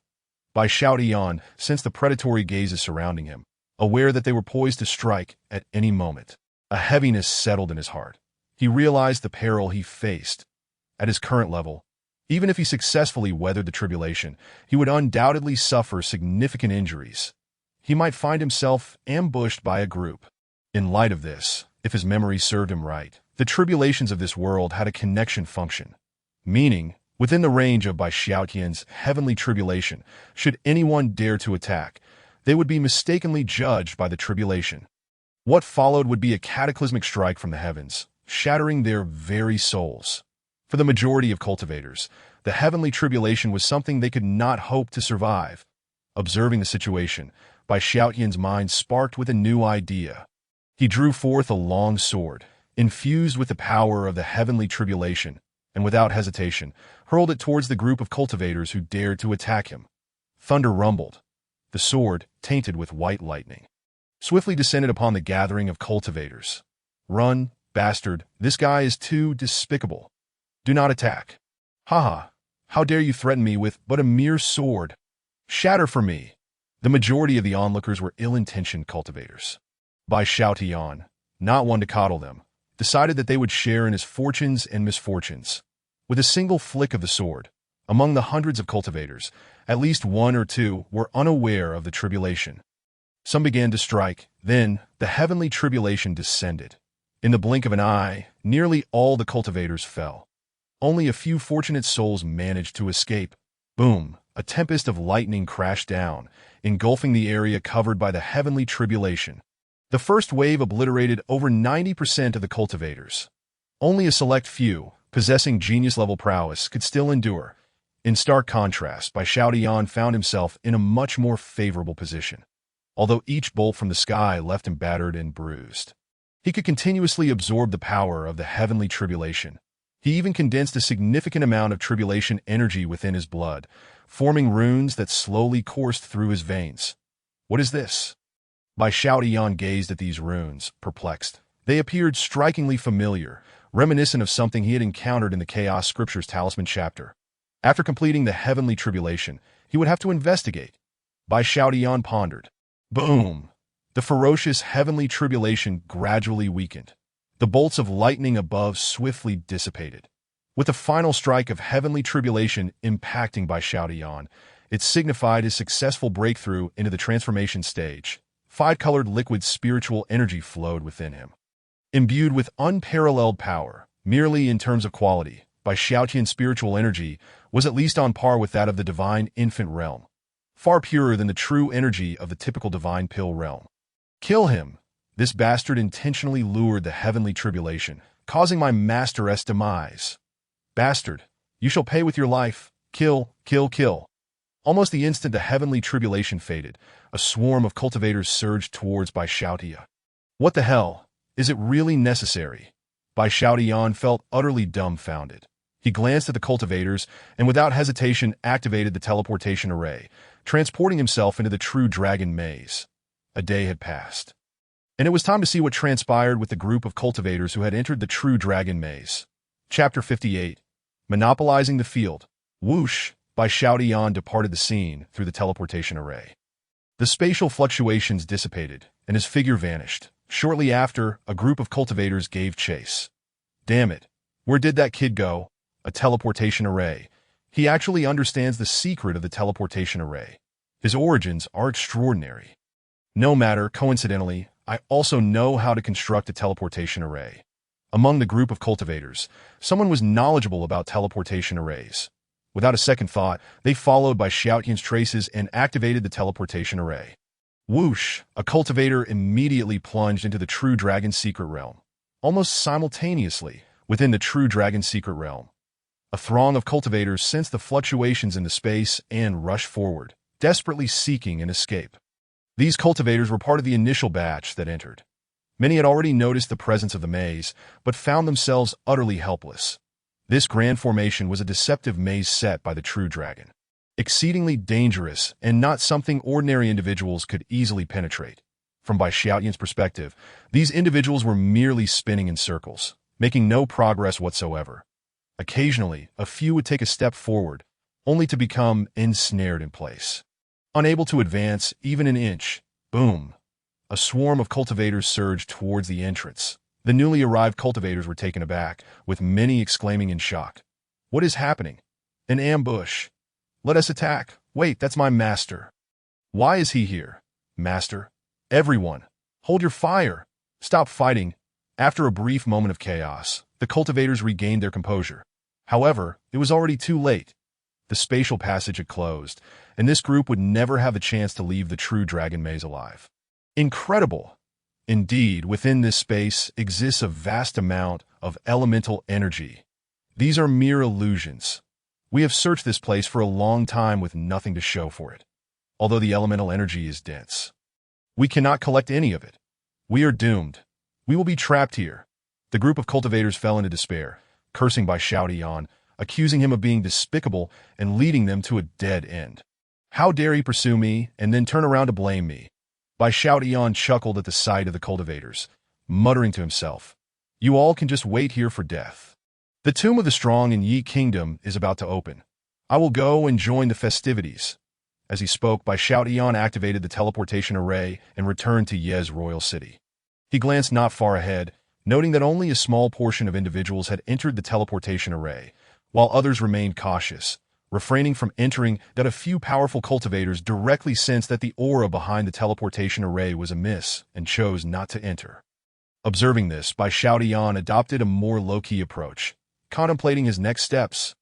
Bai Xiaotian sensed the predatory gazes surrounding him, aware that they were poised to strike at any moment. A heaviness settled in his heart. He realized the peril he faced. At his current level, even if he successfully weathered the tribulation, he would undoubtedly suffer significant injuries. He might find himself ambushed by a group. In light of this, if his memory served him right, the tribulations of this world had a connection function, meaning, within the range of Bai Xiaotian's heavenly tribulation, should anyone dare to attack, they would be mistakenly judged by the tribulation. What followed would be a cataclysmic strike from the heavens, shattering their very souls. For the majority of cultivators, the heavenly tribulation was something they could not hope to survive. Observing the situation, Bai Xiaotian's mind sparked with a new idea. He drew forth a long sword, infused with the power of the heavenly tribulation, and without hesitation, hurled it towards the group of cultivators who dared to attack him. Thunder rumbled. The sword, tainted with white lightning, swiftly descended upon the gathering of cultivators. "Run, bastard, this guy is too despicable. Do not attack. Haha, how dare you threaten me with but a mere sword? Shatter for me." The majority of the onlookers were ill-intentioned cultivators. Bai Xiaotian, not one to coddle them, decided that they would share in his fortunes and misfortunes. With a single flick of the sword, among the hundreds of cultivators, at least one or two were unaware of the tribulation. Some began to strike, then the heavenly tribulation descended. In the blink of an eye, nearly all the cultivators fell. Only a few fortunate souls managed to escape. Boom! A tempest of lightning crashed down, engulfing the area covered by the heavenly tribulation. The first wave obliterated over 90% of the cultivators. Only a select few, possessing genius-level prowess, could still endure. In stark contrast, Bai Xiaotian found himself in a much more favorable position. Although each bolt from the sky left him battered and bruised, he could continuously absorb the power of the heavenly tribulation. He even condensed a significant amount of tribulation energy within his blood, forming runes that slowly coursed through his veins. What is this? Bai Xiaotian gazed at these runes, perplexed. They appeared strikingly familiar, reminiscent of something he had encountered in the Chaos Scriptures Talisman chapter. After completing the heavenly tribulation, he would have to investigate. Bai Xiaotian pondered. Boom! The ferocious heavenly tribulation gradually weakened. The bolts of lightning above swiftly dissipated. With the final strike of heavenly tribulation impacting Bai Xiaotian, it signified his successful breakthrough into the transformation stage. Five-colored liquid spiritual energy flowed within him. Imbued with unparalleled power, merely in terms of quality, Bai Xiaotian's spiritual energy was at least on par with that of the divine infant realm, far purer than the true energy of the typical divine pill realm. Kill him! This bastard intentionally lured the heavenly tribulation, causing my master's demise. Bastard, you shall pay with your life. Kill, kill, kill. Almost the instant the heavenly tribulation faded, a swarm of cultivators surged towards Bai Xiaotian. What the hell? Is it really necessary? Bai Xiaotian felt utterly dumbfounded. He glanced at the cultivators and without hesitation activated the teleportation array, transporting himself into the true dragon maze. A day had passed, and it was time to see what transpired with the group of cultivators who had entered the true dragon maze. Chapter 58. Monopolizing the field. Whoosh! Bai Xiaotian departed the scene through the teleportation array. The spatial fluctuations dissipated, and his figure vanished. Shortly after, a group of cultivators gave chase. Damn it! Where did that kid go? A teleportation array. He actually understands the secret of the teleportation array. His origins are extraordinary. No matter, coincidentally, I also know how to construct a teleportation array. Among the group of cultivators, someone was knowledgeable about teleportation arrays. Without a second thought, they followed Bai Xiaotian's traces and activated the teleportation array. Whoosh! A cultivator immediately plunged into the true dragon secret realm. Almost simultaneously, within the true dragon secret realm, a throng of cultivators sensed the fluctuations in the space and rushed forward, desperately seeking an escape. These cultivators were part of the initial batch that entered. Many had already noticed the presence of the maze, but found themselves utterly helpless. This grand formation was a deceptive maze set by the true dragon. Exceedingly dangerous and not something ordinary individuals could easily penetrate. From Bai Xiaotian's perspective, these individuals were merely spinning in circles, making no progress whatsoever. Occasionally, a few would take a step forward, only to become ensnared in place. Unable to advance even an inch, boom! A swarm of cultivators surged towards the entrance. The newly arrived cultivators were taken aback, with many exclaiming in shock. What is happening? An ambush! Let us attack! Wait, that's my master! Why is he here? Master? Everyone! Hold your fire! Stop fighting! After a brief moment of chaos, the cultivators regained their composure. However, it was already too late. The spatial passage had closed, and this group would never have the chance to leave the true dragon maze alive. Incredible! Indeed, within this space exists a vast amount of elemental energy. These are mere illusions. We have searched this place for a long time with nothing to show for it. Although the elemental energy is dense, we cannot collect any of it. We are doomed. We will be trapped here. The group of cultivators fell into despair, cursing Bai Xiaotian, accusing him of being despicable and leading them to a dead end. How dare he pursue me and then turn around to blame me? Bai Xiaotian chuckled at the sight of the cultivators, muttering to himself, "You all can just wait here for death. The tomb of the strong in Yi Kingdom is about to open. I will go and join the festivities." As he spoke, Bai Xiaotian activated the teleportation array and returned to Ye's royal city. He glanced not far ahead, noting that only a small portion of individuals had entered the teleportation array, while others remained cautious, refraining from entering. That a few powerful cultivators directly sensed that the aura behind the teleportation array was amiss and chose not to enter. Observing this, Bai Xiaotian adopted a more low-key approach, contemplating his next steps.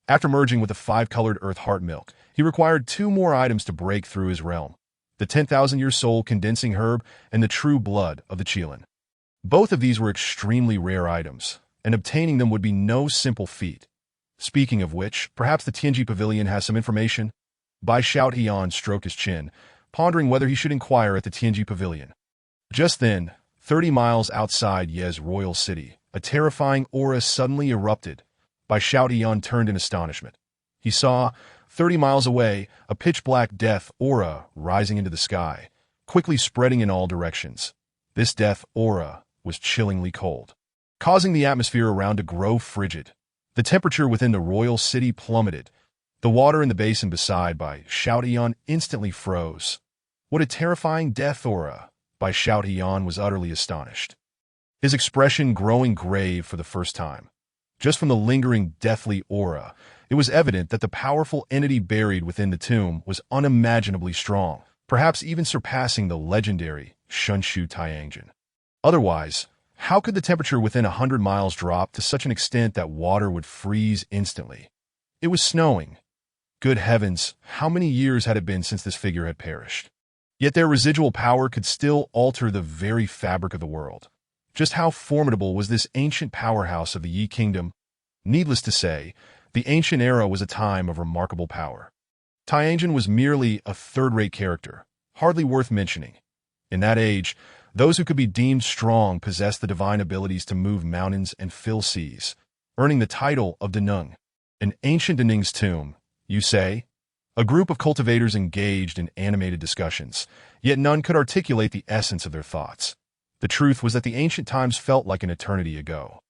After merging with the 5-colored earth heart milk, he required 2 more items to break through his realm: the 10,000-year soul condensing herb and the true blood of the Qilin. Both of these were extremely rare items, and obtaining them would be no simple feat. Speaking of which, perhaps the Tianji Pavilion has some information? Bai Xiaotian stroked his chin, pondering whether he should inquire at the Tianji Pavilion. Just then, 30 miles outside Ye's royal city, a terrifying aura suddenly erupted. Bai Xiaotian turned in astonishment. He saw, 30 miles away, a pitch-black death aura rising into the sky, quickly spreading in all directions. This death aura was chillingly cold, causing the atmosphere around to grow frigid. The temperature within the royal city plummeted. The water in the basin beside Bai Xiaotian instantly froze. What a terrifying death aura! Bai Xiaotian was utterly astonished, his expression growing grave for the first time. Just from the lingering deathly aura, it was evident that the powerful entity buried within the tomb was unimaginably strong, perhaps even surpassing the legendary Shunshu Tianjin. Otherwise, how could the temperature within 100 miles drop to such an extent that water would freeze instantly? It was snowing. Good heavens, how many years had it been since this figure had perished? Yet their residual power could still alter the very fabric of the world. Just how formidable was this ancient powerhouse of the Yi Kingdom? Needless to say, the ancient era was a time of remarkable power. Tianjin was merely a third-rate character, hardly worth mentioning. In that age, those who could be deemed strong possessed the divine abilities to move mountains and fill seas, earning the title of Deneng. An ancient Deneng's tomb, you say? A group of cultivators engaged in animated discussions, yet none could articulate the essence of their thoughts. The truth was that the ancient times felt like an eternity ago,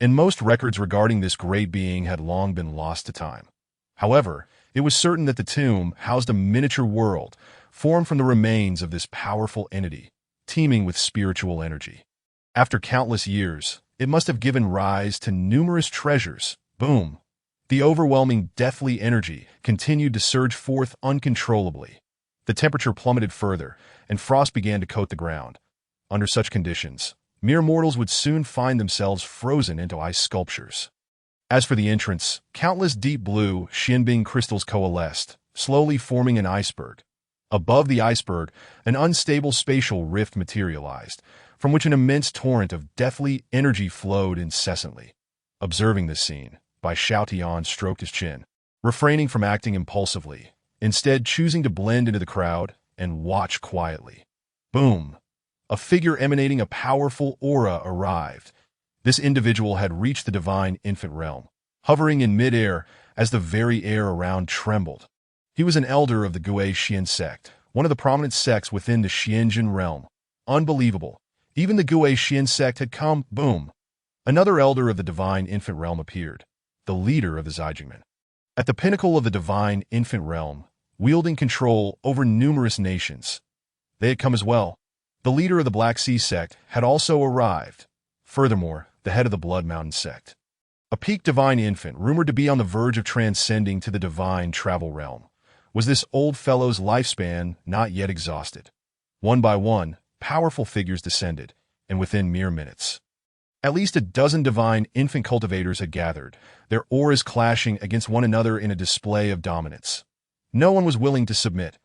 and most records regarding this great being had long been lost to time. However, it was certain that the tomb housed a miniature world formed from the remains of this powerful entity, teeming with spiritual energy. After countless years, it must have given rise to numerous treasures. Boom! The overwhelming deathly energy continued to surge forth uncontrollably. The temperature plummeted further, and frost began to coat the ground. Under such conditions, mere mortals would soon find themselves frozen into ice sculptures. As for the entrance, countless deep blue Xianbing crystals coalesced, slowly forming an iceberg. Above the iceberg, an unstable spatial rift materialized, from which an immense torrent of deathly energy flowed incessantly. Observing this scene, Bai Xiaotian stroked his chin, refraining from acting impulsively, instead choosing to blend into the crowd and watch quietly. Boom! A figure emanating a powerful aura arrived. This individual had reached the divine infant realm, hovering in mid-air as the very air around trembled. He was an elder of the Gui Xian sect, one of the prominent sects within the Xianjin realm. Unbelievable. Even the Gui Xian sect had come. Boom! Another elder of the divine infant realm appeared, the leader of the Zhaijingmen. At the pinnacle of the divine infant realm, wielding control over numerous nations. They had come as well. The leader of the Black Sea sect had also arrived. Furthermore, the head of the Blood Mountain sect, a peak divine infant rumored to be on the verge of transcending to the divine travel realm, was this old fellow's lifespan not yet exhausted. One by one, powerful figures descended, and within mere minutes, at least a dozen divine infant cultivators had gathered, their auras clashing against one another in a display of dominance. No one was willing to submit.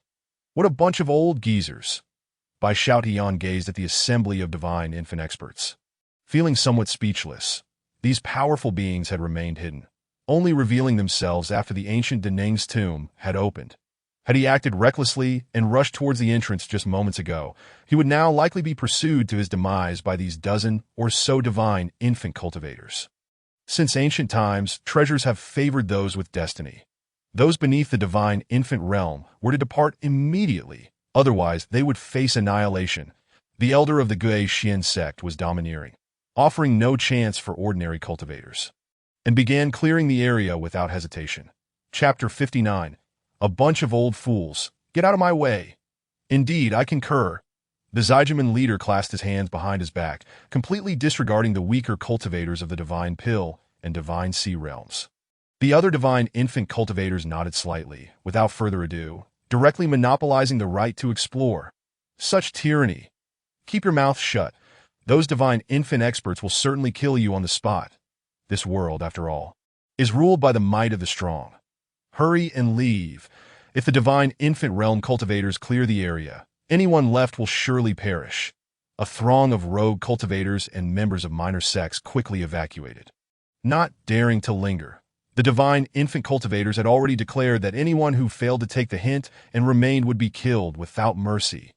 What a bunch of old geezers! Bai Xiaotian gazed at the assembly of divine infant experts. Feeling somewhat speechless, these powerful beings had remained hidden, only revealing themselves after the ancient Deneng's tomb had opened. Had he acted recklessly and rushed towards the entrance just moments ago, he would now likely be pursued to his demise by these dozen or so divine infant cultivators. Since ancient times, treasures have favored those with destiny. Those beneath the divine infant realm were to depart immediately, otherwise they would face annihilation. The elder of the Gui Xian sect was domineering, offering no chance for ordinary cultivators, and began clearing the area without hesitation. Chapter 59. A bunch of old fools. Get out of my way. Indeed, I concur. The Zaijiman leader clasped his hands behind his back, completely disregarding the weaker cultivators of the divine pill and divine sea realms. The other divine infant cultivators nodded slightly, without further ado, directly monopolizing the right to explore. Such tyranny. Keep your mouth shut. Those divine infant experts will certainly kill you on the spot. This world, after all, is ruled by the might of the strong. Hurry and leave. If the divine infant realm cultivators clear the area, anyone left will surely perish. A throng of rogue cultivators and members of minor sects quickly evacuated, not daring to linger. The divine infant cultivators had already declared that anyone who failed to take the hint and remained would be killed without mercy.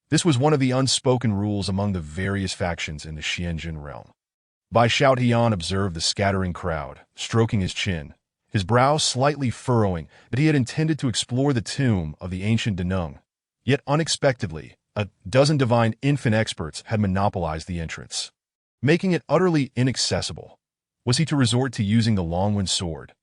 This was one of the unspoken rules among the various factions in the Xianjin realm. Bai Xiaotian observed the scattering crowd, stroking his chin, his brow slightly furrowing, that he had intended to explore the tomb of the ancient Denung. Yet unexpectedly, a dozen divine infant experts had monopolized the entrance, making it utterly inaccessible. Was he to resort to using the Longua sword?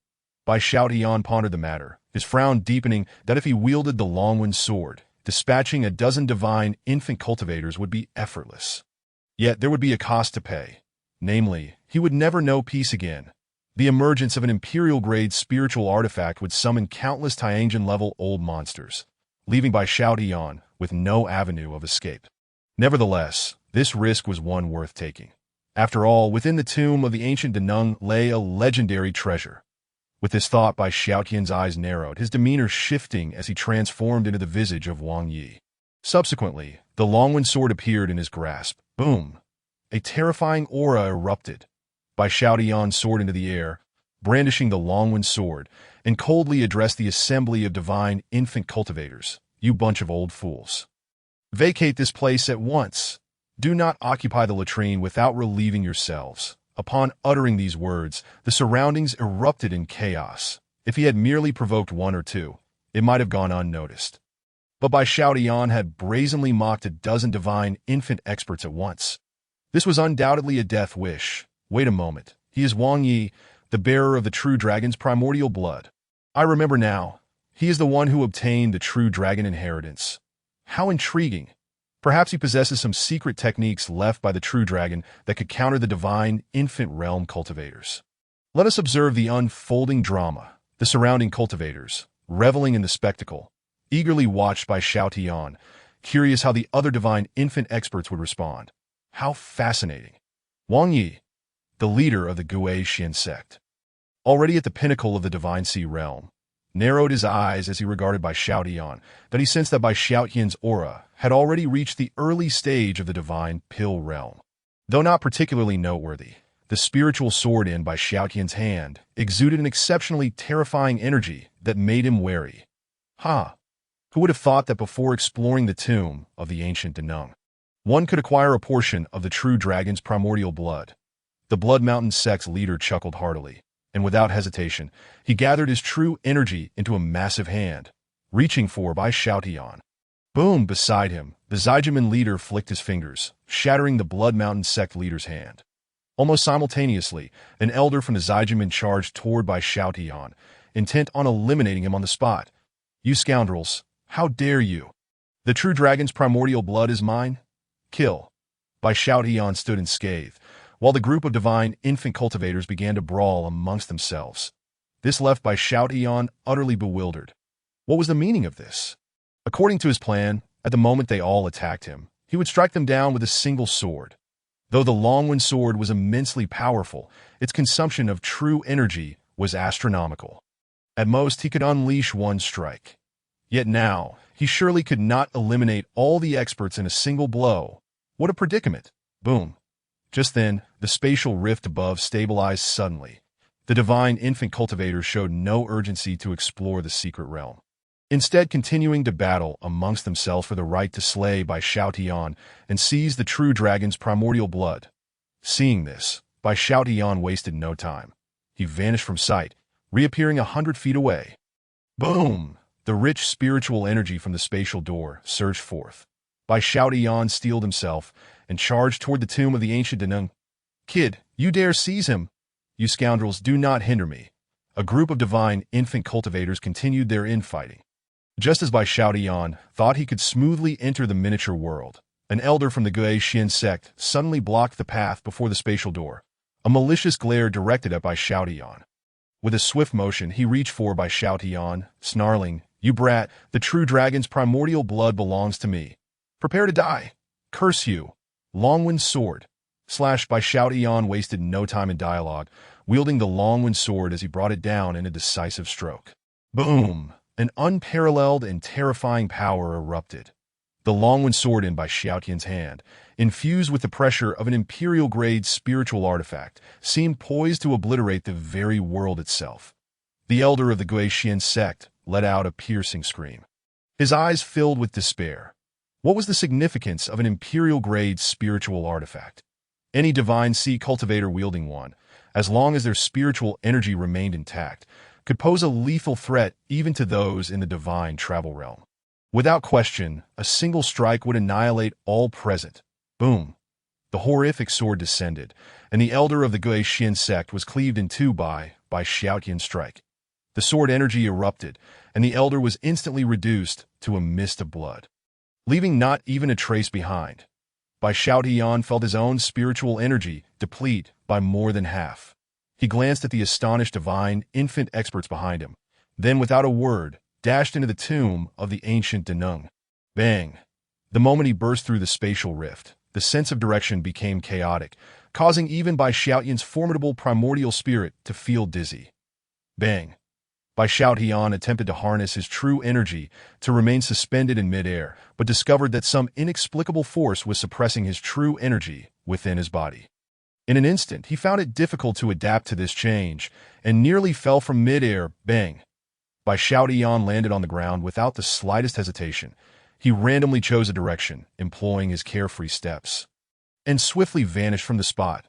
Bai Xiaotian pondered the matter, his frown deepening that if he wielded the Longua sword, dispatching a dozen divine infant cultivators would be effortless. Yet there would be a cost to pay. Namely, he would never know peace again. The emergence of an imperial-grade spiritual artifact would summon countless Tianjin-level old monsters, leaving Bai Xiaotian with no avenue of escape. Nevertheless, this risk was one worth taking. After all, within the tomb of the ancient Denung lay a legendary treasure. With this thought, Bai Xiaotian's eyes narrowed, his demeanor shifting as he transformed into the visage of Wang Yi. Subsequently, the Longua sword appeared in his grasp. Boom! A terrifying aura erupted. Bai Xiaotian soared into the air, brandishing the Longua sword, and coldly addressed the assembly of divine infant cultivators. You bunch of old fools. Vacate this place at once. Do not occupy the latrine without relieving yourselves. Upon uttering these words, the surroundings erupted in chaos. If he had merely provoked one or two, it might have gone unnoticed. But Bai Xiaotian had brazenly mocked a dozen divine infant experts at once. This was undoubtedly a death wish. Wait a moment. He is Wang Yi, the bearer of the true dragon's primordial blood. I remember now. He is the one who obtained the true dragon inheritance. How intriguing. Perhaps he possesses some secret techniques left by the true dragon that could counter the divine infant realm cultivators. Let us observe the unfolding drama. The surrounding cultivators, reveling in the spectacle, eagerly watched by Xiaotian, curious how the other divine infant experts would respond. How fascinating. Wang Yi, the leader of the Gui Xian sect, already at the pinnacle of the divine sea realm, narrowed his eyes as he regarded Bai Xiaotian, that he sensed that Bai Xiaotian's aura had already reached the early stage of the divine pill realm. Though not particularly noteworthy, the spiritual sword in Bai Xiaotian's hand exuded an exceptionally terrifying energy that made him wary. Who would have thought that before exploring the tomb of the ancient Denung, one could acquire a portion of the true dragon's primordial blood? The Blood Mountain sect's leader chuckled heartily, and without hesitation, he gathered his true energy into a massive hand, reaching for Bai Xiaotian. Boom! Beside him, the Zaijiman leader flicked his fingers, shattering the Blood Mountain sect leader's hand. Almost simultaneously, an elder from the Zaijiman charged toward Bai Xiaotian, intent on eliminating him on the spot. You scoundrels, how dare you? The true dragon's primordial blood is mine? Kill. Bai Xiaotian stood in scathe, while the group of divine infant cultivators began to brawl amongst themselves. This left Bai Xiaotian utterly bewildered. What was the meaning of this? According to his plan, at the moment they all attacked him, he would strike them down with a single sword. Though the Longua sword was immensely powerful, its consumption of true energy was astronomical. At most, he could unleash one strike. Yet now, he surely could not eliminate all the experts in a single blow. What a predicament! Boom. Just then, the spatial rift above stabilized suddenly. The divine infant cultivators showed no urgency to explore the secret realm, instead continuing to battle amongst themselves for the right to slay Bai Xiaotian and seize the true dragon's primordial blood. Seeing this, Bai Xiaotian wasted no time. He vanished from sight, reappearing 100 feet away. Boom! The rich spiritual energy from the spatial door surged forth. Bai Xiaotian steeled himself and charged toward the tomb of the ancient Deneng. Kid, you dare seize him? You scoundrels, do not hinder me. A group of divine infant cultivators continued their infighting. Just as Bai Xiaotian thought he could smoothly enter the miniature world, an elder from the Guixian sect suddenly blocked the path before the spatial door, a malicious glare directed at Bai Xiaotian. With a swift motion, he reached for Bai Xiaotian, snarling, "You brat, the true dragon's primordial blood belongs to me. Prepare to die. Curse you." Longwin's sword. Slash. Bai Xiaotian wasted no time in dialogue, wielding the Longwin sword as he brought it down in a decisive stroke. Boom! An unparalleled and terrifying power erupted. The Longwin sword in Bai Xiaotian's hand, infused with the pressure of an imperial-grade spiritual artifact, seemed poised to obliterate the very world itself. The elder of the Guixian sect let out a piercing scream. His eyes filled with despair. What was the significance of an imperial-grade spiritual artifact? Any divine sea cultivator wielding one, as long as their spiritual energy remained intact, could pose a lethal threat even to those in the divine travel realm. Without question, a single strike would annihilate all present. Boom! The horrific sword descended, and the elder of the Guixian sect was cleaved in two by Xiaotian's strike. The sword energy erupted, and the elder was instantly reduced to a mist of blood, leaving not even a trace behind. Bai Xiaotian felt his own spiritual energy deplete by more than half. He glanced at the astonished divine infant experts behind him, then without a word, dashed into the tomb of the ancient Deneng. Bang! The moment he burst through the spatial rift, the sense of direction became chaotic, causing even Bai Xiaotian's formidable primordial spirit to feel dizzy. Bang! Bai Xiaotian attempted to harness his true energy to remain suspended in midair, but discovered that some inexplicable force was suppressing his true energy within his body. In an instant, he found it difficult to adapt to this change, and nearly fell from midair. Bang! Bai Xiaotian landed on the ground without the slightest hesitation. He randomly chose a direction, employing his carefree steps, and swiftly vanished from the spot.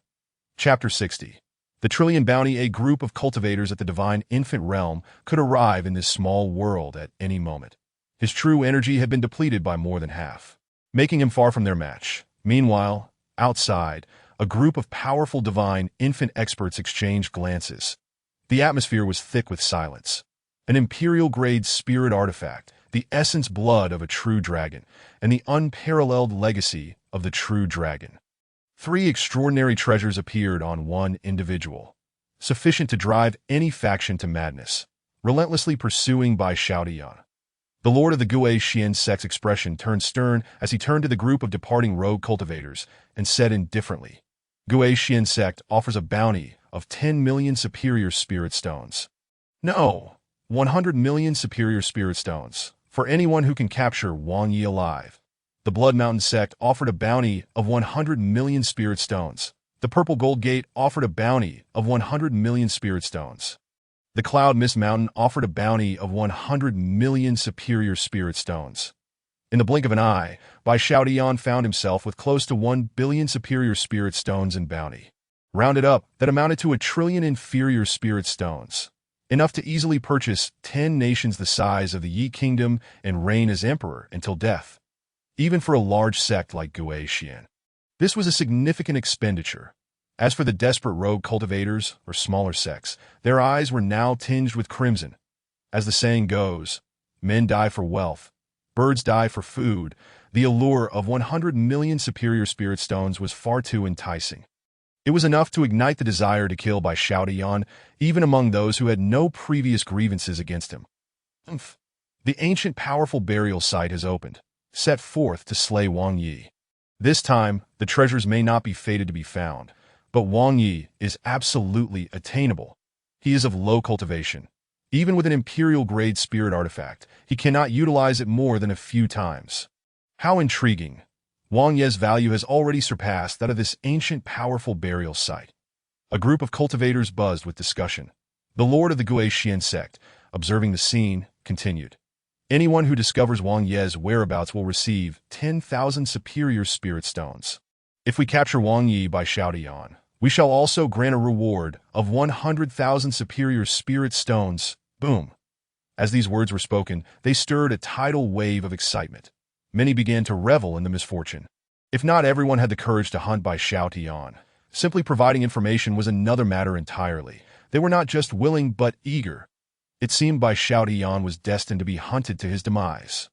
Chapter 60. The Trillion Bounty. A group of cultivators at the divine infant realm could arrive in this small world at any moment. His true energy had been depleted by more than half, making him far from their match. Meanwhile, outside, a group of powerful divine infant experts exchanged glances. The atmosphere was thick with silence. An imperial-grade spirit artifact, the essence blood of a true dragon, and the unparalleled legacy of the true dragon. 3 extraordinary treasures appeared on one individual, sufficient to drive any faction to madness, relentlessly pursuing Bai Xiaotian. The lord of the Guixian sect's expression turned stern as he turned to the group of departing rogue cultivators and said indifferently, "Guixian sect offers a bounty of 10 million superior spirit stones. No, 100 million superior spirit stones for anyone who can capture Wang Yi alive." The Blood Mountain sect offered a bounty of 100 million spirit stones. The Purple Gold Gate offered a bounty of 100 million spirit stones. The Cloud Mist Mountain offered a bounty of 100 million superior spirit stones. In the blink of an eye, Bai Xiaotian found himself with close to 1 billion superior spirit stones in bounty. Rounded up, that amounted to 1 trillion inferior spirit stones, enough to easily purchase 10 nations the size of the Yi Kingdom and reign as emperor until death. Even for a large sect like Guixian, this was a significant expenditure. As for the desperate rogue cultivators, or smaller sects, their eyes were now tinged with crimson. As the saying goes, men die for wealth, birds die for food. The allure of 100 million superior spirit stones was far too enticing. It was enough to ignite the desire to kill Bai Xiaotian, even among those who had no previous grievances against him. The ancient powerful burial site has opened, set forth to slay Wang Yi. This time, the treasures may not be fated to be found, but Wang Yi is absolutely attainable. He is of low cultivation. Even with an imperial-grade spirit artifact, he cannot utilize it more than a few times. How intriguing! Wang Yi's value has already surpassed that of this ancient powerful burial site. A group of cultivators buzzed with discussion. The lord of the Guixian sect, observing the scene, continued, "Anyone who discovers Wang Yi's whereabouts will receive 10,000 superior spirit stones. If we capture Wang Yi Bai Xiaotian, We shall also grant a reward of 100,000 superior spirit stones. Boom. As these words were spoken, they stirred a tidal wave of excitement. Many began to revel in the misfortune. If not everyone had the courage to hunt by Xiao. Simply providing information was another matter entirely. They were not just willing but eager. It seemed Bai Xiao was destined to be hunted to his demise.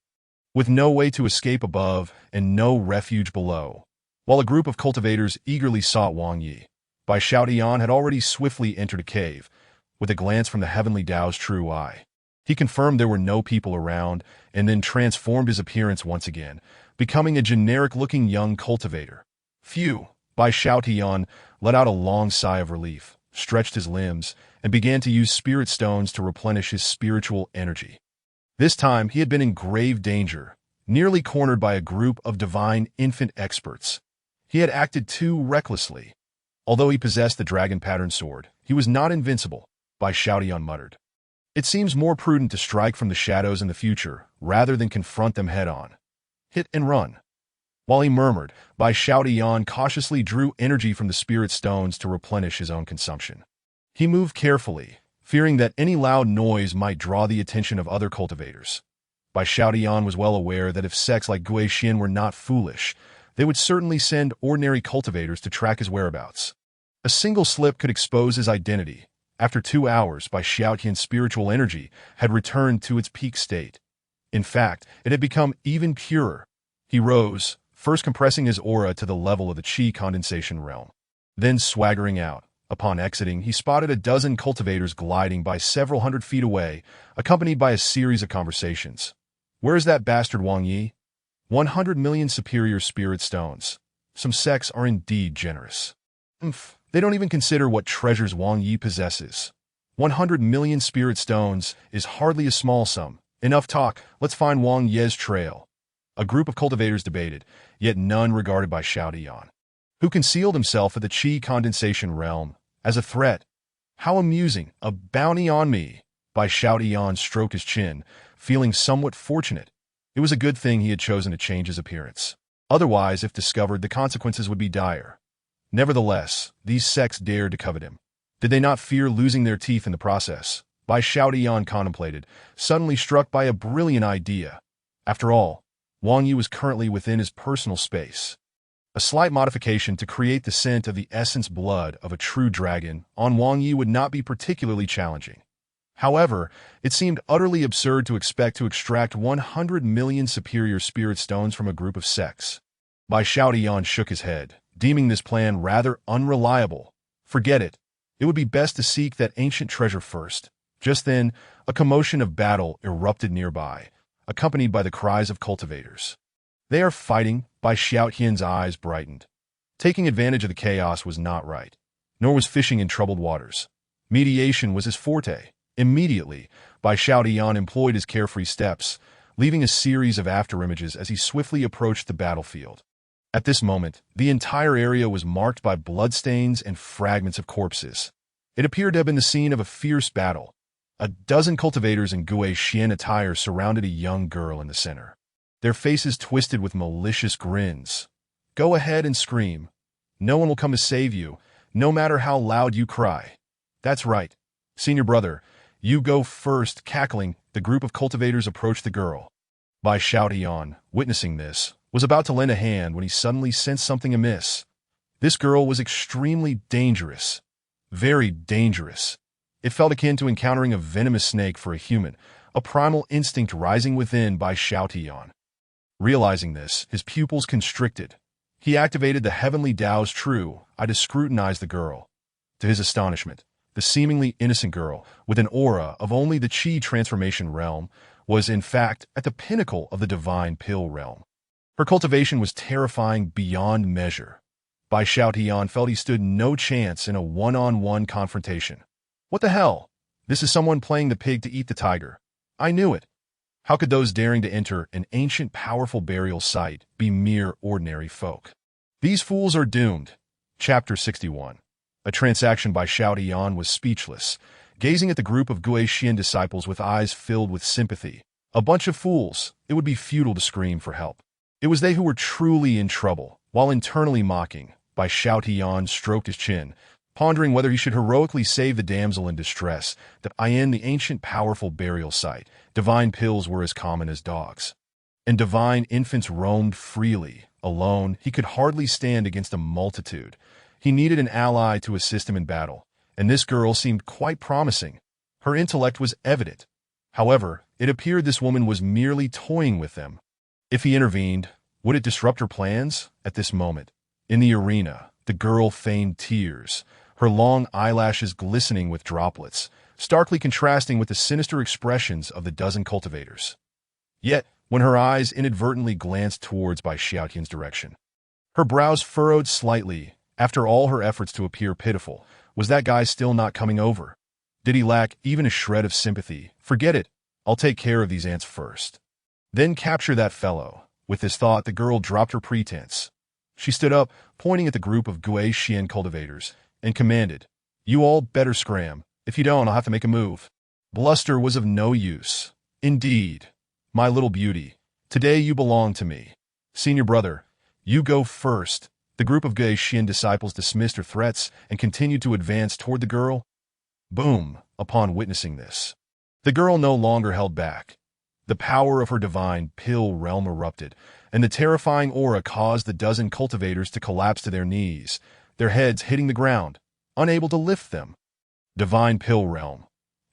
With no way to escape above and no refuge below, while a group of cultivators eagerly sought Wang Yi, Bai Xiao had already swiftly entered a cave. With a glance from the heavenly Tao's true eye, he confirmed there were no people around and then transformed his appearance once again, becoming a generic-looking young cultivator. Phew! Bai Xiao let out a long sigh of relief, stretched his limbs, and began to use spirit stones to replenish his spiritual energy. This time he had been in grave danger, nearly cornered by a group of divine infant experts. He had acted too recklessly. Although he possessed the dragon-patterned sword, he was not invincible, Bai Xiao muttered. It seems more prudent to strike from the shadows in the future, rather than confront them head-on. Hit and run. While he murmured, Bai Xiao cautiously drew energy from the spirit stones to replenish his own consumption. He moved carefully, fearing that any loud noise might draw the attention of other cultivators. Bai Xiao was well aware that if sects like Guixian were not foolish, they would certainly send ordinary cultivators to track his whereabouts. A single slip could expose his identity. After 2 hours, Bai Xiaotian's spiritual energy had returned to its peak state. In fact, it had become even purer. He rose, first compressing his aura to the level of the qi condensation realm, then swaggering out. Upon exiting, he spotted a dozen cultivators gliding by several hundred feet away, accompanied by a series of conversations. Where is that bastard Wang Yi? 100 million superior spirit stones. Some sects are indeed generous. They don't even consider what treasures Wang Yi possesses. 100 million spirit stones is hardly a small sum. Enough talk, let's find Wang Yi's trail. A group of cultivators debated, yet none regarded Bai Xiao, who concealed himself at the qi condensation realm as a threat. How amusing, a bounty on me. Bai Xiao stroked his chin, feeling somewhat fortunate. It was a good thing he had chosen to change his appearance. Otherwise, if discovered, the consequences would be dire. Nevertheless, these sects dared to covet him. Did they not fear losing their teeth in the process? Bai Xiao contemplated, suddenly struck by a brilliant idea. After all, Wang Yi was currently within his personal space. A slight modification to create the scent of the essence blood of a true dragon on Wang Yi would not be particularly challenging. However, it seemed utterly absurd to expect to extract 100 million superior spirit stones from a group of sects. Bai Xiao shook his head, deeming this plan rather unreliable. Forget it. It would be best to seek that ancient treasure first. Just then, a commotion of battle erupted nearby, accompanied by the cries of cultivators. They are fighting. Bai Xiaotian's eyes brightened. Taking advantage of the chaos was not right, nor was fishing in troubled waters. Mediation was his forte. Immediately, Bai Xiao employed his carefree steps, leaving a series of afterimages as he swiftly approached the battlefield. At this moment, the entire area was marked by bloodstains and fragments of corpses. It appeared to have been the scene of a fierce battle. A dozen cultivators in Guixian attire surrounded a young girl in the center, their faces twisted with malicious grins. Go ahead and scream. No one will come to save you, no matter how loud you cry. That's right. Senior brother, you go first. Cackling, the group of cultivators approached the girl. Bai Xiao, witnessing this, was about to lend a hand when he suddenly sensed something amiss. This girl was extremely dangerous. Very dangerous. It felt akin to encountering a venomous snake for a human, a primal instinct rising within Bai Xiao. Realizing this, his pupils constricted. He activated the heavenly Tao's true eye to scrutinize the girl. To his astonishment, the seemingly innocent girl, with an aura of only the qi transformation realm, was in fact at the pinnacle of the divine pill realm. Her cultivation was terrifying beyond measure. Bai Xiao felt he stood no chance in a one-on-one confrontation. What the hell? This is someone playing the pig to eat the tiger. I knew it. How could those daring to enter an ancient, powerful burial site be mere ordinary folk? These fools are doomed. Chapter 61. A transaction Bai Xiao was speechless, gazing at the group of Guixian disciples with eyes filled with sympathy. A bunch of fools. It would be futile to scream for help. It was they who were truly in trouble. While internally mocking, Bai Xiaotian stroked his chin, pondering whether he should heroically save the damsel in distress. In the ancient powerful burial site, divine pills were as common as dogs. And divine infants roamed freely. Alone, he could hardly stand against a multitude. He needed an ally to assist him in battle, and this girl seemed quite promising. Her intellect was evident. However, it appeared this woman was merely toying with them. If he intervened, would it disrupt her plans? At this moment, in the arena, the girl feigned tears, her long eyelashes glistening with droplets, starkly contrasting with the sinister expressions of the dozen cultivators. Yet, when her eyes inadvertently glanced towards Bai Xiaotian's direction, her brows furrowed slightly. After all her efforts to appear pitiful, was that guy still not coming over? Did he lack even a shred of sympathy? Forget it. I'll take care of these ants first. Then capture that fellow. With this thought, the girl dropped her pretense. She stood up, pointing at the group of Gui Xian cultivators, and commanded, "You all better scram. If you don't, I'll have to make a move." Bluster was of no use. "Indeed, my little beauty, today you belong to me. Senior brother, you go first." The group of Gui Xian disciples dismissed her threats and continued to advance toward the girl. Boom! Upon witnessing this, the girl no longer held back. The power of her divine pill realm erupted, and the terrifying aura caused the dozen cultivators to collapse to their knees, their heads hitting the ground, unable to lift them. Divine pill realm.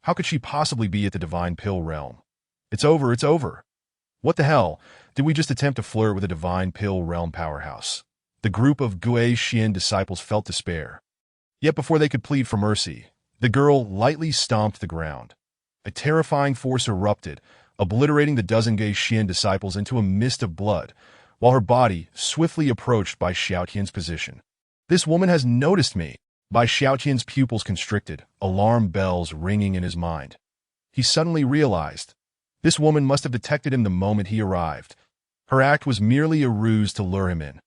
How could she possibly be at the divine pill realm? It's over, it's over. What the hell? Did we just attempt to flirt with a divine pill realm powerhouse? The group of Gui Xian disciples felt despair. Yet before they could plead for mercy, the girl lightly stomped the ground. A terrifying force erupted, obliterating the dozen Gui Xian disciples into a mist of blood, while her body swiftly approached Bai Xiaotian's position. "This woman has noticed me." Bai Xiaotian's pupils constricted, alarm bells ringing in his mind. He suddenly realized this woman must have detected him the moment he arrived. Her act was merely a ruse to lure him in,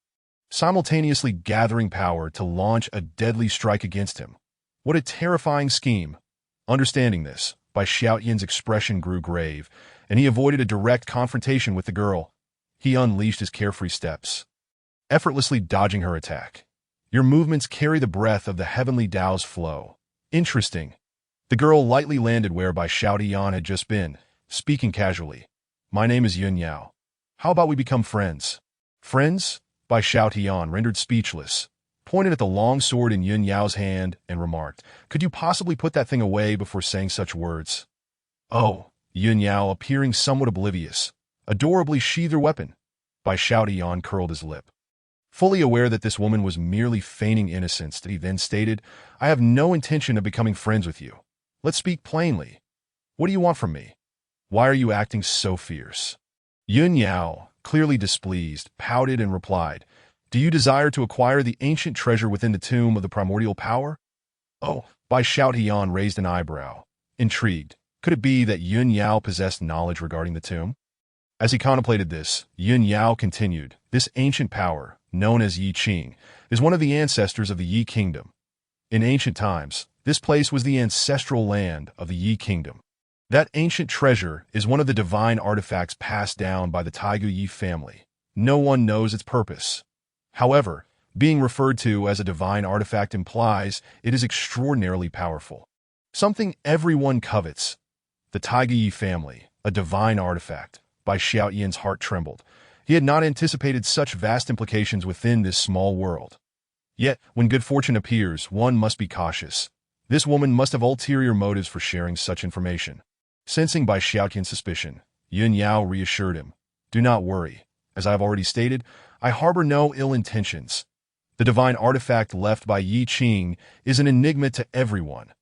simultaneously gathering power to launch a deadly strike against him. What a terrifying scheme. Understanding this, Bai Xiaotian's expression grew grave, and he avoided a direct confrontation with the girl. He unleashed his carefree steps, effortlessly dodging her attack. "Your movements carry the breath of the heavenly Tao's flow." Interesting. The girl lightly landed where Bai Xiaotian had just been, speaking casually. "My name is Yun Yao. How about we become friends?" "Friends?" Bai Xiaotian, rendered speechless, pointed at the long sword in Yun Yao's hand and remarked, "Could you possibly put that thing away before saying such words?" "Oh," Yun Yao, appearing somewhat oblivious, adorably sheathed her weapon. Bai Xiaotian curled his lip. Fully aware that this woman was merely feigning innocence, he then stated, "I have no intention of becoming friends with you. Let's speak plainly. What do you want from me? Why are you acting so fierce?" Yun Yao, clearly displeased, pouted and replied, "Do you desire to acquire the ancient treasure within the tomb of the primordial power?" "Oh," Bai Xiaotian raised an eyebrow, intrigued. Could it be that Yun Yao possessed knowledge regarding the tomb? As he contemplated this, Yun Yao continued, "This ancient power, known as Yi Qing, is one of the ancestors of the Yi Kingdom. In ancient times, this place was the ancestral land of the Yi Kingdom. That ancient treasure is one of the divine artifacts passed down by the Taigu Yi family. No one knows its purpose. However, being referred to as a divine artifact implies it is extraordinarily powerful. Something everyone covets. The Taigu Yi family, a divine artifact." Bai Xiaotian's heart trembled. He had not anticipated such vast implications within this small world. Yet, when good fortune appears, one must be cautious. This woman must have ulterior motives for sharing such information. Sensing Bai Xiaotian's suspicion, Yun Yao reassured him, "Do not worry. As I have already stated, I harbor no ill intentions. The divine artifact left by Yi Qing is an enigma to everyone.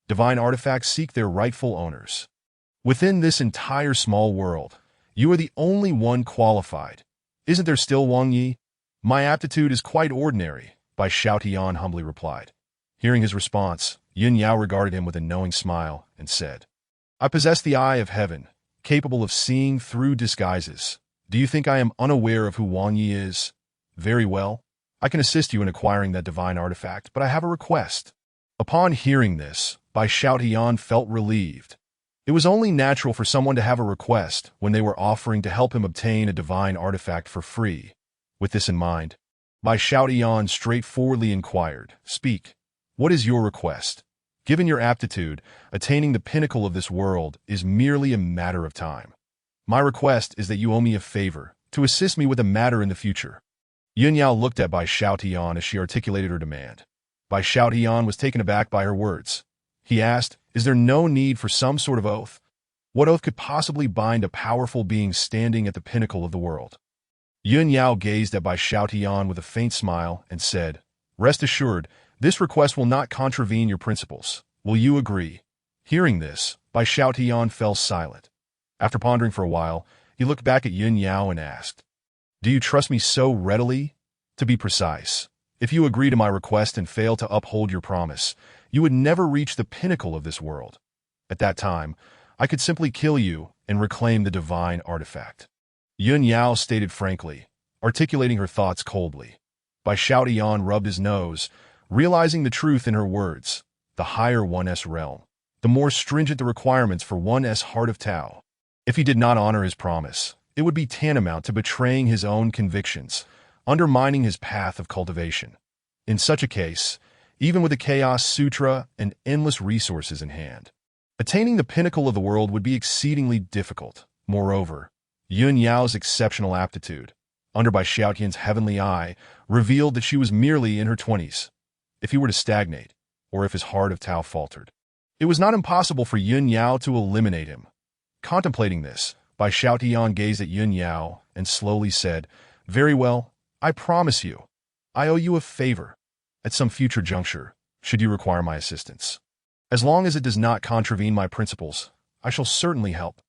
Divine artifacts seek their rightful owners. Within this entire small world, you are the only one qualified. Isn't there still Wang Yi?" "My aptitude is quite ordinary," Bai Xiaotian humbly replied. Hearing his response, Yun Yao regarded him with a knowing smile and said, "I possess the eye of heaven, capable of seeing through disguises. Do you think I am unaware of who Wang Yi is? Very well. I can assist you in acquiring that divine artifact, but I have a request." Upon hearing this, Bai Xiaotian felt relieved. It was only natural for someone to have a request when they were offering to help him obtain a divine artifact for free. With this in mind, Bai Xiaotian straightforwardly inquired, "Speak. What is your request? Given your aptitude, attaining the pinnacle of this world is merely a matter of time. My request is that you owe me a favor, to assist me with a matter in the future." Yun Yao looked at Bai Xiaotian as she articulated her demand. Bai Xiaotian was taken aback by her words. He asked, "Is there no need for some sort of oath? What oath could possibly bind a powerful being standing at the pinnacle of the world?" Yun Yao gazed at Bai Xiaotian with a faint smile and said, "Rest assured, this request will not contravene your principles. Will you agree?" Hearing this, Bai Xiaotian fell silent. After pondering for a while, he looked back at Yun Yao and asked, "Do you trust me so readily? To be precise, if you agree to my request and fail to uphold your promise, you would never reach the pinnacle of this world. At that time, I could simply kill you and reclaim the divine artifact." Yun Yao stated frankly, articulating her thoughts coldly. Bai Xiaotian rubbed his nose, realizing the truth in her words. The higher 1's realm, the more stringent the requirements for 1's heart of Tao. If he did not honor his promise, it would be tantamount to betraying his own convictions, undermining his path of cultivation. In such a case, even with the Chaos Sutra and endless resources in hand, attaining the pinnacle of the world would be exceedingly difficult. Moreover, Yun Yao's exceptional aptitude, under Bai Xiaotian's heavenly eye, revealed that she was merely in her 20s. If he were to stagnate, or if his heart of Tao faltered, it was not impossible for Yun Yao to eliminate him. Contemplating this, Bai Xiaotian gazed at Yun Yao and slowly said, "Very well, I promise you. I owe you a favor. At some future juncture, should you require my assistance, as long as it does not contravene my principles, I shall certainly help."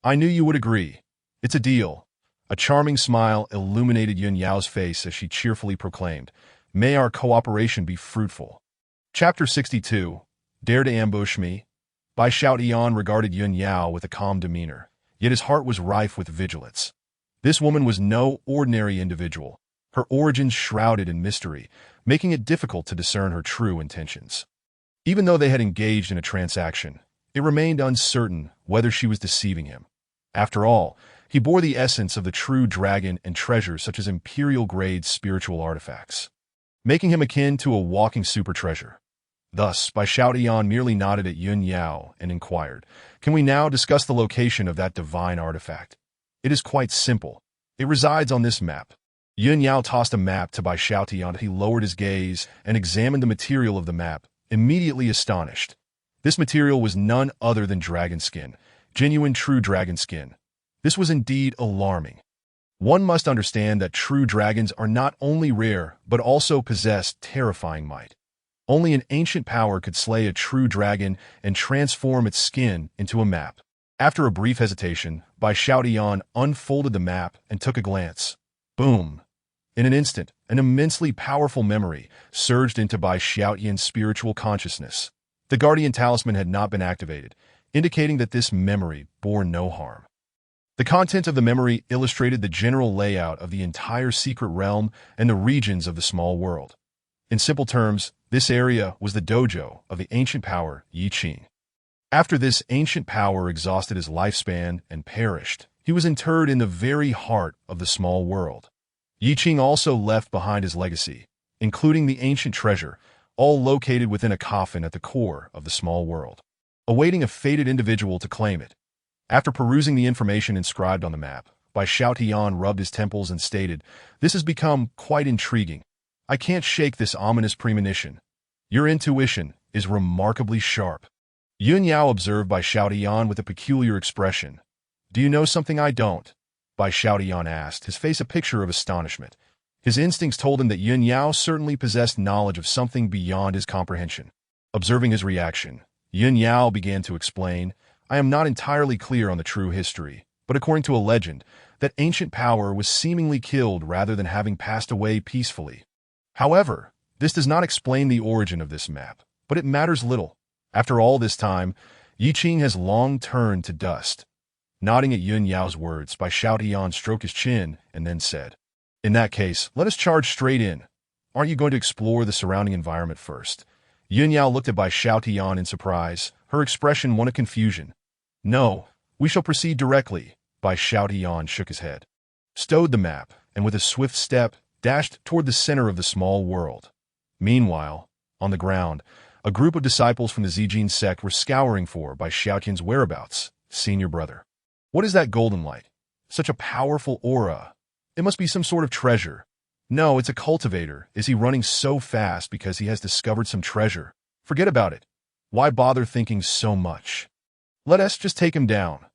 "I knew you would agree. It's a deal." A charming smile illuminated Yun Yao's face as she cheerfully proclaimed, "May our cooperation be fruitful." Chapter 62. Dare to ambush me? Bai Xiaotian regarded Yun Yao with a calm demeanor, yet his heart was rife with vigilance. This woman was no ordinary individual, her origins shrouded in mystery, making it difficult to discern her true intentions. Even though they had engaged in a transaction, it remained uncertain whether she was deceiving him. After all, he bore the essence of the true dragon and treasures such as imperial-grade spiritual artifacts, making him akin to a walking super treasure. Thus, Bai Xiaotian merely nodded at Yun Yao and inquired, "Can we now discuss the location of that divine artifact?" "It is quite simple. It resides on this map." Yun Yao tossed a map to Bai Xiaotian. He lowered his gaze and examined the material of the map, immediately astonished. This material was none other than dragon skin, genuine true dragon skin. This was indeed alarming. One must understand that true dragons are not only rare, but also possess terrifying might. Only an ancient power could slay a true dragon and transform its skin into a map. After a brief hesitation, Bai Xiaotian unfolded the map and took a glance. Boom! In an instant, an immensely powerful memory surged into Bai Xiaotian's spiritual consciousness. The Guardian Talisman had not been activated, indicating that this memory bore no harm. The content of the memory illustrated the general layout of the entire secret realm and the regions of the small world. In simple terms, this area was the dojo of the ancient power Yi Qing. After this ancient power exhausted his lifespan and perished, he was interred in the very heart of the small world. Yi Qing also left behind his legacy, including the ancient treasure, all located within a coffin at the core of the small world, awaiting a fated individual to claim it. After perusing the information inscribed on the map, Bai Xiaotian rubbed his temples and stated, "This has become quite intriguing. I can't shake this ominous premonition. Your intuition is remarkably sharp." Yun Yao observed Bai Xiaotian with a peculiar expression. "Do you know something I don't?" Bai Xiaotian asked, his face a picture of astonishment. His instincts told him that Yun Yao certainly possessed knowledge of something beyond his comprehension. Observing his reaction, Yun Yao began to explain, "I am not entirely clear on the true history, but according to a legend, that ancient power was seemingly killed rather than having passed away peacefully. However, this does not explain the origin of this map, but it matters little. After all this time, Yi Qing has long turned to dust." Nodding at Yun Yao's words, Bai Xiaotian stroked his chin and then said, "In that case, let us charge straight in. Aren't you going to explore the surrounding environment first?" Yun Yao looked at Bai Xiaotian in surprise, her expression one of confusion. "No, we shall proceed directly." Bai Xiaotian shook his head, stowed the map, and with a swift step, dashed toward the center of the small world. Meanwhile, on the ground, a group of disciples from the Zijin sect were scouring for Bai Xiaotian's whereabouts. Senior brother. What is that golden light? Such a powerful aura. It must be some sort of treasure. No, it's a cultivator. Is he running so fast because he has discovered some treasure? Forget about it. Why bother thinking so much? Let us just take him down.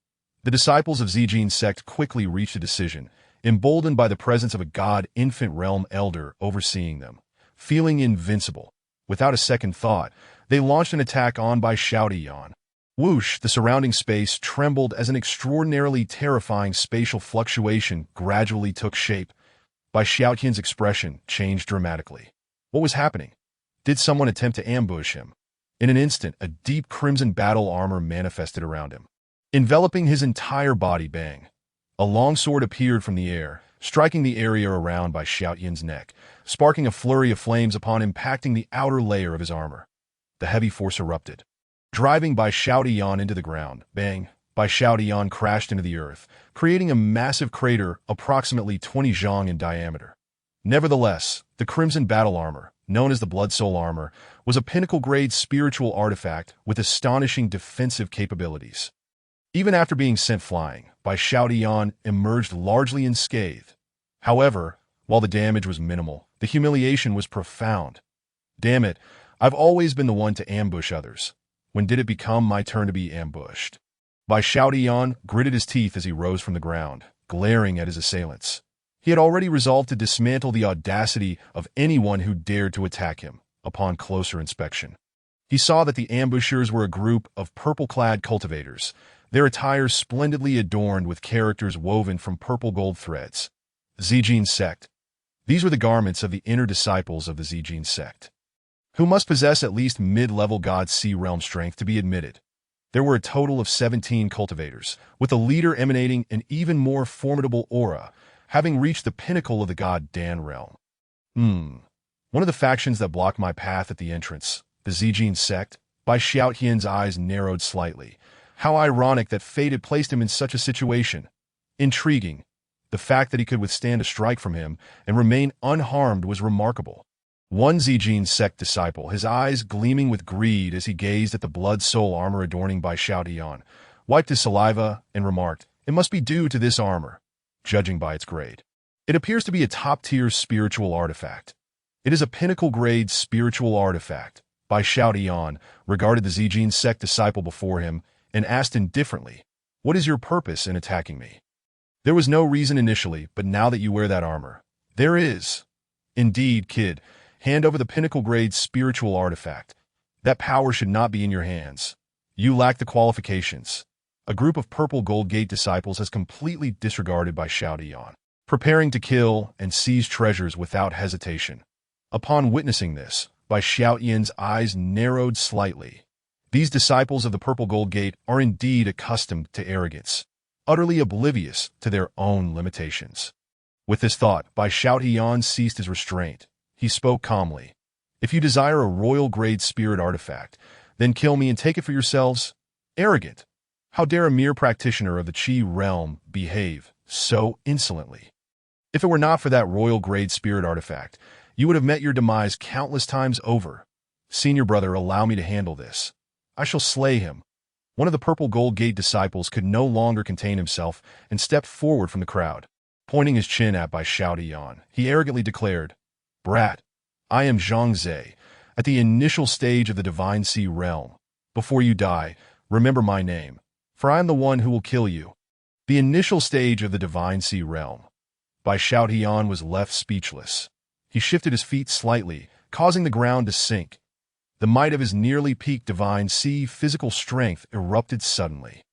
The disciples of Zijin sect quickly reached a decision, emboldened by the presence of a god infant realm elder overseeing them. Feeling invincible, without a second thought, they launched an attack on Bai Xiaotian. Whoosh, the surrounding space trembled as an extraordinarily terrifying spatial fluctuation gradually took shape. Bai Xiaotian's expression changed dramatically. What was happening? Did someone attempt to ambush him? In an instant, a deep crimson battle armor manifested around him, enveloping his entire body. Bang! A long sword appeared from the air, striking the area around Bai Xiaotian's neck, sparking a flurry of flames upon impacting the outer layer of his armor. The heavy force erupted, driving Bai Xiaotian into the ground. Bang! Bai Xiaotian crashed into the earth, creating a massive crater approximately 20 zhang in diameter. Nevertheless, the crimson battle armor, known as the Blood Soul Armor, was a pinnacle-grade spiritual artifact with astonishing defensive capabilities. Even after being sent flying, Bai Xiaotian emerged largely unscathed. However, while the damage was minimal, the humiliation was profound. Damn it, I've always been the one to ambush others. When did it become my turn to be ambushed? Bai Xiaotian gritted his teeth as he rose from the ground, glaring at his assailants. He had already resolved to dismantle the audacity of anyone who dared to attack him. Upon closer inspection, he saw that the ambushers were a group of purple-clad cultivators, their attire splendidly adorned with characters woven from purple gold threads. Zijin sect. These were the garments of the inner disciples of the Zijin sect, who must possess at least mid-level God Sea realm strength to be admitted. There were a total of 17 cultivators, with the leader emanating an even more formidable aura, having reached the pinnacle of the God Dan realm. One of the factions that blocked my path at the entrance, the Zijin sect. Bai Xiaotian's eyes narrowed slightly. How ironic that fate had placed him in such a situation. Intriguing. The fact that he could withstand a strike from him and remain unharmed was remarkable. One Zijin sect disciple, his eyes gleaming with greed as he gazed at the blood soul armor adorning Bai Xiaotian, wiped his saliva and remarked, "It must be due to this armor, judging by its grade. It appears to be a top-tier spiritual artifact. It is a pinnacle-grade spiritual artifact." Bai Xiaotian regarded the Zijin sect disciple before him and asked indifferently, "What is your purpose in attacking me?" "There was no reason initially, but now that you wear that armor, there is." "Indeed, kid. Hand over the pinnacle-grade spiritual artifact. That power should not be in your hands. You lack the qualifications." A group of purple gold gate disciples has completely disregarded Bai Xiaotian, preparing to kill and seize treasures without hesitation. Upon witnessing this, Bai Xiaotian's eyes narrowed slightly. These disciples of the purple gold gate are indeed accustomed to arrogance, utterly oblivious to their own limitations. With this thought, Bai Xiaotian ceased his restraint. He spoke calmly. "If you desire a royal-grade spirit artifact, then kill me and take it for yourselves." Arrogant. How dare a mere practitioner of the Qi realm behave so insolently? If it were not for that royal-grade spirit artifact, you would have met your demise countless times over. "Senior brother, allow me to handle this. I shall slay him." One of the purple gold gate disciples could no longer contain himself and stepped forward from the crowd. Pointing his chin at Bai Xiaotian, he arrogantly declared, "Brat, I am Zhang Zhe, at the initial stage of the Divine Sea realm. Before you die, remember my name, for I am the one who will kill you." The initial stage of the Divine Sea realm. Bai Xiaotian was left speechless. He shifted his feet slightly, causing the ground to sink. The might of his nearly peaked Divine Sea physical strength erupted suddenly.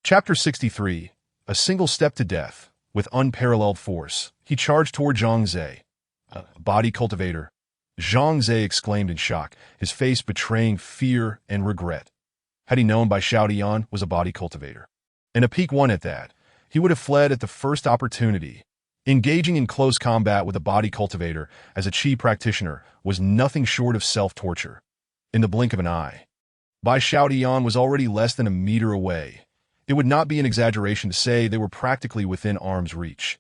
Chapter 63. A single step to death. With unparalleled force, he charged toward Zhang Zhe. "Body cultivator." Zhang Zhe exclaimed in shock, his face betraying fear and regret. Had he known Bai Xiaotian was a body cultivator, and a peak one at that, he would have fled at the first opportunity. Engaging in close combat with a body cultivator as a Qi practitioner was nothing short of self-torture. In the blink of an eye, Bai Xiaotian was already less than a meter away. It would not be an exaggeration to say they were practically within arm's reach.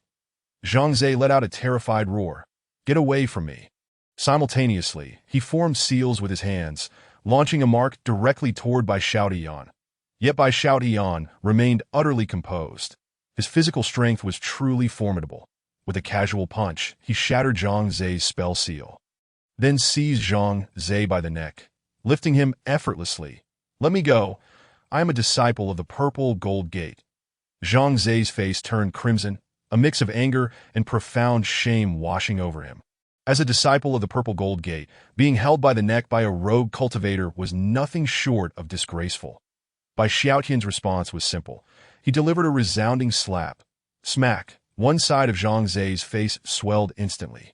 Zhang Zhe let out a terrified roar. Get away from me. Simultaneously, he formed seals with his hands, launching a mark directly toward Bai Xiaotian. Yet Bai Xiaotian remained utterly composed. His physical strength was truly formidable. With a casual punch, he shattered Zhang Zhe's spell seal. Then seized Zhang Zhe by the neck, lifting him effortlessly. Let me go. I am a disciple of the Purple Gold Gate. Zhang Zhe's face turned crimson, a mix of anger and profound shame washing over him. As a disciple of the Purple Gold Gate, being held by the neck by a rogue cultivator was nothing short of disgraceful. Bai Xiaotian's response was simple. He delivered a resounding slap. Smack! One side of Zhang Zhe's face swelled instantly.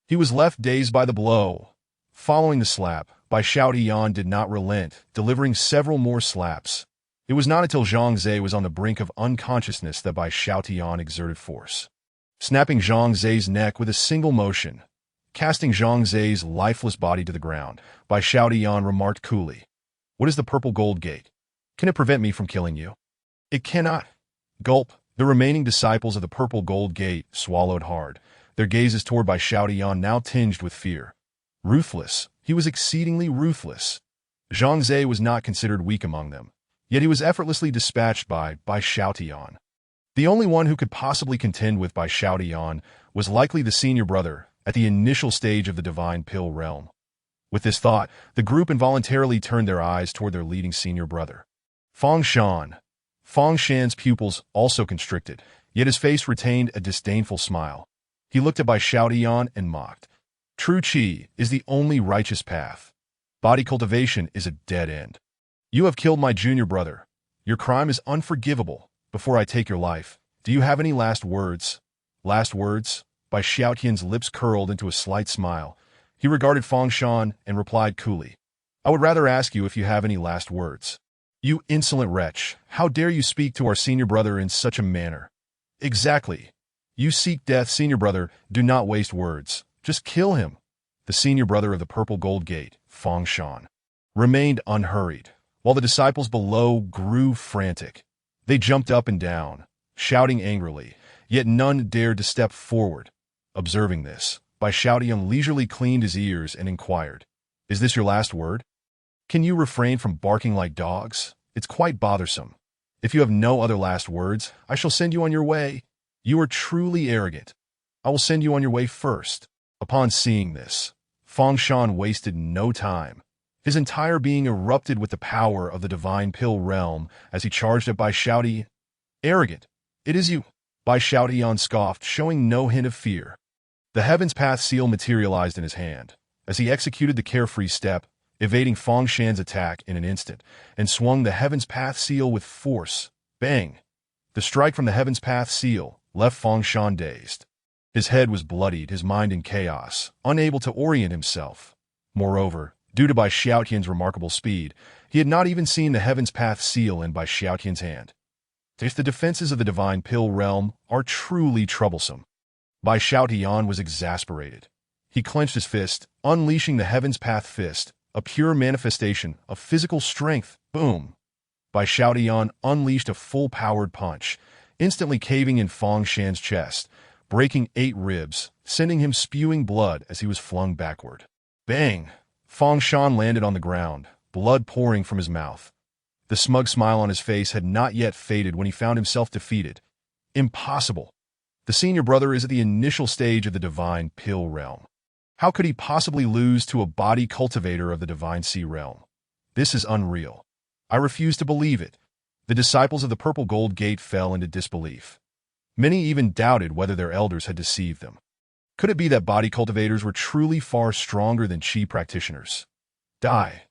He was left dazed by the blow. Following the slap, Bai Xiaotian did not relent, delivering several more slaps. It was not until Zhang Zhe was on the brink of unconsciousness that Bai Xiaotian exerted force. Snapping Zhang Zhe's neck with a single motion, casting Zhang Zhe's lifeless body to the ground, Bai Xiaotian remarked coolly, "What is the Purple Gold Gate? Can it prevent me from killing you?" "It cannot." Gulp. The remaining disciples of the Purple Gold Gate swallowed hard, their gazes toward Bai Xiaotian now tinged with fear. Ruthless. He was exceedingly ruthless. Zhang Zhe was not considered weak among them, yet he was effortlessly dispatched by Bai Xiaotian. The only one who could possibly contend with Bai Xiaotian was likely the senior brother at the initial stage of the Divine Pill realm. With this thought, the group involuntarily turned their eyes toward their leading senior brother. Fang Shan. Fang Shan's pupils also constricted, yet his face retained a disdainful smile. He looked at Bai Xiaotian and mocked. True Qi is the only righteous path. Body cultivation is a dead end. You have killed my junior brother. Your crime is unforgivable. Before I take your life, do you have any last words? Last words? Bai Xiaotian's lips curled into a slight smile. He regarded Fang Shan and replied coolly, I would rather ask you if you have any last words. You insolent wretch, how dare you speak to our senior brother in such a manner? Exactly. You seek death, senior brother, do not waste words. Just kill him. The senior brother of the Purple Gold Gate, Fang Shan, remained unhurried, while the disciples below grew frantic. They jumped up and down, shouting angrily, yet none dared to step forward. Observing this, Bai Xiaotian leisurely cleaned his ears and inquired, Is this your last word? Can you refrain from barking like dogs? It's quite bothersome. If you have no other last words, I shall send you on your way. You are truly arrogant. I will send you on your way first. Upon seeing this, Fang Shan wasted no time. His entire being erupted with the power of the Divine Pill realm as he charged at Bai Xiaotian. Arrogant. It is you. Bai Xiaotian scoffed, showing no hint of fear. The Heaven's Path seal materialized in his hand. As he executed the carefree step, evading Fang Shan's attack in an instant, and swung the Heaven's Path seal with force. Bang! The strike from the Heaven's Path seal left Fang Shan dazed. His head was bloodied, his mind in chaos, unable to orient himself. Moreover, due to Bai Xiaotian's remarkable speed, he had not even seen the Heaven's Path seal in Bai Xiaotian's hand. If the defenses of the Divine Pill realm are truly troublesome. Bai Xiaotian was exasperated. He clenched his fist, unleashing the Heaven's Path fist, a pure manifestation of physical strength. Boom! Bai Xiaotian unleashed a full-powered punch, instantly caving in Fang Shan's chest, breaking 8 ribs, sending him spewing blood as he was flung backward. Bang! Fang Shan landed on the ground, blood pouring from his mouth. The smug smile on his face had not yet faded when he found himself defeated. Impossible! The senior brother is at the initial stage of the Divine Pill realm. How could he possibly lose to a body cultivator of the Divine Sea realm? This is unreal. I refuse to believe it. The disciples of the Purple Gold Gate fell into disbelief. Many even doubted whether their elders had deceived them. Could it be that body cultivators were truly far stronger than Qi practitioners? Die.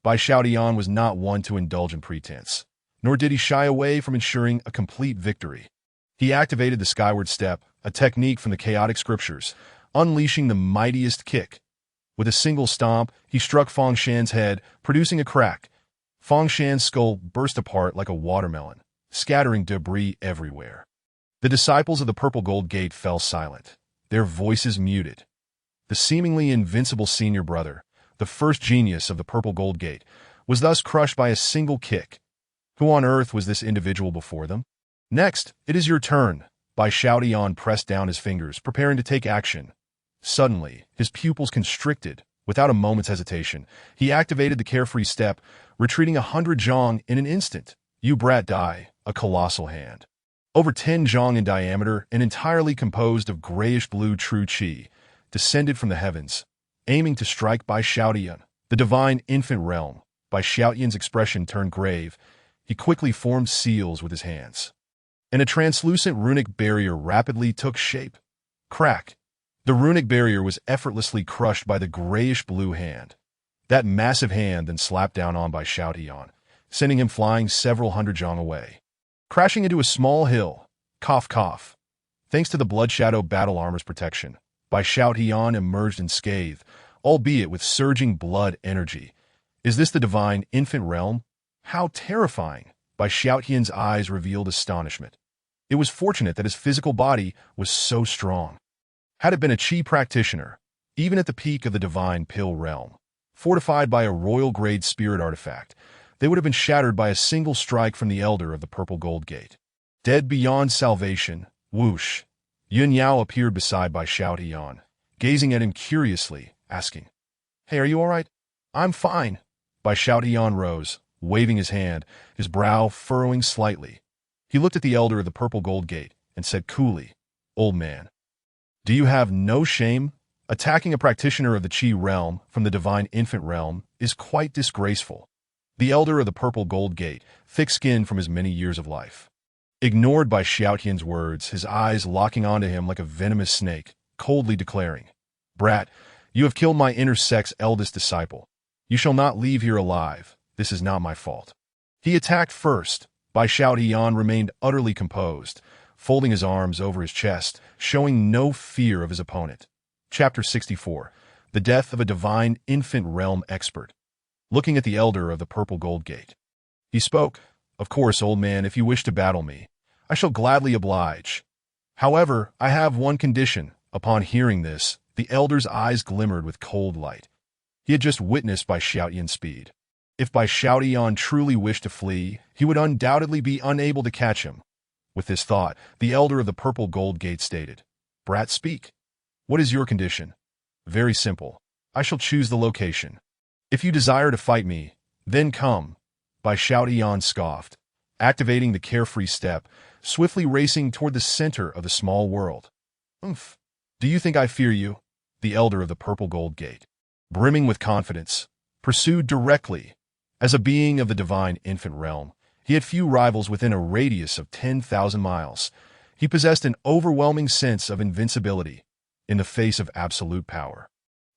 Bai Xiaotian was not one to indulge in pretense, nor did he shy away from ensuring a complete victory. He activated the Skyward Step, a technique from the chaotic scriptures, unleashing the mightiest kick. With a single stomp, he struck Fang Shan's head, producing a crack. Fang Shan's skull burst apart like a watermelon, scattering debris everywhere. The disciples of the Purple Gold Gate fell silent, their voices muted. The seemingly invincible senior brother, the first genius of the Purple Gold Gate, was thus crushed by a single kick. Who on earth was this individual before them? Next, it is your turn. Bai Xiaotian pressed down his fingers, preparing to take action. Suddenly, his pupils constricted. Without a moment's hesitation, he activated the carefree step, retreating 100 zhong in an instant. You brat die, a colossal hand. Over 10 zhong in diameter and entirely composed of grayish-blue true qi, descended from the heavens, aiming to strike Bai Xiaotian, the divine infant realm. Bai Xiaotian's expression turned grave. He quickly formed seals with his hands, and a translucent runic barrier rapidly took shape. Crack! The runic barrier was effortlessly crushed by the grayish-blue hand. That massive hand then slapped down on Bai Xiaotian, sending him flying several hundred zhong away. Crashing into a small hill. Cough, cough. Thanks to the Blood Shadow battle armor's protection, Bai Xiaotian emerged unscathed, albeit with surging blood energy. Is this the divine infant realm? How terrifying! Bai Xiaotian's eyes revealed astonishment. It was fortunate that his physical body was so strong. Had it been a Qi practitioner, even at the peak of the divine pill realm, fortified by a royal-grade spirit artifact, they would have been shattered by a single strike from the Elder of the Purple Gold Gate. Dead beyond salvation, whoosh. Yun Yao appeared beside Bai Xiaotian, gazing at him curiously, asking, "Hey, are you all right?" "I'm fine." Bai Xiaotian rose, waving his hand, his brow furrowing slightly. He looked at the Elder of the Purple Gold Gate and said coolly, "Old man, do you have no shame? Attacking a practitioner of the Qi realm from the divine infant realm is quite disgraceful." The Elder of the Purple Gold Gate, thick-skinned from his many years of life, ignored Bai Xiaotian's words, his eyes locking onto him like a venomous snake, coldly declaring, "Brat, you have killed my inner sect's eldest disciple. You shall not leave here alive. This is not my fault." He attacked first. Bai Xiaotian remained utterly composed, folding his arms over his chest, showing no fear of his opponent. Chapter 64. The Death of a Divine Infant Realm Expert. Looking at the Elder of the Purple Gold Gate, he spoke, "Of course, old man, if you wish to battle me, I shall gladly oblige. However, I have one condition." Upon hearing this, the Elder's eyes glimmered with cold light. He had just witnessed Bai Xiaotian's speed. If Bai Xiaotian truly wished to flee, he would undoubtedly be unable to catch him. With this thought, the Elder of the Purple Gold Gate stated, "Brat, speak. What is your condition?" "Very simple. I shall choose the location. If you desire to fight me, then come." Bai Xiaotian scoffed, activating the carefree step, swiftly racing toward the center of the small world. "Umph. Do you think I fear you?" The Elder of the Purple Gold Gate, brimming with confidence, pursued directly. As a being of the divine infant realm, he had few rivals within a radius of 10,000 miles. He possessed an overwhelming sense of invincibility in the face of absolute power.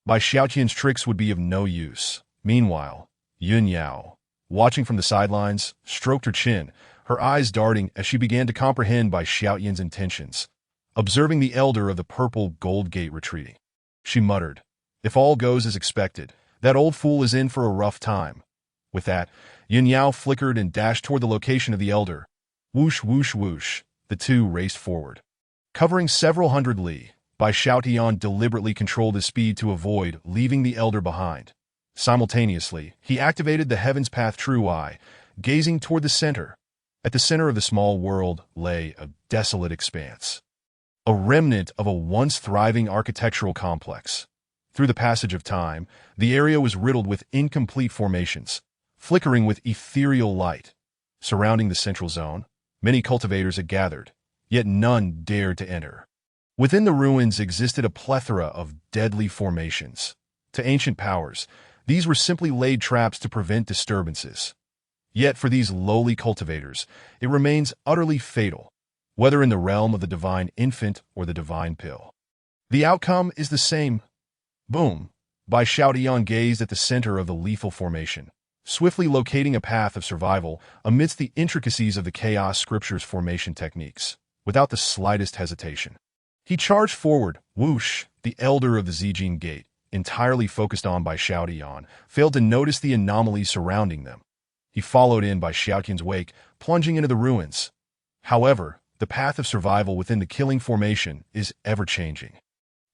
Bai Xiaotian's tricks would be of no use. Meanwhile, Yun Yao, watching from the sidelines, stroked her chin, her eyes darting as she began to comprehend Bai Xiaotian's intentions. Observing the Elder of the Purple Gold Gate retreating, she muttered, "If all goes as expected, that old fool is in for a rough time." With that, Yun Yao flickered and dashed toward the location of the Elder. Whoosh, whoosh, whoosh, the two raced forward. Covering several hundred li, Bai Xiaotian deliberately controlled his speed to avoid leaving the Elder behind. Simultaneously, he activated the Heaven's Path True Eye, gazing toward the center. At the center of the small world lay a desolate expanse, a remnant of a once thriving architectural complex. Through the passage of time, the area was riddled with incomplete formations, flickering with ethereal light. Surrounding the central zone, many cultivators had gathered, yet none dared to enter. Within the ruins existed a plethora of deadly formations. To ancient powers, these were simply laid traps to prevent disturbances. Yet for these lowly cultivators, it remains utterly fatal, whether in the realm of the divine infant or the divine pill. The outcome is the same. Boom! Bai Xiaotian gazed at the center of the lethal formation, swiftly locating a path of survival amidst the intricacies of the Chaos Scripture's formation techniques, without the slightest hesitation. He charged forward. Whoosh! The Elder of the Zijin Gate, entirely focused on Bai Xiaotian, failed to notice the anomaly surrounding them. He followed in Bai Xiaotian's wake, plunging into the ruins. However, the path of survival within the killing formation is ever-changing.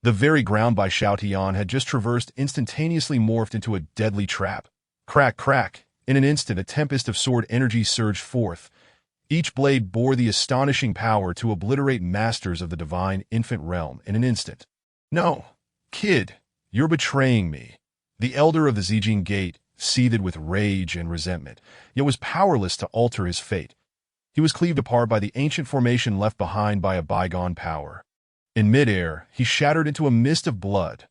The very ground Bai Xiaotian had just traversed instantaneously morphed into a deadly trap. Crack, crack! In an instant, a tempest of sword energy surged forth. Each blade bore the astonishing power to obliterate masters of the divine infant realm in an instant. "No!" Kid, you're betraying me. The elder of the Zijing Gate seethed with rage and resentment, yet was powerless to alter his fate. He was cleaved apart by the ancient formation left behind by a bygone power. In midair, he shattered into a mist of blood.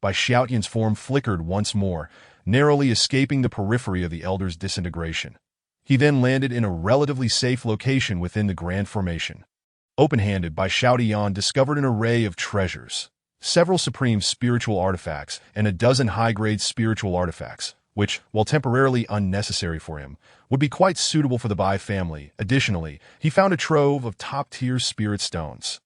Bai Xiaotian's form flickered once more, narrowly escaping the periphery of the elder's disintegration. He then landed in a relatively safe location within the Grand Formation. Open-handed, Bai Xiaotian discovered an array of treasures, several supreme spiritual artifacts, and a dozen high-grade spiritual artifacts, which, while temporarily unnecessary for him, would be quite suitable for the Bai family. Additionally, he found a trove of top-tier spirit stones.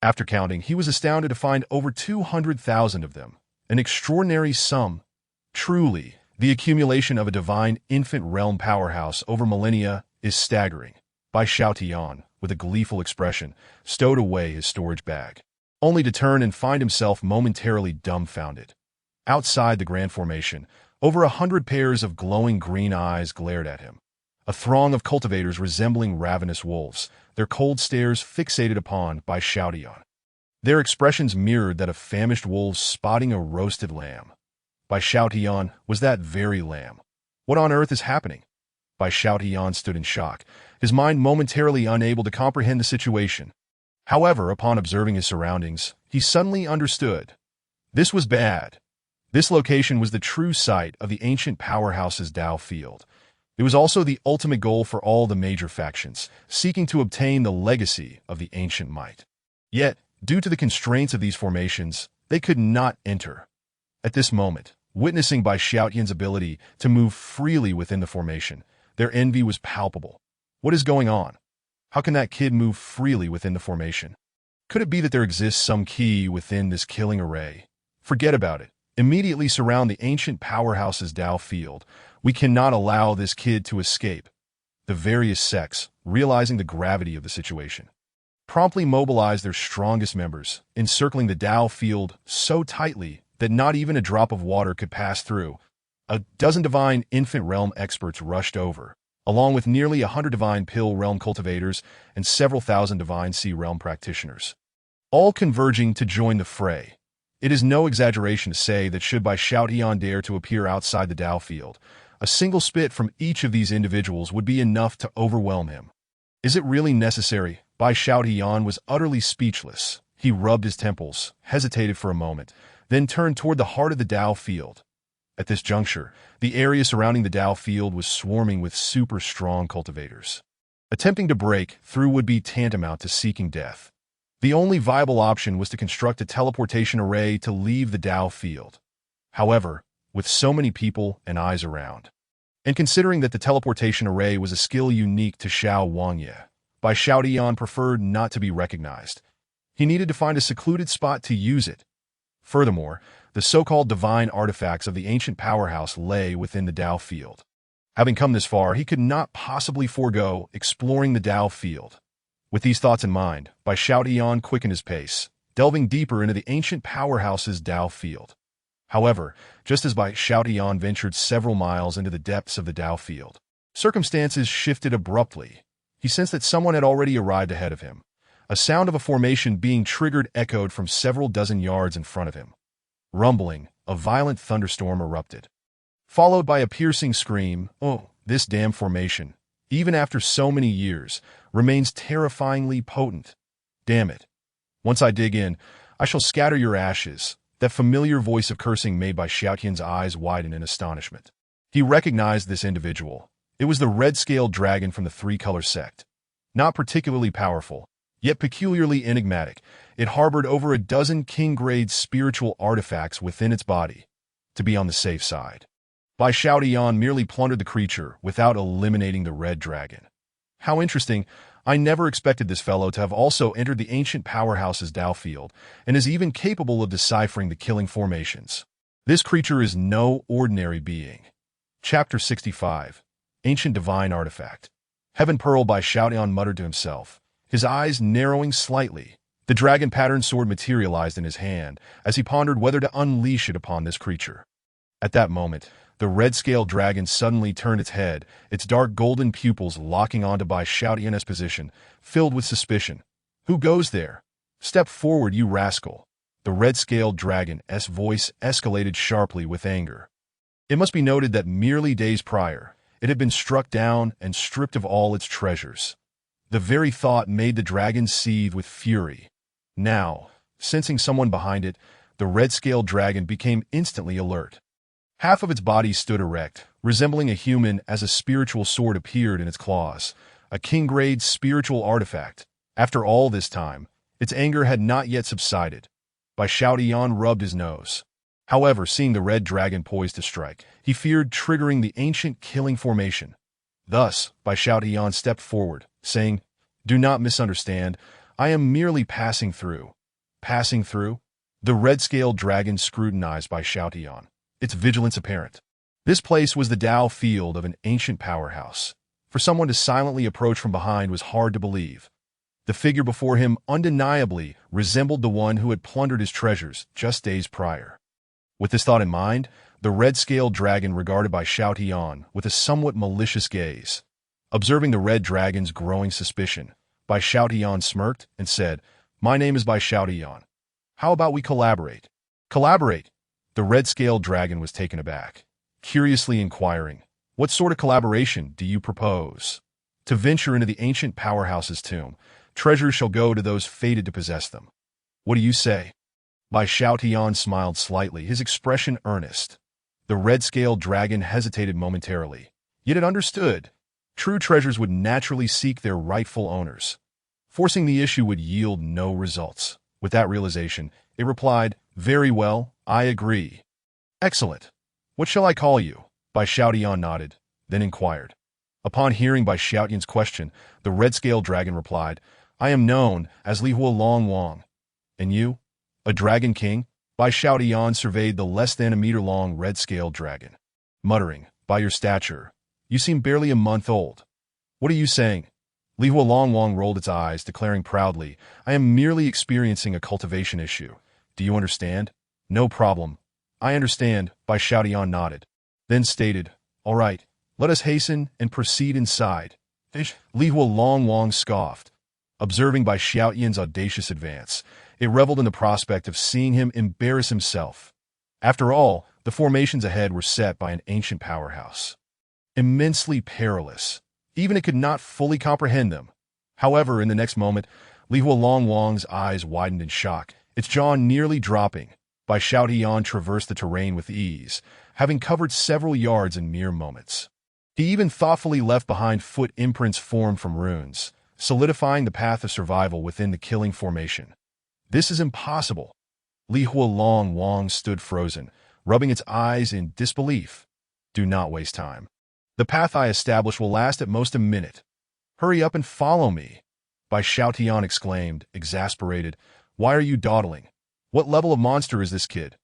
After counting, he was astounded to find over 200,000 of them, an extraordinary sum. Truly, the accumulation of a divine infant realm powerhouse over millennia is staggering. Bai Xiaotian, with a gleeful expression, stowed away his storage bag, only to turn and find himself momentarily dumbfounded. Outside the Grand Formation, over 100 pairs of glowing green eyes glared at him. A throng of cultivators resembling ravenous wolves, their cold stares fixated upon Bai Xiaotian. Their expressions mirrored that of famished wolves spotting a roasted lamb. Bai Xiaotian was that very lamb. What on earth is happening? Bai Xiaotian stood in shock, his mind momentarily unable to comprehend the situation. However, upon observing his surroundings, he suddenly understood. This was bad. This location was the true site of the ancient powerhouse's Dao field. It was also the ultimate goal for all the major factions, seeking to obtain the legacy of the ancient might. Yet, due to the constraints of these formations, they could not enter. At this moment, witnessing Bai Xiaotian's ability to move freely within the formation, their envy was palpable. What is going on? How can that kid move freely within the formation? Could it be that there exists some key within this killing array? Forget about it. Immediately surround the ancient powerhouse's Dao field. We cannot allow this kid to escape. The various sects, realizing the gravity of the situation, promptly mobilized their strongest members, encircling the Dao field so tightly that not even a drop of water could pass through. A dozen divine infant realm experts rushed over, along with nearly 100 divine pill realm cultivators and several thousand divine sea realm practitioners, all converging to join the fray. It is no exaggeration to say that should Bai Xiaotian dare to appear outside the Dao field, a single spit from each of these individuals would be enough to overwhelm him. Is it really necessary? Bai Xiaotian was utterly speechless. He rubbed his temples, hesitated for a moment, then turned toward the heart of the Dao field. At this juncture, the area surrounding the Dao field was swarming with super strong cultivators. Attempting to break through would be tantamount to seeking death. The only viable option was to construct a teleportation array to leave the Dao field. However, with so many people and eyes around, and considering that the teleportation array was a skill unique to Wang Yi, Bai Xiaotian preferred not to be recognized. He needed to find a secluded spot to use it. Furthermore, the so-called divine artifacts of the ancient powerhouse lay within the Dao field. Having come this far, he could not possibly forego exploring the Dao field. With these thoughts in mind, Bai Xiaotian quickened his pace, delving deeper into the ancient powerhouse's Dao field. However, just as Bai Xiaotian ventured several miles into the depths of the Dao field, circumstances shifted abruptly. He sensed that someone had already arrived ahead of him. A sound of a formation being triggered echoed from several dozen yards in front of him. Rumbling, a violent thunderstorm erupted, followed by a piercing scream. Oh, this damn formation, even after so many years, remains terrifyingly potent. Damn it. Once I dig in, I shall scatter your ashes. That familiar voice of cursing made Bai Xiaotian's eyes widen in astonishment. He recognized this individual. It was the red-scaled dragon from the three-color sect. Not particularly powerful, yet peculiarly enigmatic, it harbored over a dozen king-grade spiritual artifacts within its body. To be on the safe side, Bai Xiaotian merely plundered the creature without eliminating the red dragon. How interesting. I never expected this fellow to have also entered the ancient powerhouse's Dao field, and is even capable of deciphering the killing formations. This creature is no ordinary being. Chapter 65. Ancient Divine Artifact. Heaven Pearl. Bai Xiaotian muttered to himself, his eyes narrowing slightly. The dragon-patterned sword materialized in his hand as he pondered whether to unleash it upon this creature. At that moment, the red-scaled dragon suddenly turned its head, its dark golden pupils locking onto Bai Xiaotian's position, filled with suspicion. Who goes there? Step forward, you rascal. The red-scaled dragon's voice escalated sharply with anger. It must be noted that merely days prior, it had been struck down and stripped of all its treasures. The very thought made the dragon seethe with fury. Now, sensing someone behind it, the red-scaled dragon became instantly alert. Half of its body stood erect, resembling a human as a spiritual sword appeared in its claws, a king-grade spiritual artifact. After all this time, its anger had not yet subsided. Bai Xiaotian rubbed his nose. However, seeing the red dragon poised to strike, he feared triggering the ancient killing formation. Thus, Bai Xiaotian stepped forward, saying, "Do not misunderstand, I am merely passing through." Passing through? The red-scaled dragon scrutinized Bai Xiaotian, its vigilance apparent. This place was the Dao field of an ancient powerhouse. For someone to silently approach from behind was hard to believe. The figure before him undeniably resembled the one who had plundered his treasures just days prior. With this thought in mind, the red-scaled dragon regarded Bai Xiaotian with a somewhat malicious gaze. Observing the red dragon's growing suspicion, Bai Xiaotian smirked and said, "My name is Bai Xiaotian. How about we collaborate?" "Collaborate?" The red-scaled dragon was taken aback, curiously inquiring, "What sort of collaboration do you propose?" "To venture into the ancient powerhouse's tomb, treasures shall go to those fated to possess them. What do you say?" Bai Xiaotian smiled slightly, his expression earnest. The red-scaled dragon hesitated momentarily, yet it understood. True treasures would naturally seek their rightful owners. Forcing the issue would yield no results. With that realization, it replied, "Very well, I agree." "Excellent. What shall I call you?" Bai Xiaotian nodded, then inquired. Upon hearing Bai Xiaotian's question, the red-scaled dragon replied, "I am known as Longua. And you? A dragon king?" Bai Xiaotian surveyed the less than a meter-long red-scaled dragon, muttering, "By your stature, you seem barely a month old." "What are you saying?" Longua rolled its eyes, declaring proudly, "I am merely experiencing a cultivation issue. Do you understand?" "No problem. I understand," Bai Xiaotian nodded, then stated, "All right, let us hasten and proceed inside." Longua scoffed. Observing Bai Xiaotian's audacious advance, it reveled in the prospect of seeing him embarrass himself. After all, the formations ahead were set by an ancient powerhouse. Immensely perilous. Even it could not fully comprehend them. However, in the next moment, Longua's eyes widened in shock, its jaw nearly dropping. Bai Xiaotian traversed the terrain with ease, having covered several yards in mere moments. He even thoughtfully left behind foot imprints formed from runes, solidifying the path of survival within the killing formation. "This is impossible." Longua stood frozen, rubbing its eyes in disbelief. "Do not waste time. The path I establish will last at most a minute. Hurry up and follow me." Bai Xiaotian exclaimed, exasperated. "Why are you dawdling? What level of monster is this kid?"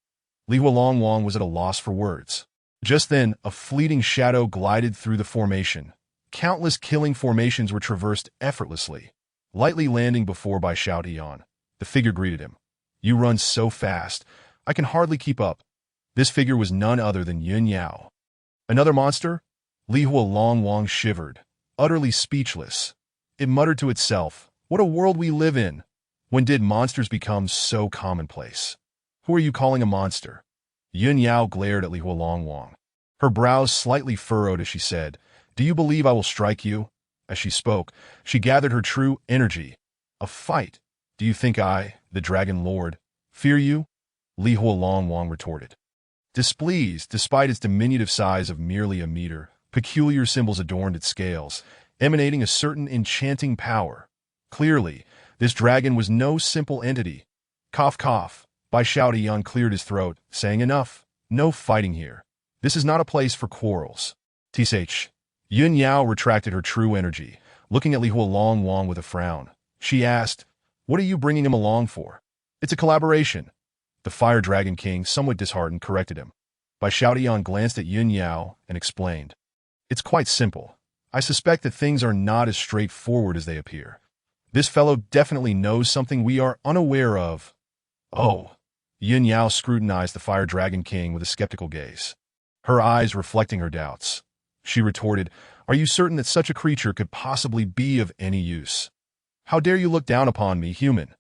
Longua was at a loss for words. Just then, a fleeting shadow glided through the formation. Countless killing formations were traversed effortlessly. Lightly landing before Bai Xiaotian, the figure greeted him. "You run so fast, I can hardly keep up." This figure was none other than Yun Yao. "Another monster?" Longua shivered, utterly speechless. It muttered to itself, "What a world we live in! When did monsters become so commonplace?" "Who are you calling a monster?" Yun Yao glared at Longua. Her brows slightly furrowed as she said, "Do you believe I will strike you?" As she spoke, she gathered her true energy. "A fight? Do you think I, the Dragon Lord, fear you?" Longua retorted. Displeased, despite its diminutive size of merely a meter, peculiar symbols adorned its scales, emanating a certain enchanting power. Clearly, this dragon was no simple entity. Cough, cough. Bai Xiaotian cleared his throat, saying, "Enough. No fighting here. This is not a place for quarrels." Tsh. Yun Yao retracted her true energy, looking at Longua with a frown. She asked, "What are you bringing him along for?" "It's a collaboration." The Fire Dragon King, somewhat disheartened, corrected him. Bai Xiaotian glanced at Yun Yao and explained, "It's quite simple. I suspect that things are not as straightforward as they appear. This fellow definitely knows something we are unaware of." "Oh." Yun Yao scrutinized the Fire Dragon King with a skeptical gaze, her eyes reflecting her doubts. She retorted, "Are you certain that such a creature could possibly be of any use? How dare you look down upon me, human?"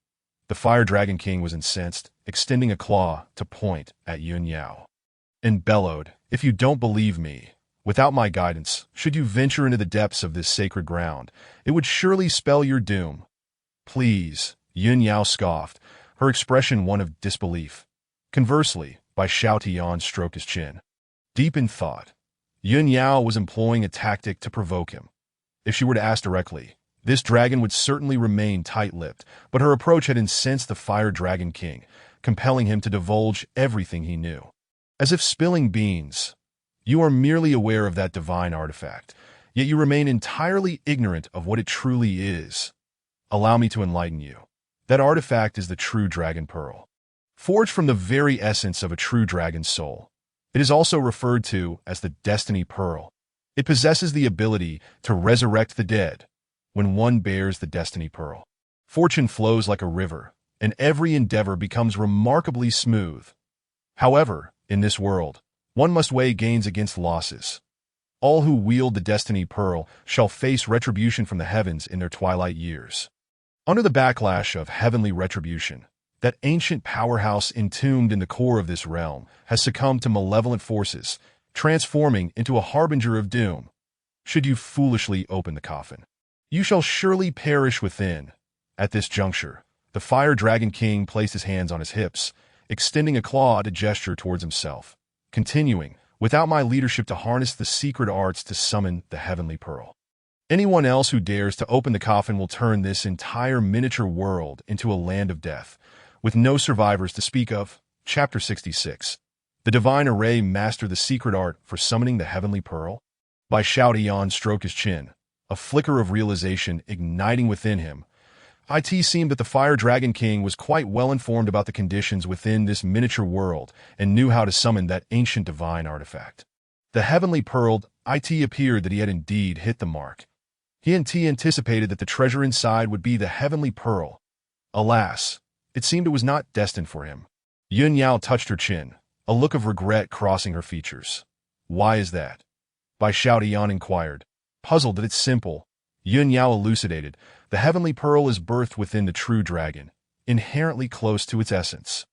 The Fire Dragon King was incensed, extending a claw to point at Yun Yao, and bellowed, "If you don't believe me, without my guidance, should you venture into the depths of this sacred ground, it would surely spell your doom." "Please," Yun Yao scoffed, her expression one of disbelief. Conversely, Bai Xiaotian stroked his chin. Deep in thought, Yun Yao was employing a tactic to provoke him. If she were to ask directly, this dragon would certainly remain tight-lipped, but her approach had incensed the Fire Dragon King, compelling him to divulge everything he knew. As if spilling beans. "You are merely aware of that divine artifact, yet you remain entirely ignorant of what it truly is. Allow me to enlighten you. That artifact is the true dragon pearl, forged from the very essence of a true dragon's soul. It is also referred to as the destiny pearl. It possesses the ability to resurrect the dead. When one bears the destiny pearl, fortune flows like a river, and every endeavor becomes remarkably smooth. However, in this world, one must weigh gains against losses. All who wield the destiny pearl shall face retribution from the heavens in their twilight years. Under the backlash of heavenly retribution, that ancient powerhouse entombed in the core of this realm has succumbed to malevolent forces, transforming into a harbinger of doom. Should you foolishly open the coffin, you shall surely perish within." At this juncture, the Fire Dragon King placed his hands on his hips, extending a claw to gesture towards himself, continuing, "Without my leadership to harness the secret arts to summon the heavenly pearl, anyone else who dares to open the coffin will turn this entire miniature world into a land of death, with no survivors to speak of." Chapter 66. The Divine Array master the secret art for summoning the heavenly pearl? Bai Xiaotian stroked his chin, a flicker of realization igniting within him. It seemed that the Fire Dragon King was quite well informed about the conditions within this miniature world and knew how to summon that ancient divine artifact. The heavenly pearl, it appeared that he had indeed hit the mark. He anticipated that the treasure inside would be the heavenly pearl. Alas, it seemed it was not destined for him. Yun Yao touched her chin, a look of regret crossing her features. "Why is that?" Bai Xiaotian inquired. Puzzled that it's simple, Yun Yao elucidated, "The heavenly pearl is birthed within the true dragon, inherently close to its essence.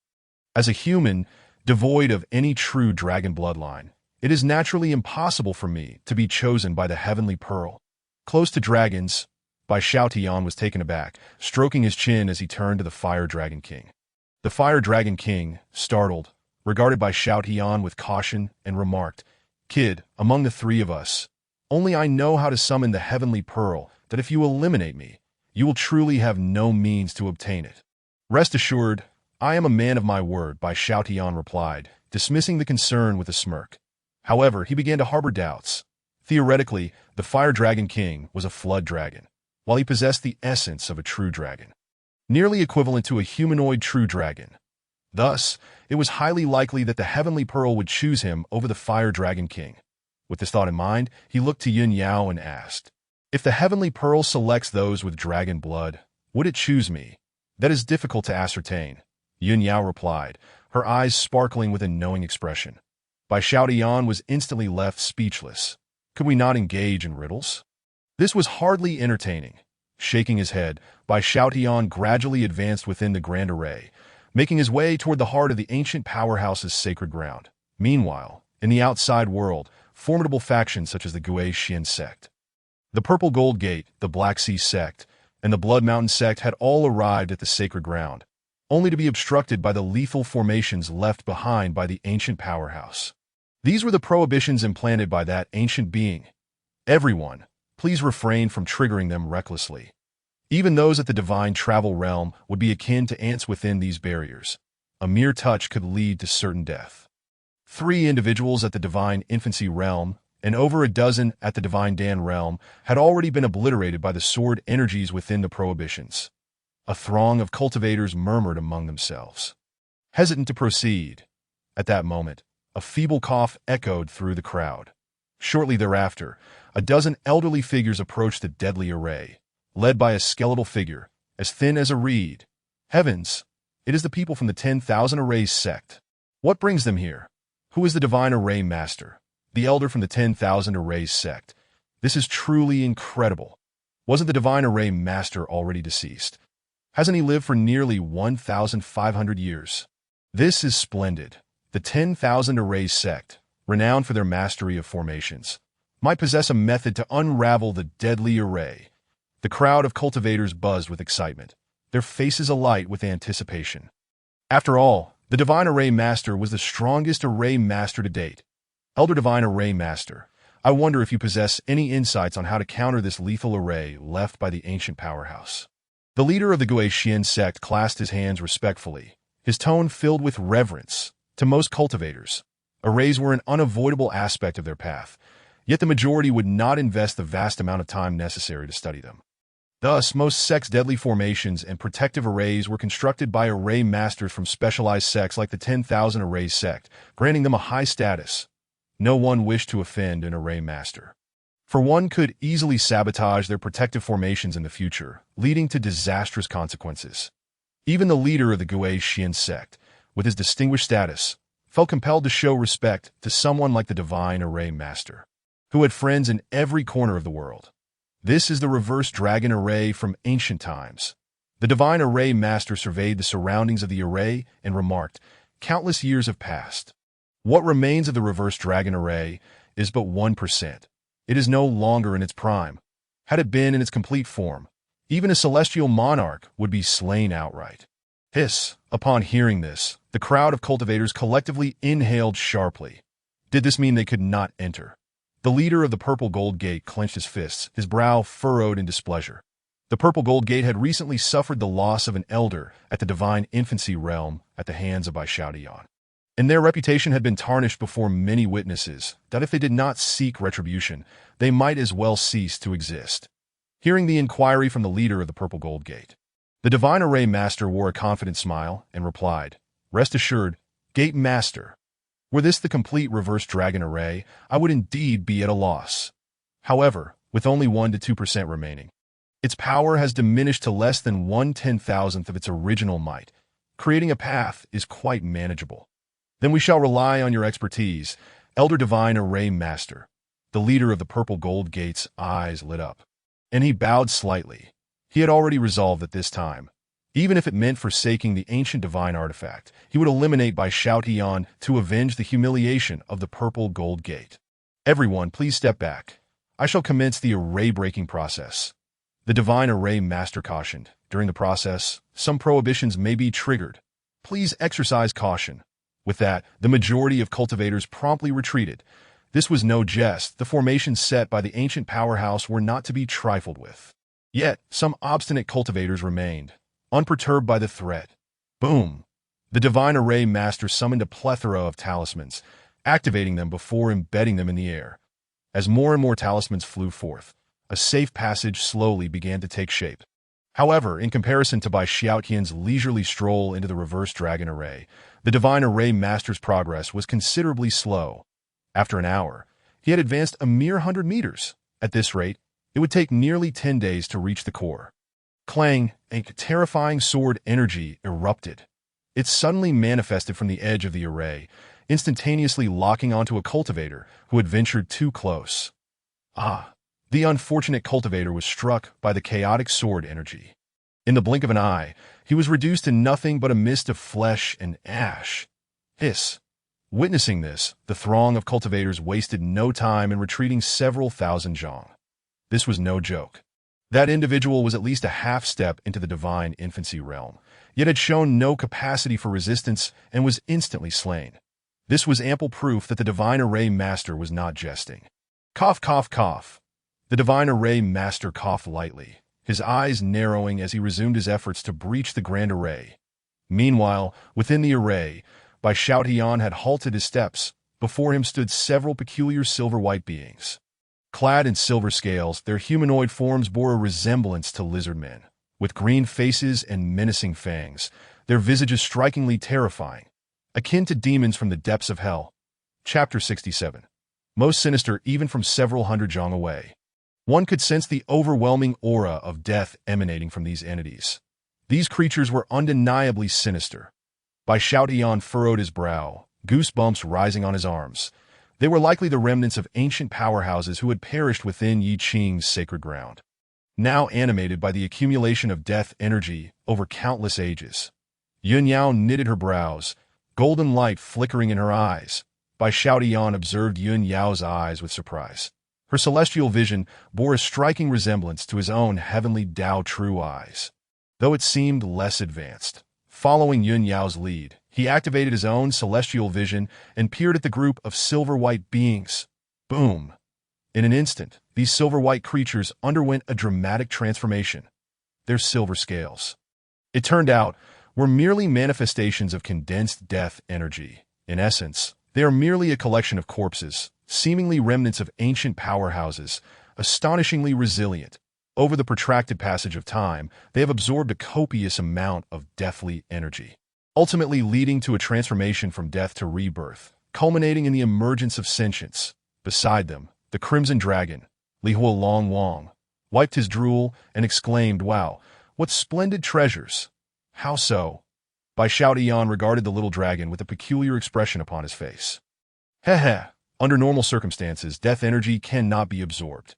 As a human, devoid of any true dragon bloodline, it is naturally impossible for me to be chosen by the heavenly pearl. Close to dragons." Bai Xiaotian was taken aback, stroking his chin as he turned to the Fire Dragon King. The Fire Dragon King, startled, regarded Bai Xiaotian with caution and remarked, "Kid, among the three of us, only I know how to summon the heavenly pearl, that if you eliminate me, you will truly have no means to obtain it." "Rest assured, I am a man of my word," Bai Xiaotian replied, dismissing the concern with a smirk. However, he began to harbor doubts. Theoretically, the Fire Dragon King was a flood dragon, while he possessed the essence of a true dragon, nearly equivalent to a humanoid true dragon. Thus, it was highly likely that the heavenly pearl would choose him over the Fire Dragon King. With this thought in mind, he looked to Yun Yao and asked, "If the heavenly pearl selects those with dragon blood, would it choose me?" "That is difficult to ascertain," Yun Yao replied, her eyes sparkling with a knowing expression. Bai Xiaotian was instantly left speechless. Could we not engage in riddles? This was hardly entertaining. Shaking his head, Bai Xiaotian gradually advanced within the grand array, making his way toward the heart of the ancient powerhouse's sacred ground. Meanwhile, in the outside world, formidable factions such as the Gui Xian sect, the Purple Gold Gate, the Black Sea sect, and the Blood Mountain sect had all arrived at the sacred ground, only to be obstructed by the lethal formations left behind by the ancient powerhouse. These were the prohibitions implanted by that ancient being. Everyone, please refrain from triggering them recklessly. Even those at the divine travel realm would be akin to ants within these barriers. A mere touch could lead to certain death. 3 individuals at the divine infancy realm and over a dozen at the divine Dan realm had already been obliterated by the sword energies within the prohibitions. A throng of cultivators murmured among themselves, hesitant to proceed. At that moment, a feeble cough echoed through the crowd. Shortly thereafter, a dozen elderly figures approached the deadly array, led by a skeletal figure, as thin as a reed. Heavens! It is the people from the 10,000 Arrays sect. What brings them here? Who is the divine array master? The elder from the 10,000 Arrays sect. This is truly incredible. Wasn't the divine array master already deceased? Hasn't he lived for nearly 1,500 years? This is splendid. The 10,000 Arrays sect, renowned for their mastery of formations, might possess a method to unravel the deadly array. The crowd of cultivators buzzed with excitement, their faces alight with anticipation. After all, the Divine Array Master was the strongest Array Master to date. Elder Divine Array Master, I wonder if you possess any insights on how to counter this lethal array left by the ancient powerhouse. The leader of the Guaxian sect clasped his hands respectfully, his tone filled with reverence. To most cultivators, arrays were an unavoidable aspect of their path, yet the majority would not invest the vast amount of time necessary to study them. Thus, most sects' deadly formations and protective arrays were constructed by array masters from specialized sects like the 10,000 Arrays sect, granting them a high status. No one wished to offend an array master, for one could easily sabotage their protective formations in the future, leading to disastrous consequences. Even the leader of the Guaxian sect, with his distinguished status, felt compelled to show respect to someone like the Divine Array Master, who had friends in every corner of the world. This is the reverse dragon array from ancient times. The Divine Array Master surveyed the surroundings of the array and remarked, "Countless years have passed. What remains of the reverse dragon array is but 1%. It is no longer in its prime. Had it been in its complete form, even a celestial monarch would be slain outright." Hiss! Upon hearing this, the crowd of cultivators collectively inhaled sharply. Did this mean they could not enter? The leader of the Purple Gold Gate clenched his fists, his brow furrowed in displeasure. The Purple Gold Gate had recently suffered the loss of an elder at the Divine Infancy realm at the hands of Baishaotian, and their reputation had been tarnished before many witnesses that if they did not seek retribution, they might as well cease to exist. Hearing the inquiry from the leader of the Purple Gold Gate, the Divine Array Master wore a confident smile and replied, "Rest assured, Gate Master. Were this the complete reverse dragon array, I would indeed be at a loss. However, with only 1 to 2% remaining, its power has diminished to less than 1/10,000th of its original might. Creating a path is quite manageable. Then we shall rely on your expertise, Elder Divine Array Master." The leader of the Purple Gold Gate's eyes lit up, and he bowed slightly. He had already resolved that this time, even if it meant forsaking the ancient divine artifact, he would eliminate Baishaotian to avenge the humiliation of the Purple Gold Gate. "Everyone, please step back. I shall commence the array-breaking process." The Divine Array Master cautioned. "During the process, some prohibitions may be triggered. Please exercise caution." With that, the majority of cultivators promptly retreated. This was no jest. The formations set by the ancient powerhouse were not to be trifled with. Yet, some obstinate cultivators remained, unperturbed by the threat. Boom! The Divine Array Master summoned a plethora of talismans, activating them before embedding them in the air. As more and more talismans flew forth, a safe passage slowly began to take shape. However, in comparison to Baishaotian's leisurely stroll into the reverse dragon array, the Divine Array Master's progress was considerably slow. After an hour, he had advanced a mere 100 meters. At this rate, it would take nearly 10 days to reach the core. Clang! A terrifying sword energy erupted. It suddenly manifested from the edge of the array, instantaneously locking onto a cultivator who had ventured too close. Ah! The unfortunate cultivator was struck by the chaotic sword energy. In the blink of an eye, he was reduced to nothing but a mist of flesh and ash. Hiss! Witnessing this, the throng of cultivators wasted no time in retreating several thousand zhang. This was no joke. That individual was at least a half-step into the Divine Infancy realm, yet had shown no capacity for resistance and was instantly slain. This was ample proof that the Divine Array Master was not jesting. Cough, cough, cough. The Divine Array Master coughed lightly, his eyes narrowing as he resumed his efforts to breach the Grand Array. Meanwhile, within the array, Baishaotian had halted his steps. Before him stood several peculiar silver-white beings. Clad in silver scales, their humanoid forms bore a resemblance to lizard men. With green faces and menacing fangs, their visages strikingly terrifying, akin to demons from the depths of hell. Chapter 67. Most sinister even from several hundred zhang away. One could sense the overwhelming aura of death emanating from these entities. These creatures were undeniably sinister. Baishaotian furrowed his brow, goosebumps rising on his arms. They were likely the remnants of ancient powerhouses who had perished within Yi Qing's sacred ground. now animated by the accumulation of death energy over countless ages. Yun Yao knitted her brows, golden light flickering in her eyes. Bai Xiaotian observed Yun Yao's eyes with surprise. Her celestial vision bore a striking resemblance to his own heavenly Tao true eyes, though it seemed less advanced. Following Yun Yao's lead, he activated his own celestial vision and peered at the group of silver-white beings. Boom! In an instant, these silver-white creatures underwent a dramatic transformation. Their silver scales, it turned out, were merely manifestations of condensed death energy. In essence, they are merely a collection of corpses, seemingly remnants of ancient powerhouses, astonishingly resilient. Over the protracted passage of time, they have absorbed a copious amount of deathly energy, ultimately leading to a transformation from death to rebirth, culminating in the emergence of sentience. Beside them, the Crimson Dragon, Lihua Longwang, wiped his drool and exclaimed, "Wow, what splendid treasures!" "How so?" Bai Xiaotian regarded the little dragon with a peculiar expression upon his face. Heh. Under normal circumstances, death energy cannot be absorbed.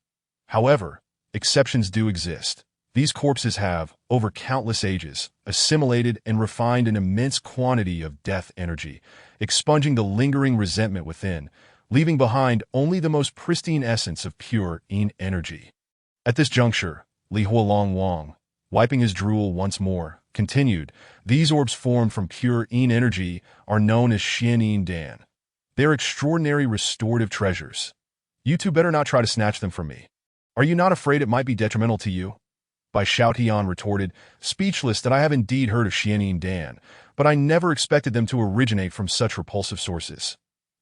However, exceptions do exist. These corpses have, over countless ages, assimilated and refined an immense quantity of death energy, expunging the lingering resentment within, leaving behind only the most pristine essence of pure yin energy. At this juncture, Lihua Longwang, wiping his drool once more, continued, "These orbs formed from pure yin energy are known as Xian Yin Dan. They are extraordinary restorative treasures. You two better not try to snatch them from me. Are you not afraid it might be detrimental to you?" Bai Xiaotian retorted, speechless that I have indeed heard of Xian Yin Dan, but I never expected them to originate from such repulsive sources.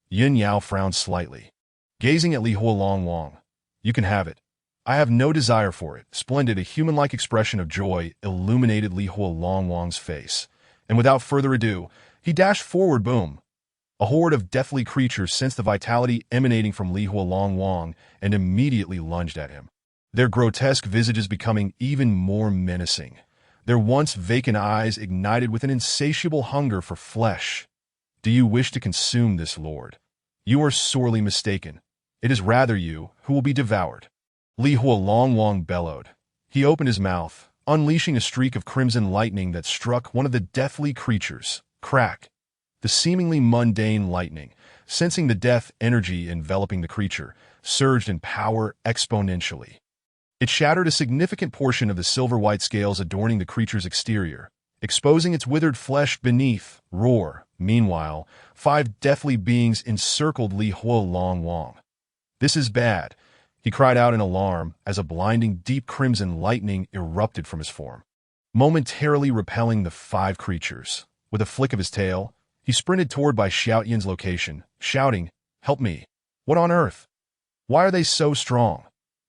Yun Yao frowned slightly, gazing at Lihua Longwang. "You can have it. I have no desire for it." Splendid, a human-like expression of joy illuminated Lihua Longwang's face, and without further ado, he dashed forward. Boom! A horde of deathly creatures sensed the vitality emanating from Lihua Longwang and immediately lunged at him, their grotesque visages becoming even more menacing, their once vacant eyes ignited with an insatiable hunger for flesh. "Do you wish to consume this, Lord? You are sorely mistaken. It is rather you who will be devoured." Lihua Longwang bellowed. He opened his mouth, unleashing a streak of crimson lightning that struck one of the deathly creatures. Crack! The seemingly mundane lightning, sensing the death energy enveloping the creature, surged in power exponentially. It shattered a significant portion of the silver-white scales adorning the creature's exterior, exposing its withered flesh beneath. Roar! Meanwhile, 5 deathly beings encircled Lihua Longwang. "This is bad," he cried out in alarm as a blinding deep crimson lightning erupted from his form, momentarily repelling the 5 creatures. With a flick of his tail, he sprinted toward Bai Xiaotian's location, shouting, "Help me! What on earth? Why are they so strong?"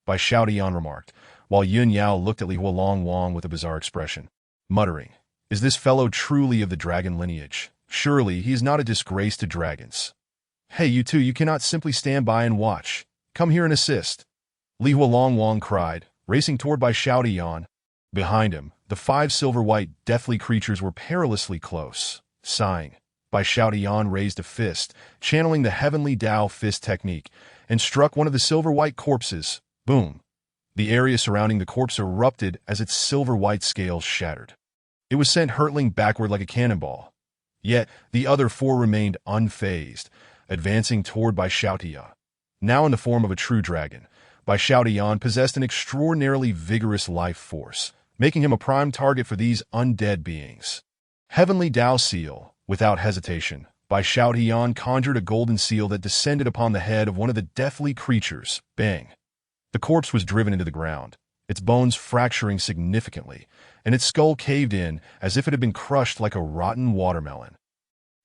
Bai Xiaotian remarked, while Yun Yao looked at Lihua Longwang with a bizarre expression, muttering, "Is this fellow truly of the dragon lineage? Surely he is not a disgrace to dragons." "Hey, you two, you cannot simply stand by and watch. Come here and assist," Lihua Longwang cried, racing toward Bai Xiaotian. Behind him, the 5 silver-white, deathly creatures were perilously close. Sighing, Bai Xiaotian raised a fist, channeling the heavenly Tao fist technique, and struck one of the silver-white corpses. Boom! The area surrounding the corpse erupted as its silver-white scales shattered. It was sent hurtling backward like a cannonball. Yet, the other 4 remained unfazed, advancing toward Bai Xiaotian. Now in the form of a true dragon, Bai Xiaotian possessed an extraordinarily vigorous life force, making him a prime target for these undead beings. Heavenly Tao Seal. Without hesitation, Bai Xiaotian conjured a golden seal that descended upon the head of one of the deathly creatures. Bang! The corpse was driven into the ground, its bones fracturing significantly, and its skull caved in as if it had been crushed like a rotten watermelon.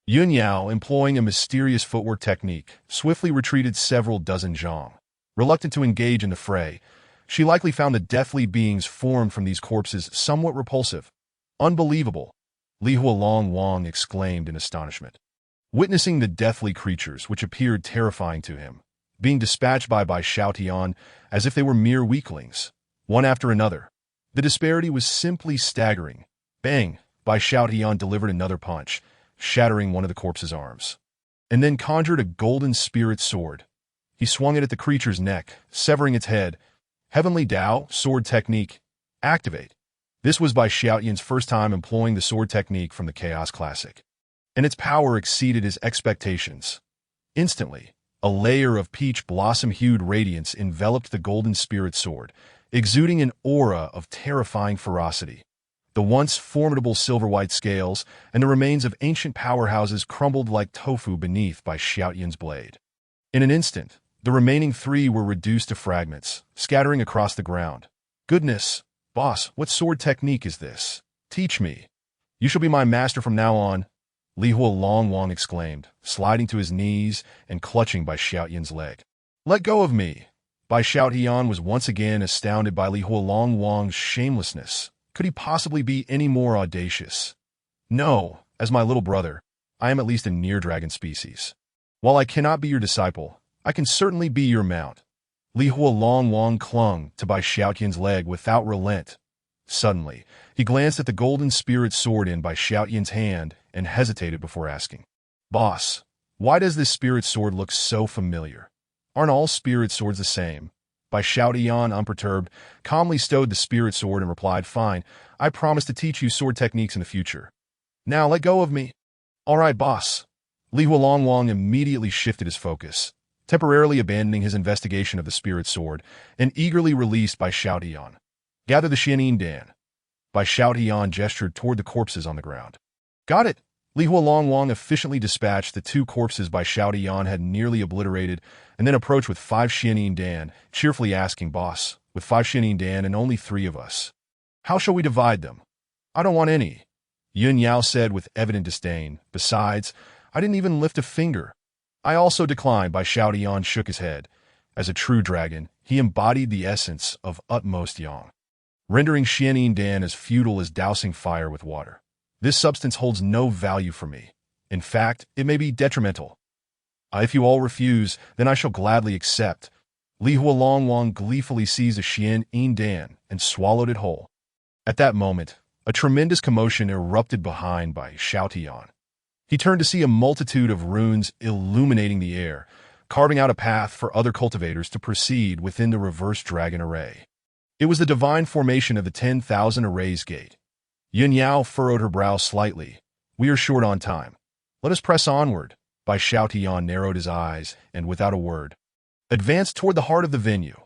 Yun Yao, employing a mysterious footwork technique, swiftly retreated several dozen zhang. Reluctant to engage in the fray, she likely found the deathly beings formed from these corpses somewhat repulsive. "Unbelievable!" Lihua Longwang exclaimed in astonishment, witnessing the deathly creatures, which appeared terrifying to him, being dispatched by Bai Xiaotian as if they were mere weaklings, one after another. The disparity was simply staggering. Bang! Bai Xiaotian delivered another punch, shattering one of the corpse's arms, and then conjured a golden spirit sword. He swung it at the creature's neck, severing its head. Heavenly Dao, sword technique, activate. This was Bai Xiaoyan's first time employing the sword technique from the Chaos Classic, and its power exceeded his expectations. Instantly, a layer of peach blossom-hued radiance enveloped the golden spirit sword, exuding an aura of terrifying ferocity. The once formidable silver-white scales and the remains of ancient powerhouses crumbled like tofu beneath Bai Xiaoyan's blade. In an instant, the remaining three were reduced to fragments, scattering across the ground. Goodness, boss, what sword technique is this? Teach me. You shall be my master from now on, Li Huolongwang exclaimed, sliding to his knees and clutching Bai Xiaoyan's leg. Let go of me. Bai Xiaoyan was once again astounded by Li Huolongwang's shamelessness. Could he possibly be any more audacious? No, as my little brother, I am at least a near-dragon species. While I cannot be your disciple, I can certainly be your mount. Li Huolongwang clung to Bai Xiaoyan's leg without relent. Suddenly, he glanced at the golden spirit sword in Bai Xiaoyan's hand and hesitated before asking, Boss, why does this spirit sword look so familiar? Aren't all spirit swords the same? Bai Xiaoyan, unperturbed, calmly stowed the spirit sword and replied, Fine, I promise to teach you sword techniques in the future. Now let go of me. All right, boss. Li Huolongwang immediately shifted his focus, temporarily abandoning his investigation of the spirit sword, and eagerly released Bai Xiaoyan. Gather the Xianin Dan. Bai Xiaoyan gestured toward the corpses on the ground. Got it. Li Huolongwang efficiently dispatched the two corpses Bai Xiaoyan had nearly obliterated, and then approached with 5 Xianin Dan, cheerfully asking, Boss, with 5 Xianin Dan and only 3 of us, how shall we divide them? I don't want any, Yun Yao said with evident disdain. Besides, I didn't even lift a finger. I also declined. Bai Xiaoyan shook his head. As a true dragon, he embodied the essence of utmost yang, rendering Xianin Dan as futile as dousing fire with water. This substance holds no value for me. In fact, it may be detrimental. If you all refuse, then I shall gladly accept. Li Huolongwang gleefully seized a Xianin Dan and swallowed it whole. At that moment, a tremendous commotion erupted behind Bai Xiaoyan. He turned to see a multitude of runes illuminating the air, carving out a path for other cultivators to proceed within the reverse dragon array. It was the divine formation of the 10,000 Arrays Gate. Yun Yao furrowed her brow slightly. We are short on time. Let us press onward. Bai Xiaoyan narrowed his eyes and, without a word, advanced toward the heart of the venue.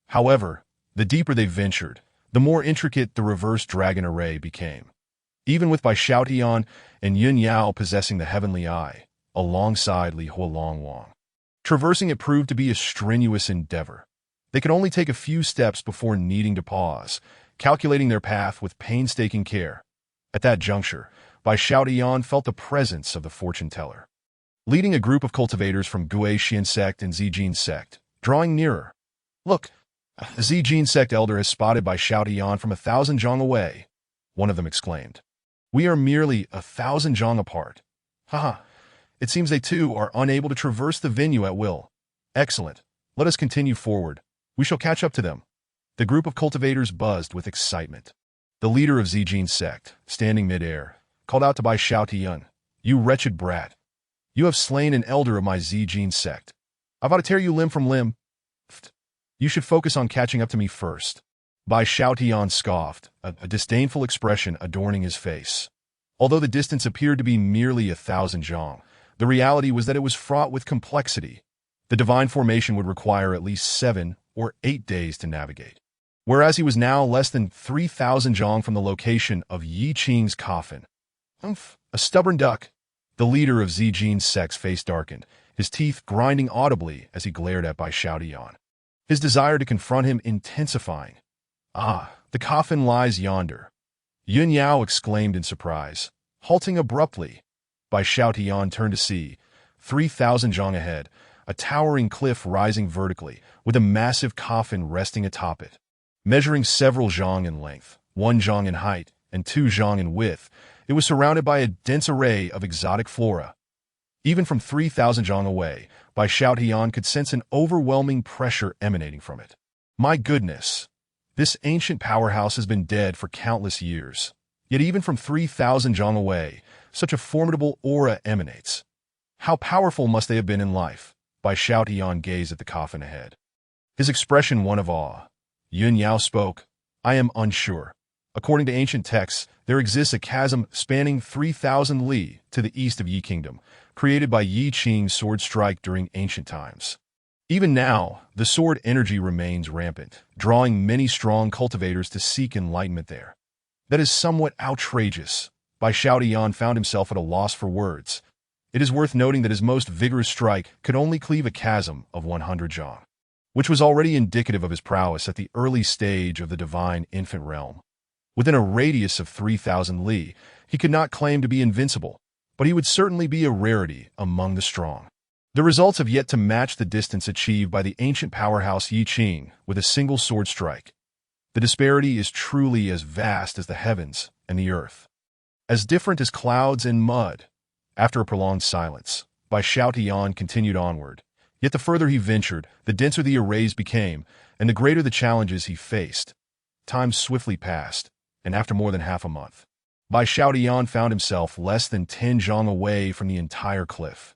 However, the deeper they ventured, the more intricate the reverse dragon array became. Even with Bai Xiaoyan and Yun Yao possessing the heavenly eye, alongside Li Huolongwang, traversing it proved to be a strenuous endeavor. They could only take a few steps before needing to pause, calculating their path with painstaking care. At that juncture, Bai Xiaoyan felt the presence of the fortune-teller, leading a group of cultivators from Gui Xian sect and Zijin sect, drawing nearer. Look, the Zijin sect elder has spotted Bai Xiaoyan from 1,000 zhang away, one of them exclaimed. We are merely 1,000 zhang apart. Haha, it seems they too are unable to traverse the venue at will. Excellent. Let us continue forward. We shall catch up to them. The group of cultivators buzzed with excitement. The leader of Zijin sect, standing mid-air, called out to Bai Xiaoyan, You wretched brat. You have slain an elder of my Zijin sect. I vow to tear you limb from limb. You should focus on catching up to me first. Bai Xiaoyan scoffed, a disdainful expression adorning his face. Although the distance appeared to be merely 1,000 zhang, the reality was that it was fraught with complexity. The divine formation would require at least 7 or 8 days to navigate. Whereas he was now less than 3,000 zhang from the location of Yi Qing's coffin. A stubborn duck. The leader of Zijin's sect's face darkened, his teeth grinding audibly as he glared at Bai Xiaoyan, his desire to confront him intensifying. Ah, the coffin lies yonder. Yun Yao exclaimed in surprise, halting abruptly. Bai Xiaoyan turned to see, 3,000 zhang ahead, a towering cliff rising vertically, with a massive coffin resting atop it. Measuring several zhang in length, 1 zhang in height, and 2 zhang in width, it was surrounded by a dense array of exotic flora. Even from 3,000 zhang away, Bai Xiaoyan could sense an overwhelming pressure emanating from it. My goodness! This ancient powerhouse has been dead for countless years. Yet even from 3,000 zhang away, such a formidable aura emanates. How powerful must they have been in life? Bai Xiaoyan gazed at the coffin ahead, his expression one of awe. Yun Yao spoke. I am unsure. According to ancient texts, there exists a chasm spanning 3,000 li to the east of Yi Kingdom, created by Yi Qing's sword strike during ancient times. Even now, the sword energy remains rampant, drawing many strong cultivators to seek enlightenment there. That is somewhat outrageous. Bai Xiaotian found himself at a loss for words. It is worth noting that his most vigorous strike could only cleave a chasm of 100 zhang, which was already indicative of his prowess at the early stage of the divine infant realm. Within a radius of 3,000 li, he could not claim to be invincible, but he would certainly be a rarity among the strong. The results have yet to match the distance achieved by the ancient powerhouse Yi Qing with a single sword strike. The disparity is truly as vast as the heavens and the earth, as different as clouds and mud. After a prolonged silence, Bai Xiaotian continued onward. Yet the further he ventured, the denser the arrays became, and the greater the challenges he faced. Time swiftly passed, and after more than half a month, Bai Xiaotian found himself less than 10 zhang away from the entire cliff.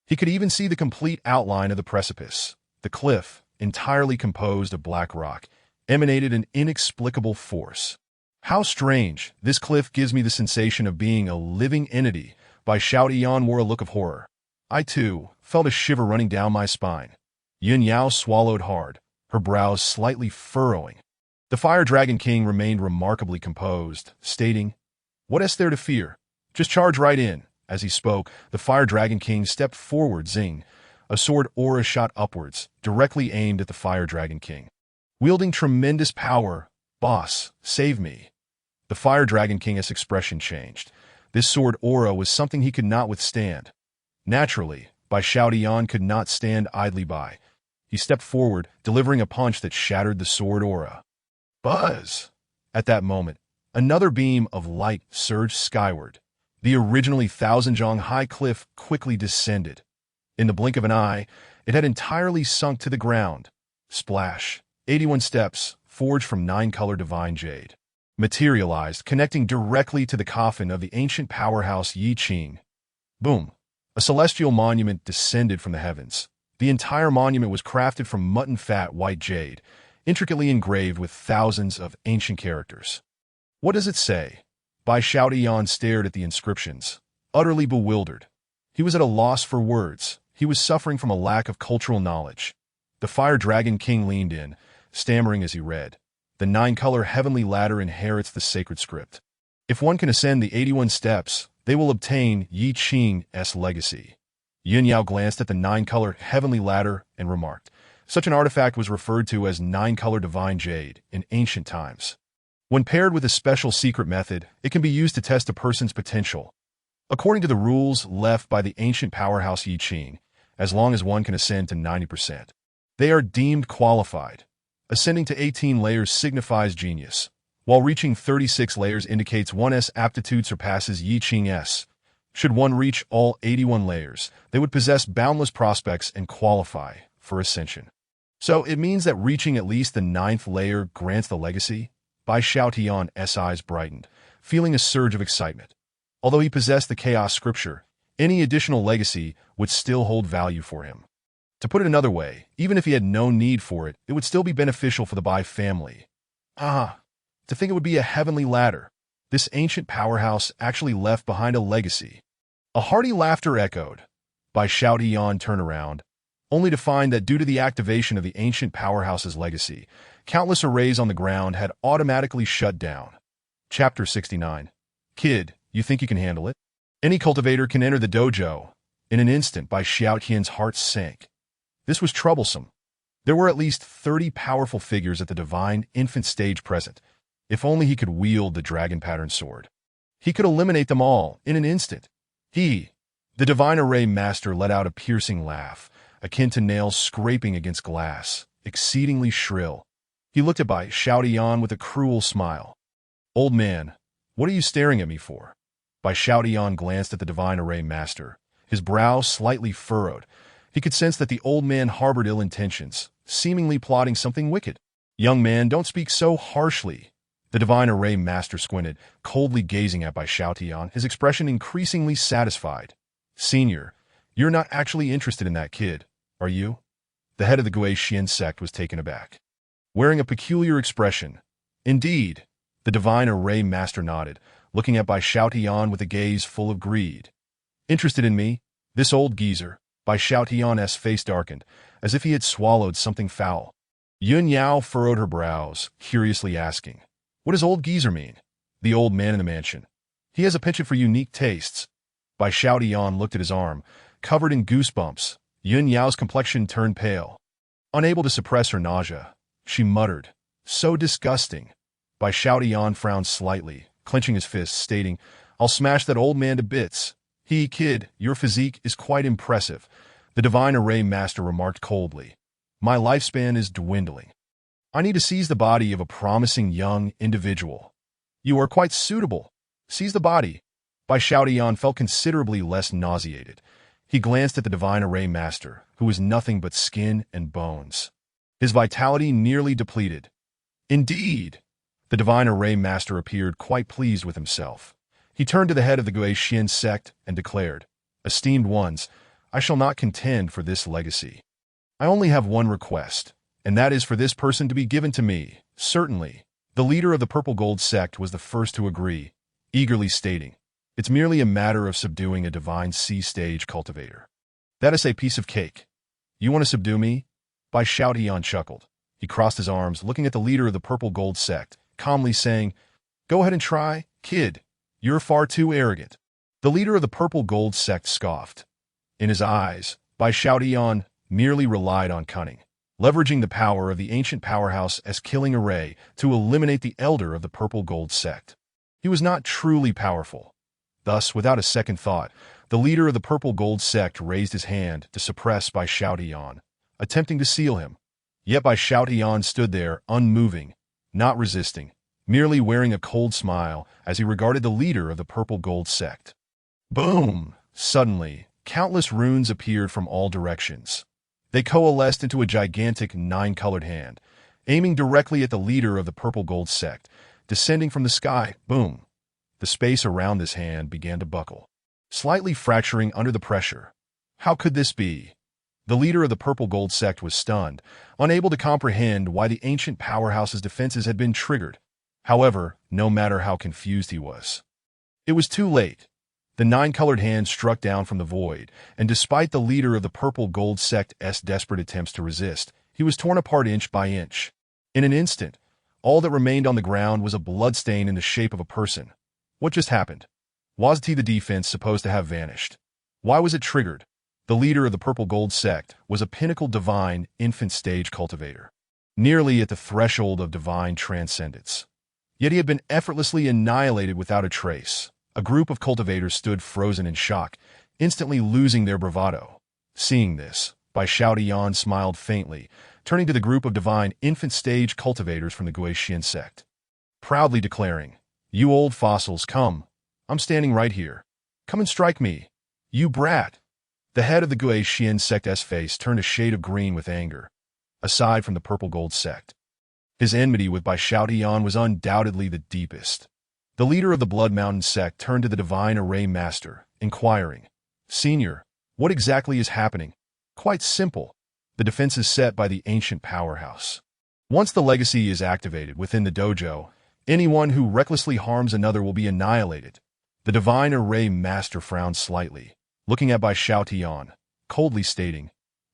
He could even see the complete outline of the precipice. The cliff, entirely composed of black rock, emanated an inexplicable force. How strange! This cliff gives me the sensation of being a living entity. Bai Xiaotian wore a look of horror. I, too, felt a shiver running down my spine. Yun Yao swallowed hard, her brows slightly furrowing. The Fire Dragon King remained remarkably composed, stating, "What is there to fear? Just charge right in." As he spoke, the Fire Dragon King stepped forward, zing. A sword aura shot upwards, directly aimed at the Fire Dragon King. Wielding tremendous power, "Boss, save me." The Fire Dragon King's expression changed. This sword aura was something he could not withstand. Naturally, Bai Xiaotian could not stand idly by. He stepped forward, delivering a punch that shattered the sword aura. Buzz! At that moment, another beam of light surged skyward. The originally 1,000 zhang high cliff quickly descended. In the blink of an eye, it had entirely sunk to the ground. Splash! 81 steps, forged from 9-color divine jade, materialized, connecting directly to the coffin of the ancient powerhouse Yi Qing. Boom! A celestial monument descended from the heavens. The entire monument was crafted from mutton-fat white jade, intricately engraved with thousands of ancient characters. What does it say? Bai Xiaotian stared at the inscriptions, utterly bewildered. He was at a loss for words. He was suffering from a lack of cultural knowledge. The Fire Dragon King leaned in, stammering as he read. The 9-color heavenly ladder inherits the sacred script. If one can ascend the 81 steps, they will obtain Yi Qing's legacy. Yun Yao glanced at the 9-color heavenly ladder and remarked, such an artifact was referred to as 9-color divine jade in ancient times. When paired with a special secret method, it can be used to test a person's potential. According to the rules left by the ancient powerhouse Yi Qing, as long as one can ascend to 90%, they are deemed qualified. Ascending to 18 layers signifies genius, while reaching 36 layers indicates one's aptitude surpasses Yi Qing's. Should one reach all 81 layers, they would possess boundless prospects and qualify for ascension. So it means that reaching at least the 9th layer grants the legacy? Bai Xiaotian's eyes brightened, feeling a surge of excitement. Although he possessed the chaos scripture, any additional legacy would still hold value for him. To put it another way, even if he had no need for it, it would still be beneficial for the Bai family. To think it would be a heavenly ladder. This ancient powerhouse actually left behind a legacy. A hearty laughter echoed. Bai Xiaotian turned around, only to find that due to the activation of the ancient powerhouse's legacy, countless arrays on the ground had automatically shut down. Chapter 69. Kid, you think you can handle it? Any cultivator can enter the dojo. In an instant, Bai Xiaotian's heart sank. This was troublesome. There were at least 30 powerful figures at the divine infant stage present. If only he could wield the dragon-pattern sword. He could eliminate them all in an instant. The divine array master let out a piercing laugh, akin to nails scraping against glass, exceedingly shrill. He looked at Bai Xiaotian with a cruel smile. Old man, what are you staring at me for? Bai Xiaotian glanced at the divine array master, his brow slightly furrowed. He could sense that the old man harbored ill intentions, seemingly plotting something wicked. Young man, don't speak so harshly. The divine array master squinted, coldly gazing at Bai Xiaotian, his expression increasingly satisfied. Senior, you're not actually interested in that kid, are you? The head of the Gui Xian sect was taken aback. wearing a peculiar expression. Indeed, the divine array master nodded, looking at Bai Xiaotian with a gaze full of greed. Interested in me? This old geezer. Bai Xiaotian's face darkened, as if he had swallowed something foul. Yun Yao furrowed her brows, curiously asking, "What does old geezer mean?" "The old man in the mansion. He has a penchant for unique tastes." Bai Xiaotian looked at his arm, covered in goosebumps. Yun Yao's complexion turned pale. Unable to suppress her nausea, she muttered, "So disgusting." Bai Xiaotian frowned slightly, clenching his fists, stating, "I'll smash that old man to bits." Kid, your physique is quite impressive," the divine array master remarked coldly. "My lifespan is dwindling. I need to seize the body of a promising young individual." "You are quite suitable. Seize the body." Bai Xiaotian felt considerably less nauseated. He glanced at the divine array master, who was nothing but skin and bones. His vitality nearly depleted. Indeed, the divine array master appeared quite pleased with himself. He turned to the head of the Guixian sect and declared, "Esteemed ones, I shall not contend for this legacy. I only have one request, and that is for this person to be given to me." "Certainly." The leader of the Purple Gold sect was the first to agree, eagerly stating, "It's merely a matter of subduing a divine C-stage cultivator. That is a piece of cake." "You want to subdue me?" Bai Xiaotian chuckled. He crossed his arms, looking at the leader of the Purple Gold sect, calmly saying, "Go ahead and try, kid. You're far too arrogant." The leader of the Purple Gold sect scoffed. In his eyes, Bai Xiaotian merely relied on cunning, leveraging the power of the ancient powerhouse as killing array to eliminate the elder of the Purple Gold sect. He was not truly powerful. Thus, without a second thought, the leader of the Purple Gold sect raised his hand to suppress Bai Xiaotian, attempting to seal him. Yet Bai Xiaotian stood there, unmoving, not resisting, merely wearing a cold smile as he regarded the leader of the Purple Gold sect. Boom! Suddenly, countless runes appeared from all directions. They coalesced into a gigantic nine-colored hand, aiming directly at the leader of the Purple Gold sect, descending from the sky. Boom! The space around this hand began to buckle, slightly fracturing under the pressure. How could this be? The leader of the Purple Gold sect was stunned, unable to comprehend why the ancient powerhouse's defenses had been triggered. However, no matter how confused he was, it was too late. The nine-colored hand struck down from the void, and despite the leader of the Purple Gold sect's desperate attempts to resist, he was torn apart inch by inch. In an instant, all that remained on the ground was a bloodstain in the shape of a person. What just happened? Was the defense supposed to have vanished? Why was it triggered? The leader of the Purple Gold sect was a pinnacle divine infant stage cultivator, nearly at the threshold of divine transcendence. Yet he had been effortlessly annihilated without a trace. A group of cultivators stood frozen in shock, instantly losing their bravado. Seeing this, Bai Xiaotian smiled faintly, turning to the group of divine infant stage cultivators from the Guixian sect, proudly declaring, "You old fossils, come. I'm standing right here. Come and strike me. You brat." The head of the Guixian sect's face turned a shade of green with anger. Aside from the Purple Gold sect, his enmity with Bai Xiaotian was undoubtedly the deepest. The leader of the Blood Mountain sect turned to the divine array master, inquiring, "Senior, what exactly is happening?" "Quite simple. The defenses set by the ancient powerhouse. Once the legacy is activated within the dojo, anyone who recklessly harms another will be annihilated." The divine array master frowned slightly, looking at Bai Xiaotian, coldly stating,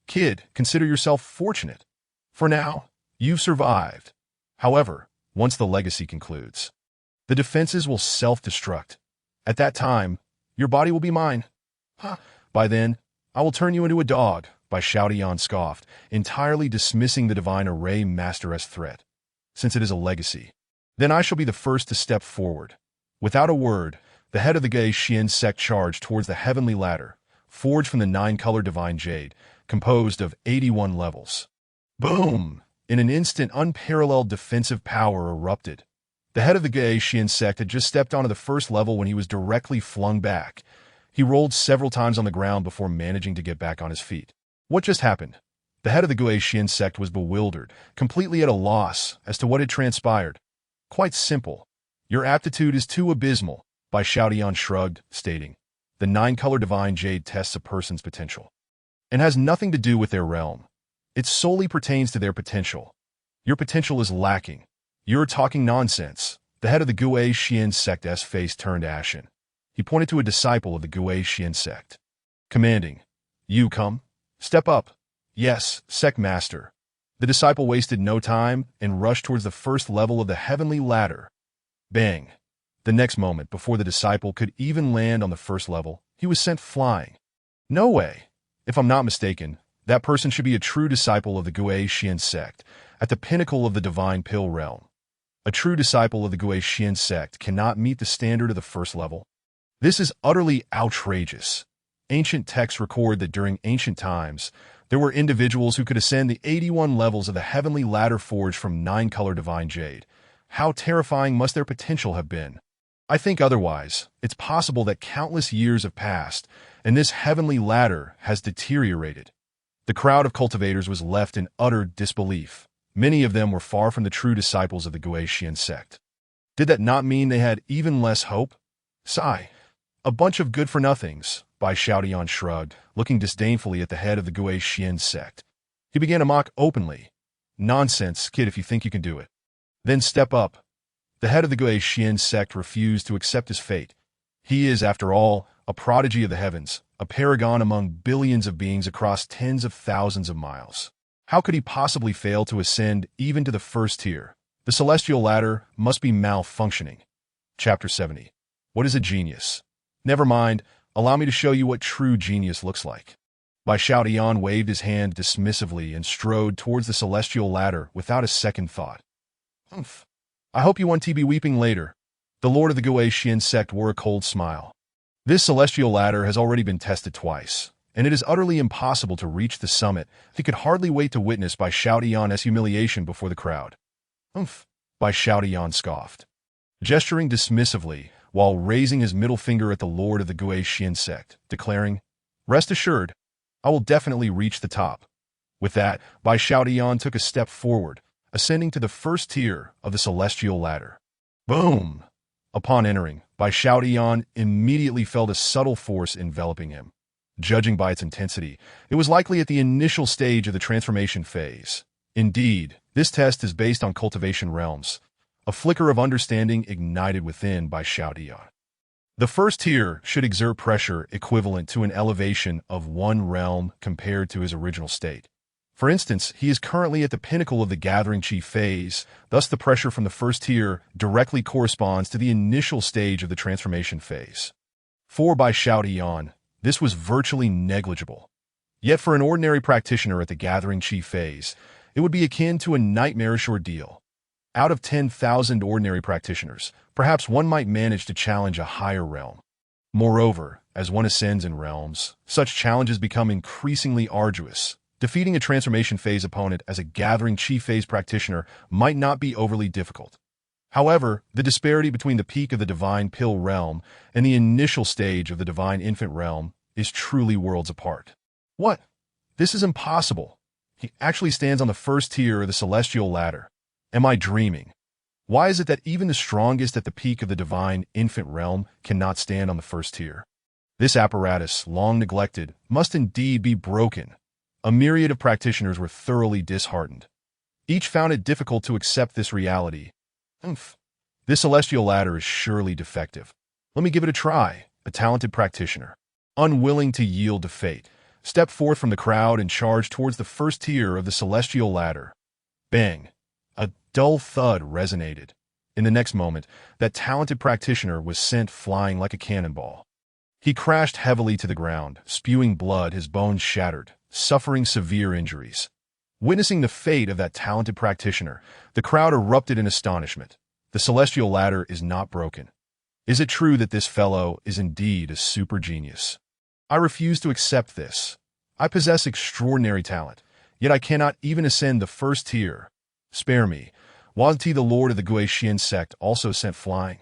"Kid, consider yourself fortunate. For now, you've survived. However, once the legacy concludes, the defenses will self-destruct. At that time, your body will be mine. Ha! By then, I will turn you into a dog," Bai Xiaotian scoffed, entirely dismissing the divine array master's threat. "Since it is a legacy, then I shall be the first to step forward." Without a word, the head of the Guixian sect charged towards the heavenly ladder, forged from the nine-colored divine jade, composed of 81 levels. Boom! In an instant, unparalleled defensive power erupted. The head of the Guixian sect had just stepped onto the first level when he was directly flung back. He rolled several times on the ground before managing to get back on his feet. What just happened? The head of the Guixian sect was bewildered, completely at a loss as to what had transpired. "Quite simple. Your aptitude is too abysmal," Bai Xiaotian shrugged, stating, "The nine-colored divine jade tests a person's potential, and has nothing to do with their realm. It solely pertains to their potential. Your potential is lacking. You're talking nonsense. The head of the Gui Xian sect's face turned ashen. He pointed to a disciple of the Gui Xian sect, commanding, "You come? Step up." "Yes, sect master." The disciple wasted no time and rushed towards the first level of the heavenly ladder. Bang! The next moment, before the disciple could even land on the first level, he was sent flying. No way! If I'm not mistaken, that person should be a true disciple of the Gui Xian sect, at the pinnacle of the divine pill realm. A true disciple of the Gui Xian sect cannot meet the standard of the first level. This is utterly outrageous. Ancient texts record that during ancient times, there were individuals who could ascend the 81 levels of the heavenly ladder forged from 9-color divine jade. How terrifying must their potential have been? I think otherwise. It's possible that countless years have passed, and this heavenly ladder has deteriorated. The crowd of cultivators was left in utter disbelief. Many of them were far from the true disciples of the Gui Xian sect. Did that not mean they had even less hope? Sigh. A bunch of good-for-nothings, Bai Xiaodian shrugged, looking disdainfully at the head of the Gui Xian sect. He began to mock openly. Nonsense, kid, if you think you can do it. Then step up. The head of the Gui Xian sect refused to accept his fate. He is, after all, a prodigy of the heavens, a paragon among billions of beings across tens of thousands of miles. How could he possibly fail to ascend even to the first tier? The celestial ladder must be malfunctioning. Chapter 70. What is a genius? Never mind, allow me to show you what true genius looks like. Bai Xiaodian waved his hand dismissively and strode towards the celestial ladder without a second thought. Humph. I hope you want to be weeping later. The lord of the Gui Xian sect wore a cold smile. This celestial ladder has already been tested twice, and it is utterly impossible to reach the summit. He could hardly wait to witness Bai Xiaodian's humiliation before the crowd. Humph. Bai Xiaodian scoffed, gesturing dismissively while raising his middle finger at the lord of the Gui Xian sect, declaring, "Rest assured, I will definitely reach the top." With that, Bai Xiaodian took a step forward, ascending to the first tier of the celestial ladder. Boom! Upon entering, Bai Xiaodian immediately felt a subtle force enveloping him. Judging by its intensity, it was likely at the initial stage of the transformation phase. Indeed, this test is based on cultivation realms. A flicker of understanding ignited within Bai Xiaodian. The first tier should exert pressure equivalent to an elevation of one realm compared to his original state. For instance, he is currently at the pinnacle of the gathering chi phase, thus the pressure from the first tier directly corresponds to the initial stage of the transformation phase. For Bai Xiaodian, this was virtually negligible. Yet for an ordinary practitioner at the gathering chi phase, it would be akin to a nightmarish ordeal. Out of 10,000 ordinary practitioners, perhaps one might manage to challenge a higher realm. Moreover, as one ascends in realms, such challenges become increasingly arduous. Defeating a transformation phase opponent as a gathering chi phase practitioner might not be overly difficult. However, the disparity between the peak of the divine pill realm and the initial stage of the divine infant realm is truly worlds apart. What? This is impossible. He actually stands on the first tier of the celestial ladder. Am I dreaming? Why is it that even the strongest at the peak of the divine infant realm cannot stand on the first tier? This apparatus, long neglected, must indeed be broken. A myriad of practitioners were thoroughly disheartened. Each found it difficult to accept this reality. This celestial ladder is surely defective. Let me give it a try. A talented practitioner, unwilling to yield to fate, stepped forth from the crowd and charged towards the first tier of the celestial ladder. Bang! A dull thud resonated. In the next moment, that talented practitioner was sent flying like a cannonball. He crashed heavily to the ground, spewing blood, his bones shattered, suffering severe injuries. Witnessing the fate of that talented practitioner, the crowd erupted in astonishment. The celestial ladder is not broken. Is it true that this fellow is indeed a super genius? I refuse to accept this. I possess extraordinary talent, yet I cannot even ascend the first tier. Spare me. Wang Yi, the lord of the Gui Xian sect, also sent flying.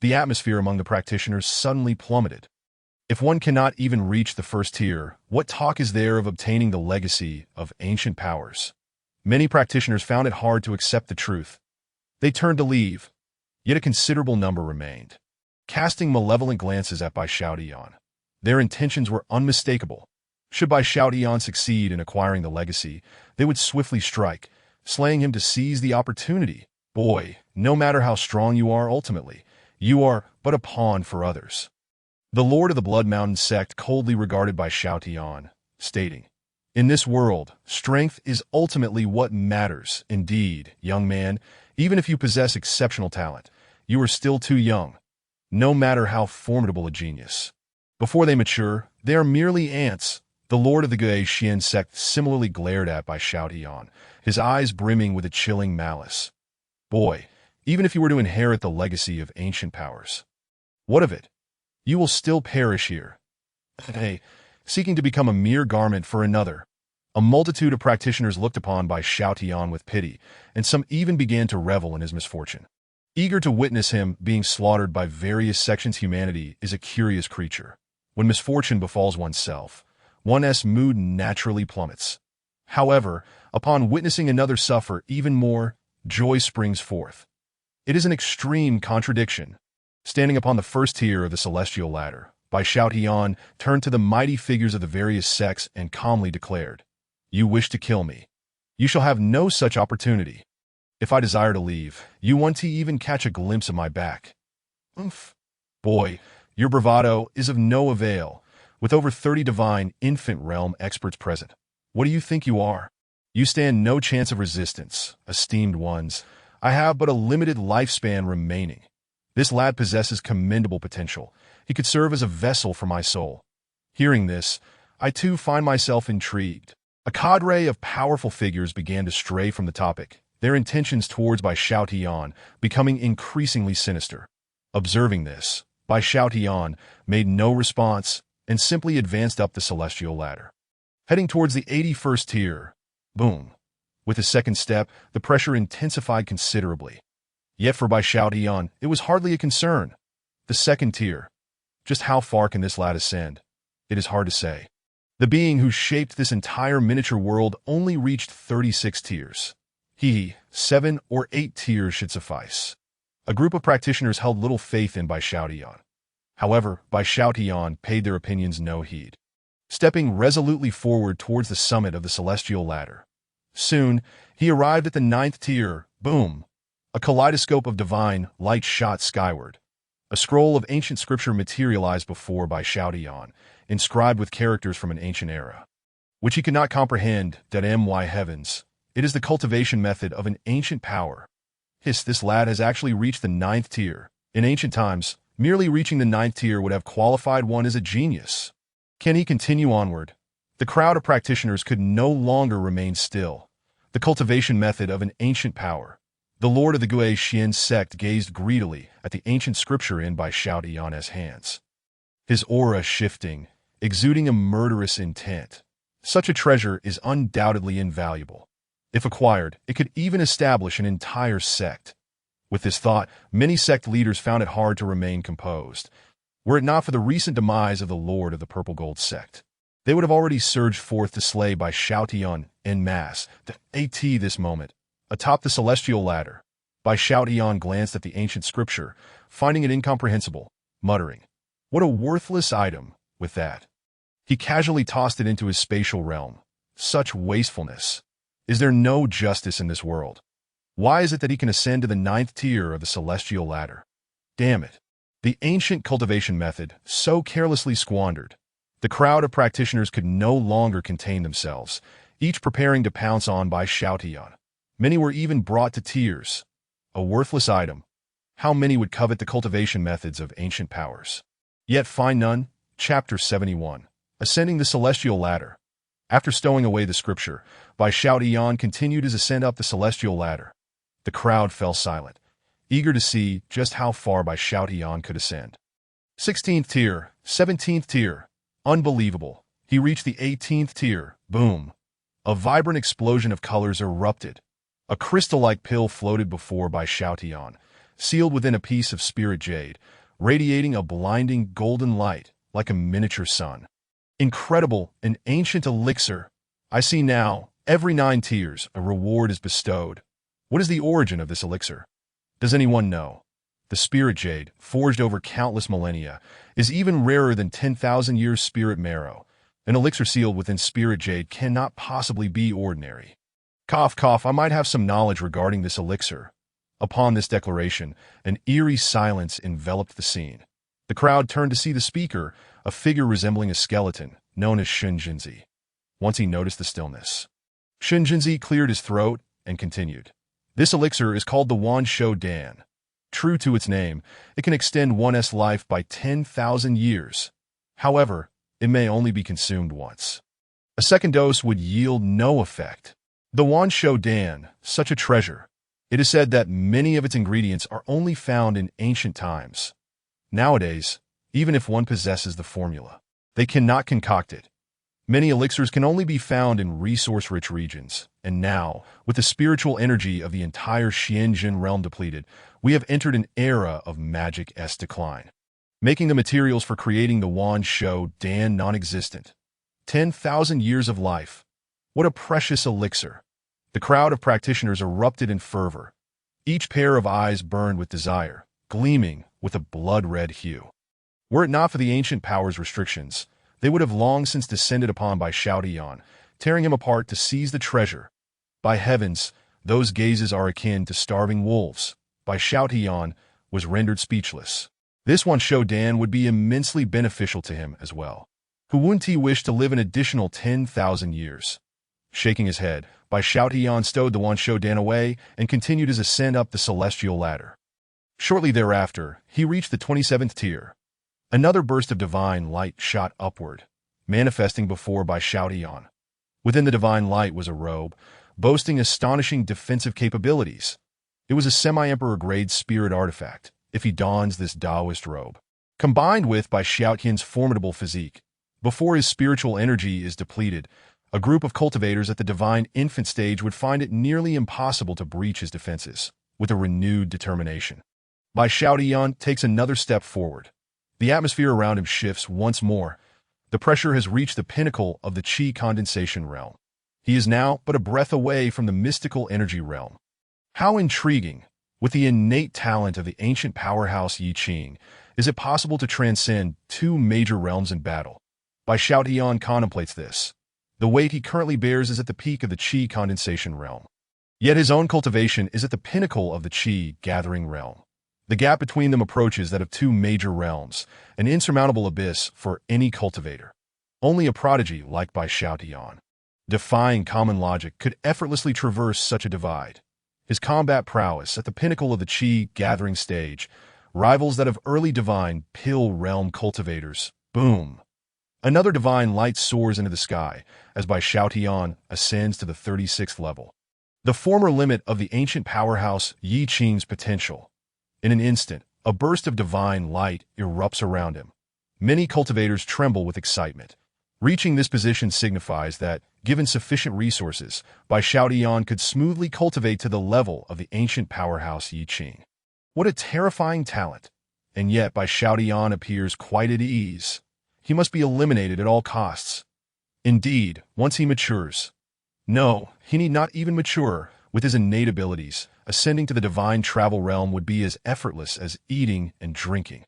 The atmosphere among the practitioners suddenly plummeted. If one cannot even reach the first tier, what talk is there of obtaining the legacy of ancient powers? Many practitioners found it hard to accept the truth. They turned to leave, yet a considerable number remained, casting malevolent glances at Bai Xiaodian. Their intentions were unmistakable. Should Bai Xiaodian succeed in acquiring the legacy, they would swiftly strike, slaying him to seize the opportunity. Boy, no matter how strong you are ultimately, you are but a pawn for others. The Lord of the Blood Mountain sect coldly regarded by Shao Tian, stating, "In this world, strength is ultimately what matters. Indeed, young man, even if you possess exceptional talent, you are still too young, no matter how formidable a genius. Before they mature, they are merely ants." The Lord of the Gui Xian sect similarly glared at by Shao Tian, his eyes brimming with a chilling malice. Boy, even if you were to inherit the legacy of ancient powers, what of it? You will still perish here. Hey, seeking to become a mere garment for another. A multitude of practitioners looked upon by Shao Tian with pity, and some even began to revel in his misfortune. Eager to witness him being slaughtered by various sections, humanity is a curious creature. When misfortune befalls oneself, one's mood naturally plummets. However, upon witnessing another suffer even more, joy springs forth. It is an extreme contradiction. Standing upon the first tier of the celestial ladder, Bai Shao Tian turned to the mighty figures of the various sects and calmly declared, "You wish to kill me. You shall have no such opportunity. If I desire to leave, you want to even catch a glimpse of my back." Oomph. Boy, your bravado is of no avail. With over 30 divine infant realm experts present, what do you think you are? You stand no chance of resistance, esteemed ones. I have but a limited lifespan remaining. This lad possesses commendable potential. He could serve as a vessel for my soul. Hearing this, I too find myself intrigued. A cadre of powerful figures began to stray from the topic, their intentions towards Bai Shao Tian becoming increasingly sinister. Observing this, Bai Shao Tian made no response and simply advanced up the celestial ladder. Heading towards the 81st tier, boom. With his second step, the pressure intensified considerably. Yet for Bai Shao Tian, it was hardly a concern. The second tier. Just how far can this lad ascend? It is hard to say. The being who shaped this entire miniature world only reached 36 tiers. 7 or 8 tiers should suffice. A group of practitioners held little faith in Bai Shao Tian. However, Bai Shao Tian paid their opinions no heed, stepping resolutely forward towards the summit of the celestial ladder. Soon, he arrived at the 9th tier. Boom! A kaleidoscope of divine light shot skyward. A scroll of ancient scripture materialized before Bai Shao Tian, inscribed with characters from an ancient era, which he could not comprehend. My heavens! It is the cultivation method of an ancient power. This lad has actually reached the 9th tier. In ancient times, merely reaching the 9th tier would have qualified one as a genius. Can he continue onward? The crowd of practitioners could no longer remain still. The cultivation method of an ancient power. The Lord of the Gui Xian sect gazed greedily at the ancient scripture in Bai Shao Tian's hands, his aura shifting, exuding a murderous intent. Such a treasure is undoubtedly invaluable. If acquired, it could even establish an entire sect. With this thought, many sect leaders found it hard to remain composed. Were it not for the recent demise of the Lord of the Purple Gold sect, they would have already surged forth to slay Bai Shao Tian en masse. This moment, atop the celestial ladder, Bai Shao Tian glanced at the ancient scripture, finding it incomprehensible, muttering, "What a worthless item." With that, he casually tossed it into his spatial realm. Such wastefulness. Is there no justice in this world? Why is it that he can ascend to the 9th tier of the celestial ladder? Damn it. The ancient cultivation method, so carelessly squandered. The crowd of practitioners could no longer contain themselves, each preparing to pounce on Bai Shao Tian. Many were even brought to tears. A worthless item. How many would covet the cultivation methods of ancient powers? Yet find none. Chapter 71. Ascending the celestial ladder. After stowing away the scripture, Bai Shao Tian continued his ascent up the celestial ladder. The crowd fell silent, eager to see just how far Bai Shao Tian could ascend. 16th tier, 17th tier. Unbelievable. He reached the 18th tier. Boom. A vibrant explosion of colors erupted. A crystal-like pill floated before Bai Shao Tian, sealed within a piece of spirit jade, radiating a blinding golden light like a miniature sun. Incredible, an ancient elixir. I see now, every 9 tiers, a reward is bestowed. What is the origin of this elixir? Does anyone know? The spirit jade, forged over countless millennia, is even rarer than 10,000 years spirit marrow. An elixir sealed within spirit jade cannot possibly be ordinary. Cough, cough, I might have some knowledge regarding this elixir. Upon this declaration, an eerie silence enveloped the scene. The crowd turned to see the speaker, a figure resembling a skeleton, known as Shenjinzi. Once he noticed the stillness, Shenjinzi cleared his throat and continued. This elixir is called the Wan Shou Dan. True to its name, it can extend one's life by 10,000 years. However, it may only be consumed once. A second dose would yield no effect. The Wan Shou Dan, such a treasure. It is said that many of its ingredients are only found in ancient times. Nowadays, even if one possesses the formula, they cannot concoct it. Many elixirs can only be found in resource-rich regions, and now, with the spiritual energy of the entire Xianjin realm depleted, we have entered an era of magic's decline, making the materials for creating the Wan Shou Dan non-existent. 10,000 years of life. What a precious elixir! The crowd of practitioners erupted in fervor. Each pair of eyes burned with desire, gleaming with a blood-red hue. Were it not for the ancient power's restrictions, they would have long since descended upon Bai Xiaotian, tearing him apart to seize the treasure. By heavens, those gazes are akin to starving wolves. Bai Xiaotian was rendered speechless. This Wan Shou Dan would be immensely beneficial to him as well. Hu Wunti wished to live an additional 10,000 years. Shaking his head, Bai Xiaotian stowed the Wan Shou Dan away and continued his ascent up the celestial ladder. Shortly thereafter, he reached the 27th tier. Another burst of divine light shot upward, manifesting before Bai Xiaotian. Within the divine light was a robe, boasting astonishing defensive capabilities. It was a semi-emperor-grade spirit artifact, if he dons this Taoist robe. Combined with Bai Xiaotian's formidable physique, before his spiritual energy is depleted, a group of cultivators at the divine infant stage would find it nearly impossible to breach his defenses, with a renewed determination. Bai Xiaotian takes another step forward. The atmosphere around him shifts once more. The pressure has reached the pinnacle of the qi condensation realm. He is now but a breath away from the mystical energy realm. How intriguing! With the innate talent of the ancient powerhouse Yi Qing, is it possible to transcend two major realms in battle? Bai Xiaotian contemplates this. The weight he currently bears is at the peak of the qi condensation realm. Yet his own cultivation is at the pinnacle of the qi gathering realm. The gap between them approaches that of two major realms, an insurmountable abyss for any cultivator. Only a prodigy like Bai Xiaotian, defying common logic, could effortlessly traverse such a divide. His combat prowess at the pinnacle of the qi gathering stage rivals that of early divine pill realm cultivators. Boom! Another divine light soars into the sky as Bai Xiaotian ascends to the 36th level, the former limit of the ancient powerhouse Yi Qing's potential. In an instant, a burst of divine light erupts around him. Many cultivators tremble with excitement. Reaching this position signifies that, given sufficient resources, Bai Xiaotian could smoothly cultivate to the level of the ancient powerhouse Yi Qing. What a terrifying talent! And yet Bai Xiaotian appears quite at ease. He must be eliminated at all costs. Indeed, once he matures. No, he need not even mature. With his innate abilities, ascending to the divine travel realm would be as effortless as eating and drinking.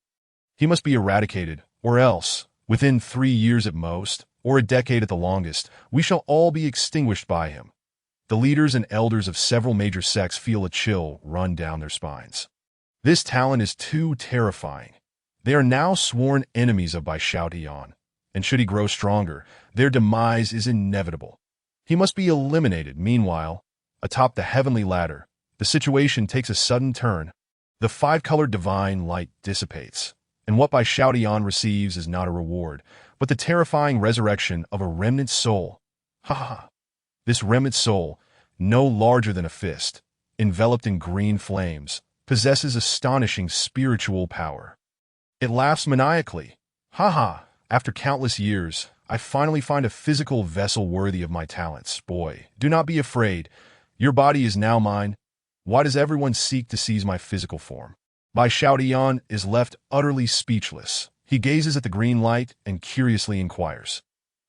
He must be eradicated, or else, within 3 years at most, or a decade at the longest, we shall all be extinguished by him. The leaders and elders of several major sects feel a chill run down their spines. This talent is too terrifying. They are now sworn enemies of Bai Xiaotian, and should he grow stronger, their demise is inevitable. He must be eliminated. Meanwhile, atop the heavenly ladder, the situation takes a sudden turn. The 5-colored divine light dissipates, and what Bai Xiaotian receives is not a reward, but the terrifying resurrection of a remnant soul. Ha ha ha! This remnant soul, no larger than a fist, enveloped in green flames, possesses astonishing spiritual power. It laughs maniacally. Ha ha! After countless years, I finally find a physical vessel worthy of my talents. Boy, do not be afraid. Your body is now mine. Why does everyone seek to seize my physical form? Bai Xiaotian is left utterly speechless. He gazes at the green light and curiously inquires,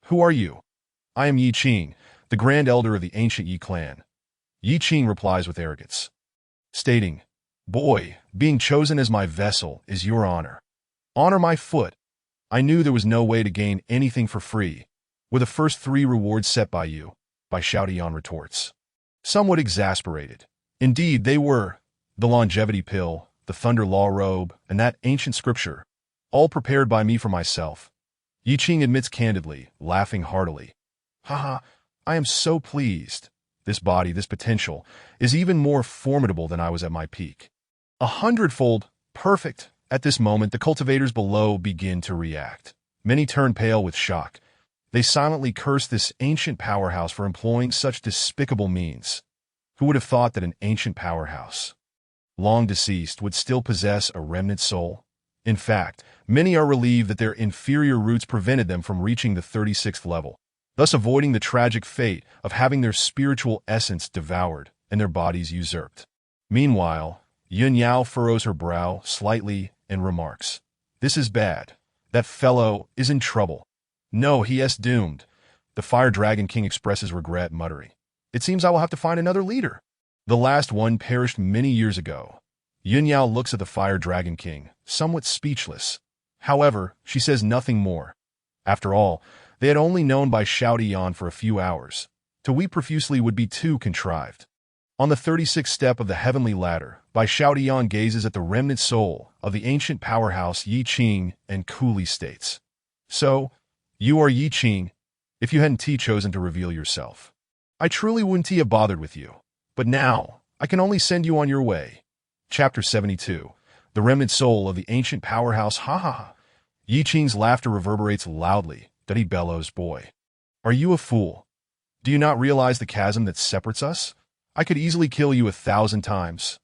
"Who are you?" "I am Yi Qing, the grand elder of the ancient Yi clan." Yi Qing replies with arrogance, stating, "Boy, being chosen as my vessel is your honor. Honor my foot. I knew there was no way to gain anything for free. Were the first 3 rewards set by you?" Bai Xiaotian retorts. somewhat exasperated. Indeed, they were. The longevity pill, the thunder law robe, and that ancient scripture, all prepared by me for myself. Yi Qing admits candidly, laughing heartily. Haha, I am so pleased. This body, this potential, is even more formidable than I was at my peak. 100-fold, perfect. At this moment, the cultivators below begin to react. Many turn pale with shock. They silently curse this ancient powerhouse for employing such despicable means. Who would have thought that an ancient powerhouse, long deceased, would still possess a remnant soul? In fact, many are relieved that their inferior roots prevented them from reaching the 36th level, thus avoiding the tragic fate of having their spiritual essence devoured and their bodies usurped. Meanwhile, Yun Yao furrows her brow slightly and remarks, "This is bad. That fellow is in trouble. No, he is doomed." The Fire Dragon King expresses regret, muttering, "It seems I will have to find another leader. The last one perished many years ago." Yun Yao looks at the Fire Dragon King, somewhat speechless. However, she says nothing more. After all, they had only known by Xiaotian for a few hours. To weep profusely would be too contrived. On the 36th step of the heavenly ladder, Bai Xiaotian gazes at the remnant soul of the ancient powerhouse Yi Qing and coolly states, "So, you are Yi Qing. If you hadn't chosen to reveal yourself, I truly wouldn't have bothered with you. But now, I can only send you on your way." Chapter 72. The remnant soul of the ancient powerhouse. Ha ha ha. Yi Qing's laughter reverberates loudly. He bellows, "Boy, are you a fool? Do you not realize the chasm that separates us? I could easily kill you 1,000 times.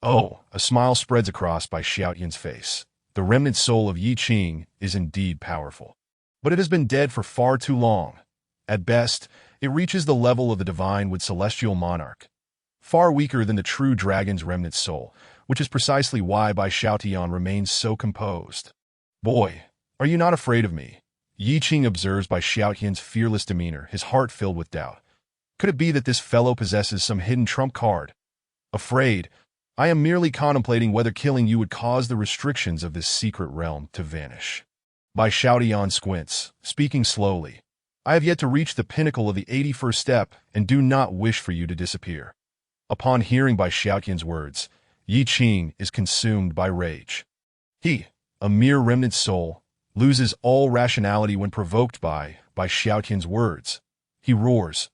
Oh, a smile spreads across Bai Xiaotian's face. The remnant soul of Yi Qing is indeed powerful. But it has been dead for far too long. At best, it reaches the level of the divine with celestial monarch. Far weaker than the true dragon's remnant soul, which is precisely why Bai Xiaotian remains so composed. "Boy, are you not afraid of me?" Yi Qing observes Bai Xiaotian's fearless demeanor, his heart filled with doubt. Could it be that this fellow possesses some hidden trump card? "Afraid? I am merely contemplating whether killing you would cause the restrictions of this secret realm to vanish." Bai Xiaotian squints, speaking slowly. "I have yet to reach the pinnacle of the 81st step and do not wish for you to disappear." Upon hearing Bai Xiaotian's words, Yi Qing is consumed by rage. He, a mere remnant soul, loses all rationality when provoked by Xiaotian's words. He roars,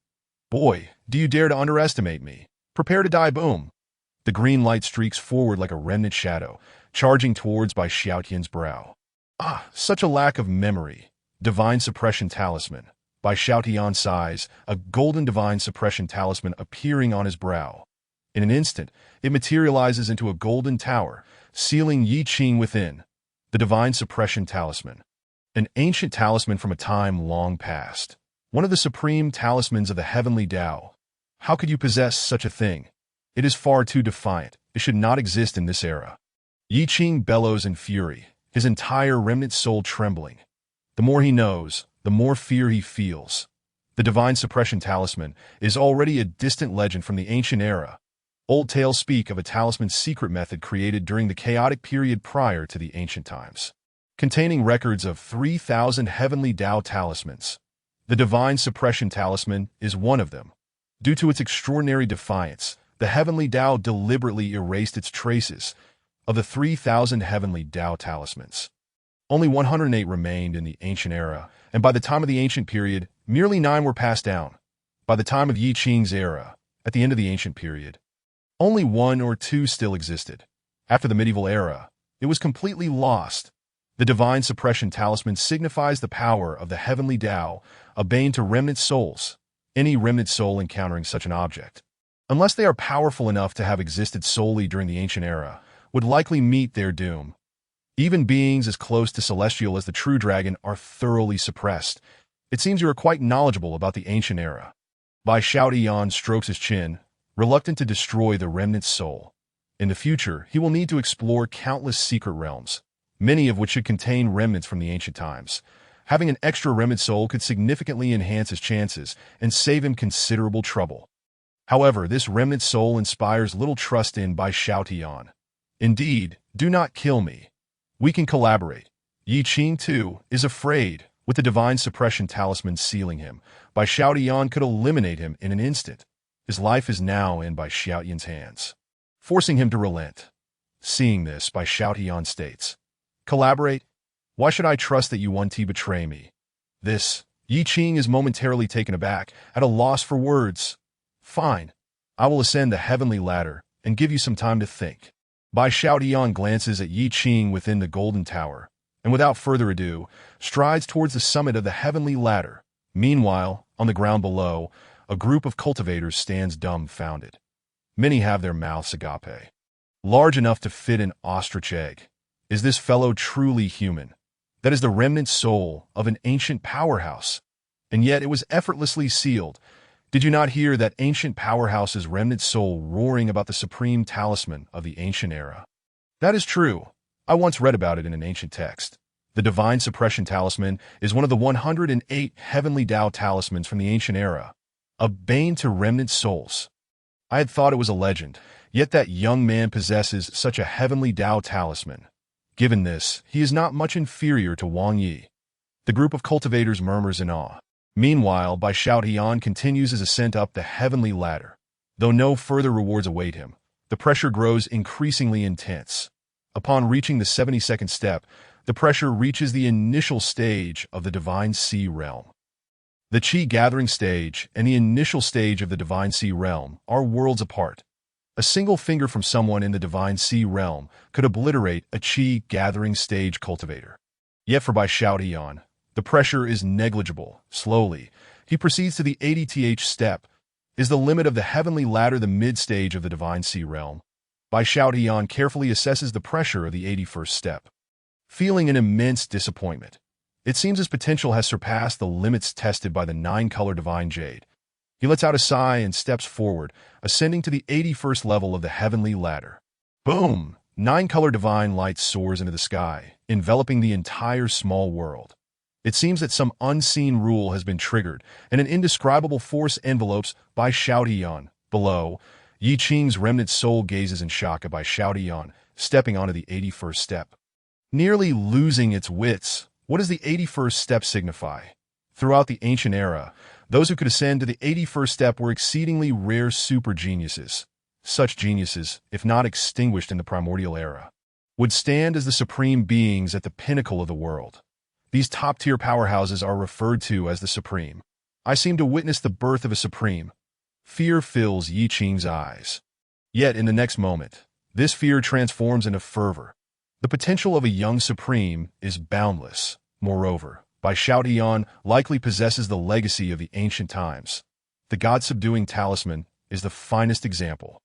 "Boy, do you dare to underestimate me? Prepare to die, boom." The green light streaks forward like a remnant shadow, charging towards Bai Xiaotian's brow. Ah, such a lack of memory. Divine Suppression Talisman. Bai Xiaotian sighs, a golden divine suppression talisman appearing on his brow. In an instant, it materializes into a golden tower, sealing Yi Qing within. The divine suppression talisman. An ancient talisman from a time long past. One of the supreme talismans of the heavenly Tao. How could you possess such a thing? It is far too defiant. It should not exist in this era. Yi Qing bellows in fury, his entire remnant soul trembling. The more he knows, the more fear he feels. The divine suppression talisman is already a distant legend from the ancient era. Old tales speak of a talisman's secret method created during the chaotic period prior to the ancient times, containing records of 3,000 heavenly Tao talismans. The divine suppression talisman is one of them. Due to its extraordinary defiance, the heavenly Tao deliberately erased its traces. Of the 3,000 heavenly Tao talismans, only 108 remained in the ancient era, and by the time of the ancient period, merely 9 were passed down. By the time of Yi Qing's era, at the end of the ancient period, only 1 or 2 still existed. After the medieval era, it was completely lost. The divine suppression talisman signifies the power of the heavenly Tao, a bane to remnant souls. Any remnant soul encountering such an object, unless they are powerful enough to have existed solely during the ancient era, would likely meet their doom. Even beings as close to celestial as the true dragon are thoroughly suppressed. It seems you are quite knowledgeable about the ancient era. Bai Xiaotian strokes his chin, reluctant to destroy the remnant soul. In the future, he will need to explore countless secret realms, many of which should contain remnants from the ancient times. Having an extra remnant soul could significantly enhance his chances and save him considerable trouble. However, this remnant soul inspires little trust in Bai Xiaotian. "Indeed, do not kill me. We can collaborate." Yi Qing, too, is afraid. With the divine suppression talisman sealing him, Bai Xiaotian could eliminate him in an instant. His life is now in Bai Xiaotian's hands, forcing him to relent. Seeing this, Bai Xiaotian states, "Collaborate? Why should I trust that you want to betray me?" This, Yi Qing is momentarily taken aback, at a loss for words. "Fine. I will ascend the heavenly ladder and give you some time to think." Bai Xiaotian glances at Yi Qing within the golden tower, and without further ado, strides towards the summit of the heavenly ladder. Meanwhile, on the ground below, a group of cultivators stands dumbfounded. Many have their mouths agape, large enough to fit an ostrich egg. Is this fellow truly human? That is the remnant soul of an ancient powerhouse. And yet it was effortlessly sealed. Did you not hear that ancient powerhouse's remnant soul roaring about the supreme talisman of the ancient era? That is true. I once read about it in an ancient text. The divine suppression talisman is one of the 108 heavenly Tao talismans from the ancient era, a bane to remnant souls. I had thought it was a legend, yet that young man possesses such a heavenly Tao talisman. Given this, he is not much inferior to Wang Yi. The group of cultivators murmurs in awe. Meanwhile, Bai Xiaotian continues his ascent up the heavenly ladder. Though no further rewards await him, the pressure grows increasingly intense. Upon reaching the 72nd step, the pressure reaches the initial stage of the Divine Sea Realm. The Qi gathering stage and the initial stage of the Divine Sea Realm are worlds apart. A single finger from someone in the Divine Sea Realm could obliterate a Qi gathering stage cultivator. Yet for Bai Xiaotian, the pressure is negligible. Slowly, he proceeds to the 80th step. Is the limit of the heavenly ladder the mid-stage of the Divine Sea Realm? Bai Xiaotian carefully assesses the pressure of the 81st step. Feeling an immense disappointment, it seems his potential has surpassed the limits tested by the 9-color Divine Jade. He lets out a sigh and steps forward, ascending to the 81st level of the heavenly ladder. Boom! 9-color Divine Light soars into the sky, enveloping the entire small world. It seems that some unseen rule has been triggered, and an indescribable force envelopes Bai Xiaotian. Below, Yi Qing's remnant soul gazes in shock at Bai Xiaotian, stepping onto the 81st step. Nearly losing its wits, what does the 81st step signify? Throughout the ancient era, those who could ascend to the 81st step were exceedingly rare super geniuses. Such geniuses, if not extinguished in the primordial era, would stand as the supreme beings at the pinnacle of the world. These top-tier powerhouses are referred to as the Supreme. I seem to witness the birth of a Supreme. Fear fills Yi Qing's eyes. Yet in the next moment, this fear transforms into fervor. The potential of a young Supreme is boundless. Moreover, Bai Xiaotian likely possesses the legacy of the ancient times. The God-subduing talisman is the finest example.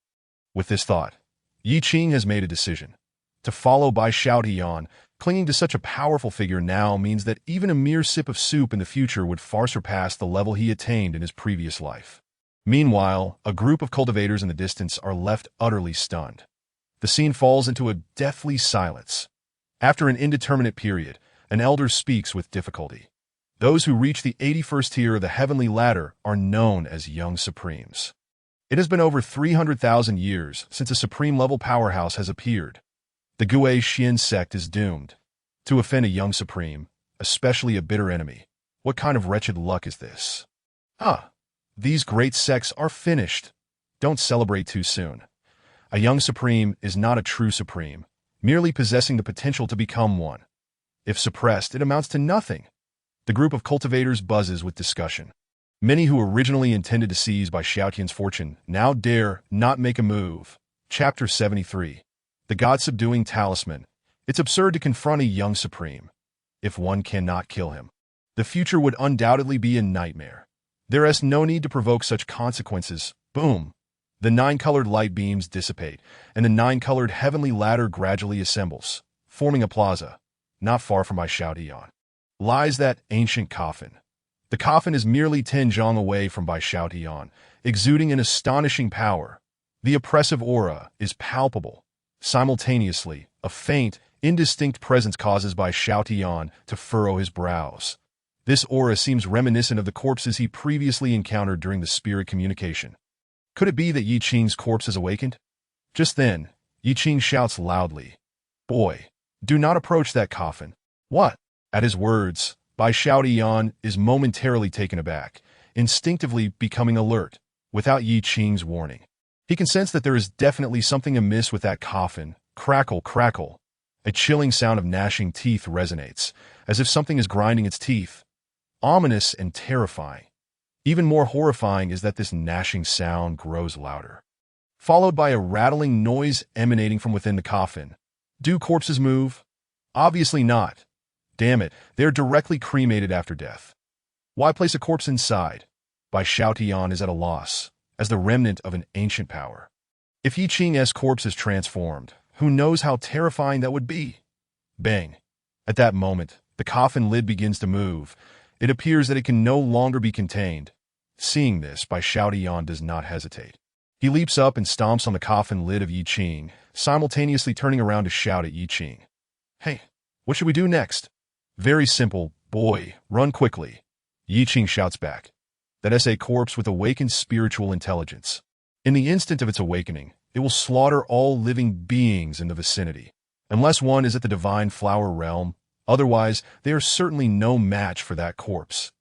With this thought, Yi Qing has made a decision. To follow Bai Xiaotian, clinging to such a powerful figure now means that even a mere sip of soup in the future would far surpass the level he attained in his previous life. Meanwhile, a group of cultivators in the distance are left utterly stunned. The scene falls into a deathly silence. After an indeterminate period, an elder speaks with difficulty. Those who reach the 81st tier of the heavenly ladder are known as young supremes. It has been over 300,000 years since a supreme-level powerhouse has appeared. The Gue Xian sect is doomed. To offend a young supreme, especially a bitter enemy, what kind of wretched luck is this? These great sects are finished. Don't celebrate too soon. A young supreme is not a true supreme, merely possessing the potential to become one. If suppressed, it amounts to nothing. The group of cultivators buzzes with discussion. Many who originally intended to seize Bai Xiaotian's fortune now dare not make a move. Chapter 73. The God-subduing talisman. It's absurd to confront a young supreme. If one cannot kill him, the future would undoubtedly be a nightmare. There is no need to provoke such consequences. Boom! The 9-colored light beams dissipate, and the 9-colored heavenly ladder gradually assembles, forming a plaza. Not far from Bai Xiaotian lies that ancient coffin. The coffin is merely 10 zhang away from Bai Xiaotian, exuding an astonishing power. The oppressive aura is palpable. Simultaneously, a faint, indistinct presence causes Bai Xiaotian to furrow his brows. This aura seems reminiscent of the corpses he previously encountered during the spirit communication. Could it be that Yi Qing's corpse has awakened? Just then, Yi Qing shouts loudly, "Boy, do not approach that coffin." What? At his words, Bai Xiaotian is momentarily taken aback, instinctively becoming alert. without Yi Qing's warning. He can sense that there is definitely something amiss with that coffin. Crackle, crackle. A chilling sound of gnashing teeth resonates, as if something is grinding its teeth. Ominous and terrifying. Even more horrifying is that this gnashing sound grows louder, followed by a rattling noise emanating from within the coffin. Do corpses move? Obviously not. Damn it, they are directly cremated after death. Why place a corpse inside? Bai Xiaotian is at a loss, as the remnant of an ancient power. If Yi Qing's corpse is transformed, who knows how terrifying that would be? Bang. At that moment, the coffin lid begins to move. It appears that it can no longer be contained. Seeing this, Bai Xiaotian does not hesitate. He leaps up and stomps on the coffin lid of Yi Qing, simultaneously turning around to shout at Yi Qing. Hey, what should we do next? Very simple, boy, run quickly. Yi Qing shouts back. That is a corpse with awakened spiritual intelligence. In the instant of its awakening, it will slaughter all living beings in the vicinity. Unless one is at the divine flower realm, otherwise they are certainly no match for that corpse.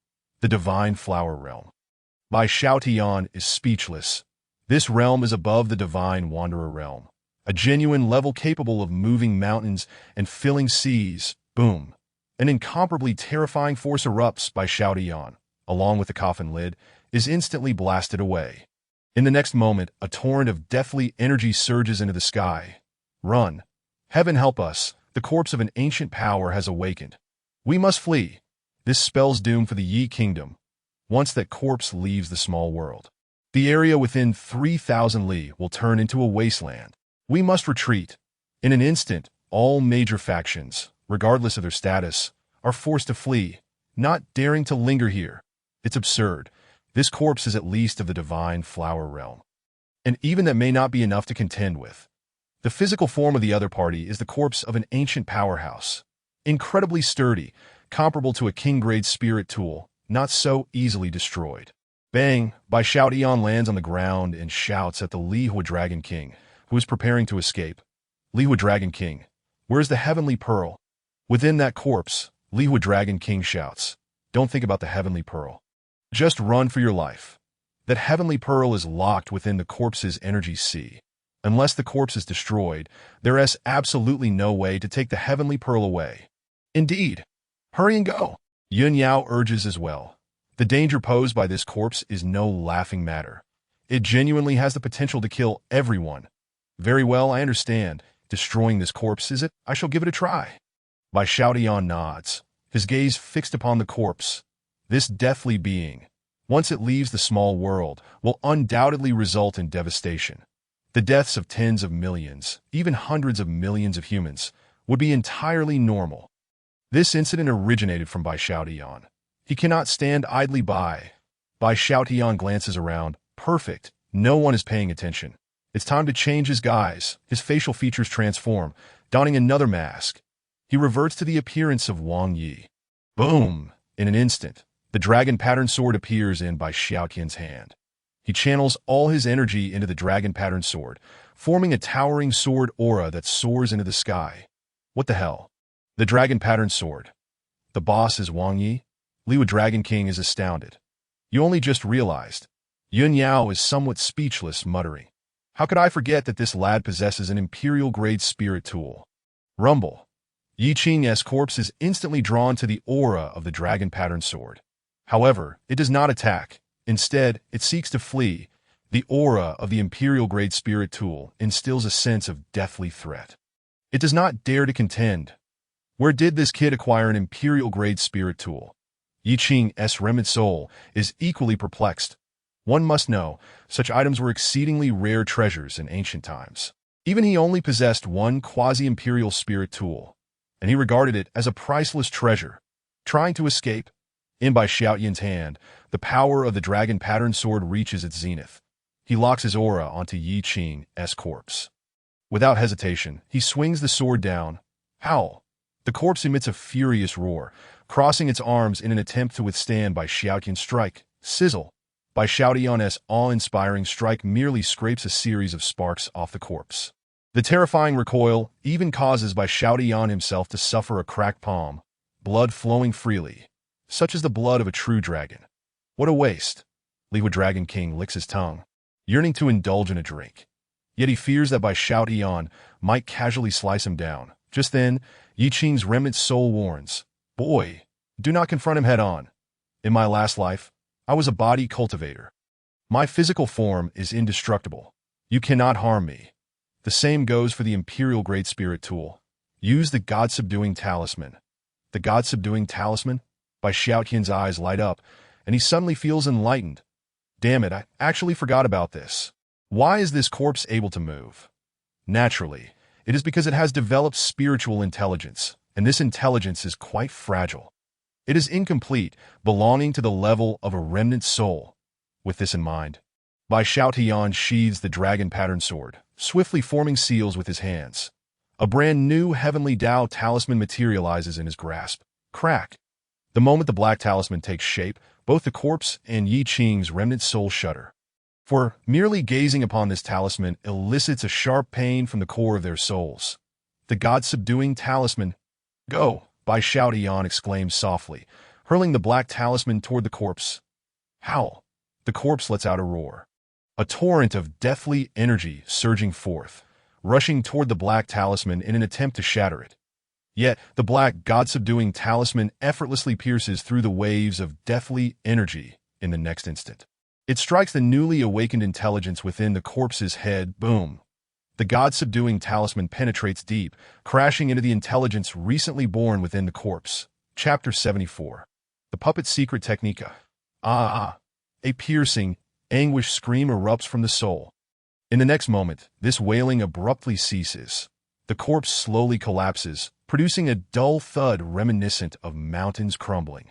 The divine flower realm. Bai Xiaotian is speechless. This realm is above the divine wanderer realm. A genuine level capable of moving mountains and filling seas. Boom. An incomparably terrifying force erupts. Bai Xiaotian, along with the coffin lid, is instantly blasted away. In the next moment, a torrent of deathly energy surges into the sky. Run. Heaven help us. The corpse of an ancient power has awakened. We must flee. This spells doom for the Yi Kingdom. Once that corpse leaves the small world, the area within 3,000 li will turn into a wasteland. We must retreat. In an instant, all major factions, regardless of their status, are forced to flee, not daring to linger here. It's absurd. This corpse is at least of the divine flower realm. And even that may not be enough to contend with. The physical form of the other party is the corpse of an ancient powerhouse. Incredibly sturdy, comparable to a king-grade spirit tool, not so easily destroyed. Bang! Bai Xiaotian lands on the ground and shouts at the Lihua Dragon King, who is preparing to escape. Lihua Dragon King, where's the heavenly pearl? Within that corpse, Lihua Dragon King shouts, don't think about the heavenly pearl. Just run for your life. That heavenly pearl is locked within the corpse's energy sea. Unless the corpse is destroyed, there is absolutely no way to take the heavenly pearl away. Indeed. Hurry and go. Yun Yao urges as well. The danger posed by this corpse is no laughing matter. It genuinely has the potential to kill everyone. Very well, I understand. Destroying this corpse, is it? I shall give it a try. Bai Xiaotian nods, his gaze fixed upon the corpse. This deathly being, once it leaves the small world, will undoubtedly result in devastation. The deaths of tens of millions, even hundreds of millions of humans, would be entirely normal. This incident originated from Bai Xiaotian. He cannot stand idly by. Bai Xiaotian glances around. Perfect. No one is paying attention. It's time to change his guise. His facial features transform, donning another mask. He reverts to the appearance of Wang Yi. Boom! In an instant, the dragon pattern sword appears in Bai Xiaotian's hand. He channels all his energy into the dragon pattern sword, forming a towering sword aura that soars into the sky. What the hell? The dragon pattern sword. The boss is Wang Yi? Lihua Dragon King is astounded. You only just realized. Yun Yao is somewhat speechless, muttering. How could I forget that this lad possesses an imperial-grade spirit tool? Rumble. Yi Qing's corpse is instantly drawn to the aura of the dragon pattern sword. However, it does not attack. Instead, it seeks to flee. The aura of the imperial-grade spirit tool instills a sense of deathly threat. It does not dare to contend. Where did this kid acquire an imperial-grade spirit tool? Yi Qing's remnant soul is equally perplexed. One must know, such items were exceedingly rare treasures in ancient times. Even he only possessed one quasi-imperial spirit tool, and he regarded it as a priceless treasure. Trying to escape, in Bai Xiaotian's hand, the power of the dragon pattern sword reaches its zenith. He locks his aura onto Yi Qing's corpse. Without hesitation, he swings the sword down. Howl! The corpse emits a furious roar, crossing its arms in an attempt to withstand Bai Xiaotian's strike. Sizzle! Bai Xiaotian's awe-inspiring strike merely scrapes a series of sparks off the corpse. The terrifying recoil even causes Bai Xiaotian himself to suffer a cracked palm, blood flowing freely. Such is the blood of a true dragon. What a waste! Lihua Dragon King licks his tongue, yearning to indulge in a drink. Yet he fears that Bai Xiaotian might casually slice him down. Just then, Yi Qing's remnant soul warns, "Boy, do not confront him head-on. In my last life, I was a body cultivator. My physical form is indestructible. You cannot harm me." The same goes for the Imperial Great Spirit tool. Use the God-subduing talisman. The God-subduing talisman? Bai Xiaotian's eyes light up, and he suddenly feels enlightened. Damn it, I actually forgot about this. Why is this corpse able to move? Naturally, it is because it has developed spiritual intelligence, and this intelligence is quite fragile. It is incomplete, belonging to the level of a remnant soul. With this in mind, Bai Xiaotian sheathes the dragon pattern sword, swiftly forming seals with his hands. A brand new heavenly Dao talisman materializes in his grasp. Crack! The moment the black talisman takes shape, both the corpse and Yi Qing's remnant soul shudder. For merely gazing upon this talisman elicits a sharp pain from the core of their souls. The God-subduing talisman. "Go!" Bai Xiaotian exclaims softly, hurling the black talisman toward the corpse. Howl! The corpse lets out a roar. A torrent of deathly energy surging forth, rushing toward the black talisman in an attempt to shatter it. Yet, the black God-subduing talisman effortlessly pierces through the waves of deathly energy in the next instant. It strikes the newly awakened intelligence within the corpse's head. Boom! The God-subduing talisman penetrates deep, crashing into the intelligence recently born within the corpse. Chapter 74. The Puppet Secret Technique. A piercing, anguished scream erupts from the soul. In the next moment, this wailing abruptly ceases. The corpse slowly collapses, producing a dull thud reminiscent of mountains crumbling.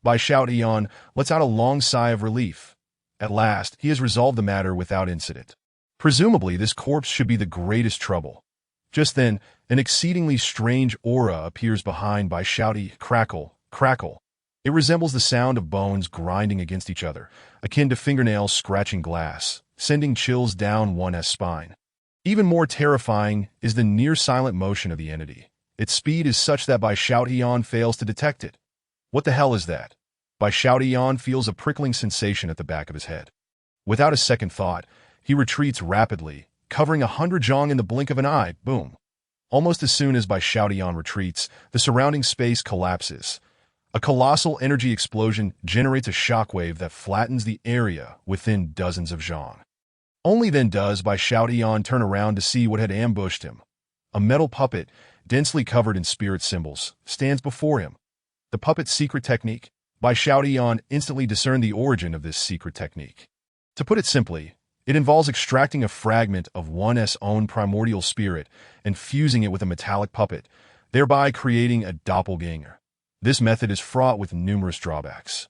Bai Xiaotian lets out a long sigh of relief. At last, he has resolved the matter without incident. Presumably, this corpse should be the greatest trouble. Just then, an exceedingly strange aura appears behind Bai Xiaotian. Crackle, crackle. It resembles the sound of bones grinding against each other, akin to fingernails scratching glass, sending chills down one's spine. Even more terrifying is the near-silent motion of the entity. Its speed is such that Bai Xiaotian fails to detect it. What the hell is that? Bai Xiaotian feels a prickling sensation at the back of his head. Without a second thought, he retreats rapidly, covering 100 zhong in the blink of an eye. Boom! Almost as soon as Bai Xiaotian retreats, the surrounding space collapses. A colossal energy explosion generates a shockwave that flattens the area within dozens of zhong. Only then does Bai Xiaotian turn around to see what had ambushed him. A metal puppet, densely covered in spirit symbols, stands before him. The puppet's secret technique? Bai Xiaotian instantly discerned the origin of this secret technique. To put it simply, it involves extracting a fragment of one's own primordial spirit and fusing it with a metallic puppet, thereby creating a doppelganger. This method is fraught with numerous drawbacks.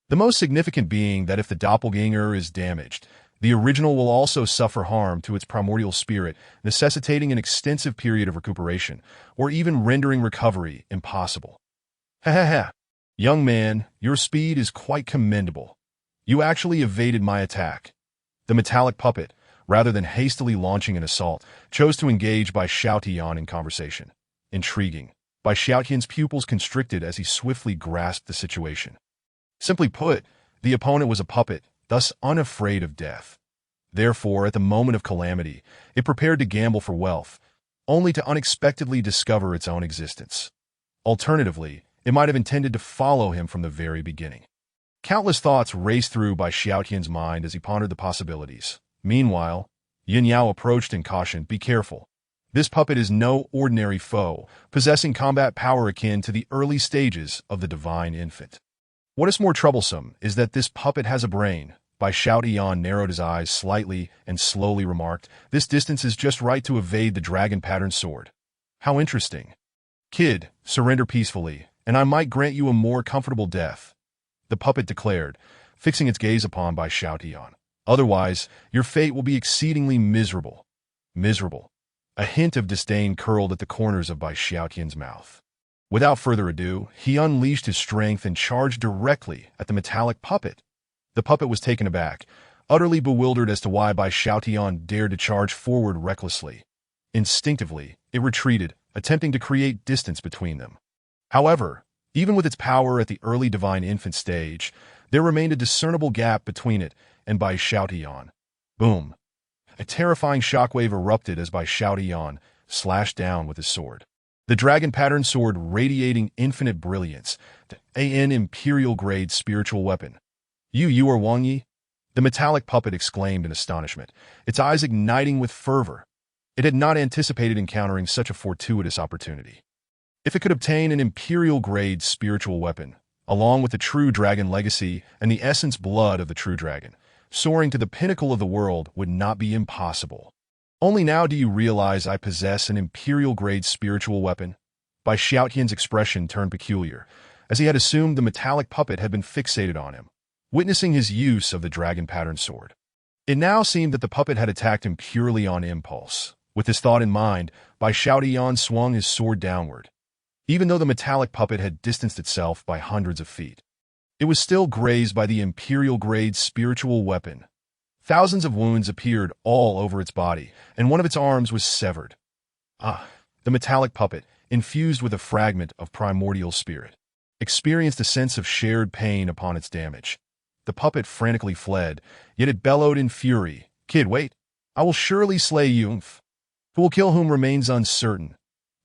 The most significant being that if the doppelganger is damaged, the original will also suffer harm to its primordial spirit, necessitating an extensive period of recuperation, or even rendering recovery impossible. Young man, your speed is quite commendable. You actually evaded my attack. The metallic puppet, rather than hastily launching an assault, chose to engage Bai Xiaotian in conversation. Intriguing. Bai Xiaotian's pupils constricted as he swiftly grasped the situation. Simply put, the opponent was a puppet, thus unafraid of death. Therefore, at the moment of calamity, it prepared to gamble for wealth, only to unexpectedly discover its own existence. Alternatively, it might have intended to follow him from the very beginning. Countless thoughts raced through Bai Xiaotian's mind as he pondered the possibilities. Meanwhile, Yin Yao approached and cautioned, "Be careful. This puppet is no ordinary foe, possessing combat power akin to the early stages of the divine infant. What is more troublesome is that this puppet has a brain." Bai Xiaotian narrowed his eyes slightly and slowly remarked, "This distance is just right to evade the dragon pattern sword." "How interesting. Kid, surrender peacefully, and I might grant you a more comfortable death," the puppet declared, fixing its gaze upon Bai Xiaotian. "Otherwise, your fate will be exceedingly miserable." Miserable. A hint of disdain curled at the corners of Bai Xiaotian's mouth. Without further ado, he unleashed his strength and charged directly at the metallic puppet. The puppet was taken aback, utterly bewildered as to why Bai Xiaotian dared to charge forward recklessly. Instinctively, it retreated, attempting to create distance between them. However, even with its power at the early divine infant stage, There remained a discernible gap between it and Bai Xiaotian. Boom! A terrifying shockwave erupted as Bai Xiaotian slashed down with his sword. The dragon-patterned sword radiating infinite brilliance, an imperial-grade spiritual weapon. You are Wang Yi? The metallic puppet exclaimed in astonishment, its eyes igniting with fervor. It had not anticipated encountering such a fortuitous opportunity. If it could obtain an imperial-grade spiritual weapon, along with the true dragon legacy and the essence blood of the true dragon, soaring to the pinnacle of the world would not be impossible. Only now do you realize I possess an imperial-grade spiritual weapon? Bai Xiaotian's expression turned peculiar, as he had assumed the metallic puppet had been fixated on him, witnessing his use of the dragon-patterned sword. It now seemed that the puppet had attacked him purely on impulse. With this thought in mind, Bai Xiaotian swung his sword downward. Even though the metallic puppet had distanced itself by hundreds of feet, it was still grazed by the imperial-grade spiritual weapon. Thousands of wounds appeared all over its body, and one of its arms was severed. The metallic puppet, infused with a fragment of primordial spirit, experienced a sense of shared pain upon its damage. The puppet frantically fled, yet it bellowed in fury, "Kid, wait! I will surely slay you. Who will kill whom remains uncertain."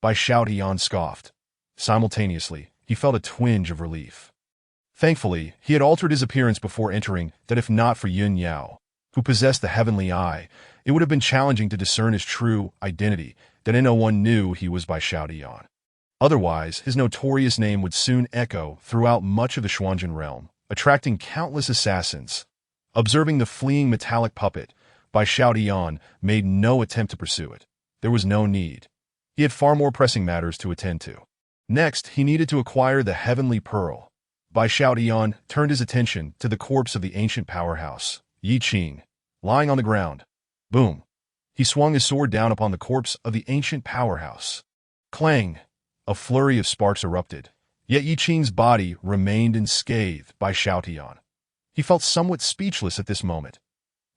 Bai Xiaotian scoffed. Simultaneously, he felt a twinge of relief. Thankfully, he had altered his appearance before entering, that if not for Yun Yao, who possessed the heavenly eye, it would have been challenging to discern his true identity, that no one knew he was Bai Xiaotian. Otherwise, his notorious name would soon echo throughout much of the Xuanzhen realm, attracting countless assassins. Observing the fleeing metallic puppet, Bai Xiaotian made no attempt to pursue it. There was no need. He had far more pressing matters to attend to. Next, he needed to acquire the heavenly pearl. Bai Xiaotian turned his attention to the corpse of the ancient powerhouse, Yi Qing, lying on the ground. Boom! He swung his sword down upon the corpse of the ancient powerhouse. Clang! A flurry of sparks erupted, yet Yi Qing's body remained unscathed. Bai Xiaotian. He felt somewhat speechless at this moment.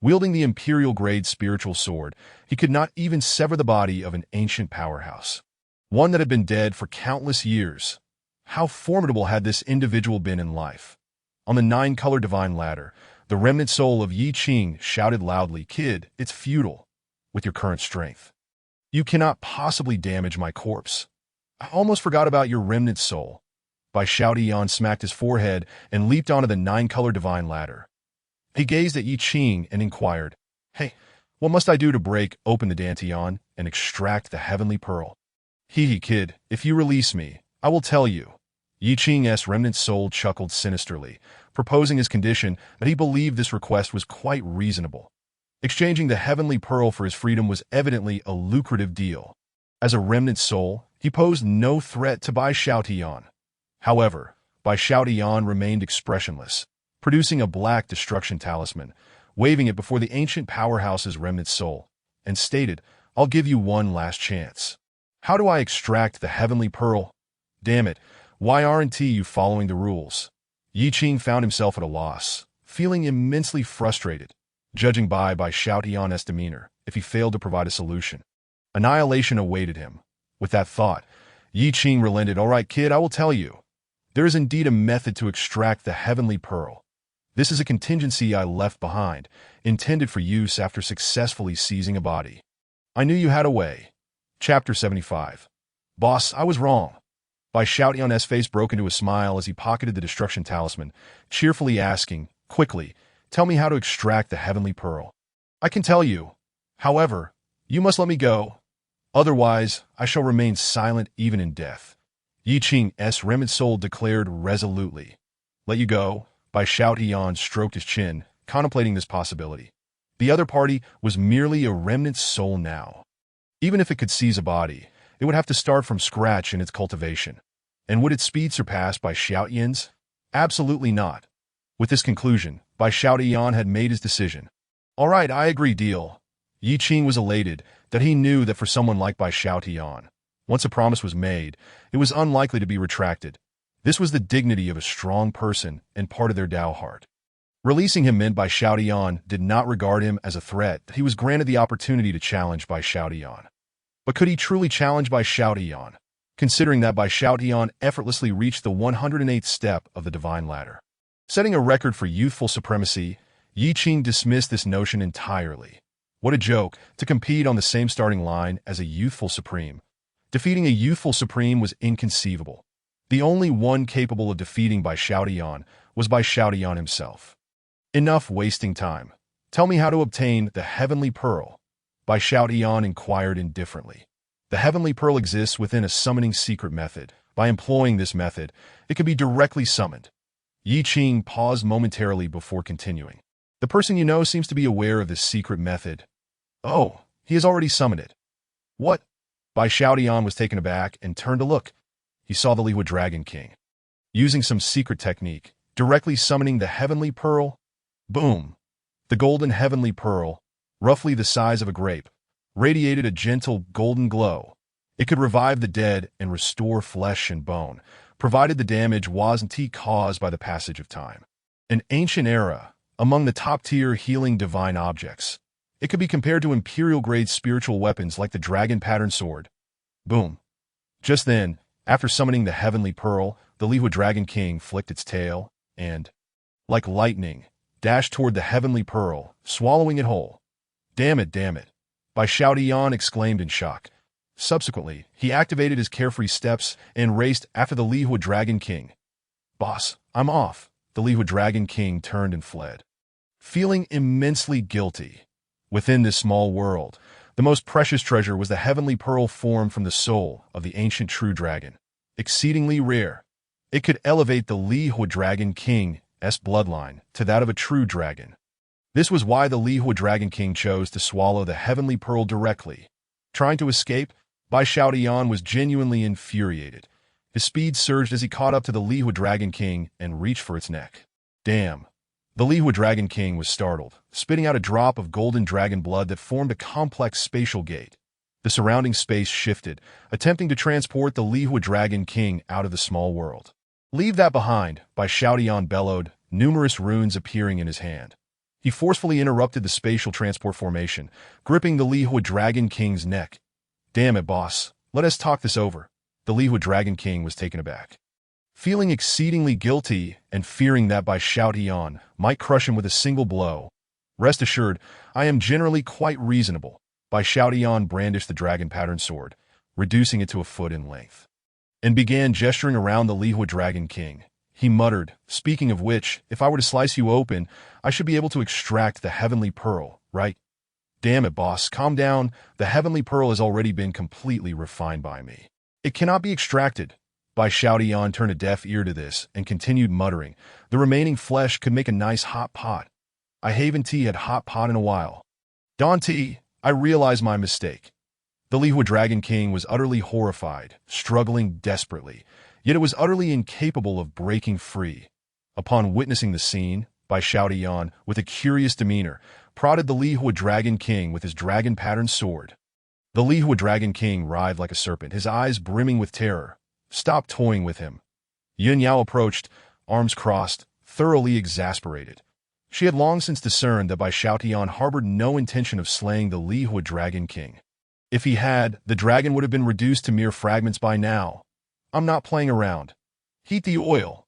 Wielding the imperial-grade spiritual sword, he could not even sever the body of an ancient powerhouse, one that had been dead for countless years. How formidable had this individual been in life? On the nine-color divine ladder, the remnant soul of Yi Qing shouted loudly, "Kid, it's futile. With your current strength, you cannot possibly damage my corpse. I almost forgot about your remnant soul." Bai Xiaotian smacked his forehead and leaped onto the nine-color divine ladder. He gazed at Yi Qing and inquired, "Hey, what must I do to break open the Dantian and extract the heavenly pearl?" "Hee, kid, if you release me, I will tell you." Yi Qing's remnant soul chuckled sinisterly, proposing his condition that he believed this request was quite reasonable. Exchanging the heavenly pearl for his freedom was evidently a lucrative deal. As a remnant soul, he posed no threat to Bai Xiaotian. However, Bai Xiaotian remained expressionless, producing a black destruction talisman, waving it before the ancient powerhouse's remnant soul, and stated, "I'll give you one last chance. How do I extract the heavenly pearl? Damn it, why aren't you following the rules?" Yi Qing found himself at a loss, feeling immensely frustrated, judging by Bai Xiaotian's demeanor. If he failed to provide a solution, annihilation awaited him. With that thought, Yi Qing relented. "All right, kid, I will tell you. There is indeed a method to extract the heavenly pearl. This is a contingency I left behind, intended for use after successfully seizing a body. I knew you had a way." Chapter 75. "Boss, I was wrong." Bai Xiaotian's face broke into a smile as he pocketed the destruction talisman, cheerfully asking, "Quickly, tell me how to extract the heavenly pearl." "I can tell you. However, you must let me go. Otherwise, I shall remain silent even in death." Yi Qing's remnant soul declared resolutely. "Let you go?" Bai Xiaotian stroked his chin, contemplating this possibility. The other party was merely a remnant soul now. Even if it could seize a body, it would have to start from scratch in its cultivation. And would its speed surpass Bai Xiaotian's? Absolutely not. With this conclusion, Bai Xiaotian had made his decision. "All right, I agree, deal." Yi Qing was elated that he knew that for someone like Bai Xiaotian, once a promise was made, it was unlikely to be retracted. This was the dignity of a strong person and part of their Tao heart. Releasing him meant Bai Xiaotian did not regard him as a threat, that he was granted the opportunity to challenge Bai Xiaotian. But could he truly challenge Bai Xiaotian, considering that Bai Xiaotian effortlessly reached the 108th step of the divine ladder? Setting a record for youthful supremacy, Yi Qing dismissed this notion entirely. What a joke, to compete on the same starting line as a youthful supreme. Defeating a youthful supreme was inconceivable. The only one capable of defeating Bai Xiaotian was Bai Xiaotian himself. Enough wasting time. Tell me how to obtain the Heavenly Pearl. Bai Xiaotian inquired indifferently. The Heavenly Pearl exists within a summoning secret method. By employing this method, it can be directly summoned. Yi Qing paused momentarily before continuing. The person you know seems to be aware of this secret method. Oh, he has already summoned it. What? Bai Xiaotian was taken aback and turned to look. He saw the Lihua Dragon King. Using some secret technique, directly summoning the Heavenly Pearl. Boom! The golden Heavenly Pearl, roughly the size of a grape, radiated a gentle golden glow. It could revive the dead and restore flesh and bone, provided the damage wasn't caused by the passage of time. An ancient era, among the top-tier healing divine objects. It could be compared to imperial-grade spiritual weapons like the dragon pattern sword. Boom. Just then, after summoning the Heavenly Pearl, the Lihua Dragon King flicked its tail and, like lightning, dashed toward the Heavenly Pearl, swallowing it whole. Damn it, damn it. Bai Xiaotian exclaimed in shock. Subsequently, he activated his carefree steps and raced after the Lihua Dragon King. Boss, I'm off. The Lihua Dragon King turned and fled. Feeling immensely guilty. Within this small world, the most precious treasure was the Heavenly Pearl formed from the soul of the ancient true dragon. Exceedingly rare. It could elevate the Lihua Dragon King's bloodline to that of a true dragon. This was why the Lihua Dragon King chose to swallow the Heavenly Pearl directly. Trying to escape, Bai Xiaotian was genuinely infuriated. His speed surged as he caught up to the Lihua Dragon King and reached for its neck. Damn. The Lihua Dragon King was startled, spitting out a drop of golden dragon blood that formed a complex spatial gate. The surrounding space shifted, attempting to transport the Lihua Dragon King out of the small world. Leave that behind, Bai Xiaotian bellowed, numerous runes appearing in his hand. He forcefully interrupted the spatial transport formation, gripping the Lihua Dragon King's neck. Damn it, boss. Let us talk this over. The Lihua Dragon King was taken aback. Feeling exceedingly guilty and fearing that Bai Xiaotian might crush him with a single blow. Rest assured, I am generally quite reasonable. Bai Xiaotian brandished the dragon pattern sword, reducing it to a foot in length, and began gesturing around the Lihua Dragon King. He muttered, speaking of which, if I were to slice you open, I should be able to extract the Heavenly Pearl, right? Damn it, boss, calm down. The Heavenly Pearl has already been completely refined by me. It cannot be extracted. Bai Xiaotian turned a deaf ear to this and continued muttering, the remaining flesh could make a nice hot pot. I haven't had hot pot in a while. Dante, I realize my mistake. The Lihua Dragon King was utterly horrified, struggling desperately, yet it was utterly incapable of breaking free. Upon witnessing the scene, Bai Xiaotian, with a curious demeanor, prodded the Lihua Dragon King with his dragon-patterned sword. The Lihua Dragon King writhed like a serpent, his eyes brimming with terror. Stop toying with him. Yun Yao approached, arms crossed, thoroughly exasperated. She had long since discerned that Bai Xiaotian harbored no intention of slaying the Lihua Dragon King. If he had, the dragon would have been reduced to mere fragments by now. I'm not playing around. Heat the oil.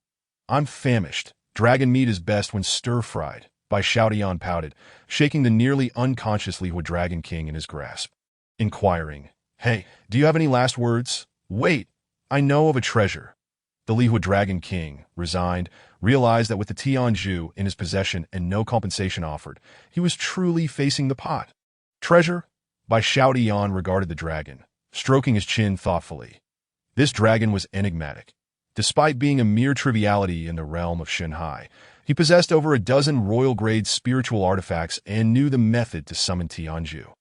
I'm famished. Dragon meat is best when stir-fried. Bai Xiaotian pouted, shaking the nearly unconscious Lihua Dragon King in his grasp. Inquiring, hey, do you have any last words? Wait, I know of a treasure. The Lihua Dragon King, resigned, realized that with the Tianju in his possession and no compensation offered, he was truly facing the pot. Treasure? Bai Xiaotian regarded the dragon, stroking his chin thoughtfully. This dragon was enigmatic. Despite being a mere triviality in the realm of Shanghai, he possessed over a dozen royal-grade spiritual artifacts and knew the method to summon Tianju.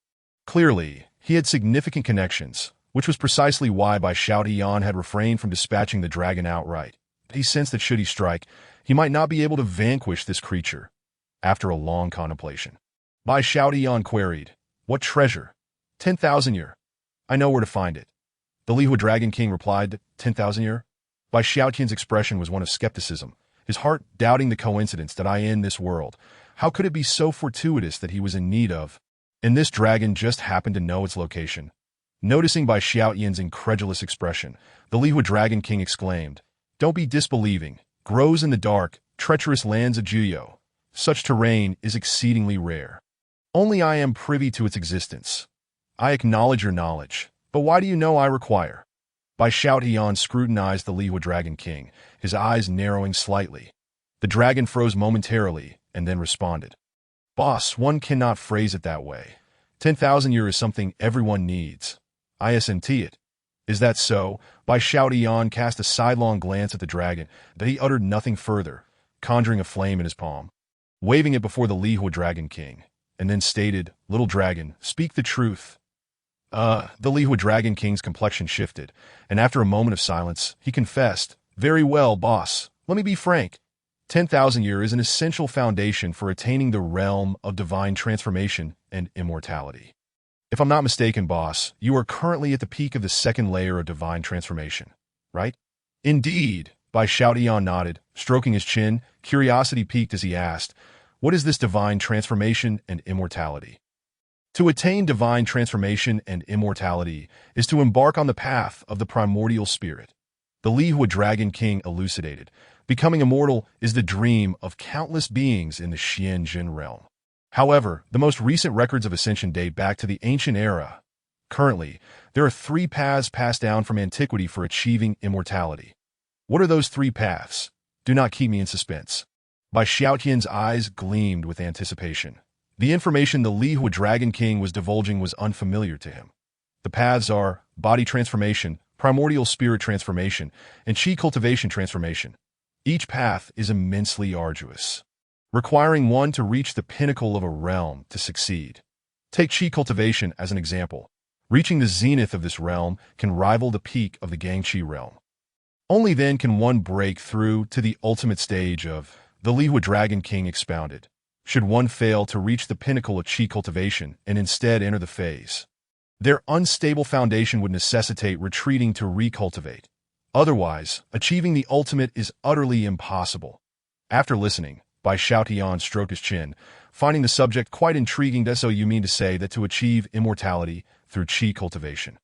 Clearly, he had significant connections, which was precisely why Bai Xiaotian had refrained from dispatching the dragon outright. He sensed that should he strike, he might not be able to vanquish this creature. After a long contemplation, Bai Xiaotian queried, what treasure? 10,000 year. I know where to find it. The Lihua Dragon King replied, 10,000 year? Bai Xiaotian's expression was one of skepticism, his heart doubting the coincidence that I in this world. How could it be so fortuitous that he was in need of? And this dragon just happened to know its location. Noticing Bai Xiaotian's incredulous expression, the Lihua Dragon King exclaimed, don't be disbelieving. Grows in the dark, treacherous lands of Juyo. Such terrain is exceedingly rare. Only I am privy to its existence. I acknowledge your knowledge, but why do you know I require? By shout Heon scrutinized the Lihua Dragon King, his eyes narrowing slightly. The dragon froze momentarily and then responded. Boss, one cannot phrase it that way. 10,000 year is something everyone needs. ISNT it. Is that so? By shout Heon cast a sidelong glance at the dragon, but he uttered nothing further, conjuring a flame in his palm, waving it before the Lihua Dragon King, and then stated, Little dragon, speak the truth. The Lihua Dragon King's complexion shifted, and after a moment of silence, he confessed, Very well, boss. Let me be frank. 10,000 year is an essential foundation for attaining the realm of divine transformation and immortality. If I'm not mistaken, boss, you are currently at the peak of the second layer of divine transformation, right? Indeed, by shout Eon nodded, stroking his chin, curiosity piqued as he asked, What is this divine transformation and immortality? To attain divine transformation and immortality is to embark on the path of the primordial spirit. The Lihua Dragon King elucidated. Becoming immortal is the dream of countless beings in the Xianjin realm. However, the most recent records of ascension date back to the ancient era. Currently, there are 3 paths passed down from antiquity for achieving immortality. What are those 3 paths? Do not keep me in suspense. By Xiaotian's eyes gleamed with anticipation. The information the Lihua Dragon King was divulging was unfamiliar to him. The paths are body transformation, primordial spirit transformation, and qi cultivation transformation. Each path is immensely arduous, requiring one to reach the pinnacle of a realm to succeed. Take qi cultivation as an example. Reaching the zenith of this realm can rival the peak of the Gangqi realm. Only then can one break through to the ultimate stage of the Lihua Dragon King expounded. Should one fail to reach the pinnacle of qi cultivation and instead enter the phase, their unstable foundation would necessitate retreating to recultivate. Otherwise, achieving the ultimate is utterly impossible. After listening, Bai Xiaotian stroked his chin, finding the subject quite intriguing. So you mean to say that to achieve immortality through qi cultivation,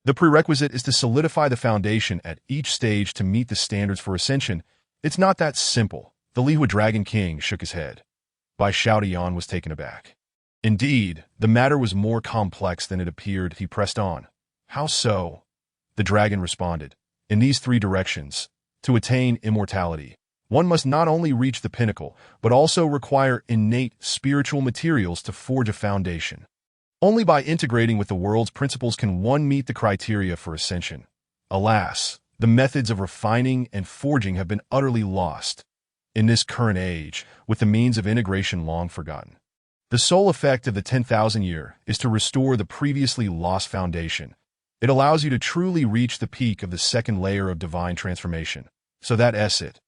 the prerequisite is to solidify the foundation at each stage to meet the standards for ascension? It's not that simple. The Lihua Dragon King shook his head. Bai Xiaotian was taken aback. Indeed, the matter was more complex than it appeared. He pressed on. How so? The dragon responded. In these 3 directions, to attain immortality, one must not only reach the pinnacle, but also require innate spiritual materials to forge a foundation. Only by integrating with the world's principles can one meet the criteria for ascension. Alas, the methods of refining and forging have been utterly lost in this current age, with the means of integration long forgotten. The sole effect of the 10,000 year is to restore the previously lost foundation. It allows you to truly reach the peak of the second layer of divine transformation. So that's it.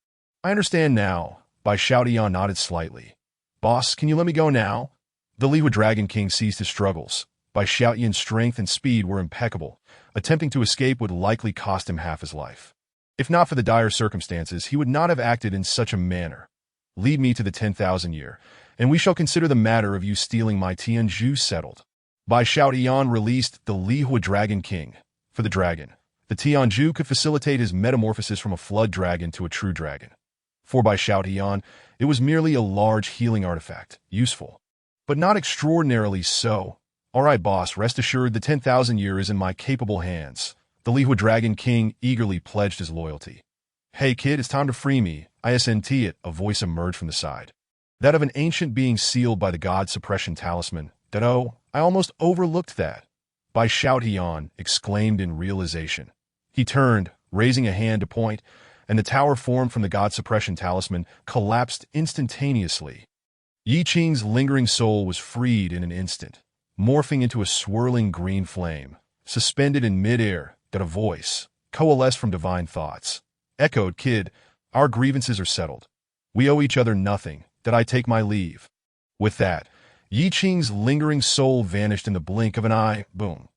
I understand now. Bai Xiaotian nodded slightly. Boss, can you let me go now? The Lihua Dragon King ceased his struggles. Bai Xiaotian's strength and speed were impeccable. Attempting to escape would likely cost him half his life. If not for the dire circumstances, he would not have acted in such a manner. Lead me to the 10,000 year, and we shall consider the matter of you stealing my Tianzhu settled. Bai Xiaotian released the Lihua Dragon King. For the dragon, the Tianzhu could facilitate his metamorphosis from a flood dragon to a true dragon. For Bai Xiaotian, it was merely a large healing artifact, useful, but not extraordinarily so. All right, boss, rest assured the 10,000 year is in my capable hands. The Lihua Dragon King eagerly pledged his loyalty. Hey kid, it's time to free me. ISNT it, a voice emerged from the side. That of an ancient being sealed by the god suppression talisman. Oh, I almost overlooked that. Bai Xiaotian exclaimed in realization. He turned, raising a hand to point, and the tower formed from the god suppression talisman collapsed instantaneously. Yi Qing's lingering soul was freed in an instant, morphing into a swirling green flame, suspended in midair. That a voice, coalesced from divine thoughts, echoed, Kid, our grievances are settled. We owe each other nothing. That I take my leave. With that, Yi Qing's lingering soul vanished in the blink of an eye. Boom.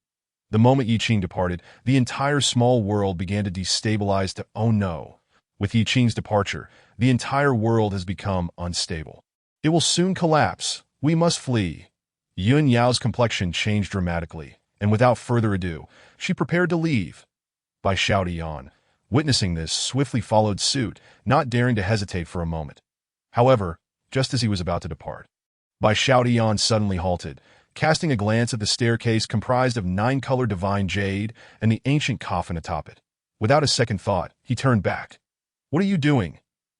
The moment Yi Qing departed, the entire small world began to destabilize to oh no. With Yi Qing's departure, the entire world has become unstable. It will soon collapse. We must flee. Yun Yao's complexion changed dramatically, and without further ado, she prepared to leave. Bai Xiaotian, witnessing this, swiftly followed suit, not daring to hesitate for a moment. However, just as he was about to depart, Bai Xiaotian suddenly halted, casting a glance at the staircase comprised of 9-colored divine jade and the ancient coffin atop it. Without a second thought, he turned back. "What are you doing?"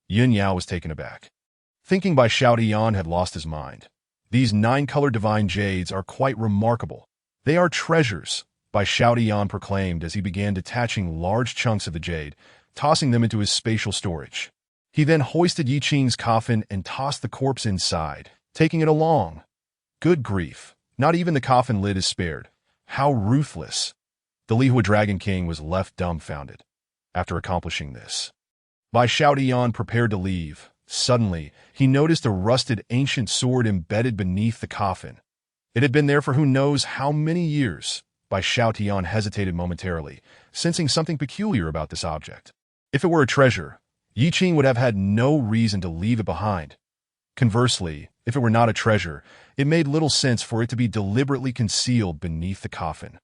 Yun Yao was taken aback, thinking Bai Xiaotian had lost his mind. "These 9-colored divine jades are quite remarkable. They are treasures," Bai Xiaotian proclaimed as he began detaching large chunks of the jade, tossing them into his spatial storage. He then hoisted Yi Qing's coffin and tossed the corpse inside, taking it along. Good grief, not even the coffin lid is spared. How ruthless. The Lihua Dragon King was left dumbfounded. After accomplishing this, Bai Xiaotian prepared to leave. Suddenly, he noticed a rusted ancient sword embedded beneath the coffin. It had been there for who knows how many years. Bai Xiaotian hesitated momentarily, sensing something peculiar about this object. If it were a treasure, Yi Qing would have had no reason to leave it behind. Conversely, if it were not a treasure, it made little sense for it to be deliberately concealed beneath the coffin.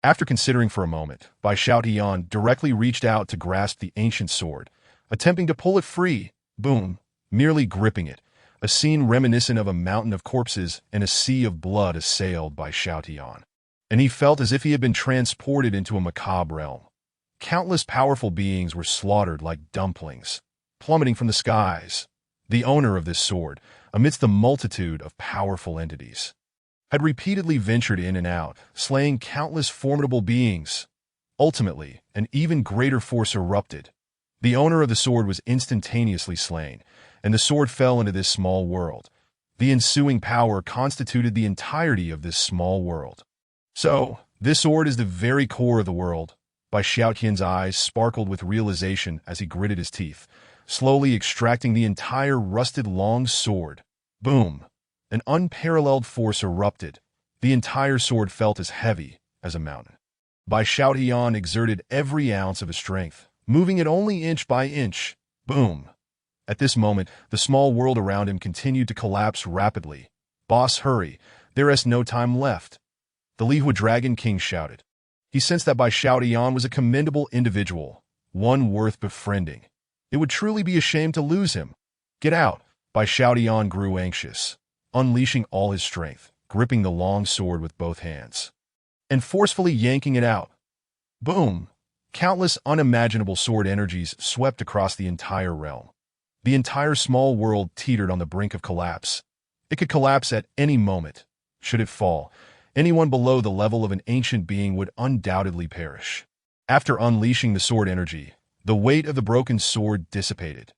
After considering for a moment, Bai Xiaotian directly reached out to grasp the ancient sword, attempting to pull it free. Boom, merely gripping it. A scene reminiscent of a mountain of corpses and a sea of blood assailed Bai Xiaotian, and he felt as if he had been transported into a macabre realm. Countless powerful beings were slaughtered like dumplings, plummeting from the skies. The owner of this sword, amidst the multitude of powerful entities, had repeatedly ventured in and out, slaying countless formidable beings. Ultimately, an even greater force erupted. The owner of the sword was instantaneously slain, and the sword fell into this small world. The ensuing power constituted the entirety of this small world. So, this sword is the very core of the world. Bai Xiaotian's eyes sparkled with realization as he gritted his teeth, slowly extracting the entire rusted long sword. Boom! An unparalleled force erupted. The entire sword felt as heavy as a mountain. Bai Xiaotian exerted every ounce of his strength, moving it only inch by inch. Boom! At this moment, the small world around him continued to collapse rapidly. "Boss, hurry! There is no time left," the Lihua Dragon King shouted. He sensed that Bai Xiaotian was a commendable individual, one worth befriending. It would truly be a shame to lose him. "Get out!" Bai Xiaotian grew anxious, unleashing all his strength, gripping the long sword with both hands, and forcefully yanking it out. Boom! Countless unimaginable sword energies swept across the entire realm. The entire small world teetered on the brink of collapse. It could collapse at any moment. Should it fall, anyone below the level of an ancient being would undoubtedly perish. After unleashing the sword energy, the weight of the broken sword dissipated.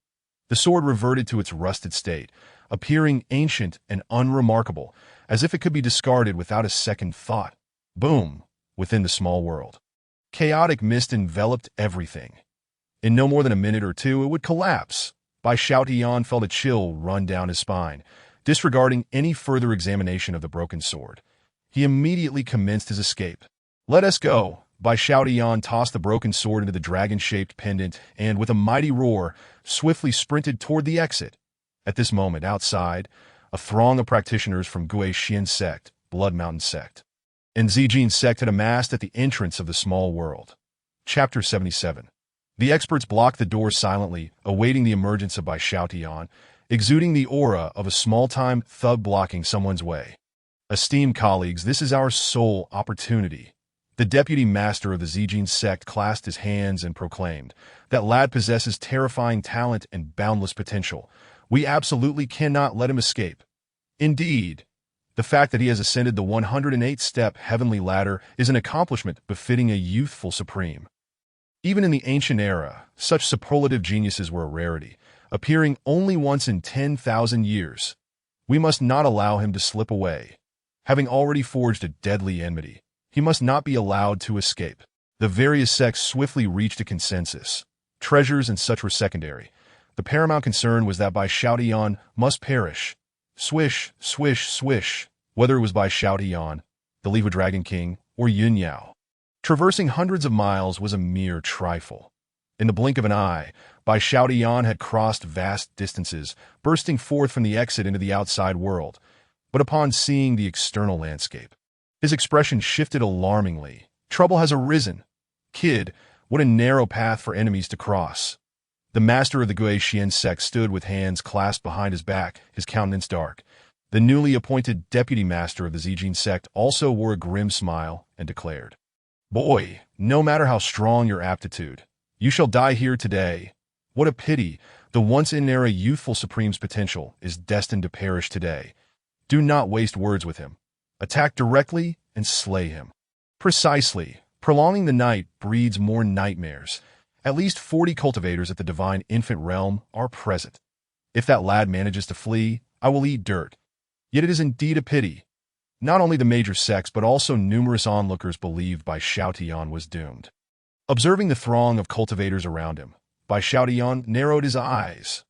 The sword reverted to its rusted state, appearing ancient and unremarkable, as if it could be discarded without a second thought. Boom! Within the small world, chaotic mist enveloped everything. In no more than a minute or two, it would collapse. Bai Xiaotian felt a chill run down his spine. Disregarding any further examination of the broken sword, he immediately commenced his escape. "Let us go!" Bai Xiaotian tossed the broken sword into the dragon-shaped pendant and, with a mighty roar, swiftly sprinted toward the exit. At this moment, outside, a throng of practitioners from Gui Xian sect, Blood Mountain sect, and Zijin sect had amassed at the entrance of the small world. Chapter 77. The experts blocked the door silently, awaiting the emergence of Bai Xiaotian, exuding the aura of a small-time thug blocking someone's way. "Esteemed colleagues, this is our sole opportunity." The deputy master of the Zijin sect clasped his hands and proclaimed, "That lad possesses terrifying talent and boundless potential. We absolutely cannot let him escape." Indeed, the fact that he has ascended the 108-step heavenly ladder is an accomplishment befitting a youthful supreme. Even in the ancient era, such superlative geniuses were a rarity, appearing only once in 10,000 years. We must not allow him to slip away. Having already forged a deadly enmity, he must not be allowed to escape. The various sects swiftly reached a consensus. Treasures and such were secondary. The paramount concern was that Bai Xiaotian must perish. Swish, swish, swish, whether it was Bai Xiaotian, the Lihua Dragon King, or Yun Yao. Traversing hundreds of miles was a mere trifle. In the blink of an eye, Bai Xiaotian had crossed vast distances, bursting forth from the exit into the outside world. But upon seeing the external landscape, his expression shifted alarmingly. "Trouble has arisen. Kid, what a narrow path for enemies to cross." The master of the Guixian sect stood with hands clasped behind his back, his countenance dark. The newly appointed deputy master of the Zijin sect also wore a grim smile and declared, "Boy, no matter how strong your aptitude, you shall die here today. What a pity, the once-in-an-era youthful Supreme's potential is destined to perish today. Do not waste words with him. Attack directly and slay him." Precisely. Prolonging the night breeds more nightmares. At least 40 cultivators at the divine infant realm are present. If that lad manages to flee, I will eat dirt. Yet it is indeed a pity. Not only the major sects but also numerous onlookers believed Bai Xiaotian was doomed. Observing the throng of cultivators around him, Bai Xiaotian narrowed his eyes.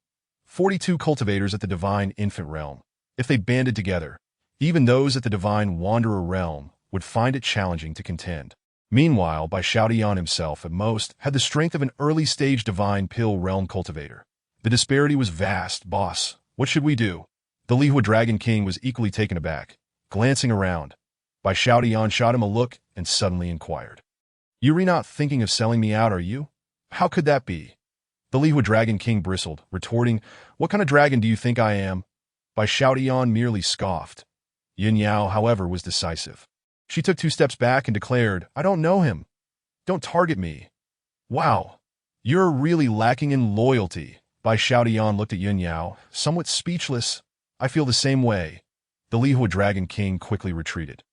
42 cultivators at the divine infant realm. If they banded together, even those at the divine wanderer realm would find it challenging to contend. Meanwhile, Bai Xiaotian himself, at most, had the strength of an early-stage divine pill realm cultivator. The disparity was vast. "Boss, what should we do?" The Lihua Dragon King was equally taken aback. Glancing around, Bai Xiaotian shot him a look and suddenly inquired, "You're not thinking of selling me out, are you?" "How could that be?" The Lihua Dragon King bristled, retorting, "What kind of dragon do you think I am?" Bai Xiaotian merely scoffed. Yin Yao, however, was decisive. She took 2 steps back and declared, "I don't know him. Don't target me." "Wow, you're really lacking in loyalty." Bai Xiaotian looked at Yin Yao, somewhat speechless. "I feel the same way." The Lihua Dragon King quickly retreated,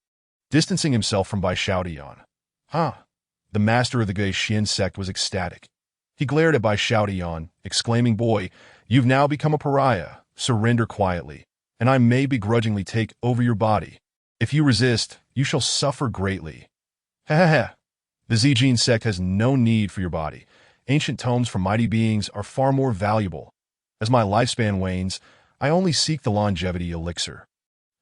distancing himself from Bai Xiaotian. "Huh." The master of the Guixian sect was ecstatic. He glared at Bai Xiaotian, exclaiming, "Boy, you've now become a pariah. Surrender quietly, and I may begrudgingly take over your body. If you resist, you shall suffer greatly." "Heh. The Zijin sect has no need for your body. Ancient tomes from mighty beings are far more valuable. As my lifespan wanes, I only seek the longevity elixir.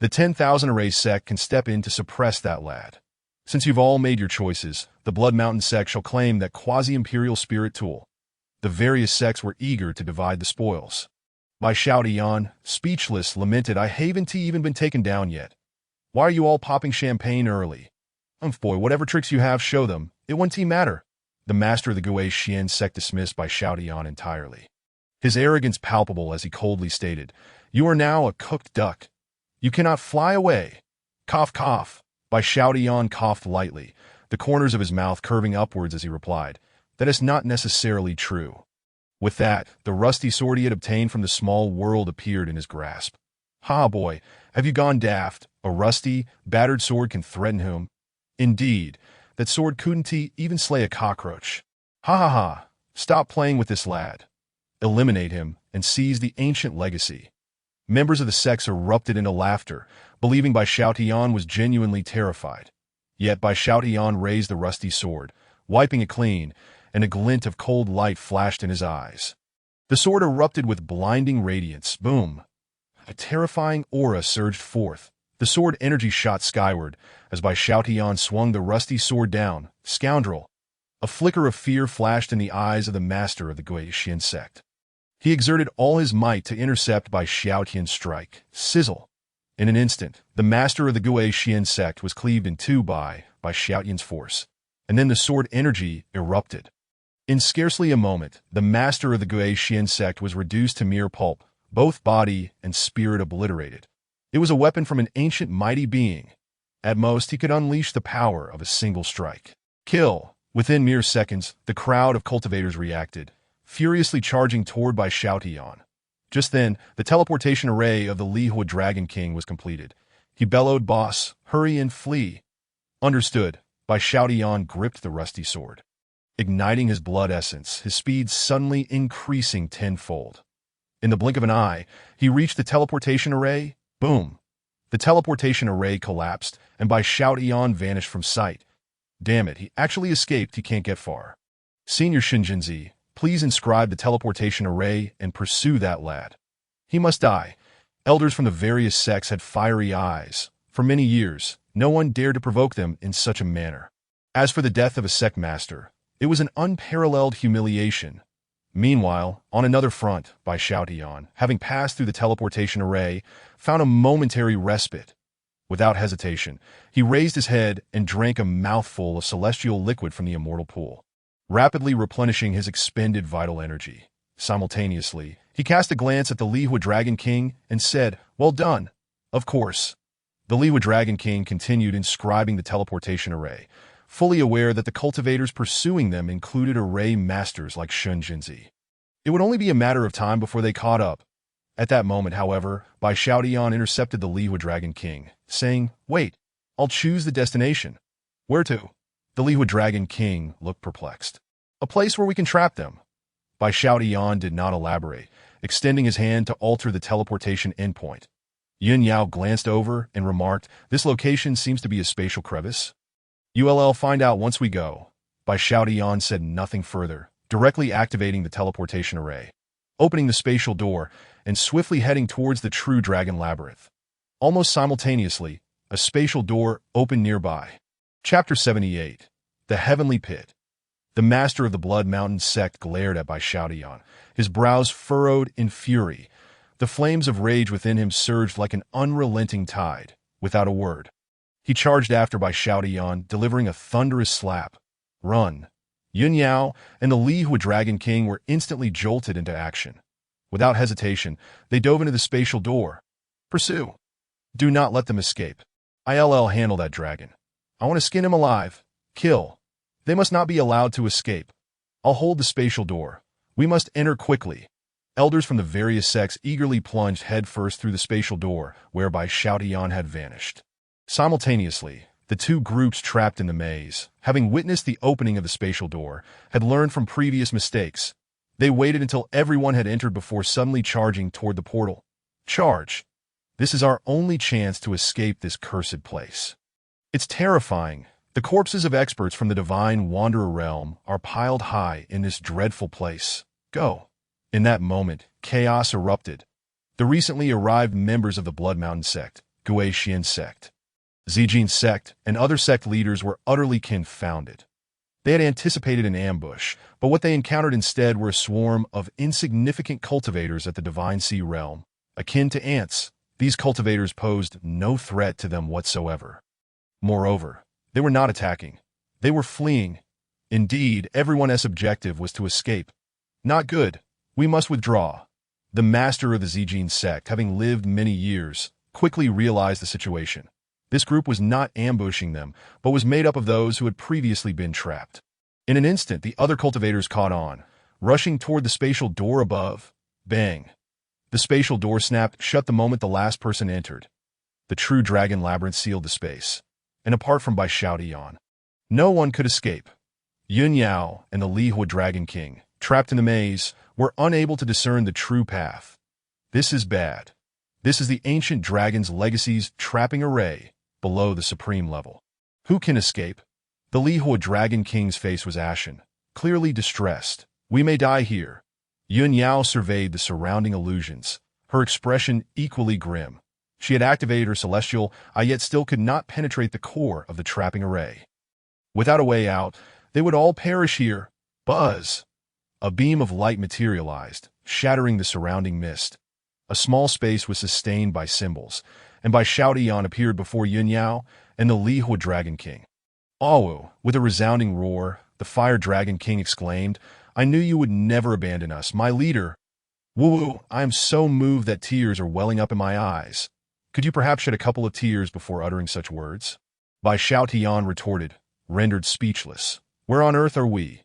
The 10,000 array sect can step in to suppress that lad. Since you've all made your choices, the Blood Mountain sect shall claim that quasi-imperial spirit tool." The various sects were eager to divide the spoils. Bai Xiaotian, speechless, lamented, "I haven't even been taken down yet. Why are you all popping champagne early? Boy, whatever tricks you have, show them. It won't matter." The master of the Guixian sect dismissed Bai Xiaotian entirely. His arrogance palpable as he coldly stated, "You are now a cooked duck. You cannot fly away." Cough, cough. Bai Xiaotian coughed lightly, the corners of his mouth curving upwards as he replied, "That is not necessarily true." With that, the rusty sword he had obtained from the small world appeared in his grasp. "Ha, boy, have you gone daft? A rusty, battered sword can threaten whom? Indeed, that sword couldn't even slay a cockroach. Ha ha ha, stop playing with this lad. Eliminate him and seize the ancient legacy." Members of the sects erupted into laughter, believing Bai Xiaotian was genuinely terrified. Yet Bai Xiaotian raised the rusty sword, wiping it clean, and a glint of cold light flashed in his eyes. The sword erupted with blinding radiance. Boom! A terrifying aura surged forth. The sword energy shot skyward as Bai Xiaotian swung the rusty sword down. "Scoundrel!" A flicker of fear flashed in the eyes of the master of the Guixian sect. He exerted all his might to intercept Bai Xiaotian's strike. Sizzle! In an instant, the master of the Guixian sect was cleaved in two by Xiaotian's force, and then the sword energy erupted. In scarcely a moment, the master of the Guixian sect was reduced to mere pulp, both body and spirit obliterated. It was a weapon from an ancient mighty being. At most, he could unleash the power of a single strike. Kill! Within mere seconds, the crowd of cultivators reacted, furiously charging toward Bai Xiaotian. Just then, the teleportation array of the Lihua Dragon King was completed. He bellowed, "Boss, hurry and flee." Understood. Bai Xiaotian gripped the rusty sword, igniting his blood essence, his speed suddenly increasing tenfold. In the blink of an eye, he reached the teleportation array. Boom! The teleportation array collapsed, and Bai Xiaotian vanished from sight. Damn it, he actually escaped. He can't get far. Senior Shinjinzi, please inscribe the teleportation array and pursue that lad. He must die. Elders from the various sects had fiery eyes. For many years, no one dared to provoke them in such a manner. As for the death of a sect master, it was an unparalleled humiliation. Meanwhile, on another front, Bai Xiaotian, having passed through the teleportation array, found a momentary respite. Without hesitation, he raised his head and drank a mouthful of celestial liquid from the immortal pool, rapidly replenishing his expended vital energy. Simultaneously, he cast a glance at the Lihua Dragon King and said, "Well done." Of course. The Lihua Dragon King continued inscribing the teleportation array, fully aware that the cultivators pursuing them included array masters like Shun Jinzi. It would only be a matter of time before they caught up. At that moment, however, Bai Xiaotian intercepted the Lihua Dragon King, saying, "Wait, I'll choose the destination." "Where to?" The Lihua Dragon King looked perplexed. "A place where we can trap them." Bai Xiaotian did not elaborate, extending his hand to alter the teleportation endpoint. Yun Yao glanced over and remarked, "This location seems to be a spatial crevice." "You'll find out once we go." Bai Xiaotian said nothing further, directly activating the teleportation array, opening the spatial door, and swiftly heading towards the true dragon labyrinth. Almost simultaneously, a spatial door opened nearby. Chapter 78. The Heavenly Pit. The master of the Blood Mountain sect glared at Bai Xiaotian, his brows furrowed in fury. The flames of rage within him surged like an unrelenting tide. Without a word, he charged after Bai Xiaotian, delivering a thunderous slap. "Run!" Yun Yao and the Lihua Dragon King were instantly jolted into action. Without hesitation, they dove into the spatial door. "Pursue! Do not let them escape. I'll handle that dragon. I want to skin him alive. Kill. They must not be allowed to escape. I'll hold the spatial door. We must enter quickly." Elders from the various sects eagerly plunged headfirst through the spatial door, whereby Xiaotian had vanished. Simultaneously, the two groups trapped in the maze, having witnessed the opening of the spatial door, had learned from previous mistakes. They waited until everyone had entered before suddenly charging toward the portal. "Charge! This is our only chance to escape this cursed place. It's terrifying. The corpses of experts from the divine Wanderer realm are piled high in this dreadful place. Go!" In that moment, chaos erupted. The recently arrived members of the Blood Mountain sect, Gui Xian sect, Zijin sect, and other sect leaders were utterly confounded. They had anticipated an ambush, but what they encountered instead were a swarm of insignificant cultivators at the Divine Sea realm. Akin to ants, these cultivators posed no threat to them whatsoever. Moreover, they were not attacking. They were fleeing. Indeed, everyone's objective was to escape. Not good. We must withdraw. The master of the Zijin sect, having lived many years, quickly realized the situation. This group was not ambushing them, but was made up of those who had previously been trapped. In an instant, the other cultivators caught on, rushing toward the spatial door above. Bang! The spatial door snapped shut the moment the last person entered. The true dragon labyrinth sealed the space, and apart from Bai Xiaotian, no one could escape. Yun Yao and the Lihua Dragon King, trapped in the maze, were unable to discern the true path. This is bad. This is the ancient dragon's legacy's trapping array below the supreme level. Who can escape? The Lihua Dragon King's face was ashen, clearly distressed. "We may die here." Yun Yao surveyed the surrounding illusions, her expression equally grim. She had activated her celestial eye, yet still could not penetrate the core of the trapping array. Without a way out, they would all perish here. Buzz! A beam of light materialized, shattering the surrounding mist. A small space was sustained by symbols, and Bai Xiaotian appeared before Yun Yao and the Lihua Dragon King. "Awu!" With a resounding roar, the Fire Dragon King exclaimed, "I knew you would never abandon us, my leader." "Woo! I am so moved that tears are welling up in my eyes." "Could you perhaps shed a couple of tears before uttering such words?" Bai Xiaotian retorted, rendered speechless. "Where on earth are we?"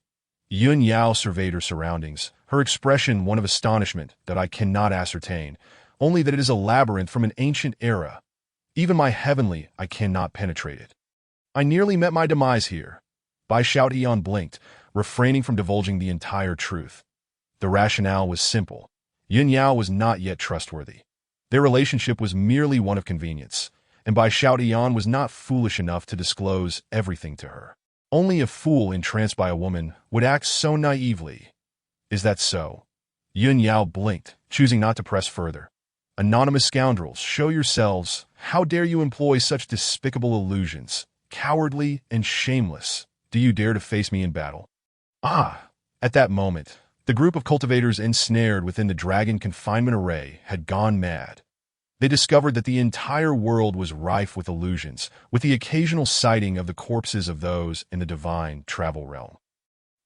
Yun Yao surveyed her surroundings, her expression one of astonishment that I cannot ascertain, only that it is a labyrinth from an ancient era. Even my heavenly I cannot penetrate it. I nearly met my demise here. Bai Xiaotian blinked, refraining from divulging the entire truth. The rationale was simple. Yun Yao was not yet trustworthy. Their relationship was merely one of convenience, and Bai Xiaotian was not foolish enough to disclose everything to her. Only a fool entranced by a woman would act so naively. Is that so? Yun Yao blinked, choosing not to press further. Anonymous scoundrels, show yourselves. How dare you employ such despicable illusions? Cowardly and shameless. Do you dare to face me in battle? Ah! At that moment, the group of cultivators ensnared within the dragon confinement array had gone mad. They discovered that the entire world was rife with illusions, with the occasional sighting of the corpses of those in the divine travel realm.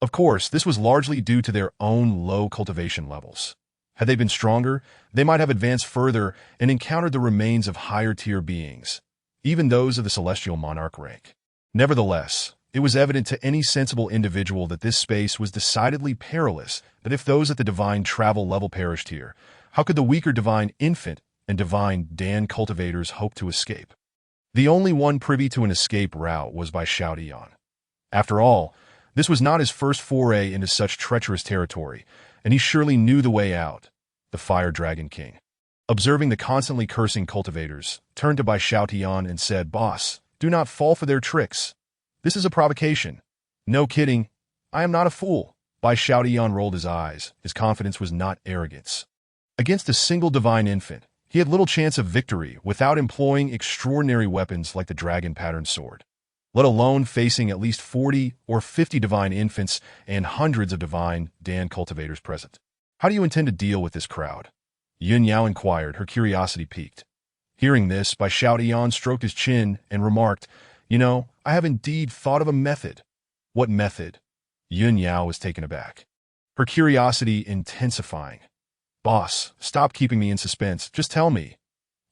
Of course, this was largely due to their own low cultivation levels. Had they been stronger, they might have advanced further and encountered the remains of higher-tier beings, even those of the celestial monarch rank. Nevertheless, it was evident to any sensible individual that this space was decidedly perilous, that if those at the divine travel level perished here, how could the weaker divine infant and divine Dan cultivators hope to escape? The only one privy to an escape route was by Xiaotian. After all, this was not his first foray into such treacherous territory, and he surely knew the way out. The Fire Dragon King, observing the constantly cursing cultivators, turned to Bai Xiaotian and said, "Boss, do not fall for their tricks. This is a provocation." "No kidding. I am not a fool." Bai Xiaotian rolled his eyes. His confidence was not arrogance. Against a single divine infant, he had little chance of victory without employing extraordinary weapons like the dragon-patterned sword, let alone facing at least 40 or 50 divine infants and hundreds of divine Dan cultivators present. "How do you intend to deal with this crowd?" Yun Yao inquired, her curiosity piqued. Hearing this, Bai Xiaotian stroked his chin and remarked, "I have indeed thought of a method." "What method?" Yun Yao was taken aback, her curiosity intensifying. "Boss, stop keeping me in suspense. Just tell me."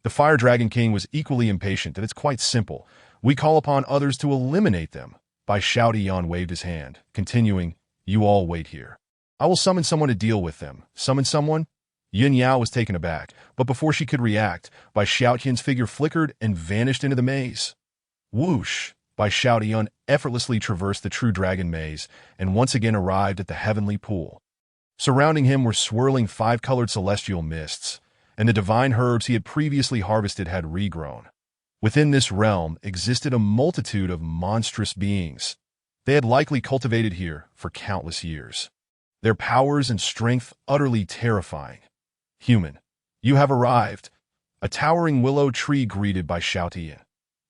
The Fire Dragon King was equally impatient, and it's quite simple. "We call upon others to eliminate them." Bai Xiaotian waved his hand, continuing, "You all wait here. I will summon someone to deal with them." "Summon someone?" Yun Yao was taken aback, but before she could react, Bai Xiaotian's figure flickered and vanished into the maze. Whoosh! Bai Xiaotian effortlessly traversed the true dragon maze and once again arrived at the heavenly pool. Surrounding him were swirling five-colored celestial mists, and the divine herbs he had previously harvested had regrown. Within this realm existed a multitude of monstrous beings. They had likely cultivated here for countless years, their powers and strength utterly terrifying. "Human, you have arrived." A towering willow tree greeted Bai Xiaotian.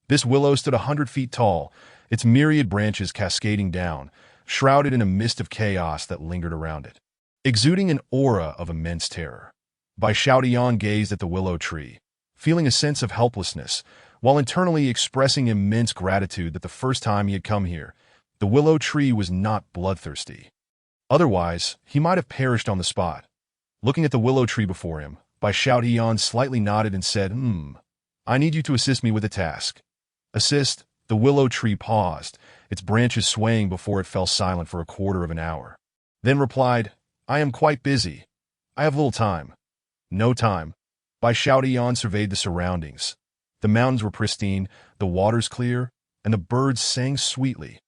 This willow stood 100 feet tall, its myriad branches cascading down, shrouded in a mist of chaos that lingered around it, exuding an aura of immense terror. Bai Xiaotian gazed at the willow tree, feeling a sense of helplessness, while internally expressing immense gratitude that the first time he had come here, the willow tree was not bloodthirsty. Otherwise, he might have perished on the spot. Looking at the willow tree before him, Bai Xiaotian slightly nodded and said, "I need you to assist me with a task." "Assist?" The willow tree paused, its branches swaying before it fell silent for a quarter of an hour. Then replied, "I am quite busy. I have little time." "No time." Bai Xiaotian surveyed the surroundings. The mountains were pristine, the waters clear, and the birds sang sweetly.